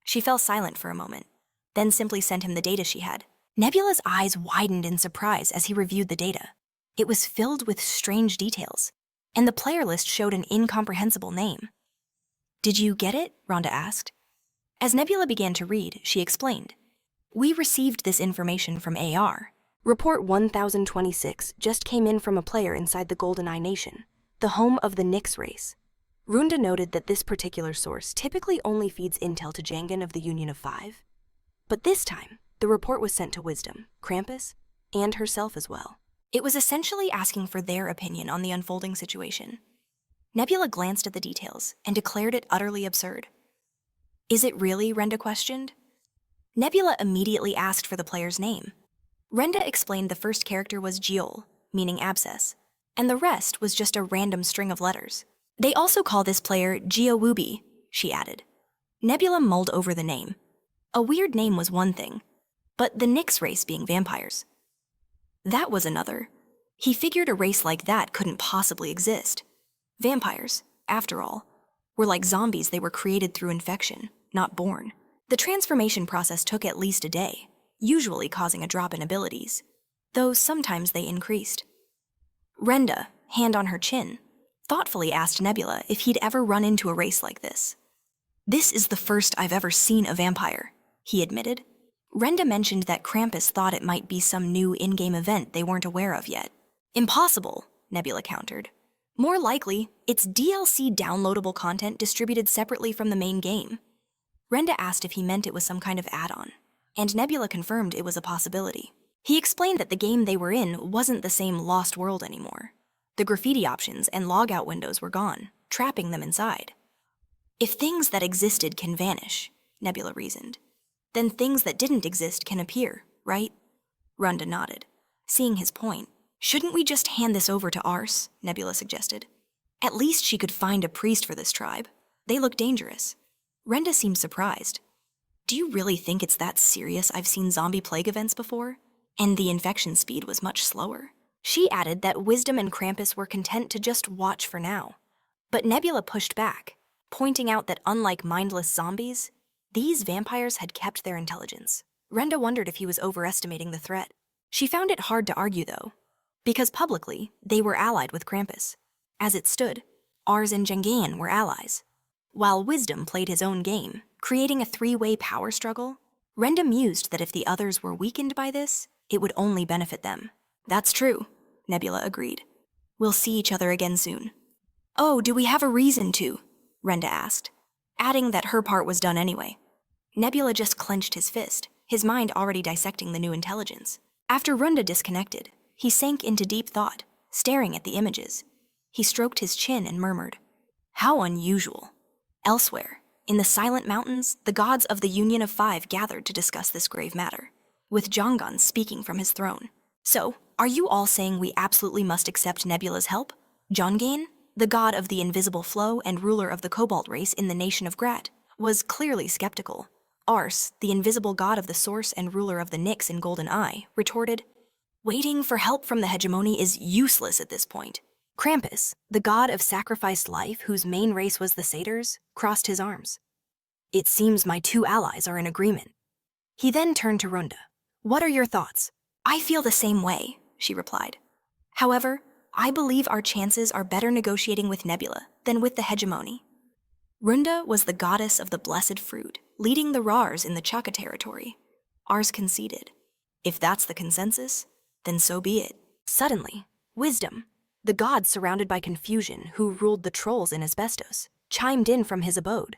She fell silent for a moment, then simply sent him the data she had. Nebula's eyes widened in surprise as he reviewed the data. It was filled with strange details, and the player list showed an incomprehensible name. "Did you get it?" Rhonda asked. As Nebula began to read, she explained. "We received this information from AR. Report 1026 just came in from a player inside the GoldenEye Nation, the home of the Nyx race. Runda noted that this particular source typically only feeds intel to Jangan of the Union of Five. But this time, the report was sent to Wisdom, Krampus, and herself as well. It was essentially asking for their opinion on the unfolding situation. Nebula glanced at the details and declared it utterly absurd. "Is it really?" Renda questioned. Nebula immediately asked for the player's name. Renda explained the first character was Jiol, meaning abscess, and the rest was just a random string of letters. "They also call this player Jiowubi," she added. Nebula mulled over the name. A weird name was one thing, but the Nyx race being vampires. That was another. He figured a race like that couldn't possibly exist. Vampires, after all, were like zombies. They were created through infection, not born. The transformation process took at least a day, usually causing a drop in abilities, though sometimes they increased. Renda, hand on her chin, thoughtfully asked Nebula if he'd ever run into a race like this. "This is the first I've ever seen a vampire," he admitted. Renda mentioned that Krampus thought it might be some new in-game event they weren't aware of yet. "Impossible," Nebula countered. "More likely, it's DLC downloadable content distributed separately from the main game." Renda asked if he meant it was some kind of add-on, and Nebula confirmed it was a possibility. He explained that the game they were in wasn't the same Lost World anymore. The graffiti options and logout windows were gone, trapping them inside. "If things that existed can vanish," Nebula reasoned, "then things that didn't exist can appear, right?" Runda nodded, seeing his point. "Shouldn't we just hand this over to Ars?" Nebula suggested. "At least she could find a priest for this tribe. They look dangerous." Renda seemed surprised. "Do you really think it's that serious? I've seen zombie plague events before, and the infection speed was much slower." She added that Wisdom and Krampus were content to just watch for now. But Nebula pushed back, pointing out that unlike mindless zombies, these vampires had kept their intelligence. Renda wondered if he was overestimating the threat. She found it hard to argue, though, because publicly, they were allied with Krampus. As it stood, Ars and Jangan were allies. While Wisdom played his own game, creating a three-way power struggle, Renda mused that if the others were weakened by this, it would only benefit them. "That's true," Nebula agreed. "We'll see each other again soon." "Oh, do we have a reason to?" Renda asked, adding that her part was done anyway. Nebula just clenched his fist, his mind already dissecting the new intelligence. After Runda disconnected, he sank into deep thought, staring at the images. He stroked his chin and murmured, "How unusual." Elsewhere, in the Silent Mountains, the gods of the Union of Five gathered to discuss this grave matter, with Jongan speaking from his throne. "So, are you all saying we absolutely must accept Nebula's help?" Jongan, the god of the invisible flow and ruler of the Cobalt race in the nation of Grat, was clearly skeptical. Ars, the invisible god of the source and ruler of the Nyx in GoldenEye, retorted, "Waiting for help from the hegemony is useless at this point." Krampus, the god of sacrificed life whose main race was the satyrs, crossed his arms. "It seems my two allies are in agreement." He then turned to Runda. "What are your thoughts?" "I feel the same way," she replied. "However, I believe our chances are better negotiating with Nebula than with the hegemony. Runda was the goddess of the blessed fruit, leading the Rars in the Chaka territory. Ours conceded. If that's the consensus, then so be it. Suddenly, Wisdom, the god surrounded by confusion who ruled the trolls in asbestos, chimed in from his abode.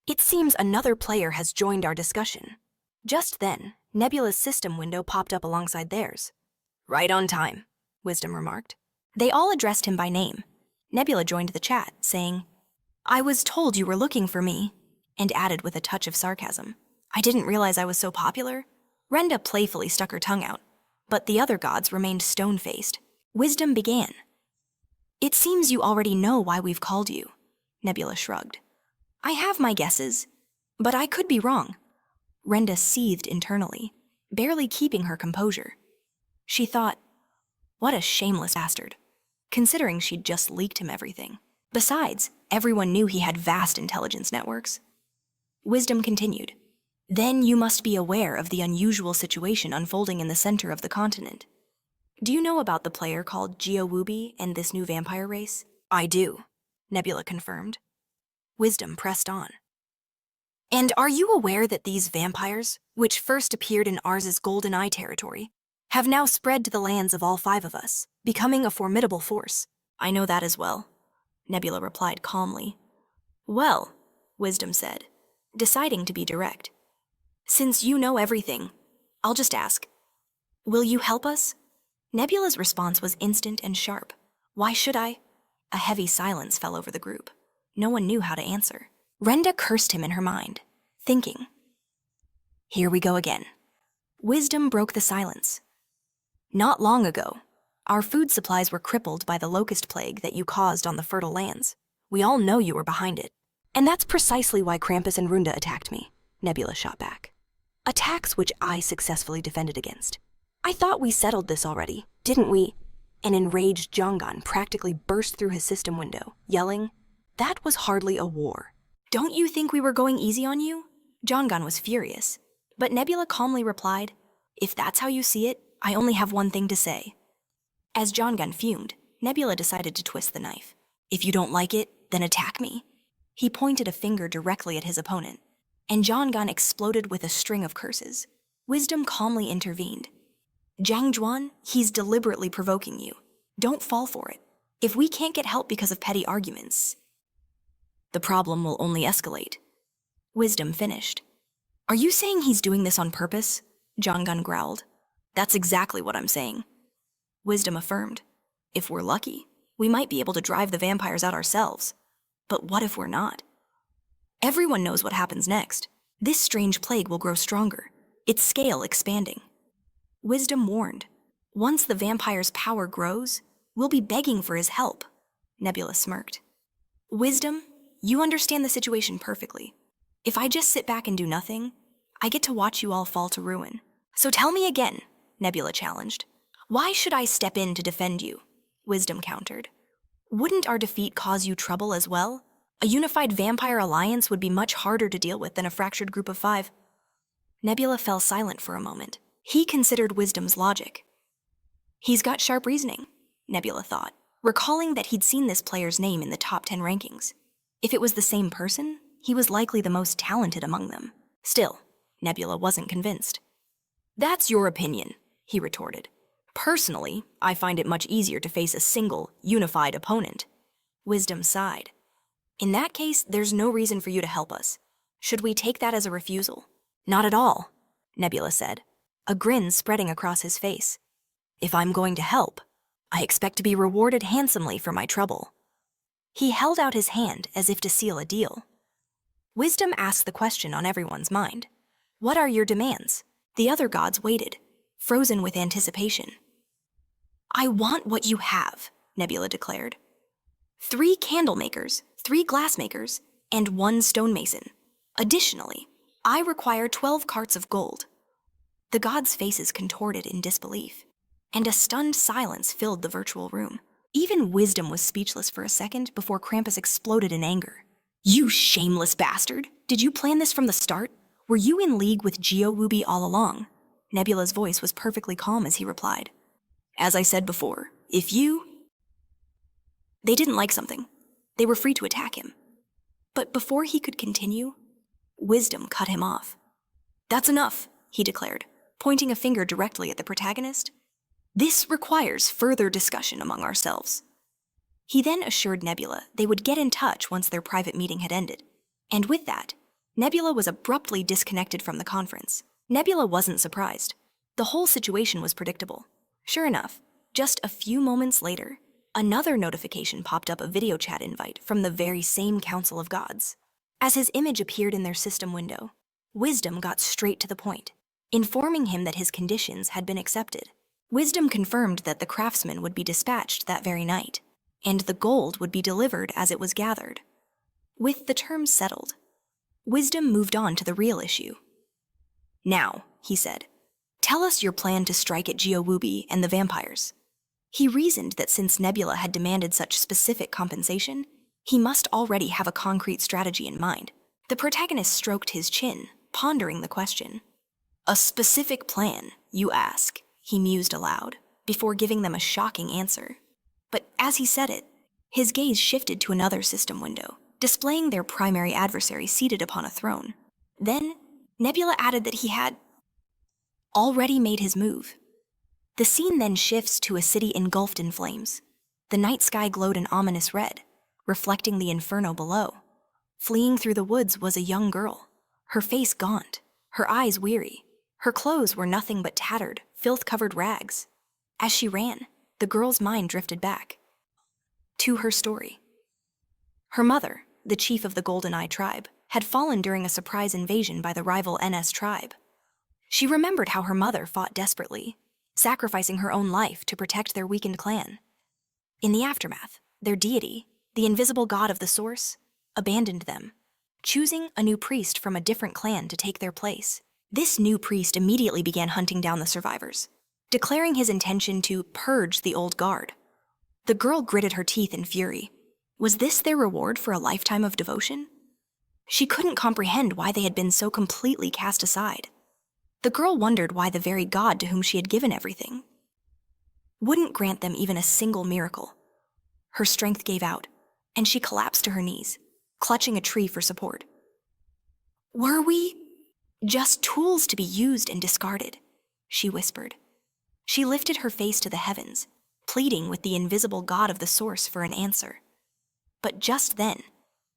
It seems another player has joined our discussion. Just then, Nebula's system window popped up alongside theirs. Right on time, Wisdom remarked. They all addressed him by name. Nebula joined the chat, saying, I was told you were looking for me, and added with a touch of sarcasm, I didn't realize I was so popular. Renda playfully stuck her tongue out, but the other gods remained stone-faced. Wisdom began. It seems you already know why we've called you, Nebula shrugged. I have my guesses, but I could be wrong. Renda seethed internally, barely keeping her composure. She thought, what a shameless bastard, considering she'd just leaked him everything. Besides, everyone knew he had vast intelligence networks. Wisdom continued. Then you must be aware of the unusual situation unfolding in the center of the continent. Do you know about the player called Geowoobi and this new vampire race? I do, Nebula confirmed. Wisdom pressed on. And are you aware that these vampires, which first appeared in Ars's Golden Eye territory, have now spread to the lands of all 5 of us, becoming a formidable force? I know that as well, Nebula replied calmly. Well, Wisdom said, deciding to be direct. Since you know everything, I'll just ask, will you help us? Nebula's response was instant and sharp. Why should I? A heavy silence fell over the group. No one knew how to answer. Renda cursed him in her mind, thinking. Here we go again. Wisdom broke the silence. Not long ago, our food supplies were crippled by the locust plague that you caused on the fertile lands. We all know you were behind it. And that's precisely why Krampus and Runda attacked me, Nebula shot back. Attacks which I successfully defended against. I thought we settled this already, didn't we? An enraged Jongan practically burst through his system window, yelling, that was hardly a war. Don't you think we were going easy on you? Jongan was furious, but Nebula calmly replied, if that's how you see it, I only have one thing to say. As Jongan fumed, Nebula decided to twist the knife. If you don't like it, then attack me. He pointed a finger directly at his opponent, and Jongan exploded with a string of curses. Wisdom calmly intervened. Zhang Zhuan, he's deliberately provoking you. Don't fall for it. If we can't get help because of petty arguments, the problem will only escalate. Wisdom finished. Are you saying he's doing this on purpose? Jongan growled. That's exactly what I'm saying. Wisdom affirmed. If we're lucky, we might be able to drive the vampires out ourselves. But what if we're not? Everyone knows what happens next. This strange plague will grow stronger, its scale expanding. Wisdom warned. Once the vampire's power grows, we'll be begging for his help. Nebula smirked. Wisdom, you understand the situation perfectly. If I just sit back and do nothing, I get to watch you all fall to ruin. So tell me again, Nebula challenged. Why should I step in to defend you? Wisdom countered. Wouldn't our defeat cause you trouble as well? A unified vampire alliance would be much harder to deal with than a fractured group of 5. Nebula fell silent for a moment. He considered Wisdom's logic. He's got sharp reasoning, Nebula thought, recalling that he'd seen this player's name in the top 10 rankings. If it was the same person, he was likely the most talented among them. Still, Nebula wasn't convinced. That's your opinion, he retorted. Personally, I find it much easier to face a single, unified opponent. Wisdom sighed. In that case, there's no reason for you to help us. Should we take that as a refusal? Not at all, Nebula said, a grin spreading across his face. If I'm going to help, I expect to be rewarded handsomely for my trouble. He held out his hand as if to seal a deal. Wisdom asked the question on everyone's mind. What are your demands? The other gods waited, frozen with anticipation. I want what you have, Nebula declared. 3 candle makers, 3 glass makers, and 1 stonemason. Additionally, I require 12 carts of gold. The gods' faces contorted in disbelief, and a stunned silence filled the virtual room. Even Wisdom was speechless for a second before Krampus exploded in anger. You shameless bastard! Did you plan this from the start? Were you in league with Geowoobi all along? Nebula's voice was perfectly calm as he replied. As I said before, if you... They didn't like something. They were free to attack him. But before he could continue, wisdom cut him off. "That's enough," he declared, pointing a finger directly at the protagonist. "This requires further discussion among ourselves." He then assured Nebula they would get in touch once their private meeting had ended. And with that, Nebula was abruptly disconnected from the conference. Nebula wasn't surprised. The whole situation was predictable. Sure enough, just a few moments later, another notification popped up, a video chat invite from the very same Council of Gods. As his image appeared in their system window, Wisdom got straight to the point, informing him that his conditions had been accepted. Wisdom confirmed that the craftsman would be dispatched that very night, and the gold would be delivered as it was gathered. With the terms settled, Wisdom moved on to the real issue. "Now," he said, "tell us your plan to strike at Geowubi and the vampires." He reasoned that since Nebula had demanded such specific compensation, he must already have a concrete strategy in mind. The protagonist stroked his chin, pondering the question. "A specific plan, you ask?" he mused aloud, before giving them a shocking answer. But as he said it, his gaze shifted to another system window, displaying their primary adversary seated upon a throne. Then, Nebula added that he had already made his move. The scene then shifts to a city engulfed in flames. The night sky glowed an ominous red, reflecting the inferno below. Fleeing through the woods was a young girl, her face gaunt, her eyes weary. Her clothes were nothing but tattered, filth-covered rags. As she ran, the girl's mind drifted back to her story. Her mother, the chief of the Golden Eye tribe, had fallen during a surprise invasion by the rival NS tribe. She remembered how her mother fought desperately, sacrificing her own life to protect their weakened clan. In the aftermath, their deity, the invisible god of the source, abandoned them, choosing a new priest from a different clan to take their place. This new priest immediately began hunting down the survivors, declaring his intention to purge the old guard. The girl gritted her teeth in fury. Was this their reward for a lifetime of devotion? She couldn't comprehend why they had been so completely cast aside. The girl wondered why the very God to whom she had given everything wouldn't grant them even a single miracle. Her strength gave out, and she collapsed to her knees, clutching a tree for support. "Were we just tools to be used and discarded?" she whispered. She lifted her face to the heavens, pleading with the invisible God of the source for an answer. But just then,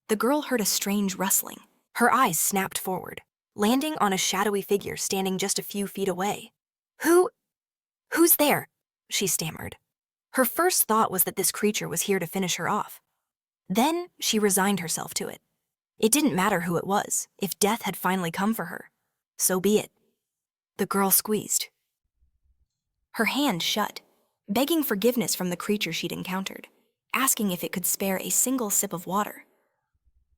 the girl heard a strange rustling. Her eyes snapped forward, landing on a shadowy figure standing just a few feet away. Who's there?" she stammered. Her first thought was that this creature was here to finish her off. Then she resigned herself to it. It didn't matter who it was. If death had finally come for her, so be it. The girl squeezed. Her hand shut, begging forgiveness from the creature she'd encountered, asking if it could spare a single sip of water.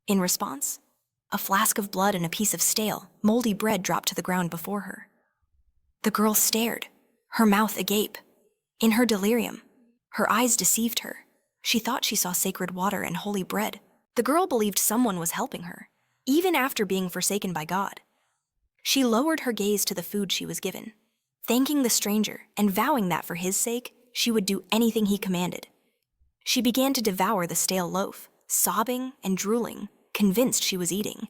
In response, a flask of blood and a piece of stale, moldy bread dropped to the ground before her. The girl stared, her mouth agape. In her delirium, her eyes deceived her. She thought she saw sacred water and holy bread. The girl believed someone was helping her, even after being forsaken by God. She lowered her gaze to the food she was given, thanking the stranger and vowing that for his sake, she would do anything he commanded. She began to devour the stale loaf, sobbing and drooling, convinced she was eating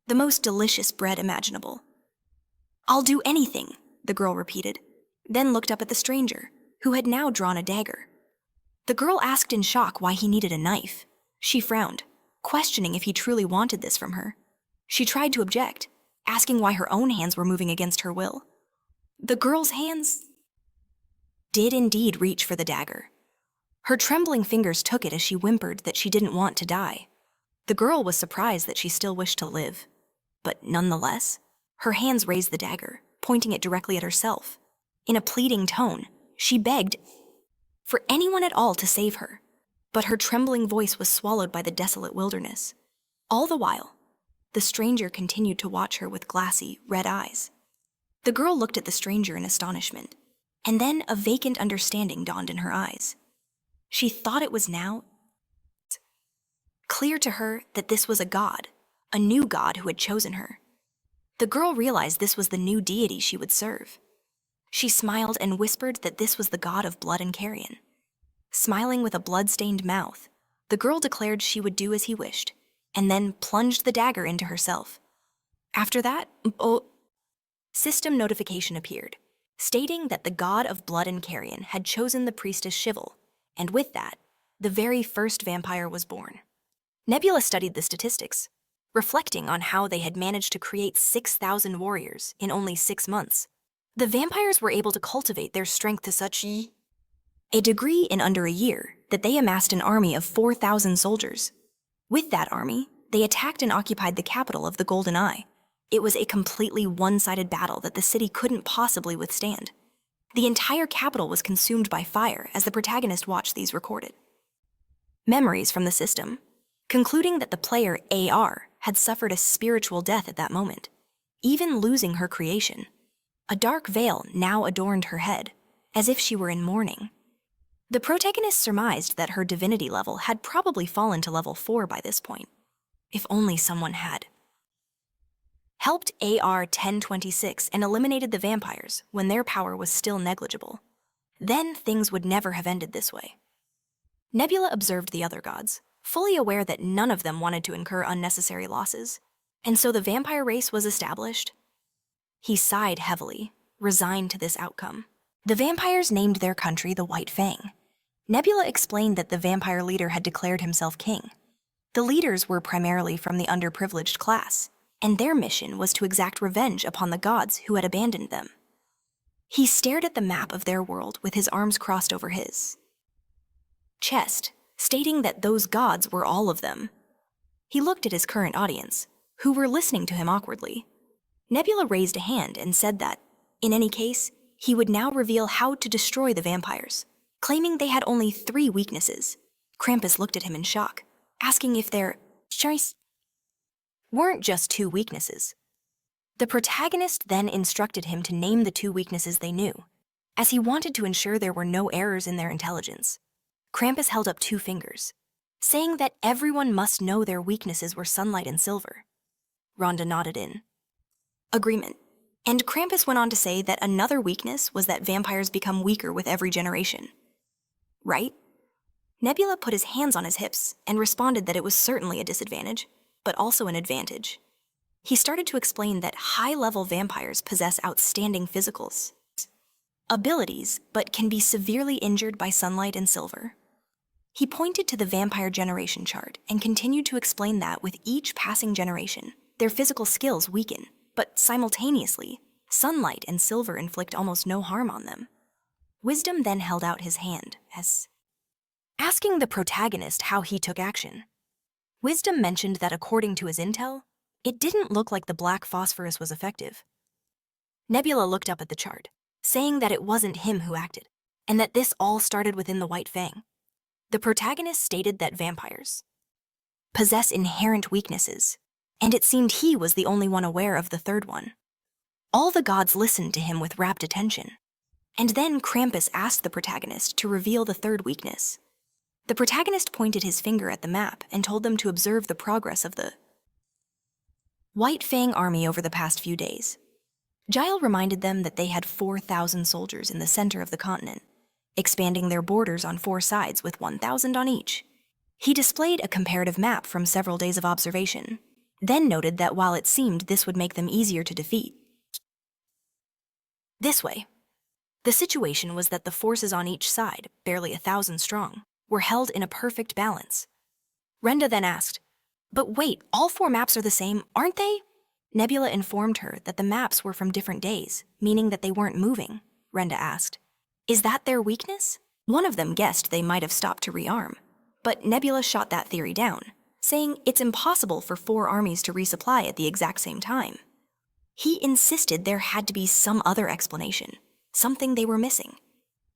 the most delicious bread imaginable. "I'll do anything," the girl repeated, then looked up at the stranger, who had now drawn a dagger. The girl asked in shock why he needed a knife. She frowned, questioning if he truly wanted this from her. She tried to object, asking why her own hands were moving against her will. The girl's hands did indeed reach for the dagger. Her trembling fingers took it as she whimpered that she didn't want to die. The girl was surprised that she still wished to live. But nonetheless, her hands raised the dagger, pointing it directly at herself. In a pleading tone, she begged for anyone at all to save her. But her trembling voice was swallowed by the desolate wilderness. All the while, the stranger continued to watch her with glassy, red eyes. The girl looked at the stranger in astonishment, and then a vacant understanding dawned in her eyes. She thought it was now clear to her that this was a god, a new god who had chosen her. The girl realized this was the new deity she would serve. She smiled and whispered that this was the god of blood and carrion. Smiling with a blood-stained mouth, the girl declared she would do as he wished, and then plunged the dagger into herself. After that, system notification appeared, stating that the god of blood and carrion had chosen the priestess Shivel, and with that, the very first vampire was born. Nebula studied the statistics, reflecting on how they had managed to create 6,000 warriors in only 6 months. The vampires were able to cultivate their strength to such a degree in under a year that they amassed an army of 4,000 soldiers. With that army, they attacked and occupied the capital of the Golden Eye. It was a completely one-sided battle that the city couldn't possibly withstand. The entire capital was consumed by fire as the protagonist watched these recorded memories from the system, concluding that the player AR had suffered a spiritual death at that moment, even losing her creation. A dark veil now adorned her head, as if she were in mourning. The protagonist surmised that her divinity level had probably fallen to level 4 by this point. If only someone had helped AR 1026 and eliminated the vampires when their power was still negligible, then things would never have ended this way. Nebula observed the other gods, fully aware that none of them wanted to incur unnecessary losses, and so the vampire race was established. He sighed heavily, resigned to this outcome. The vampires named their country the White Fang. Nebula explained that the vampire leader had declared himself king. The leaders were primarily from the underprivileged class, and their mission was to exact revenge upon the gods who had abandoned them. He stared at the map of their world with his arms crossed over his chest, stating that those gods were all of them. He looked at his current audience, who were listening to him awkwardly. Nebula raised a hand and said that, in any case, he would now reveal how to destroy the vampires, claiming they had only 3 weaknesses. Krampus looked at him in shock, asking if their choice weren't just 2 weaknesses. The protagonist then instructed him to name the 2 weaknesses they knew, as he wanted to ensure there were no errors in their intelligence. Krampus held up 2 fingers, saying that everyone must know their weaknesses were sunlight and silver. Rhonda nodded in agreement, and Krampus went on to say that another weakness was that vampires become weaker with every generation. Right? Nebula put his hands on his hips and responded that it was certainly a disadvantage, but also an advantage. He started to explain that high-level vampires possess outstanding physical abilities, but can be severely injured by sunlight and silver. He pointed to the vampire generation chart and continued to explain that with each passing generation, their physical skills weaken, but simultaneously, sunlight and silver inflict almost no harm on them. Wisdom then held out his hand, as asking the protagonist how he took action. Wisdom mentioned that according to his intel, it didn't look like the black phosphorus was effective. Nebula looked up at the chart, saying that it wasn't him who acted, and that this all started within the White Fang. The protagonist stated that vampires possess inherent weaknesses, and it seemed he was the only one aware of the third one. All the gods listened to him with rapt attention, and then Krampus asked the protagonist to reveal the third weakness. The protagonist pointed his finger at the map and told them to observe the progress of the White Fang army over the past few days. Giles reminded them that they had 4,000 soldiers in the center of the continent, expanding their borders on 4 sides with 1,000 on each. He displayed a comparative map from several days of observation, then noted that while it seemed this would make them easier to defeat this way, the situation was that the forces on each side, barely 1,000 strong, were held in a perfect balance. Renda then asked, "But wait, all 4 maps are the same, aren't they?" Nebula informed her that the maps were from different days, meaning that they weren't moving. Renda asked, "Is that their weakness?" One of them guessed they might have stopped to rearm, but Nebula shot that theory down, saying it's impossible for 4 armies to resupply at the exact same time. He insisted there had to be some other explanation, something they were missing.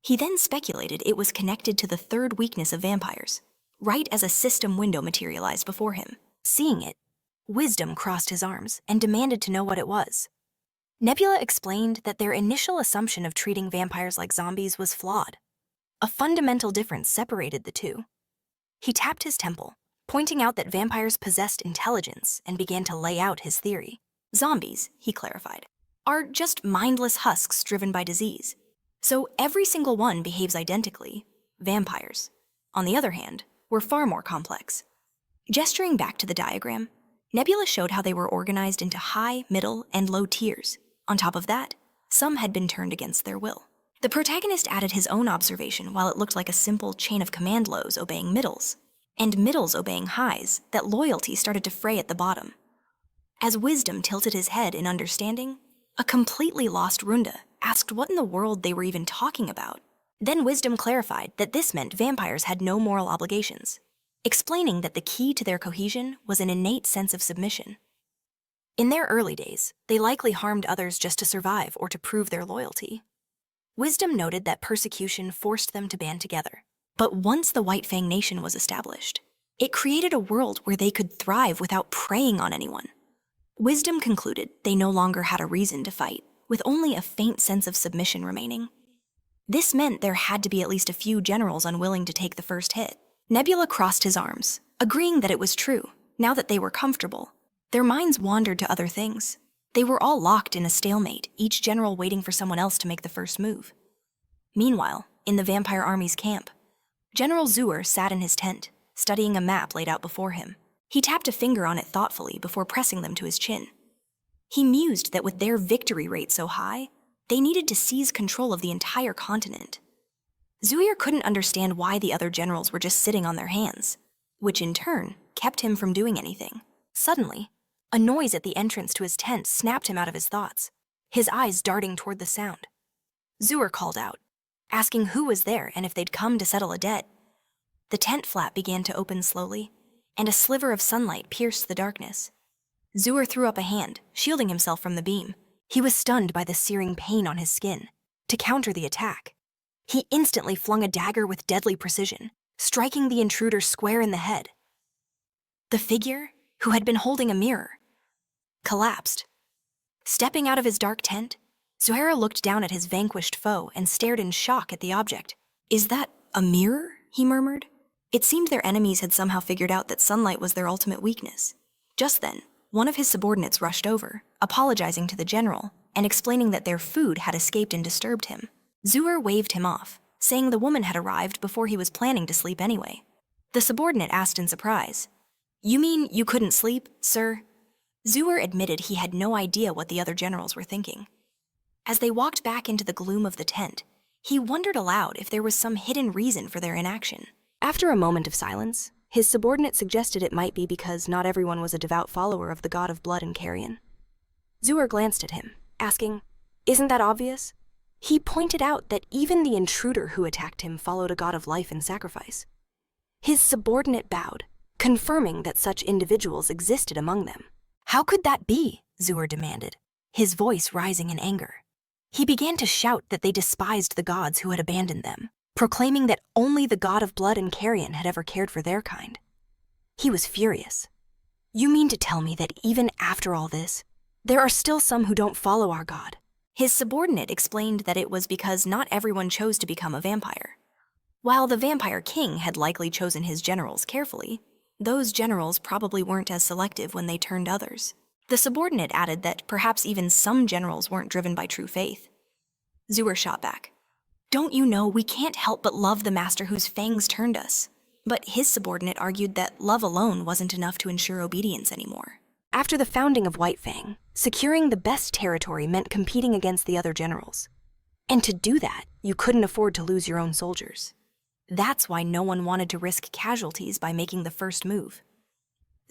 He then speculated it was connected to the third weakness of vampires, right as a system window materialized before him. Seeing it, Wisdom crossed his arms and demanded to know what it was. Nebula explained that their initial assumption of treating vampires like zombies was flawed. A fundamental difference separated the two. He tapped his temple, pointing out that vampires possessed intelligence, and began to lay out his theory. Zombies, he clarified, are just mindless husks driven by disease. So every single one behaves identically, vampires, on the other hand, were far more complex. Gesturing back to the diagram, Nebula showed how they were organized into high, middle, and low tiers. On top of that, some had been turned against their will. The protagonist added his own observation while it looked like a simple chain of command lows obeying middles, and middles obeying highs, that loyalty started to fray at the bottom. As Wisdom tilted his head in understanding, a completely lost Runda asked what in the world they were even talking about. Then Wisdom clarified that this meant vampires had no moral obligations, explaining that the key to their cohesion was an innate sense of submission. In their early days, they likely harmed others just to survive or to prove their loyalty. Wisdom noted that persecution forced them to band together. But once the White Fang Nation was established, it created a world where they could thrive without preying on anyone. Wisdom concluded they no longer had a reason to fight, with only a faint sense of submission remaining. This meant there had to be at least a few generals unwilling to take the first hit. Nebula crossed his arms, agreeing that it was true. Now that they were comfortable, their minds wandered to other things. They were all locked in a stalemate, each general waiting for someone else to make the first move. Meanwhile, in the vampire army's camp, General Zuer sat in his tent, studying a map laid out before him. He tapped a finger on it thoughtfully before pressing them to his chin. He mused that with their victory rate so high, they needed to seize control of the entire continent. Zuer couldn't understand why the other generals were just sitting on their hands, which in turn kept him from doing anything. Suddenly, a noise at the entrance to his tent snapped him out of his thoughts, his eyes darting toward the sound. Zuer called out, asking who was there and if they'd come to settle a debt. The tent flap began to open slowly, and a sliver of sunlight pierced the darkness. Zuer threw up a hand, shielding himself from the beam. He was stunned by the searing pain on his skin. To counter the attack, he instantly flung a dagger with deadly precision, striking the intruder square in the head. The figure, who had been holding a mirror, collapsed. Stepping out of his dark tent, Zuhaira looked down at his vanquished foe and stared in shock at the object. "Is that a mirror?" he murmured. It seemed their enemies had somehow figured out that sunlight was their ultimate weakness. Just then, one of his subordinates rushed over, apologizing to the general and explaining that their food had escaped and disturbed him. Zuer waved him off, saying the woman had arrived before he was planning to sleep anyway. The subordinate asked in surprise, "You mean you couldn't sleep, sir?" Zuer admitted he had no idea what the other generals were thinking. As they walked back into the gloom of the tent, he wondered aloud if there was some hidden reason for their inaction. After a moment of silence, his subordinate suggested it might be because not everyone was a devout follower of the god of blood and carrion. Zuer glanced at him, asking, "Isn't that obvious?" He pointed out that even the intruder who attacked him followed a god of life and sacrifice. His subordinate bowed, confirming that such individuals existed among them. "How could that be?" Zuer demanded, his voice rising in anger. He began to shout that they despised the gods who had abandoned them, proclaiming that only the god of blood and carrion had ever cared for their kind. He was furious. "You mean to tell me that even after all this, there are still some who don't follow our god?" His subordinate explained that it was because not everyone chose to become a vampire. While the vampire king had likely chosen his generals carefully, those generals probably weren't as selective when they turned others. The subordinate added that perhaps even some generals weren't driven by true faith. Zuer shot back, "Don't you know we can't help but love the master whose fangs turned us?" But his subordinate argued that love alone wasn't enough to ensure obedience anymore. After the founding of White Fang, securing the best territory meant competing against the other generals. And to do that, you couldn't afford to lose your own soldiers. That's why no one wanted to risk casualties by making the first move.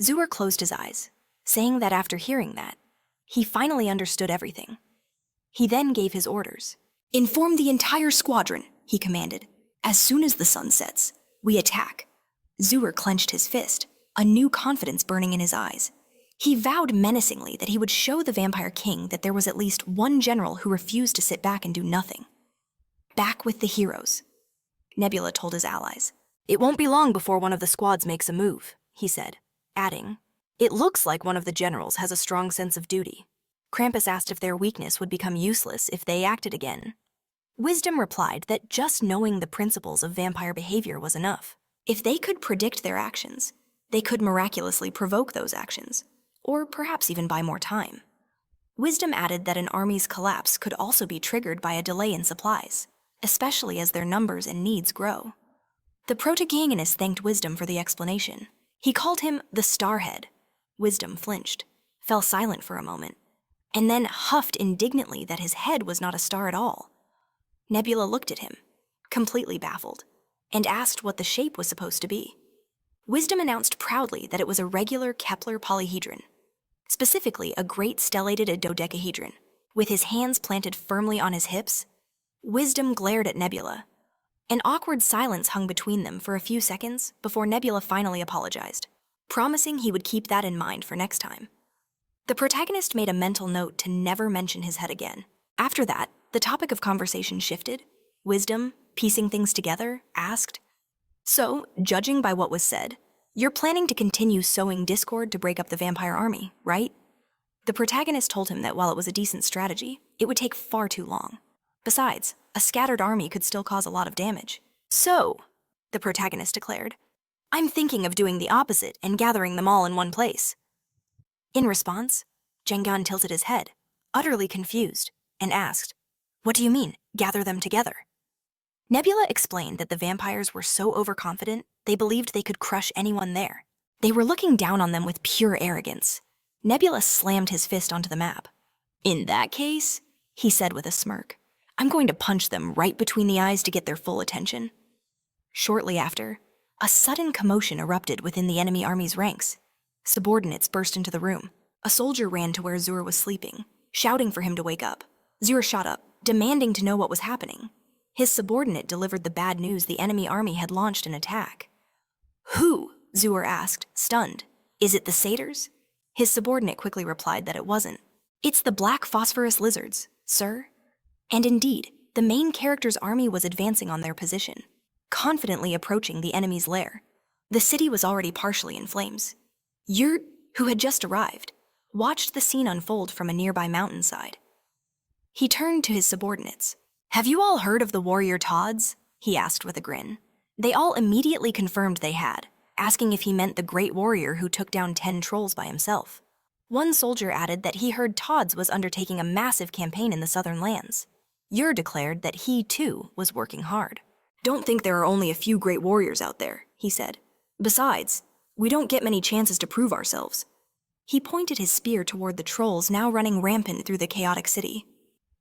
Zuer closed his eyes, saying that after hearing that, he finally understood everything. He then gave his orders. "Inform the entire squadron," he commanded. "As soon as the sun sets, we attack." Zuer clenched his fist, a new confidence burning in his eyes. He vowed menacingly that he would show the vampire king that there was at least one general who refused to sit back and do nothing. "Back with the heroes," Nebula told his allies. "It won't be long before one of the squads makes a move," he said, adding, "It looks like one of the generals has a strong sense of duty." Krampus asked if their weakness would become useless if they acted again. Wisdom replied that just knowing the principles of vampire behavior was enough. If they could predict their actions, they could miraculously provoke those actions, or perhaps even buy more time. Wisdom added that an army's collapse could also be triggered by a delay in supplies, especially as their numbers and needs grow. The protagonist thanked Wisdom for the explanation. He called him the Starhead. Wisdom flinched, fell silent for a moment, and then huffed indignantly that his head was not a star at all. Nebula looked at him, completely baffled, and asked what the shape was supposed to be. Wisdom announced proudly that it was a regular Kepler polyhedron, specifically a great stellated dodecahedron. With his hands planted firmly on his hips, Wisdom glared at Nebula. An awkward silence hung between them for a few seconds before Nebula finally apologized, promising he would keep that in mind for next time. The protagonist made a mental note to never mention his head again. After that, the topic of conversation shifted. Wisdom, piecing things together, asked, "So, judging by what was said, you're planning to continue sowing discord to break up the vampire army, right?" The protagonist told him that while it was a decent strategy, it would take far too long. Besides, a scattered army could still cause a lot of damage. "So," the protagonist declared, "I'm thinking of doing the opposite and gathering them all in one place." In response, Jengan tilted his head, utterly confused, and asked, "What do you mean, gather them together?" Nebula explained that the vampires were so overconfident, they believed they could crush anyone there. They were looking down on them with pure arrogance. Nebula slammed his fist onto the map. "In that case," he said with a smirk, "I'm going to punch them right between the eyes to get their full attention." Shortly after, a sudden commotion erupted within the enemy army's ranks. Subordinates burst into the room. A soldier ran to where Zur was sleeping, shouting for him to wake up. Zur shot up, demanding to know what was happening. His subordinate delivered the bad news the enemy army had launched an attack. "Who?" Zur asked, stunned. "Is it the satyrs?" His subordinate quickly replied that it wasn't. "It's the black phosphorus lizards, sir." And indeed, the main character's army was advancing on their position, confidently approaching the enemy's lair. The city was already partially in flames. Yurt, who had just arrived, watched the scene unfold from a nearby mountainside. He turned to his subordinates. "Have you all heard of the warrior Todds?" he asked with a grin. They all immediately confirmed they had, asking if he meant the great warrior who took down 10 trolls by himself. One soldier added that he heard Todds was undertaking a massive campaign in the southern lands. Ur declared that he, too, was working hard. "Don't think there are only a few great warriors out there," he said. "Besides, we don't get many chances to prove ourselves." He pointed his spear toward the trolls now running rampant through the chaotic city.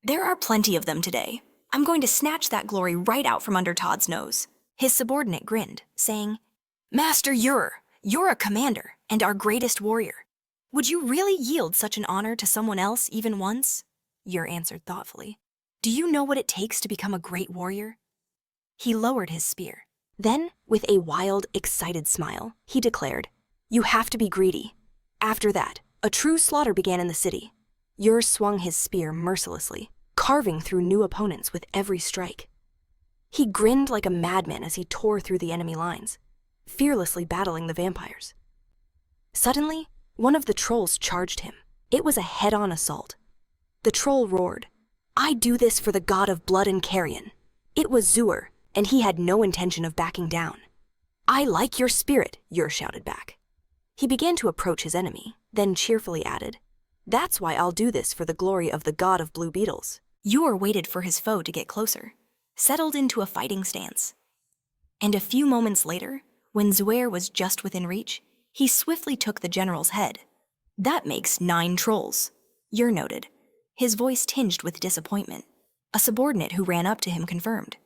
"There are plenty of them today. I'm going to snatch that glory right out from under Todd's nose." His subordinate grinned, saying, "Master Ur, you're a commander and our greatest warrior. Would you really yield such an honor to someone else even once?" Ur answered thoughtfully. "Do you know what it takes to become a great warrior?" He lowered his spear. Then, with a wild, excited smile, he declared, "You have to be greedy." After that, a true slaughter began in the city. Ur swung his spear mercilessly, carving through new opponents with every strike. He grinned like a madman as he tore through the enemy lines, fearlessly battling the vampires. Suddenly, one of the trolls charged him. It was a head-on assault. The troll roared, "I do this for the god of blood and carrion." It was Zur, and he had no intention of backing down. "I like your spirit," Ur shouted back. He began to approach his enemy, then cheerfully added, "That's why I'll do this for the glory of the god of blue beetles." Ur waited for his foe to get closer, settled into a fighting stance. And a few moments later, when Zuer was just within reach, he swiftly took the general's head. "That makes 9 trolls," Ur noted, his voice tinged with disappointment. A subordinate who ran up to him confirmed.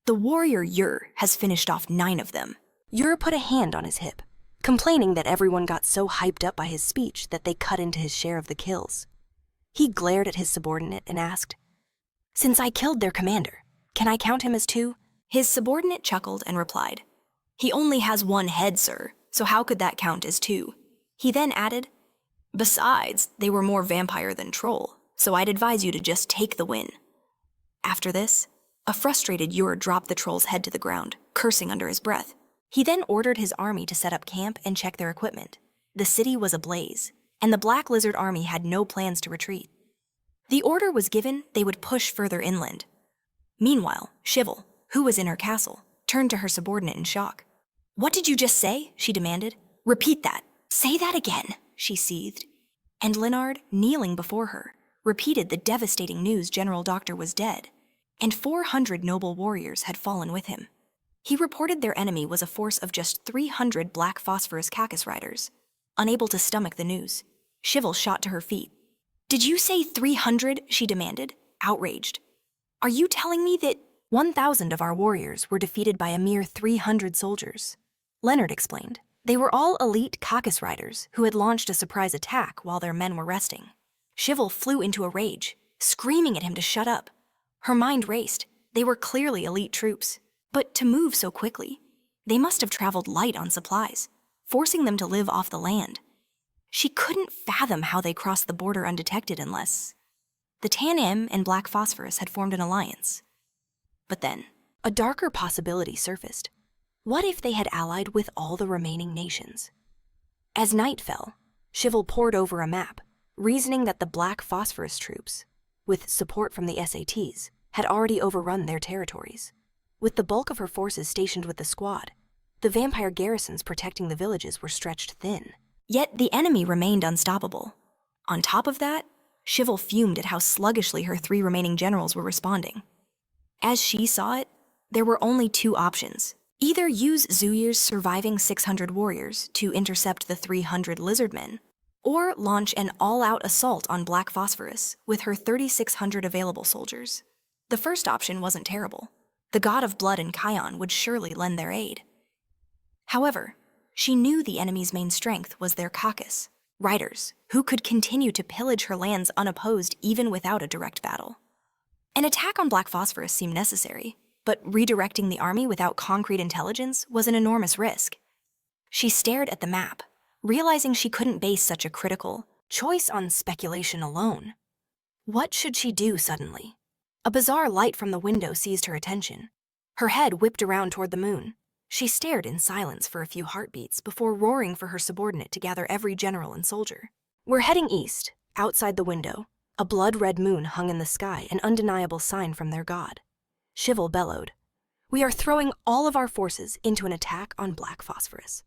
"The warrior Ur has finished off 9 of them." Ur put a hand on his hip, complaining that everyone got so hyped up by his speech that they cut into his share of the kills. He glared at his subordinate and asked, "Since I killed their commander, can I count him as 2? His subordinate chuckled and replied, "He only has 1 head, sir, so how could that count as 2? He then added, "Besides, they were more vampire than troll, so I'd advise you to just take the win." After this, a frustrated Ur dropped the troll's head to the ground, cursing under his breath. He then ordered his army to set up camp and check their equipment. The city was ablaze, and the Black Lizard army had no plans to retreat. The order was given they would push further inland. Meanwhile, Shivel, who was in her castle, turned to her subordinate in shock. "What did you just say?" she demanded. "Repeat that. Say that again," she seethed. And Linard, kneeling before her, repeated the devastating news General Doctor was dead, and 400 noble warriors had fallen with him. He reported their enemy was a force of just 300 black phosphorus cactus riders. Unable to stomach the news, Shivel shot to her feet. "Did you say 300?" she demanded, outraged. "Are you telling me that—" 1,000 of our warriors were defeated by a mere 300 soldiers. Leonard explained. They were all elite caucus riders who had launched a surprise attack while their men were resting. Shivel flew into a rage, screaming at him to shut up. Her mind raced. They were clearly elite troops. But to move so quickly, they must have traveled light on supplies, forcing them to live off the land. She couldn't fathom how they crossed the border undetected unless... The Tan-Im and Black Phosphorus had formed an alliance. But then, a darker possibility surfaced. What if they had allied with all the remaining nations? As night fell, Shivel pored over a map, reasoning that the Black Phosphorus troops, with support from the SATs, had already overrun their territories. With the bulk of her forces stationed with the squad, the vampire garrisons protecting the villages were stretched thin. Yet the enemy remained unstoppable. On top of that, Shivel fumed at how sluggishly her 3 remaining generals were responding. As she saw it, there were only 2 options. Either use Zuyir's surviving 600 warriors to intercept the 300 lizardmen, or launch an all-out assault on Black Phosphorus with her 3,600 available soldiers. The first option wasn't terrible. The god of blood and Kion would surely lend their aid. However, she knew the enemy's main strength was their caucus, riders who could continue to pillage her lands unopposed even without a direct battle. An attack on Black Phosphorus seemed necessary, but redirecting the army without concrete intelligence was an enormous risk. She stared at the map, realizing she couldn't base such a critical choice on speculation alone. What should she do suddenly? A bizarre light from the window seized her attention. Her head whipped around toward the moon. She stared in silence for a few heartbeats before roaring for her subordinate to gather every general and soldier. "We're heading east." Outside the window, a blood-red moon hung in the sky, an undeniable sign from their god. Shivel bellowed. "We are throwing all of our forces into an attack on Black Phosphorus."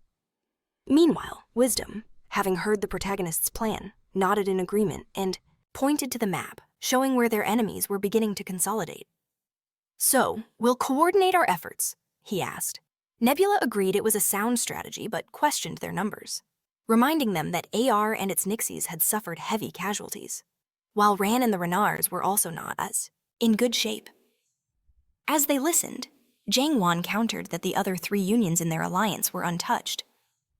Meanwhile, Wisdom, having heard the protagonist's plan, nodded in agreement and pointed to the map, showing where their enemies were beginning to consolidate. "So, we'll coordinate our efforts?" he asked. Nebula agreed it was a sound strategy, but questioned their numbers, reminding them that AR and its Nixies had suffered heavy casualties, while Ran and the Renards were also not as in good shape. As they listened, Jangwan countered that the other 3 unions in their alliance were untouched.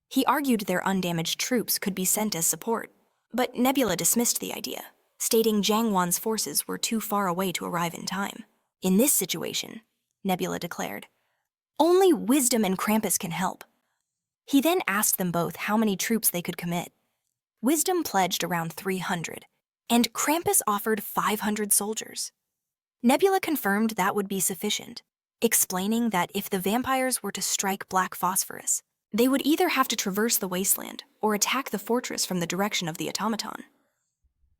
He argued their undamaged troops could be sent as support, but Nebula dismissed the idea, stating Jangwan's forces were too far away to arrive in time. "In this situation," Nebula declared, "only Wisdom and Krampus can help." He then asked them both how many troops they could commit. Wisdom pledged around 300, and Krampus offered 500 soldiers. Nebula confirmed that would be sufficient, explaining that if the vampires were to strike Black Phosphorus, they would either have to traverse the wasteland or attack the fortress from the direction of the automaton.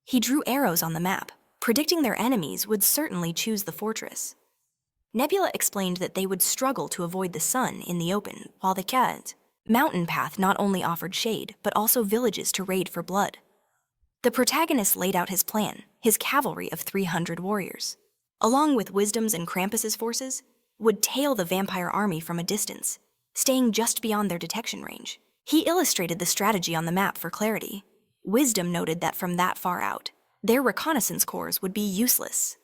He drew arrows on the map, predicting their enemies would certainly choose the fortress. Nebula explained that they would struggle to avoid the sun in the open, while the Kad mountain path not only offered shade, but also villages to raid for blood. The protagonist laid out his plan, his cavalry of 300 warriors, along with Wisdom's and Krampus's forces, would tail the vampire army from a distance, staying just beyond their detection range. He illustrated the strategy on the map for clarity. Wisdom noted that from that far out, their reconnaissance corps would be useless.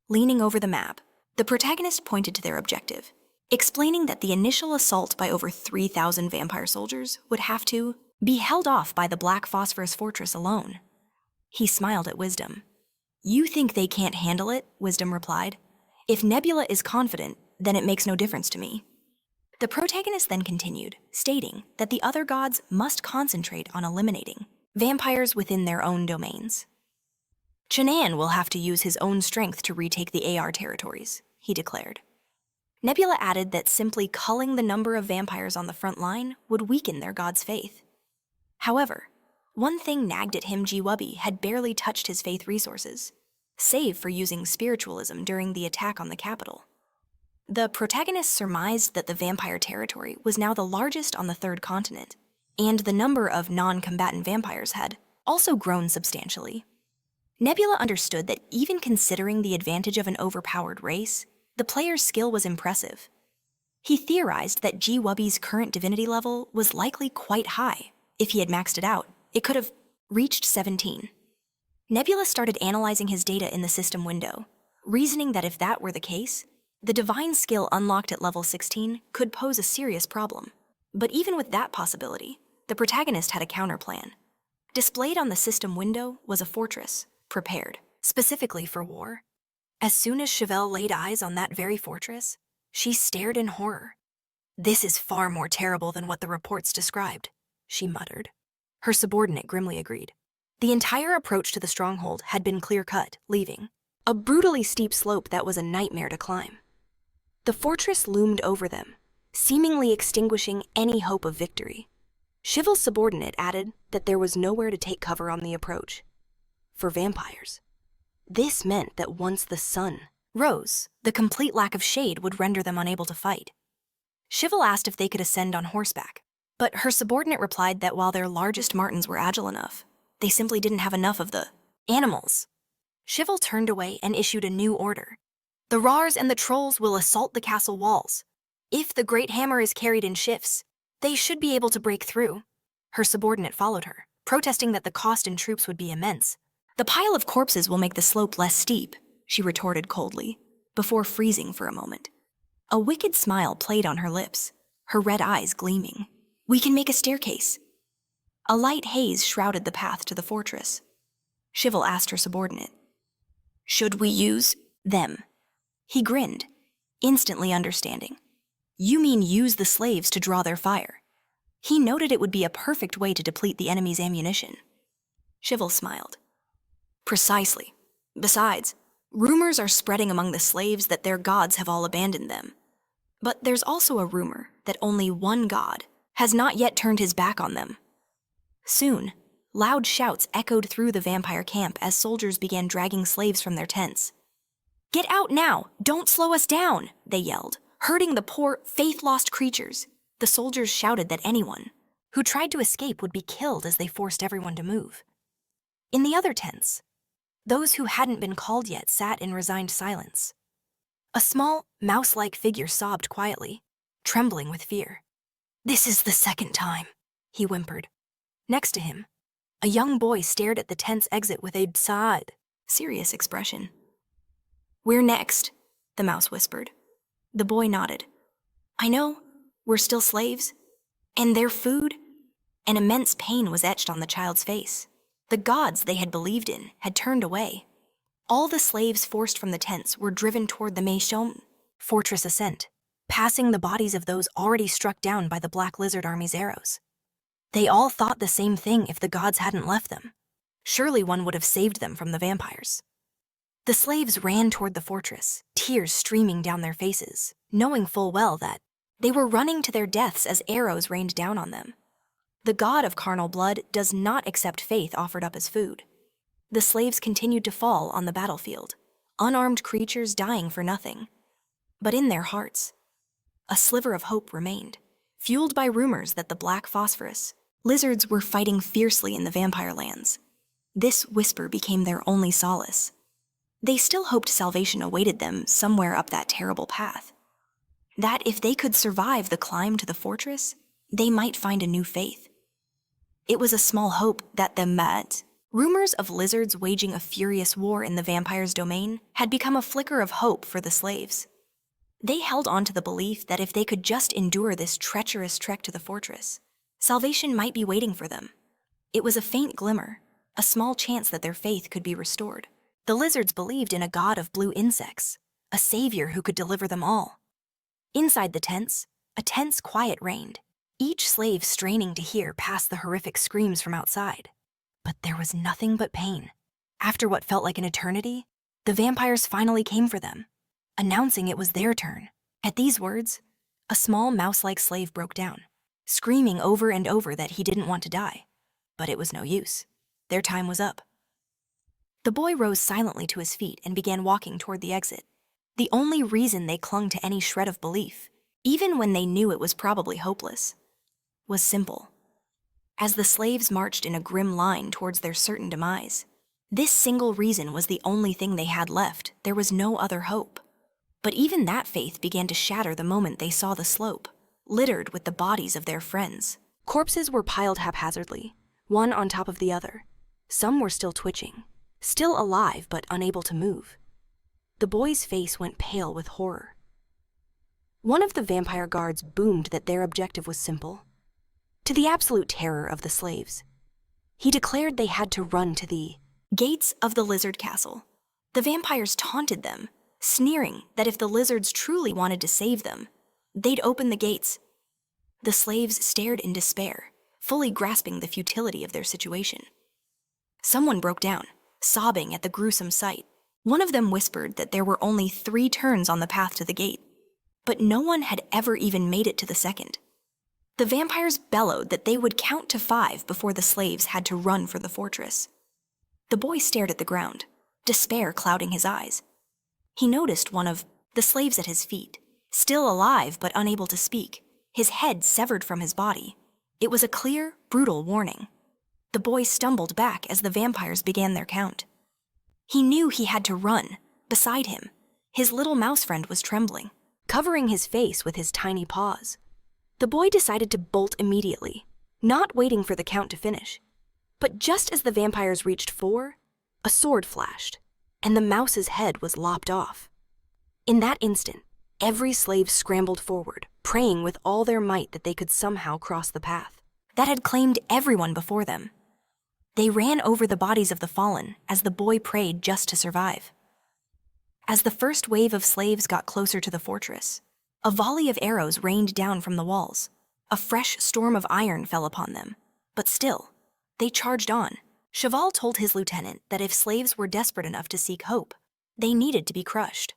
Leaning over the map, the protagonist pointed to their objective, explaining that the initial assault by over 3,000 vampire soldiers would have to be held off by the Black Phosphorus fortress alone. He smiled at Wisdom. "You think they can't handle it?" Wisdom replied. "If Nebula is confident, then it makes no difference to me." The protagonist then continued, stating that the other gods must concentrate on eliminating vampires within their own domains. "Chanan will have to use his own strength to retake the AR territories," he declared. Nebula added that simply culling the number of vampires on the front line would weaken their god's faith. However, one thing nagged at him: Jiwubi had barely touched his faith resources, save for using spiritualism during the attack on the capital. The protagonist surmised that the vampire territory was now the largest on the 3rd continent, and the number of non-combatant vampires had also grown substantially. Nebula understood that even considering the advantage of an overpowered race, the player's skill was impressive. He theorized that G-Wubby's current divinity level was likely quite high. If he had maxed it out, it could have reached 17. Nebula started analyzing his data in the system window, reasoning that if that were the case, the divine skill unlocked at level 16 could pose a serious problem. But even with that possibility, the protagonist had a counterplan. Displayed on the system window was a fortress, prepared specifically for war. As soon as Chevelle laid eyes on that very fortress, she stared in horror. "This is far more terrible than what the reports described," she muttered. Her subordinate grimly agreed. The entire approach to the stronghold had been clear-cut, leaving a brutally steep slope that was a nightmare to climb. The fortress loomed over them, seemingly extinguishing any hope of victory. Chevelle's subordinate added that there was nowhere to take cover on the approach. For vampires, this meant that once the sun rose, the complete lack of shade would render them unable to fight. Chevelle asked if they could ascend on horseback, but her subordinate replied that while their largest martens were agile enough, they simply didn't have enough of the animals. Chevelle turned away and issued a new order. "The Rars and the Trolls will assault the castle walls. If the Great Hammer is carried in shifts, they should be able to break through." Her subordinate followed her, protesting that the cost in troops would be immense. "The pile of corpses will make the slope less steep," she retorted coldly, before freezing for a moment. A wicked smile played on her lips, her red eyes gleaming. "We can make a staircase." A light haze shrouded the path to the fortress. Chevelle asked her subordinate, "Should we use them?" He grinned, instantly understanding. "You mean use the slaves to draw their fire." He noted it would be a perfect way to deplete the enemy's ammunition. Chevelle smiled. "Precisely. Besides, rumors are spreading among the slaves that their gods have all abandoned them. But there's also a rumor that only one god has not yet turned his back on them." Soon, loud shouts echoed through the vampire camp as soldiers began dragging slaves from their tents. "Get out now! Don't slow us down!" they yelled, hurting the poor, faith-lost creatures. The soldiers shouted that anyone who tried to escape would be killed as they forced everyone to move. In the other tents, those who hadn't been called yet sat in resigned silence. A small, mouse-like figure sobbed quietly, trembling with fear. "This is the second time," he whimpered. Next to him, a young boy stared at the tent's exit with a sad, serious expression. "We're next," the mouse whispered. The boy nodded. "I know, we're still slaves. And their food?" An immense pain was etched on the child's face. The gods they had believed in had turned away. All the slaves forced from the tents were driven toward the Meishon fortress ascent, passing the bodies of those already struck down by the Black Lizard Army's arrows. They all thought the same thing if the gods hadn't left them. Surely one would have saved them from the vampires. The slaves ran toward the fortress, tears streaming down their faces, knowing full well that they were running to their deaths as arrows rained down on them. The god of carnal blood does not accept faith offered up as food. The slaves continued to fall on the battlefield, unarmed creatures dying for nothing. But in their hearts, a sliver of hope remained, fueled by rumors that the black phosphorus lizards were fighting fiercely in the vampire lands. This whisper became their only solace. They still hoped salvation awaited them somewhere up that terrible path. That if they could survive the climb to the fortress, they might find a new faith. It was a small hope that rumors of lizards waging a furious war in the vampire's domain had become a flicker of hope for the slaves. They held on to the belief that if they could just endure this treacherous trek to the fortress, salvation might be waiting for them. It was a faint glimmer, a small chance that their faith could be restored. The lizards believed in a god of blue insects, a savior who could deliver them all. Inside the tents, a tense quiet reigned, each slave straining to hear past the horrific screams from outside. But there was nothing but pain. After what felt like an eternity, the vampires finally came for them, announcing it was their turn. At these words, a small mouse-like slave broke down, screaming over and over that he didn't want to die. But it was no use. Their time was up. The boy rose silently to his feet and began walking toward the exit. The only reason they clung to any shred of belief, even when they knew it was probably hopeless, was simple. As the slaves marched in a grim line towards their certain demise, this single reason was the only thing they had left. There was no other hope. But even that faith began to shatter the moment they saw the slope, littered with the bodies of their friends. Corpses were piled haphazardly, one on top of the other. Some were still twitching, still alive but unable to move. The boy's face went pale with horror. One of the vampire guards boomed that their objective was simple, to the absolute terror of the slaves. He declared they had to run to the gates of the lizard castle. The vampires taunted them, sneering that if the lizards truly wanted to save them, they'd open the gates. The slaves stared in despair, fully grasping the futility of their situation. Someone broke down, sobbing at the gruesome sight. One of them whispered that there were only 3 turns on the path to the gate, but no one had ever even made it to the second. The vampires bellowed that they would count to 5 before the slaves had to run for the fortress. The boy stared at the ground, despair clouding his eyes. He noticed one of the slaves at his feet, still alive but unable to speak, his head severed from his body. It was a clear, brutal warning. The boy stumbled back as the vampires began their count. He knew he had to run. Beside him, his little mouse friend was trembling, covering his face with his tiny paws. The boy decided to bolt immediately, not waiting for the count to finish. But just as the vampires reached 4, a sword flashed, and the mouse's head was lopped off. In that instant, every slave scrambled forward, praying with all their might that they could somehow cross the path that had claimed everyone before them. They ran over the bodies of the fallen as the boy prayed just to survive. As the first wave of slaves got closer to the fortress, a volley of arrows rained down from the walls. A fresh storm of iron fell upon them. But still, they charged on. Cheval told his lieutenant that if slaves were desperate enough to seek hope, they needed to be crushed.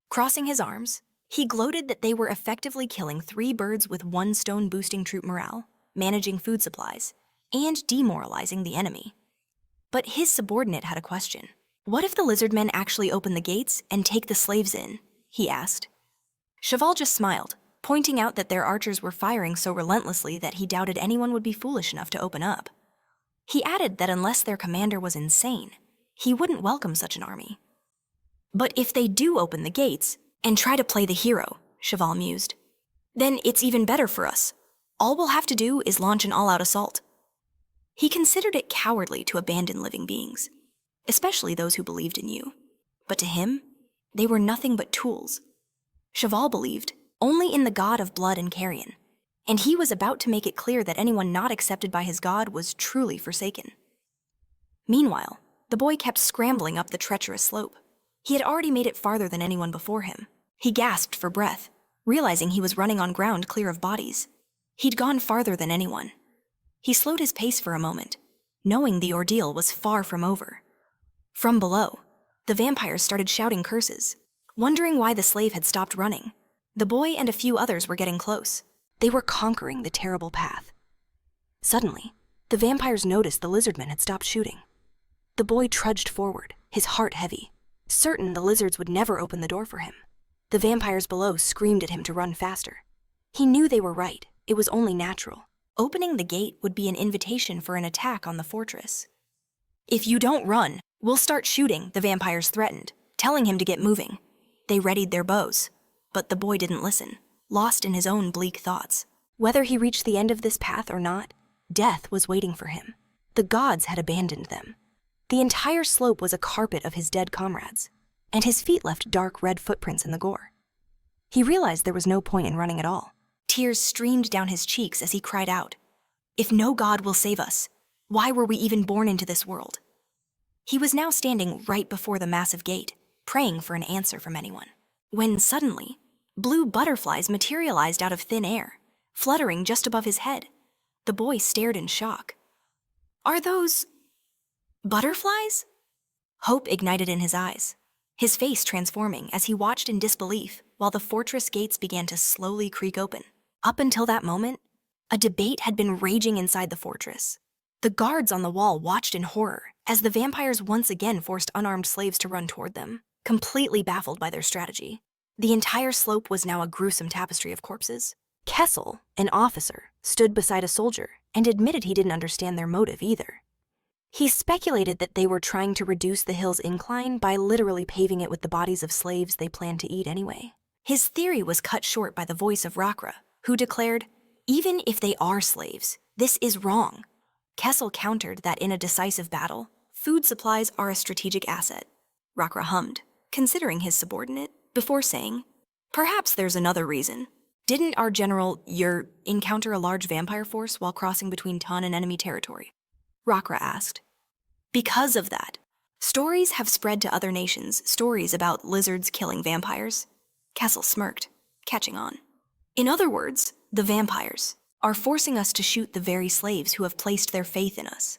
Crossing his arms, he gloated that they were effectively killing 3 birds with 1 stone, boosting troop morale, managing food supplies, and demoralizing the enemy. But his subordinate had a question. What if the lizard men actually open the gates and take the slaves in? He asked. Cheval just smiled, pointing out that their archers were firing so relentlessly that he doubted anyone would be foolish enough to open up. He added that unless their commander was insane, he wouldn't welcome such an army. But if they do open the gates and try to play the hero, Cheval mused, then it's even better for us. All we'll have to do is launch an all-out assault. He considered it cowardly to abandon living beings, especially those who believed in you. But to him, they were nothing but tools. Cheval believed only in the god of blood and carrion, and he was about to make it clear that anyone not accepted by his god was truly forsaken. Meanwhile, the boy kept scrambling up the treacherous slope. He had already made it farther than anyone before him. He gasped for breath, realizing he was running on ground clear of bodies. He'd gone farther than anyone. He slowed his pace for a moment, knowing the ordeal was far from over. From below, the vampires started shouting curses, wondering why the slave had stopped running. The boy and a few others were getting close. They were conquering the terrible path. Suddenly, the vampires noticed the lizardmen had stopped shooting. The boy trudged forward, his heart heavy, certain the lizards would never open the door for him. The vampires below screamed at him to run faster. He knew they were right. It was only natural. Opening the gate would be an invitation for an attack on the fortress. If you don't run, we'll start shooting, the vampires threatened, telling him to get moving. They readied their bows, but the boy didn't listen, lost in his own bleak thoughts. Whether he reached the end of this path or not, death was waiting for him. The gods had abandoned them. The entire slope was a carpet of his dead comrades, and his feet left dark red footprints in the gore. He realized there was no point in running at all. Tears streamed down his cheeks as he cried out, "If no god will save us, why were we even born into this world?" He was now standing right before the massive gate, praying for an answer from anyone, when suddenly, blue butterflies materialized out of thin air, fluttering just above his head. The boy stared in shock. "Are those butterflies?" Hope ignited in his eyes, his face transforming as he watched in disbelief while the fortress gates began to slowly creak open. Up until that moment, a debate had been raging inside the fortress. The guards on the wall watched in horror as the vampires once again forced unarmed slaves to run toward them, completely baffled by their strategy. The entire slope was now a gruesome tapestry of corpses. Kessel, an officer, stood beside a soldier and admitted he didn't understand their motive either. He speculated that they were trying to reduce the hill's incline by literally paving it with the bodies of slaves they planned to eat anyway. His theory was cut short by the voice of Rakra, who declared, "Even if they are slaves, this is wrong." Kessel countered that in a decisive battle, food supplies are a strategic asset. Rakra hummed, considering his subordinate, before saying, "Perhaps there's another reason. Didn't our general, encounter a large vampire force while crossing between Tan and enemy territory?" Rakra asked. "Because of that, stories have spread to other nations, stories about lizards killing vampires." Kessel smirked, catching on. "In other words, the vampires are forcing us to shoot the very slaves who have placed their faith in us."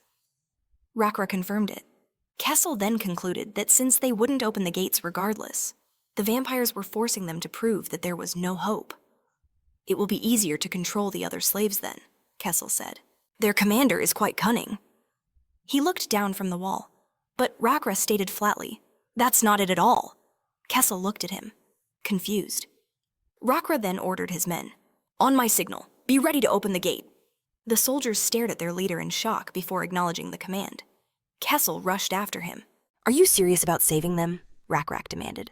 Rakra confirmed it. Kessel then concluded that since they wouldn't open the gates regardless, the vampires were forcing them to prove that there was no hope. "It will be easier to control the other slaves then," Kessel said. "Their commander is quite cunning." He looked down from the wall, but Rakra stated flatly, "That's not it at all." Kessel looked at him, confused. Rakra then ordered his men, "On my signal, be ready to open the gate." The soldiers stared at their leader in shock before acknowledging the command. Kessel rushed after him. "Are you serious about saving them?" Rakrak demanded.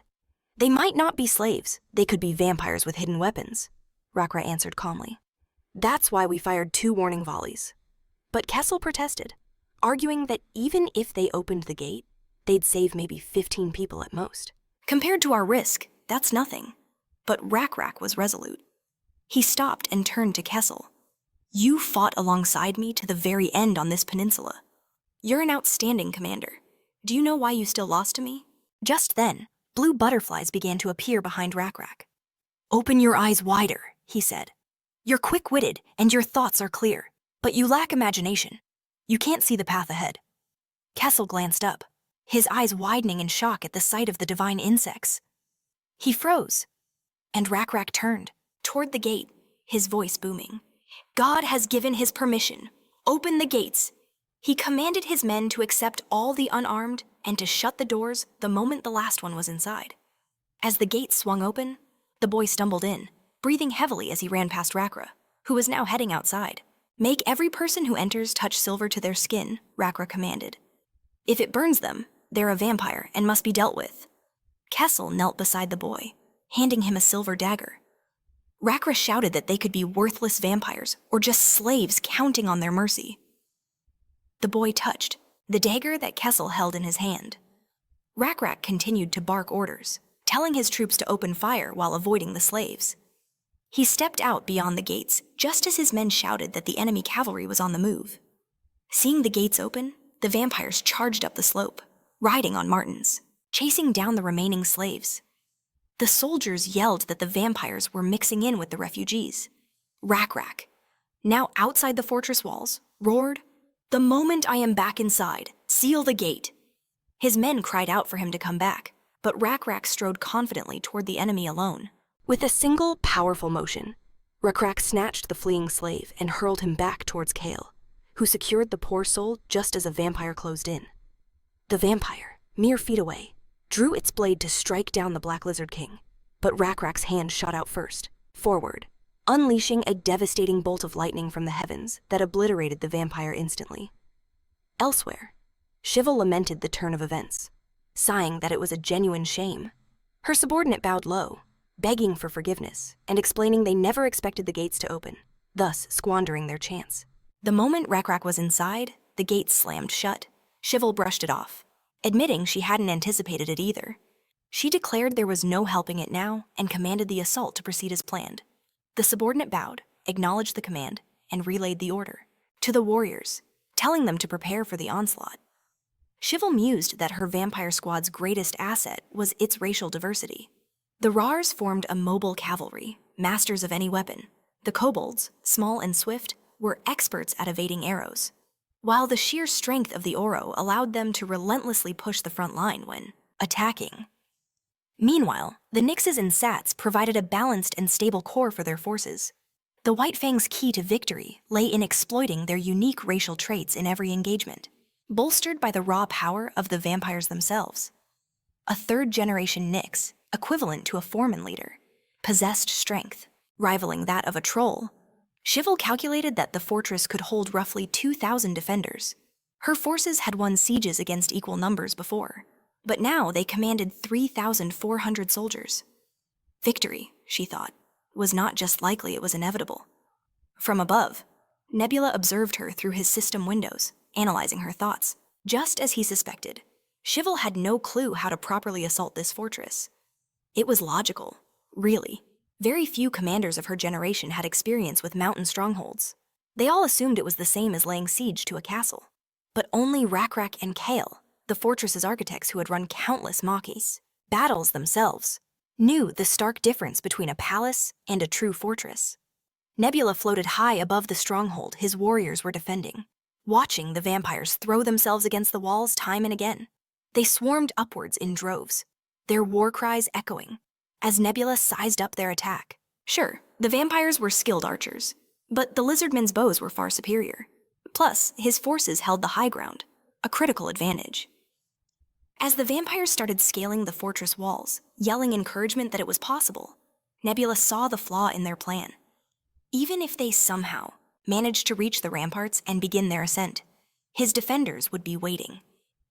"They might not be slaves. They could be vampires with hidden weapons," Rakra answered calmly. "That's why we fired 2 warning volleys." But Kessel protested, arguing that even if they opened the gate, they'd save maybe 15 people at most. "Compared to our risk, that's nothing." But Rakrak was resolute. He stopped and turned to Kessel. "You fought alongside me to the very end on this peninsula. You're an outstanding commander. Do you know why you still lost to me?" Just then, blue butterflies began to appear behind Rakrak. "Open your eyes wider," he said. "You're quick-witted and your thoughts are clear, but you lack imagination. You can't see the path ahead." Kessel glanced up, his eyes widening in shock at the sight of the divine insects. He froze, and Rakrak turned toward the gate, his voice booming. "God has given his permission. Open the gates." He commanded his men to accept all the unarmed and to shut the doors the moment the last one was inside. As the gates swung open, the boy stumbled in, breathing heavily as he ran past Rakra, who was now heading outside. "Make every person who enters touch silver to their skin," Rakra commanded. "If it burns them, they're a vampire and must be dealt with." Kessel knelt beside the boy, handing him a silver dagger. Rakra shouted that they could be worthless vampires or just slaves counting on their mercy. The boy touched the dagger that Kessel held in his hand. Rakrak continued to bark orders, telling his troops to open fire while avoiding the slaves. He stepped out beyond the gates just as his men shouted that the enemy cavalry was on the move. Seeing the gates open, the vampires charged up the slope, riding on martens, chasing down the remaining slaves. The soldiers yelled that the vampires were mixing in with the refugees. Rakrak, now outside the fortress walls, roared, "The moment I am back inside, seal the gate." His men cried out for him to come back, but Rakrak strode confidently toward the enemy alone. With a single, powerful motion, Rakrak snatched the fleeing slave and hurled him back towards Kale, who secured the poor soul just as a vampire closed in. The vampire, mere feet away, drew its blade to strike down the Black Lizard King, but Rakrak's hand shot out first, forward, unleashing a devastating bolt of lightning from the heavens that obliterated the vampire instantly. Elsewhere, Shiva lamented the turn of events, sighing that it was a genuine shame. Her subordinate bowed low, begging for forgiveness and explaining they never expected the gates to open, thus squandering their chance. The moment Rakrak was inside, the gates slammed shut. Shiva brushed it off, admitting she hadn't anticipated it either. She declared there was no helping it now and commanded the assault to proceed as planned. The subordinate bowed, acknowledged the command, and relayed the order to the warriors, telling them to prepare for the onslaught. Shiva mused that her vampire squad's greatest asset was its racial diversity. The Rars formed a mobile cavalry, masters of any weapon. The kobolds, small and swift, were experts at evading arrows, while the sheer strength of the Oro allowed them to relentlessly push the front line when attacking. Meanwhile, the Nixes and Sats provided a balanced and stable core for their forces. The White Fang's key to victory lay in exploiting their unique racial traits in every engagement, bolstered by the raw power of the vampires themselves. A third-generation Nix, equivalent to a foreman leader, possessed strength, rivaling that of a troll. Shivel calculated that the fortress could hold roughly 2,000 defenders. Her forces had won sieges against equal numbers before, but now they commanded 3,400 soldiers. Victory, she thought, was not just likely, it was inevitable. From above, Nebula observed her through his system windows, analyzing her thoughts. Just as he suspected, Shivel had no clue how to properly assault this fortress. It was logical, really. Very few commanders of her generation had experience with mountain strongholds. They all assumed it was the same as laying siege to a castle. But only Rakrak and Kale, the fortress's architects who had run countless Makis, battles themselves, knew the stark difference between a palace and a true fortress. Nebula floated high above the stronghold his warriors were defending, watching the vampires throw themselves against the walls time and again. They swarmed upwards in droves, their war cries echoing, as Nebula sized up their attack. Sure, the vampires were skilled archers, but the lizardman's bows were far superior. Plus, his forces held the high ground, a critical advantage. As the vampires started scaling the fortress walls, yelling encouragement that it was possible, Nebula saw the flaw in their plan. Even if they somehow managed to reach the ramparts and begin their ascent, his defenders would be waiting.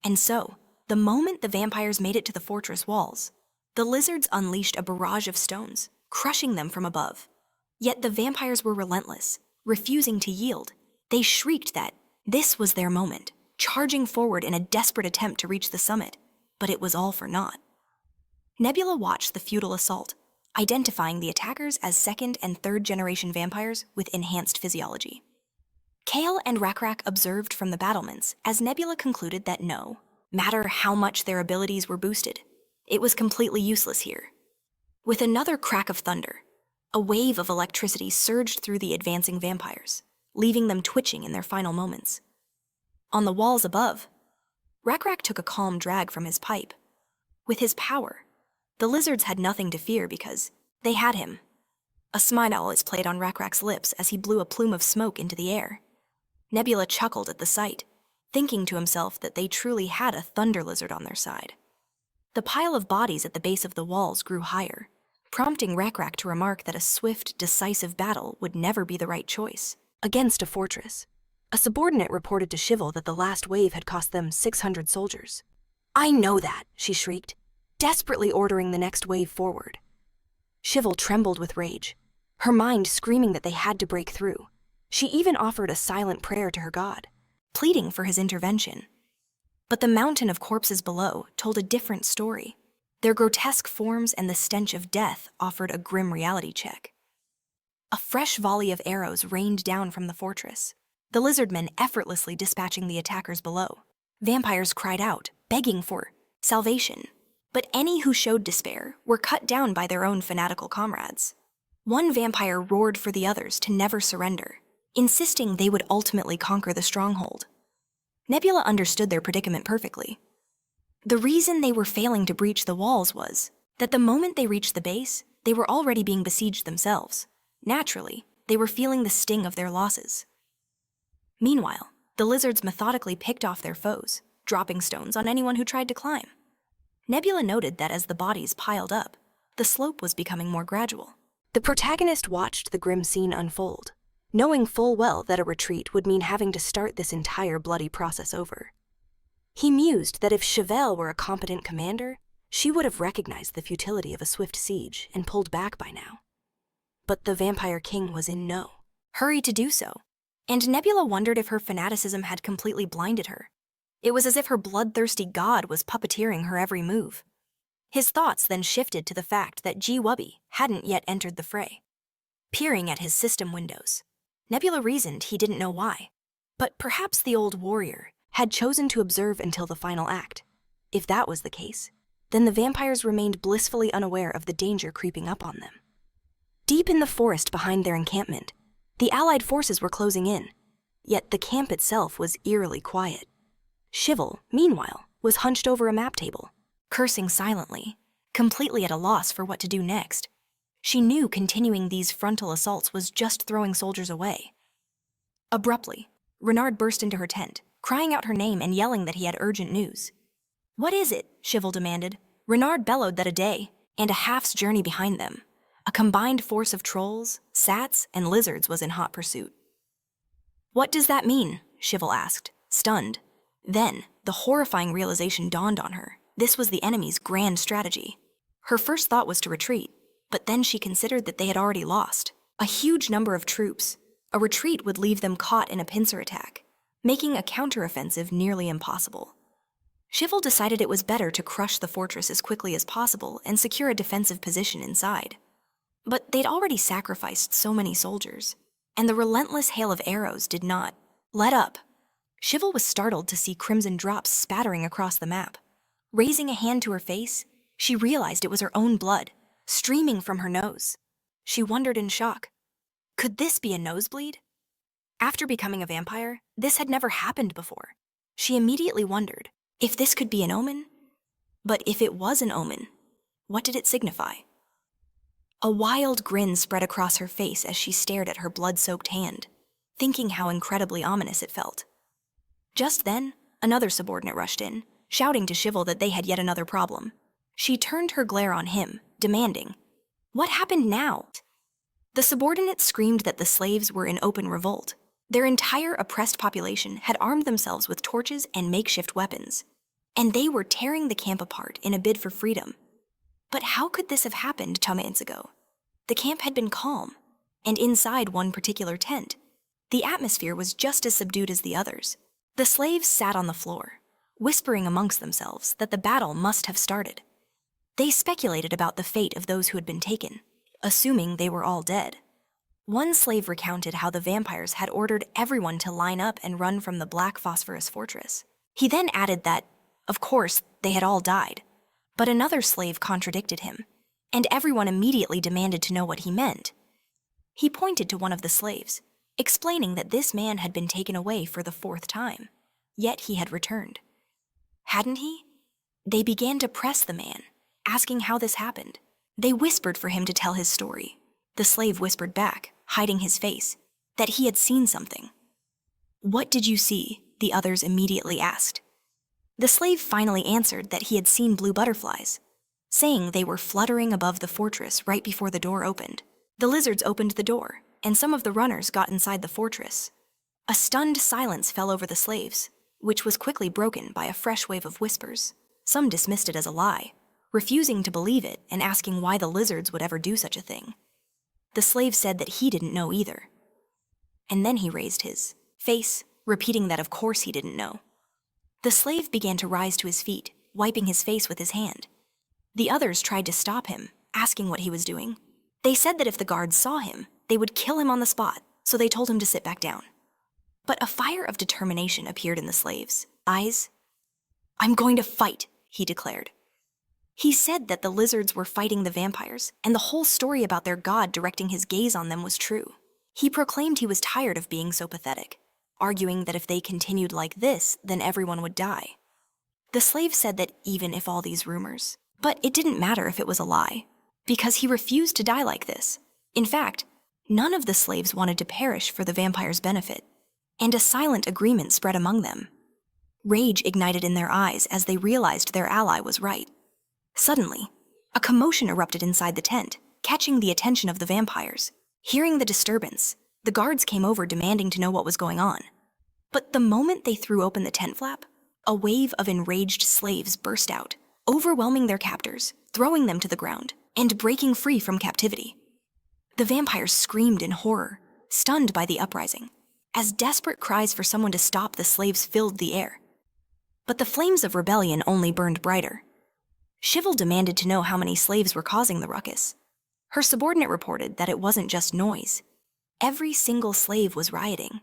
And so, the moment the vampires made it to the fortress walls, the lizards unleashed a barrage of stones, crushing them from above. Yet the vampires were relentless, refusing to yield. They shrieked that this was their moment, charging forward in a desperate attempt to reach the summit, but it was all for naught. Nebula watched the futile assault, identifying the attackers as second and third generation vampires with enhanced physiology. Kale and Rakrak observed from the battlements as Nebula concluded that no matter how much their abilities were boosted, it was completely useless here. With another crack of thunder, a wave of electricity surged through the advancing vampires, leaving them twitching in their final moments. On the walls above, Rakrak took a calm drag from his pipe. With his power, the lizards had nothing to fear because they had him. A smile played on Rakrak's lips as he blew a plume of smoke into the air. Nebula chuckled at the sight, thinking to himself that they truly had a thunder lizard on their side. The pile of bodies at the base of the walls grew higher, prompting Rakrak to remark that a swift, decisive battle would never be the right choice. Against a fortress, a subordinate reported to Shivel that the last wave had cost them 600 soldiers. "I know that," she shrieked, desperately ordering the next wave forward. Shivel trembled with rage, her mind screaming that they had to break through. She even offered a silent prayer to her god, pleading for his intervention. But the mountain of corpses below told a different story. Their grotesque forms and the stench of death offered a grim reality check. A fresh volley of arrows rained down from the fortress, the lizardmen effortlessly dispatching the attackers below. Vampires cried out, begging for salvation, but any who showed despair were cut down by their own fanatical comrades. One vampire roared for the others to never surrender, insisting they would ultimately conquer the stronghold. Nebula understood their predicament perfectly. The reason they were failing to breach the walls was that the moment they reached the base, they were already being besieged themselves. Naturally, they were feeling the sting of their losses. Meanwhile, the lizards methodically picked off their foes, dropping stones on anyone who tried to climb. Nebula noted that as the bodies piled up, the slope was becoming more gradual. The protagonist watched the grim scene unfold, knowing full well that a retreat would mean having to start this entire bloody process over. He mused that if Chevelle were a competent commander, she would have recognized the futility of a swift siege and pulled back by now. But the Vampire King was in no hurry to do so, and Nebula wondered if her fanaticism had completely blinded her. It was as if her bloodthirsty god was puppeteering her every move. His thoughts then shifted to the fact that G. Wubby hadn't yet entered the fray. Peering at his system windows, Nebula reasoned he didn't know why, but perhaps the old warrior had chosen to observe until the final act. If that was the case, then the vampires remained blissfully unaware of the danger creeping up on them. Deep in the forest behind their encampment, the Allied forces were closing in, yet the camp itself was eerily quiet. Shivel, meanwhile, was hunched over a map table, cursing silently, completely at a loss for what to do next. She knew continuing these frontal assaults was just throwing soldiers away. Abruptly, Renard burst into her tent, crying out her name and yelling that he had urgent news. "What is it?" Shivel demanded. Renard bellowed that a day, and a half's journey behind them, a combined force of trolls, sats, and lizards was in hot pursuit. "What does that mean?" Shivel asked, stunned. Then, the horrifying realization dawned on her. This was the enemy's grand strategy. Her first thought was to retreat, but then she considered that they had already lost. A huge number of troops. A retreat would leave them caught in a pincer attack, making a counteroffensive nearly impossible. Shivel decided it was better to crush the fortress as quickly as possible and secure a defensive position inside. But they'd already sacrificed so many soldiers, and the relentless hail of arrows did not let up. Shivel was startled to see crimson drops spattering across the map. Raising a hand to her face, she realized it was her own blood, streaming from her nose. She wondered in shock. Could this be a nosebleed? After becoming a vampire, this had never happened before. She immediately wondered if this could be an omen. But if it was an omen, what did it signify? A wild grin spread across her face as she stared at her blood-soaked hand, thinking how incredibly ominous it felt. Just then, another subordinate rushed in, shouting to Shivel that they had yet another problem. She turned her glare on him, demanding, "What happened now?" The subordinate screamed that the slaves were in open revolt. Their entire oppressed population had armed themselves with torches and makeshift weapons, and they were tearing the camp apart in a bid for freedom. But how could this have happened 2 minutes ago? The camp had been calm, and inside one particular tent, the atmosphere was just as subdued as the others. The slaves sat on the floor, whispering amongst themselves that the battle must have started. They speculated about the fate of those who had been taken, assuming they were all dead. One slave recounted how the vampires had ordered everyone to line up and run from the black phosphorus fortress. He then added that, of course, they had all died. But another slave contradicted him, and everyone immediately demanded to know what he meant. He pointed to one of the slaves, explaining that this man had been taken away for the 4th time, yet he had returned. Hadn't he? They began to press the man, asking how this happened. They whispered for him to tell his story. The slave whispered back, hiding his face, that he had seen something. "What did you see?" the others immediately asked. The slave finally answered that he had seen blue butterflies, saying they were fluttering above the fortress right before the door opened. The lizards opened the door, and some of the runners got inside the fortress. A stunned silence fell over the slaves, which was quickly broken by a fresh wave of whispers. Some dismissed it as a lie, refusing to believe it and asking why the lizards would ever do such a thing. The slave said that he didn't know either. And then he raised his face, repeating that of course he didn't know. The slave began to rise to his feet, wiping his face with his hand. The others tried to stop him, asking what he was doing. They said that if the guards saw him, they would kill him on the spot, so they told him to sit back down. But a fire of determination appeared in the slave's eyes. "I'm going to fight," he declared. He said that the lizards were fighting the vampires, and the whole story about their god directing his gaze on them was true. He proclaimed he was tired of being so pathetic, arguing that if they continued like this, then everyone would die. The slave said that even if all these rumors, but it didn't matter if it was a lie, because he refused to die like this. In fact, none of the slaves wanted to perish for the vampire's benefit, and a silent agreement spread among them. Rage ignited in their eyes as they realized their ally was right. Suddenly, a commotion erupted inside the tent, catching the attention of the vampires. Hearing the disturbance, the guards came over demanding to know what was going on. But the moment they threw open the tent flap, a wave of enraged slaves burst out, overwhelming their captors, throwing them to the ground, and breaking free from captivity. The vampires screamed in horror, stunned by the uprising, as desperate cries for someone to stop the slaves filled the air. But the flames of rebellion only burned brighter. Shivel demanded to know how many slaves were causing the ruckus. Her subordinate reported that it wasn't just noise. Every single slave was rioting.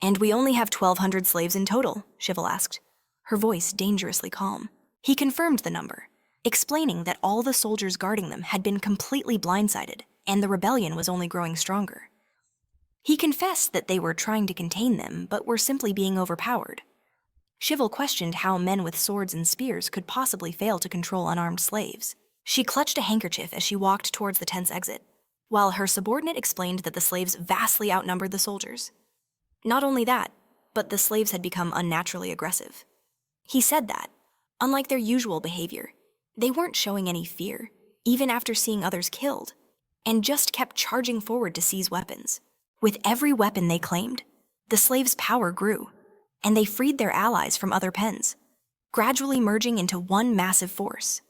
"And we only have 1,200 slaves in total?" Shivel asked, her voice dangerously calm. He confirmed the number, explaining that all the soldiers guarding them had been completely blindsided, and the rebellion was only growing stronger. He confessed that they were trying to contain them, but were simply being overpowered. Shivel questioned how men with swords and spears could possibly fail to control unarmed slaves. She clutched a handkerchief as she walked towards the tent's exit, while her subordinate explained that the slaves vastly outnumbered the soldiers. Not only that, but the slaves had become unnaturally aggressive. He said that, unlike their usual behavior, they weren't showing any fear, even after seeing others killed, and just kept charging forward to seize weapons. With every weapon they claimed, the slaves' power grew. and they freed their allies from other pens, gradually merging into one massive force.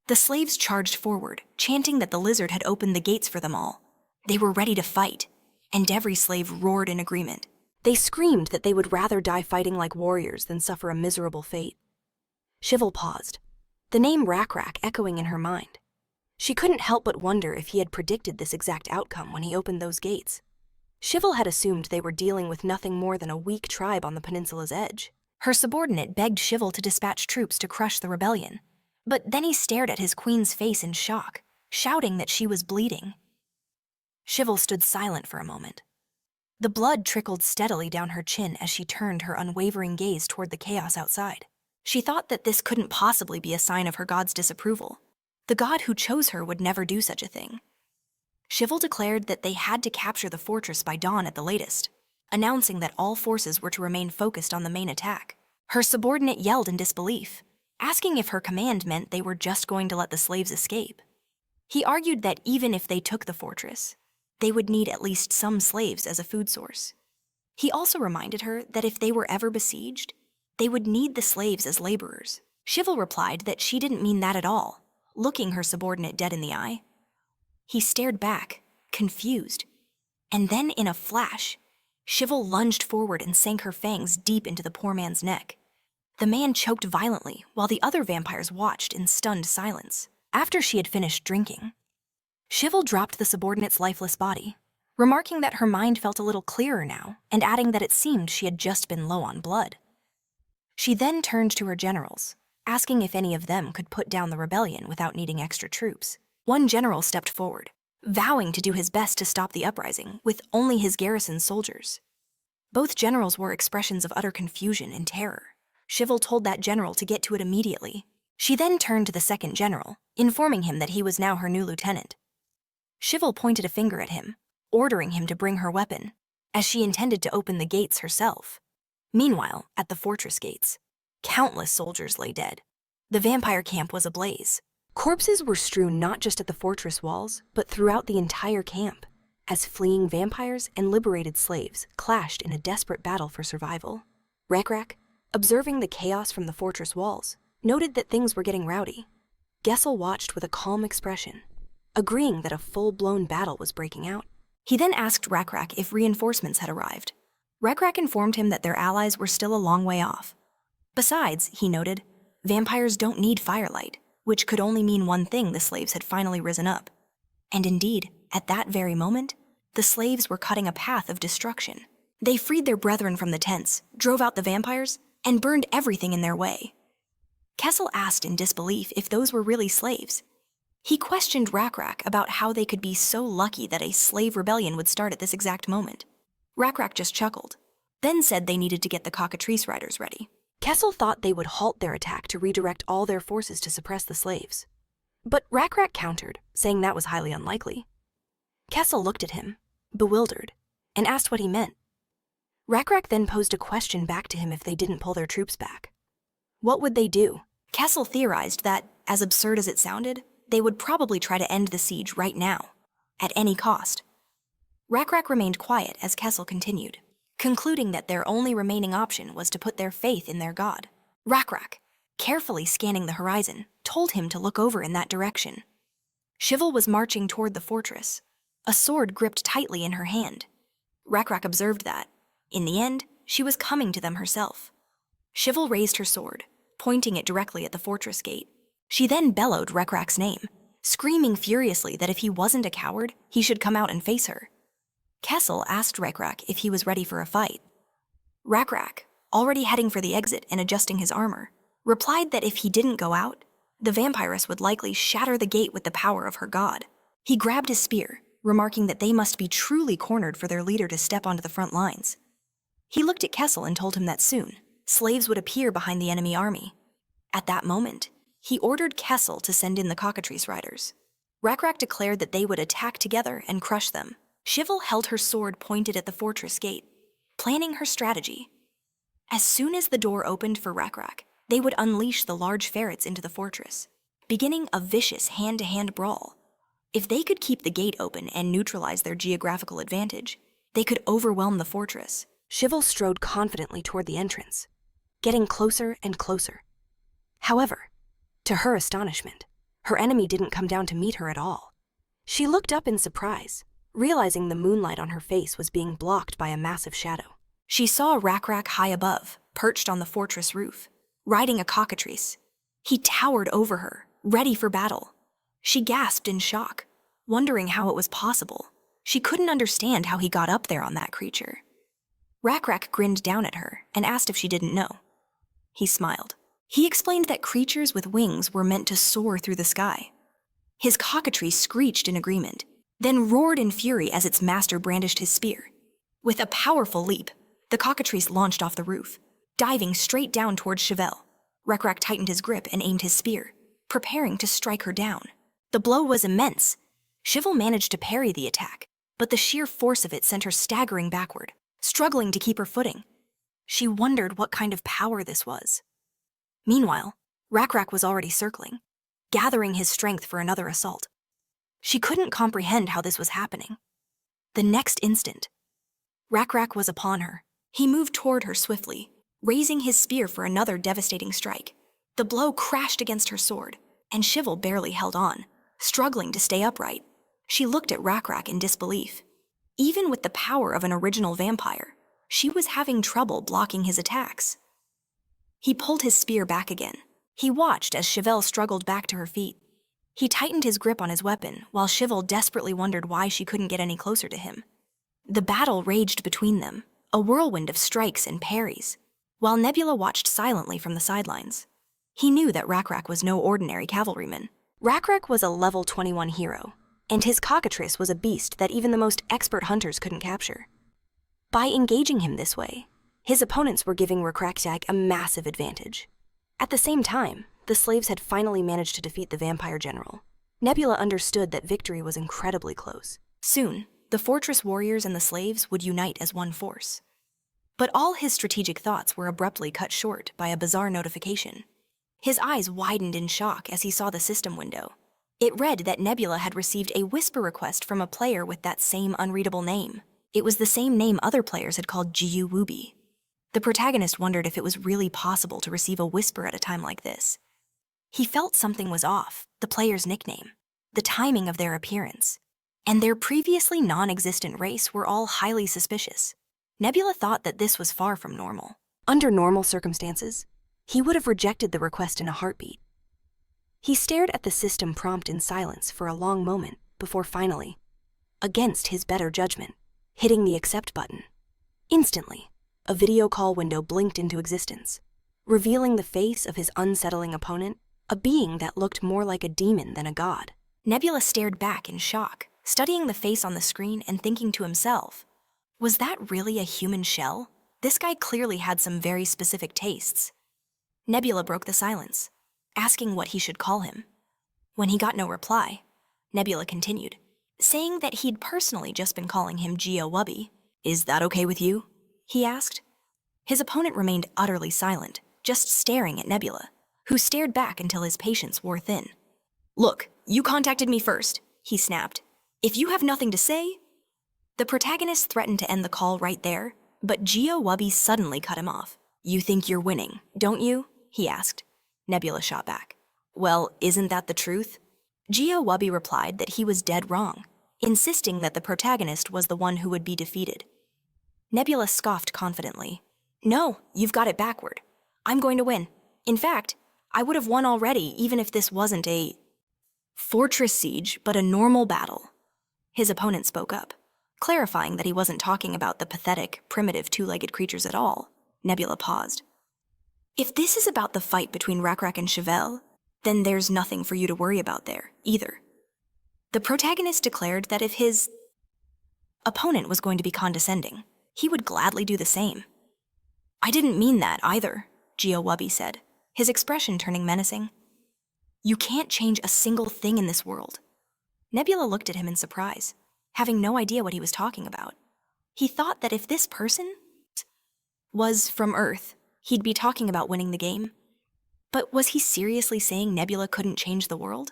The slaves charged forward, chanting that the lizard had opened the gates for them all. They were ready to fight, and every slave roared in agreement. They screamed that they would rather die fighting like warriors than suffer a miserable fate. Shivel paused, the name Rakrak echoing in her mind. She couldn't help but wonder if he had predicted this exact outcome when he opened those gates. Shivel had assumed they were dealing with nothing more than a weak tribe on the peninsula's edge. Her subordinate begged Shivel to dispatch troops to crush the rebellion, but then he stared at his queen's face in shock, shouting that she was bleeding. Shivel stood silent for a moment. The blood trickled steadily down her chin as she turned her unwavering gaze toward the chaos outside. She thought that this couldn't possibly be a sign of her god's disapproval. The god who chose her would never do such a thing. Shivel declared that they had to capture the fortress by dawn at the latest, announcing that all forces were to remain focused on the main attack. Her subordinate yelled in disbelief, asking if her command meant they were just going to let the slaves escape. He argued that even if they took the fortress, they would need at least some slaves as a food source. He also reminded her that if they were ever besieged, they would need the slaves as laborers. Shivel replied that she didn't mean that at all, looking her subordinate dead in the eye. He stared back, confused, and then in a flash, Shivel lunged forward and sank her fangs deep into the poor man's neck. The man choked violently while the other vampires watched in stunned silence. After she had finished drinking, Shivel dropped the subordinate's lifeless body, remarking that her mind felt a little clearer now and adding that it seemed she had just been low on blood. She then turned to her generals, asking if any of them could put down the rebellion without needing extra troops. One general stepped forward, vowing to do his best to stop the uprising with only his garrison's soldiers. Both generals wore expressions of utter confusion and terror. Shivel told that general to get to it immediately. She then turned to the second general, informing him that he was now her new lieutenant. Shivel pointed a finger at him, ordering him to bring her weapon, as she intended to open the gates herself. Meanwhile, at the fortress gates, countless soldiers lay dead. The vampire camp was ablaze. Corpses were strewn not just at the fortress walls, but throughout the entire camp, as fleeing vampires and liberated slaves clashed in a desperate battle for survival. Rakrak, observing the chaos from the fortress walls, noted that things were getting rowdy. Gessel watched with a calm expression, agreeing that a full-blown battle was breaking out. He then asked Rakrak if reinforcements had arrived. Rakrak informed him that their allies were still a long way off. Besides, he noted, vampires don't need firelight, which could only mean one thing: the slaves had finally risen up. And indeed, at that very moment, the slaves were cutting a path of destruction. They freed their brethren from the tents, drove out the vampires, and burned everything in their way. Kessel asked in disbelief if those were really slaves. He questioned Rakrak about how they could be so lucky that a slave rebellion would start at this exact moment. Rakrak just chuckled, then said they needed to get the cockatrice riders ready. Kessel thought they would halt their attack to redirect all their forces to suppress the slaves. But Rakrak countered, saying that was highly unlikely. Kessel looked at him, bewildered, and asked what he meant. Rakrak then posed a question back to him if they didn't pull their troops back. What would they do? Kessel theorized that, as absurd as it sounded, they would probably try to end the siege right now, at any cost. Rakrak remained quiet as Kessel continued, concluding that their only remaining option was to put their faith in their god. Rakrak, carefully scanning the horizon, told him to look over in that direction. Shivel was marching toward the fortress, a sword gripped tightly in her hand. Rakrak observed that, in the end, she was coming to them herself. Shivel raised her sword, pointing it directly at the fortress gate. She then bellowed Rakrak's name, screaming furiously that if he wasn't a coward, he should come out and face her. Kessel asked Rakrak if he was ready for a fight. Rakrak, already heading for the exit and adjusting his armor, replied that if he didn't go out, the vampiress would likely shatter the gate with the power of her god. He grabbed his spear, remarking that they must be truly cornered for their leader to step onto the front lines. He looked at Kessel and told him that soon, slaves would appear behind the enemy army. At that moment, he ordered Kessel to send in the cockatrice riders. Rakrak declared that they would attack together and crush them. Shivel held her sword pointed at the fortress gate, planning her strategy. As soon as the door opened for Rakrak, they would unleash the large ferrets into the fortress, beginning a vicious hand-to-hand brawl. If they could keep the gate open and neutralize their geographical advantage, they could overwhelm the fortress, Shivel strode confidently toward the entrance, getting closer and closer. However, to her astonishment, her enemy didn't come down to meet her at all. She looked up in surprise, realizing the moonlight on her face was being blocked by a massive shadow. She saw Rakrak high above, perched on the fortress roof, riding a cockatrice. He towered over her, ready for battle. She gasped in shock, wondering how it was possible. She couldn't understand how he got up there on that creature. Rakrak grinned down at her and asked if she didn't know. He smiled. He explained that creatures with wings were meant to soar through the sky. His cockatrice screeched in agreement, then roared in fury as its master brandished his spear. With a powerful leap, the cockatrice launched off the roof, diving straight down towards Chevelle. Rakrak tightened his grip and aimed his spear, preparing to strike her down. The blow was immense. Chevelle managed to parry the attack, but the sheer force of it sent her staggering backward, struggling to keep her footing. She wondered what kind of power this was. Meanwhile, Rakrak was already circling, gathering his strength for another assault. She couldn't comprehend how this was happening. The next instant, Rakrak was upon her. He moved toward her swiftly, raising his spear for another devastating strike. The blow crashed against her sword, and Chevelle barely held on, struggling to stay upright. She looked at Rakrak in disbelief. Even with the power of an original vampire, she was having trouble blocking his attacks. He pulled his spear back again. He watched as Chevelle struggled back to her feet. He tightened his grip on his weapon, while Chevelle desperately wondered why she couldn't get any closer to him. The battle raged between them, a whirlwind of strikes and parries, while Nebula watched silently from the sidelines. He knew that Rakrak was no ordinary cavalryman. Rakrak was a level 21 hero, and his cockatrice was a beast that even the most expert hunters couldn't capture. By engaging him this way, his opponents were giving Rakrak a massive advantage. At the same time, the slaves had finally managed to defeat the vampire general. Nebula understood that victory was incredibly close. Soon, the fortress warriors and the slaves would unite as one force. But all his strategic thoughts were abruptly cut short by a bizarre notification. His eyes widened in shock as he saw the system window. It read that Nebula had received a whisper request from a player with that same unreadable name. It was the same name other players had called Jiyu Wubi. The protagonist wondered if it was really possible to receive a whisper at a time like this. He felt something was off, the player's nickname, the timing of their appearance, and their previously non-existent race were all highly suspicious. Nebula thought that this was far from normal. Under normal circumstances, he would have rejected the request in a heartbeat. He stared at the system prompt in silence for a long moment before finally, against his better judgment, hitting the accept button. Instantly, a video call window blinked into existence, revealing the face of his unsettling opponent, a being that looked more like a demon than a god. Nebula stared back in shock, studying the face on the screen and thinking to himself, was that really a human shell? This guy clearly had some very specific tastes. Nebula broke the silence, asking what he should call him. When he got no reply, Nebula continued, saying that he'd personally just been calling him Geo Wubby. Is that okay with you? He asked. His opponent remained utterly silent, just staring at Nebula, who stared back until his patience wore thin. Look, you contacted me first, he snapped. If you have nothing to say... The protagonist threatened to end the call right there, but Geo Wubby suddenly cut him off. You think you're winning, don't you? He asked. Nebula shot back. Well, isn't that the truth? Geo Wubby replied that he was dead wrong, insisting that the protagonist was the one who would be defeated. Nebula scoffed confidently. No, you've got it backward. I'm going to win. In fact, I would have won already even if this wasn't a fortress siege, but a normal battle. His opponent spoke up, clarifying that he wasn't talking about the pathetic, primitive two-legged creatures at all. Nebula paused. If this is about the fight between Rakrak and Chevelle, then there's nothing for you to worry about there, either. The protagonist declared that if his opponent was going to be condescending, he would gladly do the same. I didn't mean that either, Geo Wubby said, his expression turning menacing. You can't change a single thing in this world. Nebula looked at him in surprise, having no idea what he was talking about. He thought that if this person was from Earth, he'd be talking about winning the game. But was he seriously saying Nebula couldn't change the world?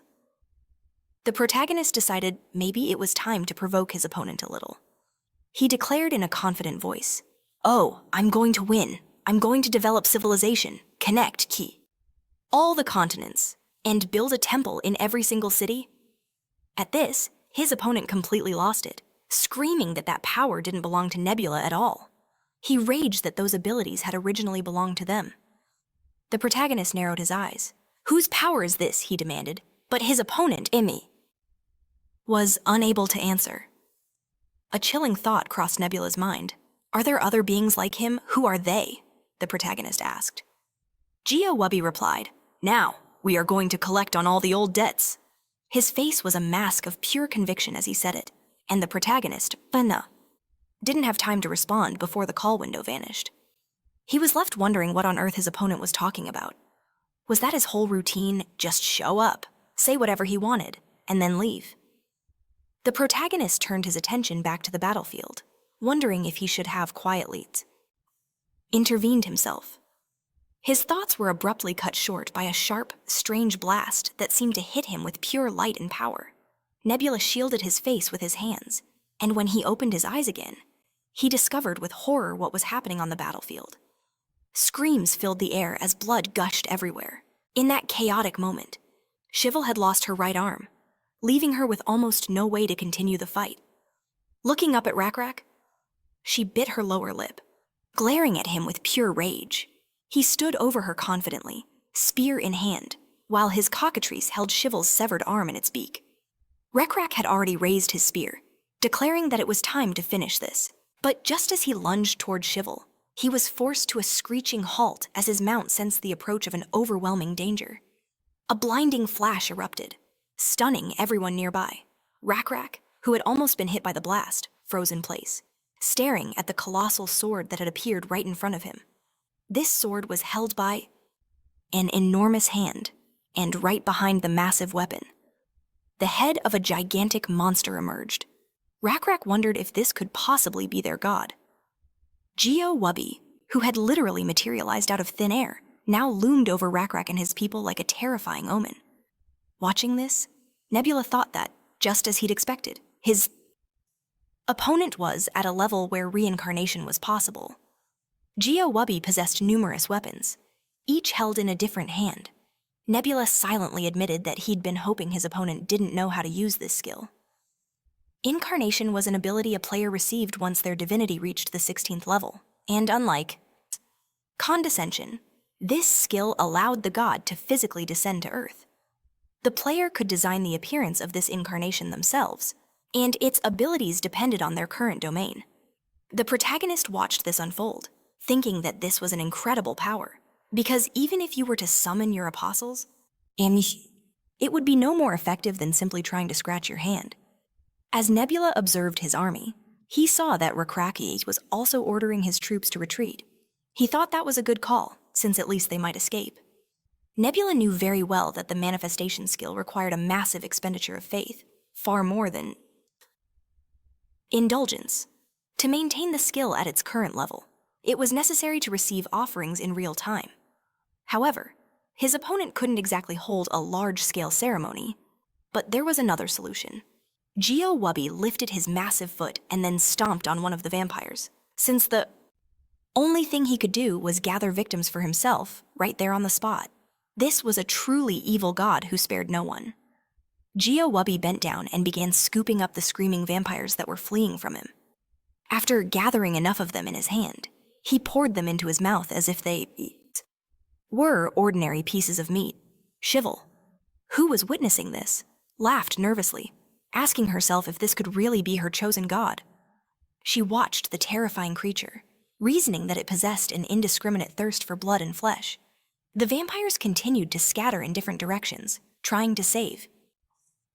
The protagonist decided maybe it was time to provoke his opponent a little. He declared in a confident voice, Oh, I'm going to win. I'm going to develop civilization, connect key. All the continents, and build a temple in every single city? At this, his opponent completely lost it, screaming that that power didn't belong to Nebula at all. He raged that those abilities had originally belonged to them. The protagonist narrowed his eyes. Whose power is this, he demanded, but his opponent, Imi, was unable to answer. A chilling thought crossed Nebula's mind. Are there other beings like him? Who are they? The protagonist asked. Geo-Wubby replied, Now, we are going to collect on all the old debts. His face was a mask of pure conviction as he said it, and the protagonist, Fena, didn't have time to respond before the call window vanished. He was left wondering what on earth his opponent was talking about. Was that his whole routine? Just show up, say whatever he wanted, and then leave? The protagonist turned his attention back to the battlefield, wondering if he should have quietly intervened himself. His thoughts were abruptly cut short by a sharp, strange blast that seemed to hit him with pure light and power. Nebula shielded his face with his hands, and when he opened his eyes again, he discovered with horror what was happening on the battlefield. Screams filled the air as blood gushed everywhere. In that chaotic moment, Shivel had lost her right arm, leaving her with almost no way to continue the fight. Looking up at Rakrak, she bit her lower lip, glaring at him with pure rage. He stood over her confidently, spear in hand, while his cockatrice held Shivel's severed arm in its beak. Rekrak had already raised his spear, declaring that it was time to finish this. But just as he lunged toward Shivel, he was forced to a screeching halt as his mount sensed the approach of an overwhelming danger. A blinding flash erupted, stunning everyone nearby. Rakrak, who had almost been hit by the blast, froze in place, staring at the colossal sword that had appeared right in front of him. This sword was held by an enormous hand, and right behind the massive weapon, the head of a gigantic monster emerged. Rakrak wondered if this could possibly be their god. Geo-Wubby, who had literally materialized out of thin air, now loomed over Rakrak and his people like a terrifying omen. Watching this, Nebula thought that, just as he'd expected, his opponent was at a level where reincarnation was possible. Geo-Wubby possessed numerous weapons, each held in a different hand. Nebula silently admitted that he'd been hoping his opponent didn't know how to use this skill. Incarnation was an ability a player received once their divinity reached the 16th level, and unlike condescension, this skill allowed the god to physically descend to Earth. The player could design the appearance of this incarnation themselves, and its abilities depended on their current domain. The protagonist watched this unfold, thinking that this was an incredible power, because even if you were to summon your apostles, it would be no more effective than simply trying to scratch your hand. As Nebula observed his army, he saw that Rakraki was also ordering his troops to retreat. He thought that was a good call, since at least they might escape. Nebula knew very well that the manifestation skill required a massive expenditure of faith, far more than indulgence. To maintain the skill at its current level, it was necessary to receive offerings in real time. However, his opponent couldn't exactly hold a large-scale ceremony, but there was another solution. Geo-Wubby lifted his massive foot and then stomped on one of the vampires, since the only thing he could do was gather victims for himself right there on the spot. This was a truly evil god who spared no one. Geo-Wubby bent down and began scooping up the screaming vampires that were fleeing from him. After gathering enough of them in his hand, he poured them into his mouth as if they were ordinary pieces of meat. Shivel, who was witnessing this, laughed nervously, asking herself if this could really be her chosen god. She watched the terrifying creature, reasoning that it possessed an indiscriminate thirst for blood and flesh. The vampires continued to scatter in different directions, trying to save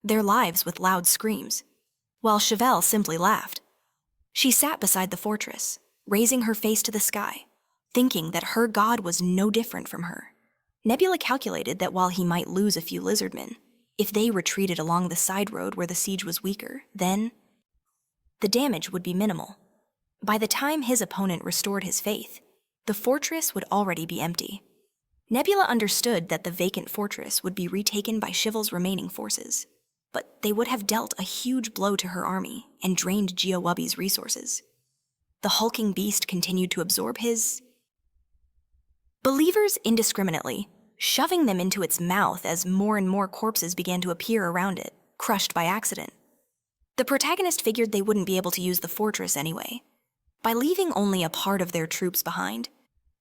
their lives with loud screams, while Chevelle simply laughed. She sat beside the fortress, raising her face to the sky, thinking that her god was no different from her. Nebula calculated that while he might lose a few lizardmen, if they retreated along the side road where the siege was weaker, then the damage would be minimal. By the time his opponent restored his faith, the fortress would already be empty. Nebula understood that the vacant fortress would be retaken by Shivel's remaining forces, but they would have dealt a huge blow to her army and drained Geo-Wubby's resources. the hulking beast continued to absorb his believers indiscriminately, shoving them into its mouth as more and more corpses began to appear around it, crushed by accident. The protagonist figured they wouldn't be able to use the fortress anyway. By leaving only a part of their troops behind,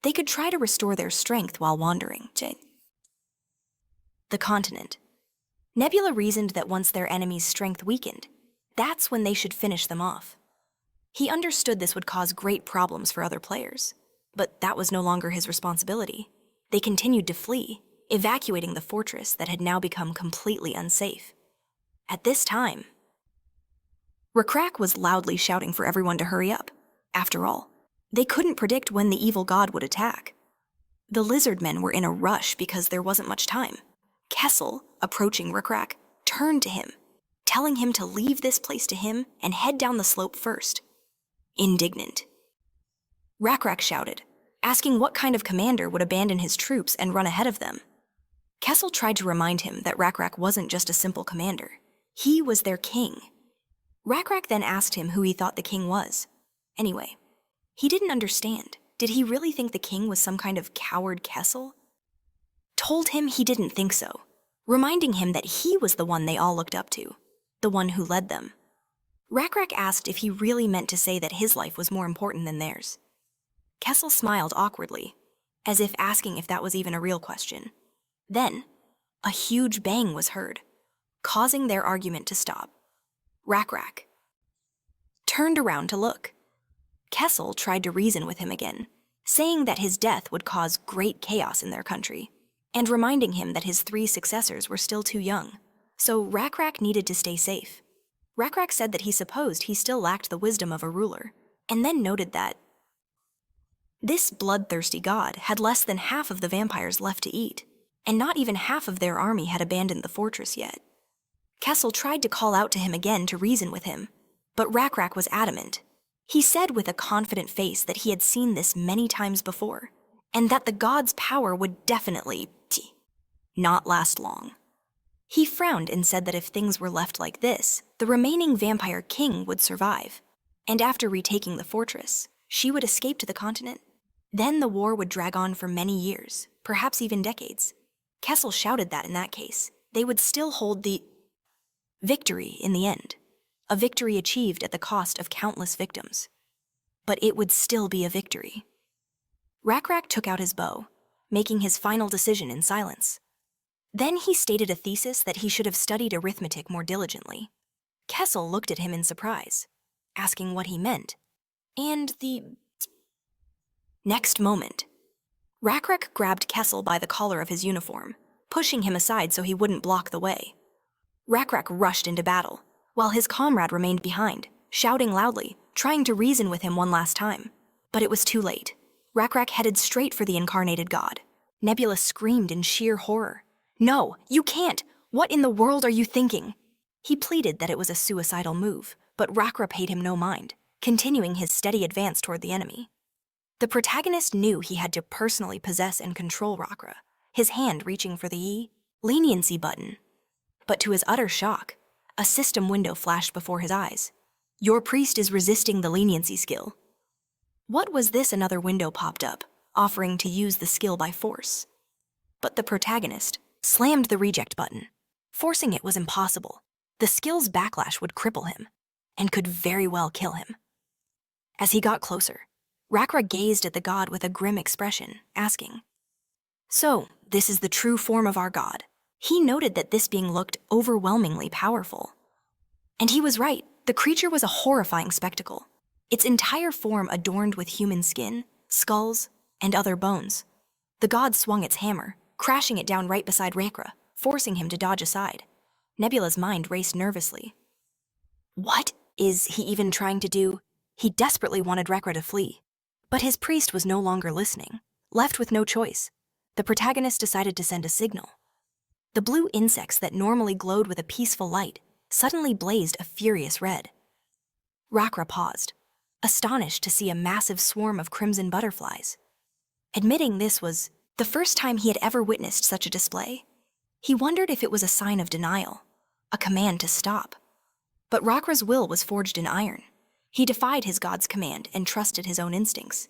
they could try to restore their strength while wandering. The continent. Nebula reasoned that once their enemy's strength weakened, that's when they should finish them off. He understood this would cause great problems for other players, but that was no longer his responsibility. They continued to flee, evacuating the fortress that had now become completely unsafe. At this time, Rakrak was loudly shouting for everyone to hurry up. After all, they couldn't predict when the evil god would attack. The lizard men were in a rush because there wasn't much time. Kessel, approaching Rakrak, turned to him, telling him to leave this place to him and head down the slope first. Indignant, Rakrak shouted, asking what kind of commander would abandon his troops and run ahead of them. Kessel tried to remind him that Rakrak wasn't just a simple commander. He was their king. Rakrak then asked him who he thought the king was. Anyway, he didn't understand. Did he really think the king was some kind of coward Kessel? Told him he didn't think so, reminding him that he was the one they all looked up to, the one who led them. Rakrak asked if he really meant to say that his life was more important than theirs. Kessel smiled awkwardly, as if asking if that was even a real question. Then, a huge bang was heard, causing their argument to stop. Rakrak turned around to look. Kessel tried to reason with him again, saying that his death would cause great chaos in their country, and reminding him that his 3 successors were still too young, so Rakrak needed to stay safe. Rakrak said that he supposed he still lacked the wisdom of a ruler, and then noted that this bloodthirsty god had less than half of the vampires left to eat, and not even half of their army had abandoned the fortress yet. Kessel tried to call out to him again to reason with him, but Rakrak was adamant. He said with a confident face that he had seen this many times before, and that the god's power would definitely not last long. He frowned and said that if things were left like this, the remaining vampire king would survive, and after retaking the fortress, she would escape to the continent. Then the war would drag on for many years, perhaps even decades. Kessel shouted that in that case, they would still hold the victory in the end, a victory achieved at the cost of countless victims. But it would still be a victory. Rakrak took out his bow, making his final decision in silence. Then he stated a thesis that he should have studied arithmetic more diligently. Kessel looked at him in surprise, asking what he meant, and the next moment, Rakrak grabbed Kessel by the collar of his uniform, pushing him aside so he wouldn't block the way. Rakrak rushed into battle, while his comrade remained behind, shouting loudly, trying to reason with him one last time. But it was too late. Rakrak headed straight for the incarnated god. Nebula screamed in sheer horror. "No, you can't! What in the world are you thinking?" He pleaded that it was a suicidal move, but Rakra paid him no mind, continuing his steady advance toward the enemy. The protagonist knew he had to personally possess and control Rakra, his hand reaching for the leniency button. But to his utter shock, a system window flashed before his eyes. "Your priest is resisting the leniency skill." What was this? Another window popped up, offering to use the skill by force. But the protagonist slammed the reject button. Forcing it was impossible. The skill's backlash would cripple him, and could very well kill him. As he got closer, Rakra gazed at the god with a grim expression, asking, "So, this is the true form of our god?" He noted that this being looked overwhelmingly powerful. And he was right. The creature was a horrifying spectacle, its entire form adorned with human skin, skulls, and other bones. The god swung its hammer, crashing it down right beside Rakra, forcing him to dodge aside. Nebula's mind raced nervously. What is he even trying to do? He desperately wanted Rakra to flee. But his priest was no longer listening. Left with no choice, the protagonist decided to send a signal. The blue insects that normally glowed with a peaceful light suddenly blazed a furious red. Rakra paused, astonished to see a massive swarm of crimson butterflies. Admitting this was the first time he had ever witnessed such a display, he wondered if it was a sign of denial, a command to stop. But Rakra's will was forged in iron. He defied his god's command and trusted his own instincts.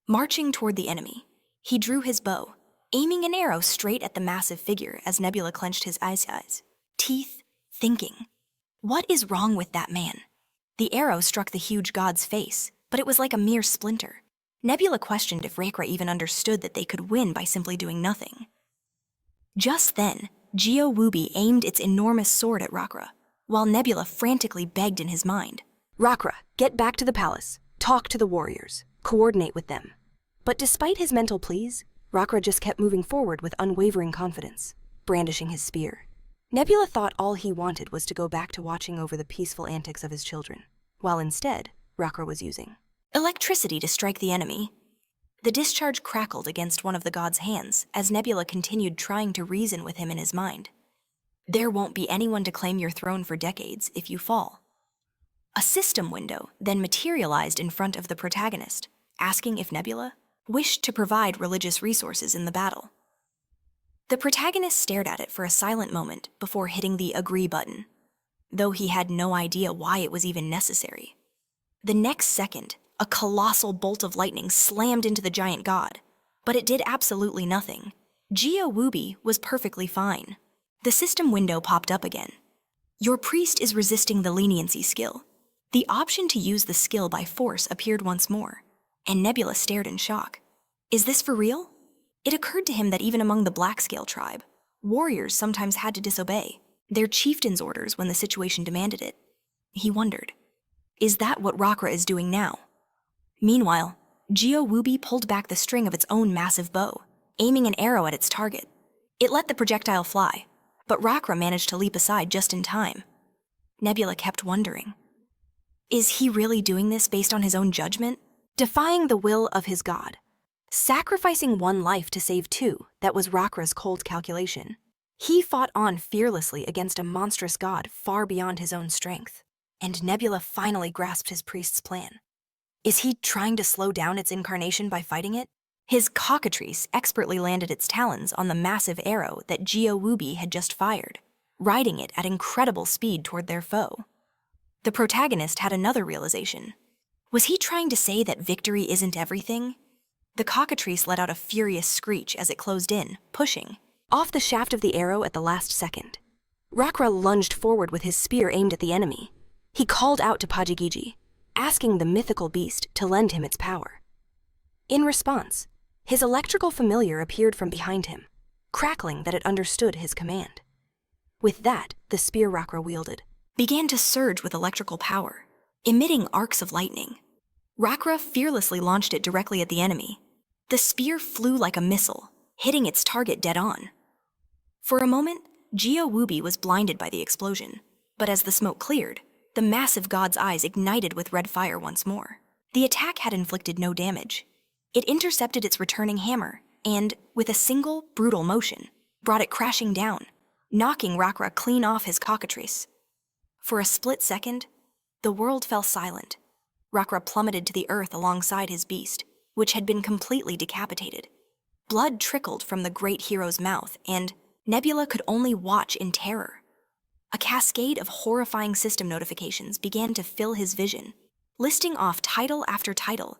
Marching toward the enemy, he drew his bow, aiming an arrow straight at the massive figure as Nebula clenched his eyes, teeth thinking. What is wrong with that man? The arrow struck the huge god's face, but it was like a mere splinter. Nebula questioned if Rakra even understood that they could win by simply doing nothing. Just then, Geo-Wubi aimed its enormous sword at Rakra, while Nebula frantically begged in his mind. Rakra, get back to the palace. Talk to the warriors. Coordinate with them. But despite his mental pleas, Rakra just kept moving forward with unwavering confidence, brandishing his spear. Nebula thought all he wanted was to go back to watching over the peaceful antics of his children, while instead, Rakra was using electricity to strike the enemy. The discharge crackled against one of the god's hands as Nebula continued trying to reason with him in his mind. There won't be anyone to claim your throne for decades if you fall. A system window then materialized in front of the protagonist, asking if Nebula wished to provide religious resources in the battle. The protagonist stared at it for a silent moment before hitting the agree button, though he had no idea why it was even necessary. The next second, a colossal bolt of lightning slammed into the giant god, but it did absolutely nothing. Geo-Wubi was perfectly fine. The system window popped up again. Your priest is resisting the leniency skill. The option to use the skill by force appeared once more, and Nebula stared in shock. Is this for real? It occurred to him that even among the Blackscale tribe, warriors sometimes had to disobey their chieftain's orders when the situation demanded it. He wondered, is that what Rakra is doing now? Meanwhile, Geo-Wubi pulled back the string of its own massive bow, aiming an arrow at its target. It let the projectile fly, but Rakra managed to leap aside just in time. Nebula kept wondering, is he really doing this based on his own judgment? defying the will of his god. Sacrificing one life to save two, that was Rakra's cold calculation. He fought on fearlessly against a monstrous god far beyond his own strength, and Nebula finally grasped his priest's plan. Is he trying to slow down its incarnation by fighting it? His cockatrice expertly landed its talons on the massive arrow that Geo-Wubi had just fired, riding it at incredible speed toward their foe. The protagonist had another realization. Was he trying to say that victory isn't everything? The cockatrice let out a furious screech as it closed in, pushing off the shaft of the arrow at the last second. Rakra lunged forward with his spear aimed at the enemy. He called out to Pajigiji, asking the mythical beast to lend him its power. In response, his electrical familiar appeared from behind him, crackling that it understood his command. With that, the spear Rakra wielded began to surge with electrical power, emitting arcs of lightning. Rakra fearlessly launched it directly at the enemy. The spear flew like a missile, hitting its target dead on. For a moment, Geo-Wubi was blinded by the explosion, but as the smoke cleared, the massive god's eyes ignited with red fire once more. The attack had inflicted no damage. It intercepted its returning hammer and, with a single, brutal motion, brought it crashing down, knocking Rakra clean off his cockatrice. For a split second, the world fell silent. Rakra plummeted to the earth alongside his beast, which had been completely decapitated. Blood trickled from the great hero's mouth, and Nebula could only watch in terror. A cascade of horrifying system notifications began to fill his vision, listing off title after title.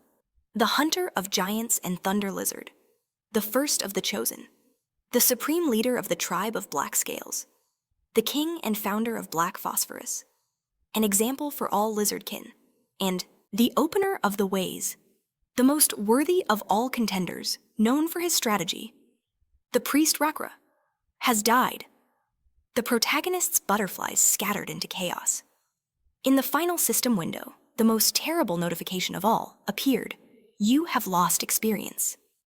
The Hunter of Giants and Thunder Lizard, the First of the Chosen, the Supreme Leader of the Tribe of Blackscales, the King and Founder of Black Phosphorus, an Example for All Lizardkin, and the Opener of the Ways, the most worthy of all contenders, known for his strategy. The priest Rakra has died. The protagonist's butterflies scattered into chaos. In the final system window, the most terrible notification of all appeared. You have lost experience.